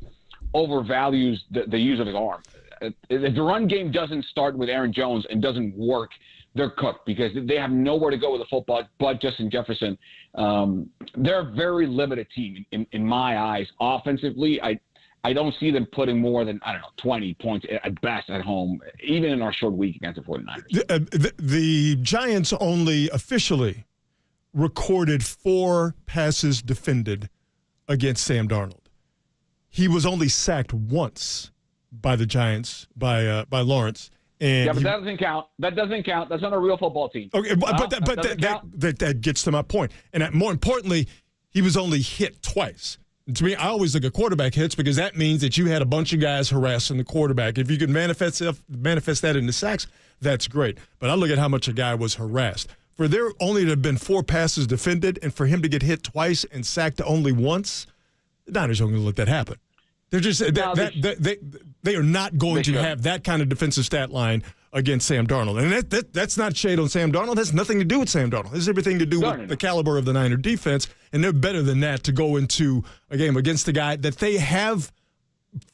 overvalues the use of his arm. If the run game doesn't start with Aaron Jones and doesn't work, they're cooked because they have nowhere to go with the football but Justin Jefferson. They're a very limited team in my eyes. Offensively, I don't see them putting more than, 20 points at best at home, even in our short week against the 49ers. The Giants only officially recorded 4 passes defended against Sam Darnold. He was only sacked once by the Giants, by Lawrence. And but that doesn't count. That doesn't count. That's not a real football team. Okay, but that gets to my point. And more importantly, he was only hit twice. And to me, I always look at quarterback hits because that means that you had a bunch of guys harassing the quarterback. If you can manifest that into sacks, that's great. But I look at how much a guy was harassed. For there only to have been 4 passes defended and for him to get hit twice and sacked only once, the Niners aren't going to let that happen. They're just they are not going to have that kind of defensive stat line against Sam Darnold. And that's not shade on Sam Darnold. It has nothing to do with Sam Darnold. It has everything to do with the caliber of the Niner defense, and they're better than that to go into a game against a guy that they have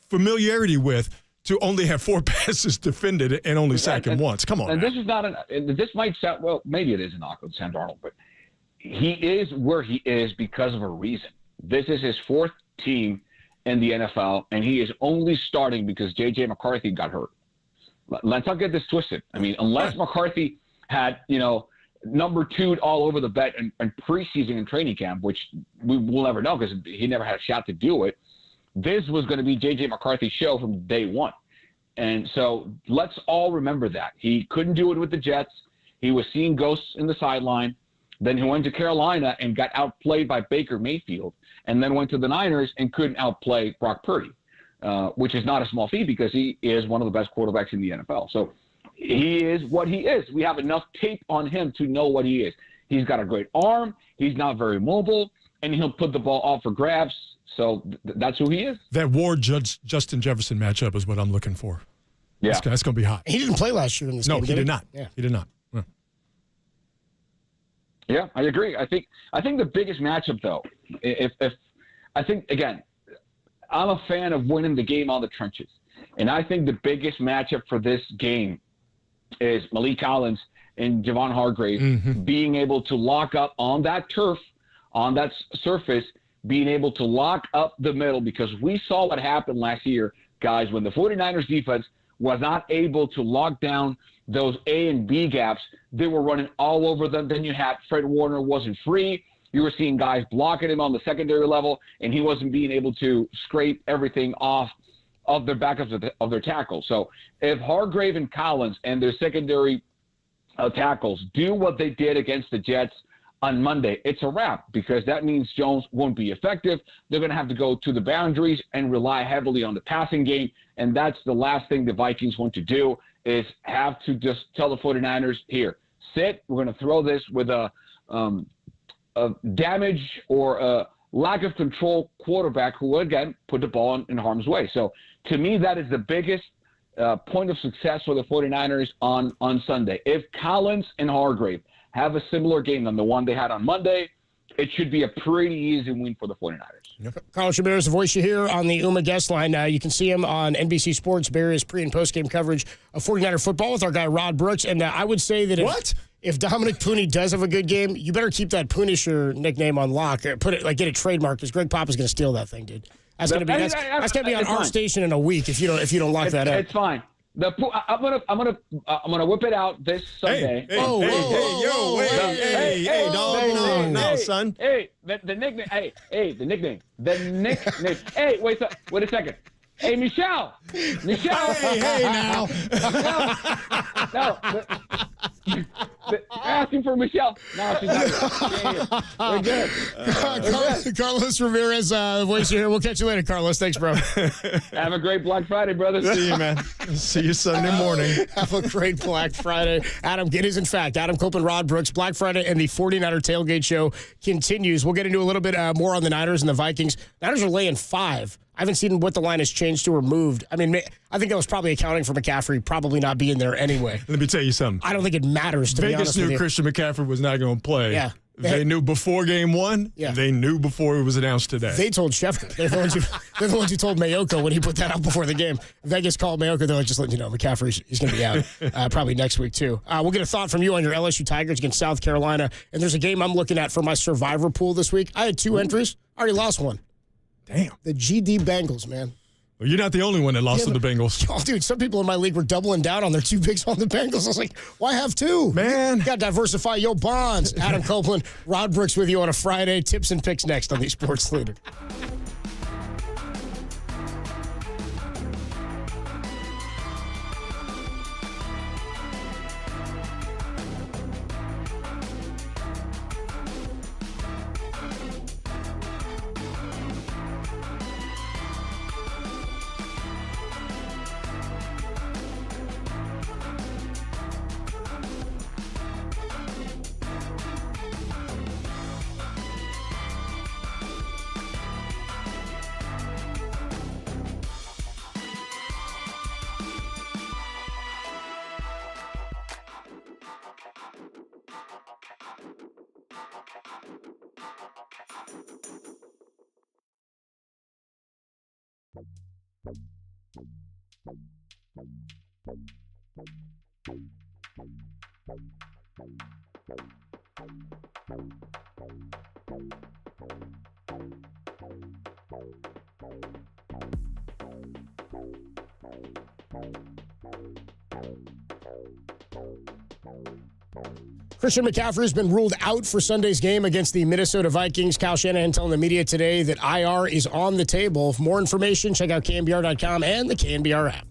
familiarity with to only have 4 passes defended and only sack him once. Come on. And man. this is not this might sound, well, maybe it is a knock on Sam Darnold, but he is where he is because of a reason. This is his 4th team in the NFL, and he is only starting because J.J. McCarthy got hurt. Let's not get this twisted. I mean, unless McCarthy had, number 2 all over the bet in preseason and training camp, which we will never know because he never had a shot to do it, this was going to be J.J. McCarthy's show from day one. And so let's all remember that. He couldn't do it with the Jets. He was seeing ghosts in the sideline. Then he went to Carolina and got outplayed by Baker Mayfield, and then went to the Niners and couldn't outplay Brock Purdy, which is not a small feat because he is one of the best quarterbacks in the NFL. So he is what he is. We have enough tape on him to know what he is. He's got a great arm. He's not very mobile, and he'll put the ball off for grabs. So that's who he is. That Ward-Justin Jefferson matchup is what I'm looking for. Yeah. That's going to be hot. He didn't play last year in this game. No, he did not. Yeah. He did not. Yeah, I agree. I think the biggest matchup, though, if I think, again, I'm a fan of winning the game on the trenches. And I think the biggest matchup for this game is Malik Collins and Javon Hargrave being able to lock up on that turf, on that surface, being able to lock up the middle, because we saw what happened last year, guys, when the 49ers defense was not able to lock down those A and B gaps. They were running all over them. Then you had Fred Warner wasn't free. You were seeing guys blocking him on the secondary level, and he wasn't being able to scrape everything off of their backups of their tackles. So if Hargrave and Collins and their secondary tackles do what they did against the Jets on Monday, it's a wrap, because that means Jones won't be effective. They're going to have to go to the boundaries and rely heavily on the passing game, and that's the last thing the Vikings want to do, is have to just tell the 49ers, here, sit, we're going to throw this with a damage or a lack of control quarterback who will, again, put the ball in harm's way. So to me, that is the biggest point of success for the 49ers on Sunday. If Collins and Hargrave have a similar game than the one they had on Monday, it should be a pretty easy win for the 49ers. Carlos Shabir is the voice you hear on the UMA guest line. You can see him on NBC Sports, various pre- and post-game coverage of 49er football with our guy Rod Brooks. And I would say that if Dominic Pooney does have a good game, you better keep that Punisher nickname on lock. Put it, get it trademarked, because Greg Papa's going to steal that thing, dude. That's going to be on our station in a week if you don't lock that up. It's fine. I'm gonna whip it out this Sunday. Hey, dog, no, son. Hey, the nickname. The nickname. Hey, wait a second. Hey, Michelle. Hey, now. Asking for Michelle. No, she's not. We're good. Carlos Ramirez, the voice you hear. We'll catch you later, Carlos. Thanks, bro. Have a great Black Friday, brother. See you, man. See you Sunday morning. Have a great Black Friday. It is, in fact, Adam Copeland, Rod Brooks. Black Friday and the 49er Tailgate Show continues. We'll get into a little bit more on the Niners and the Vikings. Niners are laying 5. I haven't seen what the line has changed to or moved. I mean, I think that was probably accounting for McCaffrey probably not being there anyway. Let me tell you something. I don't think it matters, to be honest with you. Vegas knew Christian McCaffrey was not going to play. Yeah. They knew before game 1. Yeah. They knew before it was announced today. They told Schefter. They're the ones who told Mayoko when he put that out before the game. Vegas called Mayoko. They're like, just letting you know, McCaffrey, he's going to be out probably next week, too. We'll get a thought from you on your LSU Tigers against South Carolina. And there's a game I'm looking at for my survivor pool this week. I had 2 entries. I already lost one. Damn. The GD Bengals, man. Well, you're not the only one that lost to the Bengals. Oh, dude, some people in my league were doubling down on their 2 picks on the Bengals. I was like, why have 2? Man. You got to diversify your bonds. Adam Copeland, Rod Brooks with you on a Friday. Tips and picks next on the Sports Leader. Christian McCaffrey has been ruled out for Sunday's game against the Minnesota Vikings. Kyle Shanahan telling the media today that IR is on the table. For more information, check out KNBR.com and the KNBR app.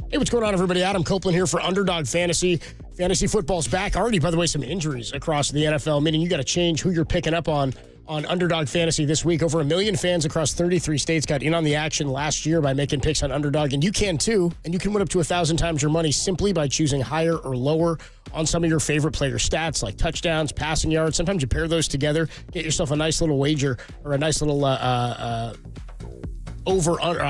Hey, what's going on, everybody? Adam Copeland here for Underdog Fantasy. Fantasy football's back. Already, by the way, some injuries across the NFL, meaning you got to change who you're picking up on Underdog Fantasy this week. Over 1 million fans across 33 states got in on the action last year by making picks on Underdog, and you can too. And you can win up to 1,000 times your money simply by choosing higher or lower on some of your favorite player stats like touchdowns, passing yards. Sometimes you pair those together, get yourself a nice little wager or a nice little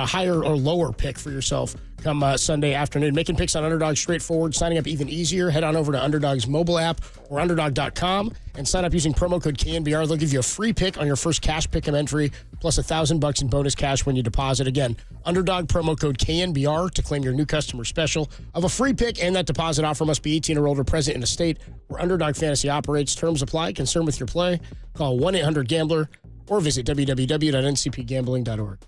higher or lower pick for yourself come Sunday afternoon. Making picks on Underdog straightforward, signing up even easier. Head on over to Underdog's mobile app or Underdog.com and sign up using promo code KNBR. They'll give you a free pick on your first cash pick'em entry plus $1,000 in bonus cash when you deposit. Again, Underdog promo code KNBR to claim your new customer special of a free pick, and that deposit offer must be 18 or older, present in a state where Underdog Fantasy operates. Terms apply. Concerned with your play? Call 1-800-GAMBLER or visit www.ncpgambling.org.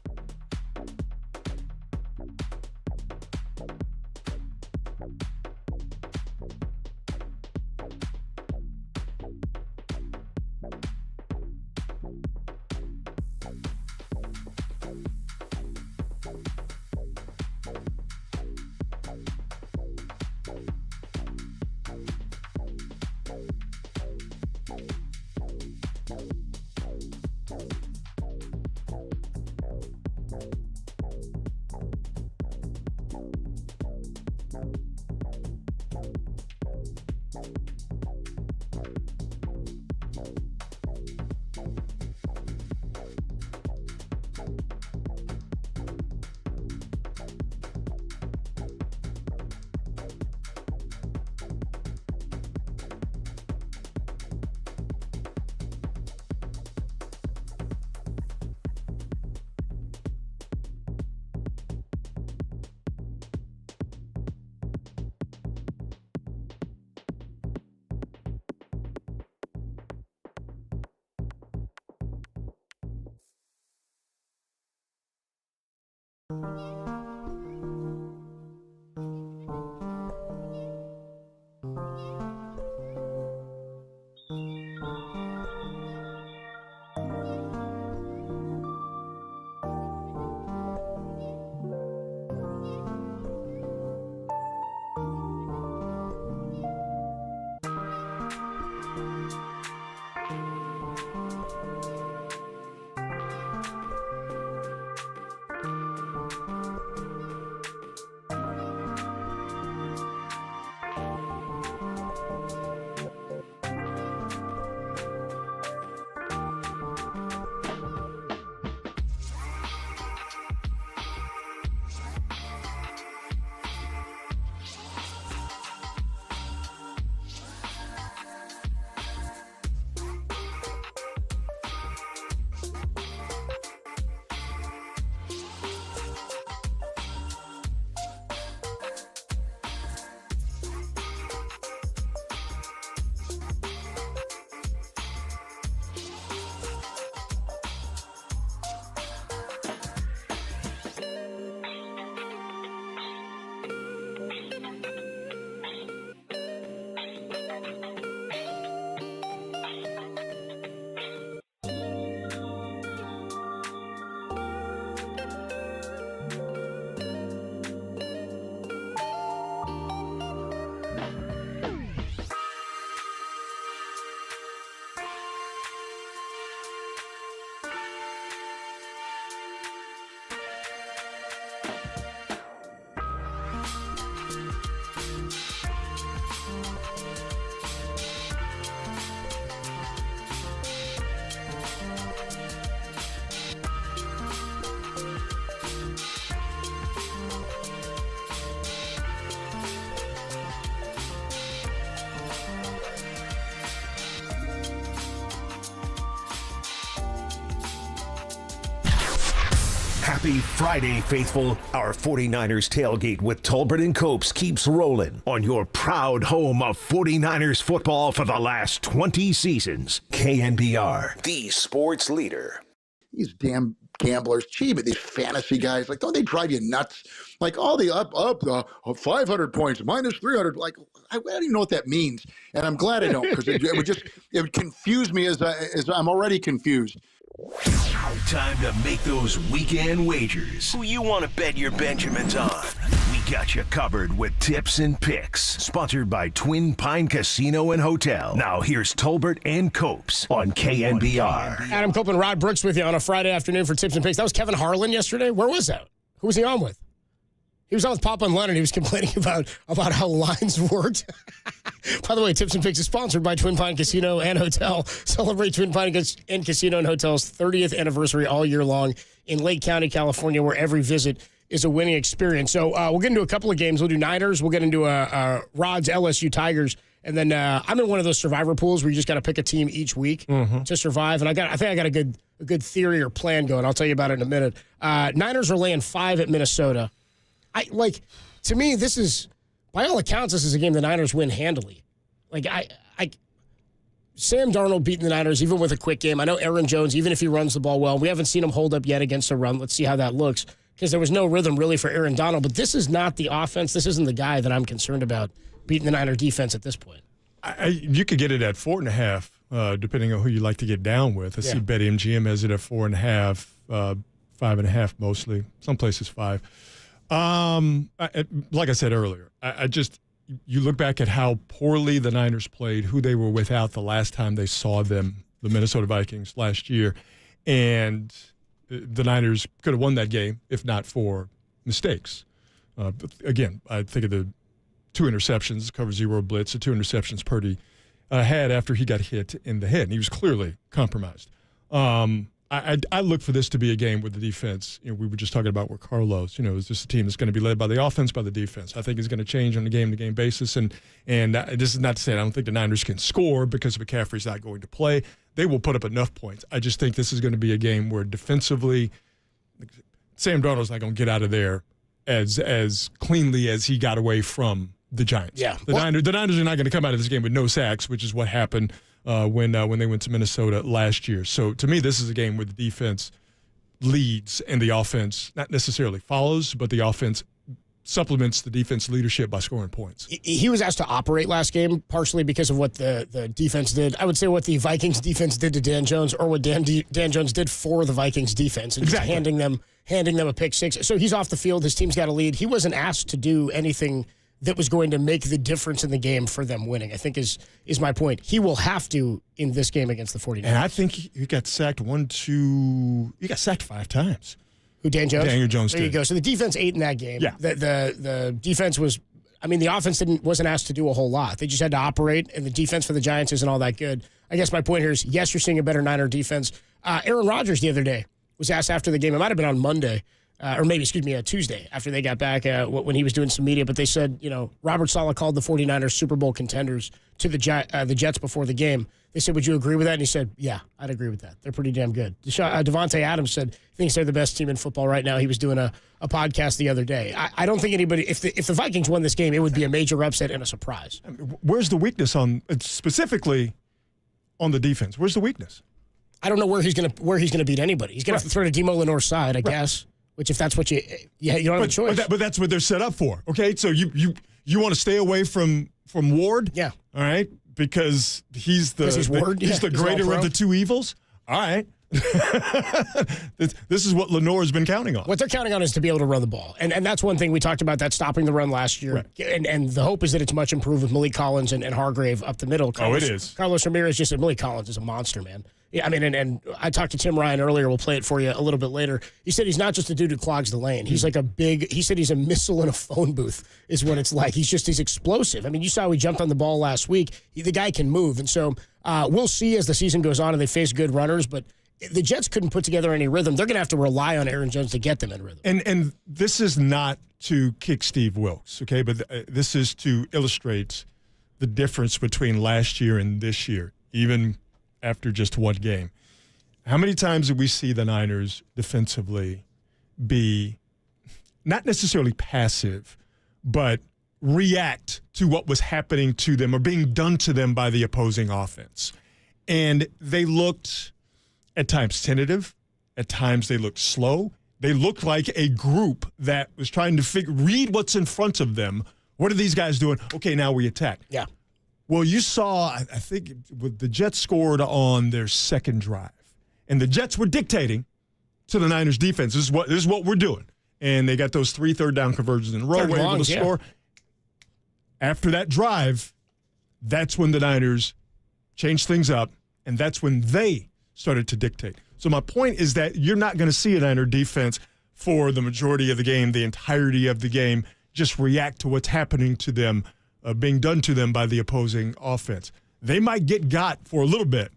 Happy Friday, faithful. Our 49ers tailgate with Tolbert and Copes keeps rolling on your proud home of 49ers football for the last 20 seasons. KNBR, the sports leader. These damn gamblers, but these fantasy guys, like, don't they drive you nuts? Like, all the up 500 points, minus 300. Like, I don't even know what that means. And I'm glad I don't, because it would confuse me as I'm already confused. Time to make those weekend wagers. Who you want to bet your Benjamins on? We got you covered with tips and picks. Sponsored by Twin Pine Casino and Hotel. Now here's Tolbert and Copes on KNBR. Adam Copeland, Rod Brooks with you on a Friday afternoon for tips and picks. That was Kevin Harlan yesterday. Where was that? Who was he on with? He was on with Papa and Leonard. He was complaining about how lines worked. By the way, Tips and Picks is sponsored by Twin Pine Casino and Hotel. Celebrate Twin Pine and Casino and Hotel's 30th anniversary all year long in Lake County, California, where every visit is a winning experience. So we'll get into a couple of games. We'll do Niners. We'll get into Rod's LSU Tigers. And then I'm in one of those survivor pools where you just got to pick a team each week to survive. And I think I got a good theory or plan going. I'll tell you about it in a minute. Niners are laying 5 at Minnesota. To me, this is, by all accounts, this is a game the Niners win handily. Sam Darnold beating the Niners, even with a quick game. I know Aaron Jones, even if he runs the ball well, we haven't seen him hold up yet against the run. Let's see how that looks, because there was no rhythm really for Aaron Donald. But this is not the offense. This isn't the guy that I'm concerned about beating the Niner defense at this point. You could get it at 4.5, depending on who you like to get down with. I see BetMGM has it at 4.5, 5.5 mostly. Some places 5. Like I said earlier, you look back at how poorly the Niners played, who they were without the last time they saw them, the Minnesota Vikings last year, and the Niners could have won that game if not for mistakes. Again, I think of the 2 interceptions, cover 0 blitz, the 2 interceptions Purdy had after he got hit in the head, and he was clearly compromised. I look for this to be a game where the defense, we were just talking about with Carlos, is this a team that's going to be led by the offense, by the defense? I think it's going to change on a game-to-game basis, and this is not to say I don't think the Niners can score because McCaffrey's not going to play. They will put up enough points. I just think this is going to be a game where defensively, Sam Darnold's not going to get out of there as cleanly as he got away from the Giants. Yeah. The Niners are not going to come out of this game with no sacks, which is what happened when they went to Minnesota last year. So to me, this is a game where the defense leads and the offense not necessarily follows, but the offense supplements the defense leadership by scoring points. He was asked to operate last game, partially because of what the defense did. I would say what the Vikings defense did to Dan Jones, or what Dan Jones did for the Vikings defense, and just handing them a pick six. So he's off the field. His team's got a lead. He wasn't asked to do anything that was going to make the difference in the game for them winning, I think is my point. He will have to in this game against the 49ers. And I think he got sacked he got sacked 5 times. Who, Dan Jones? Daniel Jones There you go. So the defense 8 in that game. Yeah. The defense was, the offense wasn't asked to do a whole lot. They just had to operate, and the defense for the Giants isn't all that good. I guess my point here is, yes, you're seeing a better Niner defense. Aaron Rodgers the other day was asked after the game. It might have been on Monday. Tuesday after they got back when he was doing some media. But they said, Robert Saleh called the 49ers Super Bowl contenders to the Jets before the game. They said, would you agree with that? And he said, yeah, I'd agree with that. They're pretty damn good. Devontae Adams said he thinks they're the best team in football right now. He was doing a podcast the other day. I don't think anybody, if the Vikings won this game, it would be a major upset and a surprise. Where's the weakness specifically on the defense? Where's the weakness? I don't know where he's gonna beat anybody. He's gonna have to throw to Demo Lenoir's side, I guess. Which, if that's what you don't have a choice. But that's what they're set up for. Okay, so you want to stay away from Ward? Yeah. All right, because he's Ward. He's the greater of the 2 evils. All right. This is what Lenoir's been counting on. What they're counting on is to be able to run the ball, and that's one thing we talked about, that stopping the run last year, right. and the hope is that it's much improved with Malik Collins and Hargrave up the middle. It is. Carlos Ramirez just said Malik Collins is a monster, man. Yeah, and I talked to Tim Ryan earlier. We'll play it for you a little bit later. He said he's not just a dude who clogs the lane. He's like he said he's a missile in a phone booth is what it's like. He's explosive. You saw he jumped on the ball last week. The guy can move. And so we'll see as the season goes on and they face good runners, but the Jets couldn't put together any rhythm. They're going to have to rely on Aaron Jones to get them in rhythm. And this is not to kick Steve Wilks, okay? But this is to illustrate the difference between last year and this year, even after just one game. How many times did we see the Niners defensively be not necessarily passive, but react to what was happening to them or being done to them by the opposing offense. And they looked at times tentative. At times they looked slow. They looked like a group that was trying to read what's in front of them. What are these guys doing? Okay, now we attack. Yeah. Well, you saw, I think the Jets scored on their second drive. And the Jets were dictating to the Niners defense, this is what we're doing. And they got those 3 third down conversions in a row, were able to score. After that drive, that's when the Niners changed things up, and that's when they started to dictate. So my point is that you're not going to see a Niner defense for the majority of the game, the entirety of the game, just react to what's happening to them, being done to them by the opposing offense. They might get got for a little bit,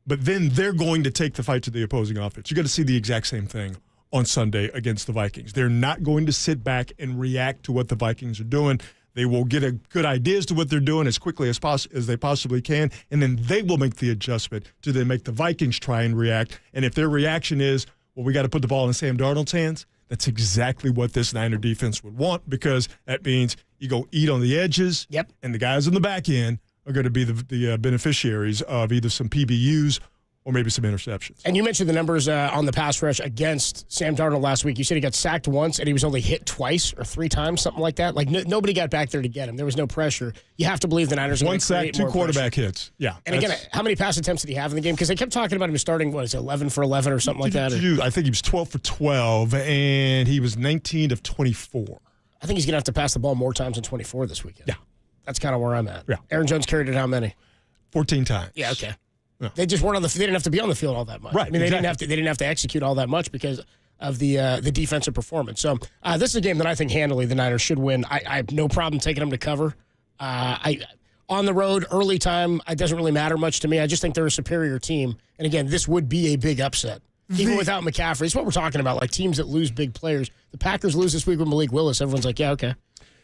but then they're going to take the fight to the opposing offense. You're going to see the exact same thing on Sunday against the Vikings. They're not going to sit back and react to what the Vikings are doing. They will get a good idea as to what they're doing as quickly as they possibly can, and then they will make the adjustment to then make the Vikings try and react. And if their reaction is, well, we got to put the ball in Sam Darnold's hands, that's exactly what this Niner defense would want, because that means you go eat on the edges, and the guys on the back end are going to be the beneficiaries of either some PBUs or maybe some interceptions. And you mentioned the numbers on the pass rush against Sam Darnold last week. You said he got sacked once and he was only hit twice or 3 times, something like that. Like nobody got back there to get him. There was no pressure. You have to believe the Niners are going to create more 1 sack, 2 quarterback hits. Yeah. And again, how many pass attempts did he have in the game? Because they kept talking about him starting, 11 for 11 or something like that? I think he was 12 for 12, and he was 19 of 24. I think he's going to have to pass the ball more times than 24 this weekend. Yeah. That's kind of where I'm at. Yeah. Aaron Jones carried it how many? 14 times. Yeah, okay. Yeah. They just weren't on the. They didn't have to be on the field all that much. Right. I mean, they didn't have to execute all that much because of the defensive performance. So this is a game that I think handily the Niners should win. I have no problem taking them to cover. On the road, early time, it doesn't really matter much to me. I just think they're a superior team. And again, this would be a big upset. Even without McCaffrey. It's what we're talking about, like teams that lose big players. The Packers lose this week with Malik Willis. Everyone's like, yeah, okay.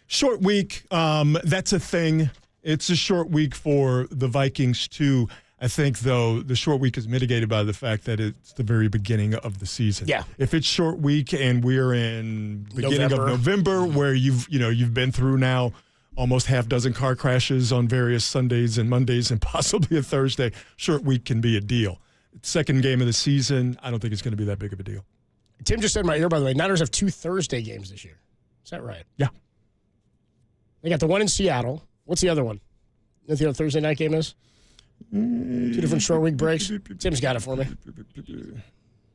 Short week, that's a thing. It's a short week for the Vikings, too. I think, though, the short week is mitigated by the fact that it's the very beginning of the season. Yeah. If it's short week and we're in beginning of November, where you've been through now almost half dozen car crashes on various Sundays and Mondays and possibly a Thursday, short week can be a deal. Second game of the season, I don't think it's going to be that big of a deal. Tim just said in my ear, by the way, Niners have 2 Thursday games this year. Is that right? Yeah. They got the one in Seattle. What's the other one? You know what the other Thursday night game is? 2 different short week breaks. Tim's got it for me.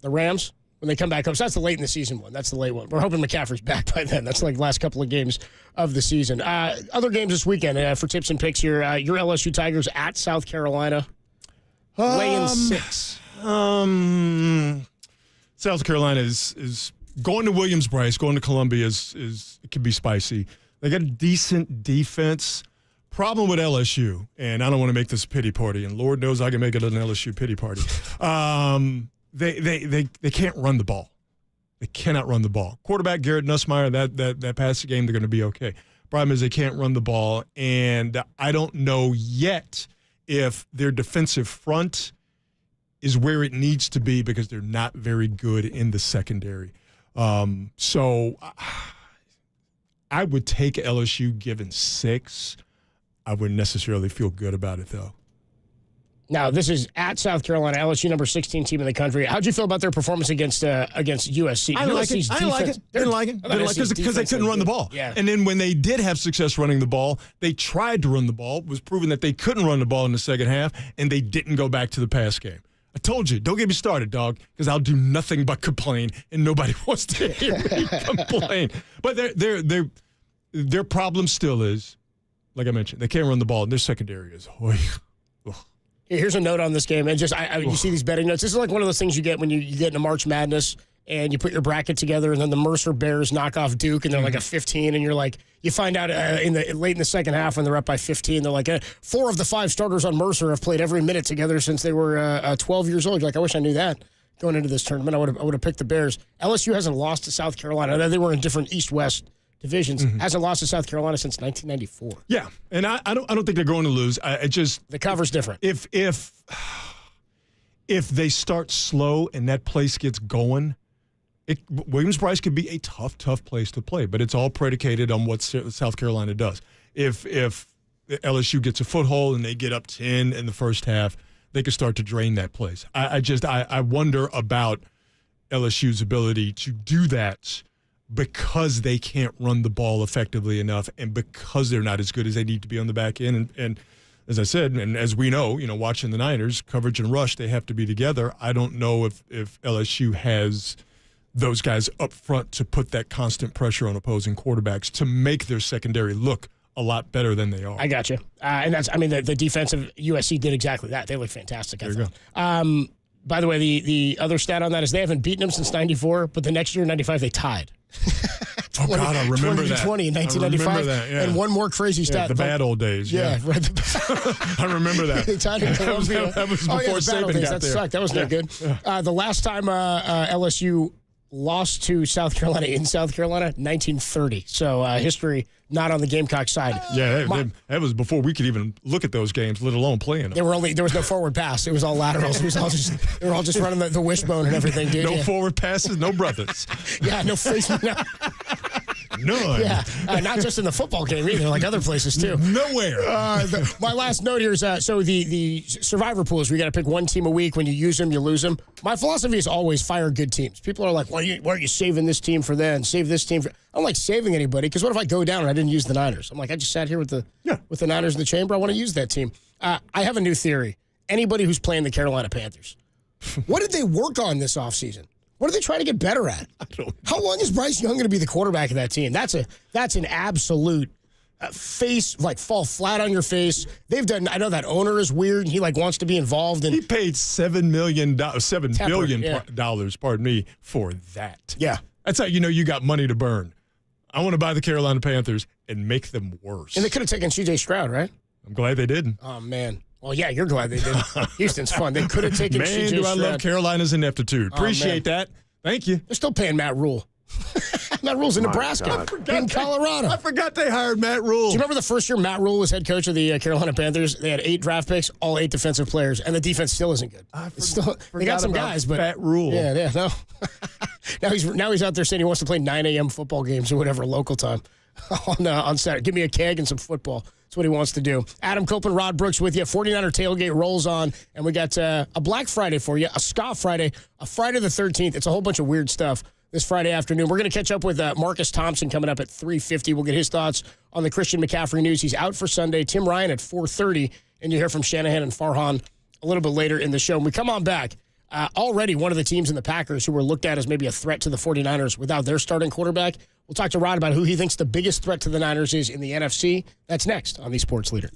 The Rams, when they come back up. So that's the late in the season one. That's the late one. We're hoping McCaffrey's back by then. That's like the last couple of games of the season. Other games this weekend for tips and picks here. Your LSU Tigers at South Carolina. Laying 6. South Carolina is going to Williams-Brice, going to Columbia is it can be spicy. They got a decent defense. Problem with LSU, and I don't want to make this a pity party, and Lord knows I can make it an LSU pity party. They can't run the ball. They cannot run the ball. Quarterback Garrett Nussmeier, that passing game, they're going to be okay. Problem is they can't run the ball, and I don't know yet if their defensive front is where it needs to be because they're not very good in the secondary. So I would take LSU given 6. I wouldn't necessarily feel good about it, though. Now, this is at South Carolina, LSU number 16 team in the country. How'd you feel about their performance against USC? I like it. I didn't like it because they couldn't run the ball. Yeah. And then when they did have success running the ball, they tried to run the ball. It was proven that they couldn't run the ball in the second half, and they didn't go back to the pass game. I told you, don't get me started, dog, because I'll do nothing but complain, and nobody wants to hear me complain. But their problem still is, like I mentioned, they can't run the ball, and their secondary is Here's a note on this game, and just you see these betting notes. This is like one of those things you get when you get into March Madness and you put your bracket together, and then the Mercer Bears knock off Duke, and they're like a 15, and you're like, you find out late in the second half when they're up by 15, they're like, 4 of the 5 starters on Mercer have played every minute together since they were 12 years old. You're like, I wish I knew that going into this tournament. I would have picked the Bears. LSU hasn't lost to South Carolina. They were in different East-West divisions. Hasn't lost to South Carolina since 1994. Yeah, and I don't think they're going to lose. The cover's different. If they start slow and that place gets going, Williams-Brice could be a tough place to play, but it's all predicated on what South Carolina does. If LSU gets a foothold and they get up 10 in the first half, they could start to drain that place. I wonder about LSU's ability to do that because they can't run the ball effectively enough and because they're not as good as they need to be on the back end. And as I said, and as we know, watching the Niners, coverage and rush, they have to be together. I don't know if LSU has those guys up front to put that constant pressure on opposing quarterbacks to make their secondary look a lot better than they are. I got you. And that's, the defensive USC did exactly that. They look fantastic. There you go. By the way, the other stat on that is they haven't beaten them since 94, but the next year in 95, they tied. Oh, God, I remember that. 20 in 1995. I remember that, yeah. And one more crazy stat. The bad old days. Yeah. Right. I remember that. They tied in Columbia. That was before Saban got that there. Sucked. That was no good. The last time LSU lost to South Carolina in South Carolina, 1930. So history not on the Gamecock side. Yeah, that was before we could even look at those games, let alone playing them. There was no forward pass. It was all laterals. It was all just they were all just running the wishbone and everything, dude. No forward passes, no brothers. Yeah, no face. No. None. Yeah, not just in the football game either, like other places too. Nowhere. My last note here is so the survivor pools, we got to pick one team a week. When you use them, you lose them. My philosophy is always fire good teams. People are like, why are you saving this team for then? Save this team for. I don't like saving anybody because what if I go down and I didn't use the Niners? I'm like, I just sat here with the Niners in the chamber. I want to use that team. I have a new theory. Anybody who's playing the Carolina Panthers, what did they work on this offseason? What are they trying to get better at? How long is Bryce Young going to be the quarterback of that team? That's an absolute face, like fall flat on your face. They've done. I know that owner is weird. He wants to be involved. And he paid $7 billion, pardon me, for that. Yeah, that's how you got money to burn. I want to buy the Carolina Panthers and make them worse. And they could have taken C.J. Stroud, right? I'm glad they didn't. Oh man. Well, yeah, you're glad they did. Houston's fun. They could have taken C.J. Stroud. Man, do I love Carolina's ineptitude. Appreciate that. Thank you. They're still paying Matt Rule. Matt Rule's in Nebraska, in Colorado. I forgot they hired Matt Rule. Do you remember the first year Matt Rule was head coach of the Carolina Panthers? They had 8 draft picks, all 8 defensive players, and the defense still isn't good. They got some guys, but Matt Rule. Yeah, no. now he's out there saying he wants to play 9 a.m. football games or whatever local time on Saturday. Give me a keg and some football. That's what he wants to do. Adam Copeland, Rod Brooks with you. 49er Tailgate rolls on, and we got a Black Friday for you, a Ska Friday, a Friday the 13th. It's a whole bunch of weird stuff this Friday afternoon. We're going to catch up with Marcus Thompson coming up at 3:50. We'll get his thoughts on the Christian McCaffrey news. He's out for Sunday. Tim Ryan at 4:30, and you'll hear from Shanahan and Farhan a little bit later in the show. When we come on back, already one of the teams in the Packers who were looked at as maybe a threat to the 49ers without their starting quarterback. We'll talk to Rod about who he thinks the biggest threat to the Niners is in the NFC. That's next on the Sports Leader.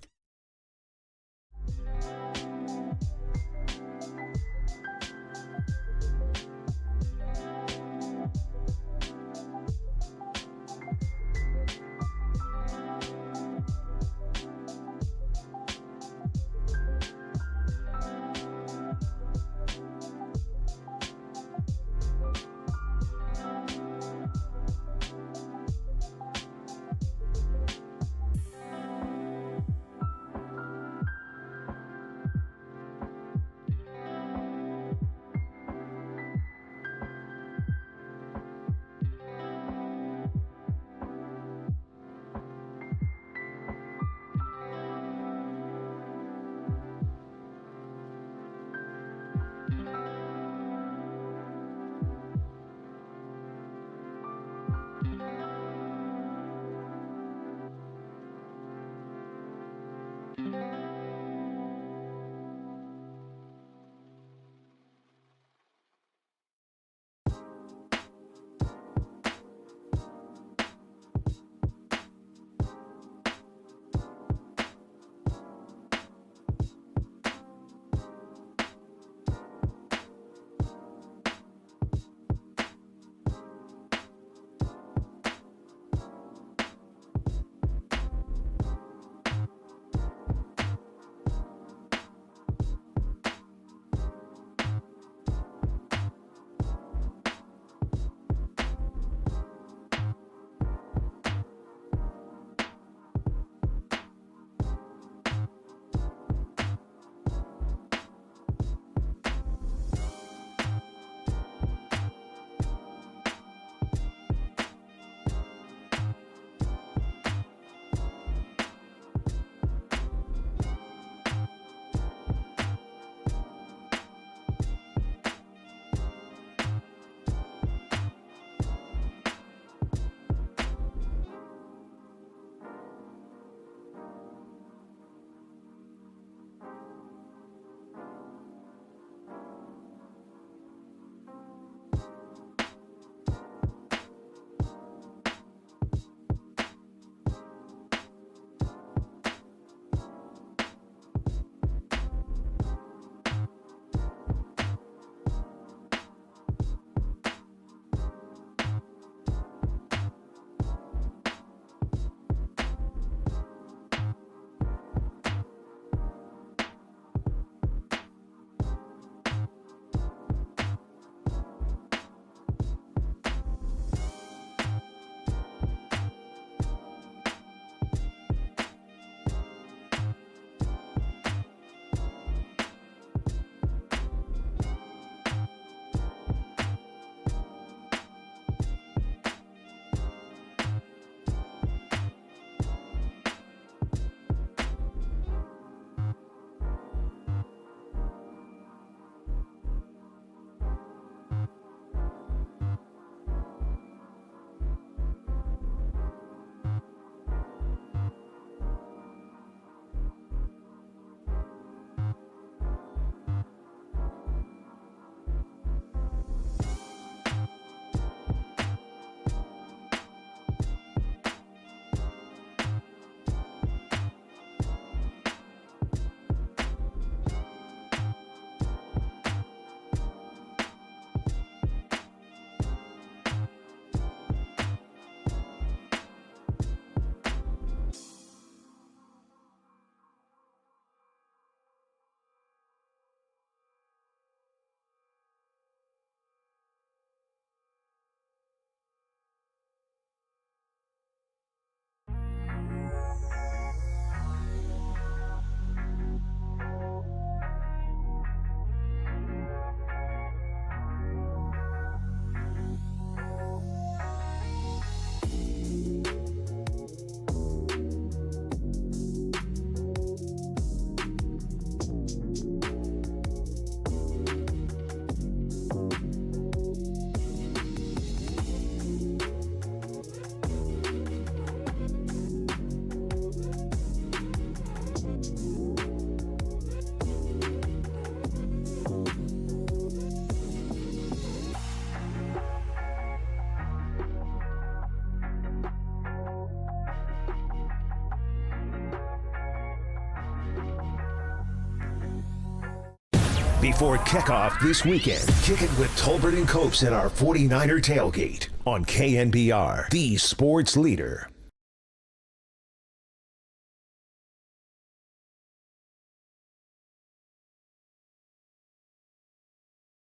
before kickoff this weekend. Kick it with Tolbert and Copes in our 49er tailgate on KNBR, the sports leader.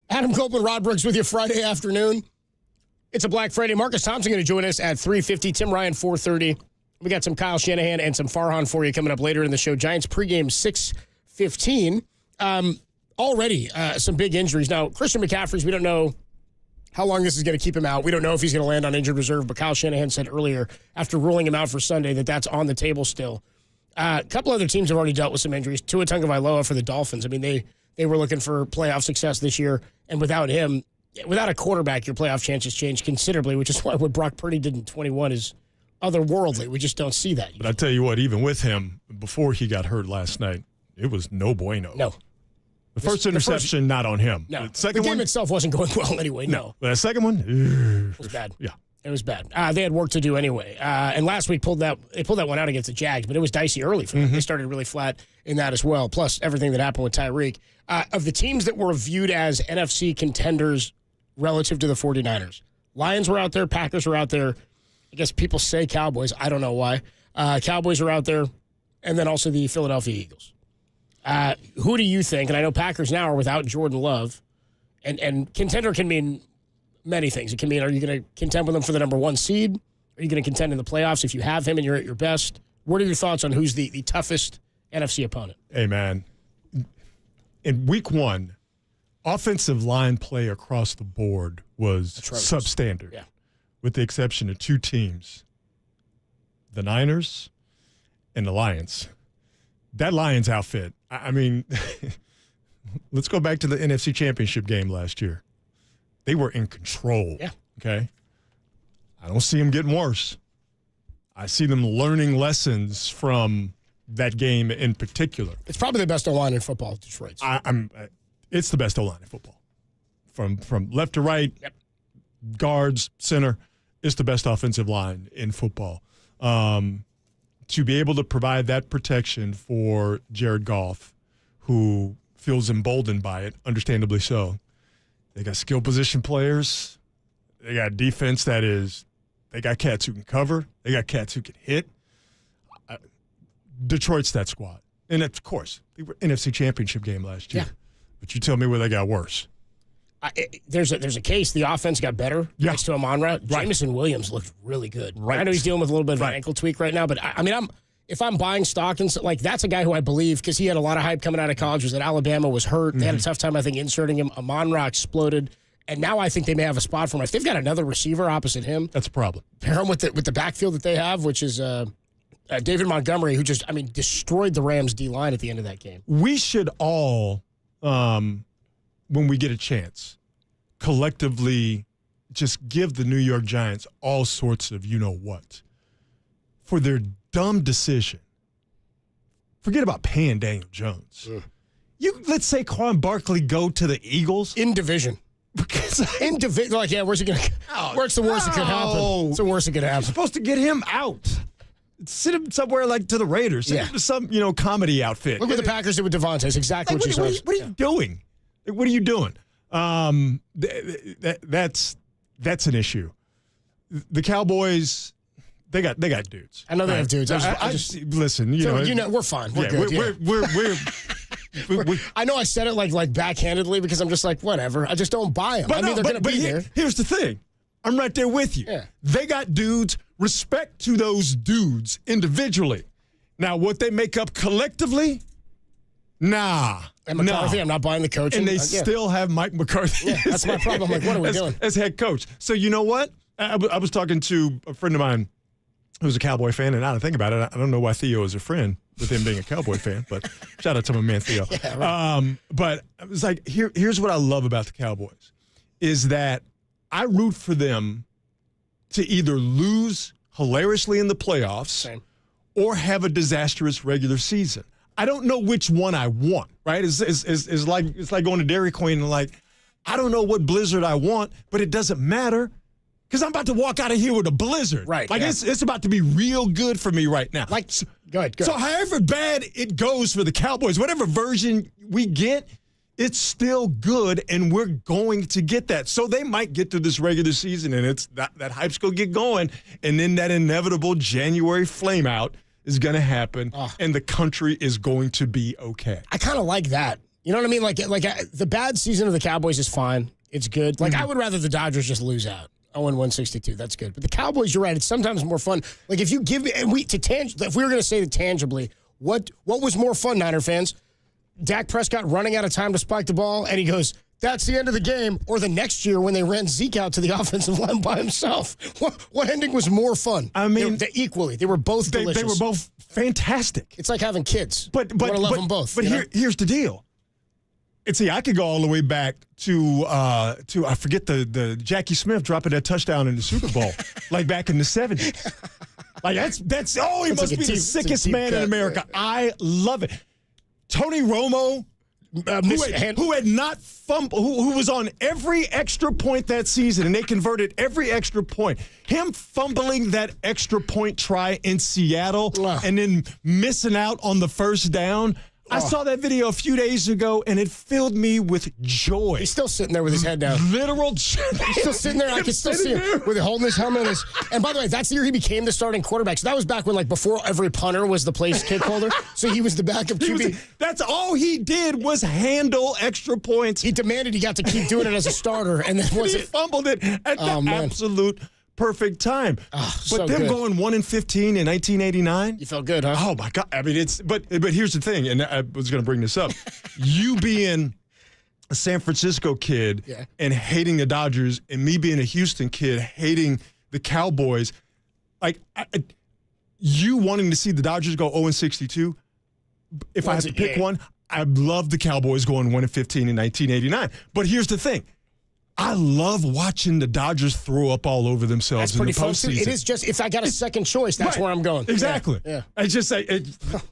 Adam Copeland, Rod Brooks with you Friday afternoon. It's a Black Friday. Marcus Thompson going to join us at 3:50. Tim Ryan, 4:30. We got some Kyle Shanahan and some Farhan for you coming up later in the show. Giants pregame 6:15. Already some big injuries. Now, Christian McCaffrey's, we don't know how long this is going to keep him out. We don't know if he's going to land on injured reserve, but Kyle Shanahan said earlier, after ruling him out for Sunday, that that's on the table still. A couple other teams have already dealt with some injuries. Tua Tagovailoa for the Dolphins. I mean, they were looking for playoff success this year, and without him, without a quarterback, your playoff chances change considerably, which is why what Brock Purdy did in 21 is otherworldly. We just don't see that. But I tell you what, even with him, before he got hurt last night, it was no bueno. No. The first interception, not on him. No. The second game one itself wasn't going well anyway. No. The second one? It was bad. Yeah. It was bad. They had work to do anyway. And last week they pulled that one out against the Jags, but it was dicey early for them. They started really flat in that as well, plus everything that happened with Tyreek. Of the teams that were viewed as NFC contenders relative to the 49ers, Lions were out there, Packers were out there. I guess people say Cowboys. I don't know why. Cowboys are out there, and then also the Philadelphia Eagles. Who do you think, and I know Packers now are without Jordan Love, and contender can mean many things. It can mean, are you going to contend with them for the number 1 seed? Are you going to contend in the playoffs if you have him and you're at your best? What are your thoughts on who's the toughest NFC opponent? Hey, man. In week 1, offensive line play across the board was substandard, with the exception of 2 teams, the Niners and the Lions. That Lions outfit, I mean, let's go back to the NFC Championship game last year. They were in control, okay? I don't see them getting worse. I see them learning lessons from that game in particular. It's probably the best O-line in football, Detroit. It's the best O-line in football. From left to right, guards, center, it's the best offensive line in football. To be able to provide that protection for Jared Goff, who feels emboldened by it, understandably so. They got skill position players. They got defense they got cats who can cover. They got cats who can hit. Detroit's that squad. And, of course, they were NFC Championship game last year. But you tell me where they got worse. There's a case. The offense got better next to Amon-Ra. Jameson Williams looked really good. I know he's dealing with a little bit of an ankle tweak right now, but I mean, if I'm buying stock, and that's a guy who I believe, because he had a lot of hype coming out of college, was that Alabama was hurt. They had a tough time, I think, inserting him. Amon-Ra exploded, and now I think they may have a spot for him. If they've got another receiver opposite him, that's a problem. Pair him with the backfield that they have, which is David Montgomery, who just, destroyed the Rams' D-line at the end of that game. We should all, when we get a chance, collectively just give the New York Giants all sorts of you-know-what for their dumb decision. Forget about paying Daniel Jones. Let's say Saquon Barkley go to the Eagles. In division. In division. Like, where's he going to where's the worst that could happen? It's the worst that could happen. You're supposed to get him out. Sit him somewhere like to the Raiders. Send him to some, comedy outfit. Look what the Packers did with Devontae. It's exactly what you said. What are you doing? What are you doing? That's an issue. The Cowboys, they got dudes. I know they have dudes. Listen, we're fine. We're good. We're I know I said it like backhandedly because I'm just like, whatever. I just don't buy them. They're going to be there. Here's the thing. I'm right there with you. Yeah. They got dudes. Respect to those dudes individually. Now, what they make up collectively, nah. And McCarthy, I'm not buying the coach. And they still have Mike McCarthy. Yeah, that's my problem. Like, what are we doing? As head coach. So you know what? I was talking to a friend of mine who's a Cowboy fan, and now that I think about it, I don't know why Theo is a friend with him being a Cowboy fan, but shout out to my man Theo. Yeah, right. But I was like, here's what I love about the Cowboys is that I root for them to either lose hilariously in the playoffs or have a disastrous regular season. I don't know which one I want, right? It's like going to Dairy Queen and like, I don't know what blizzard I want, but it doesn't matter because I'm about to walk out of here with a blizzard. Right. Like it's about to be real good for me right now. Go ahead. So however bad it goes for the Cowboys, whatever version we get, it's still good, and we're going to get that. So they might get through this regular season, and it's that hype's going to get going, and then that inevitable January flame out is going to happen, and the country is going to be okay. I kind of like that. You know what I mean? Like the bad season of the Cowboys is fine. It's good. Like, I would rather the Dodgers just lose out. 0-162. That's good. But the Cowboys, you're right. It's sometimes more fun. Like, if you give me, if we were going to say it tangibly, what was more fun, Niner fans? Dak Prescott running out of time to spike the ball, and he goes, that's the end of the game, or the next year when they ran Zeke out to the offensive line by himself. What ending was more fun? I mean, equally. They were both delicious. They were both fantastic. It's like having kids. But you want to love them both. But here's the deal. And see, I could go all the way back to I forget the Jackie Smith dropping that touchdown in the Super Bowl, like back in the 70s. Like he must be the sickest man in America. Yeah. I love it. Tony Romo, who had not fumbled, who was on every extra point that season, and they converted every extra point. Him fumbling that extra point try in Seattle and then missing out on the first down. I saw that video a few days ago, and it filled me with joy. He's still sitting there with his head down. Literal joy. He's still sitting there. I can still see him with holding his helmet. And by the way, that's the year he became the starting quarterback. So that was back when, like, before every punter was the place kick holder. So he was the backup QB. That's all he did was handle extra points. He demanded he got to keep doing it as a starter, and then he fumbled it at the absolute perfect time. But them going 1-15 in 1989. You felt good, huh? Oh my God! I mean, but here's the thing, and I was going to bring this up. You being a San Francisco kid and hating the Dodgers, and me being a Houston kid hating the Cowboys, like you wanting to see the Dodgers go 0-62. If I had to pick one, I'd love the Cowboys going 1-15 in 1989. But here's the thing. I love watching the Dodgers throw up all over themselves in the postseason. It is just, if I got a second choice, that's where I'm going. Exactly. Yeah. I just say,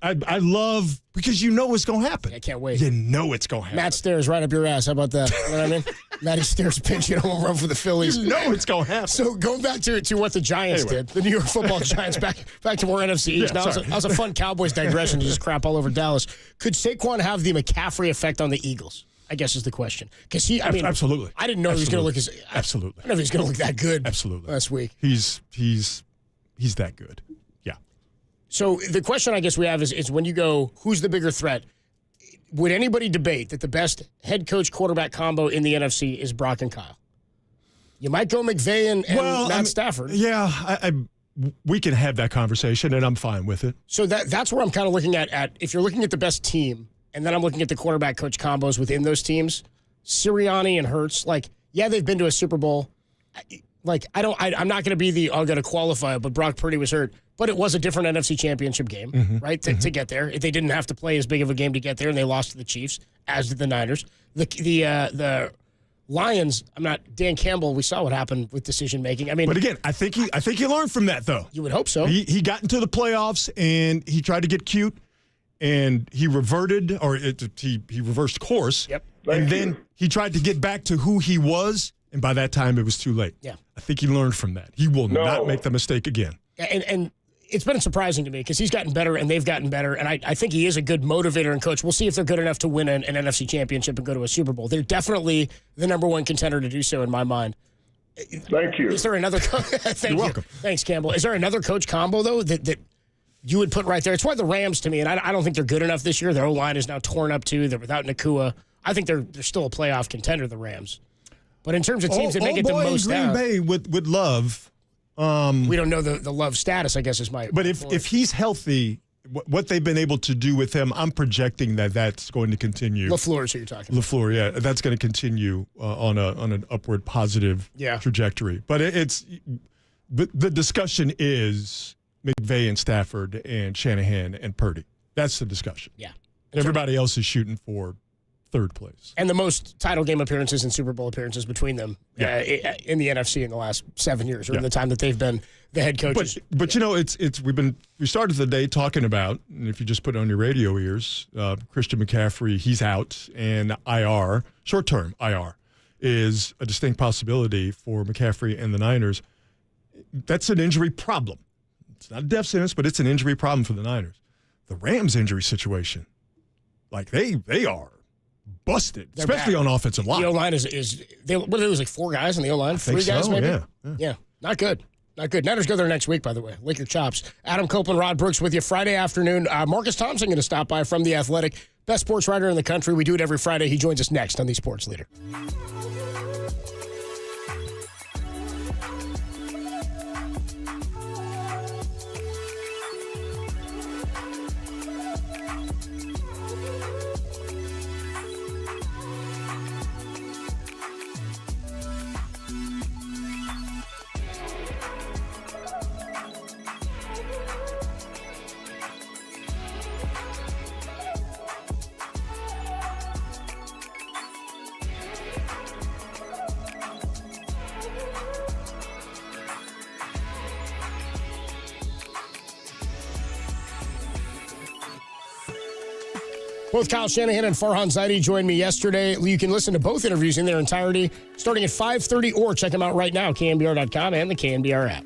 I love, because you know it's going to happen. I can't wait. You know it's going to happen. Matt Stairs right up your ass. How about that? You know what I mean? Matty Stairs pinch, you don't run for the Phillies. You know it's going to happen. So going back to what the Giants did, the New York Football Giants, back to more NFC East. That was a fun Cowboys digression to just crap all over Dallas. Could Saquon have the McCaffrey effect on the Eagles? I guess is the question. Because absolutely. I didn't know he was going to look absolutely. I don't know if he's going to look that good. Absolutely. Last week. He's that good. Yeah. So the question I guess we have is when you go, who's the bigger threat? Would anybody debate that the best head coach quarterback combo in the NFC is Brock and Kyle? You might go McVay and Matt Stafford. Yeah, we can have that conversation, and I'm fine with it. So that's where I'm kind of looking at if you're looking at the best team. And then I'm looking at the quarterback coach combos within those teams. Sirianni and Hurts, they've been to a Super Bowl. I'm not going to be going to qualify, but Brock Purdy was hurt. But it was a different NFC Championship game, right, to get there. They didn't have to play as big of a game to get there, and they lost to the Chiefs, as did the Niners. The Lions, Dan Campbell, we saw what happened with decision making. But again, I think he learned from that, though. You would hope so. He got into the playoffs, and he tried to get cute. And he reverted, he reversed course. Yep. And then he tried to get back to who he was, and by that time it was too late. Yeah. I think he learned from that. He will not make the mistake again. And it's been surprising to me because he's gotten better and they've gotten better, and I think he is a good motivator and coach. We'll see if they're good enough to win an NFC Championship and go to a Super Bowl. They're definitely the number one contender to do so in my mind. Thank you. Is there another You're welcome. Thanks, Campbell. Is there another coach combo, though, that you would put right there? It's why the Rams, to me, and I don't think they're good enough this year. Their O-line is now torn up, too. They're without Nakua. I think they're still a playoff contender, the Rams. But in terms of teams that make it the most Green out. Bay with Love. We don't know the Love status, I guess, is my But if he's healthy, what they've been able to do with him, I'm projecting that's going to continue. LaFleur is who you're talking about. LaFleur, yeah. That's going to continue on an upward positive trajectory. But the discussion is McVay and Stafford and Shanahan and Purdy. That's the discussion. Yeah. Everybody else is shooting for third place. And the most title game appearances and Super Bowl appearances between them in the NFC in the last 7 years, or in the time that they've been the head coaches. But we started the day talking about, and if you just put it on your radio ears, Christian McCaffrey, he's out, and IR, short-term IR, is a distinct possibility for McCaffrey and the Niners. That's an injury problem. It's not a death sentence, but it's an injury problem for the Niners. The Rams' injury situation, they are busted, especially on offensive line. The O-line is what did it was like 4 guys in the O-line? 3 guys maybe? Yeah. Not good. Not good. Niners go there next week, by the way. Lick your chops. Adam Copeland, Rod Brooks with you Friday afternoon. Marcus Thompson going to stop by from The Athletic. Best sports writer in the country. We do it every Friday. He joins us next on The Sports Leader. Both Kyle Shanahan and Farhan Zaidi joined me yesterday. You can listen to both interviews in their entirety starting at 5:30 or check them out right now, KNBR.com and the KNBR app.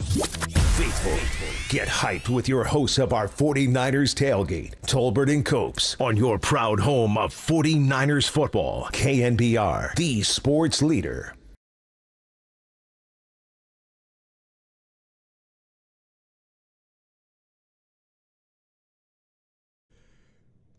Faithful. Get hyped with your hosts of our 49ers tailgate, Tolbert and Copes, on your proud home of 49ers football. KNBR, the sports leader.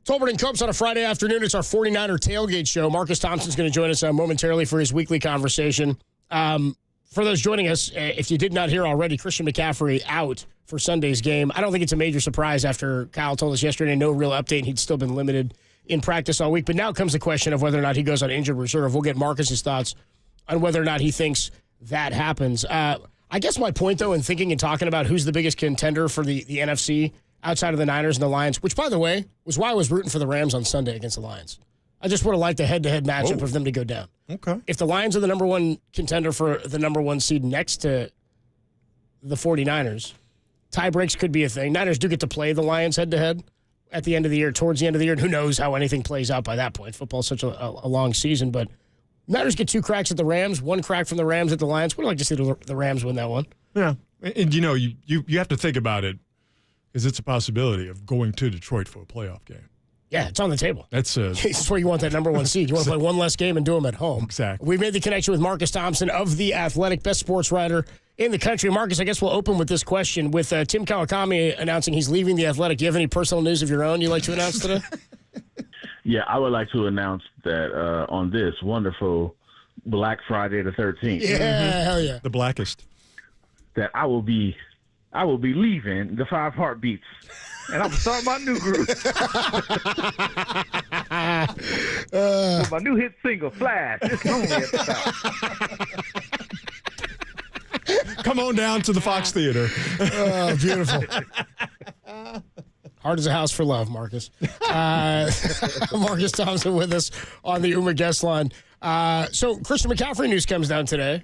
Tolbert and Copes on a Friday afternoon. It's our 49er tailgate show. Marcus Thompson's going to join us momentarily for his weekly conversation. For those joining us, if you did not hear already, Christian McCaffrey out for Sunday's game. I don't think it's a major surprise after Kyle told us yesterday no real update. He'd still been limited in practice all week. But now comes the question of whether or not he goes on injured reserve. We'll get Marcus's thoughts on whether or not he thinks that happens. I guess my point, though, in thinking and talking about who's the biggest contender for the NFC outside of the Niners and the Lions, which, by the way, was why I was rooting for the Rams on Sunday against the Lions. I just would have liked a head-to-head matchup of them to go down. Okay. If the Lions are the number one contender for the number one seed next to the 49ers, tie breaks could be a thing. Niners do get to play the Lions head-to-head at the end of the year, towards the end of the year. And who knows how anything plays out by that point. Football's such a long season. But Niners get 2 cracks at the Rams, 1 crack from the Rams at the Lions. We'd like to see the Rams win that one. Yeah. And, you know, you have to think about it, because it's a possibility of going to Detroit for a playoff game. Yeah, it's on the table. That's where you want that number one seed. You want to play one less game and do them at home. Exactly. We made the connection with Marcus Thompson of The Athletic, best sports writer in the country. Marcus, I guess we'll open with this question. With Tim Kawakami announcing he's leaving The Athletic, do you have any personal news of your own you'd like to announce today? Yeah, I would like to announce that on this wonderful Black Friday the 13th. Yeah, hell yeah. The blackest. That I will be leaving the 5 Heartbeats. And I'm starting my new group. With my new hit single, Flash. It's lonely at the top. Come on down to the Fox Theater. Oh, beautiful. Hard as a house for love, Marcus. Marcus Thompson with us on the Uma guest line. So Christian McCaffrey news comes down today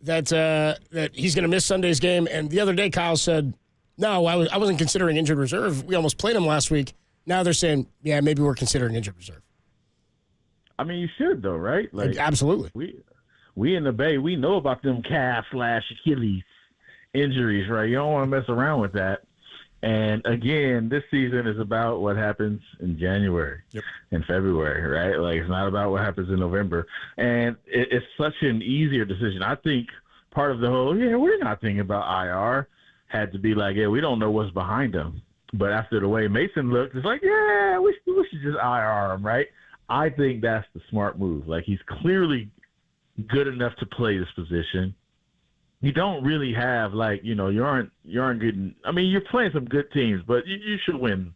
that he's going to miss Sunday's game. And the other day, Kyle said, no, I wasn't considering injured reserve. We almost played him last week. Now they're saying, yeah, maybe we're considering injured reserve. I mean, you should, though, right? Like, absolutely. We in the Bay, we know about them calf/Achilles injuries, right? You don't want to mess around with that. And, again, this season is about what happens in January and February, right? Like, it's not about what happens in November. And it's such an easier decision. I think part of the whole, we're not thinking about IR had to be like, we don't know what's behind him. But after the way Mason looked, it's like, we should just IR him, right? I think that's the smart move. Like, he's clearly good enough to play this position. You don't really have, like, you aren't getting – I mean, you're playing some good teams, but you should win.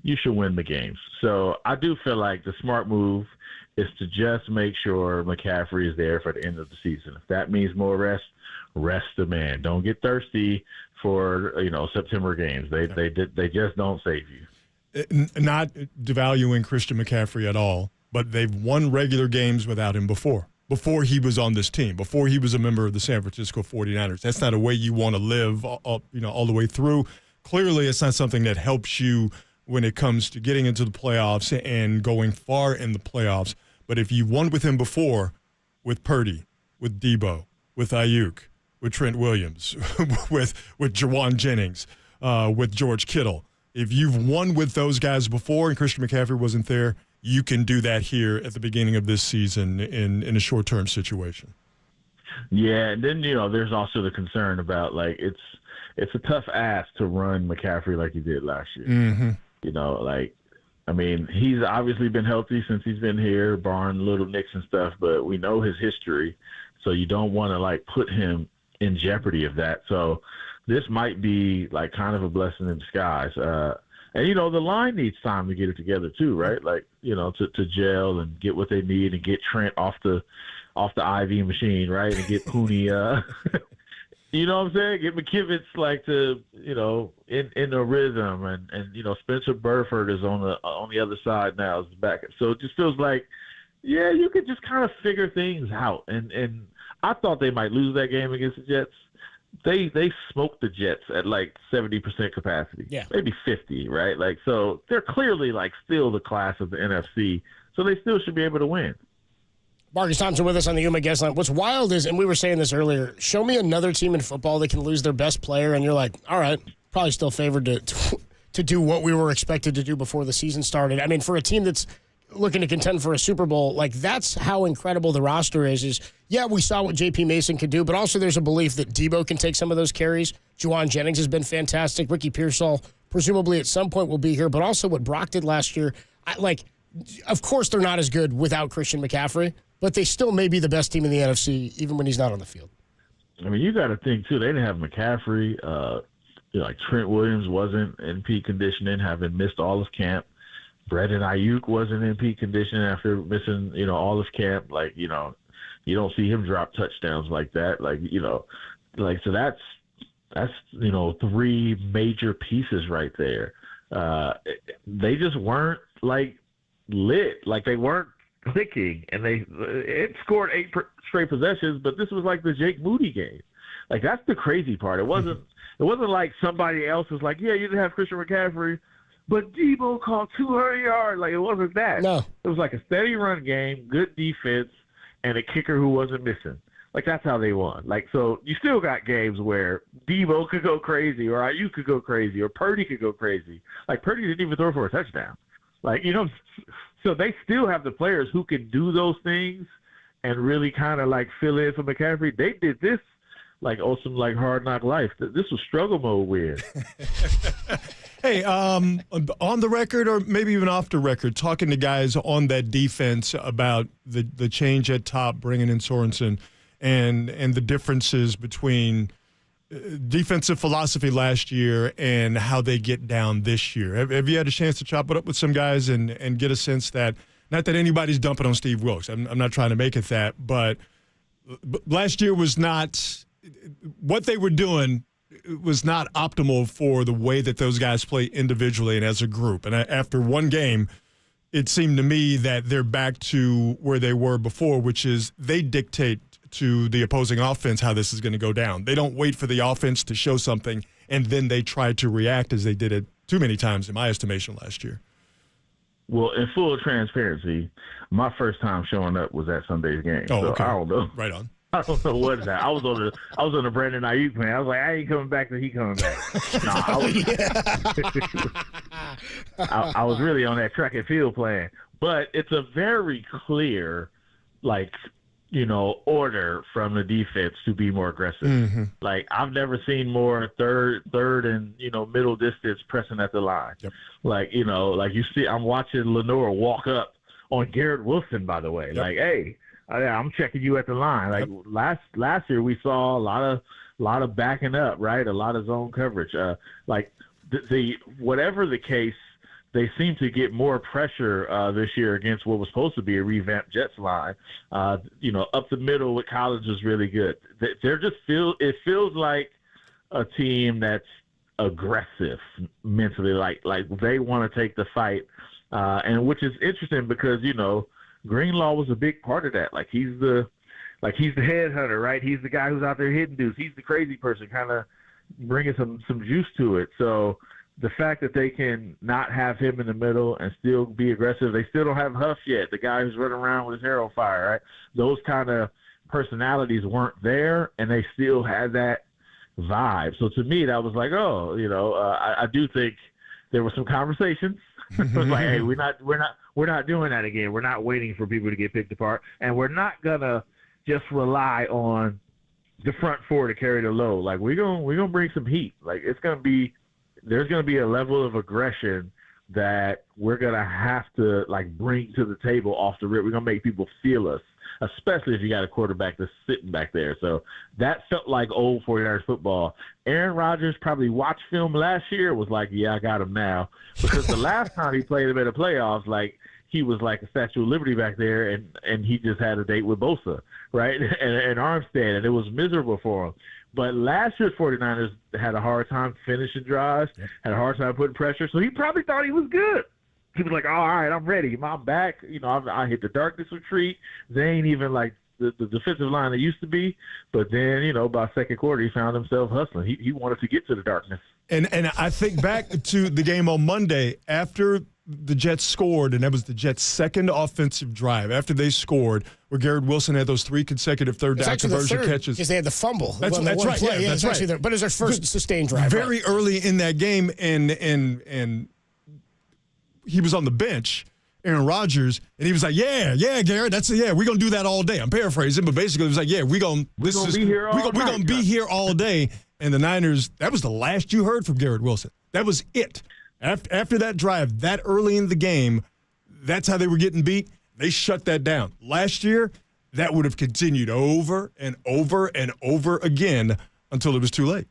You should win the games. So I do feel like the smart move is to just make sure McCaffrey is there for the end of the season. If that means more rest the man. Don't get thirsty for September games. They just don't save you. Not devaluing Christian McCaffrey at all, but they've won regular games without him before he was on this team, before he was a member of the San Francisco 49ers. That's not a way you want to live all the way through. Clearly, it's not something that helps you when it comes to getting into the playoffs and going far in the playoffs. But if you won with him before, with Purdy, with Debo, with Ayuk, with Trent Williams, with Jawan Jennings, with George Kittle. If you've won with those guys before and Christian McCaffrey wasn't there, you can do that here at the beginning of this season in a short-term situation. Yeah, and then, there's also the concern about, like, it's a tough ask to run McCaffrey like he did last year. Mm-hmm. He's obviously been healthy since he's been here, barring little nicks and stuff, but we know his history, so you don't want to, like, put him in jeopardy of that. So this might be like kind of a blessing in disguise. And the line needs time to get it together too, right? Like, to gel and get what they need and get Trent off the IV machine, right? And get Pooney, you know what I'm saying? Get McKivitz like to, in a rhythm and Spencer Burford is on the other side now as the backup. So it just feels like, you could just kind of figure things out. And I thought they might lose that game against the Jets. They smoked the Jets at like 70% capacity, maybe 50, right? Like, so they're clearly like still the class of the NFC, so they still should be able to win. Marcus Thompson with us on the Yuma guest line. What's wild is, and we were saying this earlier, show me another team in football that can lose their best player, and you're like, all right, probably still favored to do what we were expected to do before the season started. I mean, for a team that's looking to contend for a Super Bowl, like that's how incredible the roster is, yeah, we saw what J.P. Mason could do, but also there's a belief that Debo can take some of those carries. Juwan Jennings has been fantastic. Ricky Pearsall presumably at some point will be here, but also what Brock did last year. Of course they're not as good without Christian McCaffrey, but they still may be the best team in the NFC even when he's not on the field. I mean, you got to think, too, they didn't have McCaffrey. Like Trent Williams wasn't in peak conditioning, having missed all of camp. Brandon Ayuk wasn't in peak condition after missing, all of camp. Like, you don't see him drop touchdowns like that. So that's three major pieces right there. They just weren't lit. They weren't clicking, and it scored 8 straight possessions, but this was like the Jake Moody game. That's the crazy part. It wasn't like somebody else was like, yeah, you didn't have Christian McCaffrey, but Debo caught 200 yards. It wasn't that. No. It was like a steady run game, good defense, and a kicker who wasn't missing. That's how they won. So you still got games where Debo could go crazy, or Ayuk could go crazy, or Purdy could go crazy. Purdy didn't even throw for a touchdown. So they still have the players who can do those things and really kind of fill in for McCaffrey. They did this some Hard Knock Life. This was struggle mode weird. Hey, on the record or maybe even off the record, talking to guys on that defense about the change at top, bringing in Sorensen, and the differences between defensive philosophy last year and how they get down this year. Have you had a chance to chop it up with some guys and get a sense that, not that anybody's dumping on Steve Wilkes, I'm not trying to make it that, but last year was not – what they were doing was not optimal for the way that those guys play individually and as a group. And after one game, it seemed to me that they're back to where they were before, which is they dictate to the opposing offense how this is going to go down. They don't wait for the offense to show something, and then they try to react as they did it too many times, in my estimation, last year. Well, in full transparency, my first time showing up was at Sunday's game. Oh, so okay. I don't know. Right on. I don't know what that. I was on the Brandon Ayuk man. I was like, I ain't coming back till he coming back. I was really on that track and field plan. But it's a very clear, order from the defense to be more aggressive. Mm-hmm. I've never seen more third and middle distance pressing at the line. Yep. You see, I'm watching Lenore walk up on Garrett Wilson. By the way, yep. Hey. I'm checking you at the line. Yep. Last year, we saw a lot of backing up, right? A lot of zone coverage. Whatever the case, they seem to get more pressure this year against what was supposed to be a revamped Jets line. Up the middle with Collins was really good. It feels like a team that's aggressive mentally, like they want to take the fight, and which is interesting because Greenlaw was a big part of that. He's the headhunter, right? He's the guy who's out there hitting dudes. He's the crazy person, kind of bringing some juice to it. So the fact that they can not have him in the middle and still be aggressive, they still don't have Huff yet, the guy who's running around with his hair on fire, right? Those kind of personalities weren't there, and they still had that vibe. So to me, that was like, I do think there were some conversations. It was like, hey, we're not doing that again. We're not waiting for people to get picked apart, and we're not gonna just rely on the front four to carry the load. We're gonna bring some heat. There's gonna be a level of aggression that we're gonna have to bring to the table off the rip. We're gonna make people feel us, especially if you got a quarterback that's sitting back there. So that felt like old 49ers football. Aaron Rodgers probably watched film last year, was like, yeah, I got him now. Because the last time he played him in the playoffs, he was like a Statue of Liberty back there, and he just had a date with Bosa, right, and Armstead, and it was miserable for him. But last year's 49ers had a hard time finishing drives, had a hard time putting pressure, so he probably thought he was good. He was like, all right, I'm ready. I'm back. I hit the darkness retreat. They ain't even the defensive line they used to be. But then, by second quarter, he found himself hustling. He wanted to get to the darkness. And I think back to the game on Monday, after the Jets scored, and that was the Jets' second offensive drive after they scored, where Garrett Wilson had those 3 consecutive third down conversion catches. Because they had the fumble. That's right. Play. Yeah, that's right. But it was their first sustained drive. Very early in that game, and he was on the bench, Aaron Rodgers, and he was like, yeah, Garrett, we're going to do that all day. I'm paraphrasing, but basically it was like, yeah, we're going to be here all day. And the Niners, that was the last you heard from Garrett Wilson. That was it. After that drive, that early in the game, that's how they were getting beat. They shut that down. Last year, that would have continued over and over and over again until it was too late.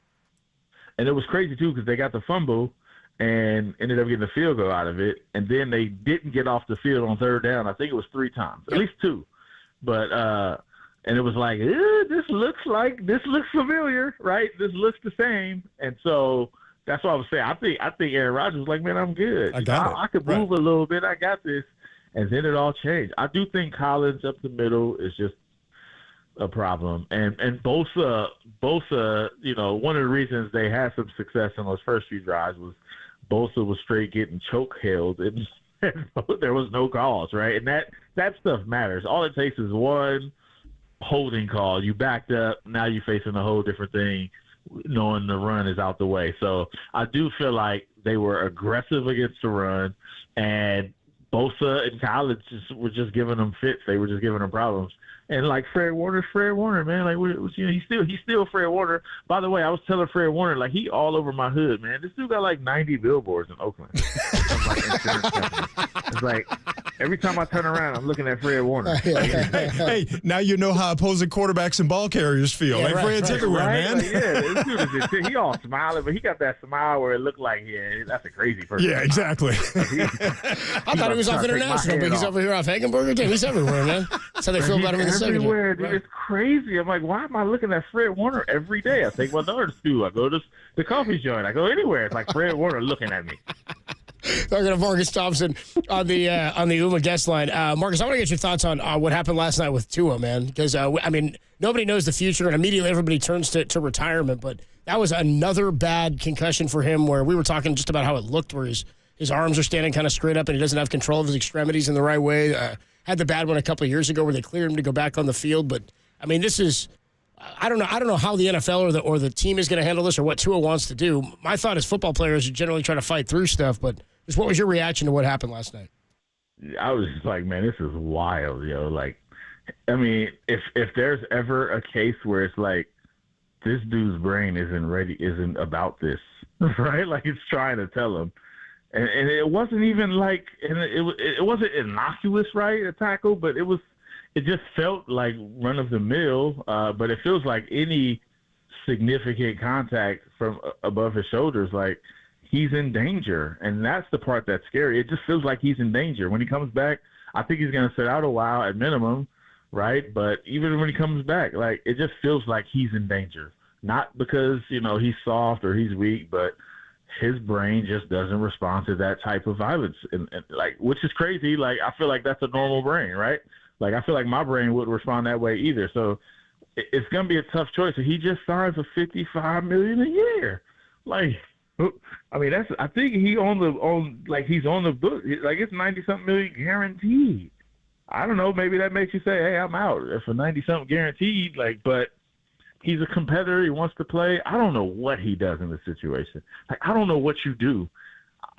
And it was crazy, too, because they got the fumble and ended up getting a field goal out of it. And then they didn't get off the field on third down. I think it was 3 times, at least 2. But and it was like, this looks familiar, right? This looks the same. And so that's what I was saying. I think Aaron Rodgers was like, man, I'm good. I could move a little bit. I got this. And then it all changed. I do think Collins up the middle is just a problem. And Bosa, one of the reasons they had some success in those first few drives was Bosa was straight getting choke held, and there was no calls, right? And that stuff matters. All it takes is one holding call. You backed up. Now you're facing a whole different thing, knowing the run is out the way. So I do feel like they were aggressive against the run, and Bosa and Collins were just giving them fits. They were just giving them problems. And like Fred Warner, man. Like he's still Fred Warner. By the way, I was telling Fred Warner, like, he all over my hood, man. This dude got like 90 billboards in Oakland. It's like every time I turn around, I'm looking at Fred Warner. Hey, now you know how opposing quarterbacks and ball carriers feel. Yeah, Fred's everywhere, man. Like, this dude is he all smiling, but he got that smile where it looked like, that's a crazy person. Yeah, exactly. I thought he was off international, but he's over here off Hagenberger too. He's everywhere, man. That's how they feel about him in the second. Everywhere, dude. It's crazy. I'm like, why am I looking at Fred Warner every day? I take my daughter to school. I go to the coffee joint. I go anywhere. It's like Fred Warner looking at me. Talking to Marcus Thompson on the UMA guest line. Marcus, I want to get your thoughts on what happened last night with Tua, man. Because, nobody knows the future, and immediately everybody turns to retirement. But that was another bad concussion for him, where we were talking just about how it looked, where his arms are standing kind of straight up and he doesn't have control of his extremities in the right way. Had the bad one a couple of years ago where they cleared him to go back on the field. But, this is – I don't know how the NFL or the team is going to handle this or what Tua wants to do. My thought is football players generally try to fight through stuff, but just what was your reaction to what happened last night? I was just like, man, this is wild, yo. Like, if there's ever a case where it's like this dude's brain isn't about this, right? Like, it's trying to tell him. And it wasn't even like, and it wasn't innocuous, right, a tackle, but it just felt like run of the mill. But it feels like any significant contact from above his shoulders, like he's in danger, and that's the part that's scary. It just feels like he's in danger. When he comes back, I think he's going to sit out a while at minimum, right? But even when he comes back, like, it just feels like he's in danger. Not because, he's soft or he's weak, but his brain just doesn't respond to that type of violence, and like, which is crazy. Like, I feel like that's a normal brain, right? Like, I feel like my brain wouldn't respond that way either. So it's going to be a tough choice. He just signs a $55 million a year. Like, I think he's on the book. Like, it's 90-something million guaranteed. I don't know. Maybe that makes you say, hey, I'm out for 90-something guaranteed. Like, but he's a competitor. He wants to play. I don't know what he does in this situation. Like, I don't know what you do.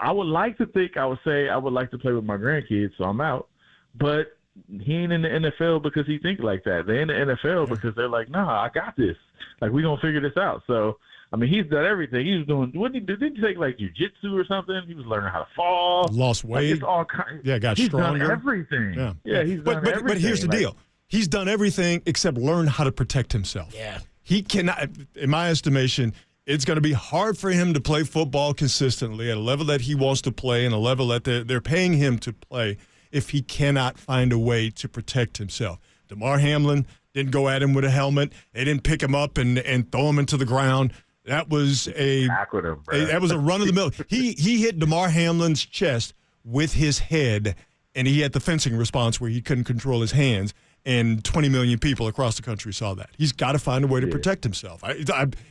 I would like to think I would say I would like to play with my grandkids, so I'm out. But he ain't in the NFL because he thinks like that. They're in the NFL because they're like, nah, I got this. Like, we're going to figure this out. So, he's done everything. He was doing, what did he do? Did he take, like, jiu-jitsu or something? He was learning how to fall. Lost weight. Got he's stronger. Done everything. Yeah, he's done everything. But here's the deal. He's done everything except learn how to protect himself. Yeah. He cannot, in my estimation, it's going to be hard for him to play football consistently at a level that he wants to play and a level that they're paying him to play if he cannot find a way to protect himself. Damar Hamlin didn't go at him with a helmet. They didn't pick him up and throw him into the ground. That was a run of the mill. He hit Damar Hamlin's chest with his head, and he had the fencing response where he couldn't control his hands. And 20 million people across the country saw that. He's got to find a way to protect himself.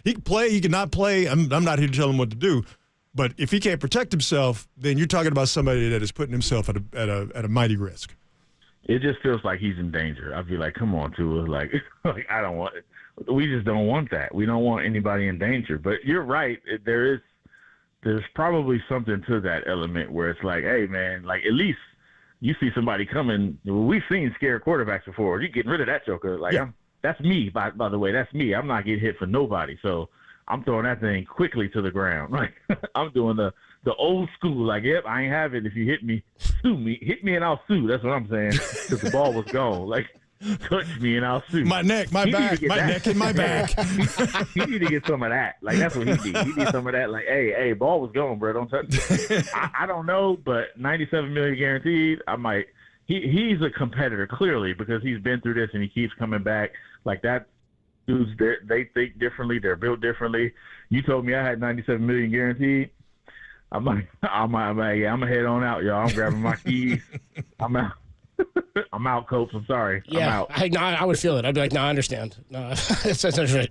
He can play, he cannot play. I'm not here to tell him what to do. But if he can't protect himself, then you're talking about somebody that is putting himself at a mighty risk. It just feels like he's in danger. I'd be like, come on, Tua. Like I don't want it. We just don't want that. We don't want anybody in danger. But you're right. There's probably something to that element where it's like, hey, man, like at least you see somebody coming. We've seen scared quarterbacks before. You're getting rid of that joker. Like, that's me, by the way. That's me. I'm not getting hit for nobody. So I'm throwing that thing quickly to the ground. Like, I'm doing the old school. Like, yep, I ain't have it. If you hit me, sue me. Hit me and I'll sue. That's what I'm saying. Because the ball was gone. Like, touch me and I'll sue. My neck, my back, my neck and my back. He need to get some of that. Like, that's what he need. He need some of that. Like, hey, ball was gone, bro. Don't touch me. I don't know, but $97 million guaranteed. I might. He's a competitor clearly because he's been through this and he keeps coming back. Like that. Dudes, they think differently. They're built differently. You told me I had $97 million guaranteed. I'm gonna head on out, y'all. I'm grabbing my keys. I'm out. I'm out, Coach. I'm sorry. Yeah, I'm out. I would feel it. I'd be like, no, I understand. No, it's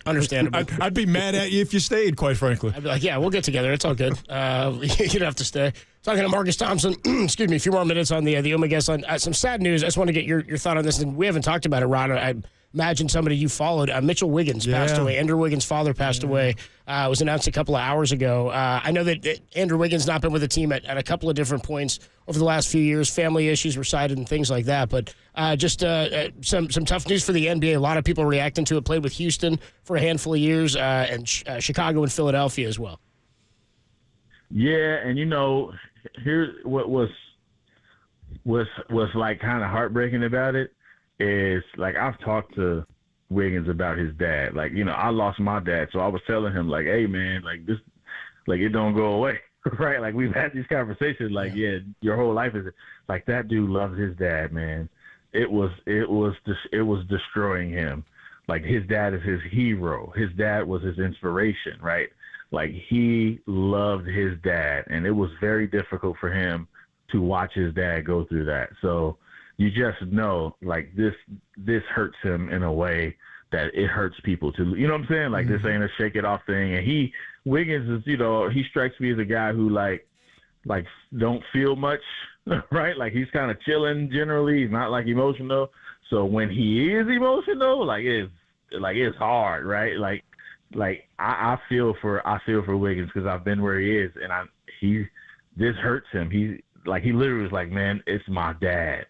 understandable. I'd be mad at you if you stayed, quite frankly. I'd be like, yeah, we'll get together. It's all good. You don't have to stay. Talking to Marcus Thompson, excuse me, a few more minutes on the Omaha guest line. Some sad news. I just want to get your thought on this, and we haven't talked about it, Ron. I imagine somebody you followed. Mitchell Wiggins passed away. Andrew Wiggins' father passed away. It was announced a couple of hours ago. I know that Andrew Wiggins not been with the team at a couple of different points over the last few years. Family issues were cited and things like that. But just some tough news for the NBA. A lot of people reacting to it. Played with Houston for a handful of years and Chicago and Philadelphia as well. Yeah, and here's what was like kind of heartbreaking about it is like I've talked to Wiggins about his dad. Like, I lost my dad, so I was telling him like, hey man, like this, like it don't go away, right? Like we've had these conversations. Like, yeah, your whole life is like that dude loves his dad, man. It was destroying him. Like his dad is his hero. His dad was his inspiration, right? Like he loved his dad, and it was very difficult for him to watch his dad go through that. So you just know, like this hurts him in a way that it hurts people too. You know what I'm saying? Like this ain't a shake it off thing. And Wiggins is, he strikes me as a guy who like don't feel much, right? Like he's kind of chilling generally. He's not like emotional. So when he is emotional, it's hard, right? Like I feel for Wiggins because I've been where he is, and this hurts him. He literally was like, man, it's my dad.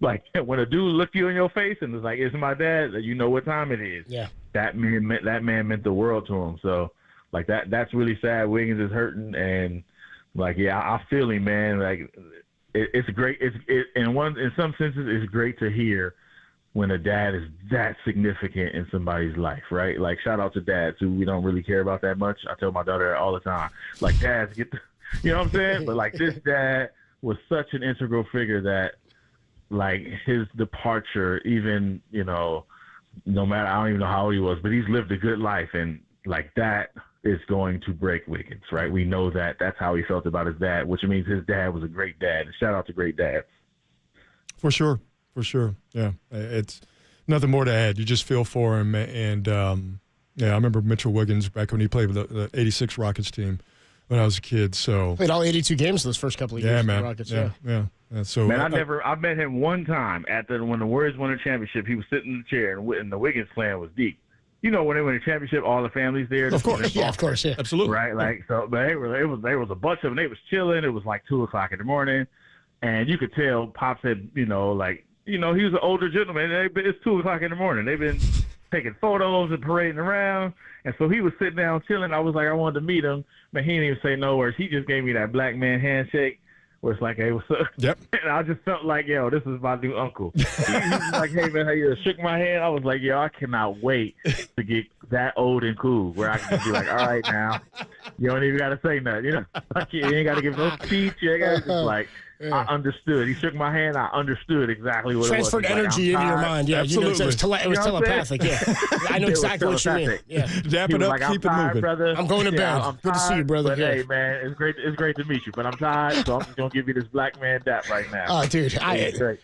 Like when a dude look you in your face and it's like, it's my dad, you know what time it is. Yeah. That man meant the world to him. So like that's really sad. Wiggins is hurting, and like, yeah, I feel him, man. Like it's great. In some senses, it's great to hear when a dad is that significant in somebody's life, right? Like shout out to dads who we don't really care about that much. I tell my daughter all the time, like dads you know what I'm saying? But like this dad was such an integral figure that like his departure, even, no matter, I don't even know how old he was, but he's lived a good life, and like that is going to break Wiggins, right? We know that. That's how he felt about his dad, which means his dad was a great dad. And shout out to great dads. For sure. Yeah. It's nothing more to add. You just feel for him. And, I remember Mitchell Wiggins back when he played with the 86 Rockets team when I was a kid. So played all 82 games those first couple of years. Yeah, man. For the Rockets, yeah. So man, I met him one time when the Warriors won the championship. He was sitting in the chair, and the Wiggins clan was deep. When they win a championship, all the families there. Of course, yeah, absolutely, right. Like so, but there was a bunch of them. They was chilling. It was like 2:00 in the morning, and you could tell Pops had, he was an older gentleman. It's 2:00 in the morning. They've been taking photos and parading around, and so he was sitting down chilling. I was like, I wanted to meet him, but he didn't even say no words. He just gave me that black man handshake. Where it's like, hey, what's up? Yep. And I just felt like, yo, this is my new uncle. He was like, hey, man, how you shook my hand? I was like, yo, I cannot wait to get that old and cool where I can just be like, all right, now, you don't even got to say nothing. Like, you ain't got to give no speech. You ain't got to just like, I understood. He shook my hand. I understood exactly what Transferred it was. energy into your mind. Yeah, Absolutely. you know, it was telepathic. Yeah, I know exactly what you mean. Yeah, Dap it up, keep it moving. Brother. I'm going to bed. Good to see you, brother. But hey, man, it's great to meet you. But I'm tired, so I'm just gonna give you this black man dap right now. Oh, dude,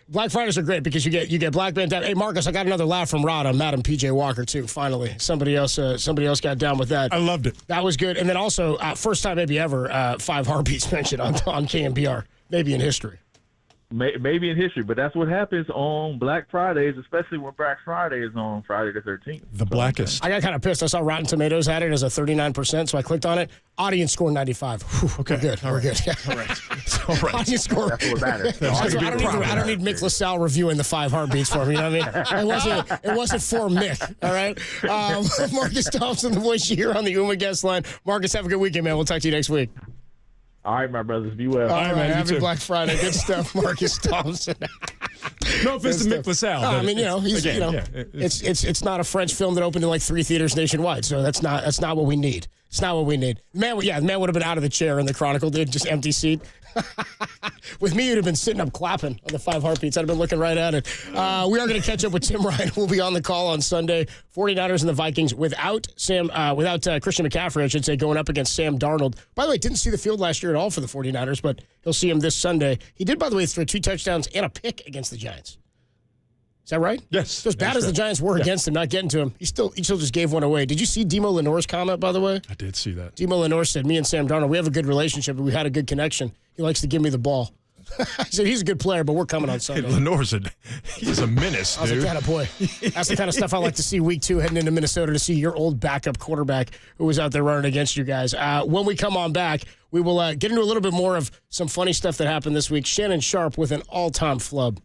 Black Fridays are great because you get black man dap. Hey, Marcus, I got another laugh from Rod on Madam PJ Walker too. Finally, somebody else got down with that. I loved it. That was good. And then also, first time maybe ever, 5 heartbeats mentioned on KNBR, maybe in history. Maybe in history, but that's what happens on Black Fridays, especially when Black Friday is on Friday the 13th. The blackest. I got kind of pissed. I saw Rotten Tomatoes had it as a 39%, so I clicked on it. Audience score 95. Whew, okay, we're good. We're good. Yeah. All right. Audience score. That's what matters. I don't need Mick LaSalle reviewing the 5 heartbeats for me. You know what I mean? It wasn't for Mick. All right. Marcus Thompson, the voice you hear on the UMA guest line. Marcus, have a good weekend, man. We'll talk to you next week. All right, my brothers. Be well. All right, man. Happy Black Friday. Good stuff, Marcus Thompson. No offense to Mick LaSalle. I mean, it's not a French film that opened in like 3 theaters nationwide, so that's not what we need. It's not what we need. The man would have been out of the chair in the Chronicle, dude, just empty seat. With me, you'd have been sitting up clapping on the 5 heartbeats. I'd have been looking right at it. We are going to catch up with Tim Ryan. We'll be on the call on Sunday. 49ers and the Vikings without Christian McCaffrey, I should say, going up against Sam Darnold. By the way, didn't see the field last year at all for the 49ers, but he'll see him this Sunday. He did, by the way, throw 2 touchdowns and a pick against the Giants. Is that right? Yes. So as bad as the Giants were against him, not getting to him, he still just gave one away. Did you see Demo Lenore's comment, by the way? I did see that. Demo Lenore said, me and Sam Darnold, we have a good relationship, and we had a good connection. He likes to give me the ball. I said, he's a good player, but we're coming on Sunday. Lenore's he's a menace, dude. I was like, boy. That's the kind of stuff I like to see week 2 heading into Minnesota, to see your old backup quarterback who was out there running against you guys. When we come on back, we will get into a little bit more of some funny stuff that happened this week. Shannon Sharp with an all-time flub.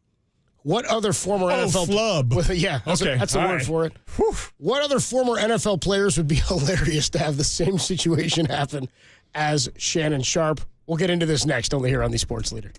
What other former NFL flub? That's the word for it. Whew. What other former NFL players would be hilarious to have the same situation happen as Shannon Sharp? We'll get into this next, only here on the Sports Leader.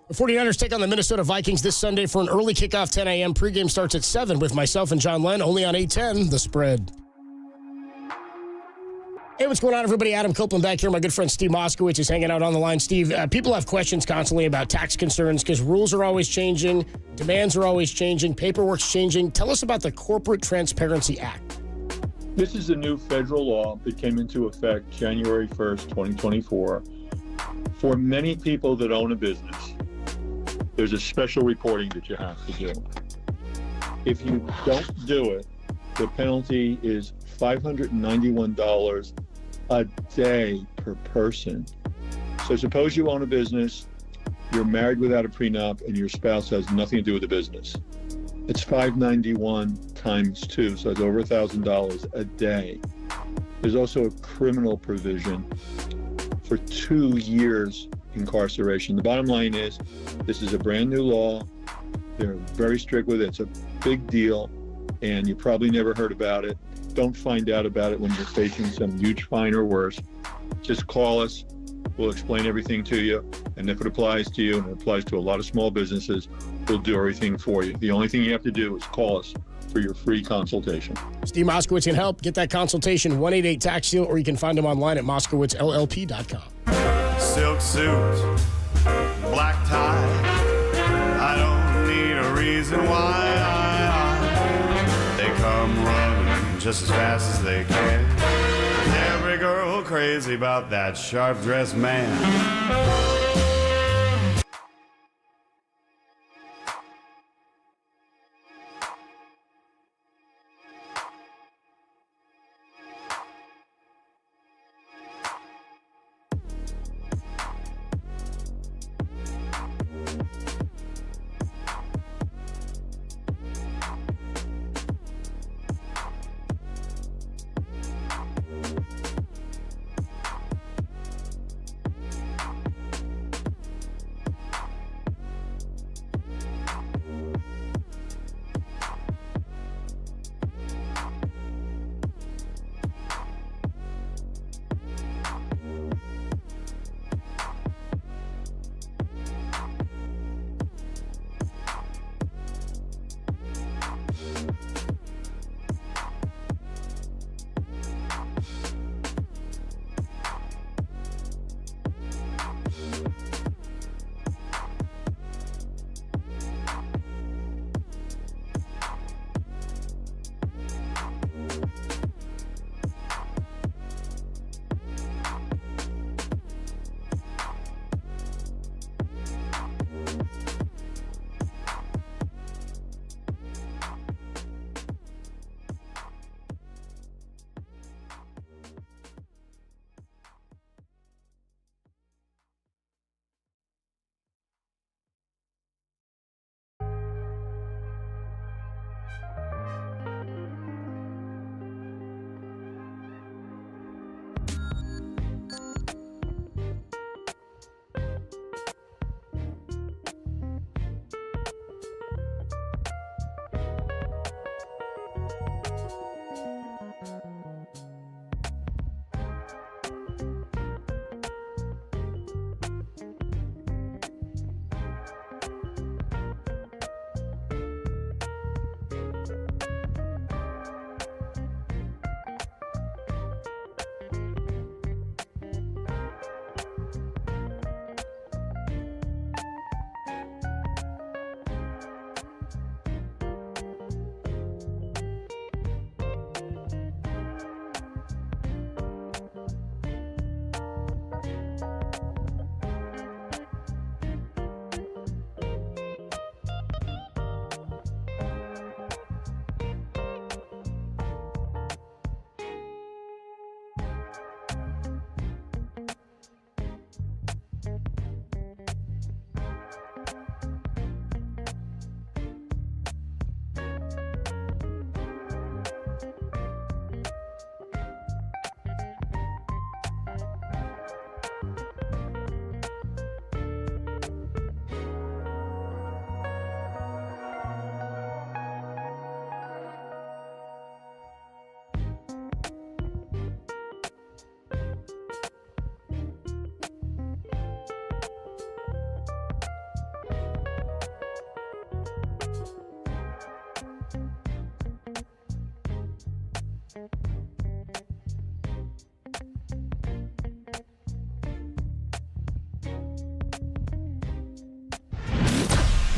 The 49ers take on the Minnesota Vikings this Sunday for an early kickoff, 10 a.m. Pregame starts at 7 with myself and John Len, only on 810, The Spread. Hey, what's going on, everybody? Adam Copeland back here. My good friend Steve Moskowitz is hanging out on the line. Steve, people have questions constantly about tax concerns because rules are always changing, demands are always changing, paperwork's changing. Tell us about the Corporate Transparency Act. This is a new federal law that came into effect January 1st, 2024. For many people that own a business, there's a special reporting that you have to do. If you don't do it, the penalty is $591 a day per person. So suppose you own a business, you're married without a prenup, and your spouse has nothing to do with the business. It's $591 times 2, so it's over $1,000 a day. There's also a criminal provision for 2 years incarceration. The bottom line is, this is a brand new law. They're very strict with it. It's a big deal, and you probably never heard about it. Don't find out about it when you're facing some huge fine or worse. Just call us. We'll explain everything to you. And if it applies to you, and it applies to a lot of small businesses, we'll do everything for you. The only thing you have to do is call us for your free consultation. Steve Moskowitz can help. Get that consultation, 188-TAX-SEAL, or you can find him online at moskowitzllp.com. Silk suit, black tie. I don't need a reason reason why they come running just as fast as they can. Every girl crazy about that sharp-dressed man.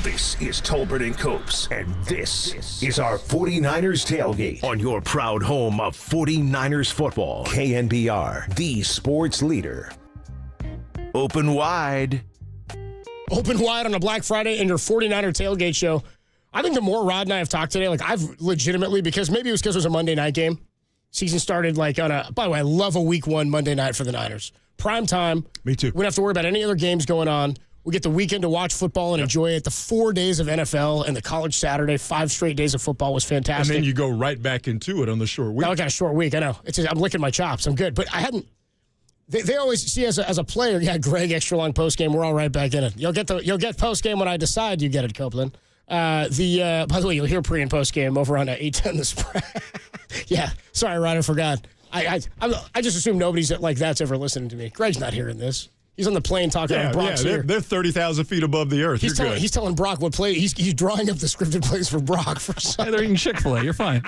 This is Tolbert and Copes, and this is our 49ers tailgate on your proud home of 49ers football. KNBR, the sports leader. Open wide. Open wide on a Black Friday and your 49er tailgate show. I think the more Rod and I have talked today, like I've legitimately, because maybe it was because it was a Monday night game. Season started like on a, by the way, I love a week one Monday night for the Niners. Prime time. Me too. We don't have to worry about any other games going on. We get the weekend to watch football and enjoy it. The 4 days of NFL and the college Saturday, 5 straight days of football was fantastic. And then you go right back into it on the short week. Now I got a short week. I know. It's just, I'm licking my chops. I'm good. But I hadn't. They always see as a player, yeah, Greg, extra long post game. We're all right back in it. You'll get post game when I decide you get it, Copeland. By the way, you'll hear pre and post game over on 810 The Spread. Yeah, sorry, Ryan, I forgot. I just assume nobody's like that's ever listening to me. Greg's not hearing this. He's on the plane talking about Brock's here. They're 30,000 feet above the earth. He's telling Brock what play. He's drawing up the scripted plays for Brock for Sunday. They're eating Chick-fil-A. You're fine.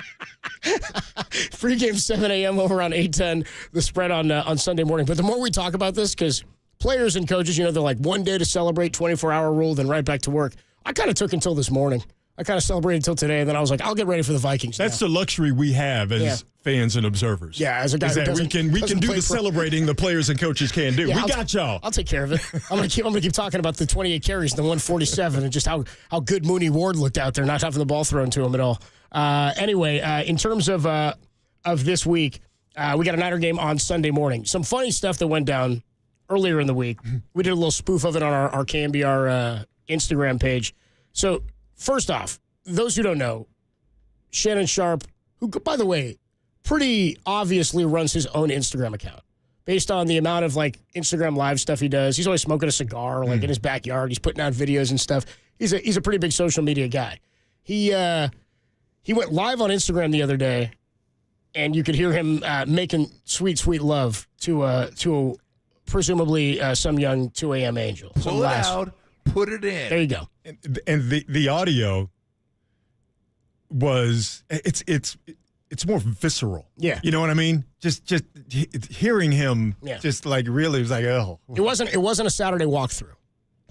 Pregame 7 a.m. over on 810 The Spread on Sunday morning. But the more we talk about this, because players and coaches, they're like 1 day to celebrate, 24-hour rule, then right back to work. I kind of took until this morning. I kind of celebrated until today, and then I was like, I'll get ready for the Vikings. That's the luxury we have as fans and observers. Yeah, as a guy is who that we can do the celebrating the players and coaches can do. Yeah, we got y'all. I'll take care of it. I'm gonna keep talking about the 28 carries and the 147 and just how good Mooney Ward looked out there, not having the ball thrown to him at all. Anyway, in terms of this week, we got a Niner game on Sunday morning. Some funny stuff that went down earlier in the week. We did a little spoof of it on our KNBR Instagram page. So first off, those who don't know, Shannon Sharp, who, by the way, pretty obviously runs his own Instagram account based on the amount of like Instagram live stuff he does. He's always smoking a cigar like in his backyard. He's putting out videos and stuff. He's a pretty big social media guy. He went live on Instagram the other day, and you could hear him making sweet, sweet love to presumably some young 2 a.m. angel. Pull it out, put it in. There you go. And the audio was it's more visceral. Yeah. You know what I mean? Just hearing him just like really was like, oh. It wasn't a Saturday walkthrough.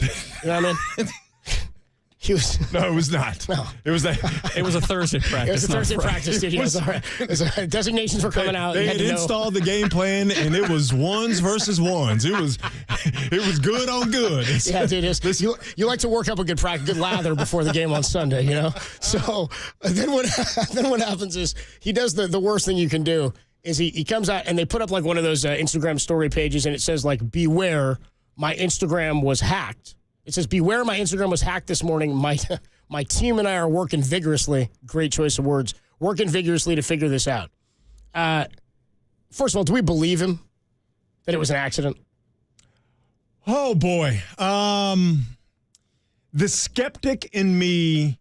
You know what I mean? No, it was not. No. It was a Thursday practice. It was a Thursday practice, dude. Yes, all right. Designations were coming out. They had installed the game plan, and it was ones versus ones. It was good on good. Yeah, dude. You like to work up a good practice, good lather before the game on Sunday, you know? So then what happens is he does the worst thing you can do is he comes out, and they put up like one of those Instagram story pages, and it says like, beware, my Instagram was hacked. It says, beware, my Instagram was hacked this morning. My team and I are working vigorously. Great choice of words. Working vigorously to figure this out. First of all, do we believe him that it was an accident? Oh, boy. The skeptic in me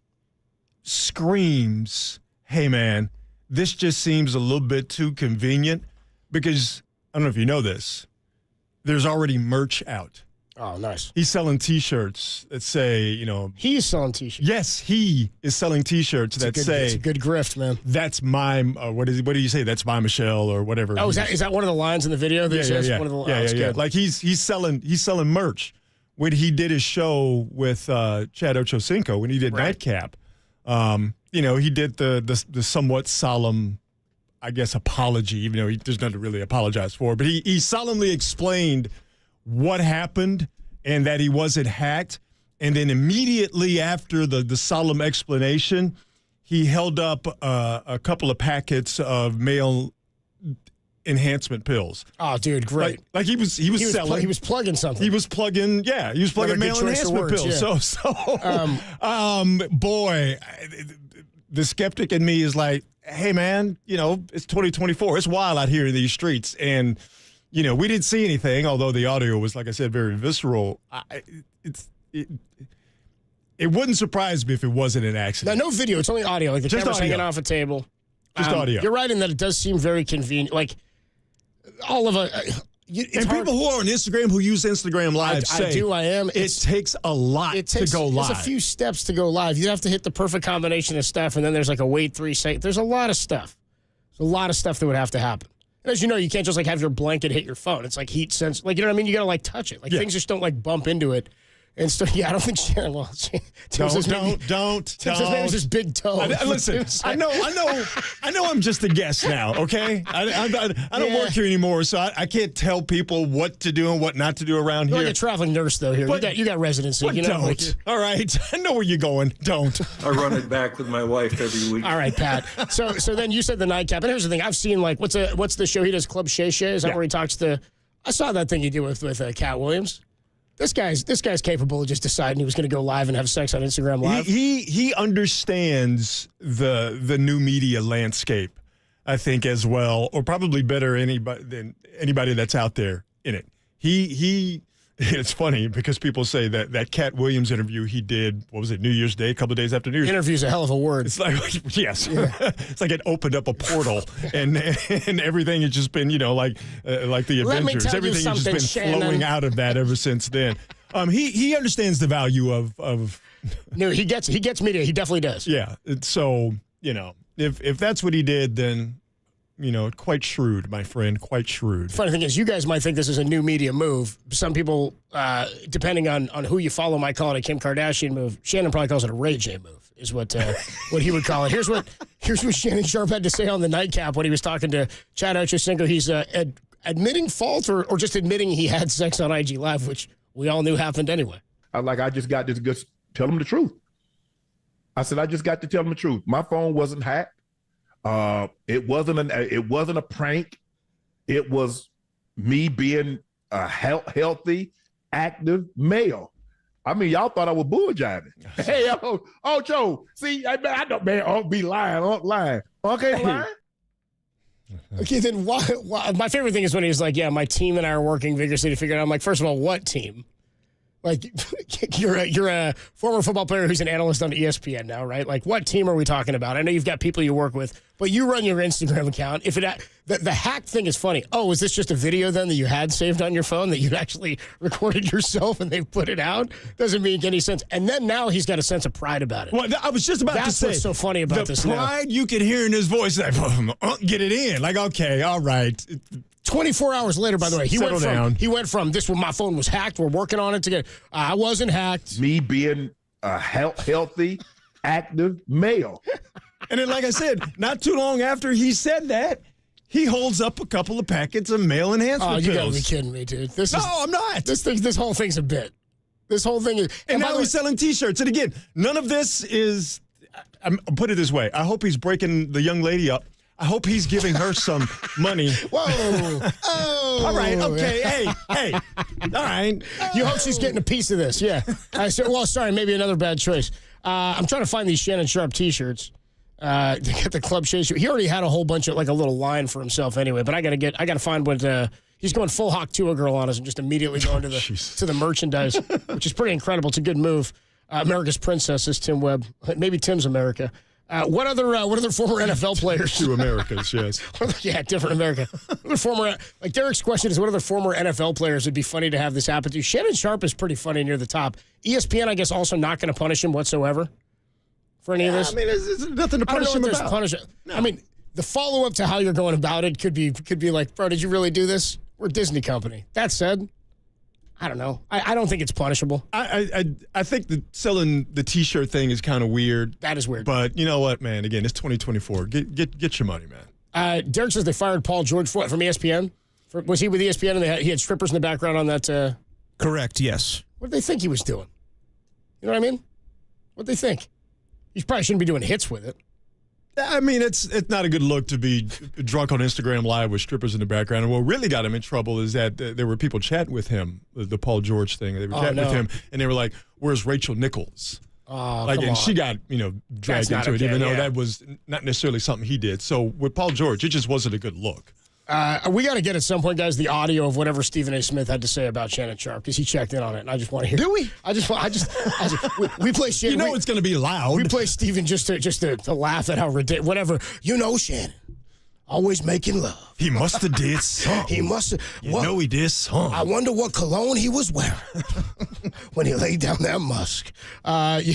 screams, hey, man, this just seems a little bit too convenient because, I don't know if you know this, there's already merch out. Oh, nice. He's selling T-shirts that say, He's selling T-shirts. Yes, he is selling T-shirts that say. It's a good grift, man. That's my. What do you say? That's my Michelle or whatever. Oh, is that one of the lines in the video? That says yeah. One of the, yeah. Good. Like he's selling merch. When he did his show with Chad Ochocinco, when he did Nightcap, he did the somewhat solemn, I guess, apology, even though there's nothing to really apologize for. But he solemnly explained what happened and that he wasn't hacked. And then immediately after the solemn explanation, he held up a couple of packets of male enhancement pills. Oh, dude, great. Like he was selling. He was plugging something. He was plugging male enhancement pills. Yeah. Boy, the skeptic in me is like, hey, man, it's 2024. It's wild out here in these streets. And we didn't see anything, although the audio was, like I said, very visceral. It wouldn't surprise me if it wasn't an accident. No video. It's only audio. Like the camera's hanging off a table. Just audio. You're right in that it does seem very convenient. Like all of people who are on Instagram who use Instagram Live I am. It takes a lot to go live. There's a few steps to go live. You have to hit the perfect combination of stuff, and then there's like a wait 3 seconds. There's a lot of stuff. There's a lot of stuff that would have to happen. And as you know, you can't just like have your blanket hit your phone. It's like heat sense. Like, you know what I mean? You got to like touch it. Like things just don't like bump into it. And so, I don't think Shannon will. Don't. Tim says maybe it's his big toe. Listen, I know I'm just a guest now, okay? I don't work here anymore, so I can't tell people what to do and what not to do around You're here. like a traveling nurse, though, here. You got residency. But don't. All right? I know where you're going. Don't. I run it back with my wife every week. All right, Pat. So then you said the nightcap. And here's the thing. I've seen, like, what's the show he does, Club Shay Shay? Is that where he talks to... I saw that thing he did with Cat Williams. This guy's capable of just deciding he was going to go live and have sex on Instagram Live. He understands the new media landscape, I think, as well, or probably better than anybody that's out there in it. He it's funny because people say that Cat Williams interview he did, what was it, New Year's Day, a couple of days after New Year's. Interview's a hell of a word. It's like, yes. Yeah. It's like it opened up a portal and everything has just been, like the Avengers. Everything has just been flowing out of that ever since then. He understands the value of No, he gets media. He definitely does. Yeah. So, if that's what he did, then quite shrewd, my friend, quite shrewd. Funny thing is, you guys might think this is a new media move. Some people, depending on who you follow, might call it a Kim Kardashian move. Shannon probably calls it a Ray J move, is what he would call it. Here's what Shannon Sharpe had to say on the nightcap when he was talking to Chad Ochocinco. He's admitting fault or just admitting he had sex on IG Live, which we all knew happened anyway. I just got this good. Tell them the truth. I said I just got to tell them the truth. My phone wasn't hacked. It wasn't a prank. It was me being a healthy, active male. I mean, y'all thought I was bull jiving. Hey, Joe, see, I don't, man, I'll be lying. Okay, lying. Okay, then why? My favorite thing is when he's like, yeah, my team and I are working vigorously to figure it out. I'm like, first of all, what team? Like, you're a former football player who's an analyst on ESPN now, right? Like, what team are we talking about? I know you've got people you work with, but you run your Instagram account. If the hack thing is funny. Oh, is this just a video then that you had saved on your phone that you actually recorded yourself and they put it out? Doesn't make any sense. And then now he's got a sense of pride about it. Well, I was just about to say. That's what's so funny about this now. The pride you could hear in his voice, like, get it in. Like, okay, all right. 24 hours later, by the way, he went from this when my phone was hacked. We're working on it together. I wasn't hacked. Me being a healthy, active male. And then, like I said, not too long after he said that, he holds up a couple of packets of male enhancement pills. You gotta be kidding me, dude. I'm not. This whole thing's a bit. This whole thing is. And now he's selling T-shirts. And again, none of this is. I'll put it this way. I hope he's breaking the young lady up. I hope he's giving her some money. Whoa. Oh. All right. Okay. Hey. All right. You hope she's getting a piece of this. Yeah. I said, well, sorry, maybe another bad choice. I'm trying to find these Shannon Sharpe T-shirts. To get the club shade. He already had a whole bunch of like a little line for himself anyway, but I gotta find what he's going full Hawk Tua girl on us and just immediately going to the merchandise, which is pretty incredible. It's a good move. America's Princess is Tim Webb. Maybe Tim's America. What other former NFL players? Two Americas, yes. Yeah, different America. Like Derek's question is, what other former NFL players would be funny to have this happen to? Shannon Sharpe is pretty funny near the top. ESPN, I guess, also not going to punish him whatsoever for any of this. I mean, there's nothing to punish him about. No. I mean, the follow-up to how you're going about it could be like, bro, did you really do this? We're a Disney company. That said, I don't know. I don't think it's punishable. I think that selling the T-shirt thing is kind of weird. That is weird. But you know what, man? Again, it's 2024. Get your money, man. Derek says they fired Paul George from ESPN. Was he with ESPN and he had strippers in the background on that? Correct, yes. What did they think he was doing? You know what I mean? What did they think? You probably shouldn't be doing hits with it. I mean, it's not a good look to be drunk on Instagram Live with strippers in the background. And what really got him in trouble is that there were people chatting with him, the Paul George thing. They were chatting with him, and they were like, "Where's Rachel Nichols?" And she got dragged into it, even though that was not necessarily something he did. So with Paul George, it just wasn't a good look. We got to get at some point, guys, the audio of whatever Stephen A. Smith had to say about Shannon Sharpe because he checked in on it, and I just want to hear. Do we? We play Shannon. You know it's going to be loud. We play Stephen just to laugh at how ridiculous. Whatever. You know, Shannon, always making love. He must have did something. He must have. He did something. I wonder what cologne he was wearing when he laid down that musk. Yeah.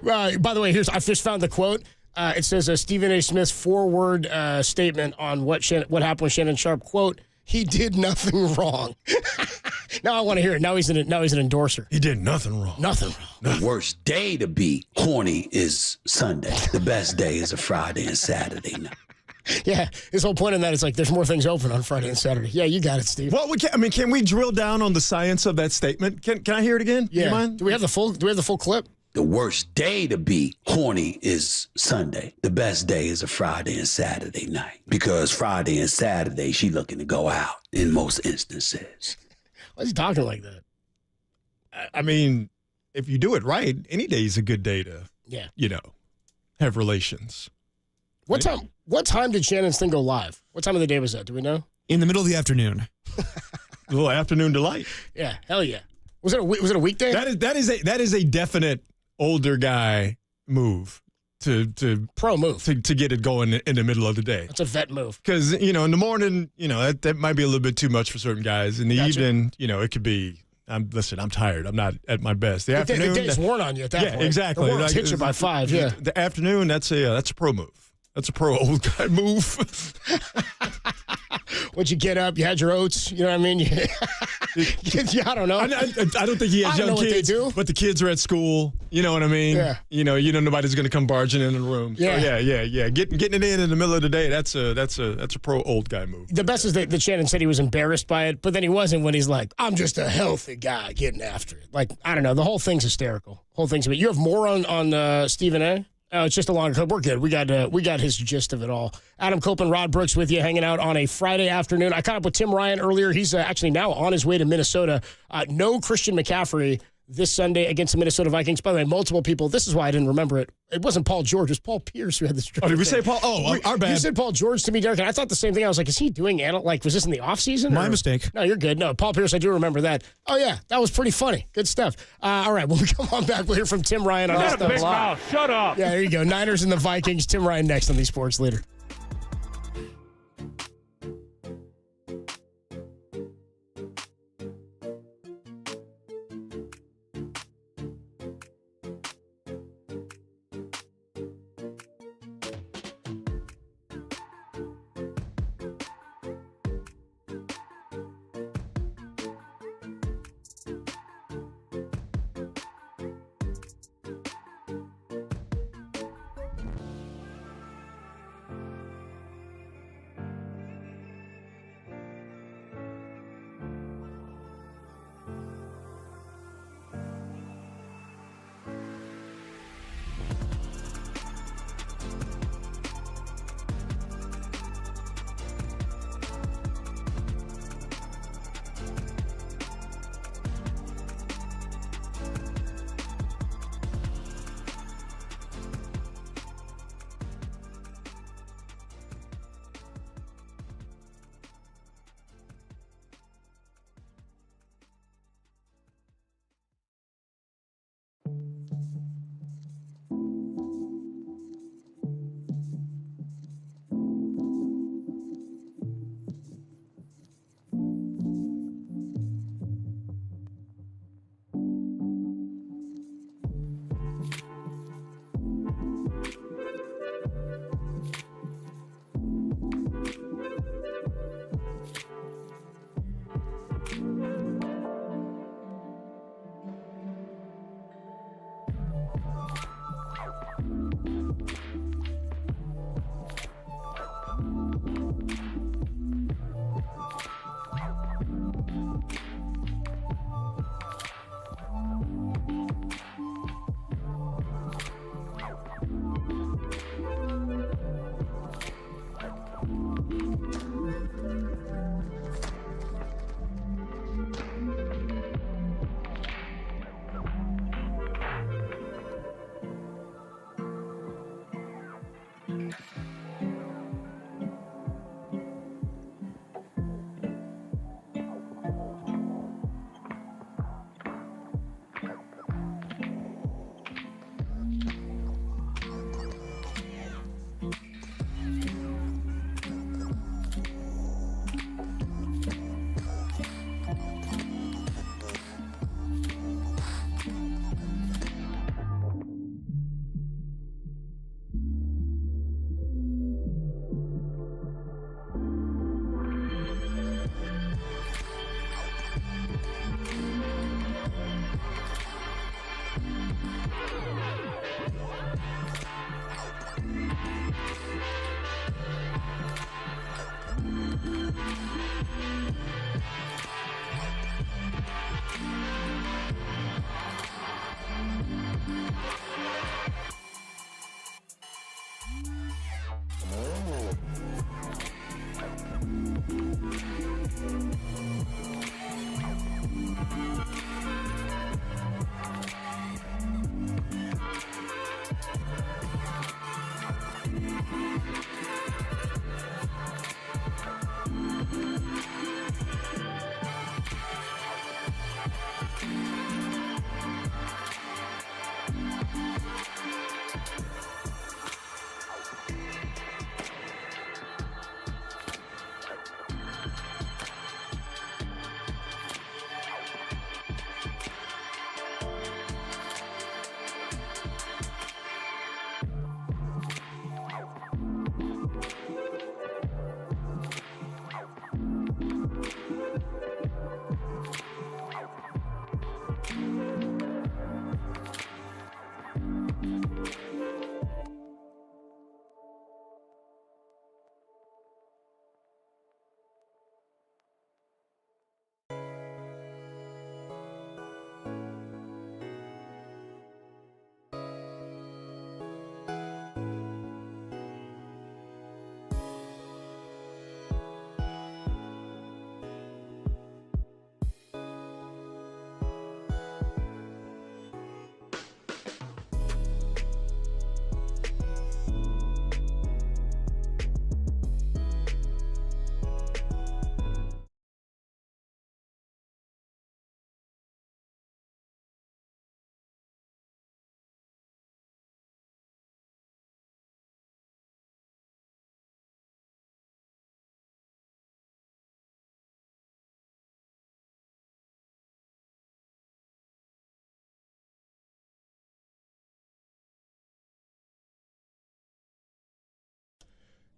By the way, I just found the quote. It says Stephen A. Smith's four-word statement on what happened with Shannon Sharpe. Quote, he did nothing wrong. Now I want to hear it. Now he's an endorser. He did nothing wrong. Nothing wrong. The worst day to be horny is Sunday. The best day is a Friday and Saturday night. Yeah, his whole point in that is like there's more things open on Friday and Saturday. Yeah, you got it, Steve. Well, can we drill down on the science of that statement? Can I hear it again? Yeah. Do you mind? Do we have the full clip? The worst day to be horny is Sunday. The best day is a Friday and Saturday night. Because Friday and Saturday, she looking to go out in most instances. Why is he talking like that? I mean, if you do it right, any day is a good day to, have relations. What time did Shannon's thing go live? What time of the day was that? Do we know? In the middle of the afternoon. A little afternoon delight. Yeah, hell yeah. Was it a weekday? That is a definite older guy move to pro move to get it going in the middle of the day. It's a vet move because in the morning that might be a little bit too much for certain guys. In the evening it could be. I'm tired. I'm not at my best. The afternoon, the day's worn on you at that point. Yeah, exactly. The world hits you by 5. Yeah, the afternoon that's a pro move. That's a pro old guy move. Once you get up, you had your oats. You know what I mean? Yeah, I don't know. I don't think he has young kids, but the kids are at school. You know what I mean? Yeah. You know nobody's going to come barging in the room. Yeah. So yeah. Getting it in the middle of the day. That's a pro old guy move. The best is that Shannon said he was embarrassed by it, but then he wasn't when he's like, I'm just a healthy guy getting after it. Like, I don't know. The whole thing's hysterical. You have more on Stephen A? Oh, it's just a longer clip. We're good. We got his gist of it all. Adam Copeland, Rod Brooks with you, hanging out on a Friday afternoon. I caught up with Tim Ryan earlier. He's actually now on his way to Minnesota. No Christian McCaffrey this Sunday against the Minnesota Vikings. By the way, multiple people. This is why I didn't remember it. It wasn't Paul George. It was Paul Pierce who had this. Oh, did we say Paul? Oh, our bad. You said Paul George to me, Derek, and I thought the same thing. I was like, is he doing was this in the offseason? My mistake. No, you're good. No, Paul Pierce, I do remember that. Oh, yeah, that was pretty funny. Good stuff. All right, when we come on back, we'll hear from Tim Ryan on this stuff. Big mouth. Shut up. Yeah, there you go. Niners and the Vikings. Tim Ryan next on the Sports Leader.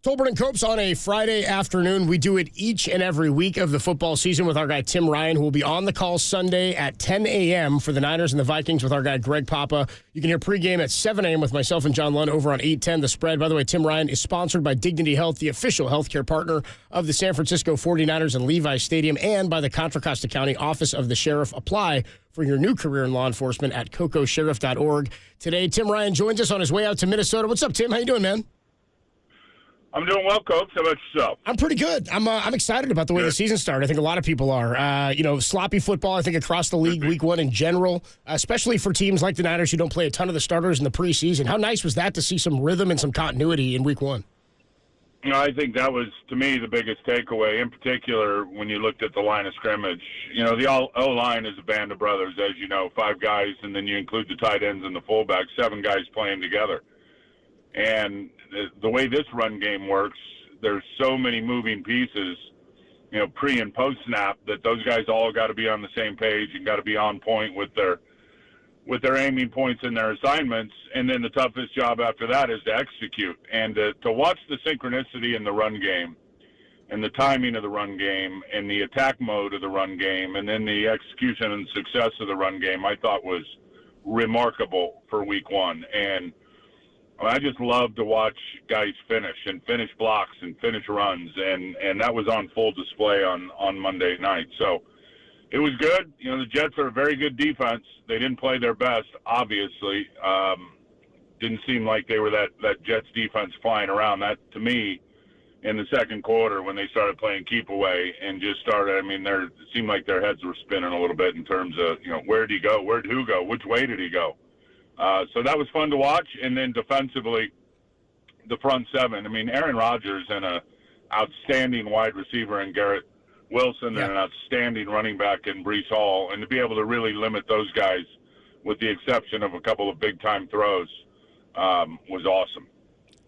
Tolbert and Copes on a Friday afternoon. We do it each and every week of the football season with our guy Tim Ryan, who will be on the call Sunday at 10 a.m. for the Niners and the Vikings with our guy Greg Papa. You can hear pregame at 7 a.m. with myself and John Lund over on 810 The Spread. By the way, Tim Ryan is sponsored by Dignity Health, the official healthcare partner of the San Francisco 49ers and Levi Stadium, and by the Contra Costa County Office of the Sheriff. Apply for your new career in law enforcement at cocosheriff.org. Today, Tim Ryan joins us on his way out to Minnesota. What's up, Tim? How you doing, man? I'm doing well, Coach. How about yourself? I'm pretty good. I'm excited about the way the season started. I think a lot of people are. Sloppy football, I think, across the league, week one in general, especially for teams like the Niners who don't play a ton of the starters in the preseason. How nice was that to see some rhythm and some continuity in week one? I think that was, to me, the biggest takeaway, in particular when you looked at the line of scrimmage. The O-line is a band of brothers, as you know, 5 guys, and then you include the tight ends and the fullbacks, 7 guys playing together. And the way this run game works, there's so many moving pieces, pre and post snap, that those guys all got to be on the same page and got to be on point with their aiming points and their assignments. And then the toughest job after that is to execute and to watch the synchronicity in the run game and the timing of the run game and the attack mode of the run game and then the execution and success of the run game, I thought was remarkable for week one. And I just love to watch guys finish blocks and finish runs, and that was on full display on Monday night. So it was good. The Jets are a very good defense. They didn't play their best, obviously. Didn't seem like they were that Jets defense flying around. That, to me, in the second quarter when they started playing keep away and just started, it seemed like their heads were spinning a little bit in terms of, where did he go? Where did who go? Which way did he go? So that was fun to watch. And then defensively, the front 7. Aaron Rodgers and an outstanding wide receiver in Garrett Wilson and an outstanding running back in Breece Hall. And to be able to really limit those guys, with the exception of a couple of big-time throws, was awesome.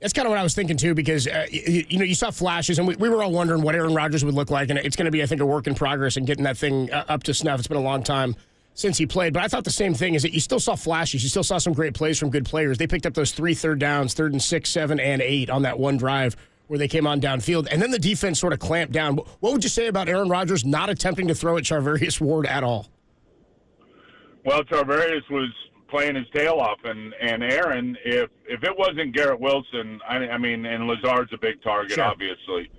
That's kind of what I was thinking, too, because, you saw flashes, and we were all wondering what Aaron Rodgers would look like. And it's going to be, I think, a work in progress and getting that thing up to snuff. It's been a long time since he played. But I thought the same thing, is that you still saw flashes. You still saw some great plays from good players. They picked up those 3 third downs, 3rd and 6, 7, and 8 on that one drive where they came on downfield. And then the defense sort of clamped down. What would you say about Aaron Rodgers not attempting to throw at Charvarius Ward at all? Well, Charvarius was playing his tail off. And Aaron, if it wasn't Garrett Wilson, and Lazard's a big target, obviously.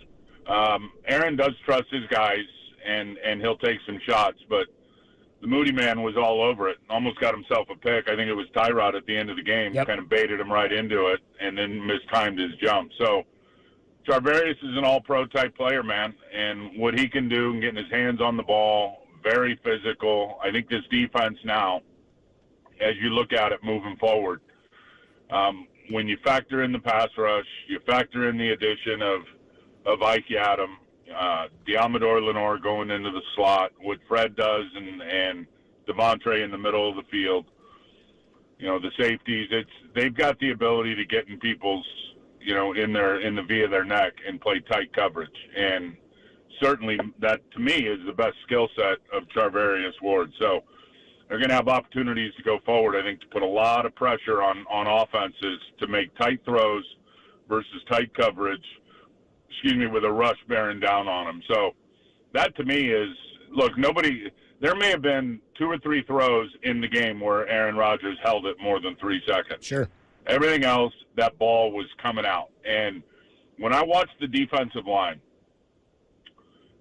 Aaron does trust his guys, and he'll take some shots. But the Moody man was all over it. Almost got himself a pick. I think it was Tyrod at the end of the game. Kind of baited him right into it and then mistimed his jump. So Charvarius is an all-pro type player, man. And what he can do and getting his hands on the ball, very physical. I think this defense now, as you look at it moving forward, when you factor in the pass rush, you factor in the addition of Ike Adam, Diamador Lenore going into the slot, what Fred does, and Devontae in the middle of the field. The safeties. They've got the ability to get in people's, in the V of their neck and play tight coverage. And certainly that, to me, is the best skill set of Charvarius Ward. So they're going to have opportunities to go forward, I think, to put a lot of pressure on offenses to make tight throws versus tight coverage, with a rush bearing down on them. So that, to me, is, look, there may have been 2 or 3 throws in the game where Aaron Rodgers held it more than 3 seconds. Sure. Everything else, that ball was coming out. And when I watched the defensive line,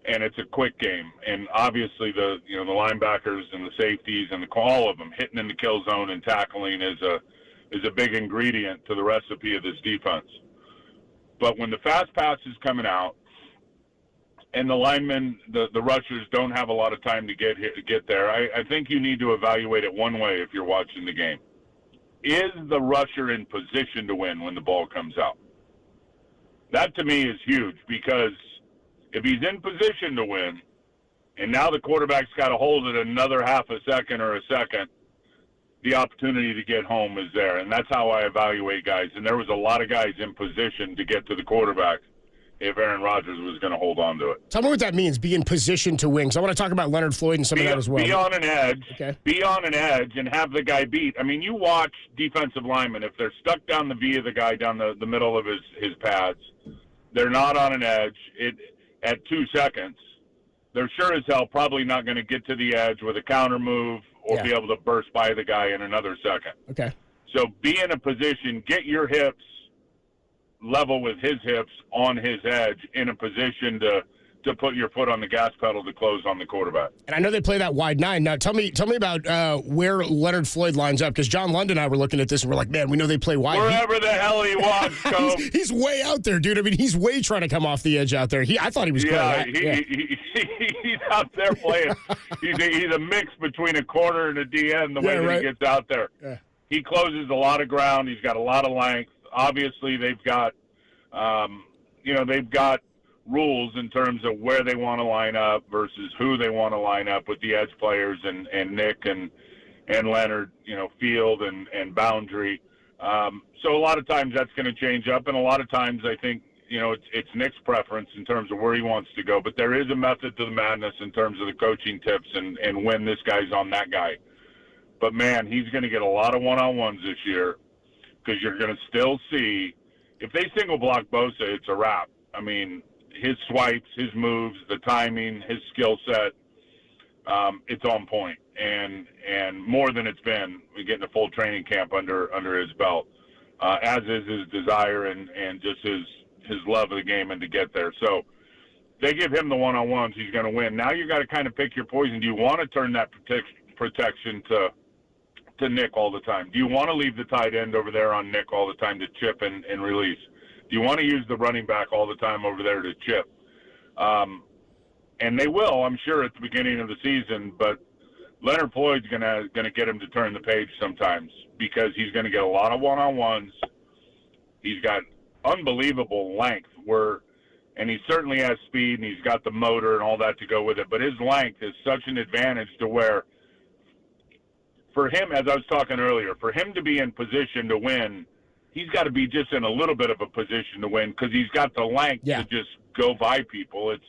and it's a quick game, and obviously the linebackers and the safeties and all of them hitting in the kill zone and tackling is a big ingredient to the recipe of this defense. But when the fast pass is coming out and the linemen, the rushers don't have a lot of time to get there, I think you need to evaluate it one way if you're watching the game. Is the rusher in position to win when the ball comes out? That, to me, is huge, because if he's in position to win and now the quarterback's got to hold it another half a second or a second, the opportunity to get home is there. And that's how I evaluate guys. And there was a lot of guys in position to get to the quarterback if Aaron Rodgers was going to hold on to it. Tell me what that means, be in position to win. Because I want to talk about Leonard Floyd and some of that as well. Be on an edge. Okay. Be on an edge and have the guy beat. You watch defensive linemen, if they're stuck down the V of the guy down the middle of his pads, they're not on an edge at 2 seconds, they're sure as hell probably not going to get to the edge with a counter move or be able to burst by the guy in another second. Okay. So be in a position, get your hips level with his hips on his edge, in a position to put your foot on the gas pedal to close on the quarterback. And I know they play that wide 9. Now, tell me about where Leonard Floyd lines up, because John London and I were looking at this, and we're like, man, we know they play wide. Wherever the hell he wants, Coach. he's way out there, dude. I mean, he's way trying to come off the edge out there. I thought he was great. He's out there playing. He's a mix between a corner and a DN the way that he gets out there. Yeah. He closes a lot of ground. He's got a lot of length. Obviously, they've got, they've got rules in terms of where they want to line up versus who they want to line up with the edge players and Nick and Leonard, field and boundary. So a lot of times that's going to change up, and a lot of times I think, it's Nick's preference in terms of where he wants to go. But there is a method to the madness in terms of the coaching tips and when this guy's on that guy. But, man, he's going to get a lot of one-on-ones this year, because you're going to still see, if they single block Bosa, it's a wrap. I mean, his swipes, his moves, the timing, his skill set, it's on point. And more than it's been, we're getting a full training camp under his belt, as is his desire and just his love of the game and to get there. So they give him the one-on-ones, he's going to win. Now you got to kind of pick your poison. Do you want to turn that protection to Nick all the time? Do you want to leave the tight end over there on Nick all the time to chip and release? Do you want to use the running back all the time over there to chip? And they will, I'm sure, at the beginning of the season, but Leonard Floyd's going to get him to turn the page sometimes, because he's going to get a lot of one-on-ones. He's got unbelievable length, and he certainly has speed, and he's got the motor and all that to go with it, but his length is such an advantage to where, for him, as I was talking earlier, for him to be in position to win, he's got to be just in a little bit of a position to win, because he's got the length to just go by people. It's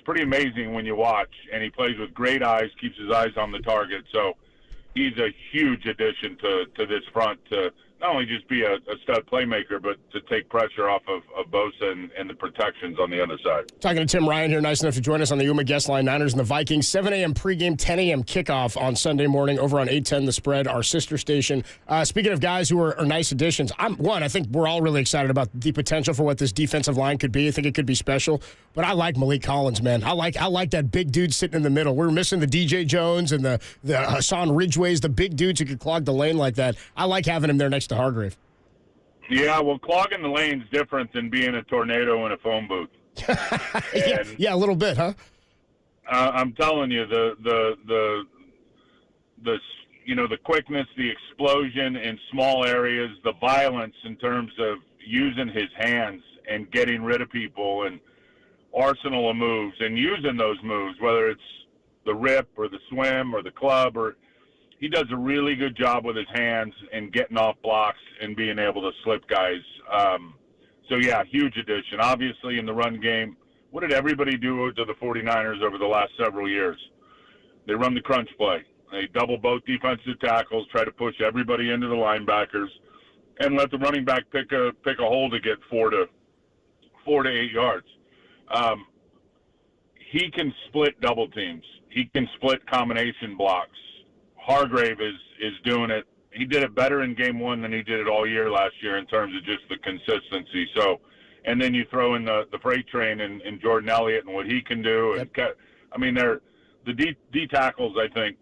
pretty amazing when you watch, and he plays with great eyes, keeps his eyes on the target. So he's a huge addition to this front, to not only just be a stud playmaker, but to take pressure off of Bosa and the protections on the other side. Talking to Tim Ryan here, nice enough to join us on the UMA guest line, Niners and the Vikings. 7 a.m. pregame, 10 a.m. kickoff on Sunday morning over on 810 The Spread, our sister station. Speaking of guys who are nice additions, I think we're all really excited about the potential for what this defensive line could be. I think it could be special. But I like Malik Collins, man. I like that big dude sitting in the middle. We're missing the DJ Jones and the Hassan Ridgeways, the big dudes who could clog the lane like that. I like having him there next to Hargrave. Yeah, well, clogging the lane's different than being a tornado in a phone booth. Yeah, a little bit, huh? I'm telling you, the quickness, the explosion in small areas, the violence in terms of using his hands and getting rid of people, and arsenal of moves and using those moves, whether it's the rip or the swim or the club, or he does a really good job with his hands and getting off blocks and being able to slip guys. So, yeah, huge addition. Obviously, in the run game, what did everybody do to the 49ers over the last several years? They run the crunch play. They double both defensive tackles, try to push everybody into the linebackers, and let the running back pick a hole to get 4 to 8 yards. He can split double teams. He can split combination blocks. Hargrave is doing it. He did it better in game one than he did it all year last year in terms of just the consistency. So, and then you throw in the freight train and Jordan Elliott and what he can do. And I mean, the D tackles, I think,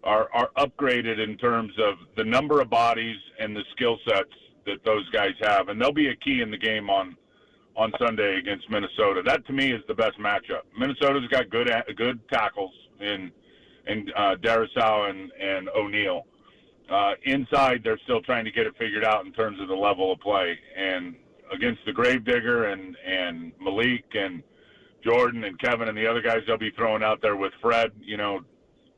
are upgraded in terms of the number of bodies and the skill sets that those guys have, and they'll be a key in the game on Sunday against Minnesota. That to me is the best matchup. Minnesota's got good tackles in Darrisaw and O'Neal. Inside, they're still trying to get it figured out in terms of the level of play. And against the Gravedigger and Malik and Jordan and Kevin and the other guys they'll be throwing out there with Fred,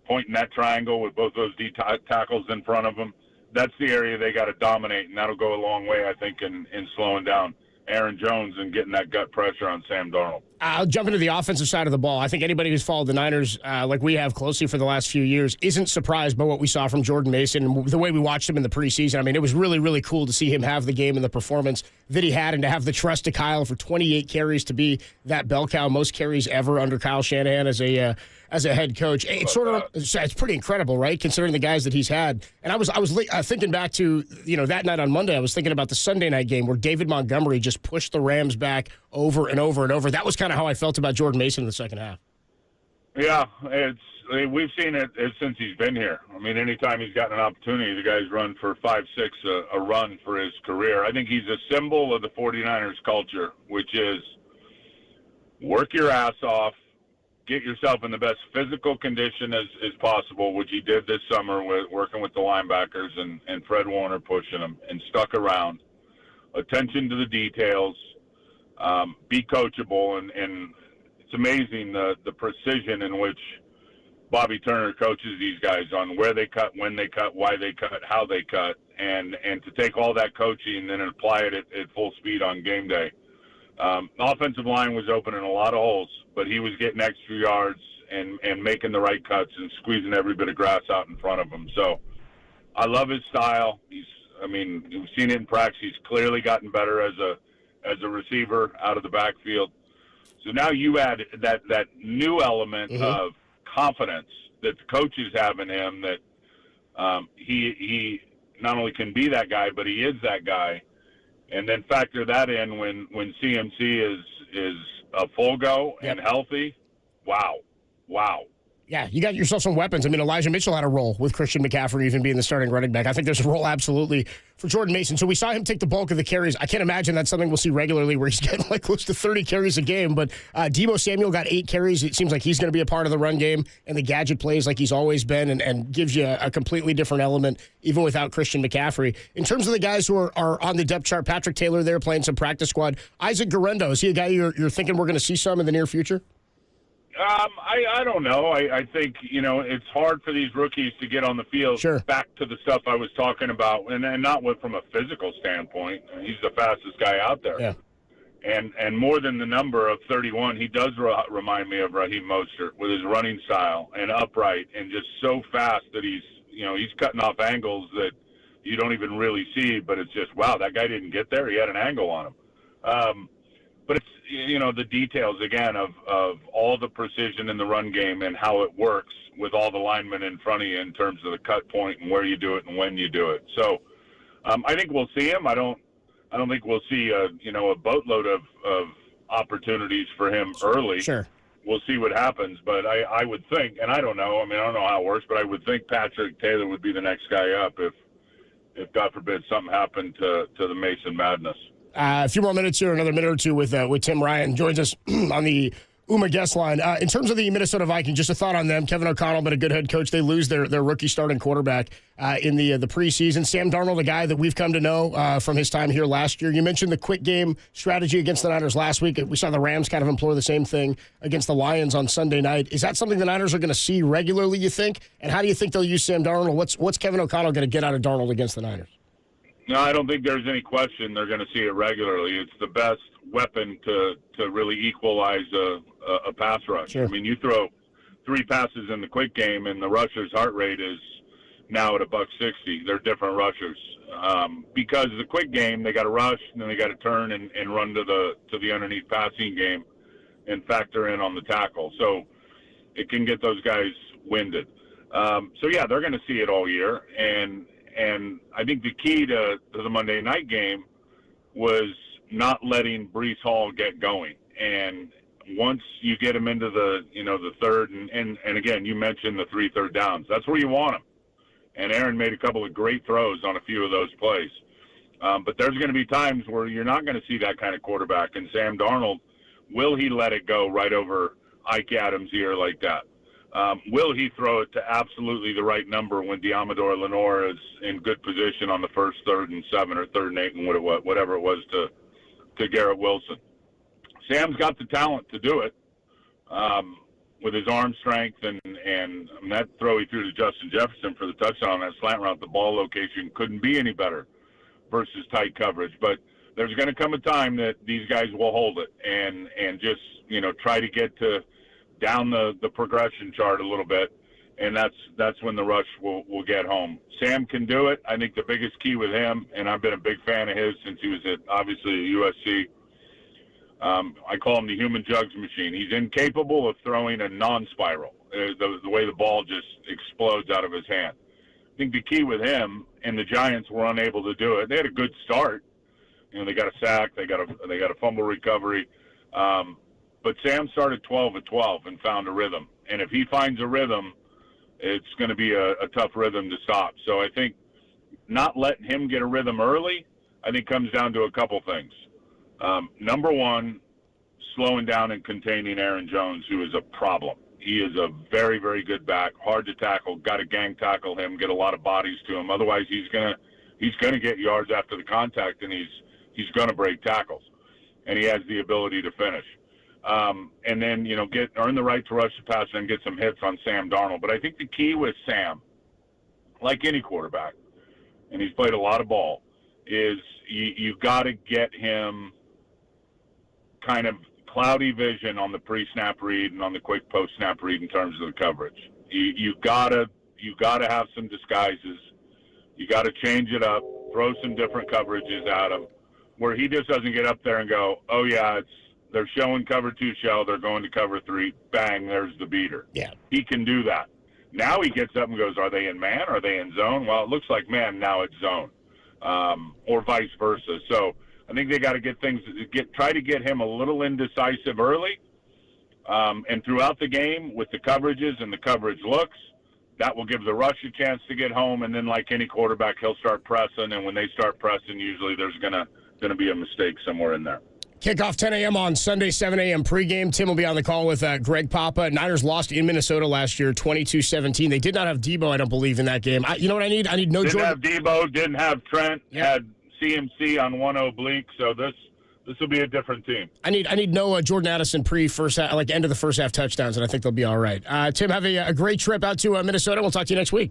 pointing that triangle with both those D tackles in front of them. That's the area they got to dominate, and that'll go a long way, I think, in slowing down Aaron Jones and getting that gut pressure on Sam Darnold. I'll jump into the offensive side of the ball. I think anybody who's followed the Niners like we have closely for the last few years isn't surprised by what we saw from Jordan Mason and the way we watched him in the preseason. I mean, it was really, really cool to see him have the game and the performance that he had and to have the trust to Kyle for 28 carries to be that bell cow, most carries ever under Kyle Shanahan as a head coach. It's it's pretty incredible, right, considering the guys that he's had. And I was thinking back to, that night on Monday, I was thinking about the Sunday night game where David Montgomery just pushed the Rams back over and over and over. That was kind of how I felt about Jordan Mason in the second half. Yeah, we've seen it since he's been here. I mean, anytime he's gotten an opportunity, the guy's run for 5-6 a run for his career. I think he's a symbol of the 49ers culture, which is work your ass off, get yourself in the best physical condition as possible, which he did this summer with working with the linebackers and Fred Warner pushing him, and stuck around. Attention to the details, be coachable, and it's amazing the precision in which Bobby Turner coaches these guys on where they cut, when they cut, why they cut, how they cut, and to take all that coaching and then apply it at full speed on game day. The offensive line was opening a lot of holes, but he was getting extra yards and making the right cuts and squeezing every bit of grass out in front of him. So I love his style. We've seen it in practice. He's clearly gotten better as a receiver out of the backfield. So now you add that new element of confidence that the coaches have in him, that he not only can be that guy, but he is that guy. And then factor that in when CMC is a full go and healthy. Wow. Yeah, you got yourself some weapons. I mean, Elijah Mitchell had a role with Christian McCaffrey even being the starting running back. I think there's a role absolutely for Jordan Mason. So we saw him take the bulk of the carries. I can't imagine that's something we'll see regularly where he's getting like close to 30 carries a game. But Deebo Samuel got 8 carries. It seems like he's going to be a part of the run game and the gadget plays like he's always been, and gives you a completely different element even without Christian McCaffrey. In terms of the guys who are on the depth chart, Patrick Taylor there playing some practice squad. Isaac Guerrero, is he a guy you're thinking we're going to see some in the near future? I don't know. I think, it's hard for these rookies to get on the field. Sure. Back to the stuff I was talking about, and not from a physical standpoint. He's the fastest guy out there. Yeah. And more than the number of 31, he does remind me of Raheem Mostert with his running style and upright and just so fast that he's cutting off angles that you don't even really see, but it's just, wow, that guy didn't get there. He had an angle on him. But it's, the details, again, of all the precision in the run game and how it works with all the linemen in front of you in terms of the cut point and where you do it and when you do it. So I think we'll see him. I don't think we'll see a boatload of opportunities for him early. Sure. We'll see what happens. But I would think, and I don't know, I don't know how it works, but I would think Patrick Taylor would be the next guy up if God forbid, something happened to the Mason madness. A few more minutes here, another minute or two with Tim Ryan joins us on the UMA guest line. In terms of the Minnesota Vikings, just a thought on them. Kevin O'Connell been a good head coach. They lose their rookie starting quarterback in the preseason. Sam Darnold, a guy that we've come to know from his time here last year. You mentioned the quick game strategy against the Niners last week. We saw the Rams kind of employ the same thing against the Lions on Sunday night. Is that something the Niners are going to see regularly, you think? And how do you think they'll use Sam Darnold? What's Kevin O'Connell going to get out of Darnold against the Niners? No, I don't think there's any question they're going to see it regularly. It's the best weapon to really equalize a pass rush. Sure. You throw 3 passes in the quick game, and the rusher's heart rate is now at $160. They're different rushers because the quick game they got to rush, and then they got to turn and run to the underneath passing game and factor in on the tackle. So it can get those guys winded. They're going to see it all year, and I think the key to the Monday night game was not letting Breece Hall get going. And once you get him into the third, and again, you mentioned the 3 third downs. That's where you want him. And Aaron made a couple of great throws on a few of those plays. But there's going to be times where you're not going to see that kind of quarterback. And Sam Darnold, will he let it go right over Ike Adams' ear like that? Will he throw it to absolutely the right number when Diamador Lenore is in good position on the first 3rd and 7 or 3rd and 8 and whatever it was to Garrett Wilson? Sam's got the talent to do it with his arm strength and that throw he threw to Justin Jefferson for the touchdown on that slant route. The ball location couldn't be any better versus tight coverage. But there's going to come a time that these guys will hold it and just, try to get to down the progression chart a little bit. And that's when the rush will get home. Sam can do it. I think the biggest key with him, and I've been a big fan of his since he was obviously at USC. I call him the human jugs machine. He's incapable of throwing a non-spiral, the way the ball just explodes out of his hand. I think the key with him, and the Giants were unable to do it. They had a good start. They got a sack. They got a fumble recovery. But Sam started 12 of 12 and found a rhythm. And if he finds a rhythm, it's going to be a tough rhythm to stop. So I think not letting him get a rhythm early, I think comes down to a couple things. Number one, slowing down and containing Aaron Jones, who is a problem. He is a very, very good back, hard to tackle, got to gang tackle him, get a lot of bodies to him. Otherwise, he's gonna get yards after the contact, and he's gonna break tackles, and he has the ability to finish. And then, earn the right to rush the passer and get some hits on Sam Darnold. But I think the key with Sam, like any quarterback, and he's played a lot of ball, is you've got to get him kind of cloudy vision on the pre-snap read and on the quick post-snap read in terms of the coverage. You've got to have some disguises. You got to change it up, throw some different coverages at him, where he just doesn't get up there and go, oh yeah, they're showing cover 2 shell, they're going to cover 3, bang, there's the beater. Yeah. He can do that. Now he gets up and goes, are they in man? Are they in zone? Well, it looks like man, now it's zone, or vice versa. So I think they got to try to get him a little indecisive early, and throughout the game with the coverages and the coverage looks, that will give the rush a chance to get home. And then like any quarterback, he'll start pressing. And when they start pressing, usually there's going to be a mistake somewhere in there. Kickoff 10 a.m. on Sunday, 7 a.m. pregame. Tim will be on the call with Greg Papa. Niners lost in Minnesota last year, 22-17. They did not have Debo, I don't believe, in that game. You know what I need? I need no Jordan. Didn't have Debo, didn't have Trent, had CMC on one oblique, so this will be a different team. I need no Jordan Addison pre-first half, like end of the first half touchdowns, and I think they'll be all right. Tim, have a great trip out to Minnesota. We'll talk to you next week.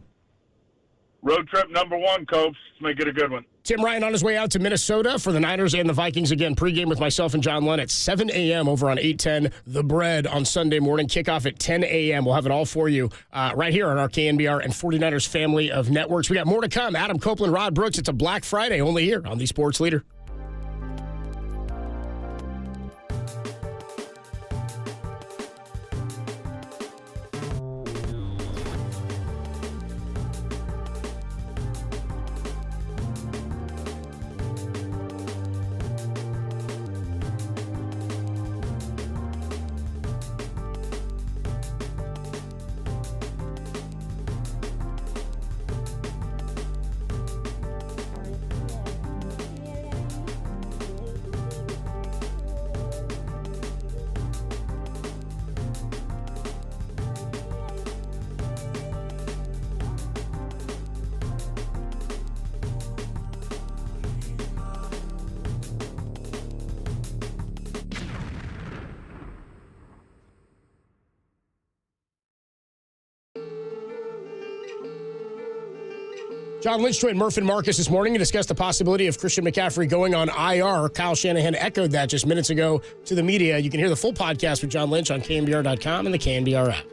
Road trip number 1, Copes. Let's make it a good one. Tim Ryan on his way out to Minnesota for the Niners and the Vikings again. Pregame with myself and John Lunn at 7 a.m. over on 810 The Bread on Sunday morning. Kickoff at 10 a.m. We'll have it all for you right here on our KNBR and 49ers family of networks. We got more to come. Adam Copeland, Rod Brooks. It's a Black Friday only here on the Sports Leader. John Lynch joined Murph and Marcus this morning to discuss the possibility of Christian McCaffrey going on IR. Kyle Shanahan echoed that just minutes ago to the media. You can hear the full podcast with John Lynch on KNBR.com and the KNBR app.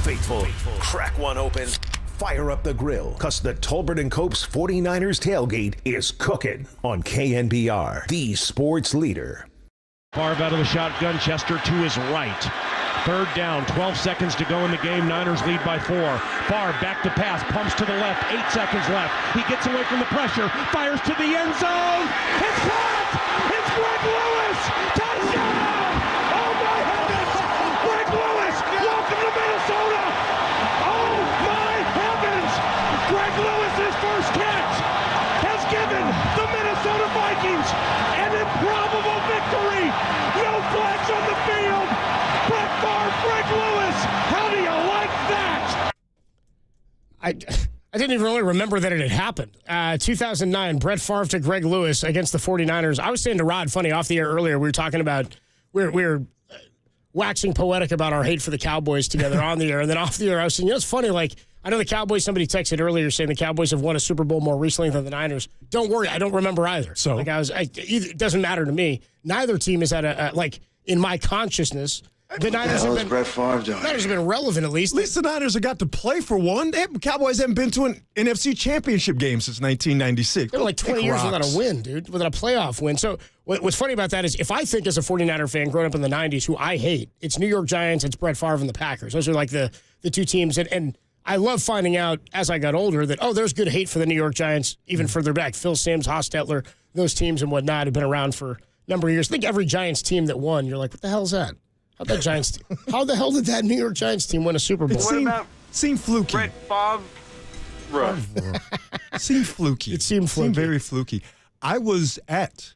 Faithful, crack one open, fire up the grill, cause the Tolbert & Cope's 49ers tailgate is cooking on KNBR, the sports leader. Favre out of the shotgun, Chester to his right. Third down, 12 seconds to go in the game. Niners lead by 4. Favre back to pass, pumps to the left, 8 seconds left. He gets away from the pressure, fires to the end zone. It's caught! It's Greg Lewis! Touchdown! Oh my heavens! Greg Lewis! Welcome to Minnesota! Oh my heavens! Greg Lewis's first catch has given the Minnesota Vikings an improbable victory! No flags on the field! Brett Favre, Greg Lewis, how do you like that? I didn't even really remember that it had happened. 2009, Brett Favre to Greg Lewis against the 49ers. I was saying to Rod, funny, off the air earlier, we were talking about, we were waxing poetic about our hate for the Cowboys together on the air. And then off the air, I was saying, it's funny, like, I know the Cowboys, somebody texted earlier saying the Cowboys have won a Super Bowl more recently than the Niners. Don't worry, I don't remember either. So, like, it doesn't matter to me. Neither team is at in my consciousness, the Niners have been Brett Favre doing? Niners have been relevant at least. At least the Niners have got to play for one. Cowboys haven't been to an NFC Championship game since 1996. They were like 20 years without a win, dude, without a playoff win. So what's funny about that is if I think as a 49er fan growing up in the 90s, who I hate, it's New York Giants, it's Brett Favre and the Packers. Those are like the two teams. And I love finding out as I got older that, there's good hate for the New York Giants even further back. Phil Simms, Hostetler, those teams and whatnot have been around for a number of years. I think every Giants team that won, you're like, what the hell is that? How the hell did that New York Giants team win a Super Bowl? It seemed fluky. Brett Favre. Seemed fluky. It seemed fluky. Seemed very fluky. I was at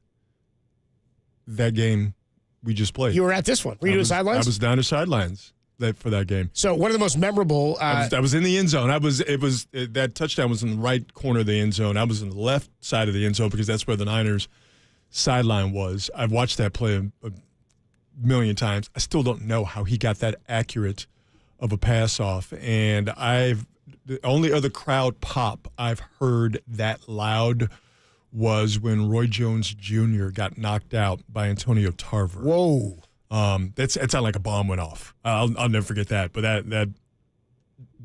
that game we just played. You were at this one. Were you doing sidelines? I was down to sidelines for that game. So one of the most memorable. I was in the end zone. That touchdown was in the right corner of the end zone. I was in the left side of the end zone because that's where the Niners sideline was. I've watched that play a million times. I still don't know how he got that accurate of a pass off. And the only other crowd pop I've heard that loud was when Roy Jones Jr. got knocked out by Antonio Tarver. Whoa. It sounded like a bomb went off. I'll never forget that. But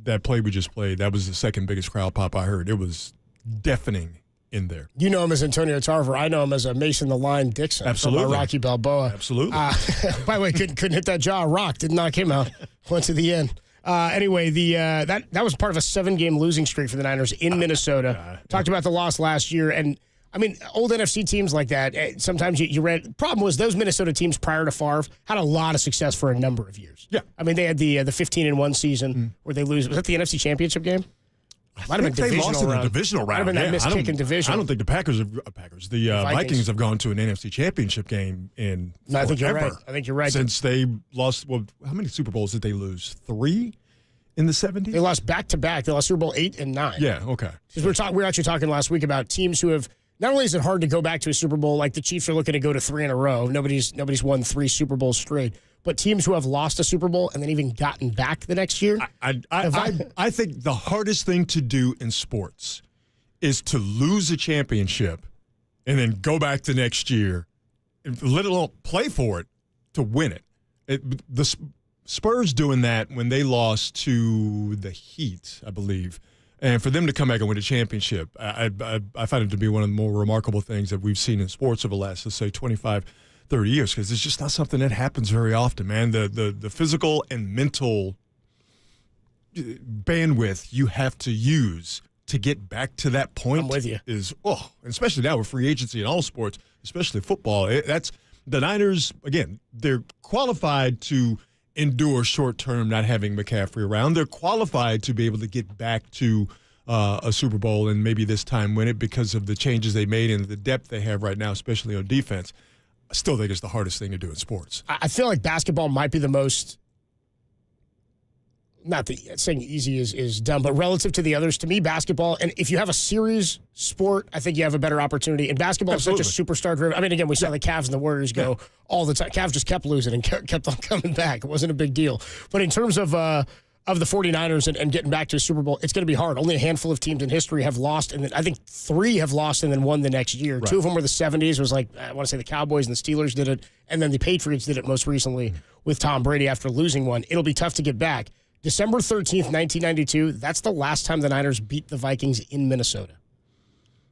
that play we just played, that was the second biggest crowd pop I heard. It was deafening in there. You know him as Antonio Tarver. I know him as a Mason the Line Dixon. Absolutely. From Rocky Balboa. Absolutely. By the way, couldn't hit that jaw. Rock didn't knock him out. Went to the end. Anyway, that was part of a 7-game losing streak for the Niners in Minnesota. Talked about the loss last year, and I mean, old NFC teams like that. Sometimes you read. Problem was those Minnesota teams prior to Favre had a lot of success for a number of years. Yeah, I mean they had the 15-1 season where they lose. Was that the NFC Championship game? Might have been divisional round. Divisional round. Might have been that miss-kicking division. I don't think the Vikings have gone to an NFC Championship game in I think you're right. I think you're right. Since they lost, well, how many Super Bowls did they lose? 3 in the 70s? They lost back-to-back. They lost Super Bowl 8 and 9. Yeah, okay. Because we were actually talking last week about teams who have, not only is it hard to go back to a Super Bowl, like the Chiefs are looking to go to 3 in a row. Nobody's won 3 Super Bowls straight. But teams who have lost a Super Bowl and then even gotten back the next year. I think the hardest thing to do in sports is to lose a championship and then go back the next year and let alone play for it to win it. The Spurs doing that when they lost to the Heat, I believe, and for them to come back and win a championship, I find it to be one of the more remarkable things that we've seen in sports over the last, let's say, 25, 30 years, because it's just not something that happens very often, man. The physical and mental bandwidth you have to use to get back to that point. I'm with you. Is especially now with free agency in all sports, especially football. That's the Niners, again, they're qualified to endure short-term not having McCaffrey around. They're qualified to be able to get back to a Super Bowl and maybe this time win it because of the changes they made and the depth they have right now, especially on defense. I still think it's the hardest thing to do in sports. I feel like basketball might be the most, not that saying easy is dumb, but relative to the others, to me, basketball, and if you have a series sport, I think you have a better opportunity. And basketball is such a superstar driven. I mean, again, we saw the Cavs and the Warriors go all the time. Cavs just kept losing and kept on coming back. It wasn't a big deal. But in terms of the 49ers and getting back to a Super Bowl, it's going to be hard. Only a handful of teams in history have lost, and then I think 3 have lost and then won the next year. Right. 2 of them were the 70s. It was like, I want to say the Cowboys and the Steelers did it, and then the Patriots did it most recently with Tom Brady after losing one. It'll be tough to get back. December 13th, 1992, that's the last time the Niners beat the Vikings in Minnesota.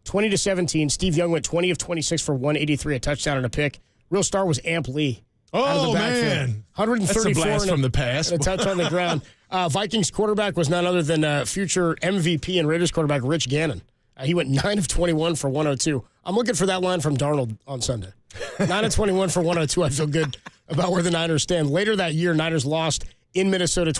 20-17, Steve Young went 20 of 26 for 183, a touchdown and a pick. Real star was Amp Lee. Oh, man. 134 That's a blast from the past. And a touch on the ground. Vikings quarterback was none other than future MVP and Raiders quarterback Rich Gannon. He went 9 of 21 for 102. I'm looking for that line from Darnold on Sunday. 9 of 21 for 102. I feel good about where the Niners stand. Later that year, Niners lost in Minnesota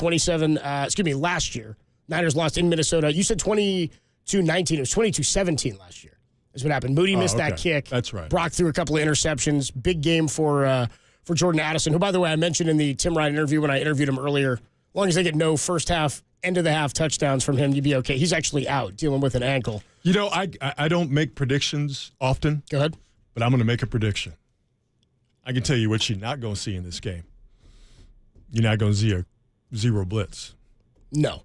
last year. Niners lost in Minnesota. You said 22-19. It was 22-17 last year is what happened. Moody missed that kick. That's right. Brock threw a couple of interceptions. Big game for Jordan Addison, who, by the way, I mentioned in the Tim Ryan interview when I interviewed him earlier, as long as they get no first half, end of the half touchdowns from him, you'd be okay. He's actually out dealing with an ankle. You know, I don't make predictions often. Go ahead. But I'm going to make a prediction. I can tell you what you're not going to see in this game. You're not going to see a zero blitz. No.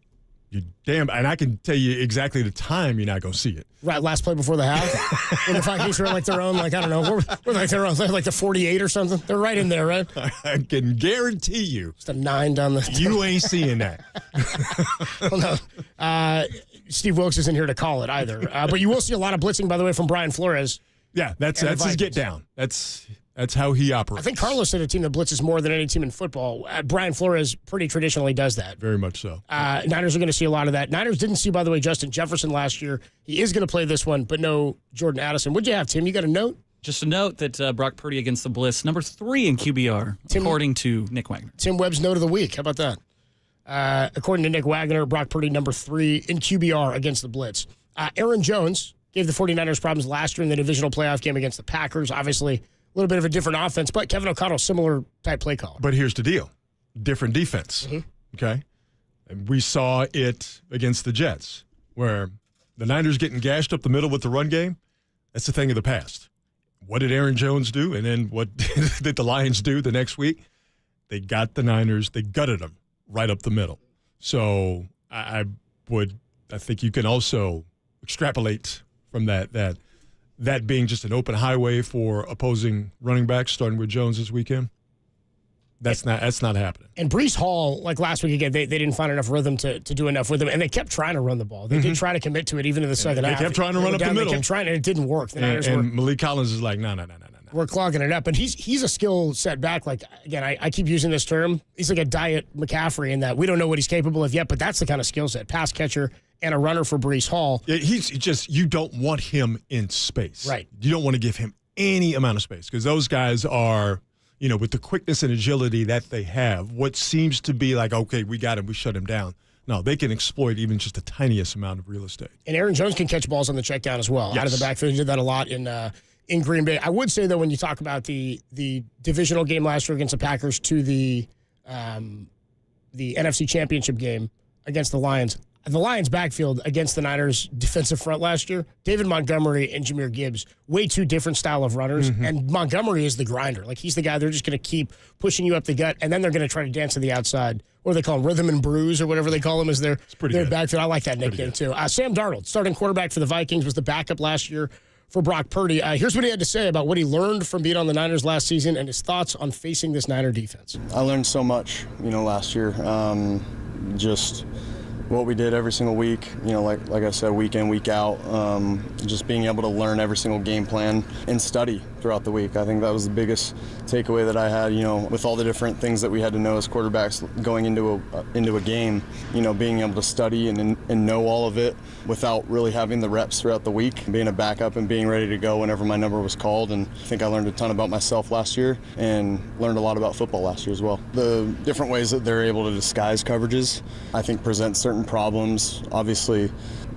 And I can tell you exactly the time you're not going to see it. Right, last play before the half? When the Vikings were like their own, like, I don't know, we're like their own, like the 48 or something. They're right in there, right? I can guarantee you. Just a 9 down the... You ain't seeing that. Well, no. Steve Wilkes isn't here to call it either. But you will see a lot of blitzing, by the way, from Brian Flores. Yeah, that's his get down. That's how he operates. I think Carlos said a team that blitzes more than any team in football. Brian Flores pretty traditionally does that. Very much so. Niners are going to see a lot of that. Niners didn't see, by the way, Justin Jefferson last year. He is going to play this one, but no Jordan Addison. What'd you have, Tim? You got a note? Just a note that Brock Purdy against the Blitz, number 3 in QBR, according to Nick Wagner. Tim Webb's note of the week. How about that? According to Nick Wagner, Brock Purdy, number 3 in QBR against the Blitz. Aaron Jones gave the 49ers problems last year in the divisional playoff game against the Packers. Obviously, a little bit of a different offense, but Kevin O'Connell, similar type play caller. But here's the deal. Different defense, okay? And we saw it against the Jets, where the Niners getting gashed up the middle with the run game, that's a thing of the past. What did Aaron Jones do? And then what did the Lions do the next week? They got the Niners, they gutted them right up the middle. So I think you can also extrapolate from that being just an open highway for opposing running backs, starting with Jones this weekend. That's not happening. And Breece Hall, like last week again, they didn't find enough rhythm to do enough with him, and they kept trying to run the ball. They did try to commit to it even in the second half. They kept trying to run up the middle. They kept trying, and it didn't work. The Niners and Malik Collins is like, no. We're clogging it up. And he's a skill set back. Like, again, I keep using this term. He's like a diet McCaffrey in that we don't know what he's capable of yet, but that's the kind of skill set. Pass catcher and a runner for Breece Hall. Yeah, he's just, you don't want him in space. Right. You don't want to give him any amount of space because those guys are, with the quickness and agility that they have, what seems to be like, okay, we got him, we shut him down. No, they can exploit even just the tiniest amount of real estate. And Aaron Jones can catch balls on the check down as well. Out of the backfield. He did that a lot in Green Bay. I would say, though, when you talk about the divisional game last year against the Packers to the NFC Championship game against the Lions backfield against the Niners defensive front last year, David Montgomery and Jahmyr Gibbs, way too different style of runners. And Montgomery is the grinder. Like, he's the guy, they're just going to keep pushing you up the gut, and then they're going to try to dance to the outside. What do they call him? Rhythm and Bruise or whatever they call him as their backfield. I like that nickname, too. Sam Darnold, starting quarterback for the Vikings, was the backup last year for Brock Purdy. Here's what he had to say about what he learned from being on the Niners last season and his thoughts on facing this Niner defense. I learned so much, last year. Just what we did every single week, like I said, week in, week out, just being able to learn every single game plan and study throughout the week. I think that was the biggest takeaway that I had, with all the different things that we had to know as quarterbacks going into a game, being able to study and know all of it without really having the reps throughout the week, being a backup and being ready to go whenever my number was called. And I think I learned a ton about myself last year and learned a lot about football last year as well. The different ways that they're able to disguise coverages, I think, present certain problems, obviously,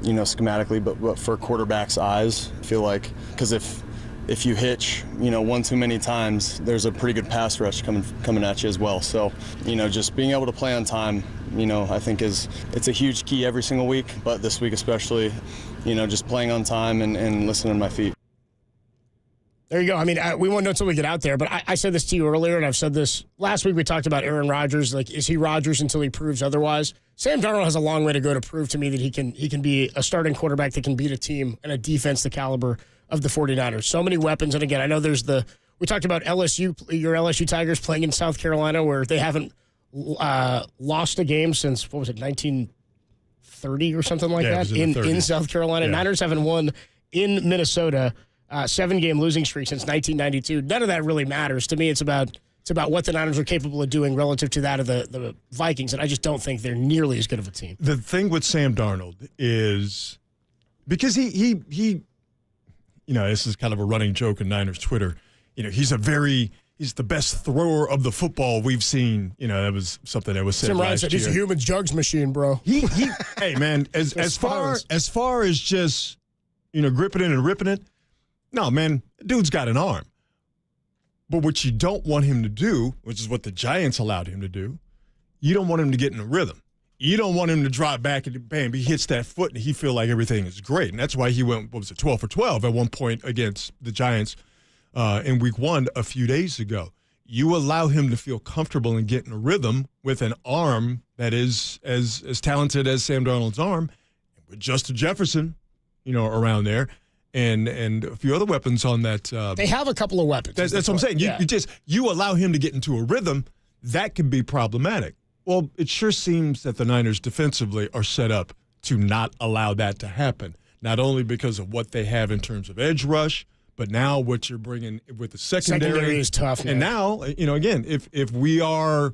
schematically, but for quarterbacks' eyes, I feel like, because if you hitch, one too many times, there's a pretty good pass rush coming at you as well. So, just being able to play on time, I think it's a huge key every single week, but this week especially, just playing on time and listening to my feet. There you go. I mean, we won't know until we get out there, but I said this to you earlier, and I've said this last week. We talked about Aaron Rodgers. Like, is he Rodgers until he proves otherwise? Sam Darnold has a long way to go to prove to me that he can be a starting quarterback that can beat a team and a defense the caliber of the 49ers. So many weapons. And again, I know we talked about LSU, your LSU Tigers playing in South Carolina, where they haven't lost a game since, 1930 or something like that in South Carolina. Yeah. Niners haven't won in Minnesota. 7-game losing streak since 1992. None of that really matters. To me, it's about what the Niners are capable of doing relative to that of the Vikings, and I just don't think they're nearly as good of a team. The thing with Sam Darnold is because he this is kind of a running joke in Niners Twitter. He's the best thrower of the football we've seen. That was something that was said Tim Ryan last said year. He's a human jugs machine, bro. Hey man, as far as just gripping it and ripping it. No, man, dude's got an arm. But what you don't want him to do, which is what the Giants allowed him to do, you don't want him to get in a rhythm. You don't want him to drop back and bam, he hits that foot and he feel like everything is great. And that's why he went, 12 for 12 at one point against the Giants in week 1 a few days ago. You allow him to feel comfortable and get in a rhythm with an arm that is as talented as Sam Darnold's arm, with Justin Jefferson, around there. And a few other weapons on that. They have a couple of weapons. That's what I'm saying. You allow him to get into a rhythm, that can be problematic. Well, it sure seems that the Niners defensively are set up to not allow that to happen. Not only because of what they have in terms of edge rush, but now what you're bringing with the secondary. Secondary is tough, man. And now, again, if we are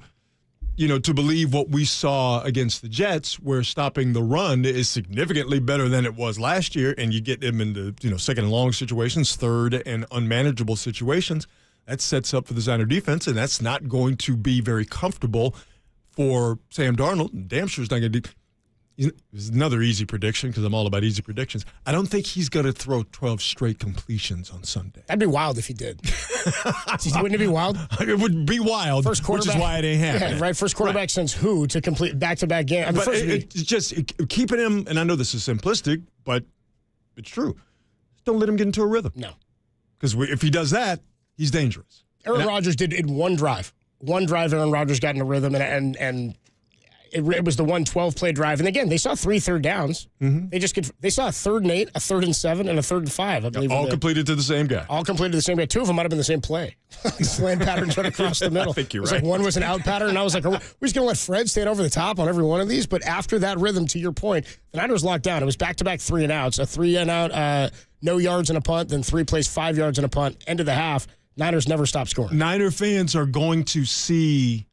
to believe what we saw against the Jets, where stopping the run is significantly better than it was last year, and you get them into, second and long situations, third and unmanageable situations, that sets up for the Niner defense, and that's not going to be very comfortable for Sam Darnold. Damn sure is not going to do. There's another easy prediction, because I'm all about easy predictions. I don't think he's going to throw 12 straight completions on Sunday. That'd be wild if he did. Wouldn't it be wild? It would be wild, which is why it ain't happening. Yeah, right. First quarterback since who to complete back-to-back games? But it's just keeping him, and I know this is simplistic, but it's true. Just don't let him get into a rhythm. No. Because if he does that, he's dangerous. Aaron Rodgers did in one drive. Aaron Rodgers got in a rhythm, and it was the 1-12-play drive. And again, they saw 3 third downs. Mm-hmm. They saw a 3rd and 8, a 3rd and 7, and a 3rd and 5, I believe. All completed to the same guy. All completed to the same guy. 2 of them might have been the same play. Slant patterns right across the middle. I think you're it was right. like one was an out pattern, and I was like, we're just going to let Fred stand over the top on every one of these? But after that rhythm, to your point, the Niners locked down. It was back-to-back 3 and outs, a 3 and out, no yards and a punt, then 3 plays, 5 yards and a punt. End of the half, Niners never stopped scoring. Niner fans are going to see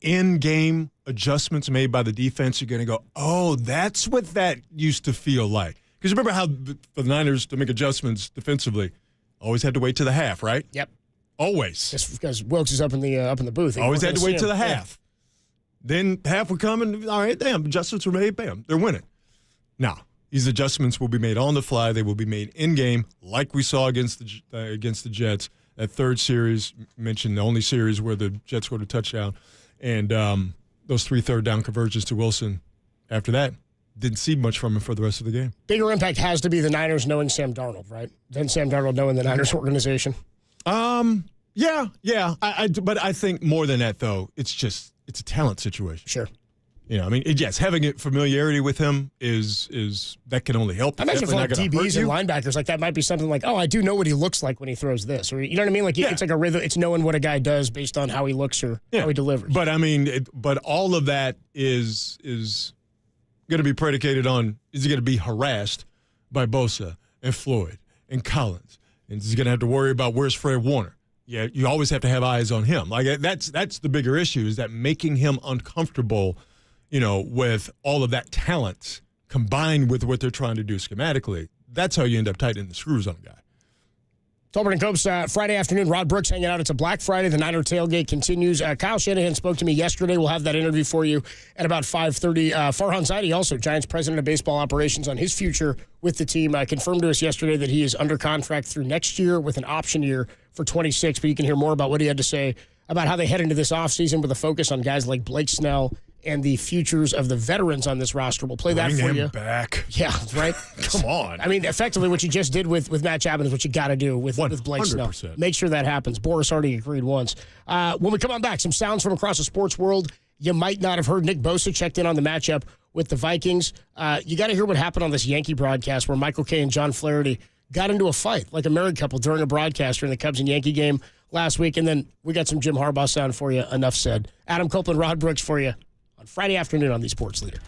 in-game adjustments made by the defense. You're going to go, oh, that's what that used to feel like. Because remember how for the Niners to make adjustments defensively, always had to wait to the half, right? Yep. Always. Just because Wilkes is up in the booth. Always had to wait to the half. Then half would come and, all right, damn, adjustments were made, bam, they're winning. Now, these adjustments will be made on the fly. They will be made in-game, like we saw against the Jets. That third series, mentioned the only series where the Jets scored a touchdown. And those 3 third down conversions to Wilson after that, didn't see much from him for the rest of the game. Bigger impact has to be the Niners knowing Sam Darnold, right? Then Sam Darnold knowing the Niners organization. Yeah. But I think more than that, though, it's a talent situation. Sure. You know, I mean, yes, having a familiarity with him is that can only help. I imagine for like DBs and linebackers, like that might be something like, oh, I do know what he looks like when he throws this, or you know what I mean? Like it's like a rhythm. It's knowing what a guy does based on how he looks or how he delivers. But I mean, but all of that is going to be predicated on, is he going to be harassed by Bosa and Floyd and Collins, and is he going to have to worry about where's Fred Warner? Yeah, you always have to have eyes on him. Like that's the bigger issue, is that making him uncomfortable, you know, with all of that talent combined with what they're trying to do schematically. That's how you end up tightening the screws on a guy. Tolbert and Copes, Friday afternoon, Rod Brooks hanging out. It's a Black Friday. The Niner tailgate continues. Kyle Shanahan spoke to me yesterday. We'll have that interview for you at about 5:30. Farhan Zaidi, also Giants president of baseball operations, on his future with the team, confirmed to us yesterday that he is under contract through next year with an option year for 26. But you can hear more about what he had to say about how they head into this offseason with a focus on guys like Blake Snell and the futures of the veterans on this roster. We'll play that for Bring you. him back. Yeah, right? Come on. I mean, effectively what you just did with Matt Chapman is what you got to do with Blake Snell. Make sure that happens. Boris already agreed once. When we come on back, some sounds from across the sports world. You might not have heard. Nick Bosa checked in on the matchup with the Vikings. You got to hear what happened on this Yankee broadcast where Michael Kay and John Flaherty got into a fight like a married couple during a broadcast during the Cubs and Yankee game last week. And then we got some Jim Harbaugh sound for you. Enough said. Adam Copeland, Rod Brooks for you on Friday afternoon on the Sports Leader.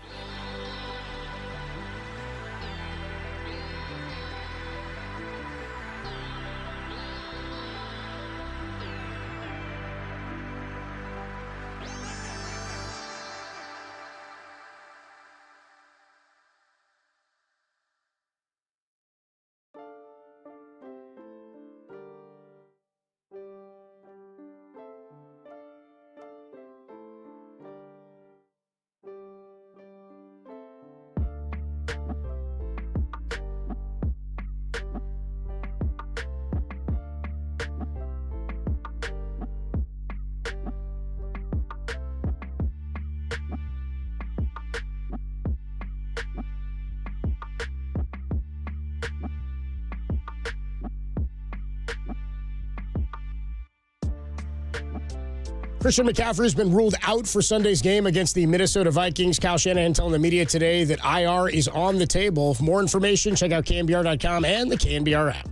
Christian McCaffrey has been ruled out for Sunday's game against the Minnesota Vikings. Kyle Shanahan telling the media today that IR is on the table. For more information, check out KNBR.com and the KNBR app.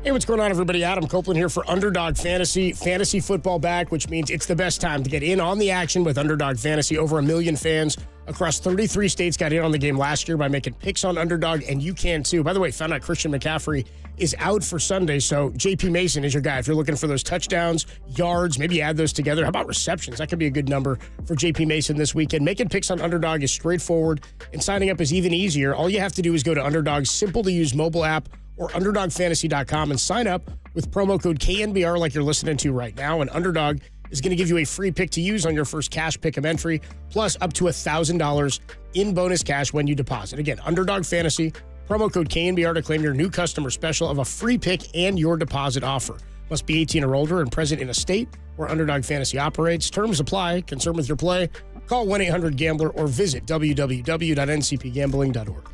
Hey, what's going on, everybody? Adam Copeland here for Underdog Fantasy. Fantasy football back, which means it's the best time to get in on the action with Underdog Fantasy. Over 1 million fans across 33 states got in on the game last year by making picks on Underdog, and you can too. By the way, found out Christian McCaffrey is out for Sunday, so JP Mason is your guy. If you're looking for those touchdowns, yards, maybe add those together. How about receptions? That could be a good number for JP Mason this weekend. Making picks on Underdog is straightforward, and signing up is even easier. All you have to do is go to Underdog's simple-to-use mobile app or UnderdogFantasy.com and sign up with promo code KNBR like you're listening to right now. And Underdog is going to give you a free pick to use on your first cash pick'em entry, plus up to $1,000 in bonus cash when you deposit. Again, Underdog Fantasy, promo code KNBR to claim your new customer special of a free pick and your deposit offer. Must be 18 or older and present in a state where Underdog Fantasy operates. Terms apply. Concerned with your play? Call 1-800-GAMBLER or visit www.ncpgambling.org.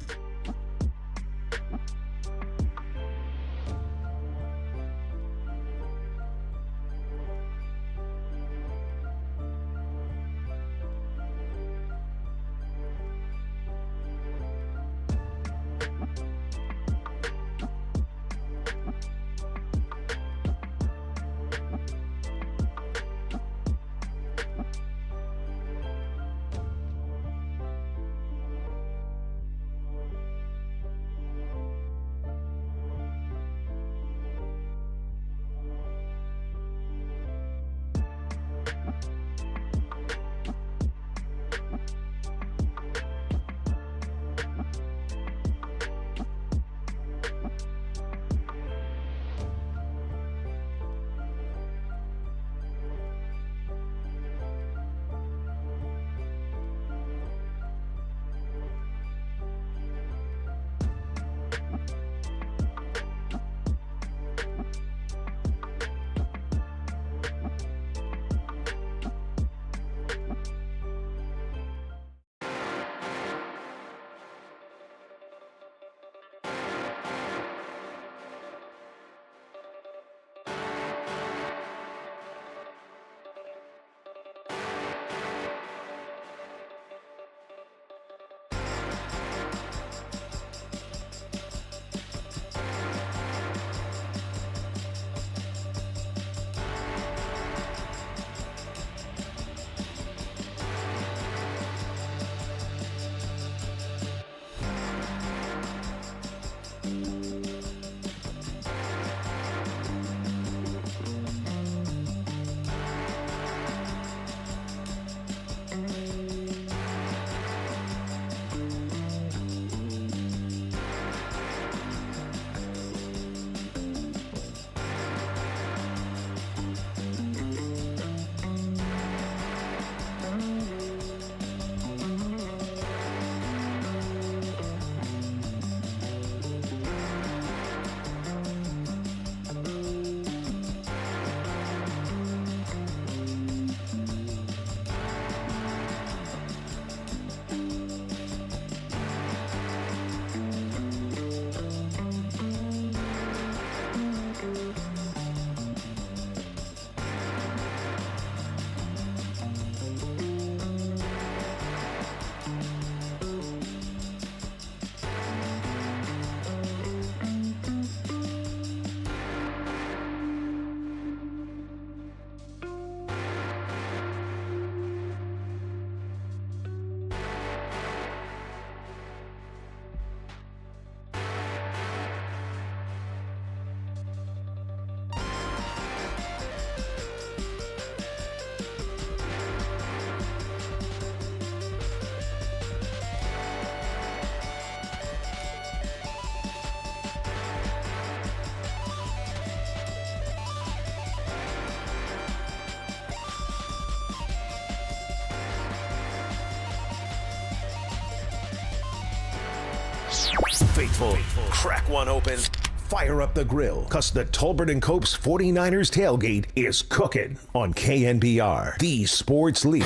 Faithful, crack one open, fire up the grill, cause the Tolbert & Cope's 49ers tailgate is cooking on KNBR, the sports leader.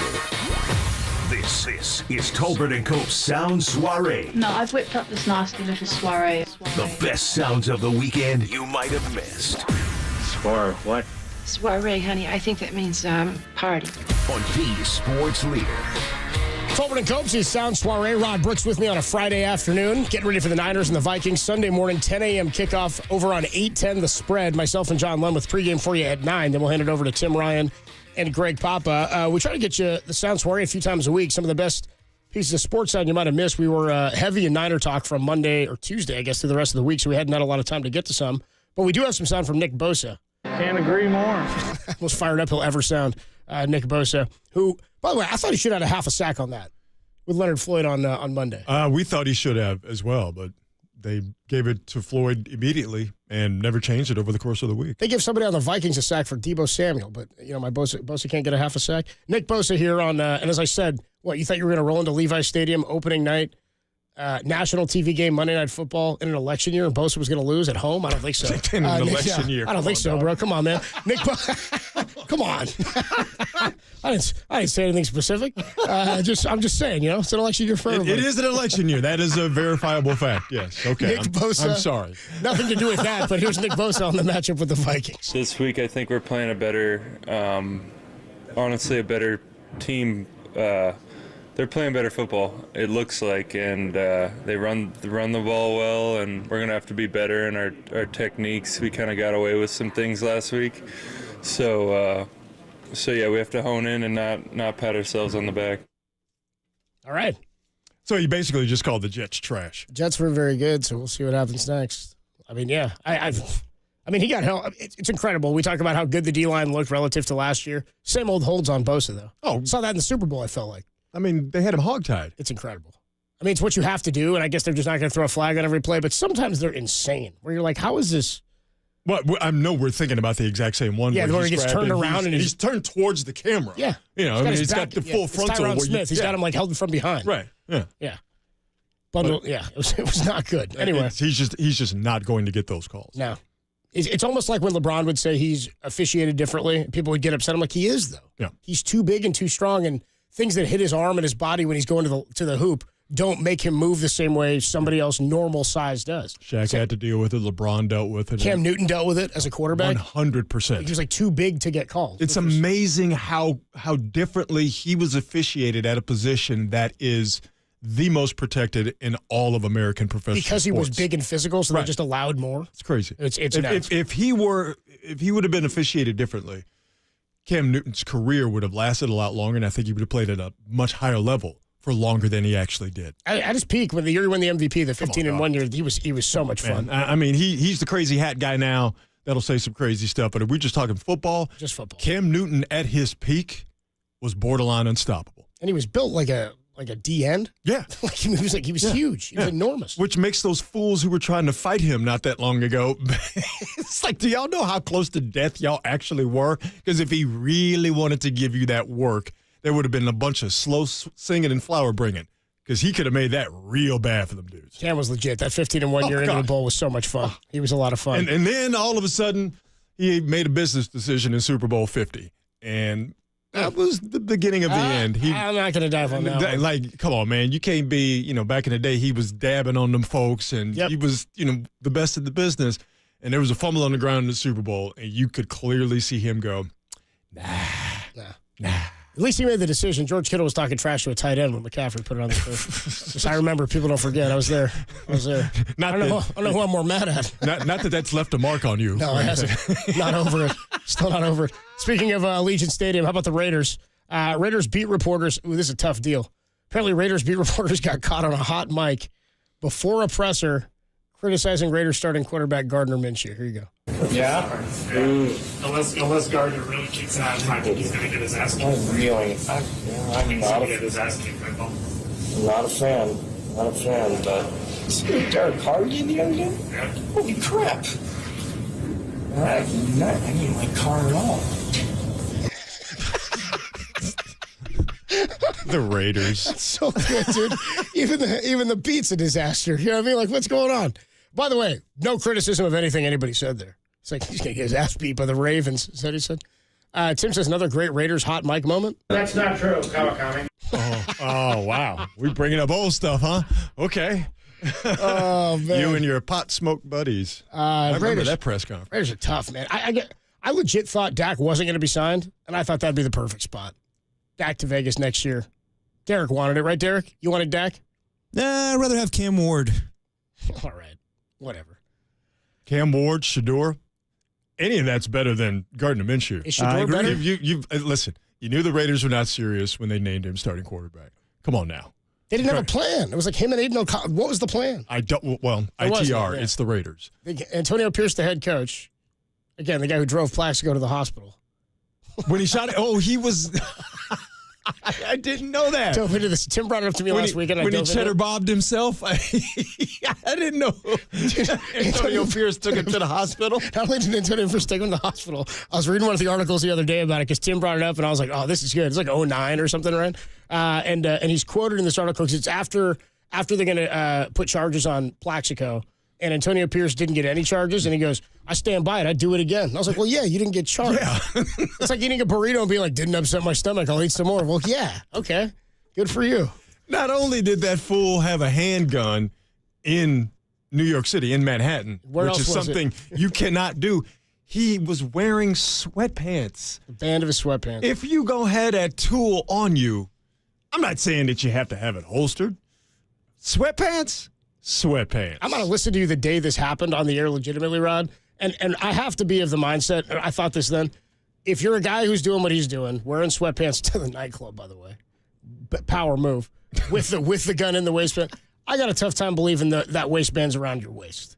This is Tolbert & Cope's Sound Soiree. No, I've whipped up this nasty little soiree. The best sounds of the weekend you might have missed. Soiree, what? Soiree, honey, I think that means party. On the sports leader. Tolbert & Cope's Sound Soiree. Rod Brooks with me on a Friday afternoon. Getting ready for the Niners and the Vikings. Sunday morning, 10 a.m. kickoff over on 810 The Spread. Myself and John Lund with pregame for you at 9. Then we'll hand it over to Tim Ryan and Greg Papa. We try to get you the Sound Soiree a few times a week. Some of the best pieces of sports sound you might have missed. We were heavy in Niner talk from Monday or Tuesday, I guess, through the rest of the week, so we hadn't had a lot of time to get to some. But we do have some sound from Nick Bosa. Can't agree more. Most fired up he'll ever sound, Nick Bosa, who, by the way, I thought he should have had a half a sack on that with Leonard Floyd on Monday. We thought he should have as well, but they gave it to Floyd immediately and never changed it over the course of the week. They give somebody on the Vikings a sack for Deebo Samuel, but, you know, my Bosa can't get a half a sack. Nick Bosa here on, and as I said, what, you thought you were going to roll into Levi Stadium opening night national TV game, Monday Night Football, in an election year, and Bosa was going to lose at home? I don't think so. In an election year. I don't think so, bro. Come on, man. Nick, come on. I didn't say anything specific. I'm just saying, it's an election year for everybody. It is an election year. That is a verifiable fact. Yes. Okay. Nick Bosa. I'm sorry. Nothing to do with that, but here's Nick Bosa on the matchup with the Vikings. This week, I think we're playing a better, honestly, a better team. They're playing better football, it looks like, and they run the ball well, and we're going to have to be better in our techniques. We kind of got away with some things last week. So yeah, we have to hone in and not pat ourselves on the back. All right. So you basically just called the Jets trash. Jets were very good, so we'll see what happens next. I mean, yeah. I mean, he got help. It's incredible. We talk about how good the D-line looked relative to last year. Same old holds on Bosa, though. Oh. Saw that in the Super Bowl, I felt like. I mean, they had him hogtied. It's incredible. I mean, it's what you have to do, and I guess they're just not going to throw a flag on every play, but sometimes they're insane, where you're like, how is this? Well, I know we're thinking about the exact same one. Yeah, where he gets turned around and he's turned towards the camera. Yeah. He's got the full frontal. Tyron Smith. He's got him, held from behind. Right. Yeah. Yeah. Bundle. Yeah. It was not good. Anyway. He's just not going to get those calls. No. It's almost like when LeBron would say he's officiated differently. People would get upset. I'm like, he is, though. Yeah. He's too big and too strong, and things that hit his arm and his body when he's going to the hoop don't make him move the same way somebody else normal size does. Shaq had to deal with it. LeBron dealt with it. Cam Newton dealt with it as a quarterback. 100%. He was too big to get called. It's amazing how differently he was officiated at a position that is the most protected in all of American professional because he sports. was big and physical, so they just allowed more. It's crazy. It's if he would have been officiated differently, Cam Newton's career would have lasted a lot longer, and I think he would have played at a much higher level for longer than he actually did. At his peak, when the year he won the MVP, the 15-1 year, he was so much fun. I mean, he's the crazy hat guy now that'll say some crazy stuff. But if we're just talking football, just football, Cam Newton at his peak was borderline unstoppable, and he was built like a D end. Yeah, he was huge. He was enormous. Which makes those fools who were trying to fight him not that long ago. It's like, do y'all know how close to death y'all actually were? Because if he really wanted to give you that work, there would have been a bunch of slow singing and flower bringing. Because he could have made that real bad for them dudes. Cam was legit. That 15-1 year into the bowl was so much fun. He was a lot of fun. And then all of a sudden, he made a business decision in Super Bowl 50, and that was the beginning of the end. I'm not going to dive on that one. Like, come on, man. You can't be, back in the day, he was dabbing on them folks, and he was, the best of the business. And there was a fumble on the ground in the Super Bowl, and you could clearly see him go, nah. At least he made the decision. George Kittle was talking trash to a tight end when McCaffrey put it on the field. Just, I remember. People don't forget. I was there. I don't know who I'm more mad at. Not that that's left a mark on you. No, it hasn't. Not over it. Still not over it. Speaking of Allegiant Stadium, how about the Raiders? Raiders beat reporters. Ooh, this is a tough deal. Apparently, Raiders beat reporters got caught on a hot mic before a presser criticizing Raiders starting quarterback Gardner Minshew. Here you go. Yeah? Unless Gardner really kicks ass, I think he's going to get his ass kicked. I'm not a fan. Not a fan, but... See Derek Carr again the other day? Yeah. Holy crap. I didn't like Carr at all. The Raiders. That's so good, dude. Even the beat's a disaster. You know what I mean? Like, what's going on? By the way, no criticism of anything anybody said there. It's like he's going to get his ass beat by the Ravens, is that what he said? Tim says another great Raiders hot mic moment. That's not true, Kawakami. Oh, wow. We bringing up old stuff, huh? Okay. Oh, man. You and your pot smoke buddies. I remember Raiders, that press conference. Raiders are tough, man. I legit thought Dak wasn't going to be signed, and I thought that'd be the perfect spot. Dak to Vegas next year. Derek wanted it, right, Derek? You wanted Dak? Nah, I'd rather have Cam Ward. All right. Whatever. Cam Ward, Shador. Any of that's better than Gardner Minshew. Is Shador better? Listen, you knew the Raiders were not serious when they named him starting quarterback. Come on now. They didn't have a plan. It was like him and Aiden O'Connell. What was the plan? ITR. It's the Raiders. Antonio Pierce, the head coach. Again, the guy who drove Plaxico to the hospital. When he shot it, he was... I didn't know that. Dove into this. Tim brought it up to me last weekend. When he cheddar bobbed himself, I didn't know. Antonio Pierce took him to the hospital. Not only did Antonio Pierce take him to the hospital, I was reading one of the articles the other day about it because Tim brought it up, and I was like, oh, this is good. It's like 2009 or something, right? And he's quoted in this article because it's after after they're going to put charges on Plaxico, and Antonio Pierce didn't get any charges, and he goes, I stand by it. I'd do it again. And I was like, well, yeah, you didn't get charged. Yeah. It's like eating a burrito and being like, didn't upset my stomach. I'll eat some more. Well, yeah, okay. Good for you. Not only did that fool have a handgun in New York City, in Manhattan, which is something you cannot do, he was wearing sweatpants. The band of his sweatpants. If you go have that tool on you, I'm not saying that you have to have it holstered. Sweatpants? Sweatpants. I'm going to listen to you the day this happened on the air legitimately, Rod. And I have to be of the mindset, and I thought this then, if you're a guy who's doing what he's doing, wearing sweatpants to the nightclub, by the way, power move, with the gun in the waistband, I got a tough time believing that waistband's around your waist.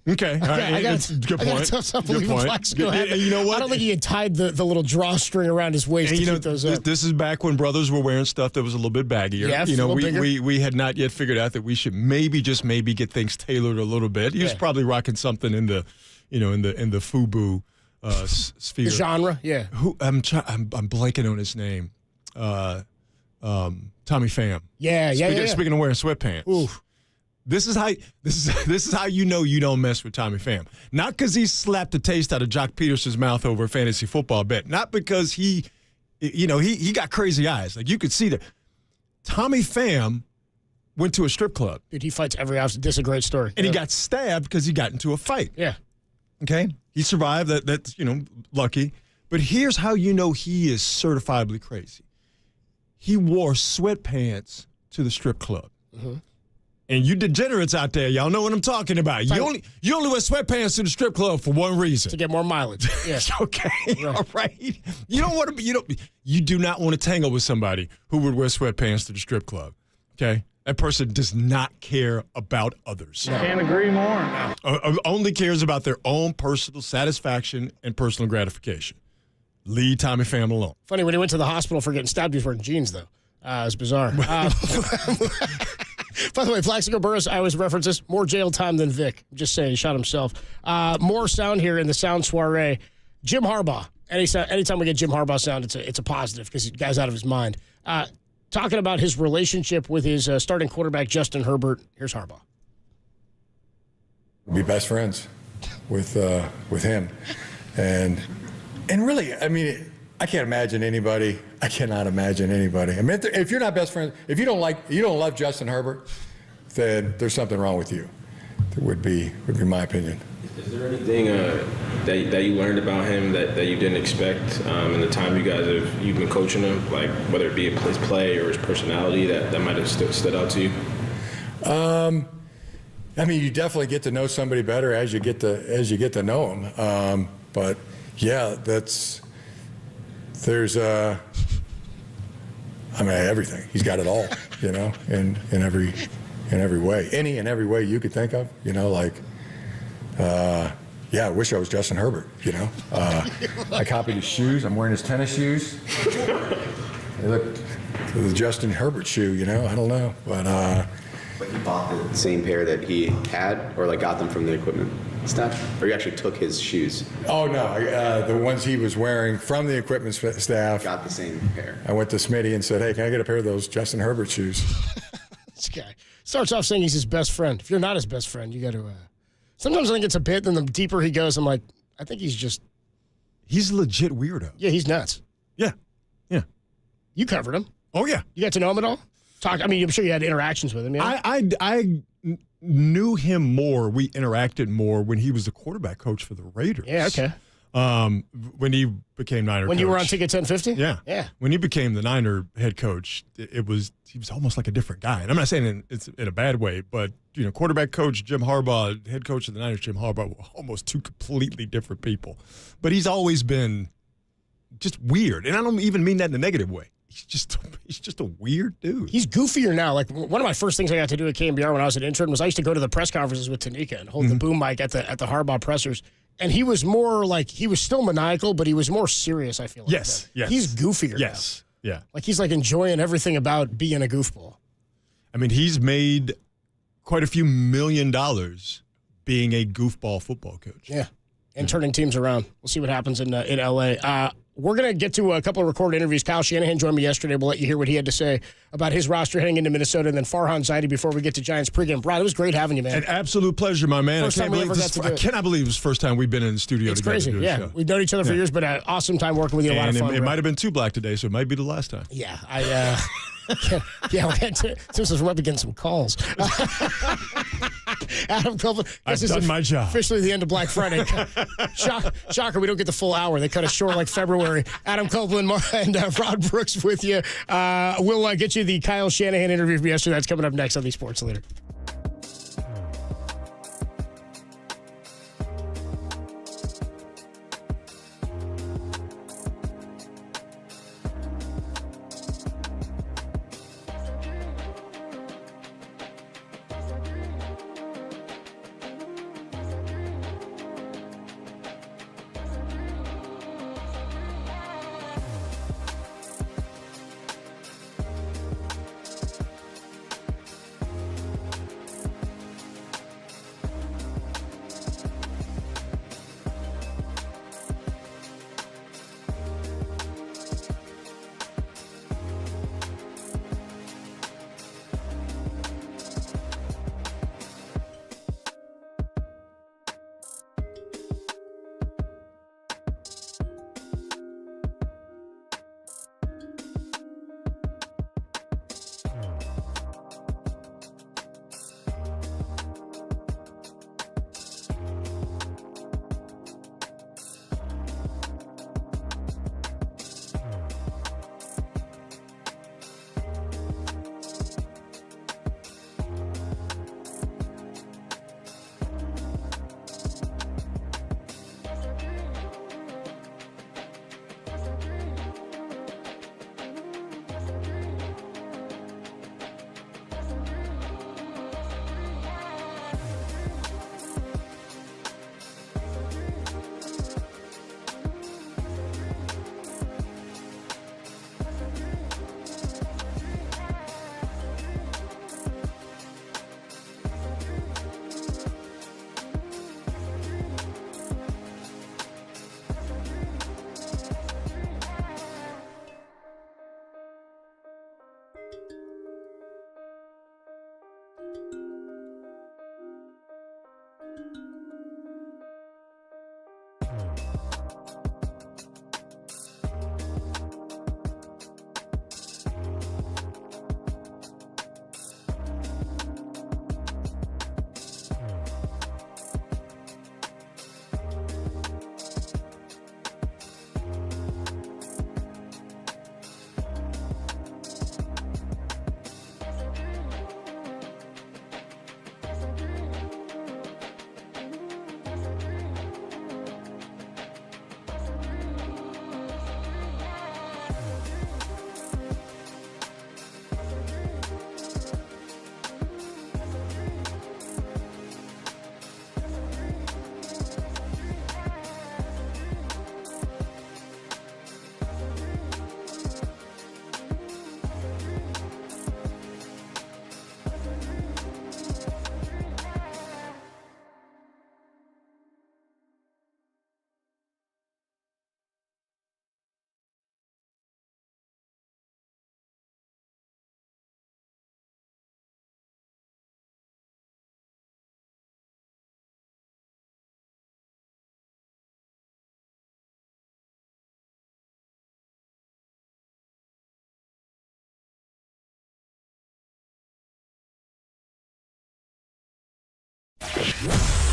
Okay. I got a tough time believing Plaxico had it. You know what? I don't think he had tied the little drawstring around his waist to keep those up. This is back when brothers were wearing stuff that was a little bit baggier. Yeah, a little bigger. We had not yet figured out that we should maybe get things tailored a little bit. He was probably rocking something in the FUBU sphere. The genre, yeah. I'm blanking on his name. Tommy Pham. Yeah. Speaking of wearing sweatpants. Oof. This is how you know you don't mess with Tommy Pham. Not because he slapped the taste out of Jock Peterson's mouth over a fantasy football bet. Not because he got crazy eyes. Like, you could see that. Tommy Pham went to a strip club. Dude, he fights every house. This is a great story. And he got stabbed because he got into a fight. Yeah. Okay? He survived. That's lucky. But here's how you know he is certifiably crazy. He wore sweatpants to the strip club. Mm-hmm. And you degenerates out there, y'all know what I'm talking about. You only wear sweatpants to the strip club for one reason. To get more mileage. Yeah. Okay. Right. All right. You do not want to tangle with somebody who would wear sweatpants to the strip club. Okay? That person does not care about others. Can't agree more. Only cares about their own personal satisfaction and personal gratification. Leave Tommy Pham alone. Funny, when he went to the hospital for getting stabbed, he was wearing jeans, though. It was bizarre. By the way, Plaxico Burress, I always reference this, more jail time than Vic. Just saying, he shot himself. More sound here in the sound soiree. Jim Harbaugh. Anytime we get Jim Harbaugh sound, it's a positive because the guy's out of his mind. Talking about his relationship with his starting quarterback, Justin Herbert. Here's Harbaugh. Be best friends with him. And really, I mean, I cannot imagine anybody. I mean, if you're not best friends, if you don't love Justin Herbert, then there's something wrong with you. That would be my opinion. Is there anything that you learned about him that you didn't expect in the time you've been coaching him, like whether it be his play or his personality that might have stood out to you? I mean, you definitely get to know somebody better as you get to know them. But yeah, there's everything. He's got it all, in every way, any and every way you could think of, I wish I was Justin Herbert, I copied his shoes. I'm wearing his tennis shoes. They look the Justin Herbert shoe, I don't know, but you bought the same pair that he had, or got them from the equipment staff, or you actually took his shoes? Oh no, the ones he was wearing from the equipment staff. Got the same pair. I went to Smitty and said, "Hey, can I get a pair of those Justin Herbert shoes?" This guy starts off saying he's his best friend. If you're not his best friend, you got to. Sometimes I think it's a bit. Then the deeper he goes, I'm like, I think he's a legit weirdo. Yeah, he's nuts. Yeah. You covered him. Oh yeah. You got to know him at all? I'm sure you had interactions with him. Yeah. I knew him more. We interacted more when he was the quarterback coach for the Raiders. Yeah, okay. When he became Niner coach. When you were on Ticket 1050? Yeah. When he became the Niner head coach, he was almost like a different guy. And I'm not saying it's in a bad way, but quarterback coach Jim Harbaugh, head coach of the Niners Jim Harbaugh, were almost two completely different people. But he's always been just weird, and I don't even mean that in a negative way. He's just a weird dude. He's goofier now. Like, one of my first things I got to do at KNBR when I was an intern was I used to go to the press conferences with Tanika and hold the boom mic at the Harbaugh pressers. And he was more he was still maniacal, but he was more serious, I feel like. Yes. He's goofier now. Yeah. Like, he's enjoying everything about being a goofball. I mean, he's made quite a few $1 million being a goofball football coach. Yeah. and turning teams around. We'll see what happens in L.A. We're going to get to a couple of recorded interviews. Kyle Shanahan joined me yesterday. We'll let you hear what he had to say about his roster heading into Minnesota, and then Farhan Zaidi before we get to Giants pregame. Brad, it was great having you, man. An absolute pleasure, my man. I cannot believe it's the first time we've been in the studio together. It's crazy, yeah. We've known each other for years, but awesome time working with you. A lot of fun. It might have been too black today, so it might be the last time. Yeah, since we're up against some calls. Adam Copeland. I've done my job. Officially the end of Black Friday. Shocker, we don't get the full hour. They cut us short like February. Adam Copeland and Rod Brooks with you. We'll get you the Kyle Shanahan interview from yesterday. That's coming up next on the Sports Leader.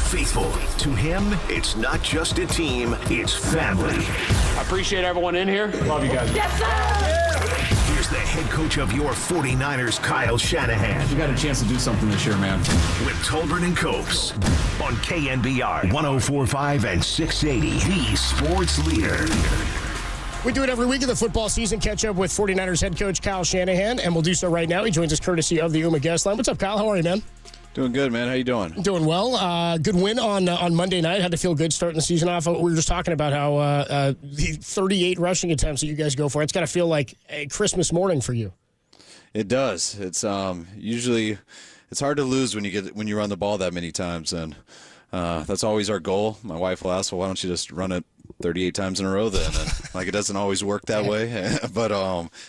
Faithful to him, it's not just a team, it's family. I appreciate everyone in here. Love you guys. Yes, sir! Here's the head coach of your 49ers, Kyle Shanahan. You got a chance to do something this year, man. With Tolbert and Copes on KNBR 104.5 and 680, the sports leader. We do it every week of the football season. Catch up with 49ers head coach Kyle Shanahan, and we'll do so right now. He joins us courtesy of the UMA guest line. What's up, Kyle? How are you, man? Doing good, man. How you doing? Doing well. Good win on Monday night. Had to feel good starting the season off. We were just talking about how the 38 rushing attempts that you guys go for, it's got to feel like a Christmas morning for you. It does. It's usually it's hard to lose when you run the ball that many times, and that's always our goal. My wife will ask, well, why don't you just run it 38 times in a row then? And like, it doesn't always work that way. But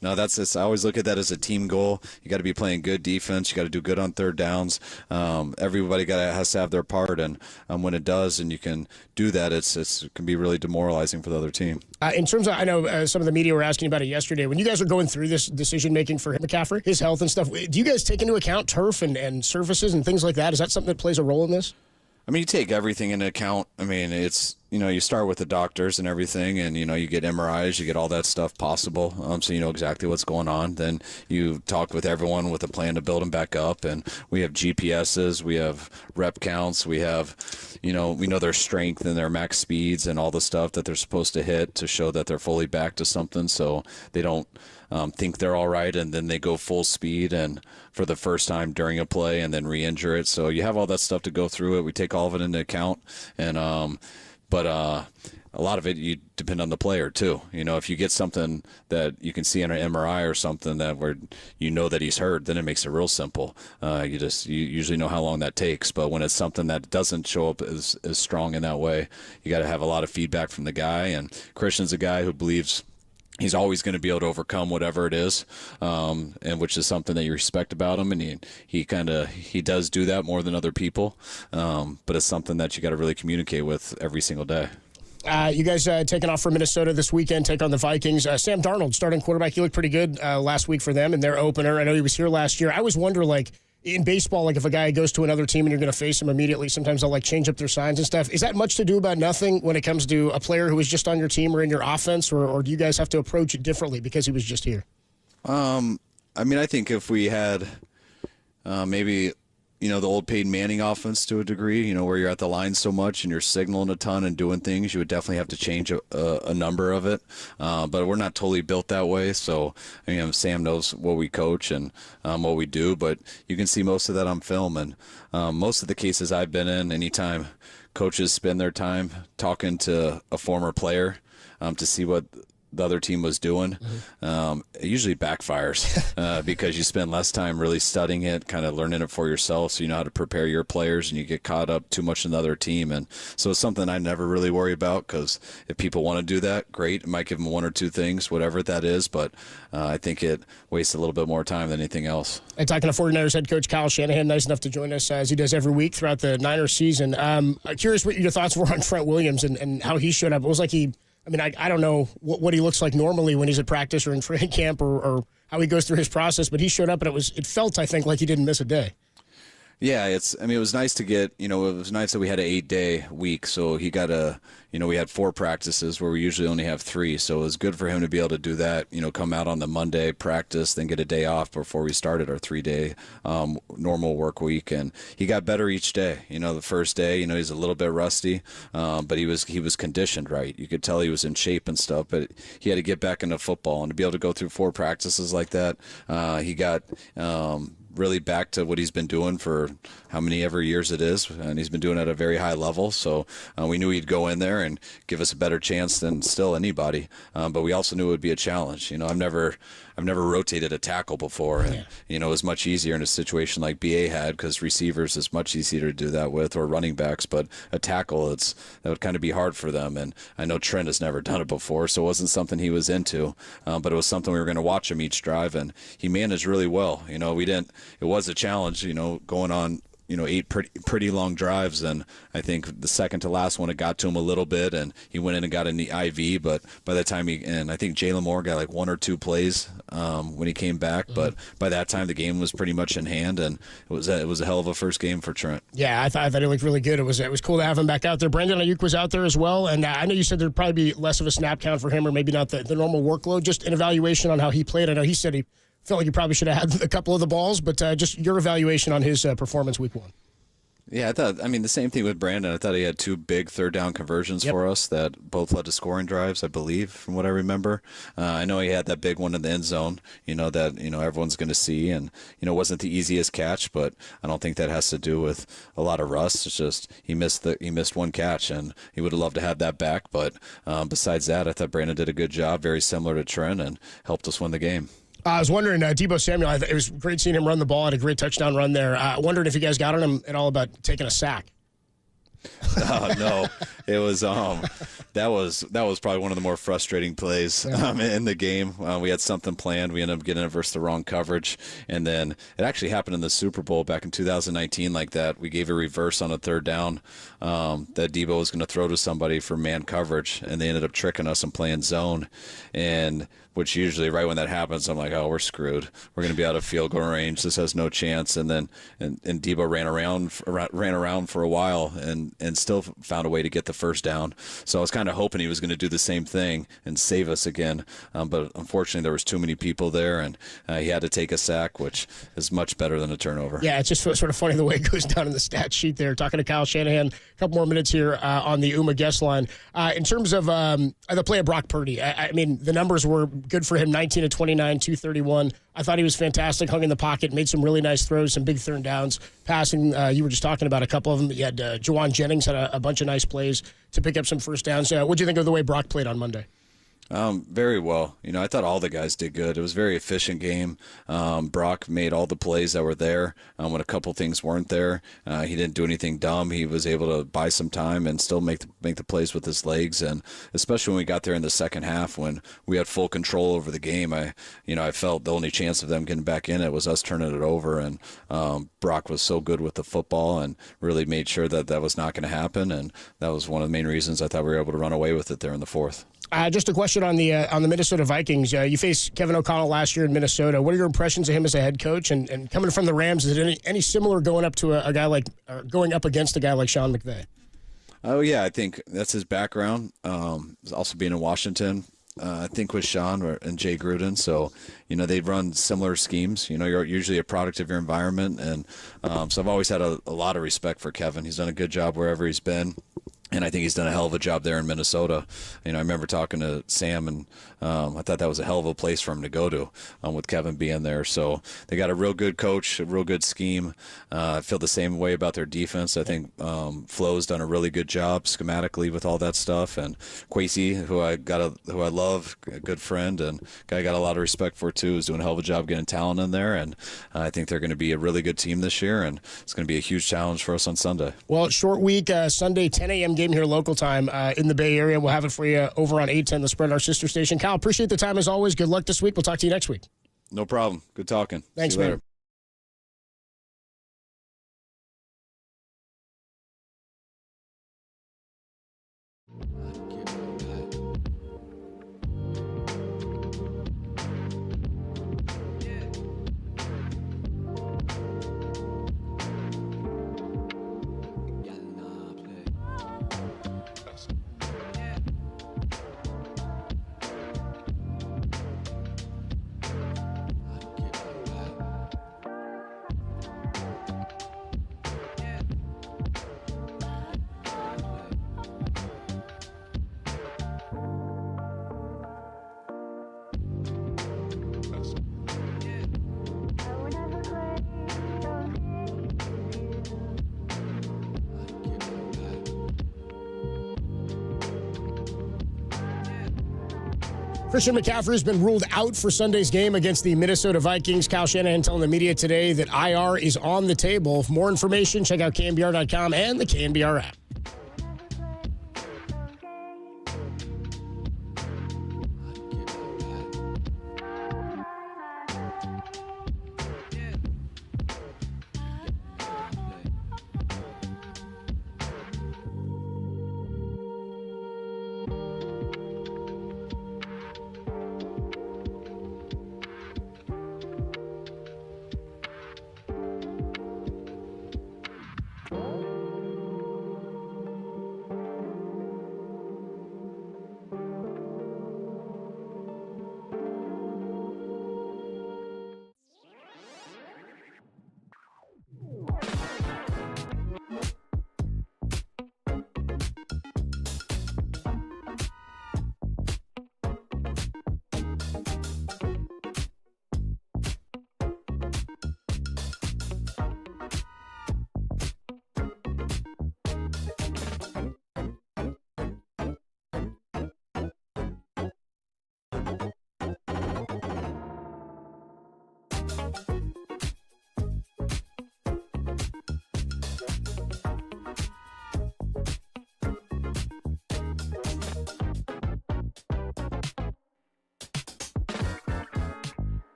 no, that's just, I always look at that as a team goal. You got to be playing good defense. You got to do good on third downs. Everybody has to have their part, and when it does, and you can do that, it can be really demoralizing for the other team. In terms of, I know some of the media were asking about it yesterday. When you guys are going through this decision making for McCaffrey, his health and stuff, do you guys take into account turf and surfaces and things like that? Is that something that plays a role in this? I mean, you take everything into account. I mean, it's, you start with the doctors and everything, and, you get MRIs, you get all that stuff possible, so you know exactly what's going on. Then you talk with everyone with a plan to build them back up, and we have GPSs, we have rep counts, we have, we know their strength and their max speeds and all the stuff that they're supposed to hit to show that they're fully back to something, so they don't think they're all right, and then they go full speed and for the first time during a play and then re-injure it. So you have all that stuff to go through it. We take all of it into account, and but a lot of it, you depend on the player too. If you get something that you can see in an MRI or something that where that he's hurt, then it makes it real simple. You usually know how long that takes. But when it's something that doesn't show up as strong in that way, you got to have a lot of feedback from the guy. And Christian's a guy who believes he's always going to be able to overcome whatever it is, and which is something that you respect about him. And he does do that more than other people, but it's something that you got to really communicate with every single day. You guys taking off for Minnesota this weekend, take on the Vikings. Sam Darnold, starting quarterback, he looked pretty good last week for them in their opener. I know he was here last year. I always wonder, in baseball, if a guy goes to another team and you're going to face him immediately, sometimes they'll change up their signs and stuff. Is that much to do about nothing when it comes to a player who is just on your team or in your offense, or do you guys have to approach it differently because he was just here? I think if we had maybe the old Peyton Manning offense to a degree, where you're at the line so much and you're signaling a ton and doing things, you would definitely have to change a number of it. But we're not totally built that way. So, Sam knows what we coach and what we do, but you can see most of that on film. And most of the cases I've been in, anytime coaches spend their time talking to a former player to see what the other team was doing, it usually backfires because you spend less time really studying it, kind of learning it for yourself, so you know how to prepare your players, and you get caught up too much in the other team. And so it's something I never really worry about, because if people want to do that, great. It might give them one or two things, whatever that is, but I think it wastes a little bit more time than anything else. And talking to 49ers head coach Kyle Shanahan, nice enough to join us as he does every week throughout the Niners season. I'm curious what your thoughts were on Trent Williams and how he showed up. It was like I don't know what he looks like normally when he's at practice or in training camp or how he goes through his process, but he showed up and it felt, I think, like he didn't miss a day. Yeah, it was nice to get, it was nice that we had an 8-day week. So he got we had 4 practices where we usually only have 3. So it was good for him to be able to do that, come out on the Monday, practice, then get a day off before we started our 3-day normal work week. And he got better each day. The first day, he's a little bit rusty, but he was conditioned right. You could tell he was in shape and stuff, but he had to get back into football. And to be able to go through 4 practices like that, he got really back to what he's been doing for how many ever years it is, and he's been doing it at a very high level. So we knew he'd go in there and give us a better chance than still anybody, but we also knew it would be a challenge. I've never rotated a tackle before, and it was much easier in a situation like BA had, because receivers is much easier to do that with, or running backs, but a tackle, that would kind of be hard for them. And I know Trent has never done it before, so it wasn't something he was into, but it was something we were going to watch him each drive, and he managed really well. It was a challenge, going on 8 pretty long drives, and I think the second to last one, it got to him a little bit, and he went in and got in the IV, but by the time I think Jalen Moore got 1 or 2 plays when he came back, but by that time the game was pretty much in hand, and it was a hell of a first game for Trent. Yeah, I thought he looked really good. It was cool to have him back out there. Brandon Ayuk was out there as well, and I know you said there'd probably be less of a snap count for him, or maybe not the normal workload. Just an evaluation on how he played. I know he said he felt like he probably should have had a couple of the balls, but just your evaluation on his performance week 1. Yeah, the same thing with Brandon. I thought he had 2 big third-down conversions for us that both led to scoring drives, I believe, from what I remember. I know he had that big one in the end zone, that everyone's going to see, and it wasn't the easiest catch, but I don't think that has to do with a lot of rust. It's just he missed 1 catch, and he would have loved to have that back. But besides that, I thought Brandon did a good job, very similar to Trent, and helped us win the game. I was wondering, Deebo Samuel, it was great seeing him run the ball, had a great touchdown run there. Wondered if you guys got on him at all about taking a sack. No, it was that was probably one of the more frustrating plays in the game. We had something planned. We ended up getting it versus the wrong coverage, and then it actually happened in the Super Bowl back in 2019 like that. We gave a reverse on a third down that Debo was going to throw to somebody for man coverage, and they ended up tricking us and playing zone, and which usually right when that happens, I'm like, oh, we're screwed. We're going to be out of field goal range. This has no chance. And then and Debo ran around for a while and still found a way to get the first down. So I was kind of hoping he was going to do the same thing and save us again. But unfortunately, there was too many people there, and he had to take a sack, which is much better than a turnover. Yeah, it's just sort of funny the way it goes down in the stat sheet there. Talking to Kyle Shanahan, a couple more minutes here on the UMA guest line. In terms of the play of Brock Purdy, I mean, the numbers were good for him, 19 of 29, 231. I thought he was fantastic, hung in the pocket, made some really nice throws, some big third downs. Passing, you were just talking about a couple of them. You had Jawan Jennings had a bunch of nice plays to pick up some first downs. What do you think of the way Brock played on Monday? Very well. I thought all the guys did good. It was a very efficient game. Brock made all the plays that were there. When a couple things weren't there, he didn't do anything dumb. He was able to buy some time and still make the plays with his legs. And especially when we got there in the second half, when we had full control over the game, I felt the only chance of them getting back in it was us turning it over. And Brock was so good with the football and really made sure that was not going to happen. And that was one of the main reasons I thought we were able to run away with it there in the fourth. Just a question on the Minnesota Vikings. You faced Kevin O'Connell last year in Minnesota. What are your impressions of him as a head coach? And coming from the Rams, is it any similar going up to a guy like going up against a guy like Sean McVay? Oh yeah, I think that's his background. Also being in Washington, I think with Sean and Jay Gruden. So they run similar schemes. You're usually a product of your environment, and so I've always had a lot of respect for Kevin. He's done a good job wherever he's been. And I think he's done a hell of a job there in Minnesota. I remember talking to Sam, and I thought that was a hell of a place for him to go to with Kevin being there. So they got a real good coach, a real good scheme. I feel the same way about their defense. I think Flo's done a really good job schematically with all that stuff. And Kwesi, who I love, a good friend, and guy I got a lot of respect for too, is doing a hell of a job getting talent in there. And I think they're going to be a really good team this year, and it's going to be a huge challenge for us on Sunday. Well, short week, Sunday, 10 a.m. game here local time in the Bay Area. We'll have it for you over on 810 The Spread, our sister station. Kyle, appreciate the time as always. Good luck this week. We'll talk to you next week. No problem. Good talking. Thanks, See you later. man. Christian McCaffrey has been ruled out for Sunday's game against the Minnesota Vikings. Kyle Shanahan telling the media today that IR is on the table. For more information, check out KNBR.com and the KNBR app.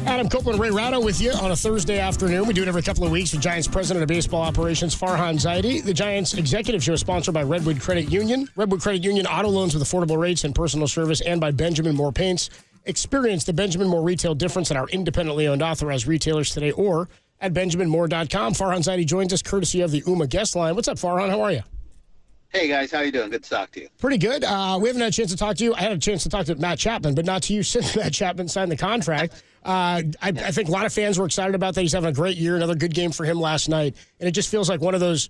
Adam Copeland, Ray Ratto with you on a Thursday afternoon. We do it every couple of weeks with Giants President of Baseball Operations, Farhan Zaidi. The Giants Executive Show is sponsored by Redwood Credit Union. Redwood Credit Union auto loans with affordable rates and personal service, and by Benjamin Moore Paints. Experience the Benjamin Moore retail difference at our independently owned authorized retailers today or at benjaminmoore.com. Farhan Zaidi joins us courtesy of the UMA guest line. What's up, Farhan? How are you? Hey, guys. How you doing? Good to talk to you. Pretty good. We haven't had a chance to talk to you. I had a chance to talk to Matt Chapman, but not to you since Matt Chapman signed the contract. I think a lot of fans were excited about that. He's having a great year. Another good game for him last night. And it just feels like one of those,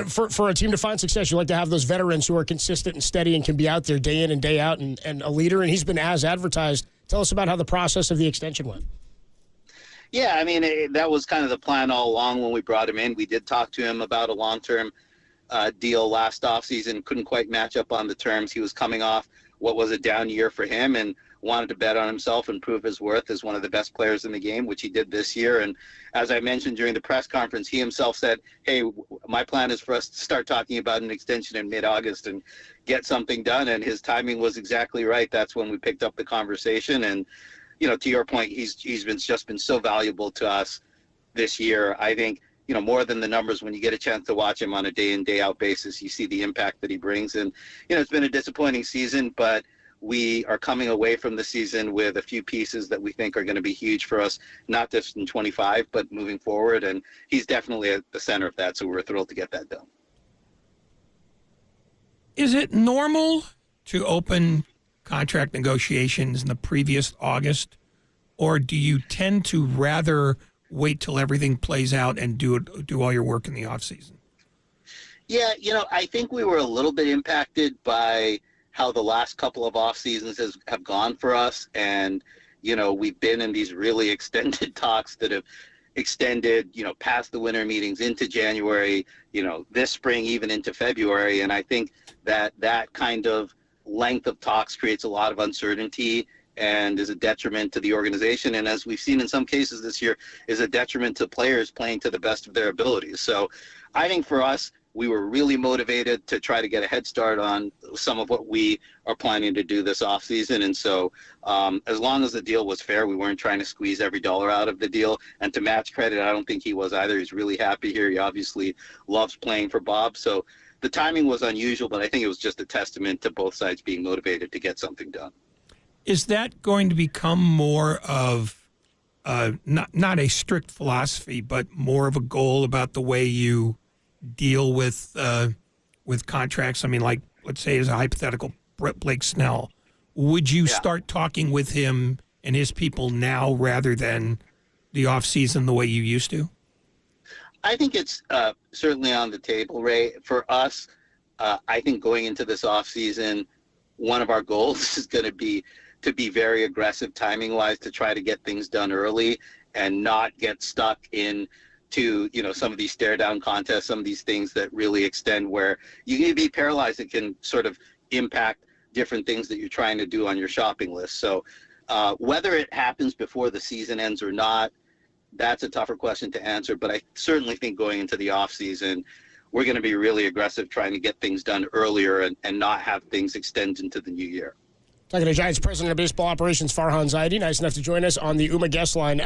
for a team to find success, you like to have those veterans who are consistent and steady and can be out there day in and day out and a leader. And he's been as advertised. Tell us about how the process of the extension went. Yeah, I mean, that was kind of the plan all along when we brought him in. We did talk to him about a long-term deal last offseason. Couldn't quite match up on the terms. He was coming off what was a down year for him and wanted to bet on himself and prove his worth as one of the best players in the game, which he did this year. And as I mentioned during the press conference, he himself said, hey, my plan is for us to start talking about an extension in mid-August and get something done. And his timing was exactly right. That's when we picked up the conversation. And, you know, to your point, he's been so valuable to us this year. I think, you know, more than the numbers, when you get a chance to watch him on a day in, day out basis, you see the impact that he brings. And, you know, it's been a disappointing season, but we are coming away from the season with a few pieces that we think are going to be huge for us, not just in 25, but moving forward. And he's definitely at the center of that. So we're thrilled to get that done. Is it normal to open contract negotiations in the previous August, or do you tend to rather wait till everything plays out and do all your work in the offseason? Yeah, you know, I think we were a little bit impacted by how the last couple of off seasons have gone for us. And, you know, we've been in these really extended talks that have extended, you know, past the winter meetings into January, you know, this spring, even into February. And I think that kind of length of talks creates a lot of uncertainty and is a detriment to the organization. And as we've seen in some cases this year, is a detriment to players playing to the best of their abilities. So I think for us, we were really motivated to try to get a head start on some of what we are planning to do this offseason. And so as long as the deal was fair, we weren't trying to squeeze every dollar out of the deal. And to Matt's credit, I don't think he was either. He's really happy here. He obviously loves playing for Bob. So the timing was unusual, but I think it was just a testament to both sides being motivated to get something done. Is that going to become more of not a strict philosophy, but more of a goal about the way you deal with contracts? I mean, like, let's say as a hypothetical, Blake Snell. Would you start talking with him and his people now rather than the offseason the way you used to? I think it's certainly on the table, Ray. For us, I think going into this offseason, one of our goals is going to be very aggressive timing-wise to try to get things done early and not get stuck in to, some of these stare-down contests, some of these things that really extend where you can be paralyzed. It can sort of impact different things that you're trying to do on your shopping list. So whether it happens before the season ends or not, that's a tougher question to answer. But I certainly think going into the offseason, we're going to be really aggressive trying to get things done earlier and not have things extend into the new year. Talking to Giants President of Baseball Operations, Farhan Zaidi, nice enough to join us on the UMA guest line.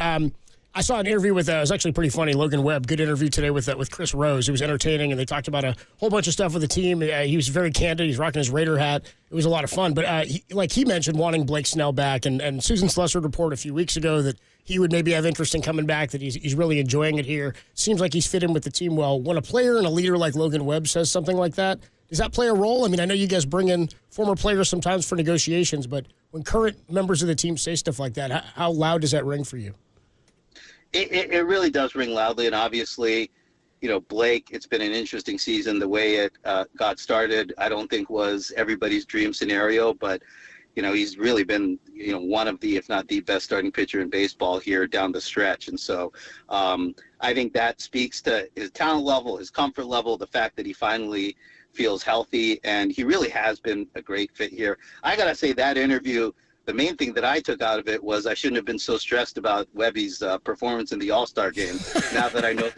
I saw an interview with, it was actually pretty funny, Logan Webb. Good interview today with Chris Rose. It was entertaining, and they talked about a whole bunch of stuff with the team. He was very candid. He's rocking his Raider hat. It was a lot of fun. But he mentioned wanting Blake Snell back, and Susan Slessor reported a few weeks ago that he would maybe have interest in coming back, that he's really enjoying it here. Seems like he's fit in with the team well. When a player and a leader like Logan Webb says something like that, does that play a role? I mean, I know you guys bring in former players sometimes for negotiations, but when current members of the team say stuff like that, how loud does that ring for you? It really does ring loudly, and obviously, Blake, it's been an interesting season. The way it got started, I don't think was everybody's dream scenario, but, he's really been, one of the, if not the best starting pitcher in baseball here down the stretch. And so I think that speaks to his talent level, his comfort level, the fact that he finally feels healthy, and he really has been a great fit here. I got to say, that interview, the main thing that I took out of it was I shouldn't have been so stressed about Webby's performance in the All-Star game now that I know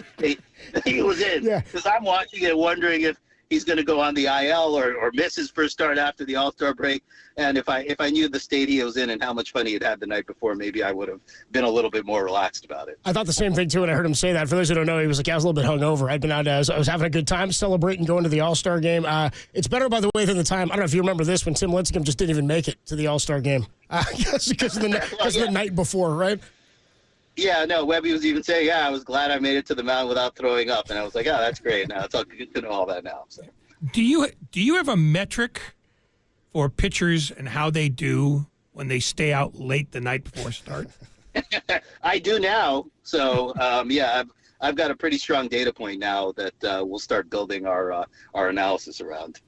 he was in. Because I'm watching it wondering if he's going to go on the IL or miss his first start after the All-Star break. And if I knew the state he was in and how much fun he had the night before, maybe I would have been a little bit more relaxed about it. I thought the same thing, too, when I heard him say that. For those who don't know, he was like, I was a little bit hungover. I'd been out, I was having a good time celebrating going to the All-Star game. It's better, by the way, than the time, I don't know if you remember this, when Tim Lincecum just didn't even make it to the All-Star game. Because of the night before, right? Yeah, no, Webby was even saying, I was glad I made it to the mound without throwing up. And I was like, that's great. Now it's all good to know all that now. So. Do you have a metric for pitchers and how they do when they stay out late the night before start? I do now. So, I've got a pretty strong data point now that we'll start building our analysis around.